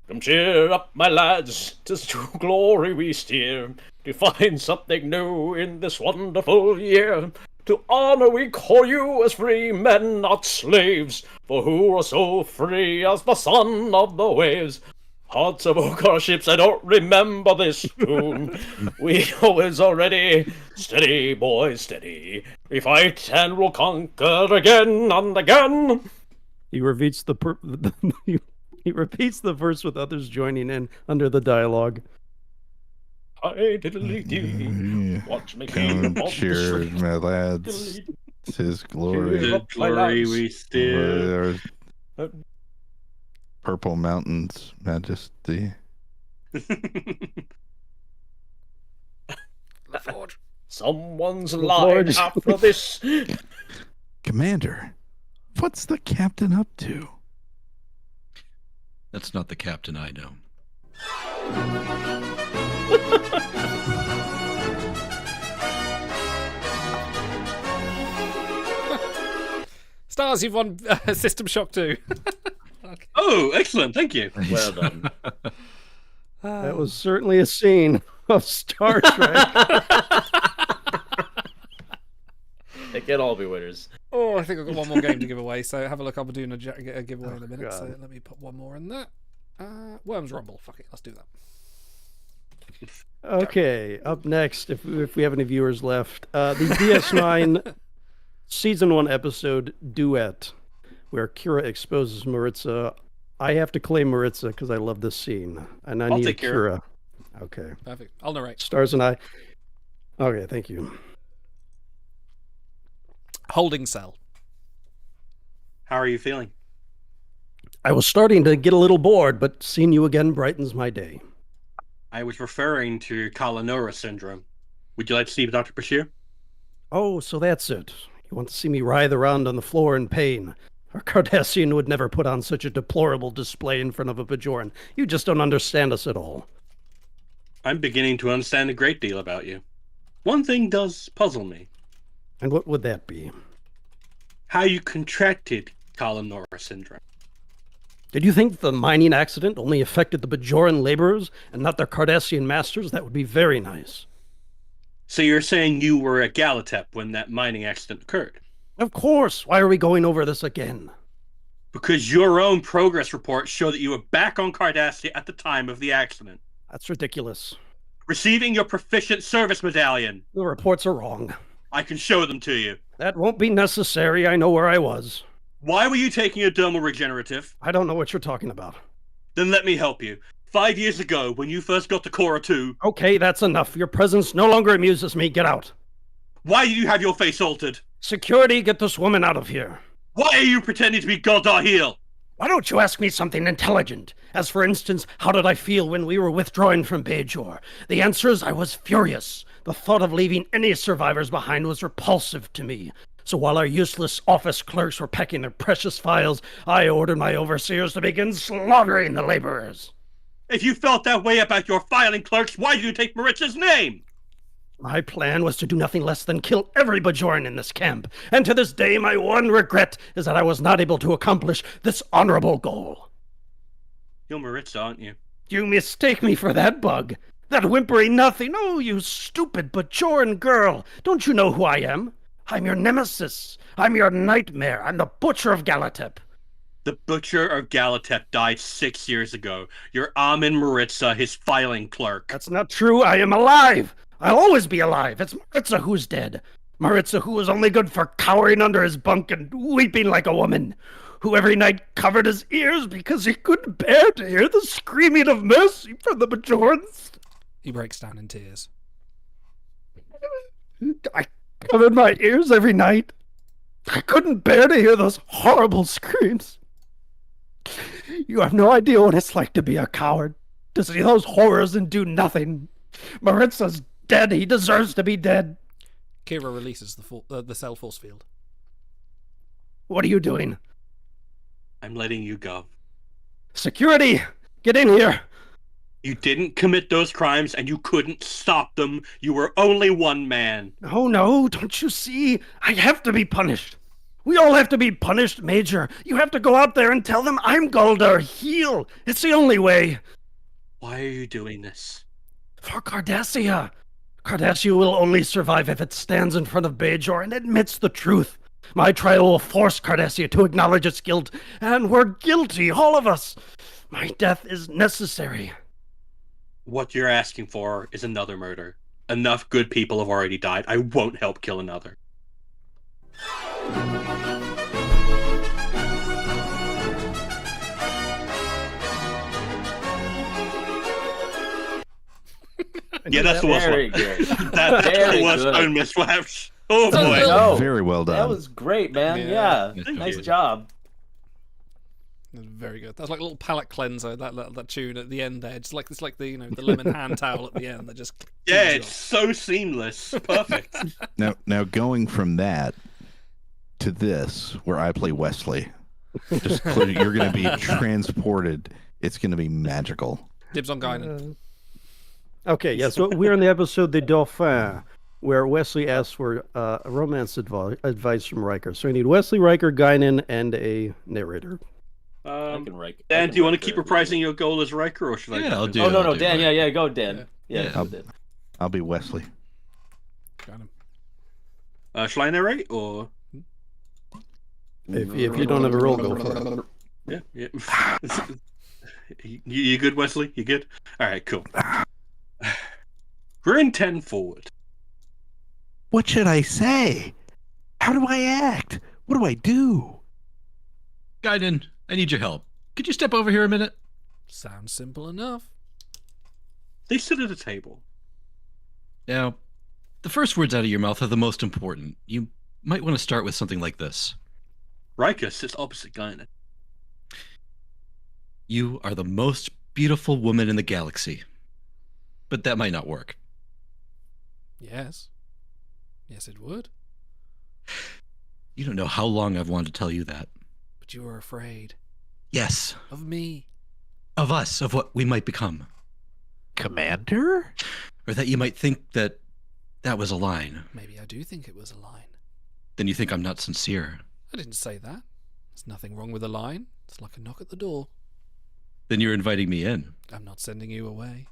Come cheer up, my lads, 'tis to glory we steer, to find something new in this wonderful year. To honor we call you as free men, not slaves, for who are so free as the son of the waves? Hearts of oak our ships, I don't remember this tune. We always are ready, steady, boys, steady. We fight and we'll conquer again and again. He repeats he repeats the verse with others joining in under the dialogue. I diddly-dee. Watch me keep on Cheer, the my lads. It's his glory. Cheer up, my lads. we steer. Purple Mountains Majesty. LaForge. Someone's lying after this. Commander, what's the captain up to? That's not the captain I know. Stars, you've won System Shock 2. Okay. Oh, excellent. Thank you. Well done. That was certainly a scene of Star Trek. They can all be winners. Oh, I think I've got one more game to give away, so have a look. I'll be doing a giveaway in a minute, God. so let me put one more in that. Worms Rumble. Fuck it, let's do that. Okay, up next, if we have any viewers left, the DS9 Season 1 episode Duet, where Kira exposes Maritza. I have to claim Maritza because I love this scene, and I I'll need a take Kira. Okay. Perfect. I'll narrate. Stars and I. Okay, thank you. Holding cell. How are you feeling? I was starting to get a little bored, but seeing you again brightens my day. I was referring to Kalanora syndrome. Would you like to see Dr. Bashir? Oh, so that's it. You want to see me writhe around on the floor in pain. A Cardassian would never put on such a deplorable display in front of a Bajoran. You just don't understand us at all. I'm beginning to understand a great deal about you. One thing does puzzle me. And what would that be? How you contracted Kalanora syndrome. Did you think the mining accident only affected the Bajoran laborers and not their Cardassian masters? That would be very nice. So you're saying you were at Galatep when that mining accident occurred? Of course. Why are we going over this again? Because your own progress reports show that you were back on Cardassia at the time of the accident. That's ridiculous. Receiving your proficient service medallion. The reports are wrong. I can show them to you. That won't be necessary. I know where I was. Why were you taking a dermal regenerative? I don't know what you're talking about. Then let me help you. 5 years ago, when you first got to Cora 2... Okay, that's enough. Your presence no longer amuses me. Get out. Why did you have your face altered? Security, get this woman out of here. Why are you pretending to be Goldar-Heel? Why don't you ask me something intelligent? As for instance, how did I feel when we were withdrawing from Bajor? The answer is I was furious. The thought of leaving any survivors behind was repulsive to me. So while our useless office clerks were packing their precious files, I ordered my overseers to begin slaughtering the laborers. If you felt that way about your filing clerks, why did you take Maritza's name? My plan was to do nothing less than kill every Bajoran in this camp, and to this day my one regret is that I was not able to accomplish this honorable goal. You're Maritza, aren't you? You mistake me for that bug. That whimpering nothing. Oh, you stupid Bajoran girl. Don't you know who I am? I'm your nemesis. I'm your nightmare. I'm the Butcher of Galatep. The Butcher of Galatep died 6 years ago. You're Amin Maritza, his filing clerk. That's not true. I am alive. I'll always be alive. It's Maritza who's dead. Maritza who was only good for cowering under his bunk and weeping like a woman. Who every night covered his ears because he couldn't bear to hear the screaming of mercy from the Bajorans. He breaks down in tears. I covered my ears every night. I couldn't bear to hear those horrible screams. You have no idea what it's like to be a coward. To see those horrors and do nothing. Maritza's dead. He deserves to be dead. Kira releases the cell force field. What are you doing? I'm letting you go. Security! Get in here! You didn't commit those crimes and you couldn't stop them. You were only one man. Oh no, don't you see? I have to be punished. We all have to be punished, Major. You have to go out there and tell them I'm Goldar-Heel. It's the only way. Why are you doing this? For Cardassia. Cardassia will only survive if it stands in front of Bajor and admits the truth. My trial will force Cardassia to acknowledge its guilt, and we're guilty, all of us. My death is necessary. What you're asking for is another murder. Enough good people have already died. I won't help kill another. Yeah, that's the worst Very one. good. That's Very the worst good. own misflaps. Oh boy. No, Very well done. That was great, man. Yeah. Yeah, Thank nice you. job. Very good. That's like a little palate cleanser. That tune at the end there. It's like the the lemon hand towel at the end that just Yeah, it's so seamless. Perfect. Now going from that to this, where I play Wesley, just clearly you're going to be transported. It's going to be magical. Dibs on Guinan. Okay, yeah, so we're in the episode The Dauphin, where Wesley asks for a romance advice from Riker. So we need Wesley, Riker, Guinan, and a narrator. Dan, do you want to keep reprising your goal as Riker, or should I? Yeah, I'll do Oh it, no, I'll no, do Dan. it. Yeah, go, Dan. Yeah, I'll be Wesley. Shall I narrate, or? If you don't have a role, go for it. Yeah. You good, Wesley? You good? All right, cool. Grin 10 forward. What should I say? How do I act? What do I do? Gaiden, I need your help. Could you step over here a minute? Sounds simple enough. They sit at a table. Now, the first words out of your mouth are the most important. You might want to start with something like this. Riker sits opposite Gaiden. You are the most beautiful woman in the galaxy. But that might not work. Yes. Yes, it would. You don't know how long I've wanted to tell you that. But you were afraid. Yes. Of me. Of us, of what we might become. Commander? Or that you might think that that was a line. Maybe I do think it was a line. Then you think I'm not sincere. I didn't say that. There's nothing wrong with a line. It's like a knock at the door. Then you're inviting me in. I'm not sending you away.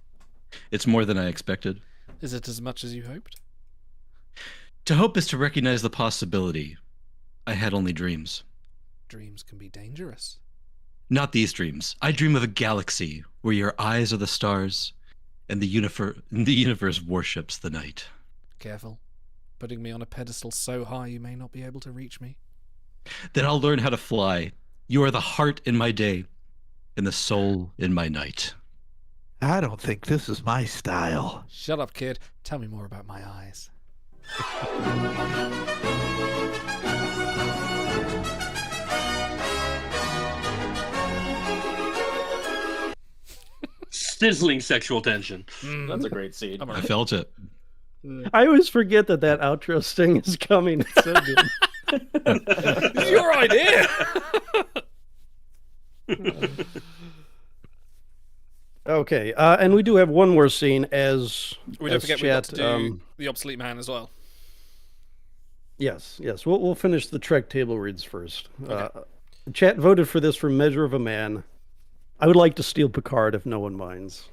It's more than I expected. Is it as much as you hoped? To hope is to recognize the possibility. I had only dreams. Dreams can be dangerous. Not these dreams. I dream of a galaxy where your eyes are the stars and the universe worships the night. Careful. Putting me on a pedestal so high you may not be able to reach me. Then I'll learn how to fly. You are the heart in my day and the soul in my night. I don't think this is my style. Shut up, kid. Tell me more about my eyes. Sizzling sexual tension. That's a great scene. I felt it. I always forget that outro sting is coming. It's so good. It's your idea. Okay, and we do have one more scene as We don't as forget chat, we've got to do the obsolete man as well. Yes. We'll finish the Trek table reads first. Okay. Chat voted for this for Measure of a Man. I would like to steal Picard if no one minds.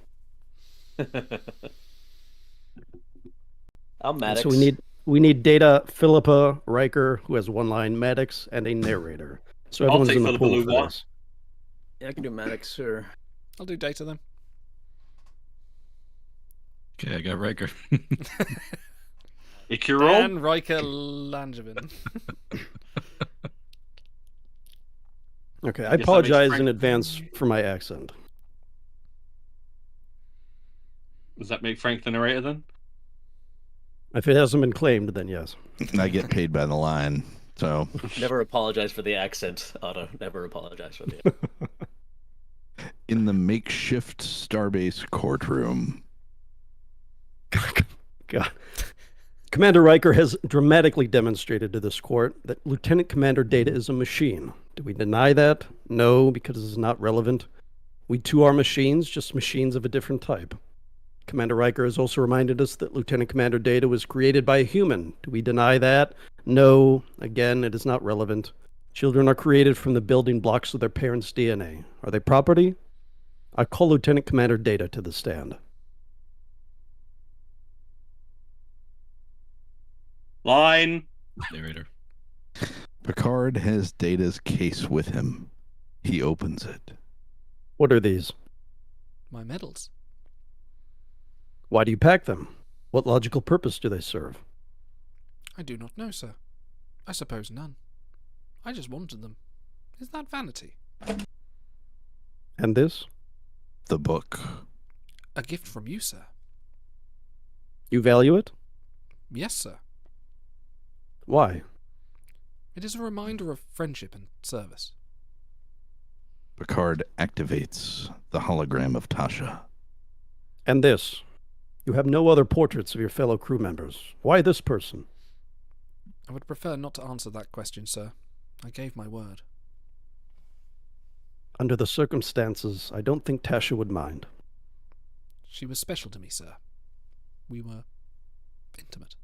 I'm Maddox. So we need Data, Philippa, Riker, who has one line, Maddox, and a narrator. So I'll everyone's take in the Philippa pool Louvois. for this. Yeah, I can do Maddox, sure. I'll do Data then. Okay, I got Riker. Ikiro? And Riker Langevin. Okay, I Yes, that apologize makes in Frank- advance for my accent. Does that make Frank the narrator then? If it hasn't been claimed, then yes. I get paid by the line, so Never apologize for the accent, Otto. Never apologize for the in the makeshift starbase courtroom. God. Commander Riker has dramatically demonstrated to this court that Lieutenant Commander Data is a machine. Do we deny that? No, because it is not relevant. We too are machines, just machines of a different type. Commander Riker has also reminded us that Lieutenant Commander Data was created by a human. Do we deny that? No, again, it is not relevant. Children are created from the building blocks of their parents' DNA. Are they property? I call Lieutenant Commander Data to the stand. Line. Narrator. Picard has Data's case with him. He opens it. What are these? My medals. Why do you pack them? What logical purpose do they serve? I do not know, sir. I suppose none. I just wanted them. Is that vanity? And this? The book. A gift from you, sir. You value it? Yes, sir. Why? It is a reminder of friendship and service. Picard activates the hologram of Tasha. And this? You have no other portraits of your fellow crew members. Why this person? I would prefer not to answer that question, sir. I gave my word. Under the circumstances, I don't think Tasha would mind. She was special to me, sir. We were intimate.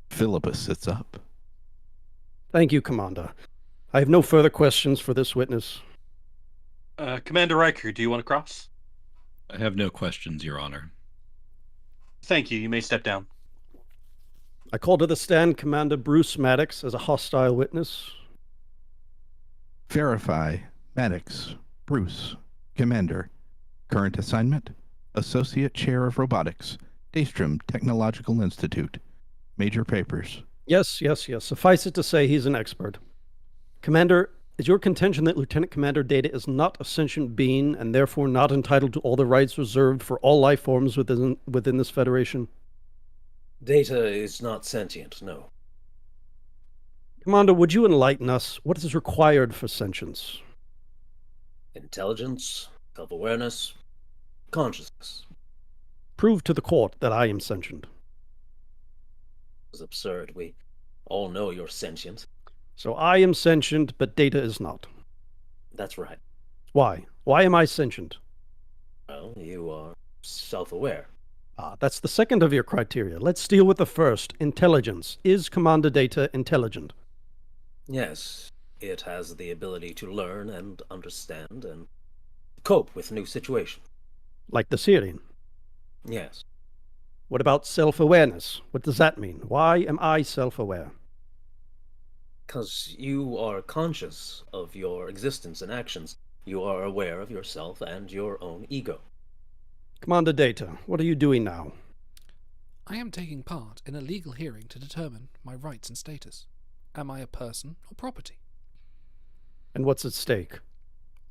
Philippa sits up. Thank you, Commander. I have no further questions for this witness. Commander Riker, do you want to cross? I have no questions, Your Honor. Thank you. You may step down. I call to the stand Commander Bruce Maddox as a hostile witness. Verify. Maddox. Bruce. Commander. Current assignment. Associate Chair of Robotics. Daystrom Technological Institute. Major papers. Yes, yes, yes. Suffice it to say he's an expert. Commander, is your contention that Lieutenant Commander Data is not a sentient being and therefore not entitled to all the rights reserved for all life forms within this Federation? Data is not sentient, no. Commander, would you enlighten us? What is required for sentience? Intelligence, self-awareness, consciousness. Prove to the court that I am sentient. It's absurd. We all know you're sentient. So I am sentient, but Data is not. That's right. Why? Why am I sentient? Well, you are self-aware. Ah, that's the second of your criteria. Let's deal with the first. Intelligence. Is Commander Data intelligent? Yes, it has the ability to learn and understand and cope with new situations. Like the Syrian? Yes. What about self-awareness? What does that mean? Why am I self-aware? Because you are conscious of your existence and actions. You are aware of yourself and your own ego. Commander Data, what are you doing now? I am taking part in a legal hearing to determine my rights and status. Am I a person or property? And what's at stake?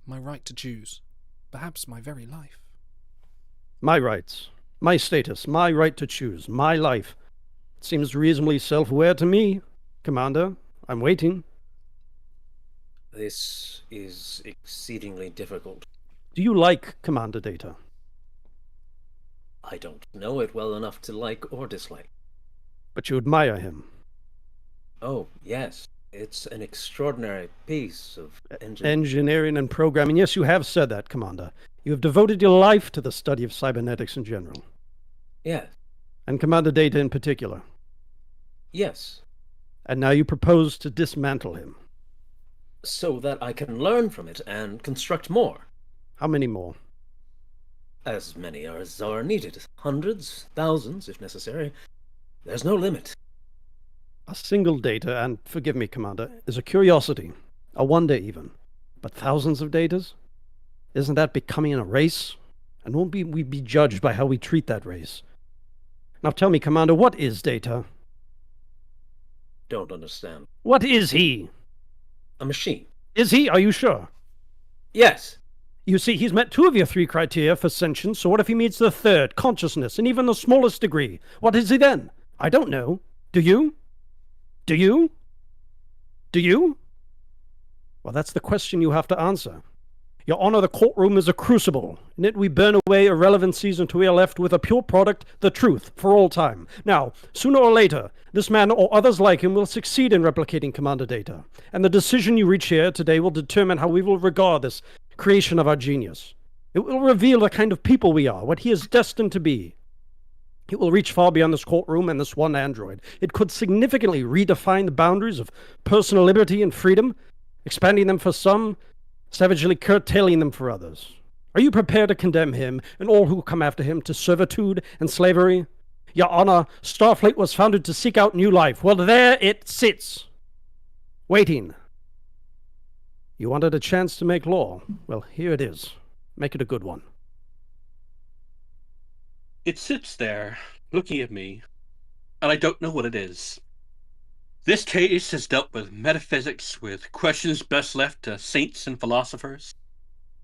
My right to choose. Perhaps my very life. My rights. My status. My right to choose. My life. It seems reasonably self-aware to me. Commander, I'm waiting. This is exceedingly difficult. Do you like Commander Data? I don't know it well enough to like or dislike. But you admire him? Oh, yes. It's an extraordinary piece of engineering and programming. Yes, you have said that, Commander. You have devoted your life to the study of cybernetics in general. Yes. And Commander Data in particular. Yes. And now you propose to dismantle him. So that I can learn from it and construct more. How many more? As many as are needed. Hundreds, thousands, if necessary. There's no limit. A single Data, and forgive me, Commander, is a curiosity. A wonder even. But thousands of Datas? Isn't that becoming a race? And won't we be judged by how we treat that race? Now tell me, Commander, what is Data? Don't understand. What is he? A machine. Is he? Are you sure? Yes. You see, he's met 2 of your 3 criteria for sentience, so what if he meets the 3rd, consciousness, in even the smallest degree? What is he then? I don't know. Do you? Do you? Do you? Well, that's the question you have to answer. Your Honor, the courtroom is a crucible. In it we burn away irrelevancies until we are left with a pure product, the truth, for all time. Now, sooner or later, this man or others like him will succeed in replicating Commander Data. And the decision you reach here today will determine how we will regard this creation of our genius. It will reveal the kind of people we are, what he is destined to be. It will reach far beyond this courtroom and this one android. It could significantly redefine the boundaries of personal liberty and freedom, expanding them for some, savagely curtailing them for others. Are you prepared to condemn him and all who come after him to servitude and slavery? Your Honor, Starfleet was founded to seek out new life. Well, there it sits, waiting. You wanted a chance to make law. Well, here it is. Make it a good one. It sits there, looking at me, and I don't know what it is. This case has dealt with metaphysics, with questions best left to saints and philosophers.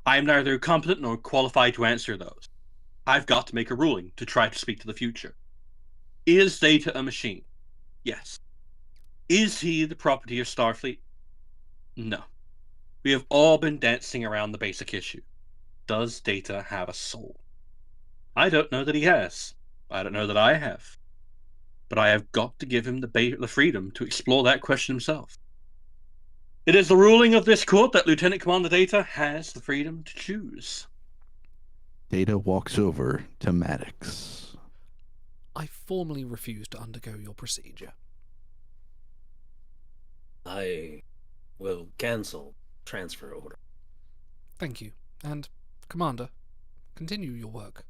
I am neither competent nor qualified to answer those. I've got to make a ruling to try to speak to the future. Is Data a machine? Yes. Is he the property of Starfleet? No. We have all been dancing around the basic issue. Does Data have a soul? I don't know that he has. I don't know that I have. But I have got to give him the freedom to explore that question himself. It is the ruling of this court that Lieutenant Commander Data has the freedom to choose. Data walks over to Maddox. I formally refuse to undergo your procedure. I will cancel transfer order. Thank you. And, Commander, continue your work.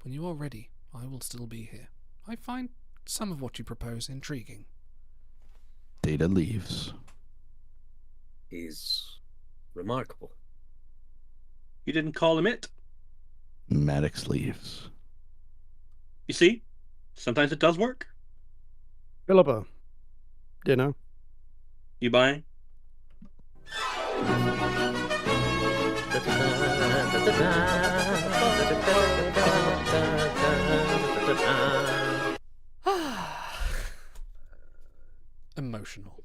When you are ready, I will still be here. I find some of what you propose intriguing. Data leaves. He's remarkable. You didn't call him it? Maddox leaves. You see? Sometimes it does work. Philippa, dinner. You buying? Emotional.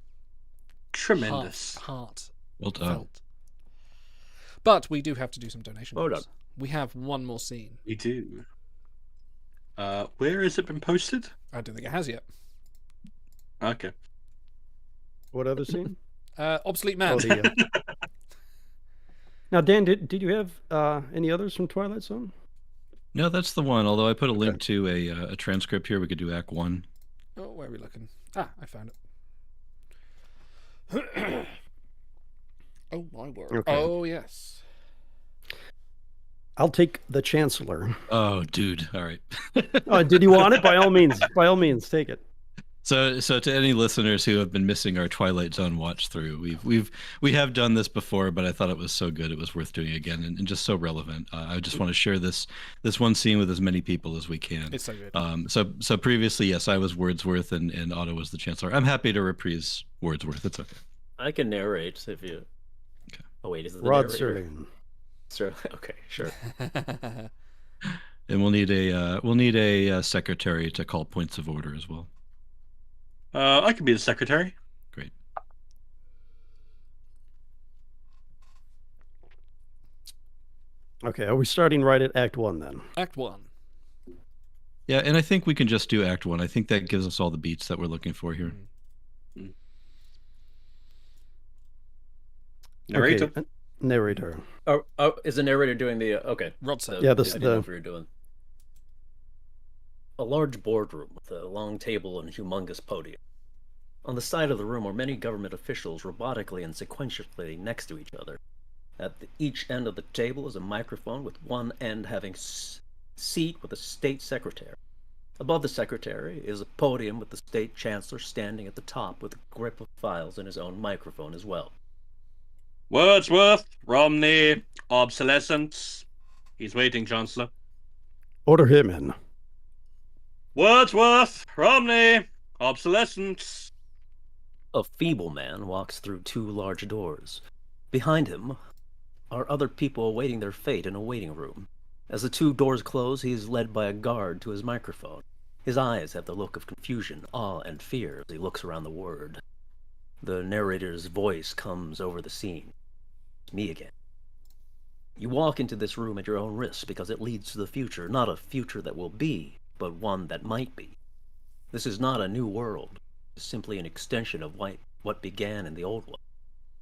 Tremendous. Heart. Well done. Felt. But we do have to do some donations. Well done. We have one more scene. We do. Where has it been posted? I don't think it has yet. Okay. What other scene? Obsolete Man. Now, Dan, did you have any others from Twilight Zone? No, that's the one. Although I put a link to a transcript here. We could do Act 1. Oh, where are we looking? Ah, I found it. Oh, my word. Okay. Oh, yes. I'll take the Chancellor. Oh, dude. All right. Oh, did you want it? By all means, take it. So to any listeners who have been missing our Twilight Zone watch through, we have done this before, but I thought it was so good it was worth doing again, and just so relevant. I just want to share this one scene with as many people as we can. It's so good. So previously, yes, I was Wordsworth and Otto was the Chancellor. I'm happy to reprise Wordsworth. It's okay. I can narrate if you. Okay. Oh wait, is it the Rod narrator? Serling. Sir, okay, sure. And we'll need a secretary to call points of order as well. I can be the secretary. Great. Okay, are we starting right at Act 1 then? Act 1. Yeah, and I think we can just do Act 1. I think that gives us all the beats that we're looking for here. Narrator. Okay, narrator. Oh, is the narrator doing the okay? Rod said. Yeah, I didn't know if we were doing. A large boardroom with a long table and humongous podium. On the side of the room are many government officials robotically and sequentially next to each other. At each end of the table is a microphone with one end having seat with a state secretary. Above the secretary is a podium with the state chancellor standing at the top with a grip of files and his own microphone as well. Wordsworth, Romney, obsolescence. He's waiting, Chancellor. Order him in. Wordsworth, Romney, obsolescence. A feeble man walks through two large doors. Behind him are other people awaiting their fate in a waiting room. As the two doors close, he is led by a guard to his microphone. His eyes have the look of confusion, awe, and fear as he looks around the ward. The narrator's voice comes over the scene. It's me again. You walk into this room at your own risk because it leads to the future, not a future that will be, but one that might be. This is not a new world. It's simply an extension of what began in the old one.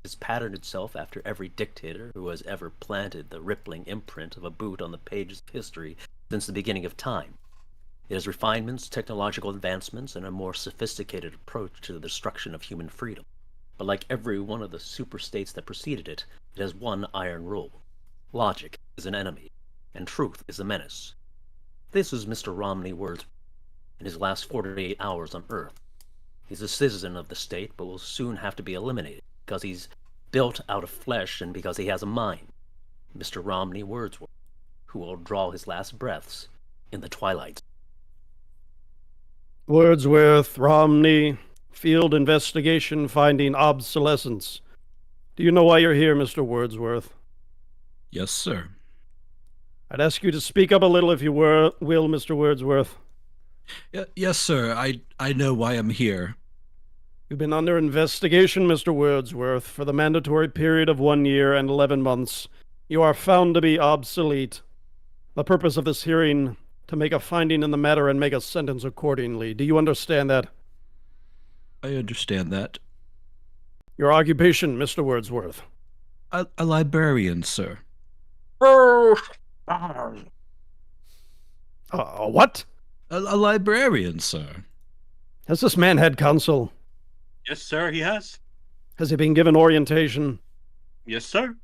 It's patterned itself after every dictator who has ever planted the rippling imprint of a boot on the pages of history since the beginning of time. It has refinements, technological advancements, and a more sophisticated approach to the destruction of human freedom. But like every one of the superstates that preceded it, it has one iron rule. Logic is an enemy, and truth is a menace. This is Mr. Romney Wordsworth in his last 48 hours on Earth. He's a citizen of the state, but will soon have to be eliminated because he's built out of flesh and because he has a mind. Mr. Romney Wordsworth, who will draw his last breaths in the twilight. Wordsworth, Romney, field investigation finding obsolescence. Do you know why you're here, Mr. Wordsworth? Yes, sir. I'd ask you to speak up a little if you will, Mr. Wordsworth. Yes, sir. I know why I'm here. You've been under investigation, Mr. Wordsworth, for the mandatory period of 1 year and 11 months. You are found to be obsolete. The purpose of this hearing, to make a finding in the matter and make a sentence accordingly. Do you understand that? I understand that. Your occupation, Mr. Wordsworth? A librarian, sir. What? A librarian, sir. Has this man had counsel? Yes, sir, he has. Has he been given orientation? Yes, sir.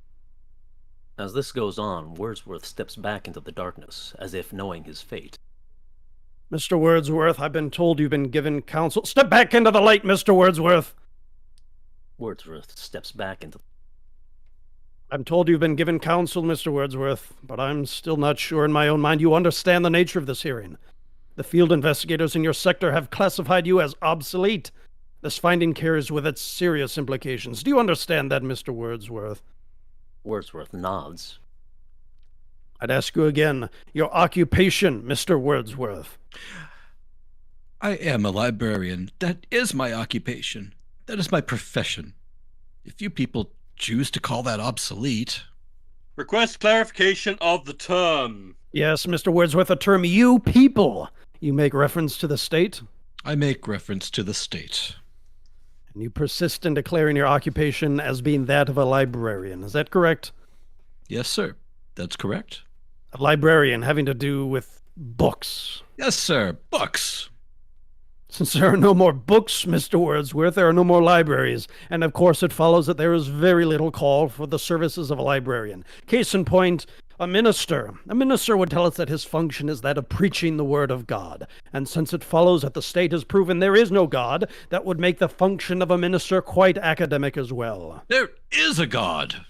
As this goes on, Wordsworth steps back into the darkness, as if knowing his fate. Mr. Wordsworth, I've been told you've been given counsel. Step back into the light, Mr. Wordsworth! Wordsworth steps back into... I'm told you've been given counsel, Mr. Wordsworth, but I'm still not sure in my own mind you understand the nature of this hearing. The field investigators in your sector have classified you as obsolete. This finding carries with it serious implications. Do you understand that, Mr. Wordsworth? Wordsworth nods. I'd ask you again, your occupation, Mr. Wordsworth. I am a librarian. That is my occupation. That is my profession. If you people choose to call that obsolete... Request clarification of the term. Yes, Mr. Wordsworth, the term you people. You make reference to the state? I make reference to the state. And you persist in declaring your occupation as being that of a librarian. Is that correct? Yes, sir. That's correct. A librarian having to do with books. Yes, sir. Books. Since there are no more books, Mr. Wordsworth, there are no more libraries, and of course it follows that there is very little call for the services of a librarian. Case in point, a minister. A minister would tell us that his function is that of preaching the word of God, and since it follows that the state has proven there is no God, that would make the function of a minister quite academic as well. There is a God.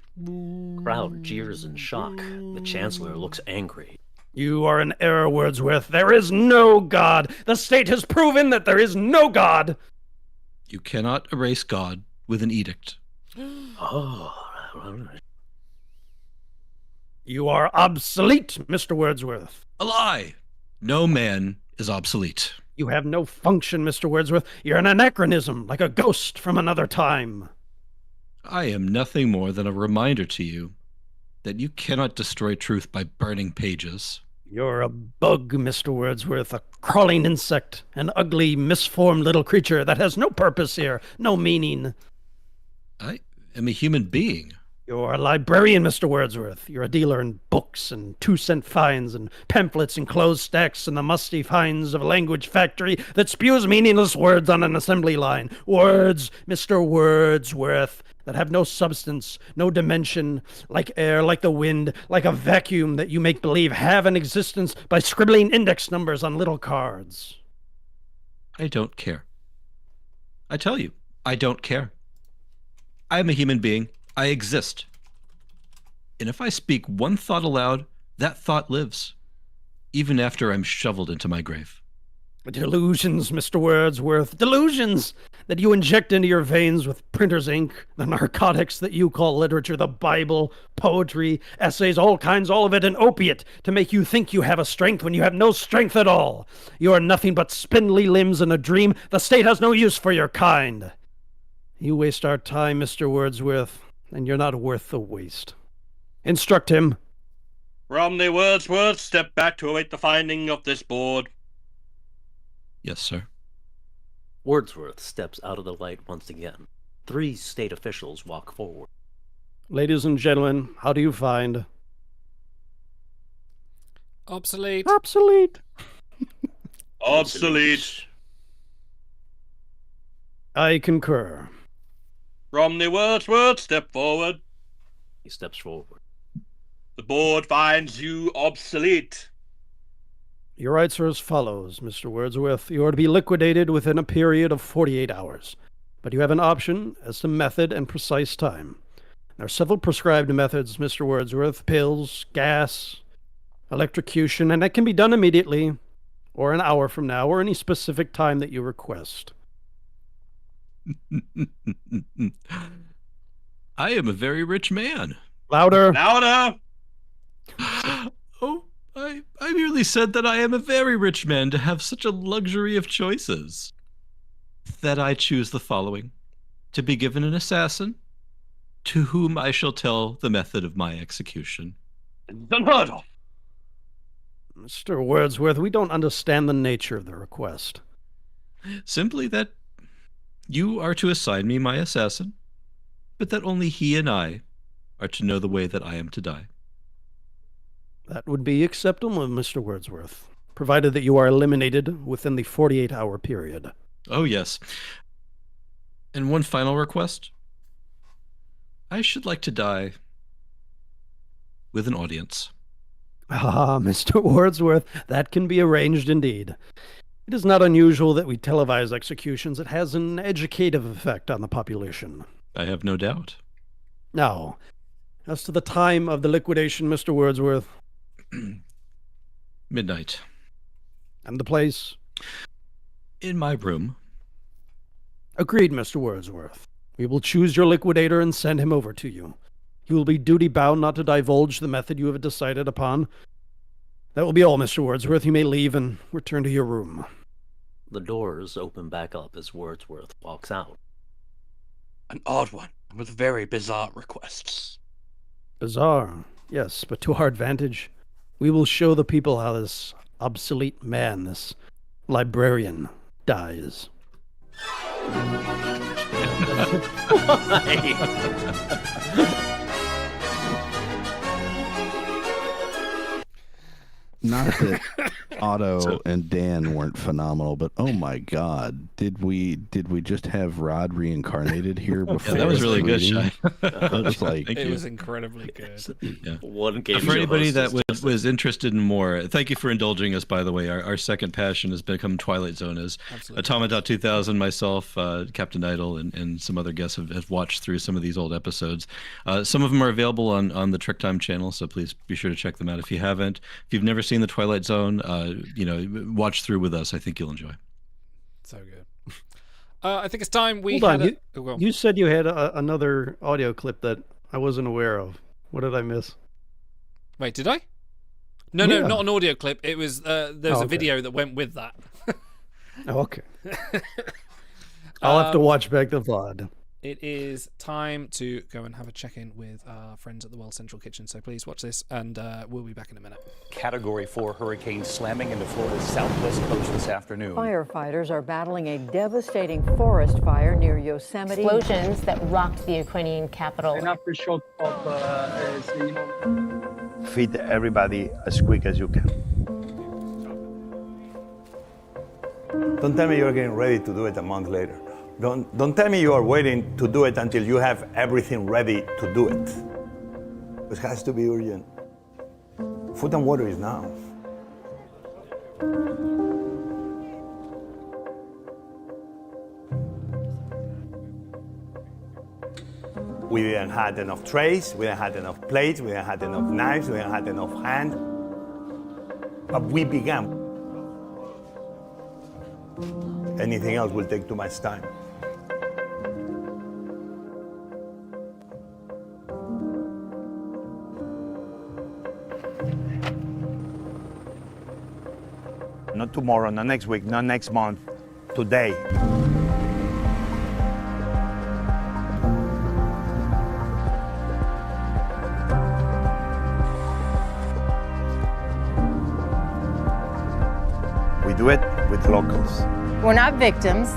Crowd jeers in shock. The Chancellor looks angry. You are in error, Wordsworth. There is no God. The state has proven that there is no God. You cannot erase God with an edict. Oh. You are obsolete, Mr. Wordsworth. A lie. No man is obsolete. You have no function, Mr. Wordsworth. You're an anachronism, like a ghost from another time. I am nothing more than a reminder to you that you cannot destroy truth by burning pages. You're a bug, Mr. Wordsworth, a crawling insect, an ugly, misformed little creature that has no purpose here, no meaning. I am a human being. You're a librarian, Mr. Wordsworth. You're a dealer in books and 2-cent fines and pamphlets and closed stacks and the musty finds of a language factory that spews meaningless words on an assembly line. Words, Mr. Wordsworth, that have no substance, no dimension, like air, like the wind, like a vacuum that you make believe have an existence by scribbling index numbers on little cards. I don't care. I tell you, I don't care. I am a human being. I exist. And if I speak one thought aloud, that thought lives, even after I'm shoveled into my grave. Delusions, Mr. Wordsworth, delusions that you inject into your veins with printer's ink, the narcotics that you call literature, the Bible, poetry, essays, all kinds, all of it an opiate to make you think you have a strength when you have no strength at all. You are nothing but spindly limbs in a dream. The state has no use for your kind. You waste our time, Mr. Wordsworth, and you're not worth the waste. Instruct him. Romney Wordsworth, step back to await the finding of this board. Yes, sir. Wordsworth steps out of the light once again. 3 state officials walk forward. Ladies and gentlemen, how do you find? Obsolete. Obsolete. Obsolete. I concur. Romney Wordsworth, step forward. He steps forward. The board finds you obsolete. Your rights are as follows, Mr. Wordsworth. You are to be liquidated within a period of 48 hours. But you have an option as to method and precise time. There are several prescribed methods, Mr. Wordsworth. Pills, gas, electrocution, and that can be done immediately, or an hour from now, or any specific time that you request. I am a very rich man. Louder. Louder. Oh, I merely said that I am a very rich man to have such a luxury of choices. That I choose the following: to be given an assassin, to whom I shall tell the method of my execution. Unheard of. Mr. Wordsworth, we don't understand the nature of the request. Simply that you are to assign me my assassin, but that only he and I are to know the way that I am to die. That would be acceptable, Mr. Wordsworth, provided that you are eliminated within the 48-hour period. Oh, yes. And one final request. I should like to die with an audience. Ah, Mr. Wordsworth, that can be arranged indeed. It is not unusual that we televise executions. It has an educative effect on the population. I have no doubt. Now, as to the time of the liquidation, Mr. Wordsworth. Midnight. And the place? In my room. Agreed, Mr. Wordsworth. We will choose your liquidator and send him over to you. You will be duty-bound not to divulge the method you have decided upon. That will be all, Mr. Wordsworth. You may leave and return to your room. The doors open back up as Wordsworth walks out. An odd one, with very bizarre requests. Bizarre, yes, but to our advantage. We will show the people how this obsolete man, this librarian, dies. Not that Otto and Dan weren't phenomenal, but oh my God, did we just have Rod reincarnated here before? Yeah, that was really good, Shai. That was like It was incredibly good. Yeah. One game For show anybody host that is was interested in more, thank you for indulging us, by the way. Our second passion has become Twilight Zone. As Automata 2000, myself, Captain Idol, and some other guests have watched through some of these old episodes. Some of them are available on the Trick Time channel, so please be sure to check them out if you haven't. If you've never seen the Twilight Zone, watch through with us. I think you'll enjoy. So good. I think it's time we Hold on, had a... you said you had another audio clip that I wasn't aware of. What did I miss? Wait, did I? No, not an audio clip. It was there was a video that went with that. Oh, okay. I'll have to watch back the VOD. It is time to go and have a check-in with our friends at the World Central Kitchen. So please watch this, and we'll be back in a minute. Category 4 hurricane slamming into Florida's southwest coast this afternoon. Firefighters are battling a devastating forest fire near Yosemite. Explosions that rocked the Ukrainian capital. Feed everybody as quick as you can. Don't tell me you're getting ready to do it a month later. Don't tell me you are waiting to do it until you have everything ready to do it. It has to be urgent. Food and water is now. We didn't have enough trays, we didn't have enough plates, we didn't have enough knives, we didn't have enough hands. But we began. Anything else will take too much time. Not tomorrow, not next week, not next month, today. We do it with locals. We're not victims.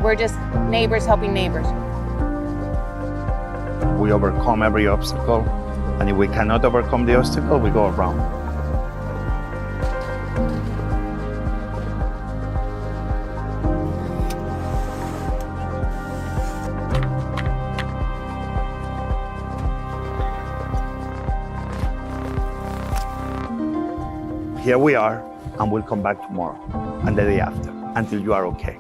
We're just neighbors helping neighbors. We overcome every obstacle, and if we cannot overcome the obstacle, we go around. Here we are, and we'll come back tomorrow and the day after until you are okay.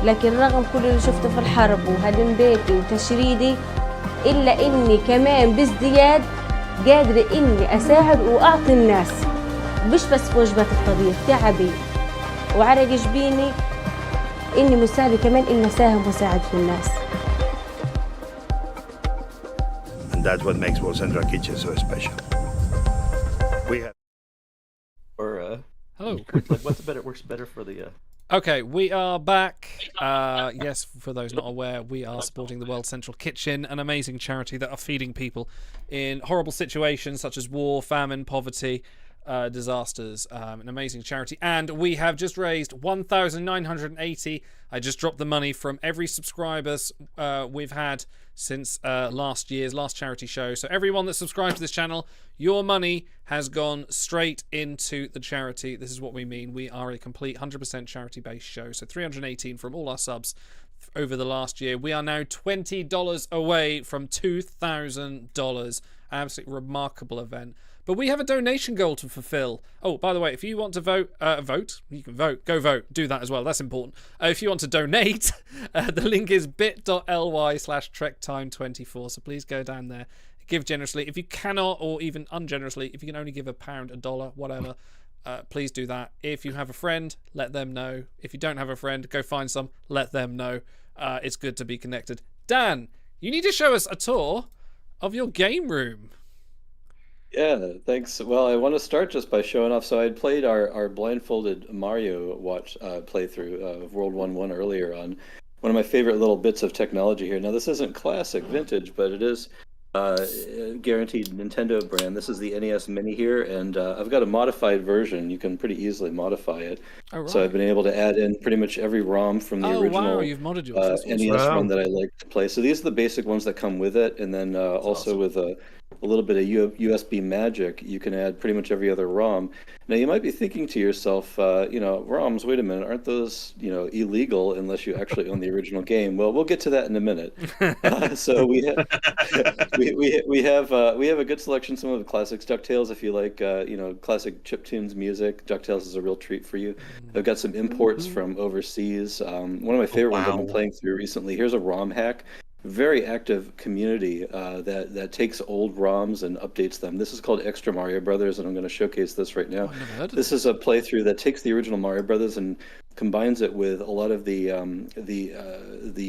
لكن رغم كل اللي شفته في الحرب وهدم بيتي وتشريدي إلا إني كمان بازدياد قادرة إني أساعد وأعطي الناس مش بس في وجبات الطبيخ تعبي وعرق جبيني إني مساعدة كمان إني أساهم وأساعد في الناس. And that's what makes World Central Kitchen so special. We have. Or hello. Like, what's better? Works better for the. Okay, we are back. Yes, for those not aware, we are supporting the World Central Kitchen, an amazing charity that are feeding people in horrible situations such as war, famine, poverty, disasters, an amazing charity. And we have just raised 1,980. I just dropped the money from every subscribers we've had since last charity show. So everyone that subscribed to this channel, your money has gone straight into the charity. This is what we mean. We are a complete 100% charity-based show. So 318 from all our subs over the last year. We are now $20 away from $2,000. Absolutely remarkable event. But we have a donation goal to fulfill. Oh, by the way, if you want to vote, you can vote. Go vote. Do that as well. That's important. If you want to donate, the link is bit.ly/TrekTime24. So please go down there. Give generously. If you cannot, or even ungenerously, if you can only give £1, $1, whatever, please do that. If you have a friend, let them know. If you don't have a friend, go find some. Let them know. It's good to be connected. Dan, you need to show us a tour of your game room. Yeah, thanks. Well, I want to start just by showing off. So I had played our blindfolded Mario playthrough of World 1 earlier on one of my favorite little bits of technology here. Now, this isn't classic vintage, but it is guaranteed Nintendo brand. This is the NES Mini here, and I've got a modified version. You can pretty easily modify it. Oh, right. So I've been able to add in pretty much every ROM from the original wow, you've modded yours. That's awesome. NES run that I like to play. So these are the basic ones that come with it, and then also awesome. With a little bit of USB magic, you can add pretty much every other ROM. Now, you might be thinking to yourself, ROMs, wait a minute, aren't those, illegal unless you actually own the original game? Well, we'll get to that in a minute. So we have we have a good selection. Some of the classics, DuckTales, if you like, classic chiptunes music. DuckTales is a real treat for you. I've got some imports from overseas. One of my favorite ones I've been playing through recently. Here's a ROM hack. Very active community that takes old ROMs and updates them. This is called Extra Mario Brothers, and I'm going to showcase this right now. This is a playthrough that takes the original Mario Brothers and combines it with a lot of the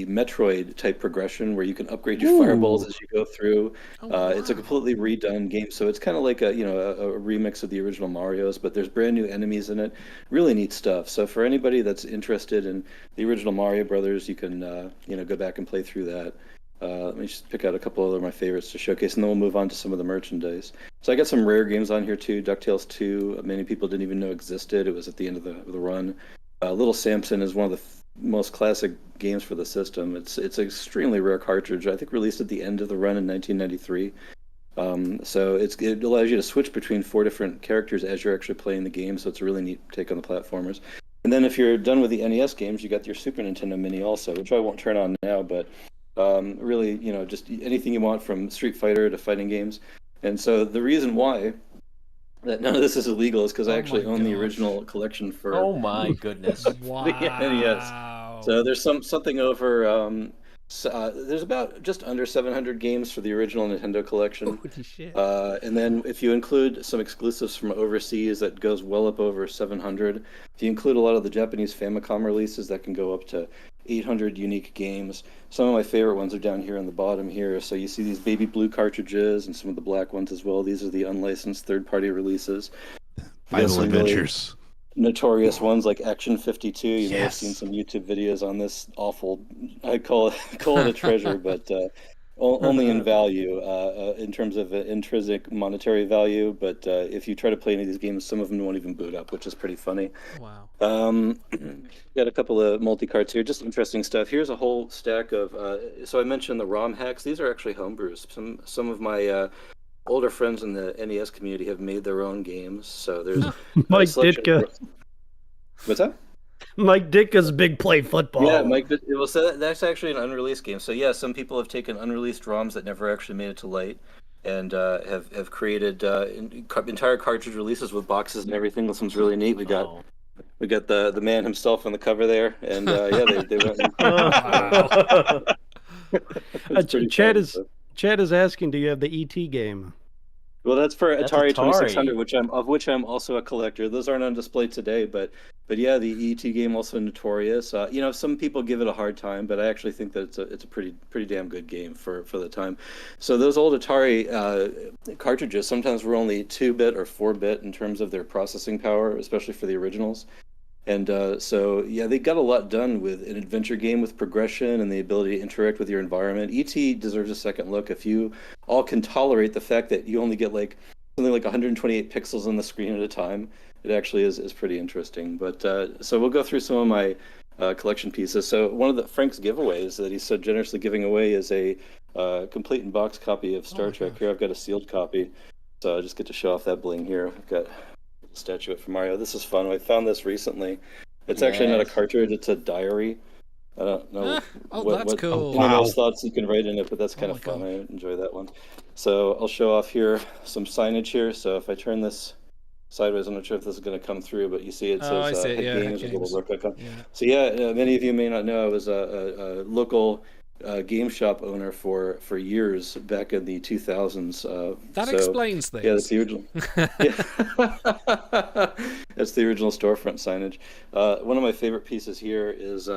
Metroid type progression, where you can upgrade your fireballs as you go through. Wow. It's a completely redone game, so it's kind of like a remix of the original Mario's, but there's brand new enemies in it. Really neat stuff. So for anybody that's interested in the original Mario Brothers, you can go back and play through that. Let me just pick out a couple of my favorites to showcase, and then we'll move on to some of the merchandise. So I got some rare games on here too. DuckTales 2, many people didn't even know existed. It was at the end of the run. Little Samson is one of the most classic games for the system. It's an extremely rare cartridge. I think released at the end of the run in 1993. So it allows you to switch between 4 different characters as you're actually playing the game. So it's a really neat take on the platformers. And then if you're done with the NES games, you got your Super Nintendo Mini also, which I won't turn on now, but really, just anything you want from Street Fighter to fighting games. And so the reason why that none of this is illegal is because I actually own the original collection for. Oh my goodness! Wow. NES. So there's something over. There's about just under 700 games for the original Nintendo collection. Holy shit! And then if you include some exclusives from overseas, that goes well up over 700. If you include a lot of the Japanese Famicom releases, that can go up to 800 unique games. Some of my favorite ones are down here on the bottom here. So you see these baby blue cartridges and some of the black ones as well. These are the unlicensed third-party releases. Final Adventures. Really notorious ones like Action 52. You may have seen some YouTube videos on this awful. I call it a treasure, but only in value, in terms of intrinsic monetary value. But if you try to play any of these games, some of them won't even boot up, which is pretty funny. Wow. Got a couple of multi-carts here, just interesting stuff. Here's a whole stack of. So I mentioned the ROM hacks. These are actually homebrews. Some of my older friends in the NES community have made their own games. So there's Mike Ditka. What's that? Mike Ditka's Big Play Football. Yeah, Mike. Well, so that's actually an unreleased game. So yeah, some people have taken unreleased ROMs that never actually made it to light, and have created entire cartridge releases with boxes and everything. This one's really neat. We got the man himself on the cover there, and they went. Chad is asking, do you have the ET game? Well, that's for Atari 2600, which I'm also a collector. Those aren't on display today, but yeah, the ET game also notorious. Some people give it a hard time, but I actually think that it's a pretty damn good game for the time. So those old Atari cartridges sometimes were only 2-bit or 4-bit in terms of their processing power, especially for the originals. And so they got a lot done with an adventure game with progression and the ability to interact with your environment. ET deserves a second look if you all can tolerate the fact that you only get like something like 128 pixels on the screen at a time. It actually is pretty interesting. But so we'll go through some of my collection pieces. So one of Frank's giveaways that he's so generously giving away is a complete in box copy of Star Trek. Here I've got a sealed copy, so I just get to show off that bling here. I've got a statuette for Mario. This is fun. I found this recently. It's actually not a cartridge; it's a diary. I don't know that's cool. Any of those thoughts you can write in it, but that's kind of fun. I enjoy that one. So I'll show off here some signage here. So if I turn this sideways, I'm not sure if this is going to come through, but you see it says Head Games with a little replica. Yeah. So many of you may not know I was a local game shop owner for years back in the 2000s. That explains things. Yeah, that's the original. That's the original storefront signage. One of my favorite pieces here is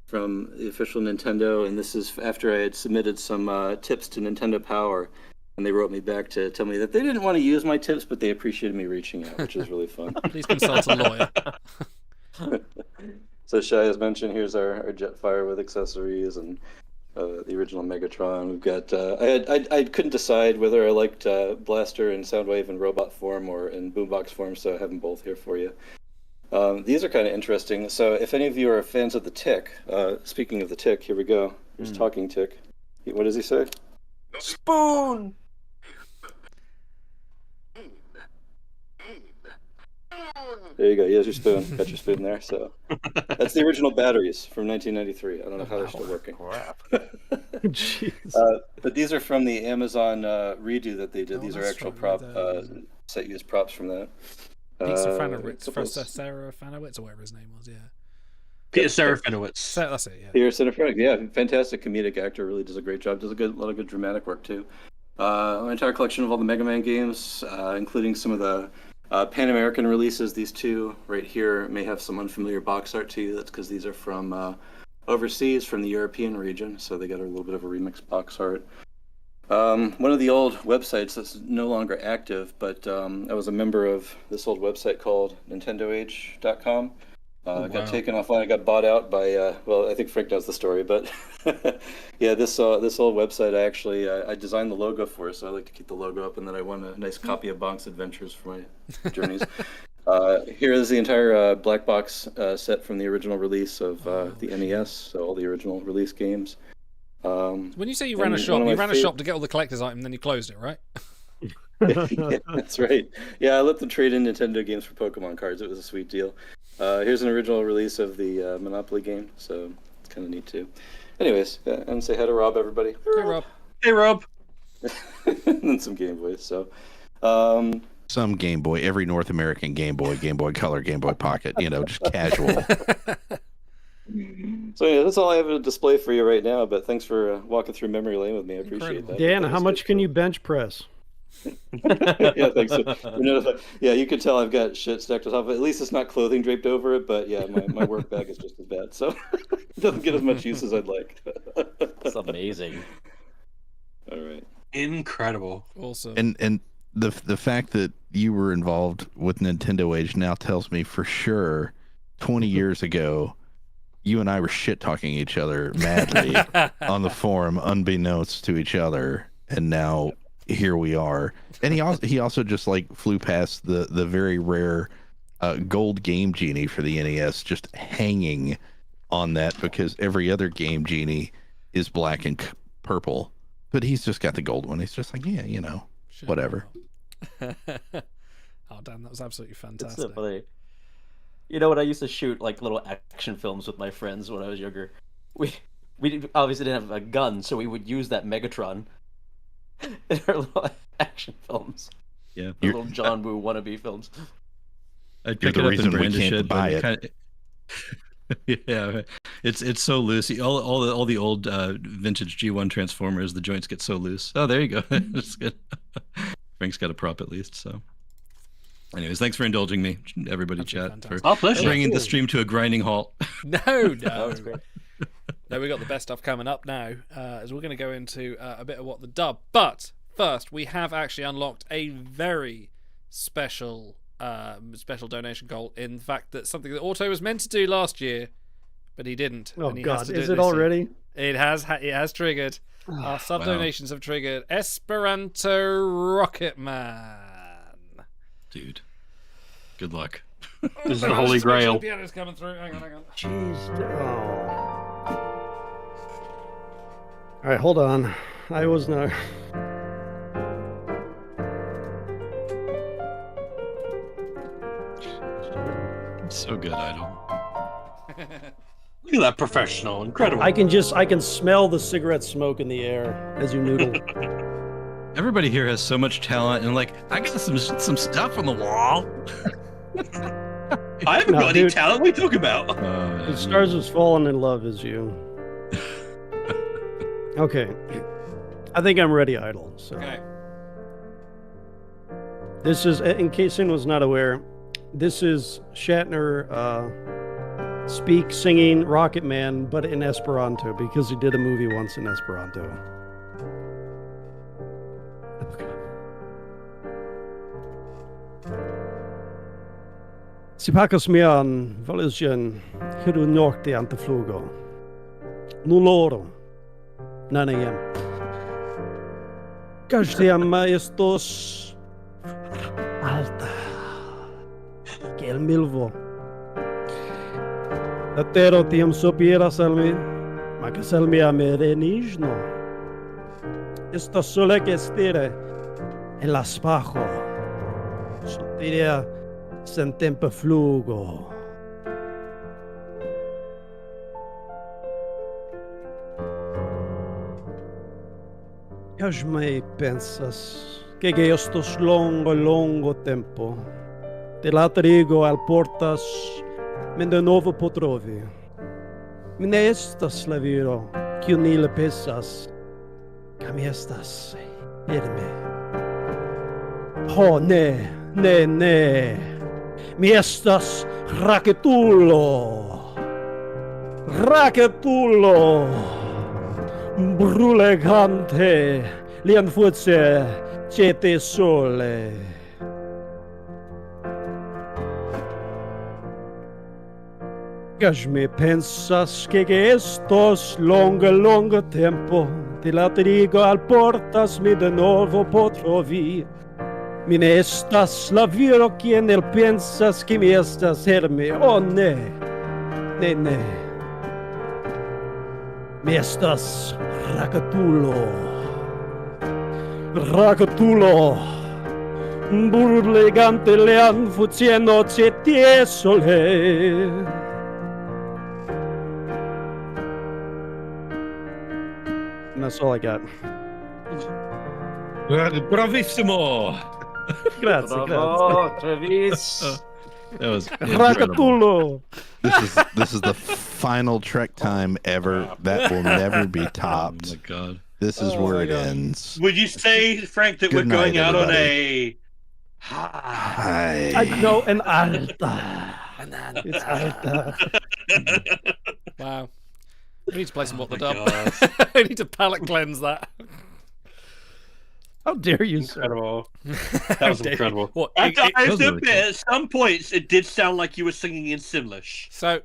from the official Nintendo, and this is after I had submitted some tips to Nintendo Power, and they wrote me back to tell me that they didn't want to use my tips, but they appreciated me reaching out, which was really fun. Please consult a lawyer. So Shai has mentioned, here's our Jetfire with accessories and the original Megatron. We've got I couldn't decide whether I liked Blaster in Soundwave in robot form or in boombox form, so I have them both here for you. These are kind of interesting. So if any of you are fans of the Tick, speaking of the Tick, here we go. Here's Talking Tick. What does he say? Spoon! There you go. Here's your spoon. Got your spoon there. So that's the original batteries from 1993. I don't know how they're still working. Jeez. But these are from the Amazon redo that they did. These are actual prop set use props from that. Peter Serafinowicz, or whatever his name was, yeah. Peter Serafinowicz. That's it, yeah. Peter Serafinowicz, yeah, fantastic comedic actor. Really does a great job. Does a lot of good dramatic work too. An entire collection of all the Mega Man games, including some of the Pan American releases. These two right here may have some unfamiliar box art to you. That's because these are from overseas, from the European region, so they got a little bit of a remix box art. One of the old websites that's no longer active, but I was a member of this old website called NintendoAge.com. Got taken offline. I got bought out by, well, I think Frank knows the story, but yeah, this old website, I designed the logo for, so I like to keep the logo up, and then I won a nice copy of Bonk's Adventures for my journeys. Here is the entire black box set from the original release of the NES, so all the original release games. When you say you ran a shop, you ran a shop to get all the collector's items, then you closed it, right? Yeah, that's right. Yeah, I let them trade in Nintendo games for Pokemon cards. It was a sweet deal. Here's an original release of the Monopoly game, so it's kind of neat too. Anyways, and say hi to Rob, everybody. Hey, Rob. Hey, Rob. And then some Game Boys. So, some Game Boy, every North American Game Boy Color, Game Boy Pocket, just casual. So yeah, that's all I have to display for you right now. But thanks for walking through memory lane with me. I appreciate that. Dan, how much can you bench press? Yeah, thanks. Yeah, you can tell I've got shit stacked on top of it. At least it's not clothing draped over it. But yeah, my work bag is just as bad, so it doesn't get as much use as I'd like. That's amazing. All right. Incredible. Awesome. And the fact that you were involved with Nintendo Age now tells me for sure 20 years ago you and I were shit talking each other madly on the forum, unbeknownst to each other, and now here we are. And he also just like flew past the very rare gold Game Genie for the NES, just hanging on that because every other Game Genie is black and purple, but he's just got the gold one. He's just like, yeah, Sure. whatever. Oh damn, that was absolutely fantastic. It's so funny. You know, when I used to shoot like little action films with my friends when I was younger, we obviously didn't have a gun, so we would use that Megatron in our little action films. Yeah, the little John Woo wannabe films. I'd pick it up and brandish it, but yeah, it's so loose. All the old vintage G1 Transformers, the joints get so loose. Oh, there you go. It's good. Frank's got a prop at least, so. Anyways, thanks for indulging me, everybody. Chat for bringing the stream to a grinding halt. No. No, we got the best stuff coming up now, as we're going to go into a bit of what the dub. But first, we have actually unlocked a very special donation goal. In fact, that something that Auto was meant to do last year, but he didn't. Oh and he God, has to do is it it this already? Year. It has triggered. Our sub donations have triggered Esperanto Rocketman. dude. Good luck. This is the Holy Grail. The piano's coming through. Hang on. Jeez. Oh. All right, hold on. I was not. So good, Idol. Look at that professional, incredible. I can smell the cigarette smoke in the air as you noodle. Everybody here has so much talent, and like, I got some stuff on the wall. I haven't got any talent. What are you talking about? The stars has fallen in love as you. Okay. I think I'm ready, Idol. So. Okay. This is, in case anyone's not aware, this is Shatner singing Rocket Man, but in Esperanto, because he did a movie once in Esperanto. Sipakas mian valusjan hiru norte anteflugo. Nuloro. Nanayam. Każdema estos alta. Que el milvo. Datero tiam sopiera salmi. Ma que salmi a merenijno. Esto sole que estire. En las bajo. Sotiria sentempe flugo. Jasmai pensas que estos longo tempo te latrigo al portas men de novo potrovi. Mine estas la viro que unile pesas cam estas erme. Oh ne. Mi estas raketulo. Brulegante lian fuce cete sole. Gasme pensas que estos longo tempo te latrigo al portas mi de novo potrovi. Mine estas la viro quien el pensas que mi estas herme. Oh ne. Mi estas raketulo. Burlegante lean fuciendo cetie sole. And that's all I got. Bravissimo! Grazie. Travis. That was Rakatulo. This is the final Trek time ever. That will never be topped. Oh my god. This is where it ends. Would you say, Frank, that Good we're going night, out on everybody. a Hi. I know an alta. It's alta. Wow. We need to play some What the Dub. God. I need to palate cleanse that. How dare you, sir? Incredible. That was incredible. What, I it have was to really admit, at some points, it did sound like you were singing in Simlish. So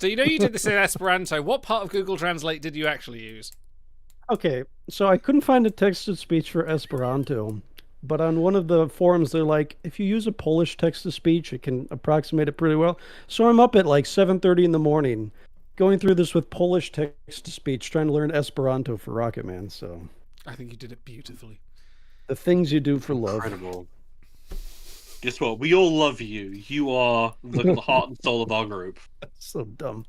you know you did this in Esperanto. What part of Google Translate did you actually use? Okay, so I couldn't find a text-to-speech for Esperanto, but on one of the forums, they're like, if you use a Polish text-to-speech, it can approximate it pretty well. So I'm up at like 7:30 in the morning, going through this with Polish text-to-speech, trying to learn Esperanto for Rocket Man, so... I think you did it beautifully. The things you do for love. Incredible. Guess what? We all love you. You are the heart and soul of our group. So dumb.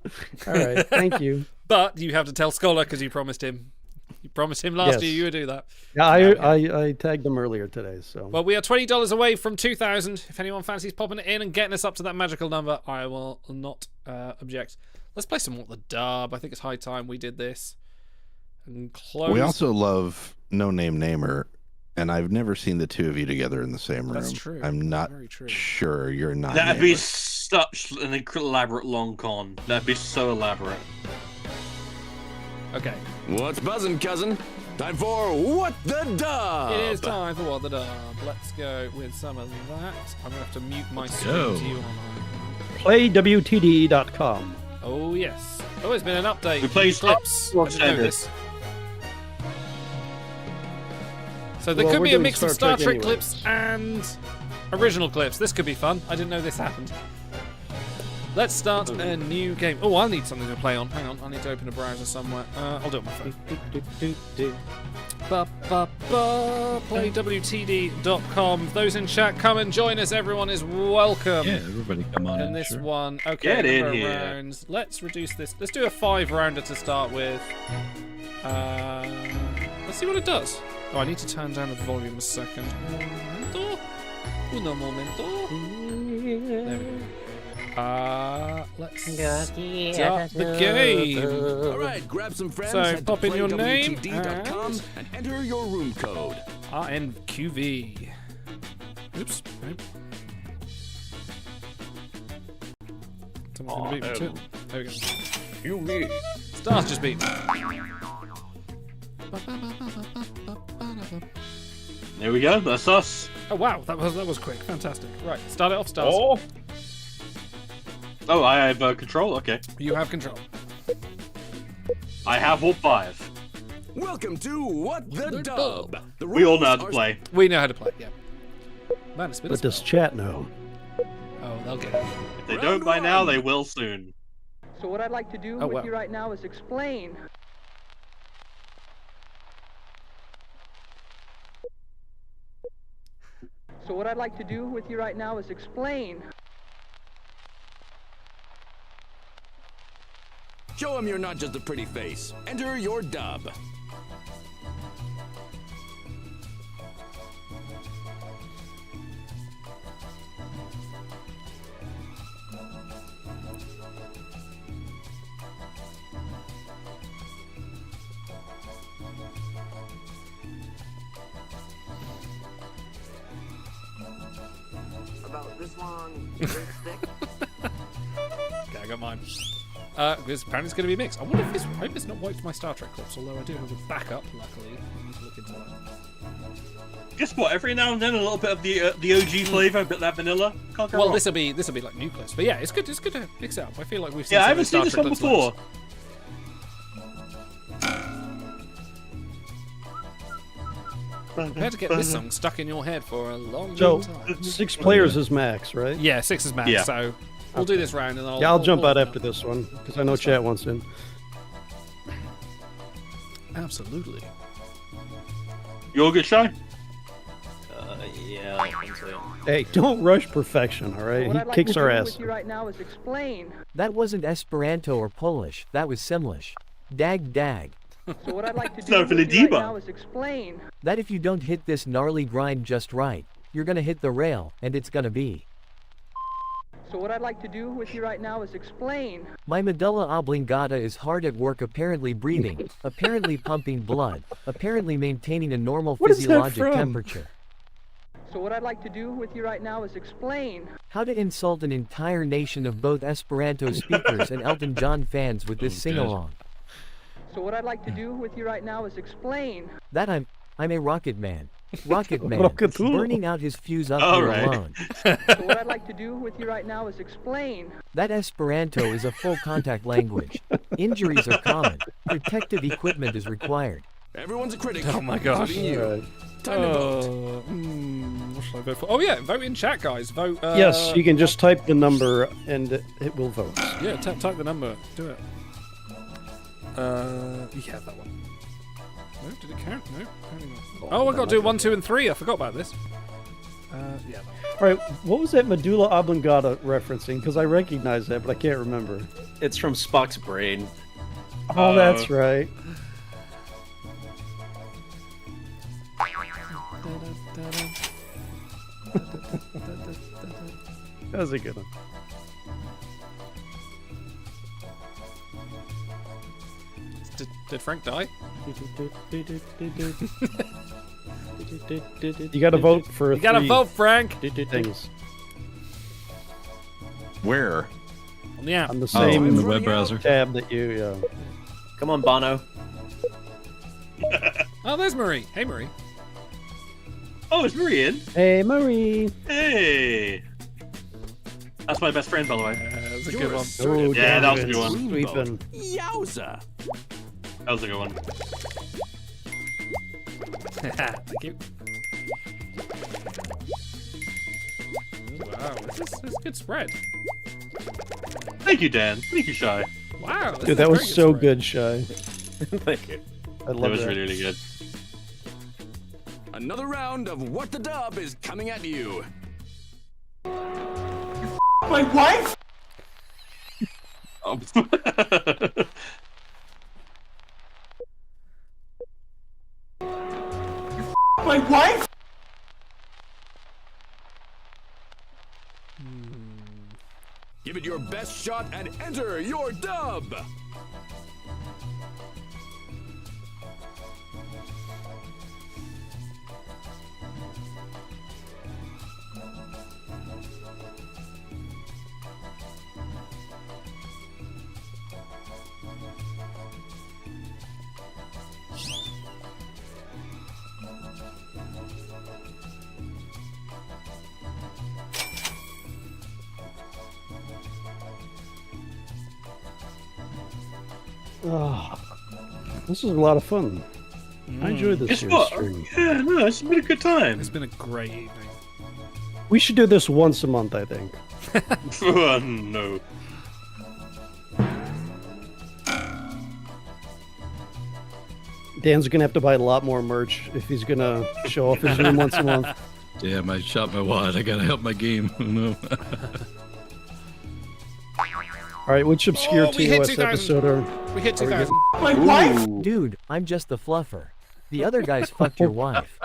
All right, thank you. But you have to tell Scholar because you promised him. You promised him last Yes. year you would do that. Yeah, I tagged them earlier today, so... Well, we are $20 away from 2,000. If anyone fancies popping it in and getting us up to that magical number, I will not object. Let's play some What the Dub. I think it's high time we did this. And close. We also love No Name Namer, and I've never seen the two of you together in the same room. That's true. I'm not Very true. sure you're not. That'd be such an elaborate long con. That'd be so elaborate. Okay. What's buzzing, cousin? Time for What the Dub! It is time for What the Dub. Let's go with some of that. I'm going to have to mute my screen go. to you. PlayWTD.com. Oh, yes. Oh, it's been an update. We played clips. I didn't know this. So there Well, could we're be a doing mix of Star Star Trek Trek anyway. clips and Original clips. This could be fun. I didn't know this happened. Let's start a new game. Oh, I'll need something to play on. Hang on, I need to open a browser somewhere. I'll do it on my phone. PlayWTD.com. Those in chat, come and join us. Everyone is welcome. Yeah, everybody come on in in, this sure. one. Okay, Get in number of here. rounds. Let's reduce this. Let's do a 5-rounder to start with. Let's see what it does. Oh, I need to turn down the volume a second. Un momento. There we go. Let's start the game. All right, grab some friends. So, head to pop in your name playwtd.com and enter your room code. RNQV. Oops. Nope. Someone's gonna beat me too. There we go. QV. Stars just beat me. There we go. That's us. Oh wow, that was quick. Fantastic. Right, start it off, Stars. Oh, I have control. Okay. You have control. I have all 5. Welcome to What the Dub. The We all know how rules to are- play. We know how to play. Yeah. Man, it's been a But does chat know? Oh, they'll get it. If they don't by now, they will soon. So what I'd like to do Oh, with wow. you right now is explain. So what I'd like to do with you right now is explain. Show them you're not just a pretty face. Enter your dub. About this long, big stick. Okay, I got mine. Because apparently it's going to be mixed. I wonder if this. I hope it's not wiped my Star Trek clips, although I do have a backup, luckily. I need to look into that. Guess what? Every now and then, a little bit of the OG flavor, a bit of that vanilla. Can't go Well, wrong. this will be like new clips, but yeah, it's good. It's good to mix it up. I feel like we've seen. Yeah, I some haven't of seen the this Star one Trek clips before. once. You had to get this song stuck in your head for a long So time. 6 players is max, right? Yeah, 6 is max. Yeah. So we'll do this round, and I'll jump out after this one because I know chat wants in. Absolutely. You all good, Shy? Yeah, I think so. Hey, don't rush perfection, all right? What He I'd like kicks to our do ass. with you right now is explain. That wasn't Esperanto or Polish. That was Simlish. Dag dag. So what I'd like to do No, with for the you right debug. now is explain. That if you don't hit this gnarly grind just right, you're gonna hit the rail, and it's gonna be. So what I'd like to do with you right now is explain. My medulla oblongata is hard at work, apparently breathing, apparently pumping blood, apparently maintaining a normal What is that physiologic from? temperature. So what I'd like to do with you right now is explain. How to insult an entire nation of both Esperanto speakers and Elton John fans with this sing-along. So what I'd like to do with you right now is explain. That I'm a rocket man. Rocket man. Rocketool. Burning out his fuse up All here right. alone. So what I'd like to do with you right now is explain. That Esperanto is a full contact language. Injuries are common. Protective equipment is required. Everyone's a critic. Oh my gosh. including you. Alright. Time to vote. What should I vote for? Oh yeah, vote in chat, guys. Vote. Yes, you can just type the number and it will vote. Yeah, type the number. Do it. Yeah, that one. No, did it count? No, apparently not. Oh, I got to do 1, 2, and 3. I forgot about this. Yeah. That one. All right, what was that medulla oblongata referencing? Because I recognize that, but I can't remember. It's from Spock's brain. Oh, that's right. That was a good one. Did Frank die? You got to vote for. You gotta 3 vote, Frank. things Where? On the app. on the Oh, same in the web browser. tab that you. Yeah. Come on, Bono. Oh, there's Marie. Hey, Marie. Oh, is Marie in? Hey, Marie. Hey. That's my best friend, by the way. That was a You're good one. assertive. Yeah, that was a good David, one. Sweeping. Yowza. That was a good one. Thank you. Wow, this is a good spread. Thank you, Dan. Thank you, Shy. Wow, this Dude, is that a was very so spread. good, Shy. Thank you. I love That was that. really, really good. Another round of What the Dub is coming at you. My wife? Oh. My wife? Give it your best shot and enter your dub. Oh, this is a lot of fun. I enjoyed this Guess year's what? stream. Yeah, no, it's been a good time. It's been a great evening. We should do this once a month, I think. No. Dan's gonna have to buy a lot more merch if he's gonna show off his room once a month. Damn, I shot my wad. I gotta help my game. Oh no. All right, which obscure we hit TOS 2000. episode are? We hit are we 2000. My wife? Dude, I'm just the fluffer. The other guys fucked your wife.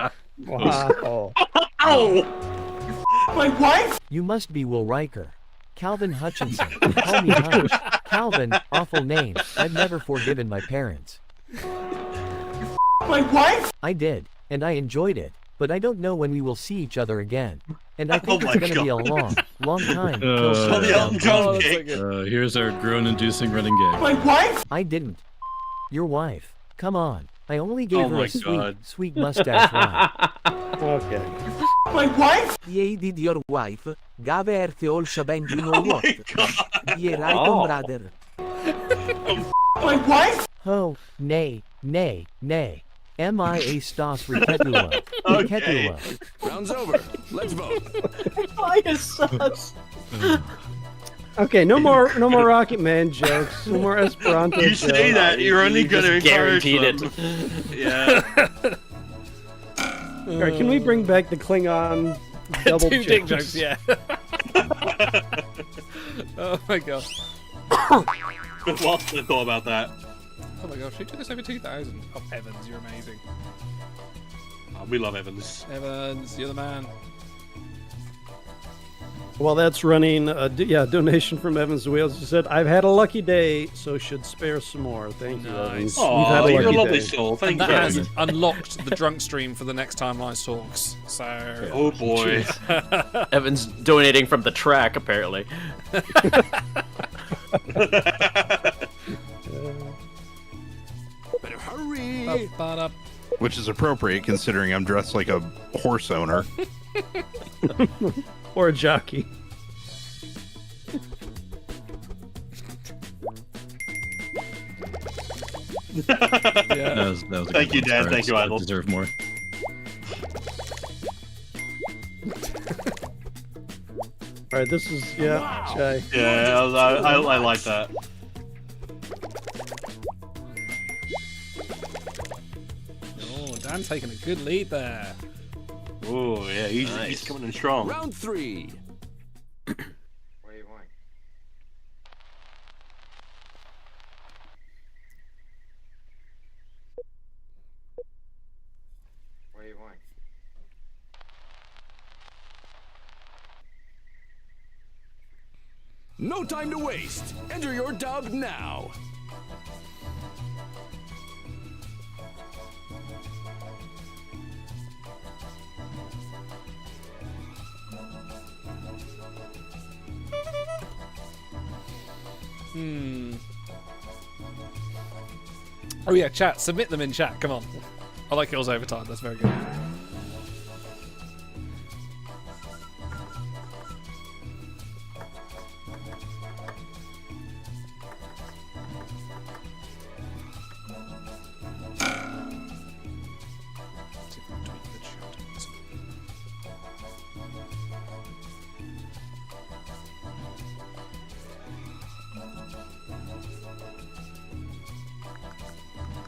Wow. Ow! My wife? You must be Will Riker. Calvin Hutchinson. Call me Hutch. Calvin, awful name. I've never forgiven my parents. My wife? I did, and I enjoyed it, but I don't know when we will see each other again. And I think Oh it's my gonna be a long, long time. till Oh, shit the goes Elton John down. kick. Here's our groan-inducing running gag. My wife? I didn't. Your wife. Come on. I only gave Oh her my a sweet, God. sweet mustache ride. Okay. My wife? Ye did your wife, gave her the old shebang, you know Oh what? my god. Ye right Oh. on, brother. My wife? Oh, nay, nay, nay. M.I.A. Stas Riketula. Okay. Riketula. Round's over. Let's vote. Okay, no more Rocket Man jokes. No more Esperanto You jokes. say that, you're only You going to just encourage guaranteed them. it. Yeah. All right, can we bring back the Klingon double Two dick jokes, yeah. Oh my god. Lost the thought about that. Oh my gosh, who took us over 2000? Oh, Evans, you're amazing. Oh, we love Evans. Evans, you're the man. Well, that's running. Donation from Evans Wheels. He said, "I've had a lucky day, so should spare some more." Thank you, Evans. Aw, You've had a you're a lucky lovely day. soul. And Thank that you. has unlocked the drunk stream for the next time Lies talks. So. Oh boy. Evan's donating from the track, apparently. Better hurry. Which is appropriate considering I'm dressed like a horse owner. Or a jockey. Yeah. That was a Thank good you, one, Dan. Sparks. Thank you, I Idol. deserve more. All right, this is Shy. Yeah, I like that. Oh, Dan taking a good lead there. Oh yeah, he's coming in strong. Round 3. Where are you going? Where are you going? No time to waste. Enter your dub now. Oh yeah, chat. Submit them in chat. Come on. I like yours over time. That's very good.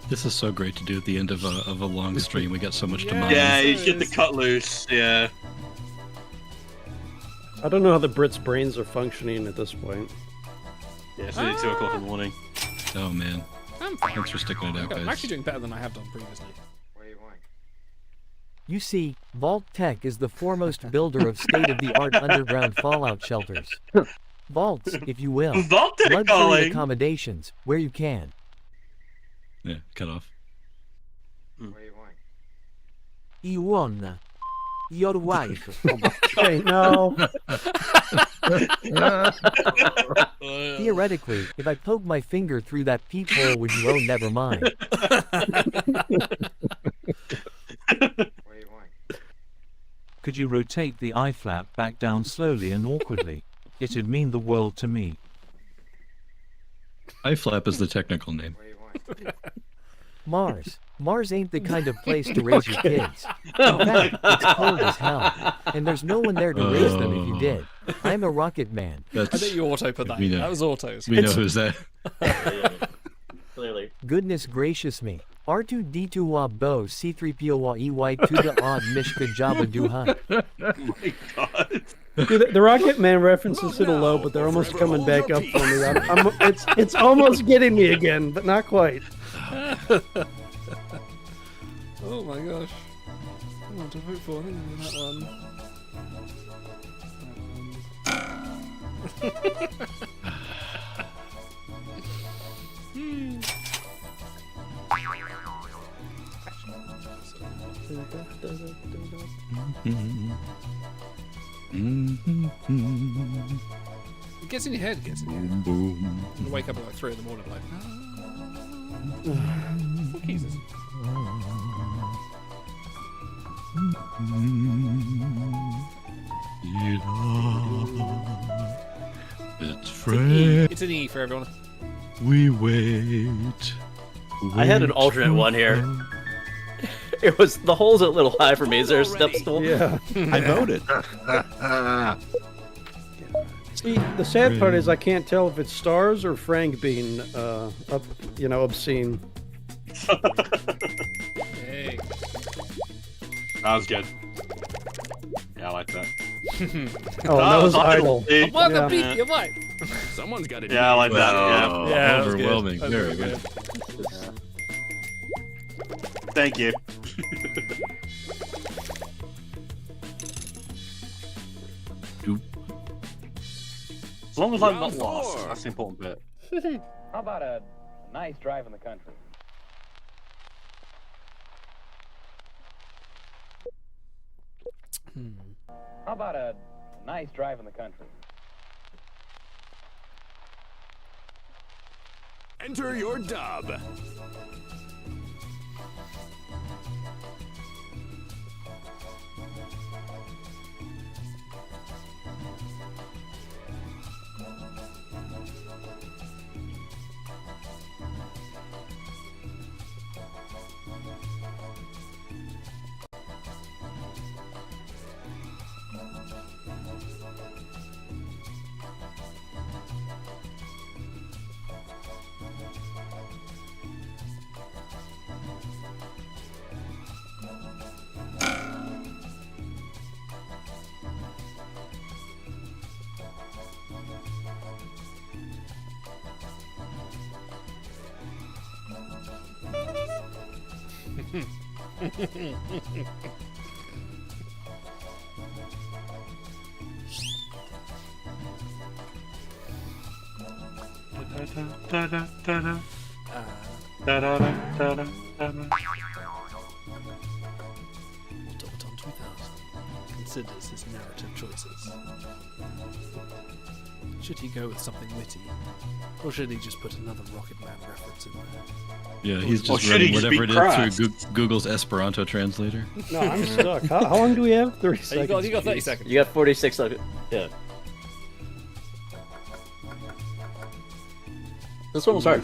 This is so great to do at the end of a long stream. We got so much to mine. Yeah, you get the cut loose. Yeah. I don't know how the Brits' brains are functioning at this point. Yeah, it's only 2 o'clock in the morning. Oh man. Thanks for sticking it out, I'm guys. actually doing better than I have done previously. You see, Vault Tech is the foremost builder of state-of-the-art underground fallout shelters. Vaults, if you will. Vault Tech Luxury calling. accommodations, where you can. Yeah, cut off. Iwon. Your wife. Okay, no. Theoretically, if I poke my finger through that peephole with you, oh, never mind. Could you rotate the eye flap back down slowly and awkwardly? It'd mean the world to me. Eye flap is the technical name. Mars. Mars ain't the kind of place to raise your kids. In fact, it's cold as hell. And there's no one there to raise them if you did. I'm a rocket man. I think you auto put that in. That was autos. We know who's that. Clearly. Goodness gracious me. R2D2 wa bo C3PO wa EY to the odd Mishka Jabba do hunt. Oh my god. Dude, the Rocket Man references hit a low, but they're almost coming back up for me. It's almost getting me again, but not quite. Oh my gosh. I want to vote for that one. It gets in your head, gets in your head. You wake up at like 3 in the morning, like, what keys is it? It's It's an E for everyone. We wait. I had an alternate one here. It was the hole's a little high for me. Is there a step stool? Yeah. I voted. See, the sad part is I can't tell if it's stars or Frank being obscene. Hey. That was good. Yeah, I like that. Oh, that was idle. I want Yeah. to beat your wife. Someone's got it. Yeah, I like that. Yeah. Yeah, that was good. Overwhelming. That was Very really good. Thank you. As long as I'm not lost, that's the important bit. How about a nice drive in the country? How about a nice drive in the country? Enter your dub. Automaton 2000 considers his narrative choices. Should he go with something witty, or should he just put another Rocket Man reference in there? Yeah, he's Or just should he running just whatever be it is through crass? Google's Esperanto translator. No, I'm stuck. How long do we have? 30 You seconds. got 30 seconds. You got 46 seconds. Yeah. This one was hard.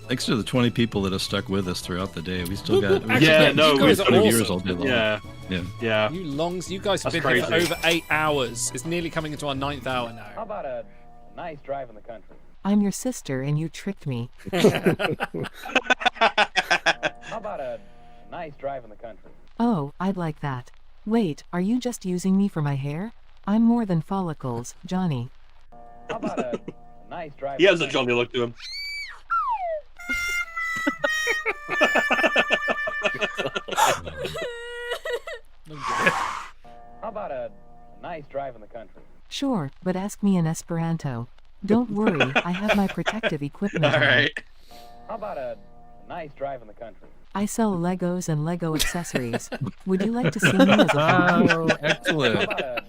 Thanks to the 20 people that have stuck with us throughout the day, we still got Actually, Yeah, you no, guys we've are got viewers awesome. all day long. Yeah, Yeah. yeah. You guys have That's been here for crazy. over 8 hours. It's nearly coming into our 9th hour How now. about a nice drive in the country? I'm your sister and you tricked me. How about a nice drive in the country? Oh, I'd like that. Wait, are you just using me for my hair? I'm more than follicles, Johnny. How about a nice drive? He has a Johnny look to him. How about a nice drive in the country? Sure, but ask me in Esperanto. Don't worry, I have my protective equipment on. Alright. How about a nice drive in the country? I sell Legos and Lego accessories. Would you like to see me as a Oh, How excellent. about a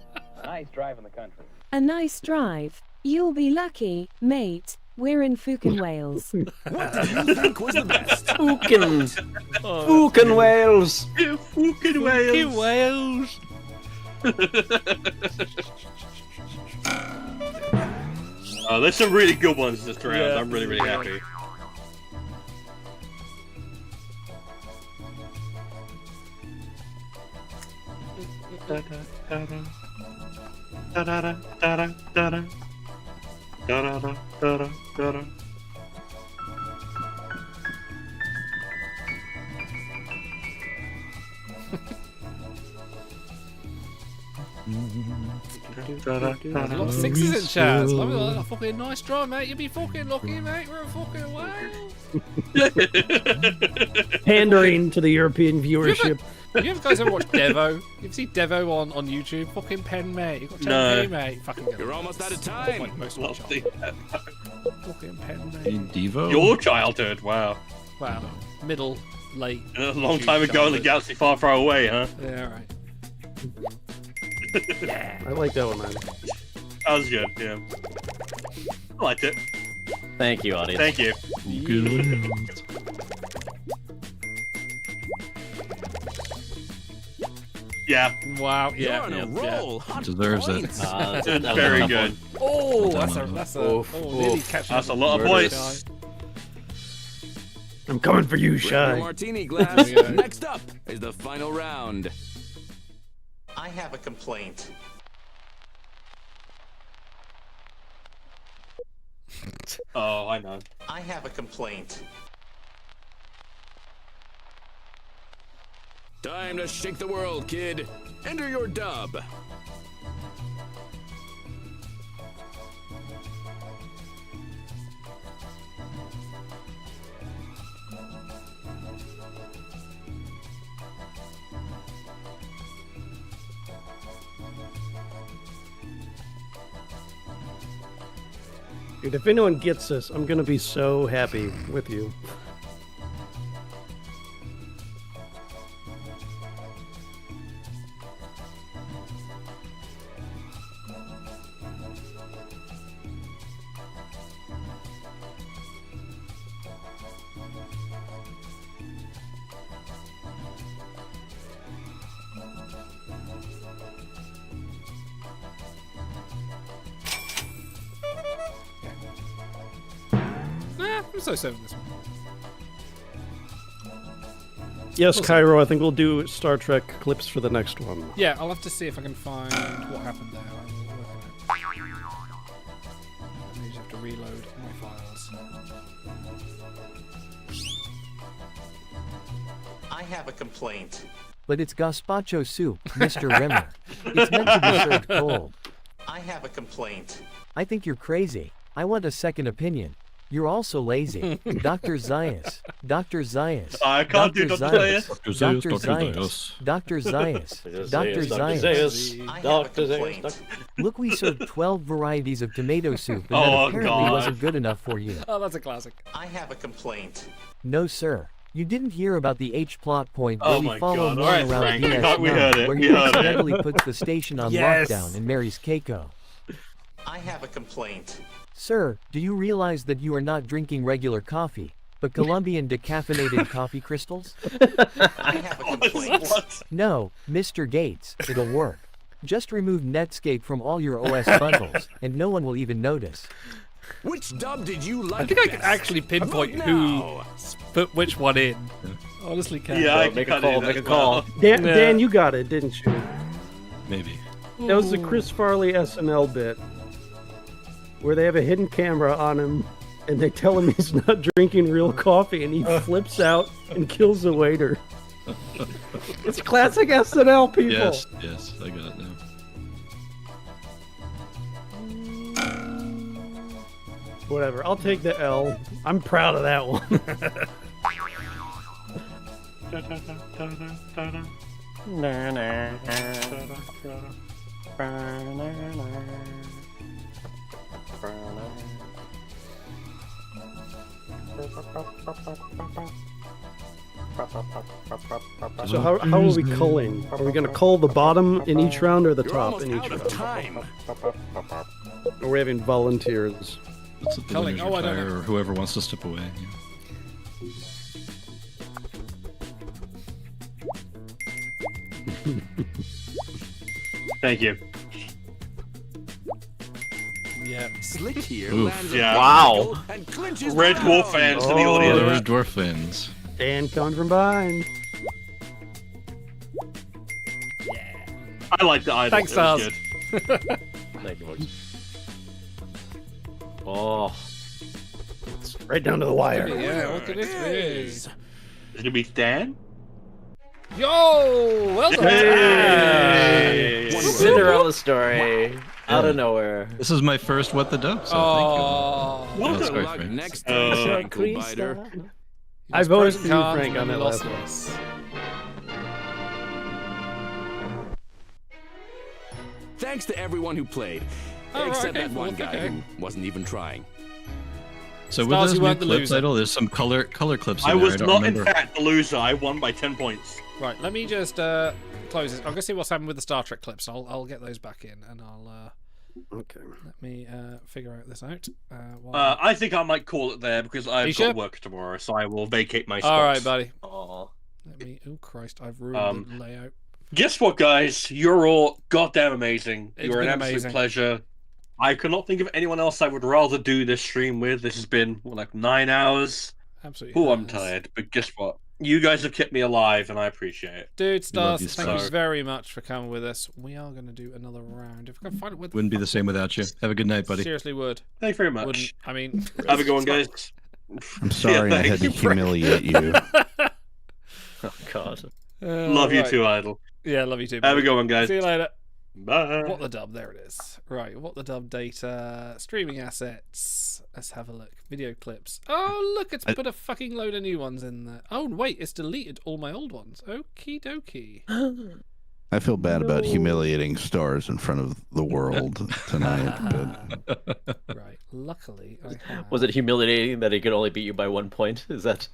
nice drive in the country? A nice drive. You'll be lucky, mate. We're in Fucking Wales. What did you think was the best? Fucking Wales. Fucking Wales. Wales. Oh, there's some really good ones this round. Yeah. I'm really, really happy. There's a lot of sixes in chat. Love it. A fucking nice drive, mate. You'll be fucking lucky, mate. We're in fucking Wales. Pandering to the European viewership. You guys ever watch Devo? You ever see Devo on YouTube? Fucking pen, mate. You got 10p, No. mate. Fucking You're almost out of time. Like most of my childhood. Fucking pen, mate. Devo? Your childhood, wow. Wow. Middle, late. A long YouTube time ago in the childhood. galaxy far, far away, huh? Yeah, right. I like that one, man. That was good, yeah. I liked it. Thank you, audience. Thank you. Yeah. Wow. Yeah. You're on a yeah, roll. Hot Deserves it. points. That was Very enough good. Oh, that's a. Oof, Oh, nearly oof. catching That's up a lot of with points. I'm coming for you, Grab your Shy. martini glass. Next up is the final round. I have a complaint. Oh, I know. I have a complaint. Time to shake the world, kid. Enter your dub. Dude, if anyone gets this, I'm gonna be so happy with you. Nah, I'm so serving this one. Yes, Cairo, I think we'll do Star Trek clips for the next one. Yeah, I'll have to see if I can find what happened there. I will work it out. I just have to reload my files. I have a complaint. But it's gazpacho soup, Mr. Rimmer. It's meant to be served cold. I have a complaint. I think you're crazy. I want a second opinion. You're also lazy. Dr. Zayas. Dr. Zayas. I can't do Dr. Zayas. Dr. Zayas. Dr. Zayas. Dr. Zayas. I have a complaint. Look, we served 12 varieties of tomato soup, and Oh, that apparently God. wasn't good enough for you. Oh, that's a classic. I have a complaint. No, sir. You didn't hear about the H plot point where Oh we my follow God. Warren Alright, around Frank. DS9, We heard it. where We he heard it. accidentally puts the station on Yes. lockdown and marries Keiko. I have a complaint. Sir, do you realize that you are not drinking regular coffee, but Colombian decaffeinated coffee crystals? I have a complaint. What? No, Mr. Gates, it'll work. Just remove Netscape from all your OS bundles, and no one will even notice. Which dub did you like I think I can best? actually pinpoint Vote who now. put which one in. Honestly, can. Yeah, I Make can a call, do make that a as call. well. Dan, Yeah. Dan, you got it, didn't you? Maybe. That was the Chris Farley SNL bit. where they have a hidden camera on him, and they tell him he's not drinking real coffee, and he flips out and kills the waiter. It's classic SNL, people. Yes, I got it now. Whatever, I'll take the L. I'm proud of that one. So how are we culling? Are we going to cull the bottom in each round or the top in each round? Time. Or we having volunteers? Let's let the Culling. winners Oh, I don't retire, know. or whoever wants to step away. Thank you. Yeah. Slick here. Oof. lands Yeah. a Wow. tackle and clinches Red the Dwarf round. fans to the Oh, audience. the Red Dwarf fans. Dan coming from behind. I like the idol. Thanks, It was Stars. good. Thank you. Oh, Right down to the wire. Yeah, what could it be? Is it gonna be Dan? Yo, well done. Hey! Cinderella story out of nowhere. This is my first What the Dub, so Oh, thank you. Well That's done. great, Luck Frank. next time, ankle biter. I voted Pros and for you, cons, Frank, on and that you lost last one. this. Thanks to everyone who played, Oh, right, except okay, that one fourth, guy okay. who wasn't even trying. So with Stars, those you new weren't the clips, loser. Idol, there's some color clips in I there. was I don't not, remember. in fact, the loser. I won by 10 points. Right, let me just close this. I'm gonna see what's happened with the Star Trek clips. I'll get those back in, and I'll Okay. let me figure out this out. While... I think I might call it there because I've You got sure? work tomorrow, so I will vacate my spot. All right, buddy. Oh, Let me. Oh Christ, I've ruined the layout. Guess what, guys? You're all goddamn amazing. It's You're an been absolute amazing. pleasure. I could not think of anyone else I would rather do this stream with. This has been, like 9 hours. Absolutely. Oh, I'm has. tired. But guess what? You guys have kept me alive, and I appreciate it. Dude, Stars, you, thank you Stars. very much for coming with us. We are going to do another round. If I can find it, with Wouldn't be the same without you. Have a good night, buddy. seriously would. Thank you very much. Wouldn't. I mean, Have a good one, guys. I'm sorry I had to humiliate you. oh God. Love you right. too, Idol. Yeah, love you too. Have buddy. a good one, guys. See you later. Bye. What the dub? There it is. Right, what the dub data, streaming assets. Let's have a look. Video clips. Oh, look, it's put a fucking load of new ones in there. Oh, wait, it's deleted all my old ones. Okie dokie. I feel bad about humiliating Stars in front of the world tonight. But Right, luckily I have. Was it humiliating that he could only beat you by 1 point? Is that?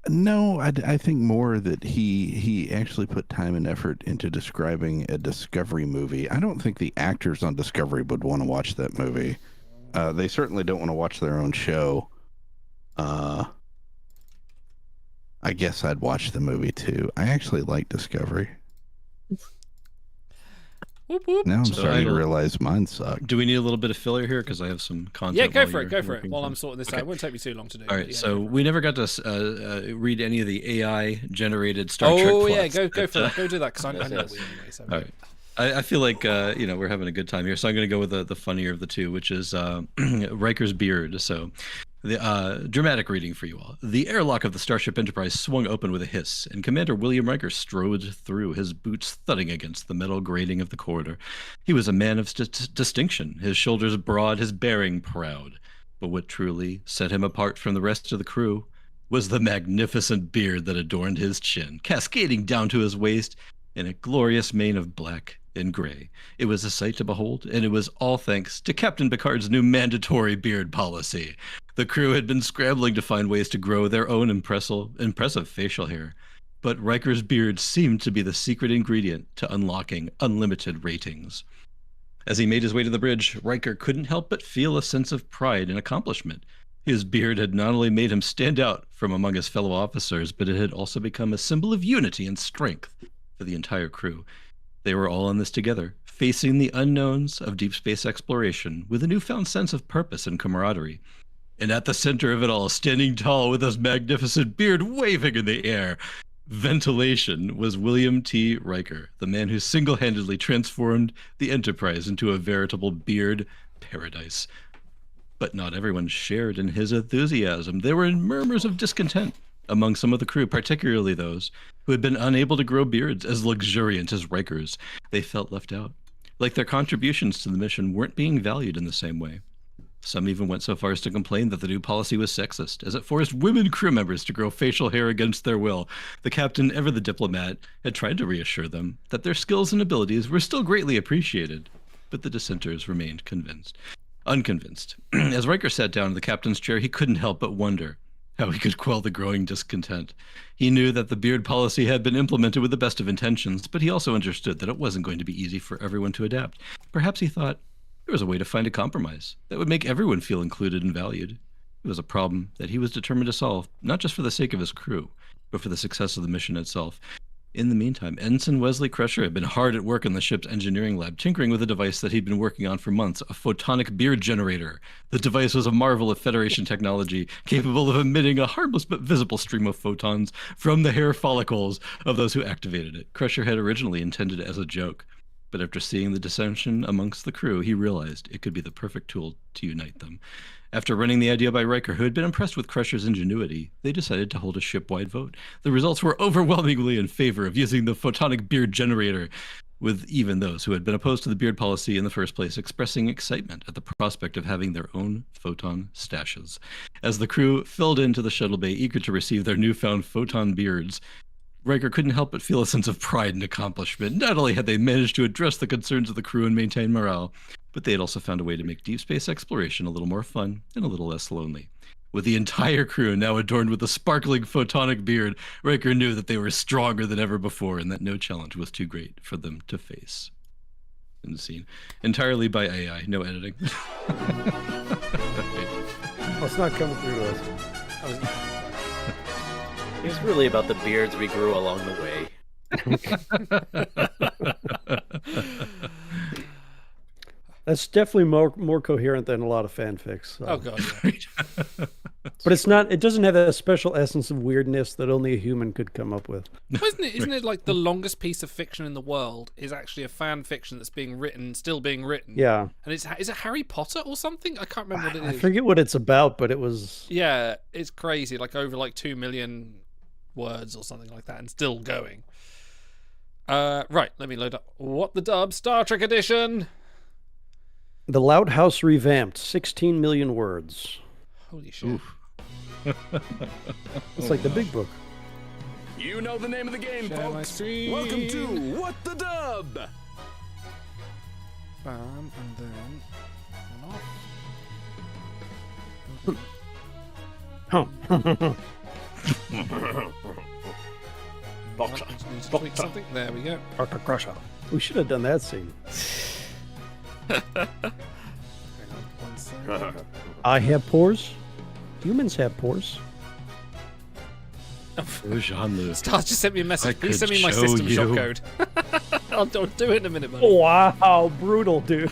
no, I think more that he actually put time and effort into describing a Discovery movie. I don't think the actors on Discovery would want to watch that movie. They certainly don't want to watch their own show. I guess I'd watch the movie too. I actually like Discovery. Whoop, whoop. Now I'm So starting to Idol- realize mine sucked. Do we need a little bit of filler here? Because I have some content. Yeah, go while for it, you're go for it. working While through. I'm sorting this out. Okay. It won't take me too long to do. All but right, yeah, so go for it. we never got to read any of the AI-generated Star Trek Oh, plots. yeah, go but, for it. Go do that, because I Yes, know yes. we anyway. So. All right. I feel like we're having a good time here, so I'm going to go with the funnier of the two, which is Riker's beard. So, the dramatic reading for you all. The airlock of the Starship Enterprise swung open with a hiss, and Commander William Riker strode through, his boots thudding against the metal grating of the corridor. He was a man of distinction, his shoulders broad, his bearing proud. But what truly set him apart from the rest of the crew was the magnificent beard that adorned his chin, cascading down to his waist in a glorious mane of black and gray. It was a sight to behold, and it was all thanks to Captain Picard's new mandatory beard policy. The crew had been scrambling to find ways to grow their own impressive facial hair, but Riker's beard seemed to be the secret ingredient to unlocking unlimited ratings. As he made his way to the bridge, Riker couldn't help but feel a sense of pride and accomplishment. His beard had not only made him stand out from among his fellow officers, but it had also become a symbol of unity and strength for the entire crew. They were all in this together, facing the unknowns of deep space exploration with a newfound sense of purpose and camaraderie. And at the center of it all, standing tall with his magnificent beard waving in the air, ventilation, was William T. Riker, the man who single-handedly transformed the Enterprise into a veritable beard paradise. But not everyone shared in his enthusiasm. There were murmurs of discontent among some of the crew, particularly those who had been unable to grow beards as luxuriant as Riker's. They felt left out, like their contributions to the mission weren't being valued in the same way. Some even went so far as to complain that the new policy was sexist, as it forced women crew members to grow facial hair against their will. The captain, ever the diplomat, had tried to reassure them that their skills and abilities were still greatly appreciated, but the dissenters remained unconvinced. As Riker sat down in the captain's chair, he couldn't help but wonder how he could quell the growing discontent. He knew that the beard policy had been implemented with the best of intentions, but he also understood that it wasn't going to be easy for everyone to adapt. Perhaps he thought there was a way to find a compromise that would make everyone feel included and valued. It was a problem that he was determined to solve, not just for the sake of his crew, but for the success of the mission itself. In the meantime, Ensign Wesley Crusher had been hard at work in the ship's engineering lab, tinkering with a device that he'd been working on for months, a photonic beard generator. The device was a marvel of Federation technology, capable of emitting a harmless but visible stream of photons from the hair follicles of those who activated it. Crusher had originally intended it as a joke, but after seeing the dissension amongst the crew, he realized it could be the perfect tool to unite them. After running the idea by Riker, who had been impressed with Crusher's ingenuity, they decided to hold a ship-wide vote. The results were overwhelmingly in favor of using the photonic beard generator, with even those who had been opposed to the beard policy in the first place expressing excitement at the prospect of having their own photon stashes. As the crew filled into the shuttle bay, eager to receive their newfound photon beards, Riker couldn't help but feel a sense of pride and accomplishment. Not only had they managed to address the concerns of the crew and maintain morale, but they had also found a way to make deep space exploration a little more fun and a little less lonely. With the entire crew now adorned with a sparkling photonic beard, Riker knew that they were stronger than ever before and that no challenge was too great for them to face. In the scene. Entirely by AI, no editing. Oh, it's not coming through to us. It was really about the beards we grew along the way. That's definitely more coherent than a lot of fanfics. So. Oh god, yeah. But it's not. It doesn't have a special essence of weirdness that only a human could come up with. Well, isn't it like the longest piece of fiction in the world is actually a fan fiction that's being written, still being written? Yeah. And is it Harry Potter or something? I can't remember what it is. I forget what it's about, but it was. Yeah, it's crazy. Like over 2 million words or something like that, and still going. Right, let me load up. What the dub? Star Trek edition. The Loud House revamped, 16 million words. Holy shit. It's like the big book. You know the name of the game, Share my folks. screen. Welcome to What the Dub. Bam, and then something. There we go. We should have done that scene. I have pores. Humans have pores. Star just sent me a message. Please send me my system shop code. I'll do it in a minute, buddy. Wow, brutal, dude.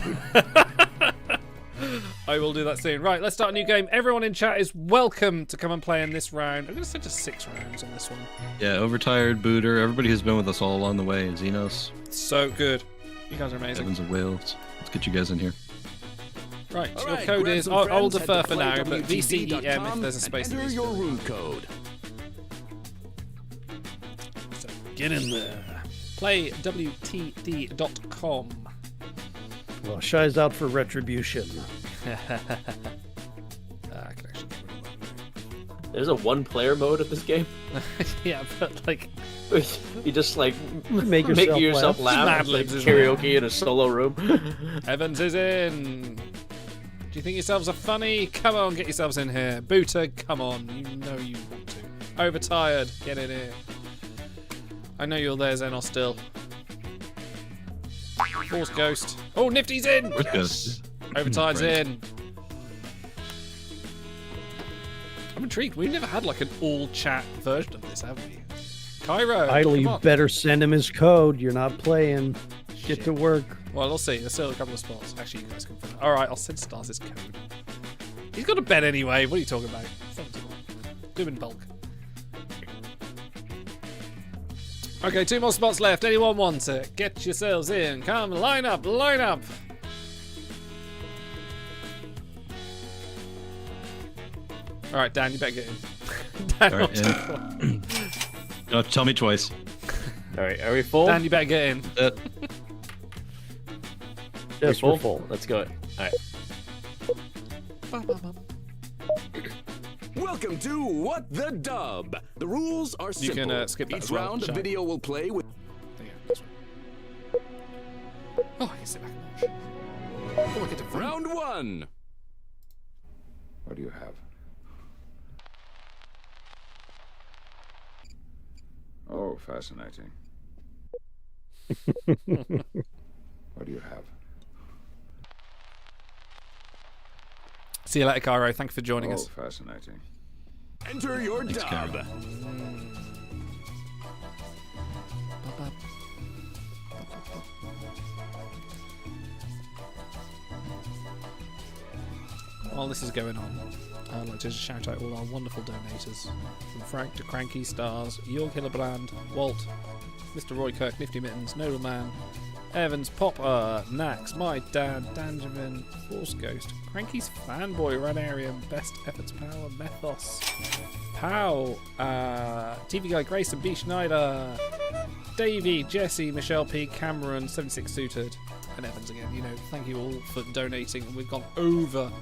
I will do that soon. Right, let's start a new game. Everyone in chat is welcome to come and play in this round. I'm going to say just 6 rounds on this one. Yeah, Overtired, Booter, everybody who's been with us all along the way, Xenos. So good. You guys are amazing. Heavens of Wales. Let's get you guys in here. Right, your code is, I'll defer for now, but VCEM if there's a space. Enter your room code. So get in there. Play WTD.com. Well, Shy's out for retribution. I can actually There's a one-player mode of this game. yeah, but you just make yourself laugh. Like karaoke in a solo room. Evans is in. Do you think yourselves are funny? Come on, get yourselves in here. Booter, come on. You know you want to. Overtired, get in here. I know you're there, Xenos, still. Force Ghost. Oh, Nifty's in! Yes. Overtired's in. I'm intrigued. We've never had an all-chat version of this, have we? Cairo, Idle, you come on. better send him his code. You're not playing. Get to work. Well, we'll see. There's still a couple of spots. Actually, you guys can find it. Alright, I'll send Stars his code. He's got a bed anyway. What are you talking about? Do him in bulk. Okay, 2 more spots left. Anyone want it? Get yourselves in. Come, line up, line up. All right, Dan, you better get in. Dan, All right, tell me twice. All right, are we full? Dan, you better get in. Yes, full? we're full. Let's go. All right. Welcome to What the Dub. The rules are You simple. can skip that Each as well, round, the Shaq. video will play with. Oh, I can sit back and watch. Oh, I get to front. Round 1. What do you have? Oh, fascinating. What do you have? See you later, Cairo. Thank you for joining us. Fascinating. Enter your Thanks, dub. Cairo. While this is going on, I'd like to just shout out all our wonderful donators. From Frank to Cranky Stars, Jorg Hillebrand, Walt, Mr. Roy Kirk, Nifty Mittens, Noodleman, Evans, Popper, Nax, My Dad, Danjamin, Force Ghost, Cranky's Fanboy, Ranarium, Best Efforts Power, Methos, Pow, TV Guy Grayson, B. Schneider, Davey, Jesse, Michelle P, Cameron, 76 Suited, and Evans again. You know, thank you all for donating. We've gone over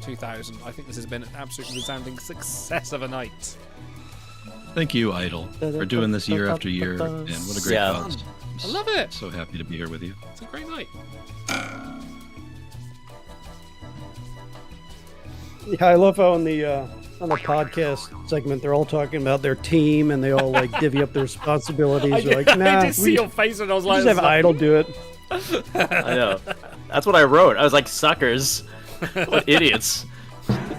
2,000. I think this has been an absolutely resounding success of a night. Thank you, Idol, for doing this year after year, and what a great cause. I love it. So happy to be here with you. It's a great night. Yeah, I love how on the podcast segment they're all talking about their team and they all like divvy up their responsibilities. They're like, nah, I did see your face and I was like, just have Idol do it. I know. That's what I wrote. I was like, suckers. What idiots.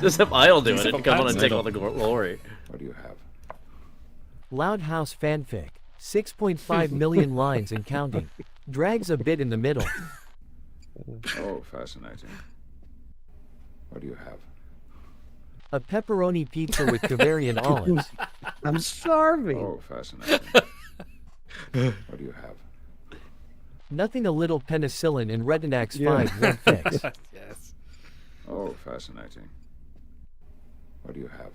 Just have Idol do it and come on and take all the glory. What do you have? Loud House fanfic. 6.5 million lines and counting. Drags a bit in the middle. Oh, fascinating. What do you have? A pepperoni pizza with Bavarian olives. I'm starving. Oh, fascinating. What do you have? Nothing a little penicillin and Retinax Yeah. 5 won't fix. Yes. Oh, fascinating. What do you have?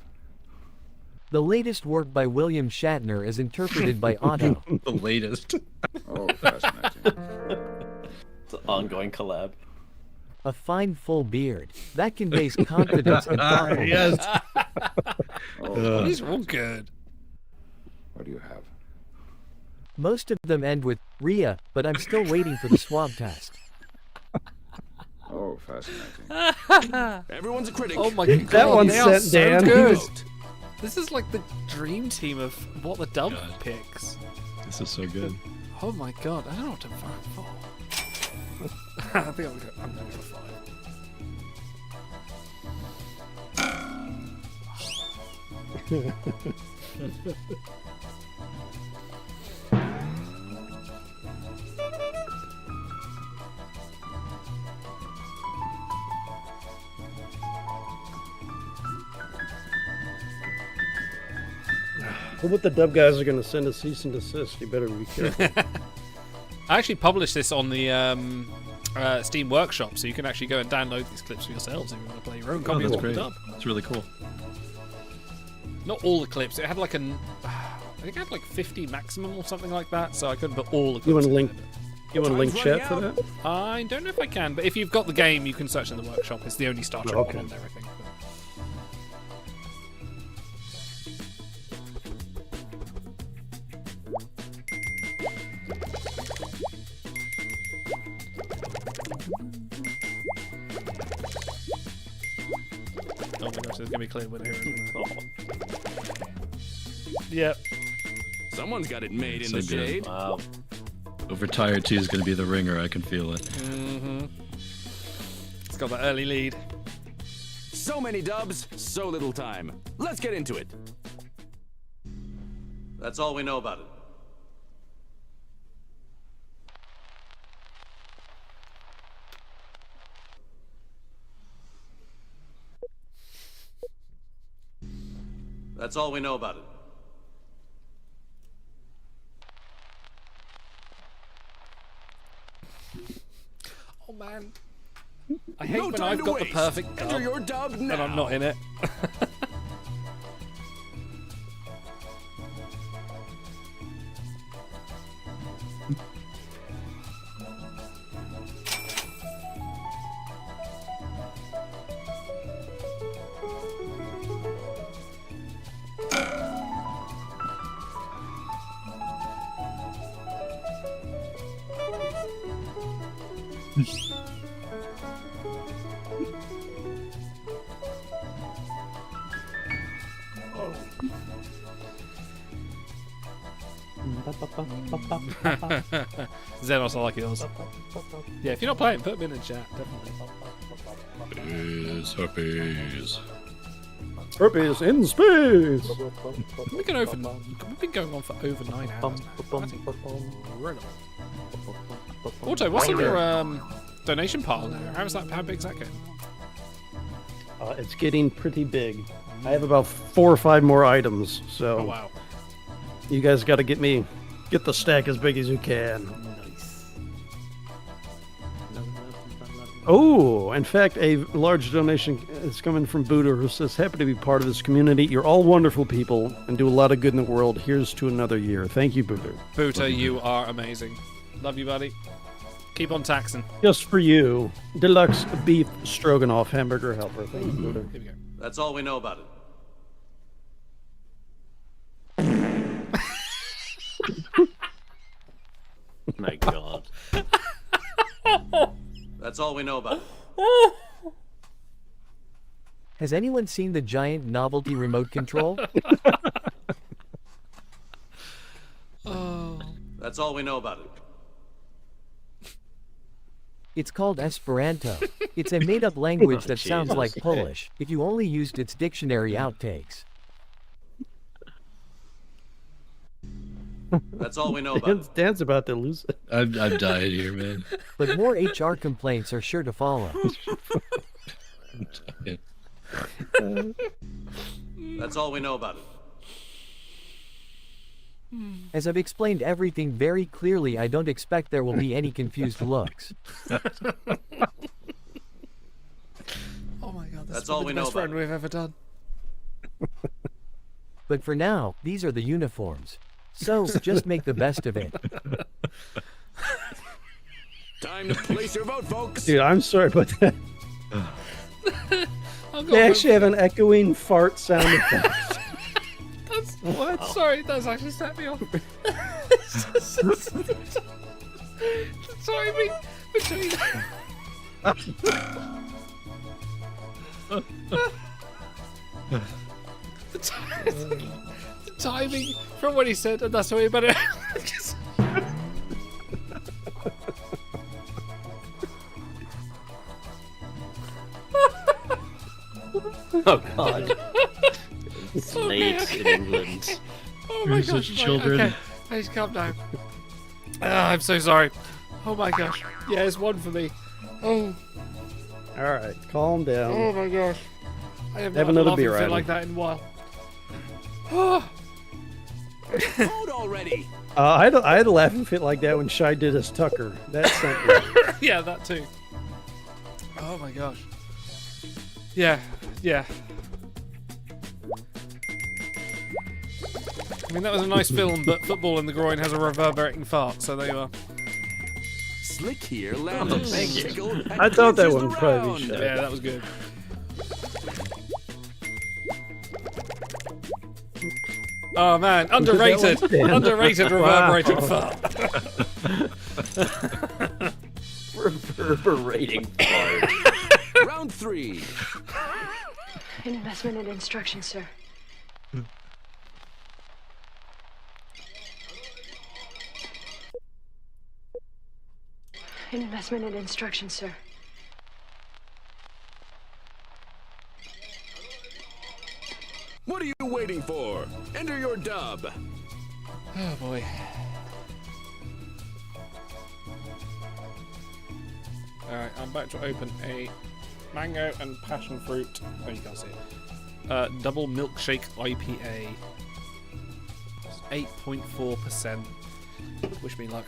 The latest work by William Shatner is interpreted by Otto. The latest. Oh, fascinating. It's an ongoing collab. A fine full beard. That conveys confidence and thoughtfulness. Yes. Oh, These are all good. what do you have? Most of them end with Rhea, but I'm still waiting for the swab test. Oh, fascinating. Everyone's a critic. Oh my god, That one they are sent so Dan. good. This is like the dream team of what the dub picks. This is so good. Oh my god, I don't know what to vote for. I think I'm gonna go 5. Well, what the dub guys are going to send a cease and desist. You better be careful. I actually published this on the Steam Workshop, so you can actually go and download these clips for yourselves if you want to play your own Oh, copy that's of the great. dub. That's really cool. Not all the clips. It had like I think it had like 50 maximum or something like that, so I couldn't put all the clips. You want to in link? there, You want to link chat for that? but I don't know if I can, but if you've got the game, you can search in the Workshop. It's the only Star Trek Okay. one on there, I think. But... Oh my gosh, there's gonna be a clear winner here. Isn't there? Yep. Someone's got it made in So the good. shade. Wow. Overtired 2 is going to be the ringer. I can feel it. Mm-hmm. It's got that early lead. So many dubs, so little time. Let's get into it. That's all we know about it. That's all we know about it. Oh man. I hate No when time I've to got the waste. perfect Enter dub your dub and I'm now. not in it. Xenos, I like yours. Yeah, if you're not playing, put them in the chat, definitely. Herpes. Herpes in space. We've been going on for over 9 hours now. That's incredible. Auto, what's on your donation pile now? How big's that getting? It's getting pretty big. I have about 4 or 5 more items, so Oh wow. you guys got to get the stack as big as you can. Nice. Oh, in fact, a large donation is coming from Buddha, who says, happy to be part of this community. You're all wonderful people and do a lot of good in the world. Here's to another year. Thank you, Buddha. Buddha, you are amazing. Love you, buddy. Keep on taxing. Just for you, deluxe beef stroganoff hamburger helper. Thank you, Buddha. Here we go. That's all we know about it. My God. That's all we know about it. Has anyone seen the giant novelty remote control? Oh. That's all we know about it. It's called Esperanto. It's a made-up language that sounds Jesus. like Polish, if you only used its dictionary outtakes. That's all we know about it. Dan's about to lose it. I've died here, man. But more HR complaints are sure to follow. That's all we know about it. As I've explained everything very clearly, I don't expect there will be any confused looks. Oh my God, That's been all the we know best about friend it. we've ever done. But for now, these are the uniforms. So, just make the best of it. Time to place your vote, folks. Dude, I'm sorry about that. I'll go They for- actually have an echoing fart sound effect. That's what? Sorry, that's actually set me off. Sorry, between. The timing from what he said, and that's the way about it. Oh God. It's late in England. Oh my You're gosh, such children. Okay, please calm down. I'm so sorry. Oh my gosh. Yeah, it's one for me. Oh, All right, calm down. oh my gosh. I have Have not another laughed beer, fit Adam. like that in a while. Oh, Vote already. I had a laughing fit like that when Shy did his Tucker. That sent me. yeah, that too. Oh my gosh. Yeah. I mean, that was a nice film, but football in the groin has a reverberating fart, so there you are. Slick here landed. Thank you. Tickled and I thought that glitches one would probably around. be Shy. Yeah, that was good. Oh man, underrated. That one stand? Underrated reverberating Wow. fart. Reverberating fart. Round 3. Investment and instruction, sir. Investment and instruction, sir. What are you waiting for? Enter your dub. Oh boy. Alright, I'm about to open a mango and passion fruit. Oh, you can't see it. Double milkshake IPA. It's 8.4%. Wish me luck.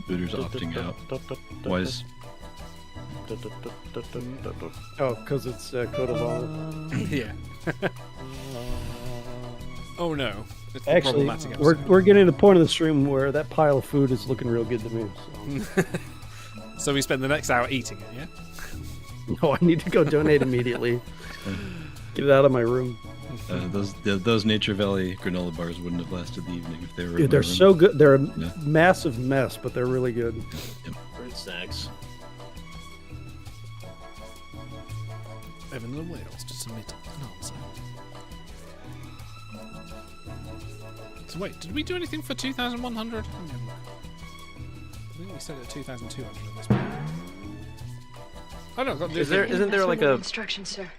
Booter's opting out. Why is... Oh, because it's Code of Honor. Yeah. Oh no. It's the Actually, problematic episode. we're getting to the point of the stream where that pile of food is looking real good to me. So. So we spend the next hour eating it, yeah? No, I need to go donate immediately. Get it out of my room. Those Nature Valley granola bars wouldn't have lasted the evening if they were. Dude, they're so good. They're a massive mess, but they're really good. Yep. Fruit snacks. Evan the Wales to submit an answer. So wait, did we do anything for 2,100? Let me have a look. I think we said it 2,200 at this point. Oh no, Isn't there like a... Instructions, sir.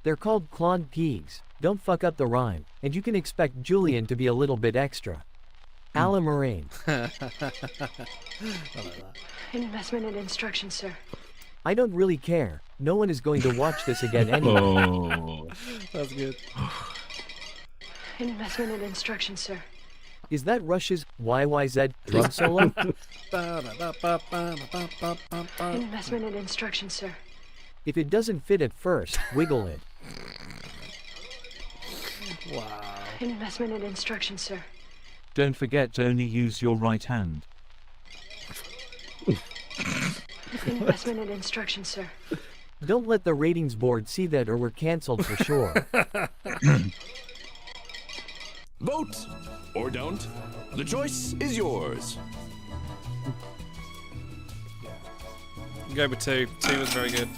They're called clogged keys. Don't fuck up the rhyme, and you can expect Julian to be a little bit extra. Alan Moraine. I like that. An investment in instructions, sir. I don't really care. No one is going to watch this again anyway. Oh. That's good. An investment in instructions, sir. Is that Rush's YYZ drum solo? An investment in instructions, sir. If it doesn't fit at first, wiggle it. Wow. An investment in instructions, sir. Don't forget to only use your right hand. An investment in instructions, sir. Don't let the ratings board see that or we're cancelled for sure. Vote or don't. The choice is yours. Go with 2. 2 was very good.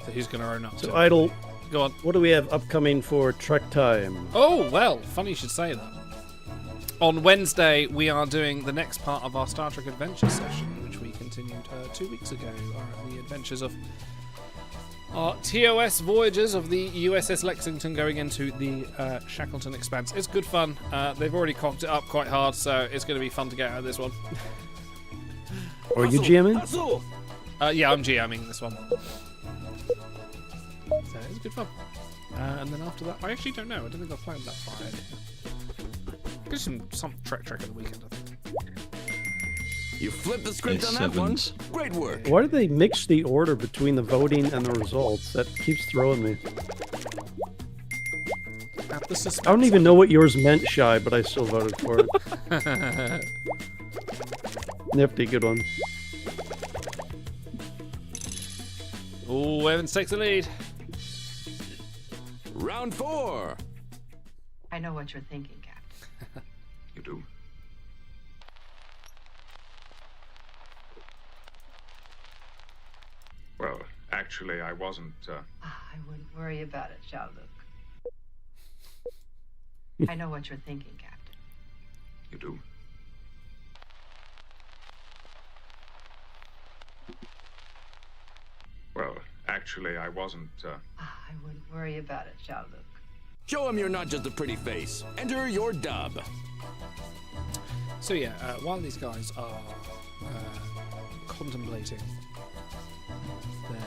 So who's going to own up to So, it? Idle, Go on. what do we have upcoming for Trek Time? Oh, well, funny you should say that. On Wednesday, we are doing the next part of our Star Trek Adventure session, which we continued 2 weeks ago. The adventures of our TOS voyages of the USS Lexington going into the Shackleton Expanse. It's good fun. They've already cocked it up quite hard, so it's going to be fun to get out of this one. Are you GMing? Yeah, I'm GMing this one. So it's good fun. And then after that, I actually don't know. I don't think I've planned that far ahead. There's some Trek on the weekend, I think. You flipped the script on that one. Great work. Why do they mix the order between the voting and the results? That keeps throwing me. I don't even know what yours meant, Shy, but I still voted for it. Nifty, good one. Oh, Evans takes the lead. Round 4. I know what you're thinking, Captain. You do? Well, actually, I wasn't, I wouldn't worry about it, Jean-Luc. I know what you're thinking, Captain. You do? Well, actually, I wasn't, I wouldn't worry about it, Jean-Luc. Show him you're not just a pretty face. Enter your dub. So yeah, while these guys are contemplating their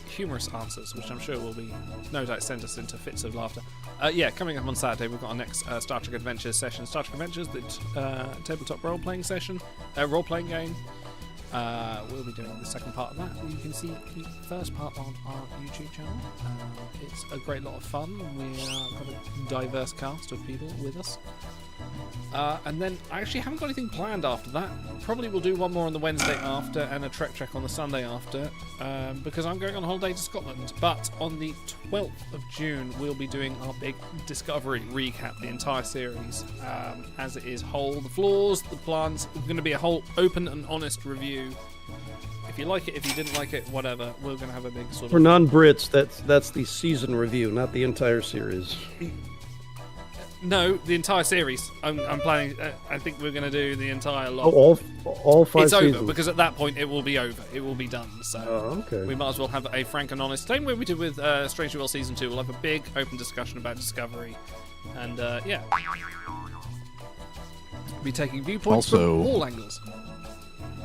humorous answers, which I'm sure will be no doubt send us into fits of laughter. Yeah, coming up on Saturday, we've got our next Star Trek Adventures session. Star Trek Adventures, the tabletop role-playing session, role-playing game. We'll be doing the second part of that. You can see the first part on our YouTube channel. It's a great lot of fun. We've got a diverse cast of people with us. And then I actually haven't got anything planned after that. Probably we'll do one more on the Wednesday after and a Trek on the Sunday after, because I'm going on holiday to Scotland. But on the 12th of June, we'll be doing our big Discovery recap, the entire series, as it is whole. The flaws, the plans, it's going to be a whole open and honest review. If you like it, if you didn't like it, whatever, we're going to have a big sort of... For non-Brits, that's the season review, not the entire series. No, the entire series. I'm planning. I think we're going to do the entire lot. Oh, all 5 It's seasons. over because at that point it will be over. It will be done. So okay. we might as well have a frank and honest. Same way we did with Strange New World Season 2. We'll have a big open discussion about Discovery, and yeah, be taking viewpoints Also, from all angles.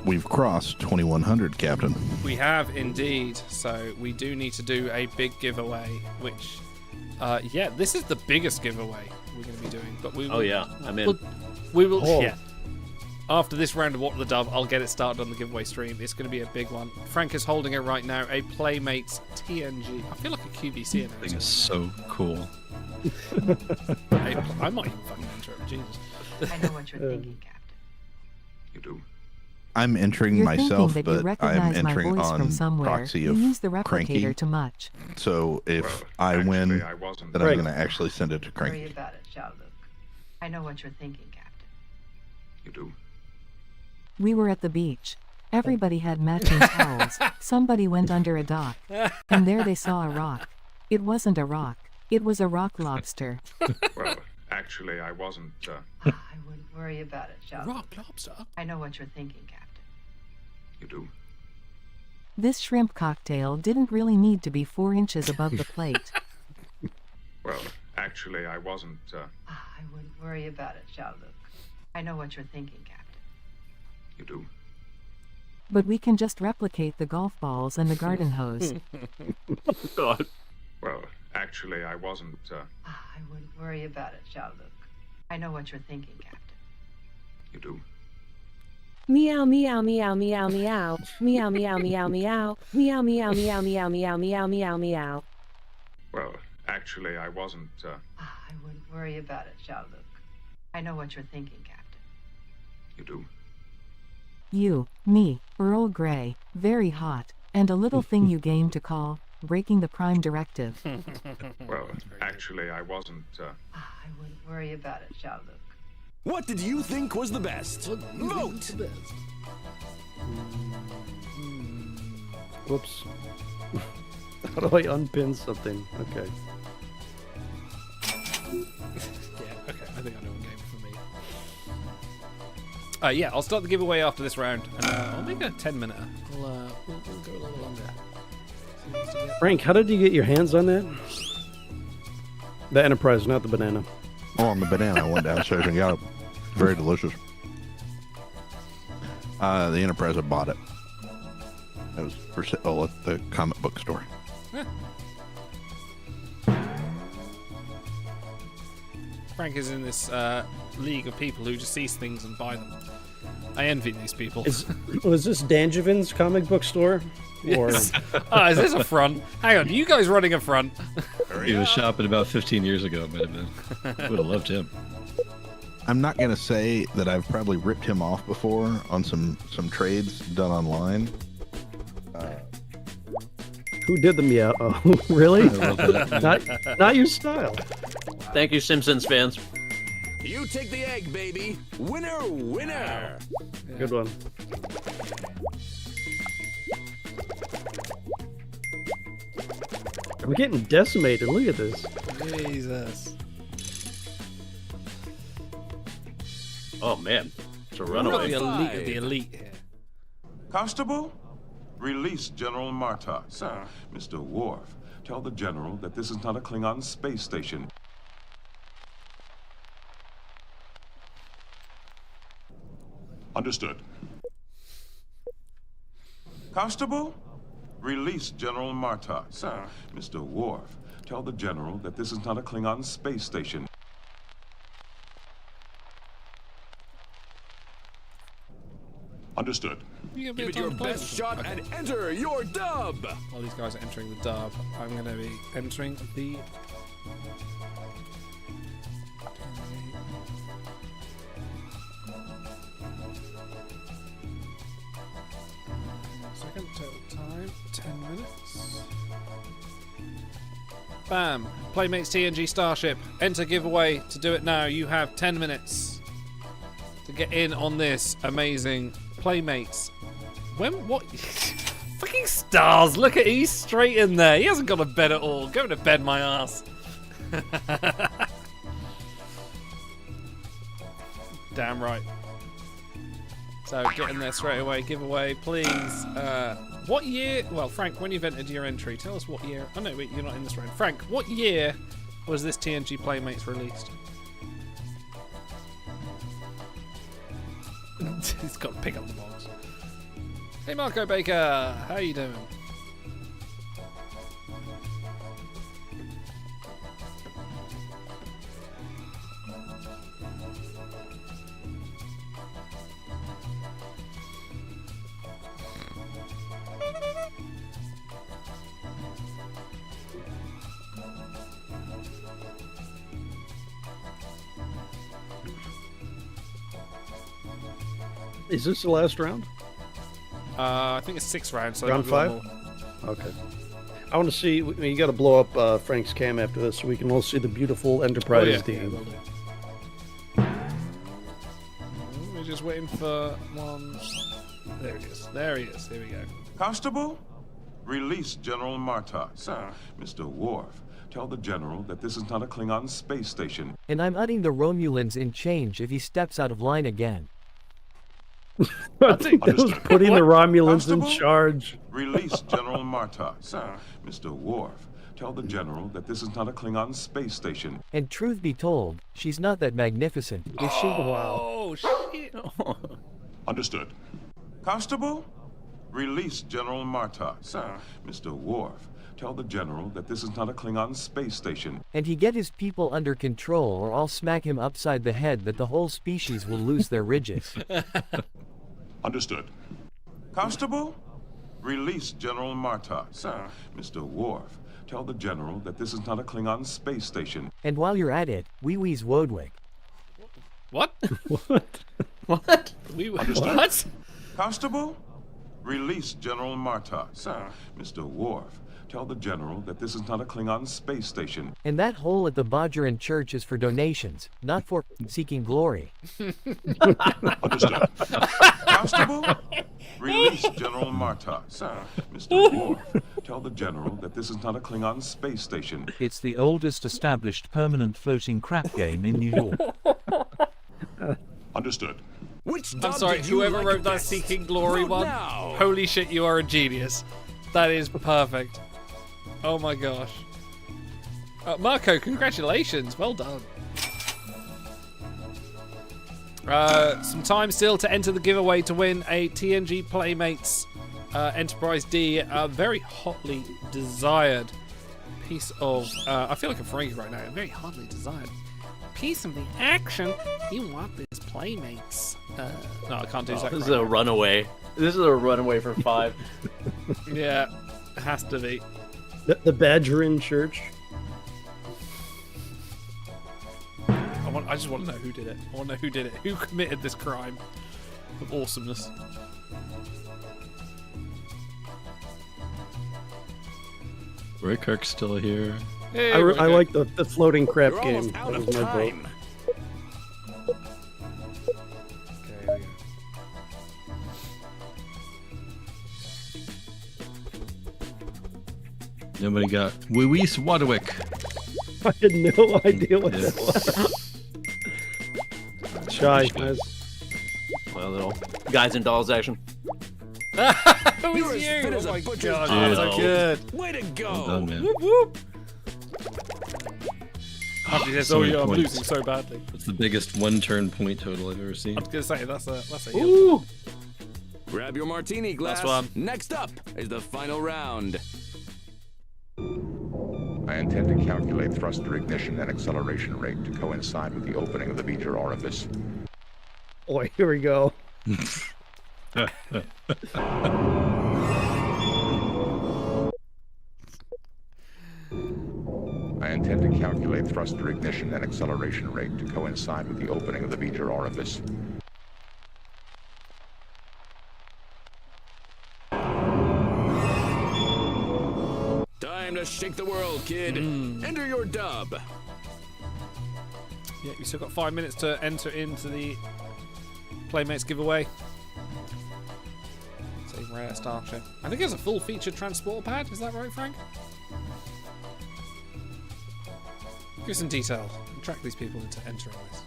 We've crossed 2100, Captain. We have indeed. So we do need to do a big giveaway, which, yeah, this is the biggest giveaway we're going to be doing. But we will, Oh yeah, I'm in. We will. Oh. Yeah. After this round of What the Dub, I'll get it started on the giveaway stream. It's going to be a big one. Frank is holding it right now. A Playmates TNG. I feel like a QVC That thing is so cool. I might even fucking enter it. Jesus. I know what you're thinking, Captain. You do. I'm entering You're myself, thinking that you but I'm recognize my entering voice on from somewhere. proxy You of use the replicator Cranky. too much. So if Well, I actually, win, I wasn't. then Right. I'm going to actually send it to Worry Cranky. about it, Jean-Luc. I know what you're thinking, Captain. You do. We were at the beach. Everybody had matching towels. Somebody went under a dock. And there they saw a rock. It wasn't a rock. It was a rock lobster. Well, actually, I wasn't. I wouldn't worry about it, Jean-Luc. Rock lobster. I know what you're thinking, Captain. You do. This shrimp cocktail didn't really need to be 4 inches above the plate. Well, actually, I wasn't. I wouldn't worry about it, Jean-Luc. I know what you're thinking, Captain. You do. But we can just replicate the golf balls and the garden hose. God. Well, actually, I wasn't. I wouldn't worry about it, Jean-Luc. I know what you're thinking, Captain. You do. Meow meow meow meow meow meow meow meow meow meow meow meow meow meow meow meow meow. Well, actually, I wasn't. I wouldn't worry about it, Jean-Luc. I know what you're thinking, Captain. You do. You, me, Earl Grey, very hot, and a little thing you game to call breaking the Prime Directive. Well, actually, I wasn't. I wouldn't worry about it, Jean-Luc. What did you think was the best? Vote! Whoops. How do I unpin something? Okay. Yeah, okay. I think I know what game for me. Yeah, I'll start the giveaway after this round, and I'll make a 10-minute. We'll go a little longer. Frank, how did you get your hands on that? The Enterprise, not the banana. Oh, on the banana, I went downstairs and got it. Very delicious. The Enterprise, I bought it. It was for sale at the comic book store. Yeah. Frank is in this league of people who just sees things and buy them. I envy these people. Was this Danjavin's comic book store? Or Yes. Oh, is this a front? Hang on, you guys running a front? He was shopping about 15 years ago. It might have been. Would have loved him. I'm not going to say that I've probably ripped him off before on some trades done online. who did the meow? Oh, really? I love that. not your style. Thank you, Simpsons fans. You take the egg, baby. Winner, winner. Good one. I'm getting decimated. Look at this. Jesus. Oh man, it's a We're runaway. the elite of the elite here. Constable, release General Martok. Sir. Mr. Worf, tell the General that this is not a Klingon space station. Understood. Constable, release General Martok. Sir. Mr. Worf, tell the General that this is not a Klingon space station. Understood. You Give it your best shot and enter your dub. While these guys are entering the dub, I'm going to be entering the. Second total time 10 minutes. Bam! Playmates TNG Starship. Enter giveaway. To do it now, you have 10 minutes to get in on this amazing Playmates. When what? Fucking stars! Look at he's straight in there. He hasn't got a bed at all. Go to bed, my ass. Damn right. So get in there straight away. Giveaway, please. What year? Well, Frank, when you've entered your entry, tell us what year. Oh no, wait, you're not in this round. Frank, what year was this TNG Playmates released? He's got to pick up the box. Hey, Marco Baker, how you doing? Is this the last round? I think it's 6 rounds. So Round 5? Okay. I want to see. You got to blow up Frank's cam after this, so we can all see the beautiful Enterprise team. We're just waiting for one. There he is. There he is. Here we go. Constable, release General Martok. Sir, Mr. Worf, tell the General that this is not a Klingon space station. And I'm utting the Romulans in change if he steps out of line again. I think that was putting the Romulans in charge. Release General Martok. Sir, Mr. Worf, tell the General that this is not a Klingon space station. And truth be told, she's not that magnificent, is she? Oh, shit. Understood. Constable, release General Martok. Sir, Mr. Worf, tell the General that this is not a Klingon space station. And he get his people under control or I'll smack him upside the head that the whole species will lose their ridges. Understood. Constable, release General Martok. Sir, Mr. Worf, tell the General that this is not a Klingon space station. And while you're at it, wee-wee's Wodwick. What? What? What? Understood. What? Constable, release General Martok. Sir, Mr. Worf, tell the General that this is not a Klingon space station. And that hole at the Bodgeran Church is for donations, not for seeking glory. Understood. Constable, release General Martok. Sir, Mr. Worf, tell the General that this is not a Klingon space station. It's the oldest established permanent floating crap game in New York. Understood. Which I'm dub sorry, did you whoever like wrote that best? Seeking Glory Vote one. now. Holy shit, you are a genius. That is perfect. Oh my gosh. Marco, congratulations. Well done. Some time still to enter the giveaway to win a TNG Playmates Enterprise D. A very hotly desired piece of... I feel like I'm Frankie right now. A very hotly desired piece of the action. You want this Playmates. No, I can't do that. This is a runaway. This is a runaway for 5. Yeah, it has to be. The Badgerin Church. I just want to know who did it. I want to know who did it. Who committed this crime of awesomeness? Roy Kirk's still here. Hey, I like the floating crap You're game. almost out That of was my vote. time. Okay, here we go. Nobody got Wee-Wee's Wadwick. I had no idea what Yeah. that was. Shy. Nice. Well, little guys and dolls action. It You're was as you! fit as Oh a my butcher's god, dog. that's so good. Way to go. Well done, man. Whoop whoop! After this, So oh many yeah, I'm points. losing so badly. It's the biggest one-turn point total I've ever seen. I was gonna say that's a heel. Ooh. Grab your martini glass. one. Next up is the final round. I intend to calculate thruster ignition and acceleration rate to coincide with the opening of the Beecher orifice. Boy, here we go. I intend to calculate thruster ignition and acceleration rate to coincide with the opening of the Beecher orifice. Time to shake the world, kid. Enter your dub. Yeah, you still got 5 minutes to enter into the Playmates giveaway. Save rare starship. I think it's a full featured transporter pad. Is that right, Frank? Give us some detail. Track these people into entering this.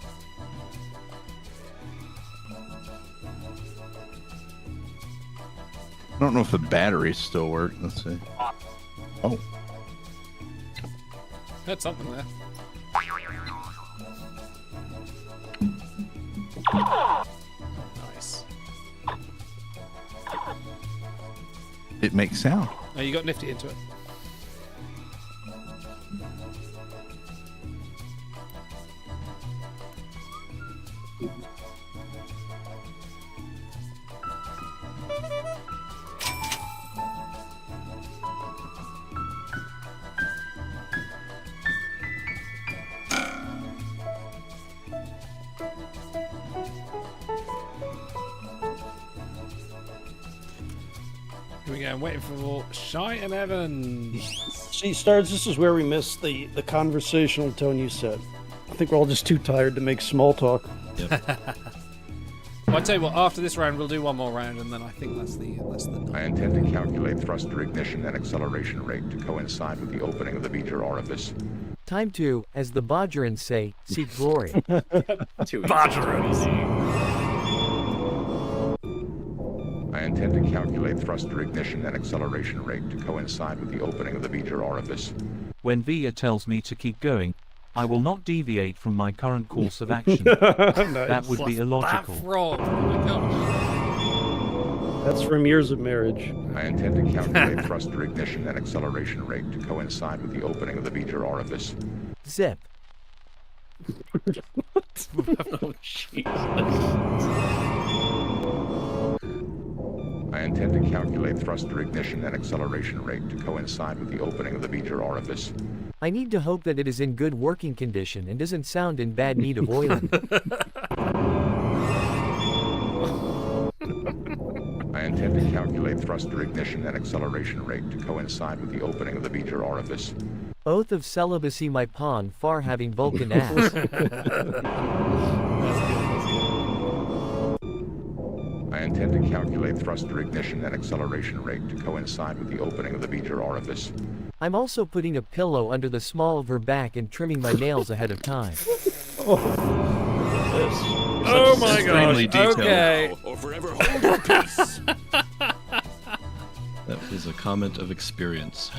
I don't know if the batteries still work. Let's see. Oh. Heard something there. Nice. It makes sound. Oh, you got nifty into it. Here we go. I'm waiting for Shy and Evan. See, Stars, this is where we missed the conversational tone you said. I think we're all just too tired to make small talk. Well, I tell you what. After this round, we'll do one more round, and then I think that's the. I intend to calculate thruster ignition and acceleration rate to coincide with the opening of the Beecher orifice. Time to, as the Bajrans say, seek glory. Bajrans. I intend to calculate thruster ignition and acceleration rate to coincide with the opening of the Beecher orifice. When Via tells me to keep going, I will not deviate from my current course of action. Nice. That would be illogical. That's wrong. Oh my gosh. That's from years of marriage. I intend to calculate thruster ignition and acceleration rate to coincide with the opening of the Beecher orifice. Zip. Oh, Jesus. I intend to calculate thruster ignition and acceleration rate to coincide with the opening of the Beecher orifice. I need to hope that it is in good working condition and doesn't sound in bad need of oiling. I intend to calculate thruster ignition and acceleration rate to coincide with the opening of the Beecher orifice. Oath of celibacy my pawn far having Vulcan ass. I intend to calculate thruster ignition and acceleration rate to coincide with the opening of the Beecher orifice. I'm also putting a pillow under the small of her back and trimming my nails ahead of time. Oh my Extremely gosh. detailed. Okay. Or forever hold your peace. That is a comment of experience.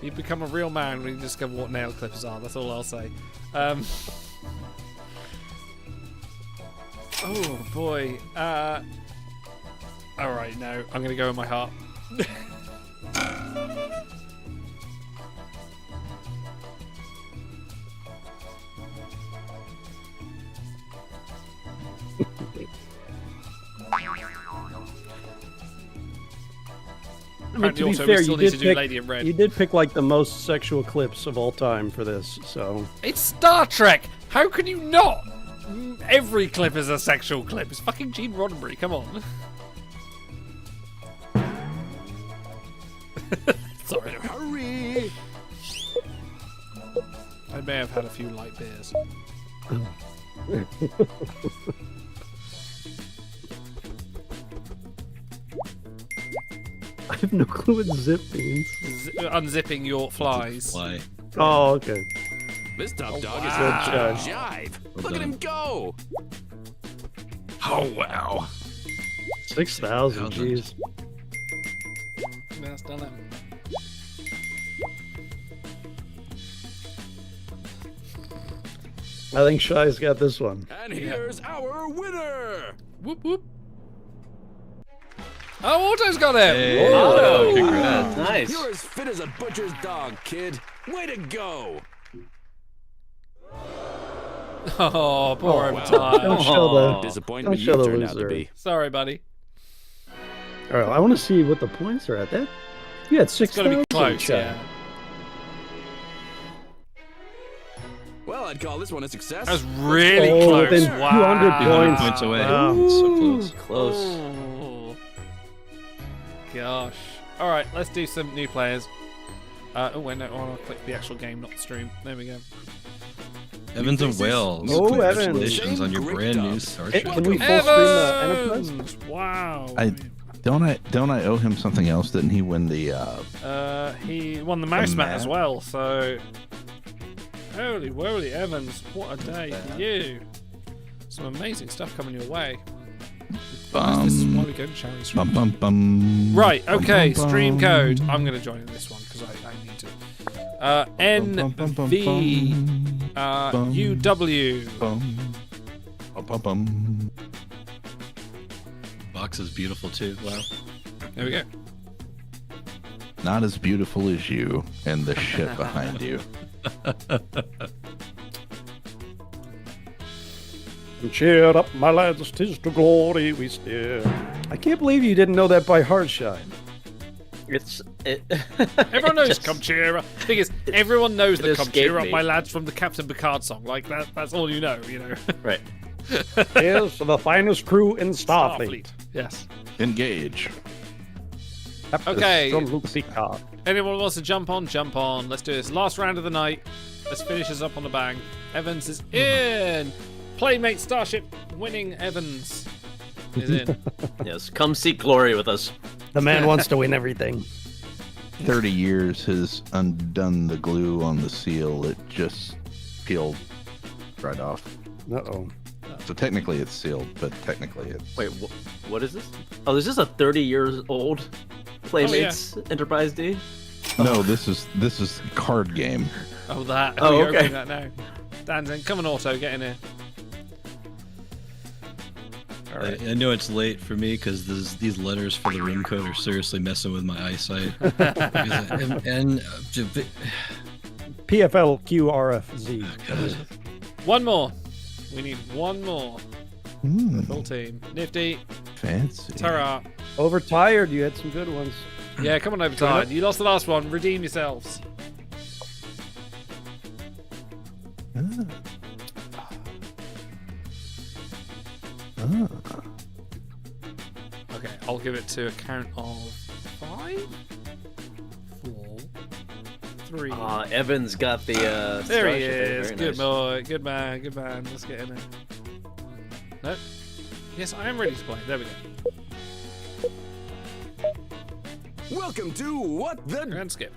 You become a real man when you discover what nail clippers are. That's all I'll say. Oh boy. Alright, no. I'm gonna go with my heart. I mean, to be fair, you did pick like the most sexual clips of all time for this, so. It's Star Trek! How can you not? Every clip is a sexual clip. It's fucking Gene Roddenberry, come on. Sorry. Hurry! I may have had a few light beers. I have no clue what zip means. Unzipping your flies. Fly. Oh, okay. This top dog wow. is a jive. Look at him go! Oh, wow. 6,000, jeez. That's done it. I think Shy's got this one. And here's our winner! Whoop whoop. Oh, Auto's got it! Hey, Auto! congrats. Nice. You're as fit as a butcher's dog, kid. Way to go! Oh, poor Don't Overtime. show the Disappointment don't you show the turned out to loser. be. Sorry, buddy. All right, I want to see what the points are at. That yeah, it's It's got to 6,000. be close, yeah. Well, I'd call this one a success. That's really Oh, close. within Wow. 200 points away. Wow. So close. Close. Oh. Gosh. All right, let's do some new players. Oh, wait, no, I'll click the actual game, not the stream. There we go. Evans and Wales. Oh, Congratulations Evans. on your brand new Star Can Trek. we full screen the Evans! Enterprise? Wow. Don't I owe him something else? Didn't he win the He won the mouse mat mat? as well, so... Holy Evans, what a day for you. Some amazing stuff coming your way. This is why we go to charity stream. Bum, bum, bum. Right, okay, Bum, bum, stream bum. code. I'm going to join in this one because I need to. NV UW. Bum, bum. Box is beautiful too. Wow. There we go. Not as beautiful as you and the shit behind you. Cheer up, my lads, 'tis to glory we steer. I can't believe you didn't know that by heart, Shy. Everyone knows "Come Cheer Up." Thing is, everyone knows the "Come escaped Cheer Up, me. my lads" from the Captain Picard song. Like that's all you know. Right. Here's the finest crew in Starfleet. Yes. Engage. Okay. From Luke Picard. Anyone wants to jump on? Jump on. Let's do this. Last round of the night. Let's finish this up on the bang. Evans is in. Playmate Starship winning Evans is in. Yes, come seek glory with us. The man wants to win everything. 30 years has undone the glue on the seal. It just peeled right off. Uh-oh. So technically it's sealed, but technically it's... Wait, what is this? Oh, is this a 30 years old Playmates Enterprise D? No, this is card game. Oh, that. Oh, you're okay. opening that now. Dan's in. Come on, Auto. Get in here. I know it's late for me because these letters for the room code are seriously messing with my eyesight. PFLQRFZ. One more. We need one more. Mm. Full team. Nifty. Fancy. Tara. Overtired, you had some good ones. Yeah, come on, Overtired. You lost the last one. Redeem yourselves. Okay, I'll give it to a count of 5, 4, 3. Evans got the. There he Starship there. is. Very Good nice. boy. Good man. Good man. Let's get in there. No. Yes, I am ready to play. There we go. Welcome to What the... And skip.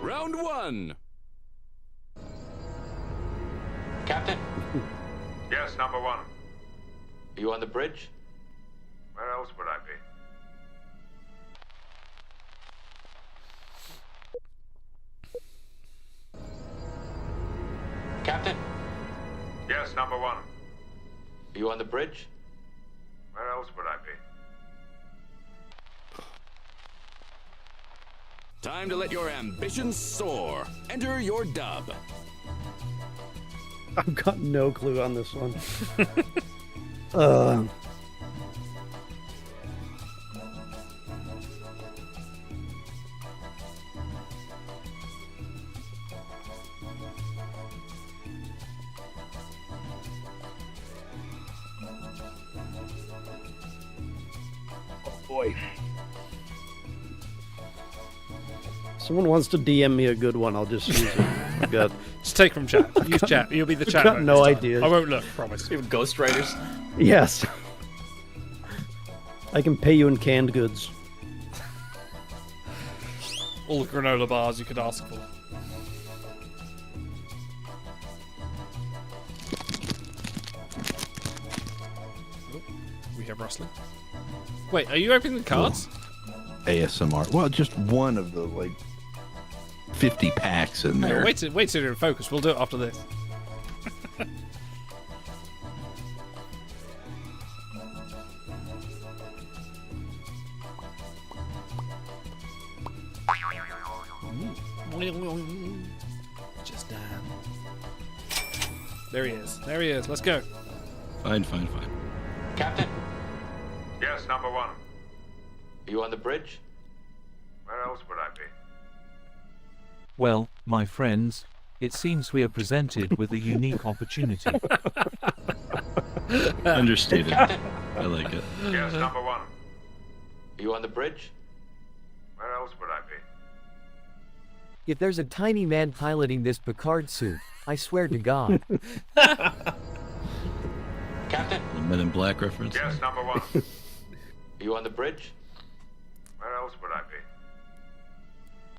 Round 1. Captain, Yes, number 1. are you on the bridge? Where else would I be? Captain, Yes, number 1. are you on the bridge? Where else would I be? Time to let your ambitions soar. Enter your dub. I've got no clue on this one. Oh boy. Someone wants to DM me a good one, I'll just use it. I've got... Just take from chat. Use chat. You'll be the chat. got vote no this time. ideas. I won't look, promise. You have ghostwriters? Yes. I can pay you in canned goods. All the granola bars you could ask for. Oh, we have rustling. Wait, are you opening the cards? ASMR. Well, just one of the, like, 50 packs in there. Wait till you're in focus. We'll do it after this. Just Dan. There he is. There he is. Let's go. Fine. Captain, Yes, number 1. are you on the bridge? Where else would I be? Well, my friends, it seems we are presented with a unique opportunity. Understated. I like it. Yes, number 1. Are you on the bridge? Where else would I be? If there's a tiny man piloting this Picard suit, I swear to God. Captain, A Men in Black reference. Yes, number 1. are you on the bridge? Where else would I be?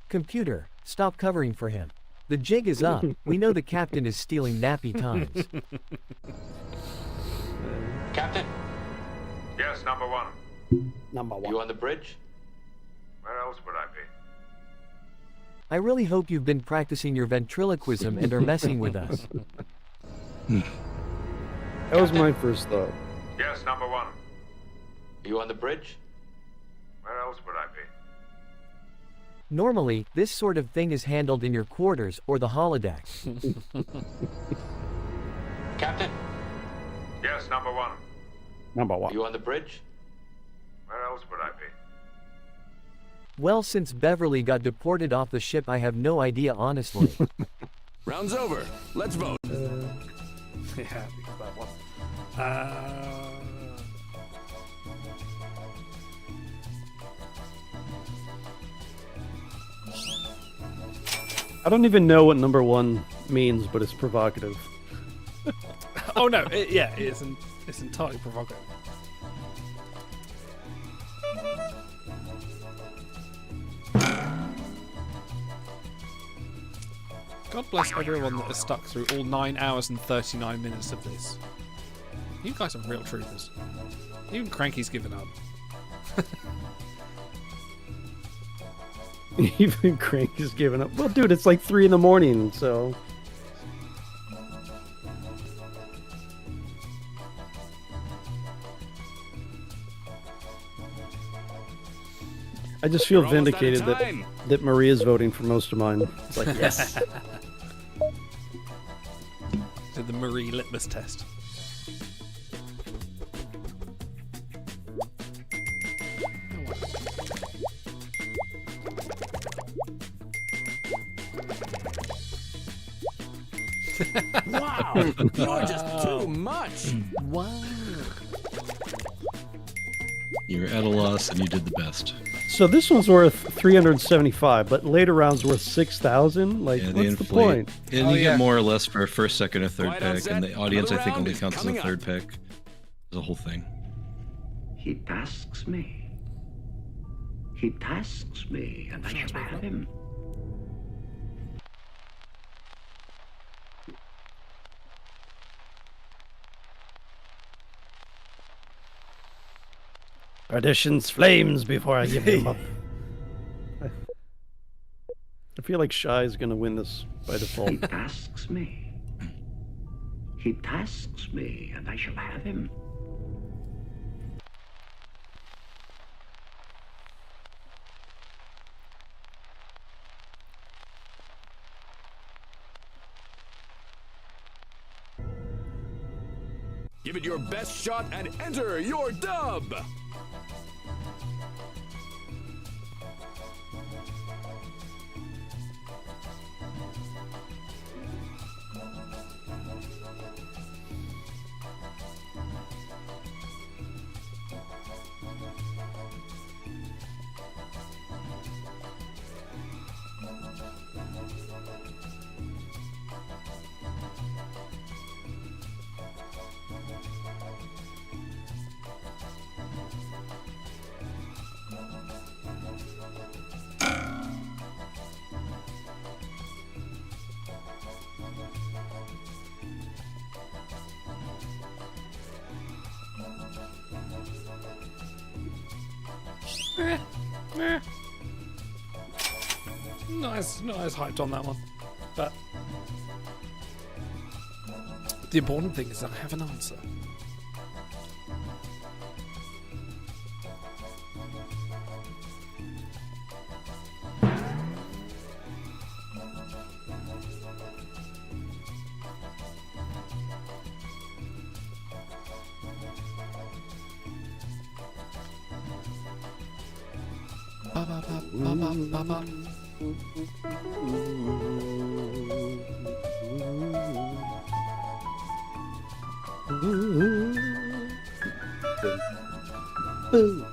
Computer, stop covering for him. The jig is up. We know the captain is stealing nappy times. Captain, Yes, number one. Number one. you on the bridge? Where else would I be? I really hope you've been practicing your ventriloquism and are messing with us. That was my first thought. Yes, number one. You on the bridge? Where else would I be? Normally, this sort of thing is handled in your quarters or the holodeck. Captain, Yes, number one. Number one. you on the bridge? Where else would I be? Well, since Beverly got deported off the ship, I have no idea, honestly. Round's over. Let's vote. Yeah, because that one. I don't even know what number one means, but it's provocative. Oh no, it's entirely provocative. God bless everyone that has stuck through all 9 hours and 39 minutes of this. You guys are real truthers. Even Cranky's given up. Even Crank is giving up. Well, dude, it's like 3 in the morning, so. I just feel We're almost out of vindicated time. that Maria's voting for most of mine. It's like, yes. Did the Marie litmus test. Wow, you're just too much. Wow. You're at a loss and you did the best. So this one's worth 375, but later rounds worth 6,000. Like, Yeah, they what's the inflate. point? And you get more or less for a first, second, or third Quiet on pick, set. and the audience, I Another think, round only is counts as a coming up. third pick. The whole thing. He tasks me. He tasks me, and I shall have him. Perdition's flames before I give him up. I feel like Shy's gonna win this by default. He tasks me. He tasks me, and I shall have him. Give it your best shot and enter your dub. Not as hyped on that one, but the important thing is that I have an answer. Ba, ba, ba, ba, ba, ba, ba. Boo.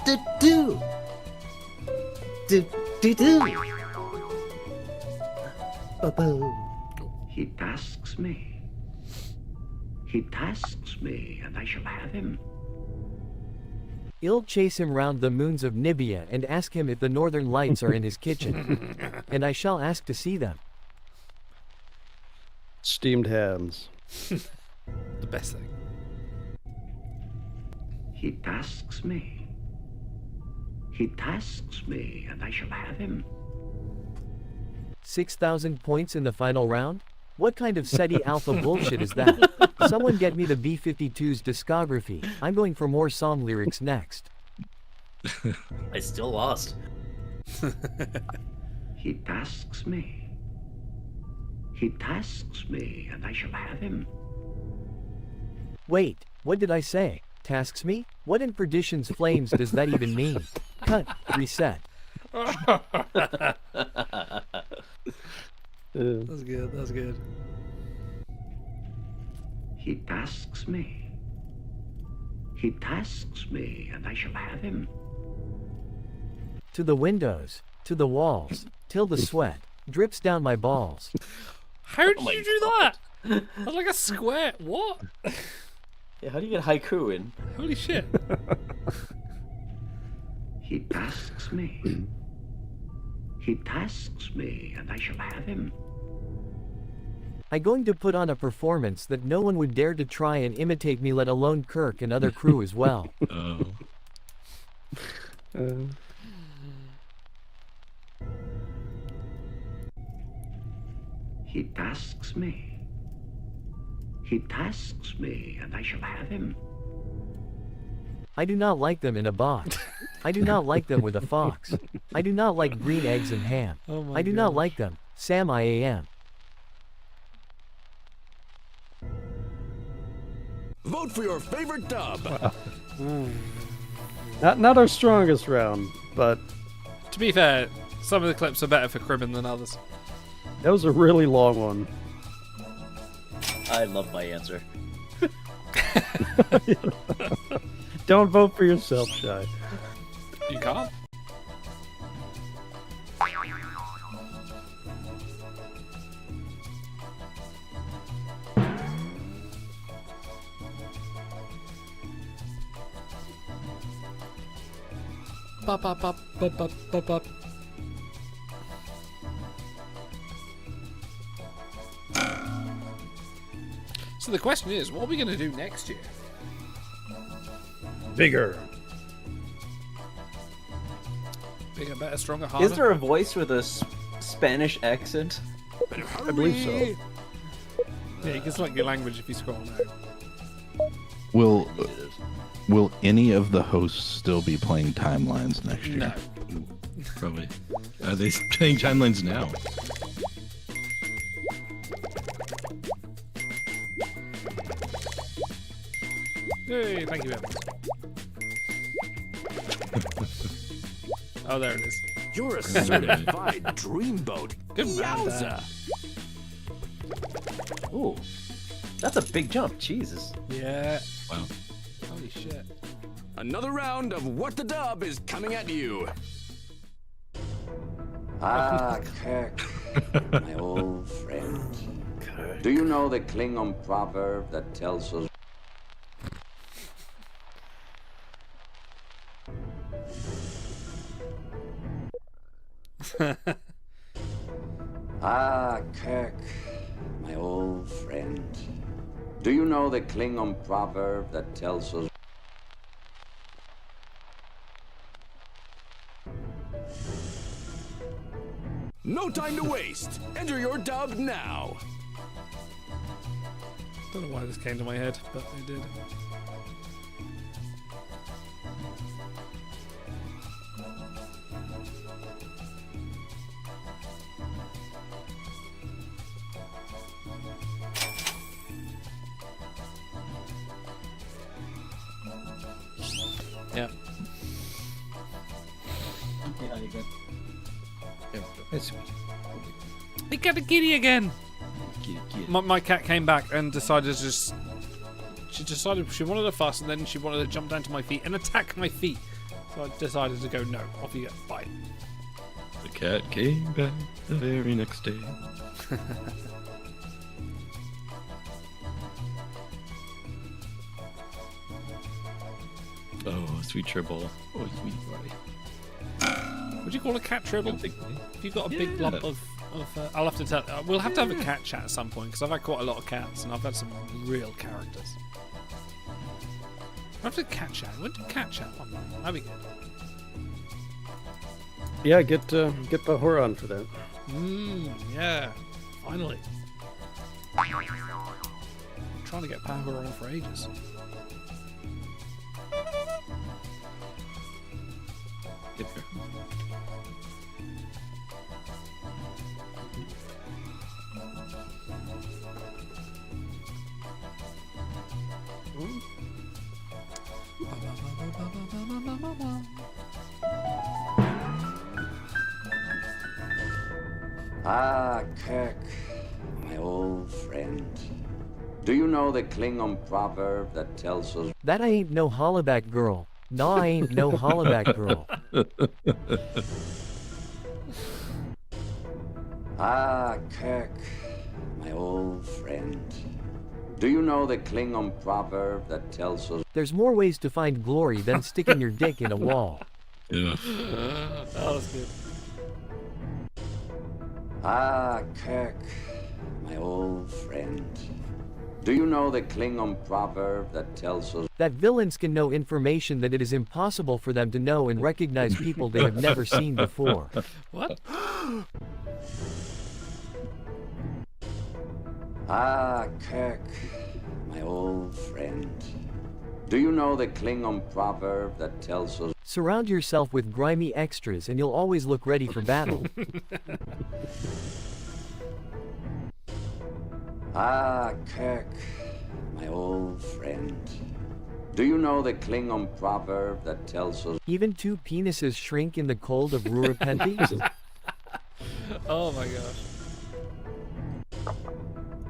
Do do. Do do do. Boo. He tasks me. He tasks me, and I shall have him. I'll chase him round the moons of Nibia and ask him if the northern lights are in his kitchen. And I shall ask to see them. Steamed hams. The best thing. He tasks me. He tasks me, and I shall have him. 6,000 points in the final round? What kind of SETI Alpha bullshit is that? Someone get me the B-52's discography. I'm going for more song lyrics next. I still lost. He tasks me. He tasks me, and I shall have him. Wait, what did I say? Tasks me? What in perdition's flames does that even mean? Cut. Reset. That's good. That's good. He tasks me. He tasks me, and I shall have him. To the windows, to the walls, till the sweat drips down my balls. How did you do that? That's like a square. What? Yeah, how do you get haiku in? Holy shit. He tasks me. He tasks me, and I shall have him. I'm going to put on a performance that no one would dare to try and imitate me, let alone Kirk and other crew as well. He tasks me. He tasks me, and I shall have him. I do not like them in a box. I do not like them with a fox. I do not like green eggs and ham. Oh my I do not like them. Sam I am. Vote for your favorite dub. Not our strongest round, but To be fair, some of the clips are better for cribbing than others. that was a really long one. I love my answer. Don't vote for yourself, Shy. You can't. Bop, bop, bop, bop, bop, bop, bop. So the question is, what are we going to do next year? Bigger. Bigger, better, stronger, harder? Is there a voice with a Spanish accent? I believe so. Yeah, you can select your language if you scroll down. Will any of the hosts still be playing timelines next year? No. Probably. Are they playing timelines now? Hey, thank you, Evans. Oh, there it is. You're a certified dreamboat. Good man, Dan. Ooh, that's a big jump. Jesus. Yeah. Wow. Holy shit. Another round of What the Dub is coming at you. Ah, Kirk, my old friend. Do you know the Klingon proverb that tells us Ah, Kirk, my old friend. Do you know the Klingon proverb that tells us No time to waste. Enter your dub now. Don't know why this came to my head, but it did. Yeah. Yeah, you good. We got a kitty again. Kitty. My cat came back and decided to just. She decided she wanted a fuss, and then she wanted to jump down to my feet and attack my feet. So I decided to go, no, off you go, bye. The cat came back the very next day. Oh, sweet Tribble. Oh, sweet boy. Would you call a cat Tribble? If you've got a big lump of I'll have to tell. We'll have to have a cat chat at some point because I've had quite a lot of cats and I've had some real characters. We'll have to cat chat. We'll do cat chat one night. That'd be good. Yeah, get Bahor on for that. Yeah. Finally. Trying to get Power on for ages. Get there. Ah, Kirk, my old friend. Do you know the Klingon proverb that tells us That I ain't no hollaback girl. Nah, I ain't no hollaback girl. Ah, Kirk, my old friend. Do you know the Klingon proverb that tells us There's more ways to find glory than sticking your dick in a wall. Yeah. That was good. Ah, Kirk, my old friend. Do you know the Klingon proverb that tells us That villains can know information that it is impossible for them to know and recognize people they have never seen before. What? Ah, Kirk, my old friend. Do you know the Klingon proverb that tells us Surround yourself with grimy extras and you'll always look ready for battle. Ah, Kirk, my old friend. Do you know the Klingon proverb that tells us Even two penises shrink in the cold of Rurapenti? Oh my gosh.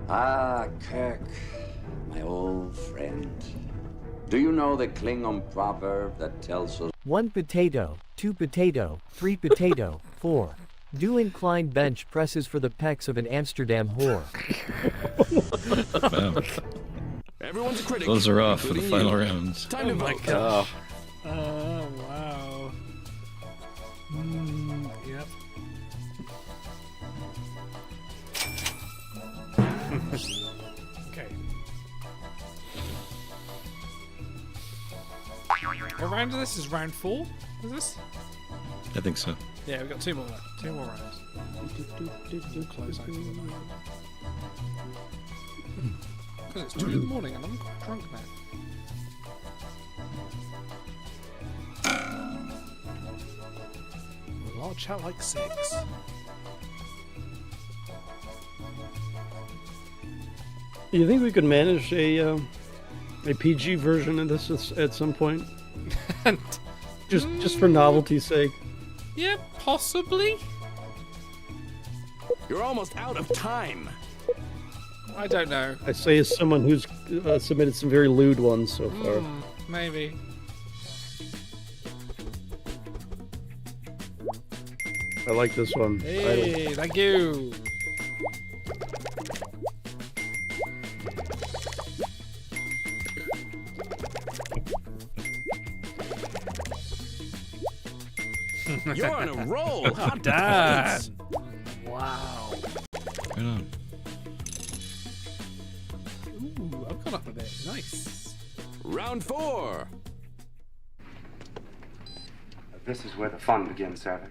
Ah, Kirk, my old friend. Do you know the Klingon proverb that tells us 1 potato, 2 potato, 3 potato, 4. Do incline bench presses for the pecs of an Amsterdam whore. Wow. Everyone's a critic. Those are off for the including final you. rounds. Time to vote. Oh, wow. Yep. Okay. What round is this? Is round 4? Is this? I think so. Yeah, we've got 2 more left. 2 more rounds. Close out to the night. Because it's 2 in the morning and I'm quite drunk now. Large chat like 6. Do you think we could manage a PG version of this at some point? just for novelty's sake. Yeah, possibly. You're almost out of time. I don't know. I say as someone who's submitted some very lewd ones so far. Maybe. I like this one. Hey, thank you. You're on a roll. Hot Damn. points. Wow. Right on. Ooh, I've gone up a bit. Nice. Round 4. This is where the fun begins, Savick.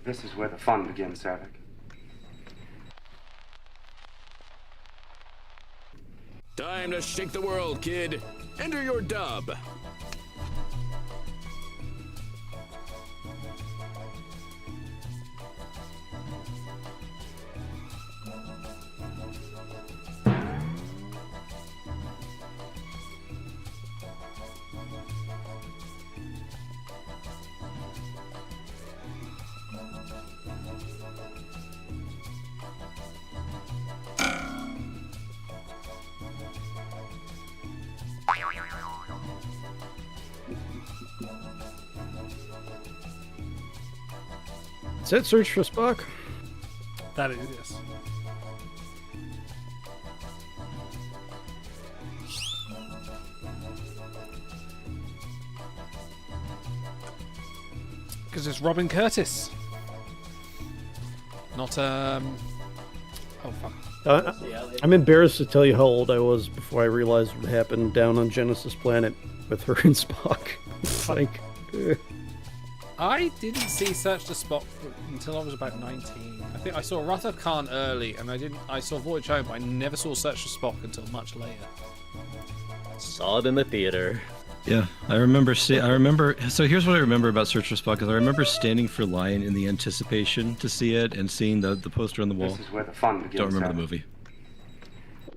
This is where the fun begins, Savick. Time to shake the world, kid. Enter your dub. Is that Search for Spock? That is, yes. Because it's Robin Curtis. Not, oh, fuck. I'm embarrassed to tell you how old I was before I realized what happened down on Genesis Planet with her and Spock. It's like... I didn't see Search the Spock until I was about 19. I think I saw Wrath of Khan early, and I saw Voyage Home, but I never saw Search the Spock until much later. Saw it in the theater. Yeah, I remember. So here's what I remember about Search for Spock: is I remember standing for line in the anticipation to see it and seeing the poster on the wall. This is where the fun begins. Don't remember the movie.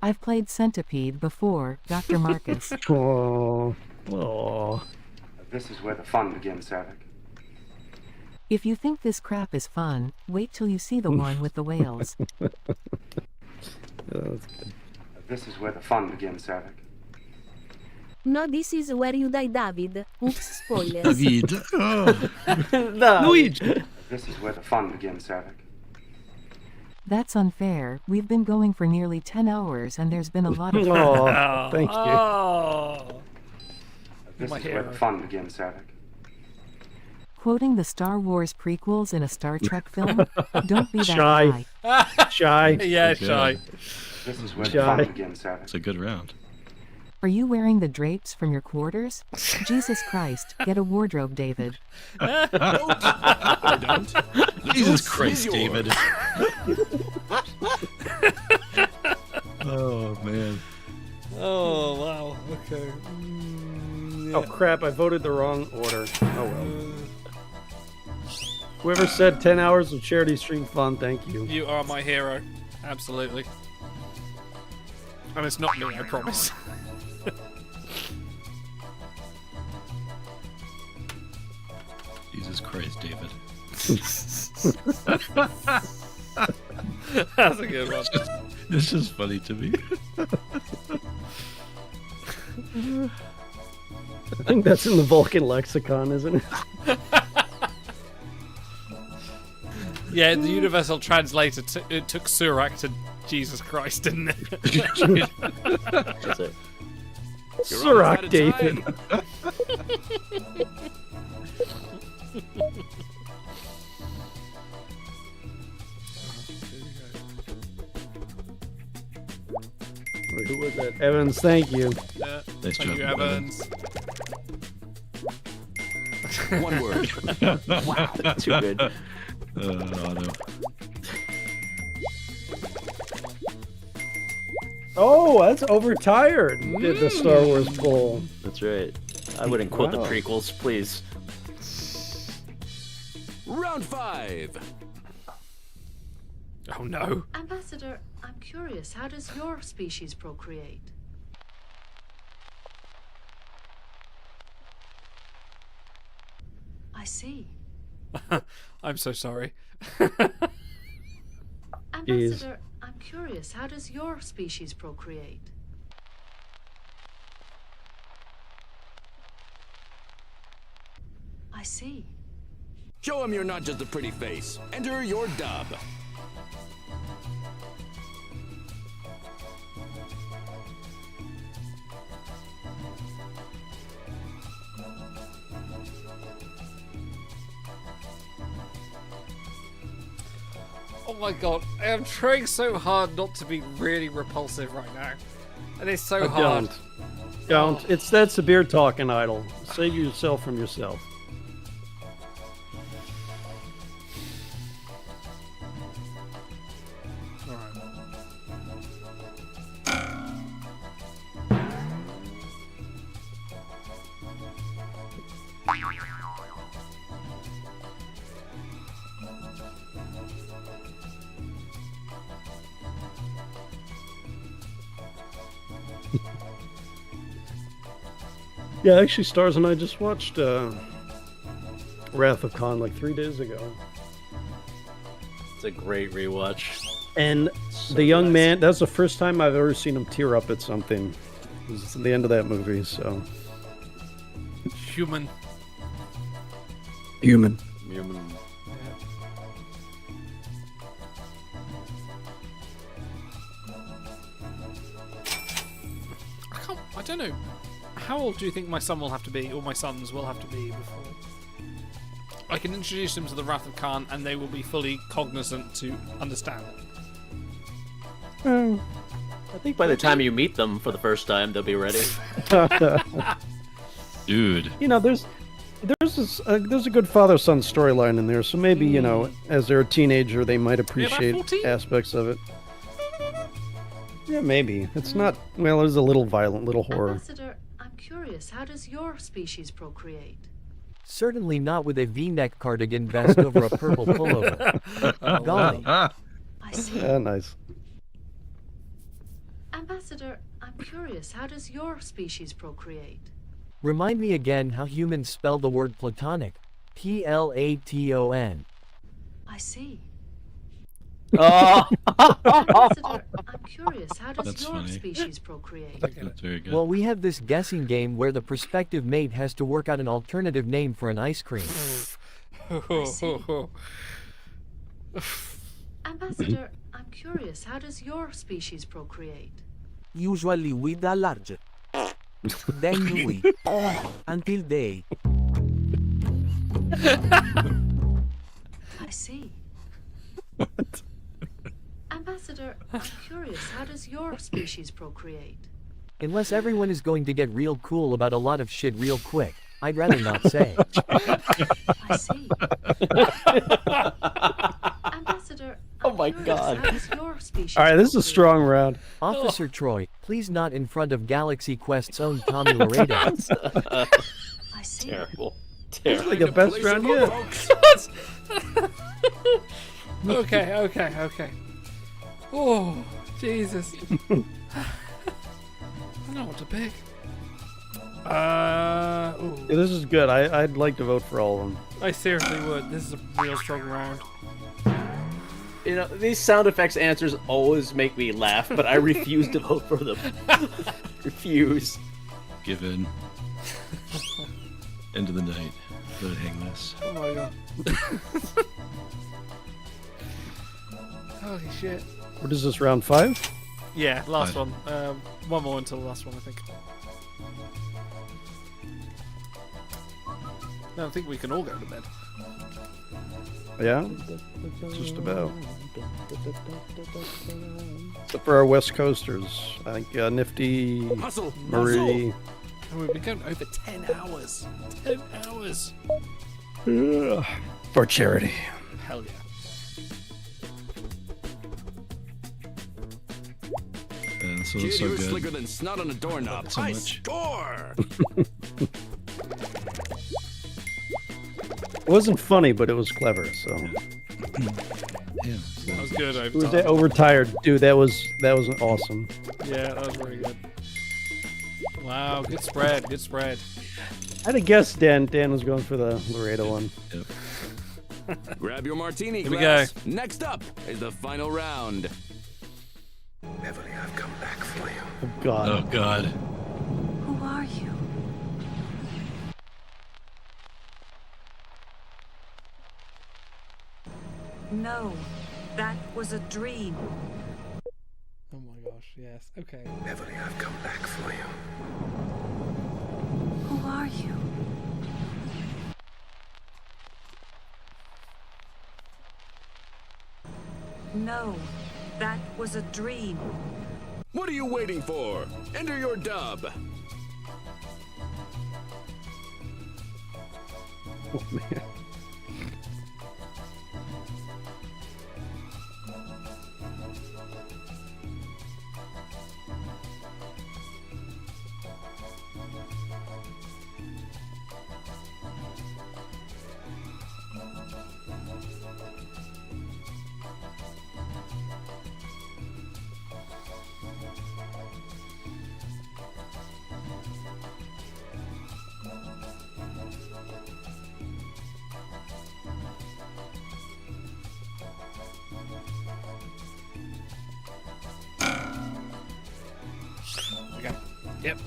I've played Centipede before, Dr. Marcus. Oh. This is where the fun begins, Savick. If you think this crap is fun, wait till you see the one with the whales. This is where the fun begins, Savick. No, this is where you die, David. Oops, spoilers. David. Oh. Luigi. This is where the fun begins, Savick. That's unfair. We've been going for nearly 10 hours and there's been a lot of fun. Oh, thank you. Oh. This is where the fun begins, Savick. Quoting the Star Wars prequels in a Star Trek film? Don't be that Shy. guy. Shy. Yeah, shy. This is where the fun begins, Savick. It's a good round. Are you wearing the drapes from your quarters? Jesus Christ, get a wardrobe, David. I don't. Jesus Christ, David. Oh, man. Oh, wow. Okay. Oh, crap, I voted the wrong order. Oh, well. Whoever said 10 hours of charity stream fun, thank you. You are my hero. Absolutely. And it's not me, I promise. Jesus Christ, David. That's a good one. It's just funny to me. I think that's in the Vulcan lexicon, isn't it? Yeah, the Universal Translator it took Surak to Jesus Christ, didn't it? That's it. Surak, David. Wait, who was that? Evans, thank you. Yeah, Nice thank job, you, Evans. One word. Wow, that's too good. Otto. Oh, that's overtired. Did the Star Wars poll. That's right. I wouldn't quote the Wow. prequels, please. Round 5. Oh no. Ambassador, I'm curious. How does your species procreate? I see. I'm so sorry. Ambassador, I'm curious. How does your species procreate? I see. Show him you're not just a pretty face. Enter your dub. Oh my god, I am trying so hard not to be really repulsive right now. And it's so hard. Don't. That's the beer talking idol. Save yourself from yourself. Yeah, actually, Stars and I just watched Wrath of Khan like 3 days ago. It's a great rewatch. And the young man, that's the first time I've ever seen him tear up at something. It was at the end of that movie, so. Human. Human. I don't know. How old do you think my son will have to be, or my sons will have to be, before I can introduce them to the Wrath of Khan and they will be fully cognizant to understand it? I think by the time you meet them for the first time, they'll be ready. Dude. You know, there's a good father-son storyline in there, so maybe, you know, as they're a teenager, they might appreciate aspects of it. Yeah, maybe. It's not, well, it's a little violent, little horror. Ambassador, I'm curious. How does your species procreate? Certainly not with a V-neck cardigan vest over a purple pullover. Golly. I see. Yeah, nice. Ambassador, I'm curious. How does your species procreate? Remind me again how humans spell the word platonic. Platon. I see. Oh. Ambassador, I'm curious. How does That's your funny. species procreate? That's very good. Well, we have this guessing game where the prospective mate has to work out an alternative name for an ice cream. Ambassador, I'm curious. How does your species procreate? Usually with a large. Then we. Until they. I see. Ambassador, I'm curious. How does your species procreate? Unless everyone is going to get real cool about a lot of shit real quick, I'd rather not say. I see. Ambassador, oh my how god. does your species All right, this is a strong round. Officer Troy, please not in front of Galaxy Quest's own Tommy Laredo. I see. Terrible. It's like the best round yet. Okay. Oh, Jesus. I don't know what to pick. Yeah, this is good. I'd like to vote for all of them. I seriously would. This is a real strong round. You know, these sound effects answers always make me laugh, but I refuse to vote for them. Refuse. Give in. End of the night. Let it hang this. Oh my god. Holy shit. What is this, round 5? Yeah, last one. One more until the last one, I think. No, I think we can all go to bed. Yeah? Just about. Except for our West Coasters. I think Nifty, Hustle, Marie. And we've been going over 10 hours. 10 hours. For charity. Hell yeah. This Kid, was so you're good. slicker than snot on a doorknob. So I much. score! It wasn't funny, but it was clever, so. Yeah. That was good. Who was that overtired? Dude, that was awesome. Yeah, that was very good. Wow, good spread. Good spread. I had a guess Dan was going for the Laredo one. Yep. Grab your martini Here we glass. Next up is the final round. Beverly, I've come back for you. Oh, God. Oh, God. Who are you? No, that was a dream. Oh my gosh, yes. Okay. Beverly, I've come back for you. Who are you? No, that was a dream. What are you waiting for? Enter your dub. Oh, man. Okay. Yep.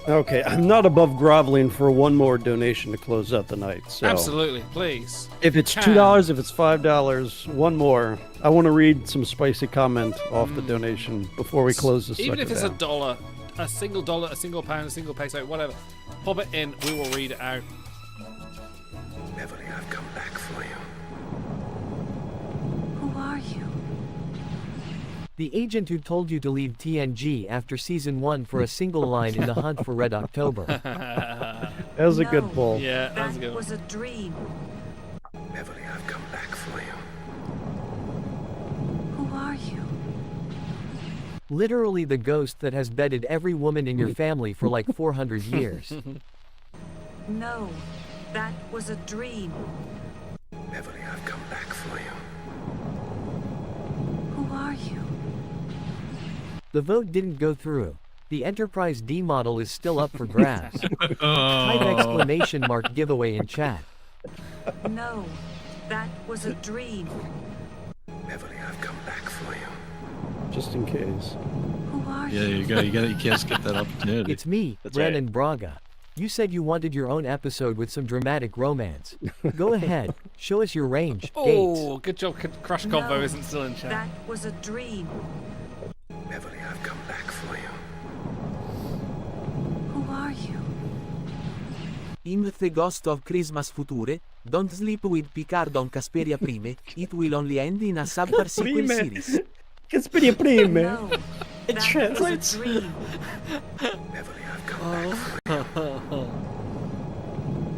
Okay, I'm not above groveling for one more donation to close out the night. So Absolutely, please. if it's Can. $2, if it's $5, one more. I want to read some spicy comment off the donation before we close this. Even if it's down. a dollar, a single dollar, a single pound, a single peso, whatever, pop it in. We will read it out. Beverly, I've come back for you. Who are you? The agent who told you to leave TNG after season 1 for a single line in the hunt for Red October. That was a good pull. Yeah, that was a good one. Was a dream. Beverly, I've come back for you. Who are you? Literally the ghost that has bedded every woman in your family for like 400 years. No, that was a dream. Beverly, I've come back for you. Who are you? The vote didn't go through. The Enterprise D model is still up for grabs. Type exclamation mark giveaway in chat. No, that was a dream. Beverly, I've come back for you. Just in case. Who are Yeah, you? you can't skip that opportunity. It's me, Brandon Braga. You said you wanted your own episode with some dramatic romance. Go ahead, show us your range, Oh, good job. Crush Convo No, isn't still in chat. That was a dream. Beverly, I've come back for you. Who are you? In the Ghost of Christmas Future, don't sleep with Picard on Casperia Prime, it will only end in a sub-sequel series. Casperia Prime. No, It that translates. was a dream. Beverly, I've come back for you.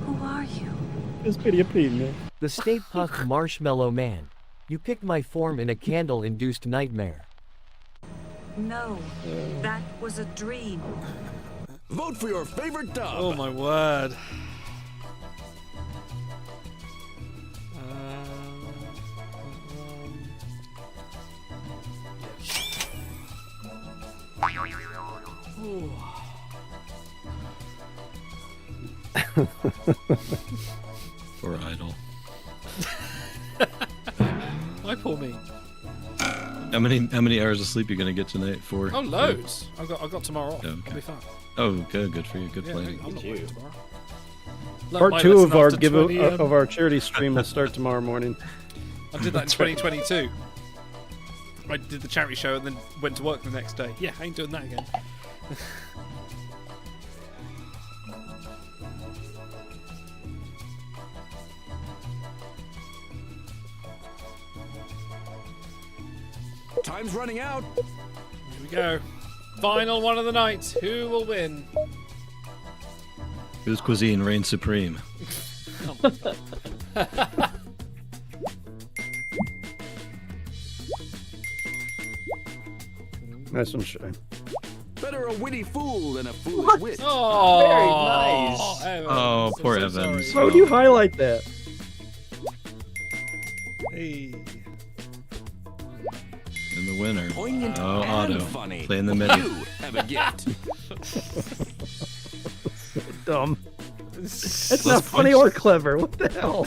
Who are you? Casperia Prime. The Stay Puft Marshmallow Man. You picked my form in a candle-induced nightmare. No, that was a dream. Vote for your favorite dub. Oh my word. Poor Idol. Why poor me? How many hours of sleep you gonna get tonight? 4? Oh, loads. I've got tomorrow off. Oh, okay. It'll be fun. Oh, good for you. Good Yeah, planning. I'm not working tomorrow. Learned Part my 2 lesson of our after 20, of our charity stream will start tomorrow morning. I did that in 2022. I did the charity show and then went to work the next day. Yeah, I ain't doing that again. Time's running out. Here we go. Final one of the night. Who will win? Whose cuisine reigns supreme? Nice one, Shay. Better a witty fool than a foolish wit. Oh, Very nice. Evans. Oh, I'm poor so Evans. sorry. Why would you highlight that? Hey. And the winner. Poignant Oh, and Otto. funny. Playing the MIDI. You have a gift. Dumb. It's not funny or clever. What the hell?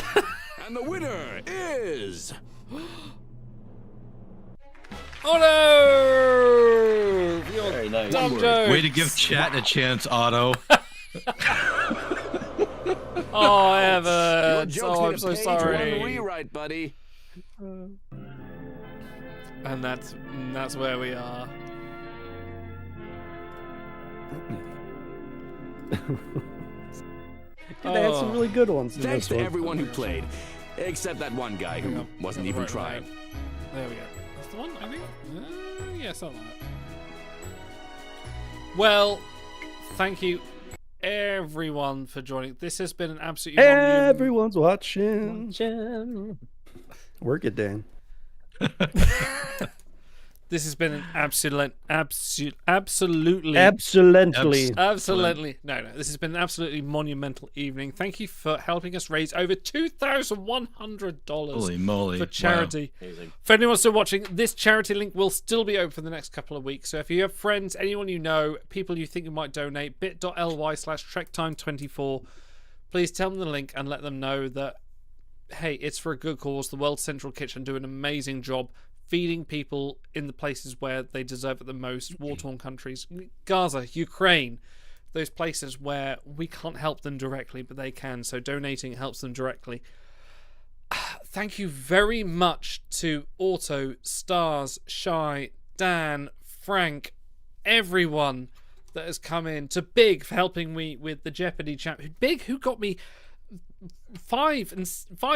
And the winner is... Oh no! You're Very nice. dumb joke. Way to give chat a chance, Otto. Oh, Your Evans. jokes Oh, need I'm a so page sorry. one rewrite, buddy. And that's where we are. They had some really good ones. In Thanks this to one. everyone who played, except that one guy who wasn't even Right, trying. right. There we go. That's the one, I think. Yeah, something like that. Well, thank you everyone for joining. This has been an absolutely Everyone's watching. Work it, Dan. This has been an absolutely. Absolutely. Absolutely. No. This has been an absolutely monumental evening. Thank you for helping us raise over $2,100 Holy moly. for charity. Wow. Amazing. For anyone still watching, this charity link will still be open for the next couple of weeks. So if you have friends, anyone you know, people you think you might donate, bit.ly/TrekTime24, please tell them the link and let them know that, hey, it's for a good cause. The World Central Kitchen do an amazing job feeding people in the places where they deserve it the most, war-torn countries, Gaza, Ukraine, those places where we can't help them directly, but they can, so donating helps them directly. Thank you very much to Auto, Stars, Shy, Dan, Frank, everyone that has come in, to Big for helping me with the Jeopardy champion. Big, who got me five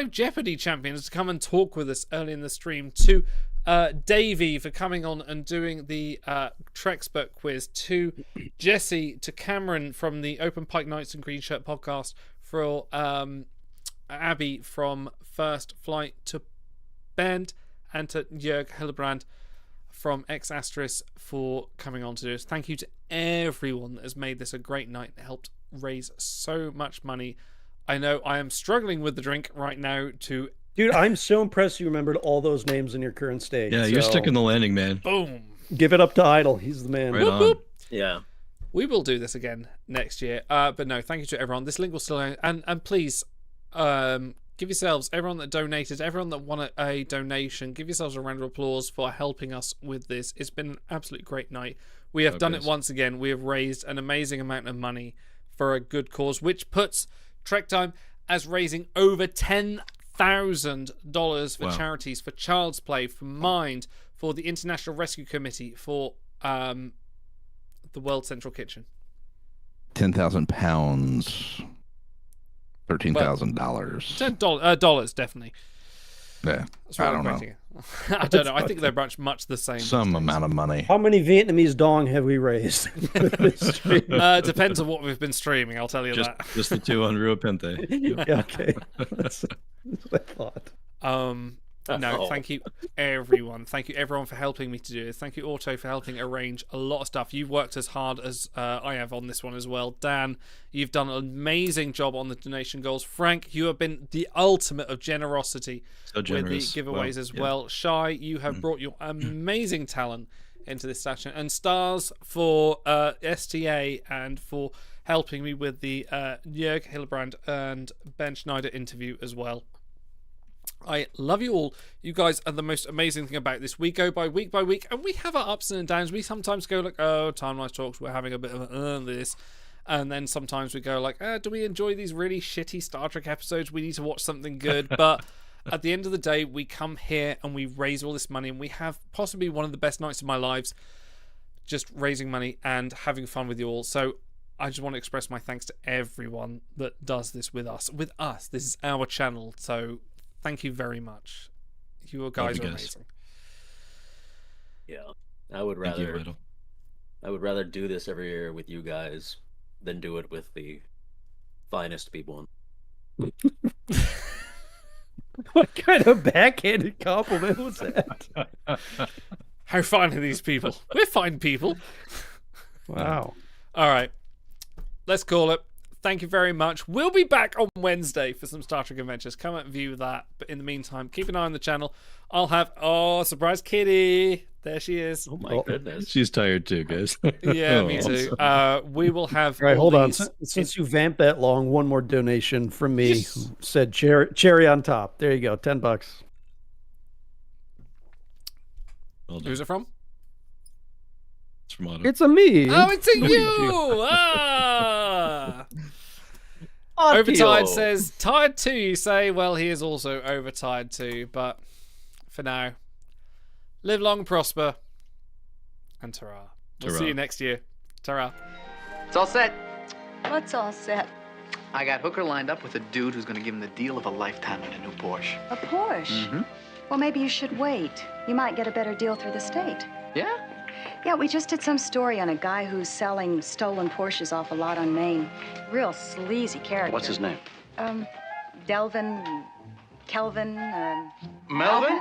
Jeopardy champions to come and talk with us early in the stream, to Davey for coming on and doing the Trexpert quiz, to Jesse, to Cameron from the Open Pike Nights and Green Shirt podcast, for Abby from First Flight, to Ben, and to Jörg Hillebrand from X Asterisk for coming on to do this. Thank you to everyone that has made this a great night and helped raise so much money. I know I am struggling with the drink right now to... Dude, I'm so impressed you remembered all those names in your current state. Yeah, you're sticking the landing, man. Boom. Give it up to Idle. He's the man. Right on. Yeah. We will do this again next year. But no, thank you to everyone. This link will still... And please, give yourselves, everyone that donated, everyone that won a donation, give yourselves a round of applause for helping us with this. It's been an absolutely great night. We have done it once again. We have raised an amazing amount of money for a good cause, which puts Trek Time as raising over $10,000 for charities, for Child's Play, for Mind, for the International Rescue Committee, for the World Central Kitchen. 10,000 pounds. $13,000. Dollars, definitely. Yeah, I don't know. I don't know. I think they're much the same. Some amount of money. How many Vietnamese dong have we raised? Depends on what we've been streaming, I'll tell you that. Just the two on Rua Pente. Yeah, okay. That's what I thought. No, thank you everyone. Thank you everyone for helping me to do this. Thank you Auto for helping arrange a lot of stuff. You've worked as hard as I have on this one as well. Dan, you've done an amazing job on the donation goals. Frank, you have been the ultimate of generosity with the giveaways as well. Shy, you have brought your amazing talent into this session. And Stars for STA and for helping me with the Jörg Hillebrand and Ben Schneider interview as well. I love you all. You guys are the most amazing thing about this. We go by week, and we have our ups and downs. We sometimes go like, oh, Timeline Talks, we're having a bit of this. And then sometimes we go like, do we enjoy these really shitty Star Trek episodes? We need to watch something good. But at the end of the day, we come here and we raise all this money, and we have possibly one of the best nights of my lives just raising money and having fun with you all. So I just want to express my thanks to everyone that does this with us. With us, this is our channel. So thank you very much. You guys are amazing. Yeah, I would rather do this every year with you guys than do it with the finest people. What kind of backhanded compliment was that? How fine are these people? We're fine people. Wow. All right, let's call it. Thank you very much. We'll be back on Wednesday for some Star Trek Adventures. Come and view that. But in the meantime, keep an eye on the channel. I'll have... Oh, surprise Kitty. There she is. Oh, my goodness. She's tired too, guys. Yeah, me too. We will have... All right, hold on. Since you vamped that long, one more donation from me who said cherry on top. There you go. $10. Who's it from? It's from Otto. It's a me. Oh, it's a you. Overtired says, tired too, you say. Well, he is also overtired too, but for now, live long and prosper, and ta-ra. We'll see you next year. Ta-ra. It's all set. What's all set? I got Hooker lined up with a dude who's gonna give him the deal of a lifetime in a new Porsche. A Porsche? Mm-hmm. Well, maybe you should wait. You might get a better deal through the state. Yeah? Yeah, we just did some story on a guy who's selling stolen Porsches off a lot on Main. Real sleazy character. What's his name? Delvin, Kelvin, Melvin?